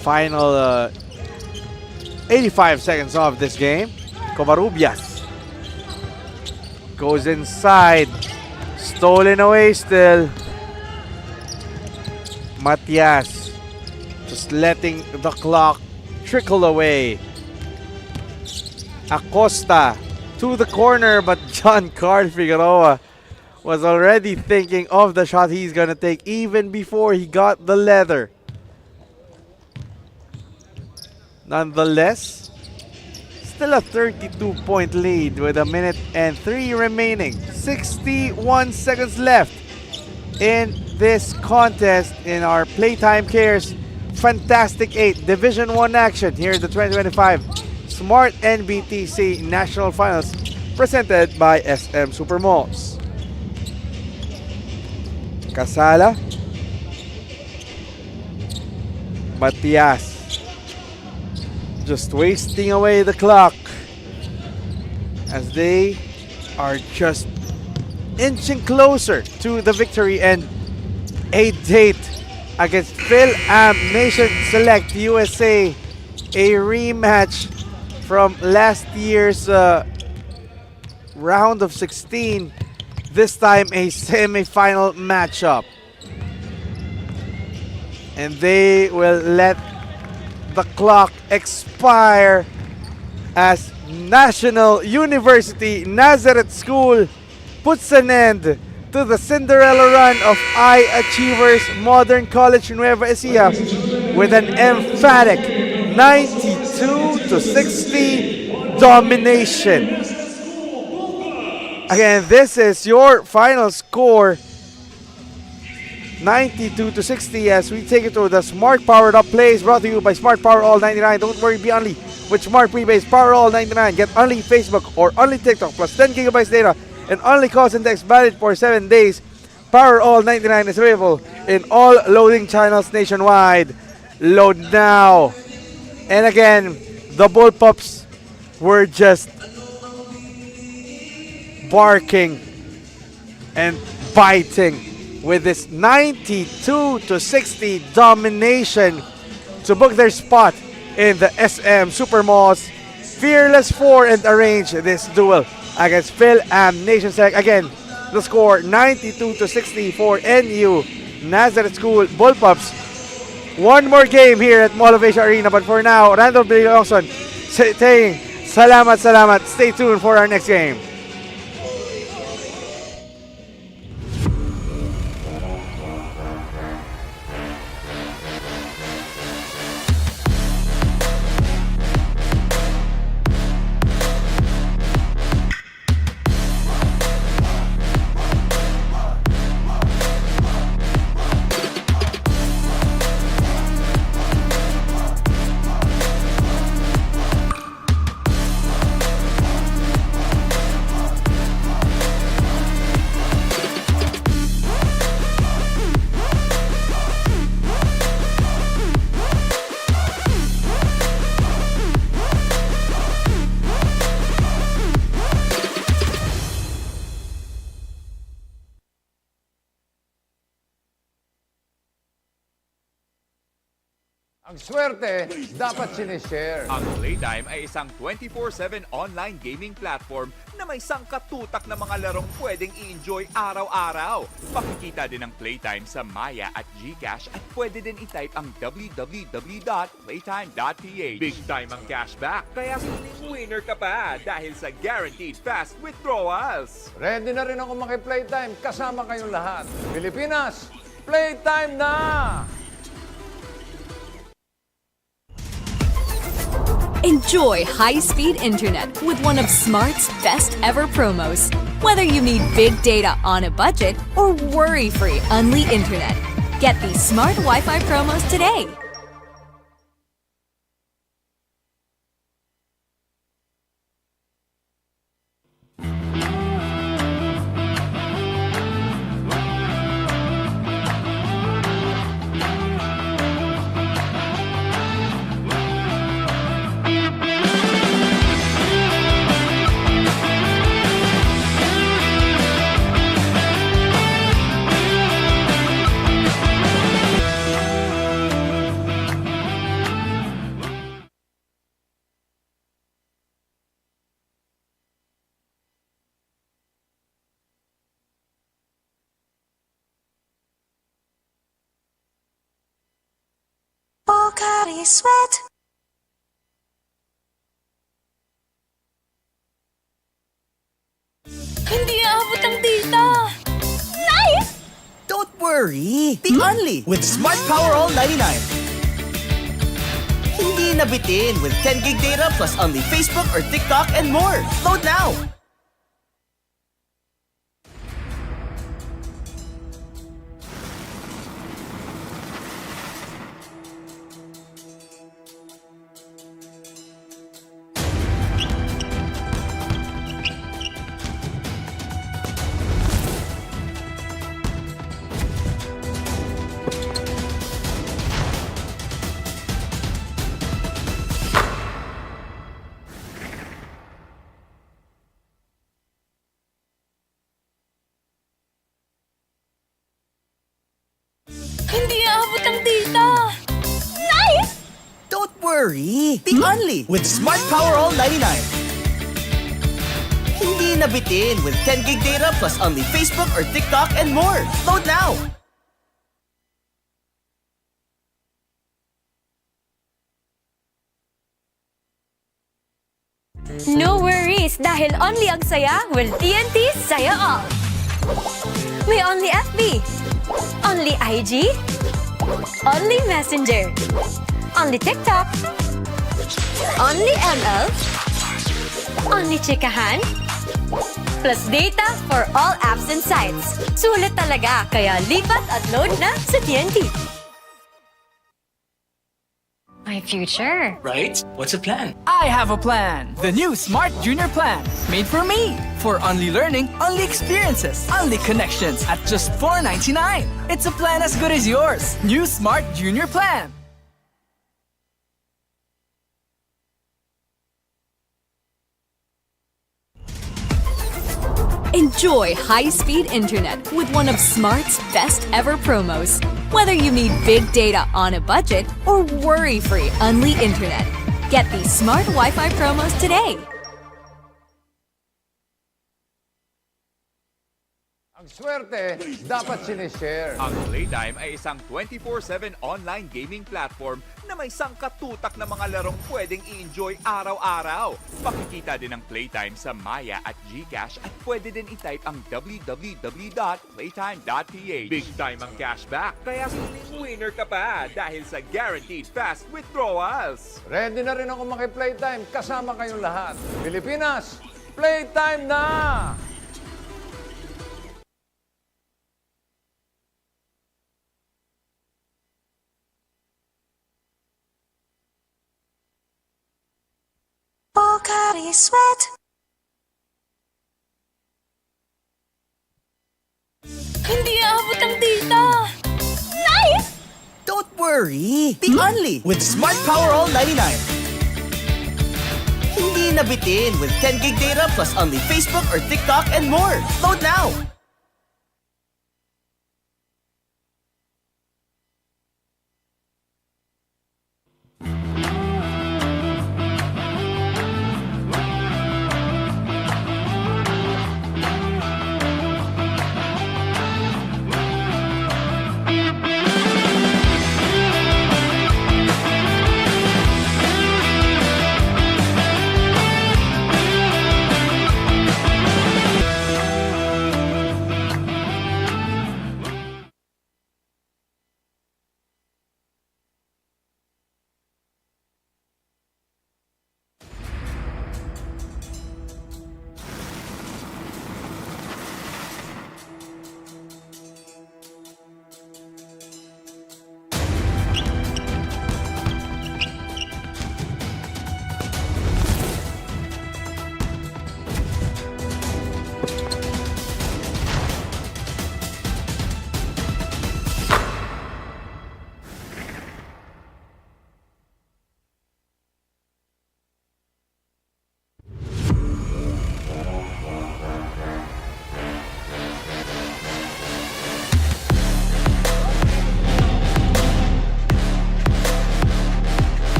Final 85 seconds of this game. Covarrubias goes inside. Stolen away still. Matias just letting the clock trickle away. Acosta to the corner, but John Carl Figueroa was already thinking of the shot he's gonna take even before he got the leather. Nonetheless, still a 32-point lead with 1 minute and 3 remaining. 61 seconds left in this contest in our Playtime Cares Fantastic 8 Division 1 action here in the 2025 Smart-NBTC National Finals presented by SM Supermalls. Casala, Matias, just wasting away the clock as they are just inching closer to the victory and a date against Phil-Am Nation Select USA, a rematch from last year's round of 16, this time a semi-final matchup. And they will let the clock expire as National University Nazareth School puts an end to the Cinderella run of I-Achievers Modern College Nueva Ecija with an emphatic 92-60 domination. Again, this is your final score, 92-60, as we take it to the Smart Powered Up Plays brought to you by Smart Power All 99. Don't worry, be only with Smart Prepays Power All 99. Get only Facebook or only TikTok plus 10 gigabytes data and only calls and text valid for 7 days. Power All 99 is available in all loading channels nationwide. Load now. And again, the Bullpups were just barking and biting with this 92-60 domination to book their spot in the SM Supermalls Fearless 4 and arrange this duel against Phil-Am Nation Select. Again, the score 92-60 for NU Nazareth School Bullpups. One more game here at Mall of Asia Arena, but for now, Randall Bilongson saying salamat. Stay tuned for our next game. Ang swerte, dapat sinishare. Ang Playtime ay isang 24/7 online gaming platform na may sangkatutak na mga larong pwedeng i-enjoy araw-araw. Makikita din ang Playtime sa Maya at GCash at pwede din i-type ang www.playtime.ph. Big time ang cashback, kaya feeling winner ka pa dahil sa guaranteed fast withdrawals. Ready na rin ako maki-Playtime kasama kayong lahat. Pilipinas, Playtime na! Enjoy high-speed internet with one of Smart's best ever promos. Whether you need big data on a budget or worry-free Unli internet, get these Smart Wi-Fi promos today. Pocari Sweat. Hindi aabot ang data. Nice! Don't worry, be only with Smart Power All 99. Hindi nabitin with 10 gig data plus only Facebook or TikTok and more. Load now! Hindi aabot ang data. Nice! Don't worry! Be only with Smart Power All 99. Hindi nabitin with 10 gig data plus only Facebook or TikTok and more. Load now! No worries dahil only ang saya will TNT Saya All. May only FB, only IG, only Messenger, only TikTok, only ML, only chikahan, plus data for all apps and sites. Sulit talaga, kaya lipat at load na sa TNT. My future. Right? What's a plan? I have a plan. The new Smart Junior Plan. Made for me. For only learning, only experiences, only connections at just $4.99. It's a plan as good as yours. New Smart Junior Plan. Enjoy high-speed internet with one of Smart's best ever promos. Whether you need big data on a budget or worry-free Unli internet, get these Smart Wi-Fi promos today. Ang swerte, dapat sinishare. Ang Playtime ay isang 24/7 online gaming platform na may sangkatutak na mga larong pwedeng i-enjoy araw-araw. Makikita din ang Playtime sa Maya at GCash at pwede din i-type ang www.playtime.ph. Big time ang cashback, kaya feeling winner ka pa dahil sa guaranteed fast withdrawals. Ready na rin ako maki-Playtime kasama kayong lahat. Pilipinas, Playtime na! Pocari Sweat. Hindi aabot ang data. Nice! Don't worry! Be only with Smart Power All 99. Hindi nabitin with 10 gig data plus only Facebook or TikTok and more. Load now!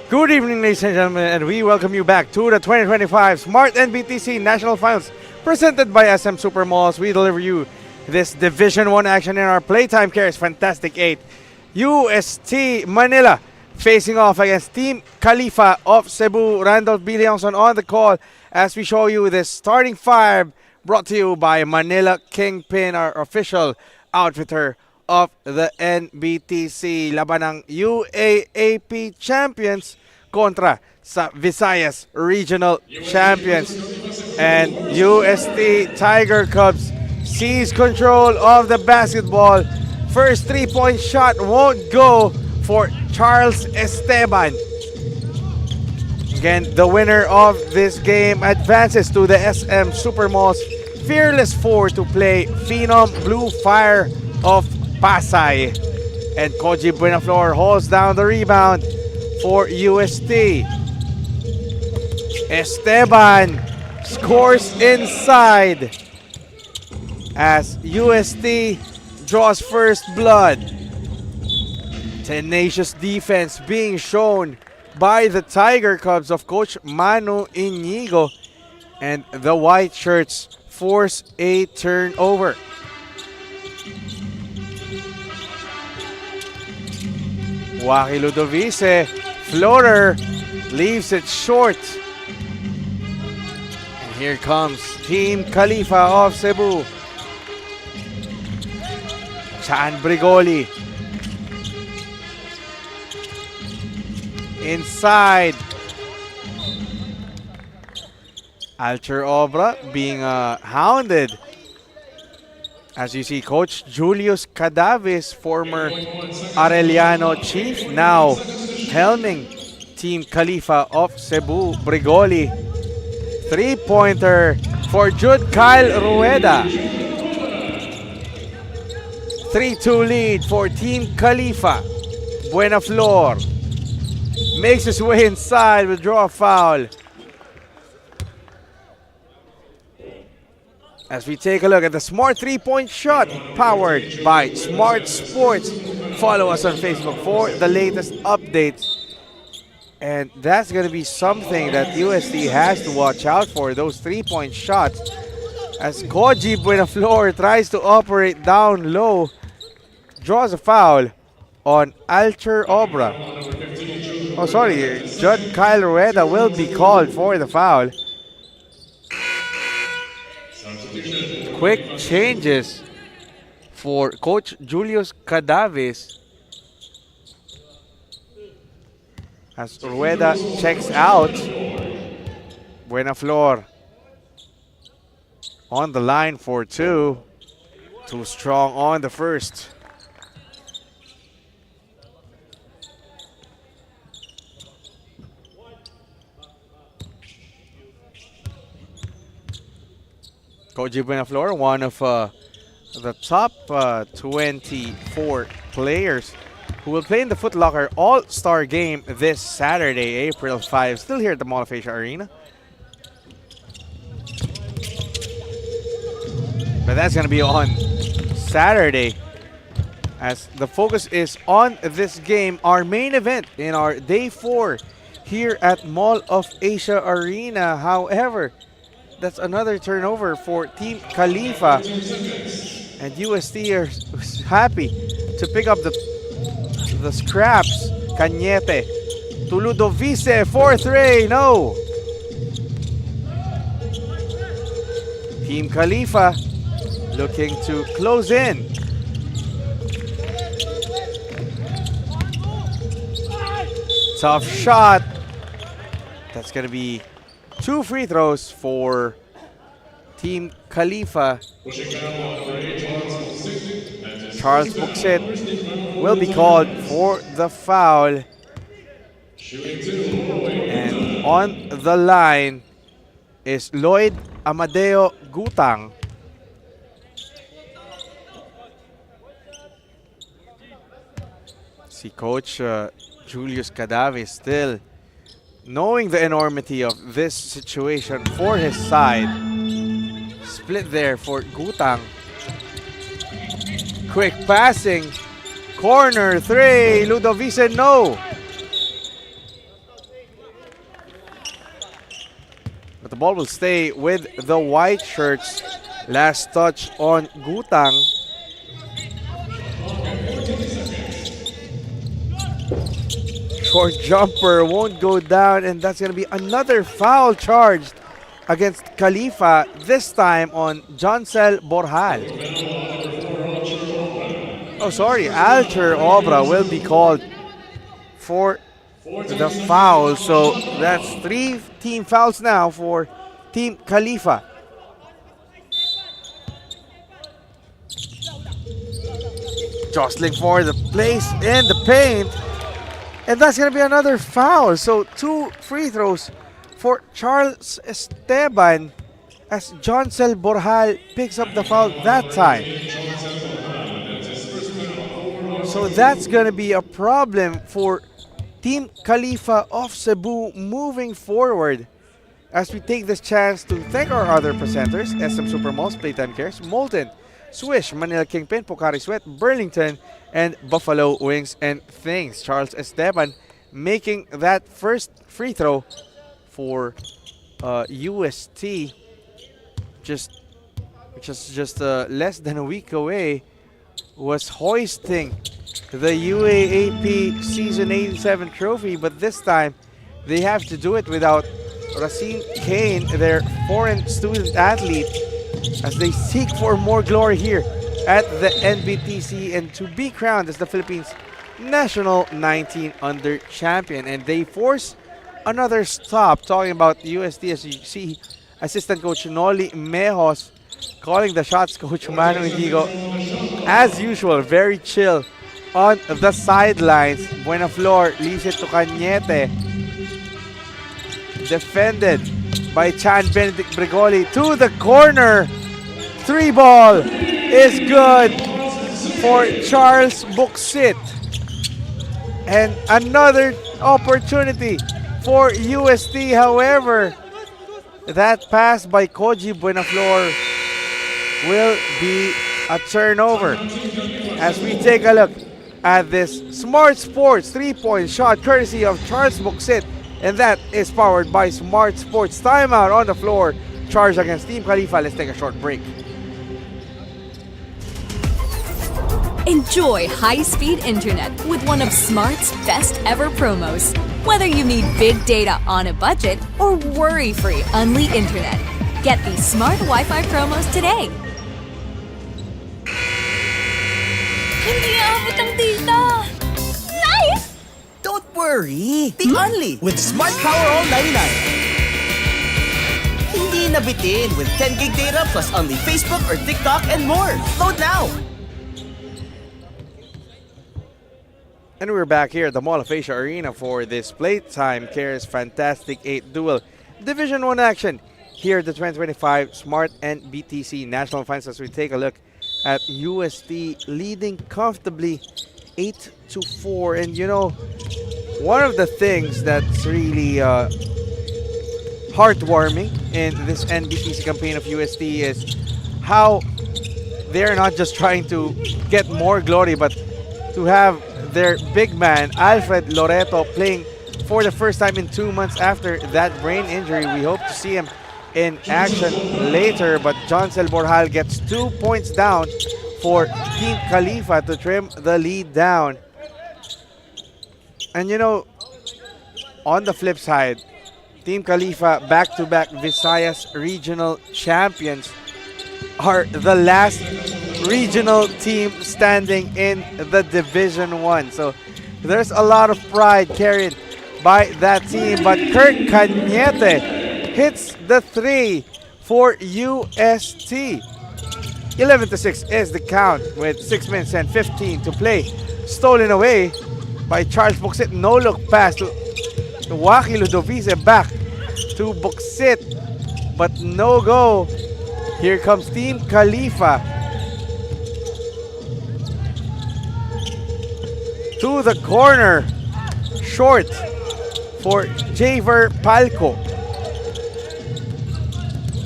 Good evening, ladies and gentlemen, and we welcome you back to the 2025 Smart-NBTC National Finals presented by SM Super Malls. We deliver you this Division 1 action in our Playtime Cares Fantastic 8. UST Manila facing off against Team Khalifa of Cebu. Randolph Biliangson on the call as we show you this starting five brought to you by Manila Kingpin, our official outfitter of the NBTC. Laban ng UAAP champions kontra sa Visayas Regional Champions. And UST Tiger Cubs seize control of the basketball. First three-point shot won't go for Charles Esteban. Again, the winner of this game advances to the SM Supermalls Fearless Four to play Phenom Blue Fire of Pasay. And Koji Buenaflor holds down the rebound for UST. Esteban scores inside as UST draws first blood. Tenacious defense being shown by the Tiger Cubs of Coach Manu Inigo, and the white shirts force a turnover. Waki Ludovice, floater, leaves it short. And here comes Team Khalifa of Cebu. Chan Brigoli. Inside. Alcher Obra being hounded. As you see, Coach Julius Cadavis, former Arellano chief, now helming Team Khalifa of Cebu. Brigoli. Three-pointer for Jude Kyle Rueda. 3-2 lead for Team Khalifa. Buenaflor makes his way inside, will draw a foul. As we take a look at the Smart three-point shot powered by Smart Sports. Follow us on Facebook for the latest updates. And that's going to be something that UST has to watch out for, those three-point shots. As Koji Buenaflor tries to operate down low, draws a foul on Alcher Obra. Oh, sorry, Judd Kyle Rueda will be called for the foul. Quick changes for Coach Julius Cadavis as Rueda checks out. Buenaflor on the line for two. Too strong on the first. Koji Buenaflor, one of the top 24 players who will play in the Foot Locker All-Star Game this Saturday, April 5, still here at the Mall of Asia Arena. But that's going to be on Saturday, as the focus is on this game, our main event in our Day 4 here at Mall of Asia Arena. However, that's another turnover for Team Khalifa. And UST are happy to pick up the scraps. Cañete to Ludovice, fourth ray, no. Team Khalifa looking to close in. Tough shot. That's going to be 2 free throws for Team Khalifa. Charles Buxet will be called for the foul. And on the line is Lloyd Amadeo Gutang. See Coach Julius Cadavis still knowing the enormity of this situation for his side. Split there for Gutang. Quick passing. Corner three. Ludovice, no. But the ball will stay with the white shirts. Last touch on Gutang. Short jumper won't go down, and that's going to be another foul charged against Khalifa, this time on Joncel Borjal. Oh, sorry, Alcher Obra will be called for the foul. So that's 3 team fouls now for Team Khalifa. Jostling for the place in the paint. And that's going to be another foul. So 2 free throws for Charles Esteban as Joncel Borjal picks up the foul that time. So that's going to be a problem for Team Khalifa of Cebu moving forward. As we take this chance to thank our other presenters, SM Supermalls, Playtime Cares, Molten, Swish, Manila Kingpin, Pocari Sweat, Burlington, and Buffalo Wings and Things. Charles Esteban making that first free throw for UST which is just less than a week away, was hoisting the UAAP Season 87 trophy, but this time they have to do it without Racine Kane, their foreign student athlete, as they seek for more glory here at the NBTC and to be crowned as the Philippines National 19 Under Champion. And they force another stop. Talking about UST, as you see, assistant coach Noli Mejos calling the shots. Coach Manu Indigo, as usual, very chill on the sidelines. Buenaflor leaves it to Cañete. Defended by Chan Benedict Brigoli to the corner. 3 ball is good for Charles Buxit. And another opportunity for UST. However, that pass by Koji Buenaflor will be a turnover. As we take a look at this Smart Sports 3-point shot courtesy of Charles Buxit. And that is powered by Smart Sports. Timeout on the floor. Charge against Team Khalifa. Let's take a short break. Enjoy high-speed internet with one of Smart's best ever promos. Whether you need big data on a budget or worry-free Unli internet, get these Smart Wi-Fi promos today. Hindi abot ang data! Nice! Don't worry! Be Unli with Smart Power All 99. Hindi nabitin with 10 gig data plus Unli Facebook or TikTok and more. Load now! And we're back here at the Mall of Asia Arena for this Playtime Cares Fantastic 8 Duel Division 1 action here at the 2025 Smart-NBTC National Finals, as we take a look at UST leading comfortably 8-4. And you know, one of the things that's really heartwarming in this NBTC campaign of UST is how they're not just trying to get more glory, but to have their big man, Alfred Loreto, playing for the first time in 2 months after that brain injury. We hope to see him in action later, but Joncel Borjal gets 2 points down for Team Khalifa to trim the lead down. And you know, on the flip side, Team Khalifa, back-to-back Visayas regional champions, are the last regional team standing in the Division 1. So there's a lot of pride carried by that team. But Kirk Cañete hits the 3 for UST. 11-6 is the count with 6 minutes and 15 to play. Stolen away by Charles Buxit. No look pass to Waki Ludovice, back to Buxit, but no go. Here comes Team Khalifa to the corner, short for Javer Palco.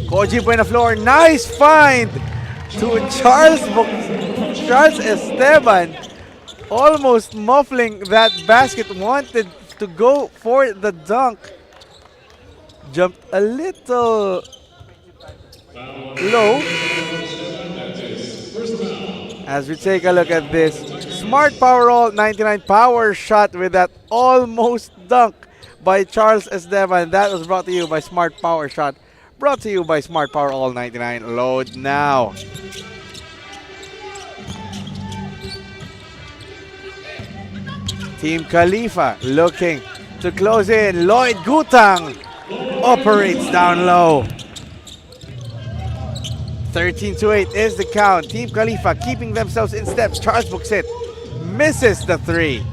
Koji Buenaflor, nice find to Charles Esteban, almost muffling that basket. Wanted to go for the dunk, jumped a little low. As we take a look at this Smart Power All 99 power shot with that almost dunk by Charles Esteban. That was brought to you by Smart Power Shot, brought to you by Smart Power All 99. Load now. Team Khalifa looking to close in. Lloyd Gutang operates down low. 13-8 is the count. Team Khalifa keeping themselves in steps. Charles Buxit misses the 3.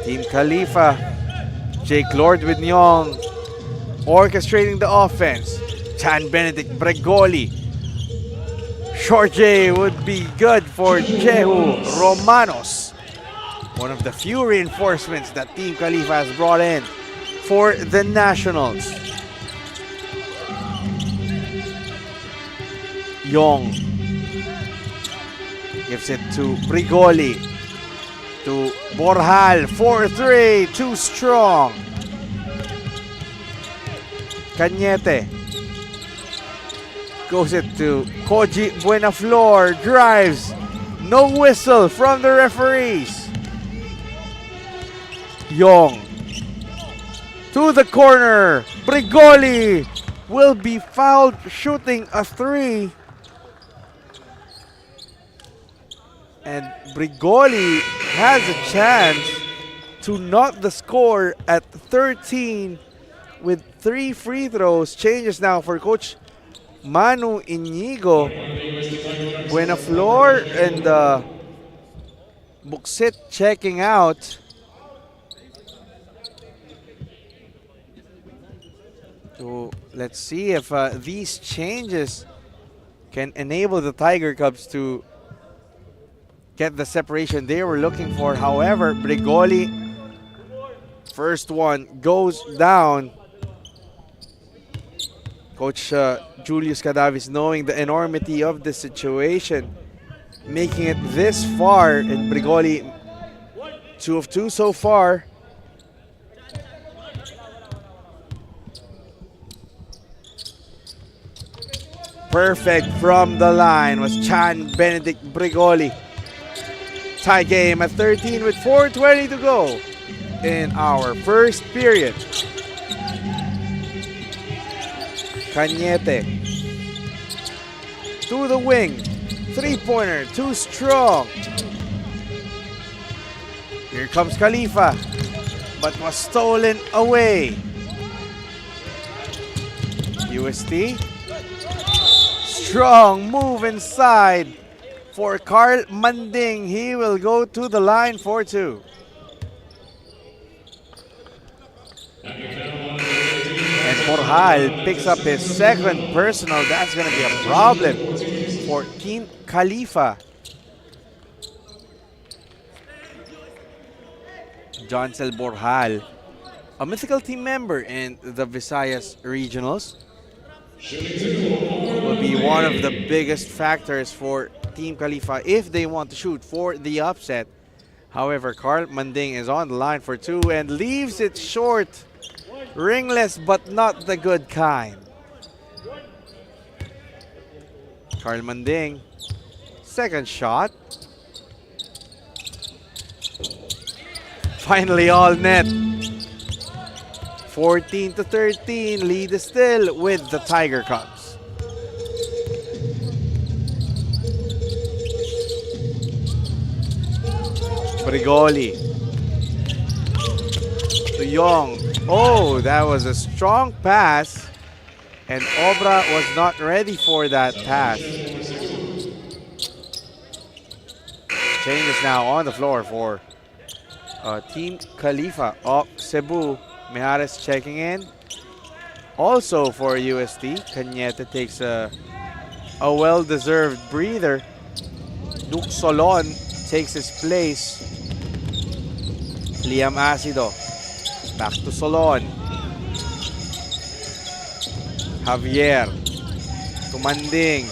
Team Khalifa, Jake Lord with Nyong orchestrating the offense. Chan Benedict Bregoli. Short J would be good for Jehu Romanos. One of the few reinforcements that Team Khalifa has brought in for the Nationals. Yong gives it to Brigoli. To Borjal, 4-3, too strong. Cañete goes it to Koji Buenaflor, drives, no whistle from the referees. Yong to the corner, Brigoli will be fouled shooting a 3. And Brigoli has a chance to knot the score at 13 with 3 free throws. Changes now for Coach Manu Inigo. Buenaflor and Buxit checking out. So let's see if these changes can enable the Tiger Cubs to get the separation they were looking for. However, Brigoli, first one, goes down. Coach Julius Cadavis, knowing the enormity of the situation, making it this far, and Brigoli 2 of 2 so far. Perfect from the line was Chan Benedict Brigoli. Tie game at 13 with 4:20 to go in our first period. Cañete to the wing. 3-pointer, too strong. Here comes Khalifa, but was stolen away. UST. Strong move inside for Carl Manding. He will go to the line for 2. And Borjal picks up his second personal. That's going to be a problem for Team Khalifa. Joncel Borjal, a mythical team member in the Visayas Regionals, will be one of the biggest factors for Team Khalifa if they want to shoot for the upset. However, Carl Manding is on the line for 2 and leaves it short. Ringless, but not the good kind. Carl Manding, second shot. Finally all net. 14-13, lead is still with the Tiger Cubs. Brigoli to Young. Oh, that was a strong pass, and Obra was not ready for that pass. Changes now on the floor for Team Khalifa. Oh, Cebu, Mijares checking in. Also for UST, Cañete takes a well-deserved breather. Duke Solon takes his place. Liam Acido. Back to Solon. Javier. To Manding.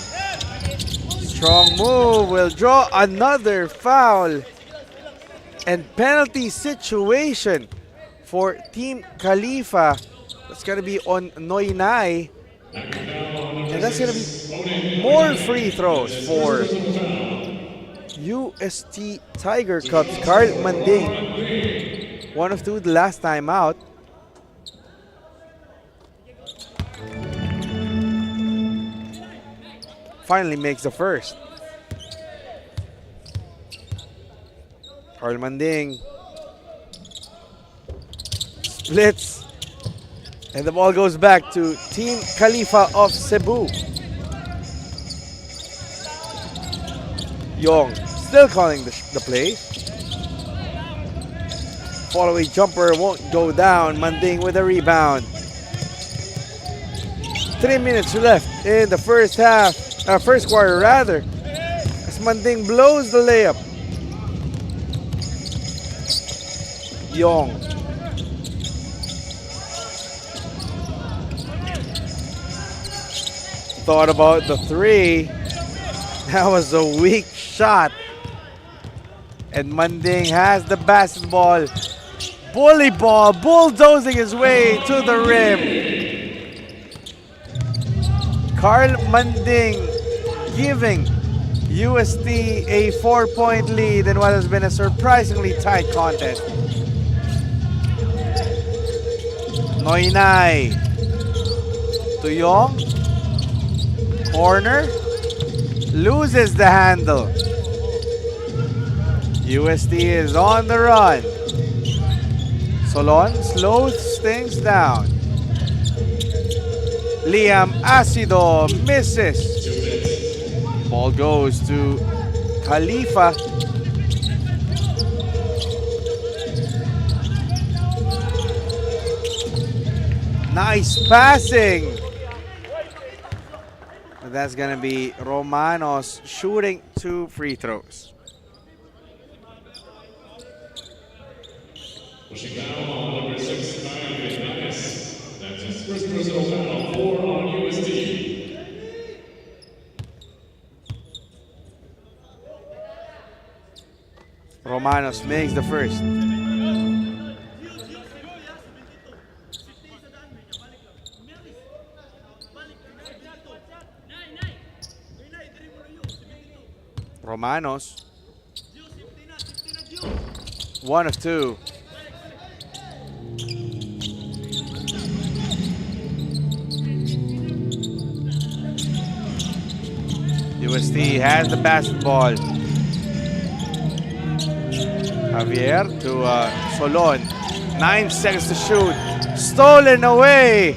Strong move. Will draw another foul. And penalty situation for Team Khalifa. That's going to be on Noinay. And that's going to be more free throws for UST Tiger Cubs. Carl Manding. 1 of 2 the last time out. Finally makes the first. Carl Manding splits And the ball goes back to Team Khalifa of Cebu. Young still calling the play. Follow-away jumper won't go down. Manding with a rebound. 3 minutes left in the first quarter rather. As Manding blows the layup. Young. Thought about the three. That was a weak shot. And Manding has the basketball. Bully ball, bulldozing his way to the rim. Carl Manding giving UST a 4-point lead in what has been a surprisingly tight contest. Noinay to Yong. Corner. Loses the handle. UST is on the run. Solon slows things down. Liam Acido misses. Ball goes to Khalifa. Nice passing. That's going to be Romanos shooting 2 free throws. Pushing down on number 6, Vietnamese. That's his first personal foul, 4 on USD. Romanos makes the first. Romanos. 1 of 2. UST has the basketball. Javier to Solon. 9 seconds to shoot. Stolen away.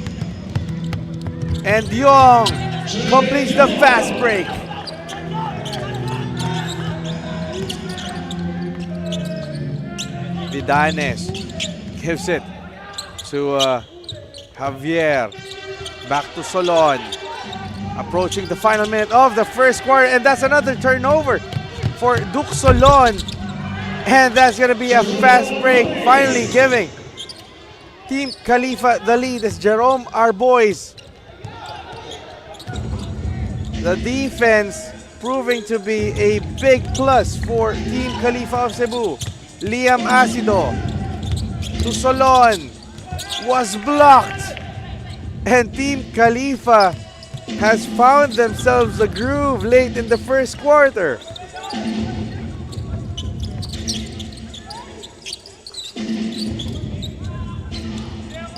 And Young completes the fast break. Vidanes gives it to Javier. Back to Solon. Approaching the final minute of the first quarter, and that's another turnover for Duke Solon. And that's going to be a fast break, finally giving Team Khalifa the lead as Jerome Arbois. The defense proving to be a big plus for Team Khalifa of Cebu. Liam Acido to Solon was blocked, and Team Khalifa has found themselves a groove late in the first quarter.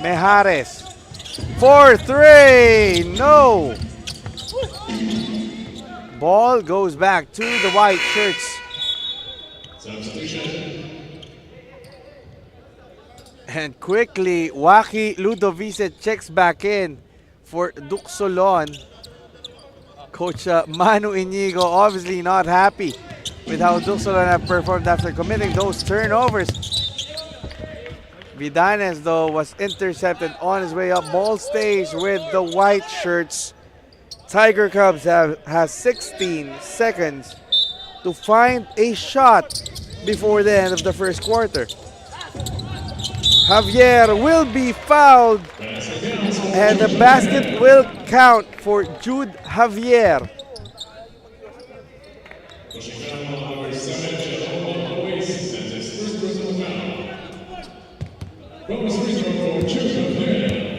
Mejares for 3, no. Ball goes back to the white shirts. And quickly, Waki Ludovice checks back in for Duke Solon. Coach Manu Inigo obviously not happy with how Duke Solon have performed after committing those turnovers. Vidanes, though, was intercepted on his way up. Ball stays with the white shirts. Tiger Cubs has 16 seconds to find a shot before the end of the first quarter. Javier will be fouled, and the basket will count for Jude Javier.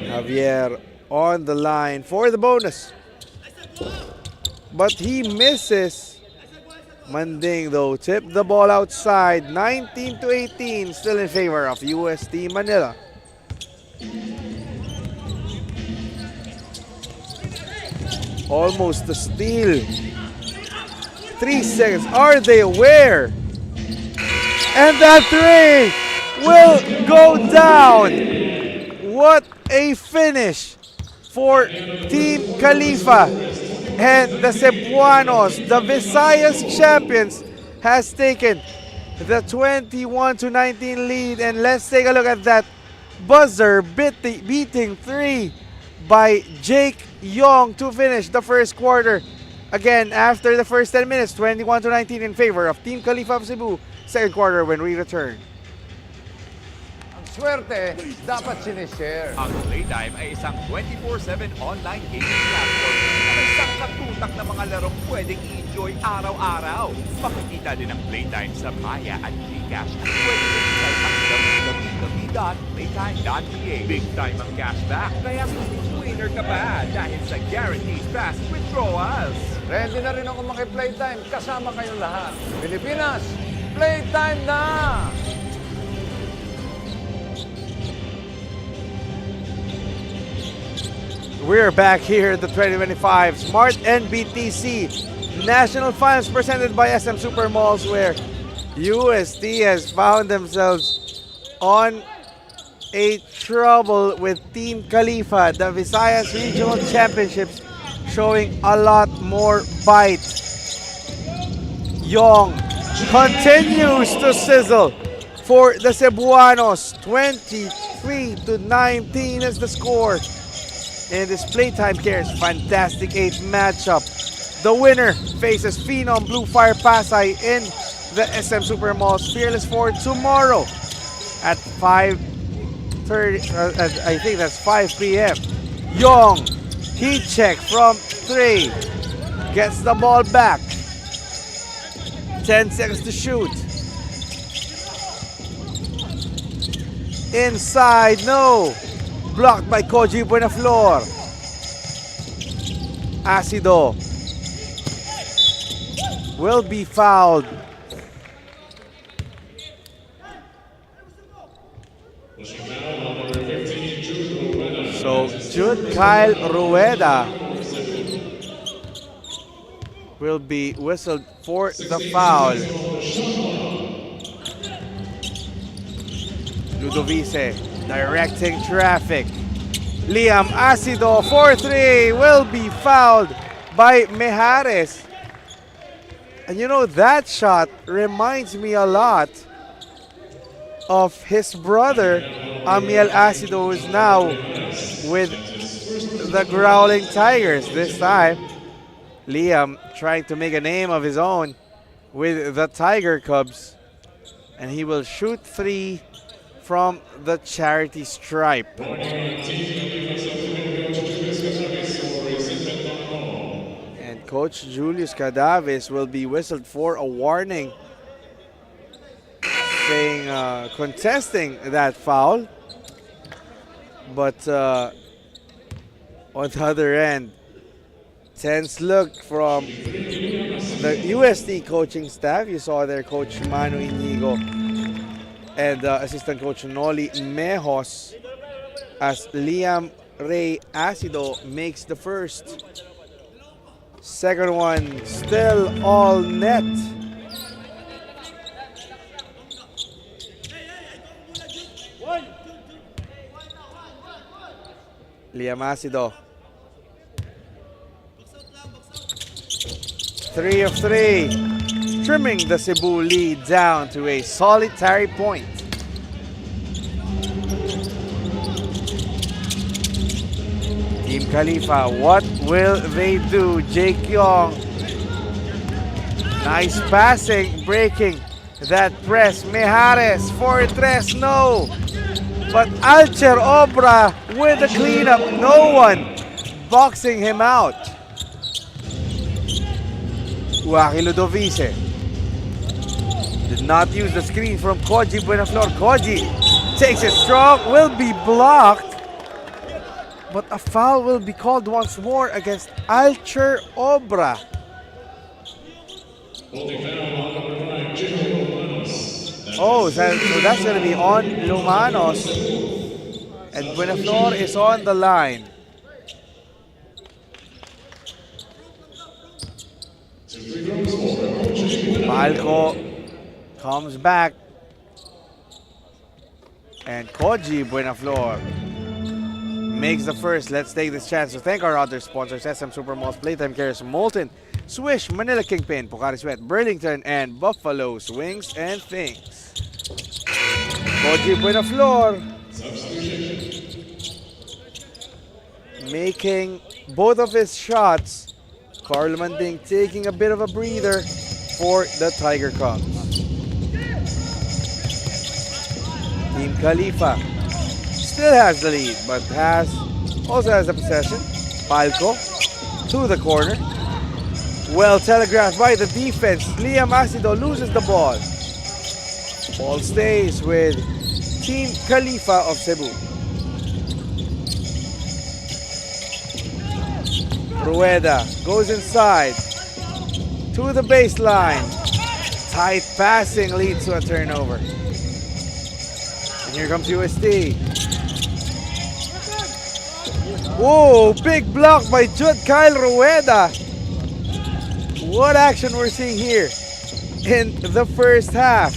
Javier on the line for the bonus, but he misses. Manding, though, tipped the ball outside. 19-18, still in favor of UST Manila. Almost a steal. 3 seconds. Are they aware? And that 3 will go down. What a finish for Team Khalifa and the Cebuanos, the Visayas champions, has taken the 21-19 lead. And let's take a look at that buzzer beating 3 by Jake Young to finish the first quarter. Again, after the first 10 minutes, 21-19 in favor of Team Khalifa of Cebu. Second quarter when we return. Ang swerte, dapat sinishare. Ang Playtime ay isang 24/7 online gaming platform na may sangkatutak na mga larong pwedeng i-enjoy araw-araw. Makikita din ang Playtime sa Maya at GCash. Pwede din sa www.playtime.ph. Big time ang cashback, kaya winner ka pa dahil sa guaranteed fast withdrawals. Ready na rin ako maki-Playtime. Kasama kayong lahat. Pilipinas, Playtime na! We're back here at the 2025 Smart-NBTC National Finals presented by SM Super Malls, where UST has found themselves on a trouble with Team Khalifa. The Visayas Regional Championships showing a lot more bite. Young continues to sizzle for the Cebuanos. 23-19 is the score in this Playtime Cares Fantastic 8 matchup. The winner faces Phenom Blue Fire Pasay in the SM Super Malls Fearless 4 tomorrow at 5:30. I think that's 5 p.m. Young, heat check from 3, gets the ball back. 10 seconds to shoot. Inside, no. Blocked by Koji Buenaflor. Acido will be fouled. So Jude Kyle Rueda will be whistled for the foul. Ludovice directing traffic. Liam Acido 4-3 will be fouled by Mejares. And you know, that shot reminds me a lot of his brother, Amiel Acido, who is now with the Growling Tigers. This time, Liam trying to make a name of his own with the Tiger Cubs. And he will shoot 3 from the charity stripe. And Coach Julius Cadaves will be whistled for a warning, saying contesting that foul. But on the other end, tense look from the UST coaching staff. You saw there Coach Manu Inigo and assistant coach Noli Mejos as Liam Ray Acido makes the first. Second one still all net. Liam Acido. 3 of 3. Trimming the Cebu lead down to a solitary point. Team Khalifa, what will they do? Jake Young. Nice passing, breaking that press. Mejares, 4-3, no. But Alcher Obra with the cleanup. No one boxing him out. Uaki Ludovice did not use the screen from Koji Buenaflor. Koji takes it strong, will be blocked. But a foul will be called once more against Alcher Obra. Oh, so that's going to be on Lumanos. And Buenaflor is on the line. Palco comes back. And Koji Buenaflor makes the first. Let's take this chance to thank our other sponsors, SM Supermalls, Playtime Cares, Molten, Swish, Manila Kingpin, Pocari Sweat, Burlington, and Buffalo's Wings and Things. Koji Buenaflor making both of his shots. Carl Manding taking a bit of a breather for the Tiger Cubs. Team Khalifa still has the lead, but also has the possession. Palco to the corner. Well telegraphed by the defense. Liam Acido loses the ball. Ball stays with Team Khalifa of Cebu. Rueda goes inside to the baseline. Tight passing leads to a turnover. And here comes UST. Whoa, big block by Jude Kyle Rueda. What action we're seeing here in the first half.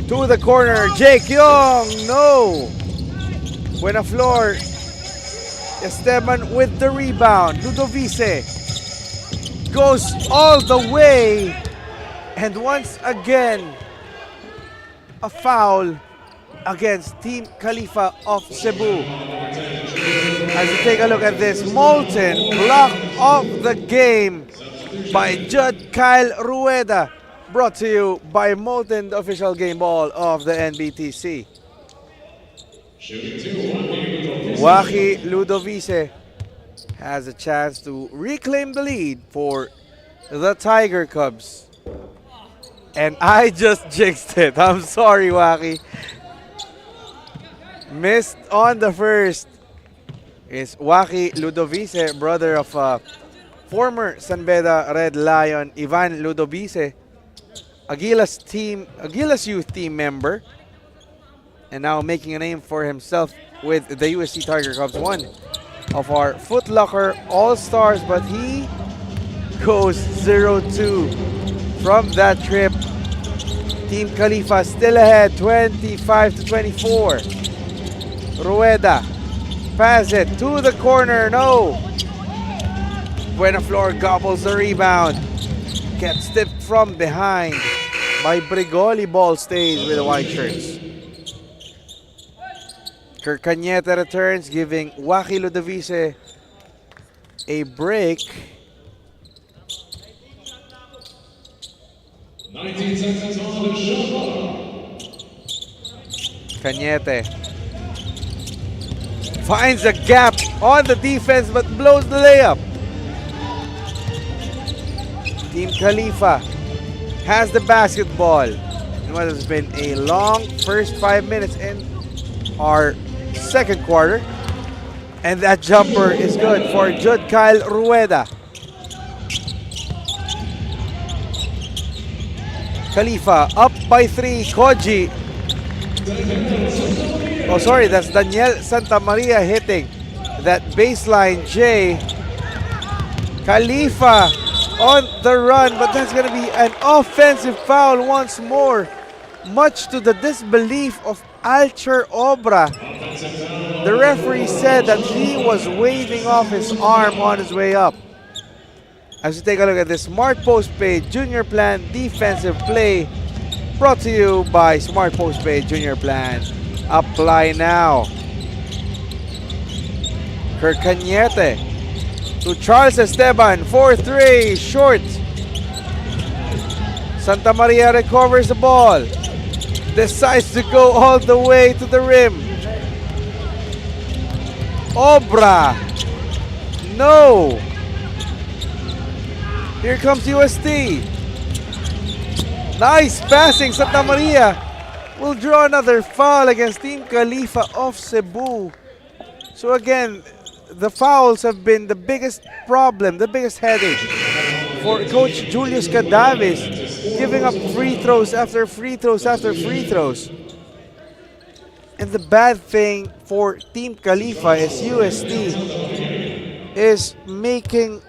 To the corner, Jake Young, no. Buenaflor, Esteban with the rebound. Ludovice goes all the way. And once again, a foul against Team Khalifa of Cebu. As you take a look at this, Molten block of the game by Jude Kyle Rueda. Brought to you by Molten, the official game ball of the NBTC. Waki Ludovice has a chance to reclaim the lead for the Tiger Cubs. And I just jinxed it. I'm sorry, Waki. Missed on the first is Waki Ludovice, brother of former San Beda Red Lion Ivan Ludovice. Aguilas youth team member, and now making a name for himself with the USC Tiger Cubs, one of our Foot Locker All-Stars, but he goes 0-2 from that trip. Team Khalifa still ahead, 25-24. Rueda pass it to the corner, no. Buenaflor gobbles the rebound. Gets tipped from behind by Brigoli. Ball stays with the white shirts. Kirk Cañete returns, giving Waki Ludovice a break. 19 seconds on the shot clock. Cañete finds a gap on the defense but blows the layup. Team Khalifa has the basketball in what has been a long first 5 minutes in our second quarter. And that jumper is good for Jude Kyle Rueda. Khalifa up by 3. Koji. Oh, sorry, that's Daniel Santamaria hitting that baseline J. Khalifa on the run, but that's going to be an offensive foul once more, much to the disbelief of Alcher Obra. The referee said that he was waving off his arm on his way up. As we take a look at this Smart Postpaid Junior Plan defensive play, brought to you by Smart Postpaid Junior Plan. Apply now. Kirk Cañete to Charles Esteban, 4-3, short. Santa Maria recovers the ball. Decides to go all the way to the rim. Obra. No. Here comes UST. Nice passing. Santa Maria will draw another foul against Team Khalifa of Cebu. So again, the fouls have been the biggest problem, the biggest headache for Coach Julius Cadavis, giving up free throws after free throws after free throws. And the bad thing for Team Khalifa is UST is making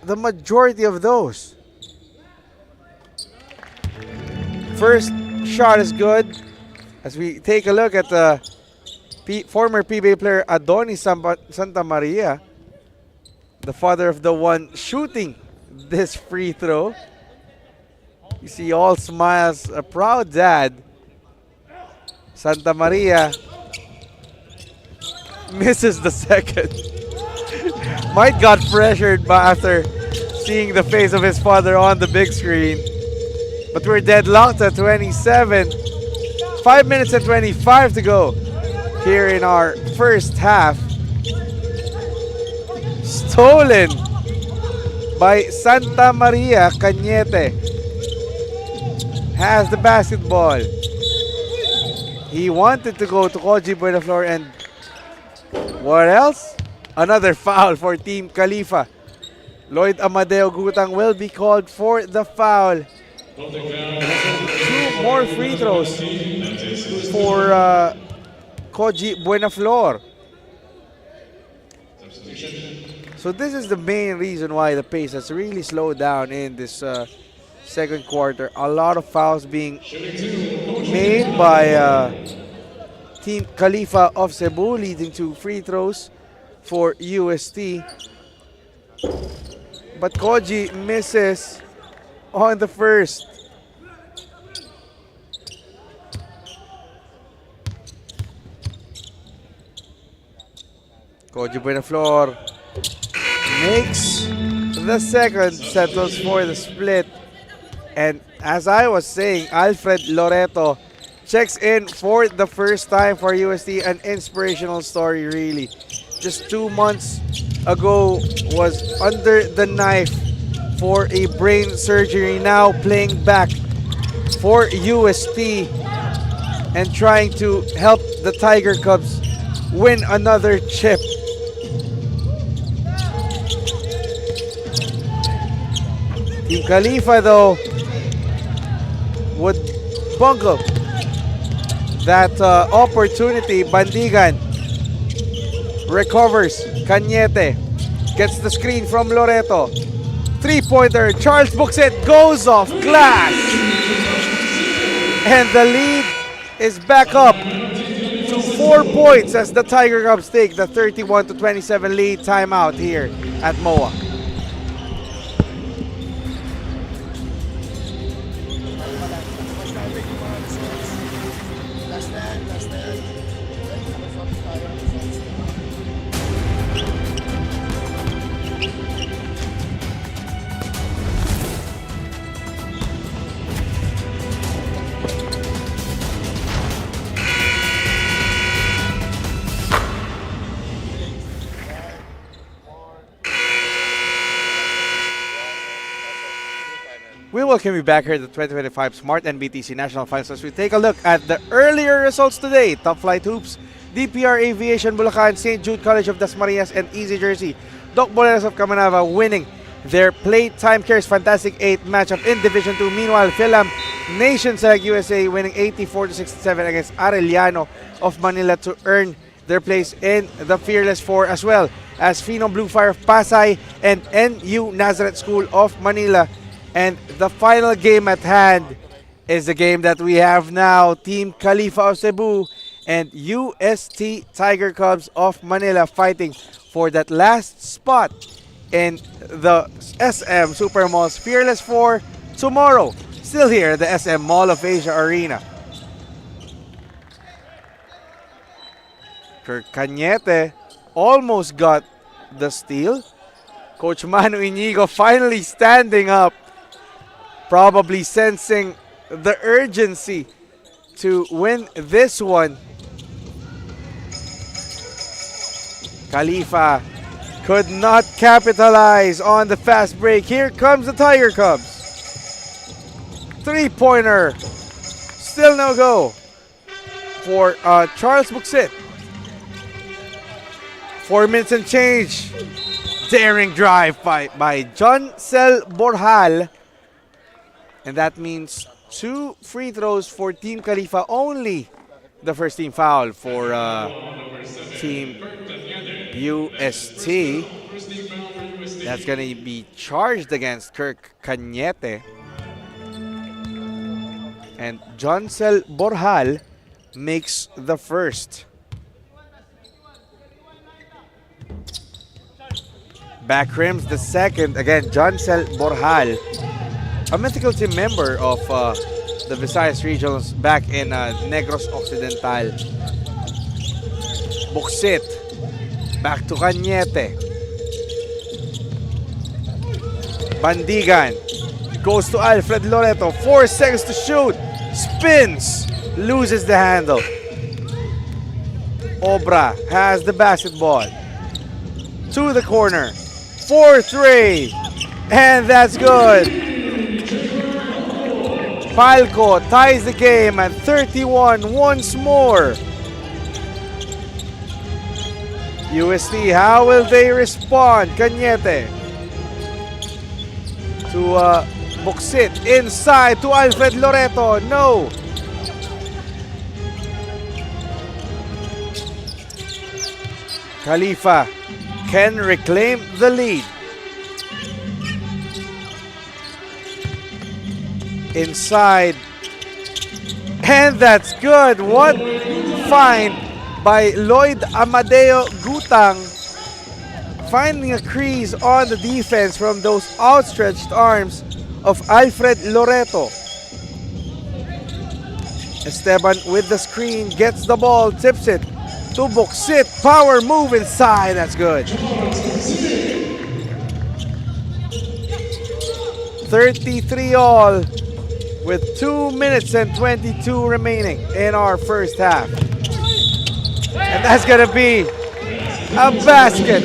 the majority of those. First shot is good. As we take a look at the former PBA player Adonis Santa Maria, the father of the one shooting this free throw. You see all smiles, a proud dad. Santa Maria misses the second. Might got pressured after seeing the face of his father on the big screen. But we're deadlocked at 27. 5 minutes and 25 to go here in our first half. Stolen by Santa Maria. Cañete has the basketball. He wanted to go to Koji Buenaflor, and what else? Another foul for Team Khalifa. Lloyd Amadeo Gutang will be called for the foul. 2 more free throws for Koji Buenaflor. So this is the main reason why the pace has really slowed down in this second quarter. A lot of fouls being made by Team Khalifa of Cebu, leading to free throws for UST. But Koji misses on the first. Koji Buenaflor makes the second, settles for the split. And as I was saying, Alfred Loreto checks in for the first time for UST. An inspirational story, really. Just 2 months ago was under the knife for a brain surgery. Now playing back for UST and trying to help the Tiger Cubs win another chip. Team Khalifa, though, would bungle that opportunity. Bandigan recovers. Cañete gets the screen from Loreto. 3-pointer. Charles Buxet goes off glass. And the lead is back up to 4 points as the Tiger Cubs take the 31-27 lead. Timeout here at MOA. We welcome you back here at the 2025 Smart-NBTC National Finals as we take a look at the earlier results today. Topflight Hoops, DPR Aviation Bulacan, St. Jude College of Dasmariñas, and Easy Jersey. Doc Boleros of Camanava winning their Playtime Cares Fantastic 8 matchup in Division 2. Meanwhile, Philam Nation Select USA winning 84-67 against Arellano of Manila to earn their place in the Fearless Four, as well as Phenom Blue Fire of Pasay and NU Nazareth School of Manila. And the final game at hand is the game that we have now. Team Khalifa of Cebu and UST Tiger Cubs of Manila fighting for that last spot in the SM Super Mall's Fearless 4 tomorrow. Still here at the SM Mall of Asia Arena. Kirk Cañete almost got the steal. Coach Manu Inigo finally standing up, probably sensing the urgency to win this one. Khalifa could not capitalize on the fast break. Here comes the Tiger Cubs. 3-pointer. Still no go for Charles Buxet. 4 minutes and change. Daring drive by John Cel Borjal. And that means 2 free throws for Team Khalifa. Only the first team foul for Team UST. That's going to be charged against Kirk Cañete. And Joncel Borjal makes the first. Back rims the second. Again, Joncel Borjal, a mythical team member of the Visayas Regionals back in Negros Occidental. Buksit. Back to Cañete. Bandigan. Goes to Alfred Loreto. 4 seconds to shoot. Spins. Loses the handle. Obra has the basketball. To the corner. 4-3. And that's good. Palco ties the game at 31 once more. UST, how will they respond? Cañete. To Buksit. Inside to Alfred Loreto. No. Khalifa can reclaim the lead. Inside. And that's good. What find by Lloyd Amadeo Gutang, finding a crease on the defense from those outstretched arms of Alfred Loreto. Esteban with the screen, gets the ball, tips it to Buksit. Power move inside, that's good. 33 all with 2 minutes and 22 remaining in our first half. And that's gonna be a basket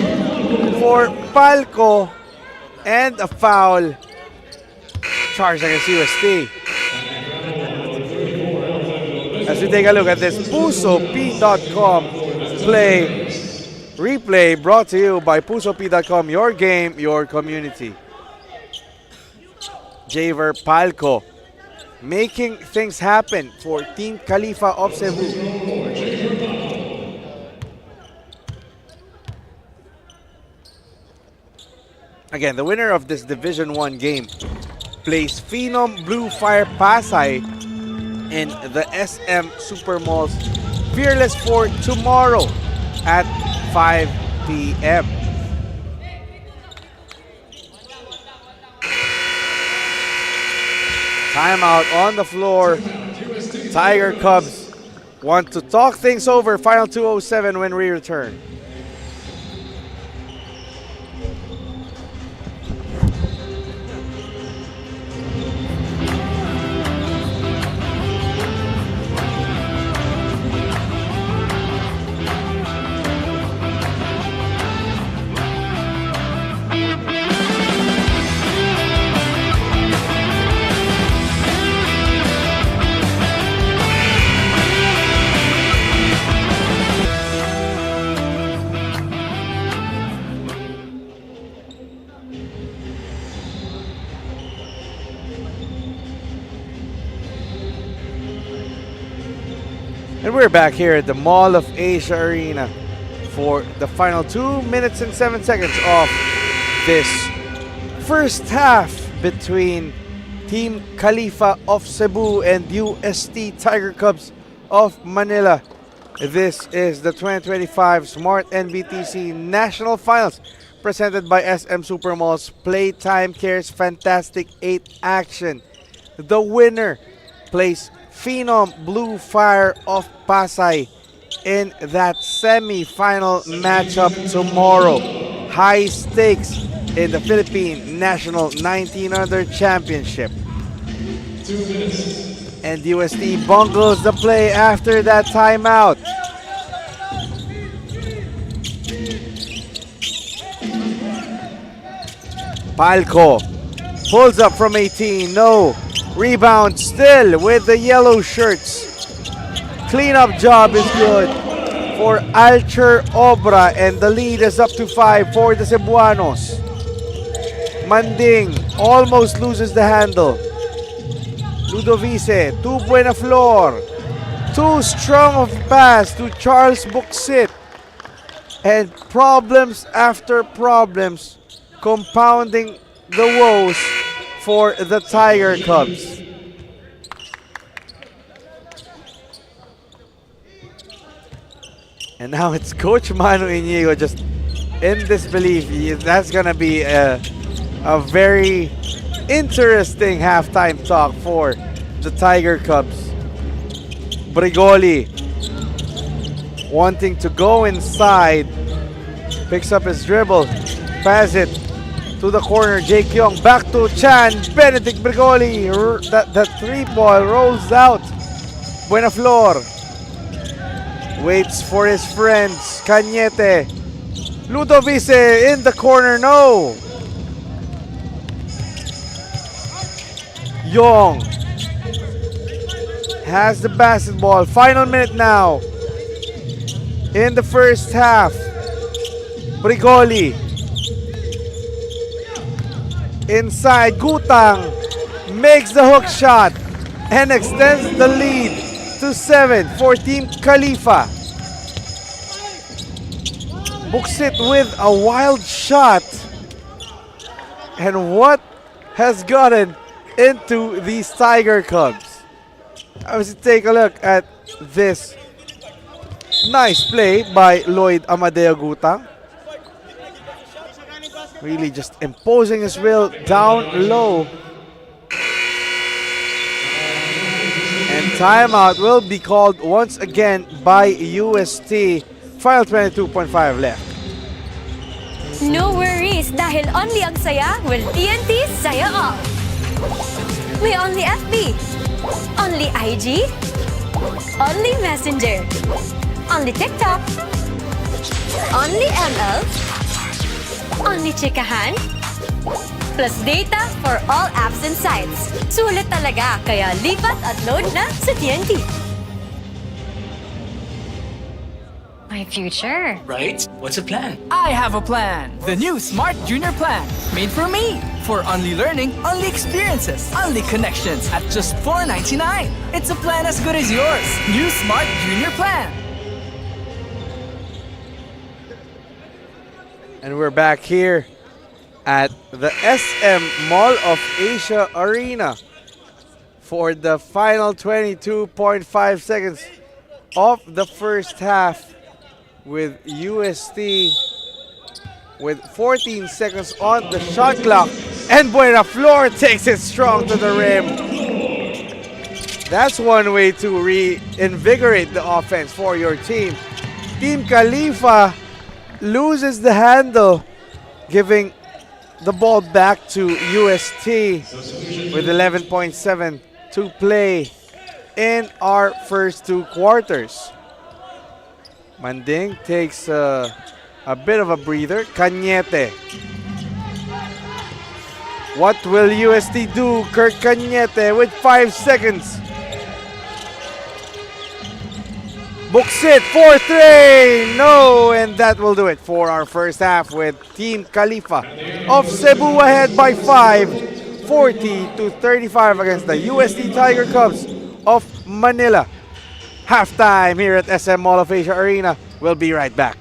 for Palco and a foul charged against UST. As we take a look at this PusoP.com replay brought to you by PusoP.com, your game, your community. Javer Palco making things happen for Team Khalifa of Cebu. Again, the winner of this Division 1 game plays Phenom Blue Fire Pasay in the SM Super Malls Fearless for tomorrow at 5 p.m. Timeout on the floor. Tiger Cubs want to talk things over. Final 2:07 when we return. And we're back here at the Mall of Asia Arena for the final 2 minutes and 7 seconds of this first half between Team Khalifa of Cebu and UST Tiger Cubs of Manila. This is the 2025 Smart-NBTC National Finals presented by SM Supermalls Playtime Cares Fantastic 8 action. The winner plays Phenom Blue Fire of Pasay in that semi-final matchup tomorrow. High stakes in the Philippine National 1900 Championship. And UST bungles the play after that timeout. Palco pulls up from 18, no. Rebound still with the yellow shirts. Cleanup job is good for Alcher Obra, and the lead is up to 5 for the Cebuanos. Manding almost loses the handle. Ludovice to Buenaflor. Too strong of pass to Charles Buksit. And problems after problems compounding the woes for the Tiger Cubs. And now it's Coach Manu Inigo just in disbelief. That's going to be a very interesting halftime talk for the Tiger Cubs. Brigoli wanting to go inside. Picks up his dribble. Pass it to the corner. Jake Young back to Chan. Benedict Brigoli. That three ball rolls out. Buenaflor waits for his friends. Cañete. Ludovice in the corner. No. Young has the basketball. Final minute now in the first half. Brigoli inside. Gutang makes the hook shot and extends the lead to 7 for Team Khalifa. Buksit with a wild shot. And what has gotten into these Tiger Cubs? I was to take a look at this nice play by Lloyd Amadeo Gutang. Really just imposing his will down low. And timeout will be called once again by UST. Final 22.5 left. No worries dahil only ang saya will TNT saya all. May only FB, only IG, only Messenger, only TikTok, only ML, only Chikahan, plus data for all apps and sites. Sulit talaga, kaya lipat at load na sa TNT. My future. Right? What's the plan? I have a plan. The new Smart Junior Plan. Made for me. For only learning, only experiences, only connections at just $4.99. It's a plan as good as yours. New Smart Junior Plan. And we're back here at the SM Mall of Asia Arena for the final 22.5 seconds of the first half, with UST with 14 seconds on the shot clock. And Buenaflor takes it strong to the rim. That's one way to reinvigorate the offense for your team. Team Khalifa loses the handle, giving the ball back to UST with 11.7 to play in our first two quarters. Manding takes a bit of a breather. Cañete. What will UST do? Kurt Cañete with 5 seconds. Buksit for 3. No, and that will do it for our first half, with Team Khalifa of Cebu ahead by 5, 40-35 against the UST Tiger Cubs of Manila. Halftime here at SM Mall of Asia Arena. We'll be right back.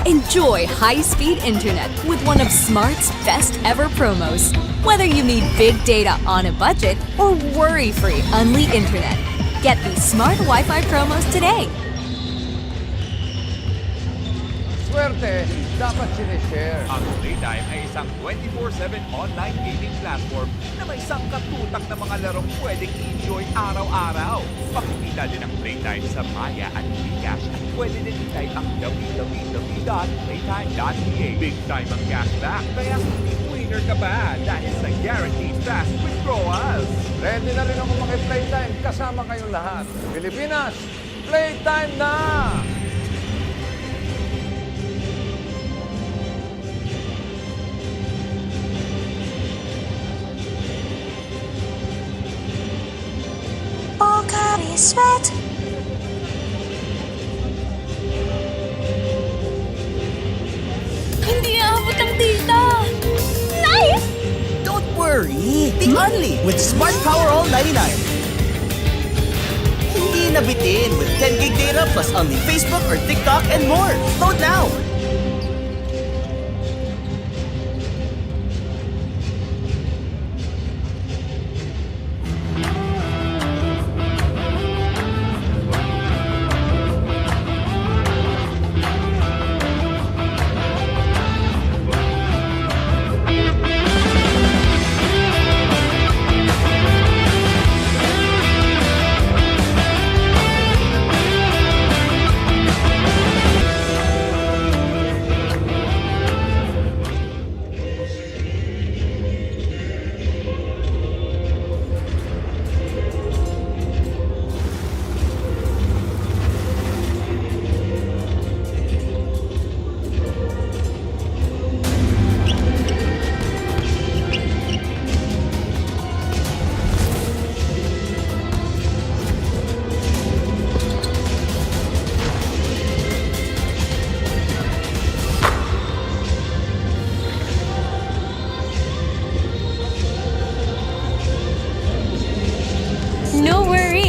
Enjoy high-speed internet with one of Smart's best ever promos. Whether you need big data on a budget or worry-free Unli internet, get these Smart Wi-Fi promos today. Swerte, dapat sinishare. Ang Playtime ay isang 24/7 online gaming platform na may sangkatutak na mga larong pwedeng i-enjoy araw-araw. Makikita din ang Playtime sa Maya at GCash at pwede din i-type ang www.playtime.ca. Big time ang cashback, kaya hindi winner ka ba dahil sa guaranteed fast withdrawals. Ready na rin ako maki-Playtime kasama kayong lahat. Pilipinas, Playtime na! Pocari Sweat. Hindi aabot ang data. Nice! Don't worry, be only with Smart Power All 99. Hindi nabitin with 10 gig data plus only Facebook or TikTok and more. Load now!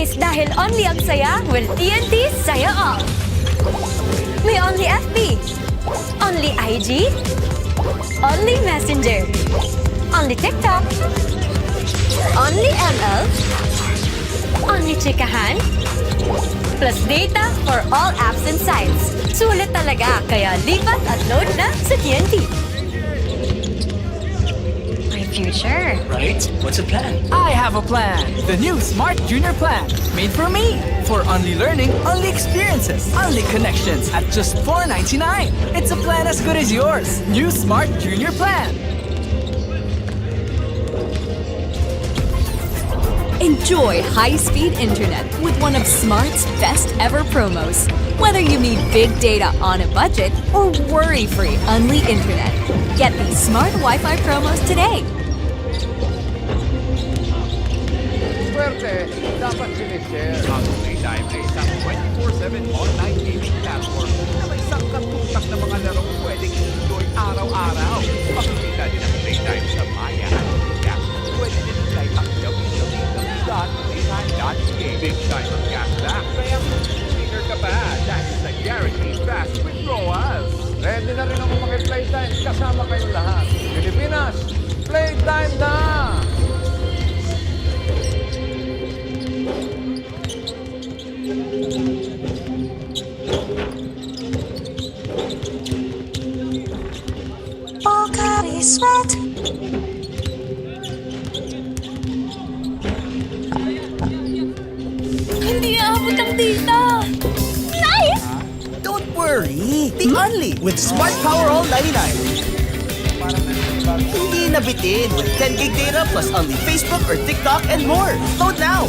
worries dahil only ang saya will TNT Saya All. May only FB, only IG, only Messenger, only TikTok, only ML, only chikahan, plus data for all apps and sites. Sulit talaga, kaya lipat at load na sa TNT. My future. Right? What's the plan? I have a plan. The new Smart Junior Plan. Made for me. For only learning, only experiences, only connections at just $4.99. It's a plan as good as yours. New Smart Junior Plan. Enjoy high-speed internet with one of Smart's best ever promos. Whether you need big data on a budget or worry-free Unli internet, get these Smart Wi-Fi promos today. Swerte, dapat sinishare. Ang Playtime ay isang 24/7 online gaming platform na may sangkatutak na mga larong pwedeng enjoy araw-araw. Makikita din ang Playtime sa Maya at Gcash. Pwede din i-like ang www.playtime.ca. Big time ang cashback, kaya winner ka pa dahil sa guaranteed fast withdrawals. Ready na rin ako makiplaytime. Kasama kayong lahat. Pilipinas, playtime na! Pocari Sweat. Hindi aabot ang data. Nice! Don't worry, the Unli with Smart Power All 99. Hindi nabitin with 10 gig data plus only Facebook or TikTok and more. Load now!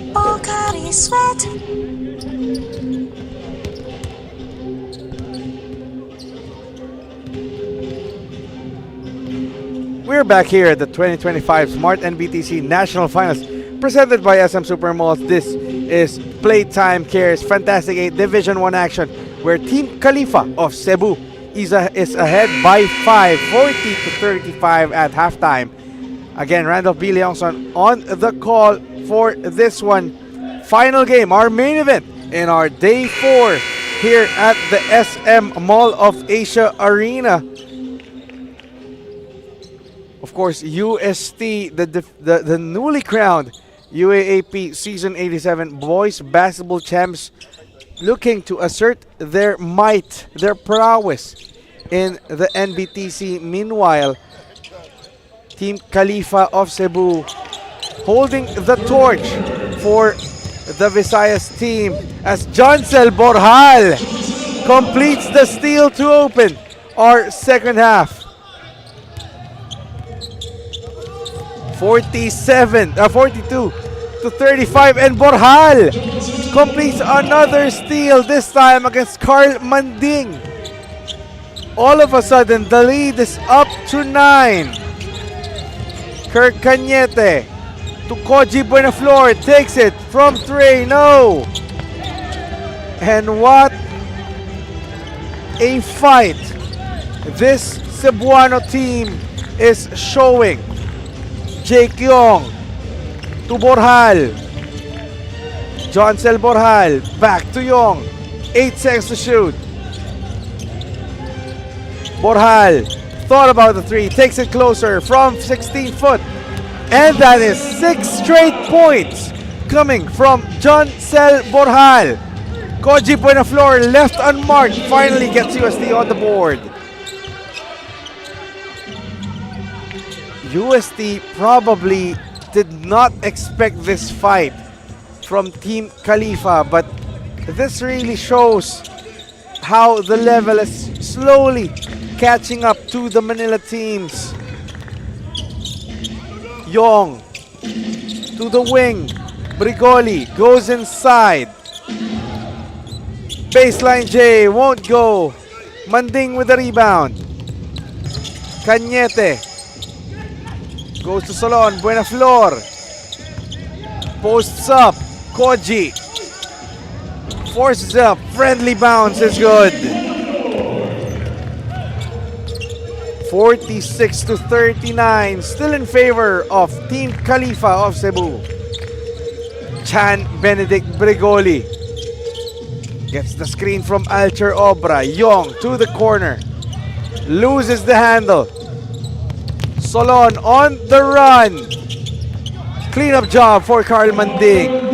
Pocari Sweat. We're back here at the 2025 Smart-NBTC National Finals presented by SM Supermalls. This is Playtime Cares Fantastic 8 Division 1 action where Team Khalifa of Cebu is ahead by 5, 40-35 at halftime. Again, Randolph B. Leongson on the call for this one. Final game, our main event in our day 4 here at the SM Mall of Asia Arena. Of course, UST, the newly crowned UAAP Season 87 Boys Basketball Champs, looking to assert their might, their prowess in the NBTC. Meanwhile, Team Khalifa of Cebu holding the torch for the Visayas team as Joncel Borjal completes the steal to open our second half. 42-35, and Borjal completes another steal, this time against Carl Manding. All of a sudden, the lead is up to 9. Kirk Cañete to Koji Buenaflor, takes it from 3, no! And what a fight this Cebuano team is showing. Jake Yong to Borjal. Joncel Borjal back to Yong. 8 seconds to shoot. Borjal thought about the 3, takes it closer from 16 foot. And that is 6 straight points coming from Joncel Borjal. Koji Buenaflor left unmarked, finally gets UST on the board. UST probably did not expect this fight from Team Khalifa, but this really shows how the level is slowly catching up to the Manila teams. Yong to the wing. Brigoli goes inside. Baseline J won't go. Manding with the rebound. Cañete goes to Solon. Buenaflor posts up. Koji Forces up. Friendly bounce is good. 46-39. Still in favor of Team Khalifa of Cebu. Chan Benedict Brigoli gets the screen from Alcher Obra. Yong to the corner. Loses the handle. Solon on the run. Cleanup job for Carl Manding.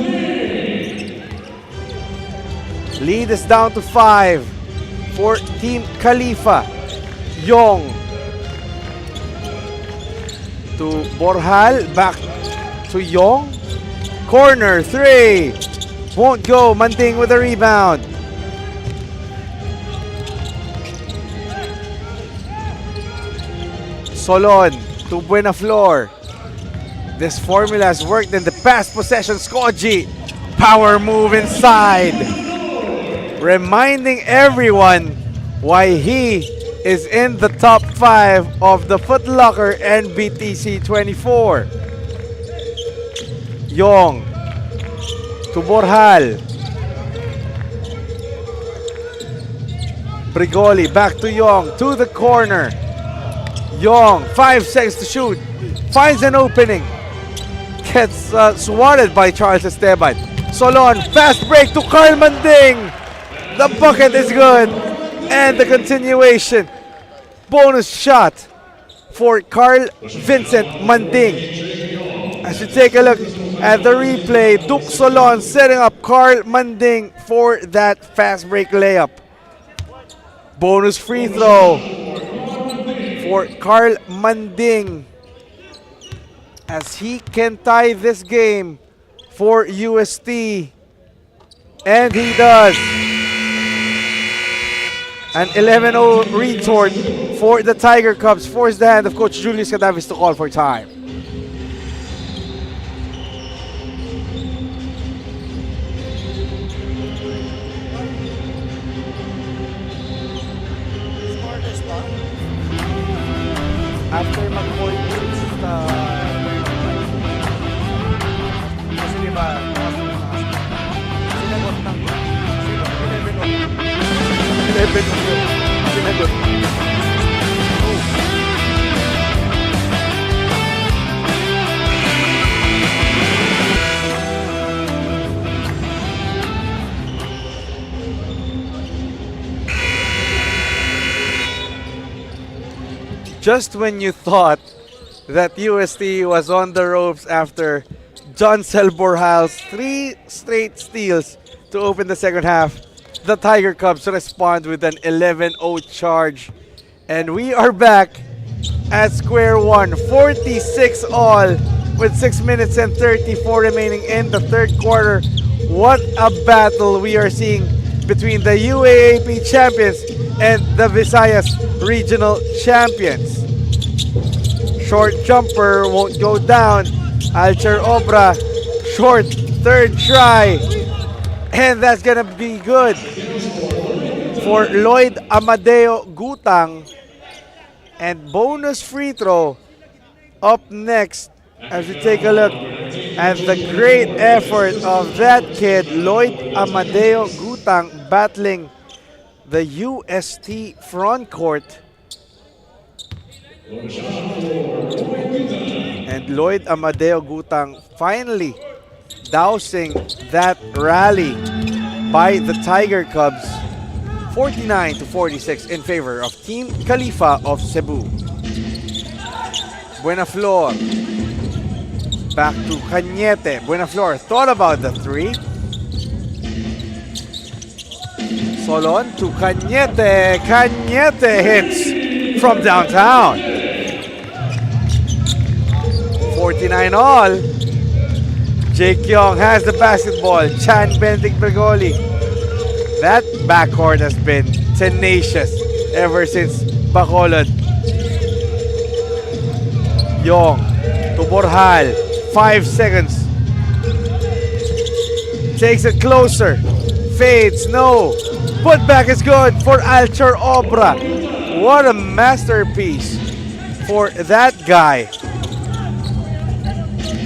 Lead is down to 5 for Team Khalifa. Yong to Borjal. Back to Yong. Corner 3. Won't go. Manding with a rebound. Solon to Buenaflor. This formula has worked in the past possession. Skoji. Power move inside. Reminding everyone why he is in the top 5 of the Foot Locker NBTC 24. Yong to Borjal. Brigoli back to Yong to the corner. Yong, 5 seconds to shoot. Finds an opening. Gets swatted by Charles Esteban. Solon, fast break to Carl Manding. The bucket is good. And the continuation. Bonus shot for Carl Vincent Manding. As you take a look at the replay, Duke Solon setting up Carl Manding for that fast break layup. Bonus free throw for Carl Manding as he can tie this game for UST. And he does. An 11-0 retort for the Tiger Cubs. Force the hand of Coach Julius Cadavis to call for time. After mag-point kasi diba sinagot ng 11 sinagot. Just when you thought that UST was on the ropes after Joncel Borjal's 3 straight steals to open the second half, the Tiger Cubs respond with an 11-0 charge. And we are back at square one, 46 all with 6 minutes and 34 remaining in the third quarter. What a battle we are seeing between the UAAP champions and the Visayas regional champions. Short jumper won't go down. Alcher Obra, short third try. And that's gonna be good for Lloyd Amadeo Gutang. And bonus free throw up next as we take a look at the great effort of that kid, Lloyd Amadeo Gutang, battling the UST front court. And Lloyd Amadeo Gutang finally dousing that rally by the Tiger Cubs, 49-46 in favor of Team Khalifa of Cebu. Buenaflor back to Cañete. Buenaflor thought about the 3. Solon to Cañete. Cañete hits from downtown. 49 all. Jake Young has the basketball. Chan Benedict Brigoli. That backcourt has been tenacious ever since Bacolod. Young to Borjal. 5 seconds. Takes it closer. Fades. No. Putback is good for Alcher Obra. What a masterpiece for that guy.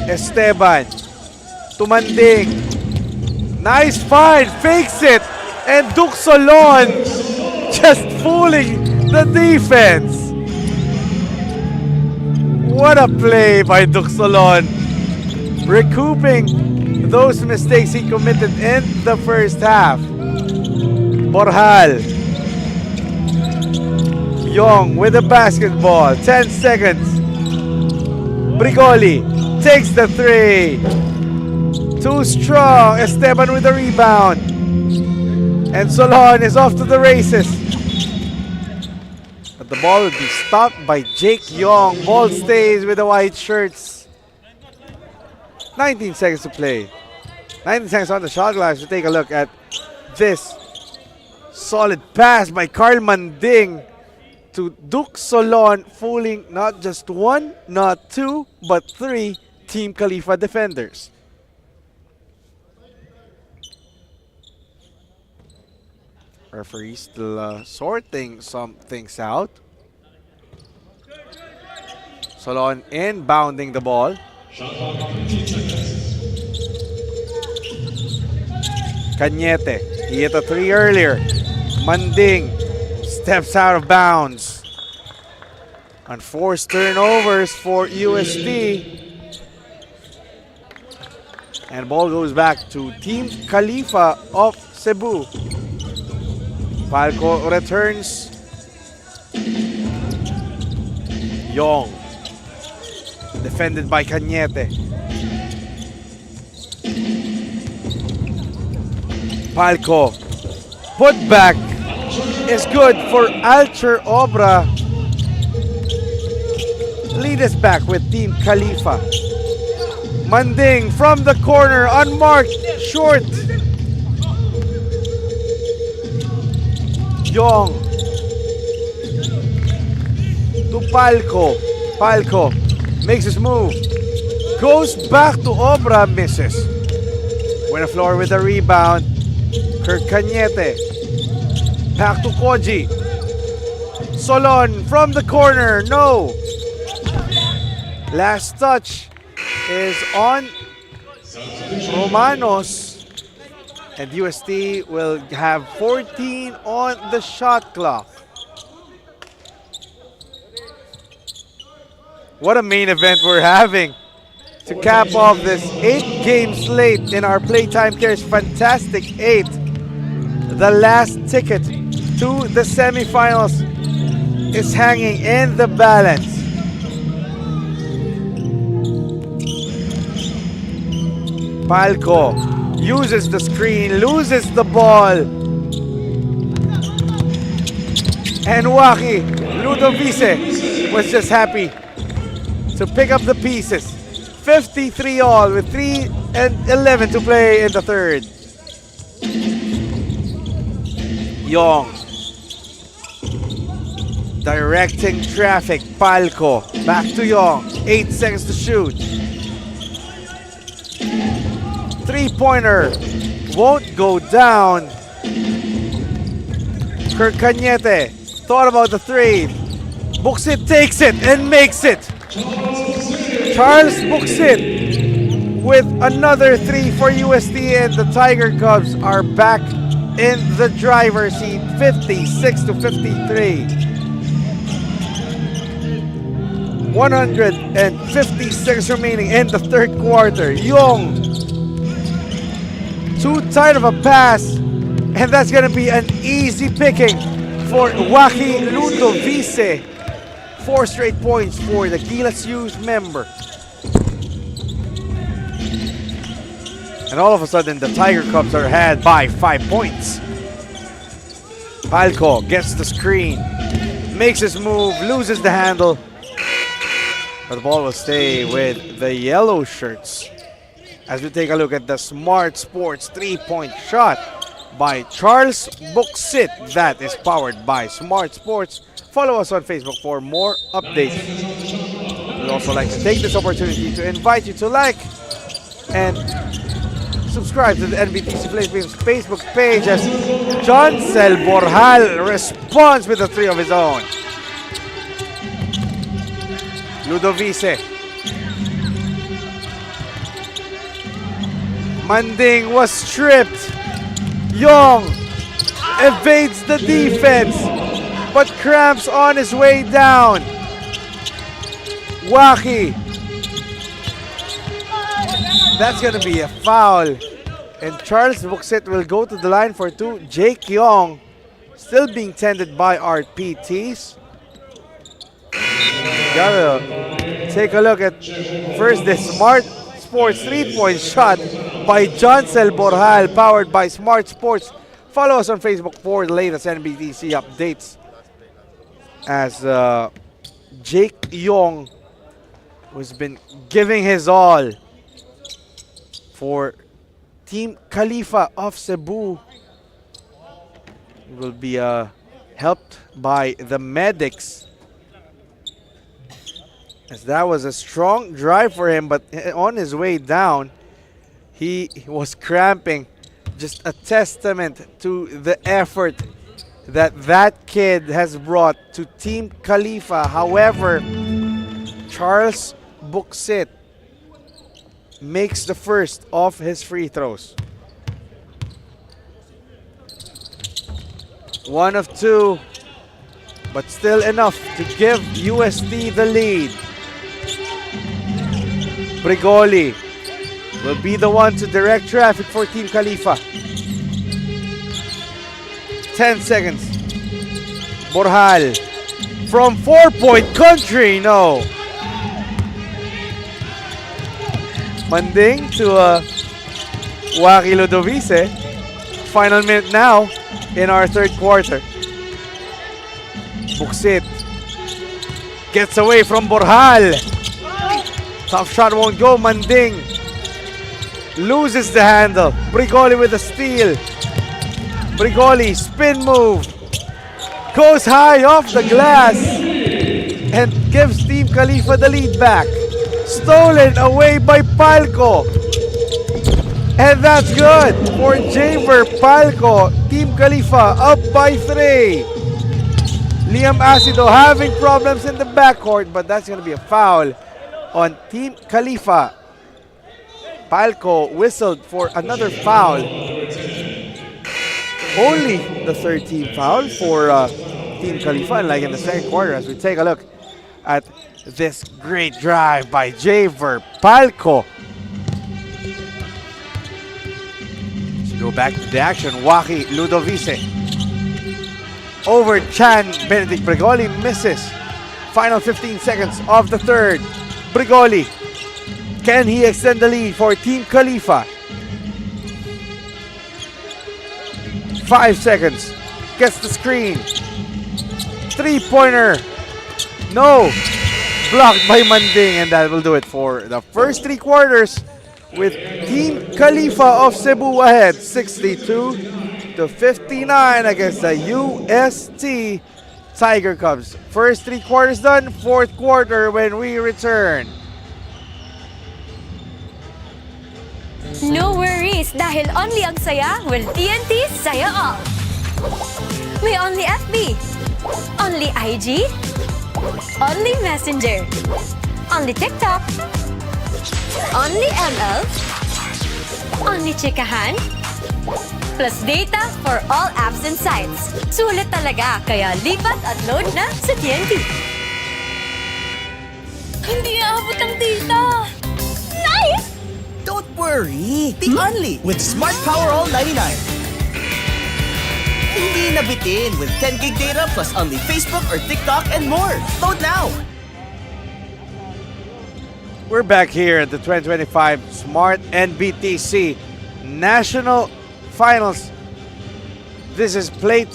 Esteban to Manding. Nice find, fakes it, and Duxolon just fooling the defense. What a play by Duxolon, recouping those mistakes he committed in the first half. Borjal. Young with the basketball, 10 seconds. Brigoli takes the three. Too strong. Esteban with the rebound. And Solon is off to the races. But the ball will be stopped by Jake Young. Ball stays with the white shirts. 19 seconds to play. 19 seconds on the shot clock. To take a look at this solid pass by Carl Manding to Duke Solon, fooling not just one, not two, but three Team Khalifa defenders. Referee still sorting some things out. Solon inbounding the ball. Cañete, he hit a three earlier. Manding steps out of bounds. Unforced turnovers for USD. And ball goes back to Team Khalifa of Cebu. Falco returns. Young. Defended by Cañete. Falco. Put back is good for Alcher Obra. Lead us back with Team Khalifa. Manding from the corner, unmarked, short. Young to Palco. Palco makes his move. Goes back to Obra, misses. Buenaflor with the rebound. Kirk Cañete. Back to Koji. Solon from the corner. No. Last touch is on Romanos. And UST will have 14 on the shot clock. What a main event we're having to cap off this 8-game slate in our Playtime Cares Fantastic 8. The last ticket to the semifinals is hanging in the balance. Palco uses the screen, loses the ball. And Waki Ludovice was just happy to pick up the pieces. 53 all with 3:11 to play in the third. Young directing traffic. Palco back to Young. 8 seconds to shoot. Three-pointer won't go down. Kirk Cañete thought about the three. Buxit takes it and makes it. Charles Buxit with another three for USD, and the Tiger Cubs are back in the driver's seat. 56 to 53. 156 remaining in the third quarter. Young. Too tight of a pass, and that's going to be an easy picking for Waki Ludovice. 4 straight points for the Gilas Youth member. And all of a sudden, the Tiger Cubs are ahead by 5 points. Palco gets the screen, makes his move, loses the handle, but the ball will stay with the yellow shirts. As we take a look at the Smart Sports 3-point shot by Charles Buxit. That is powered by Smart Sports. Follow us on Facebook for more updates. We'd also like to take this opportunity to invite you to like and subscribe to the NBTC Philippines Facebook page as Joncel Borjal responds with a three of his own. Ludovice. Manding was stripped. Young evades the defense, but cramps on his way down. Waki. That's gonna be a foul. And Charles Buxet will go to the line for two. Jake Young still being tended by our PTs. Gotta take a look at first the Smart Sports 3-point shot by Joncel Borjal, powered by Smart Sports. Follow us on Facebook for the latest NBTC updates. As Jake Young, who's been giving his all for Team Khalifa of Cebu, will be helped by the medics, as that was a strong drive for him, but on his way down he was cramping. Just a testament to the effort that kid has brought to Team Khalifa. However, Charles Buxet makes the first of his free throws. 1 of 2, but still enough to give UST the lead. Brigoli will be the one to direct traffic for Team Khalifa. 10 seconds. Borjal from 4-point country, no. Manding to Waki Ludovice. Final minute now in our third quarter. Buxet gets away from Borjal. Tough shot won't go. Manding loses the handle. Brigoli with a steal. Brigoli spin move. Goes high off the glass and gives Team Khalifa the lead back. Stolen away by Palco. And that's good for Javer Palco. Team Khalifa up by 3. Liam Acido having problems in the backcourt, but that's going to be a foul on Team Khalifa. Palco whistled for another foul. Only the third team foul for Team Khalifa, and like in the second quarter, as we take a look at this great drive by Javer Palco. Let's go back to the action. Waki Ludovice. Over Chan. Benedict Brigoli misses. Final 15 seconds of the third. Brigoli. Can he extend the lead for Team Khalifa? 5 seconds. Gets the screen. 3-pointer. No. Blocked by Manding, and that will do it for the first 3 quarters, with Team Khalifa of Cebu ahead 62-59 against the UST Tiger Cubs. First 3 quarters done, fourth quarter when we return. No worries, dahil only ang saya, well, TNT, saya all. May only FB, only IG, only Messenger, only TikTok, only ML, only chikahan, plus data for all apps and sites. Sulit talaga, kaya lipat at load na sa TNT. Hindi aabot ang data. Nice! Don't worry, be only with Smart Power All 99. Hindi nabitin with 10 gig data plus only Facebook or TikTok and more. Load now! We're back here at the 2025 Smart-NBTC National Finals. This is Playtime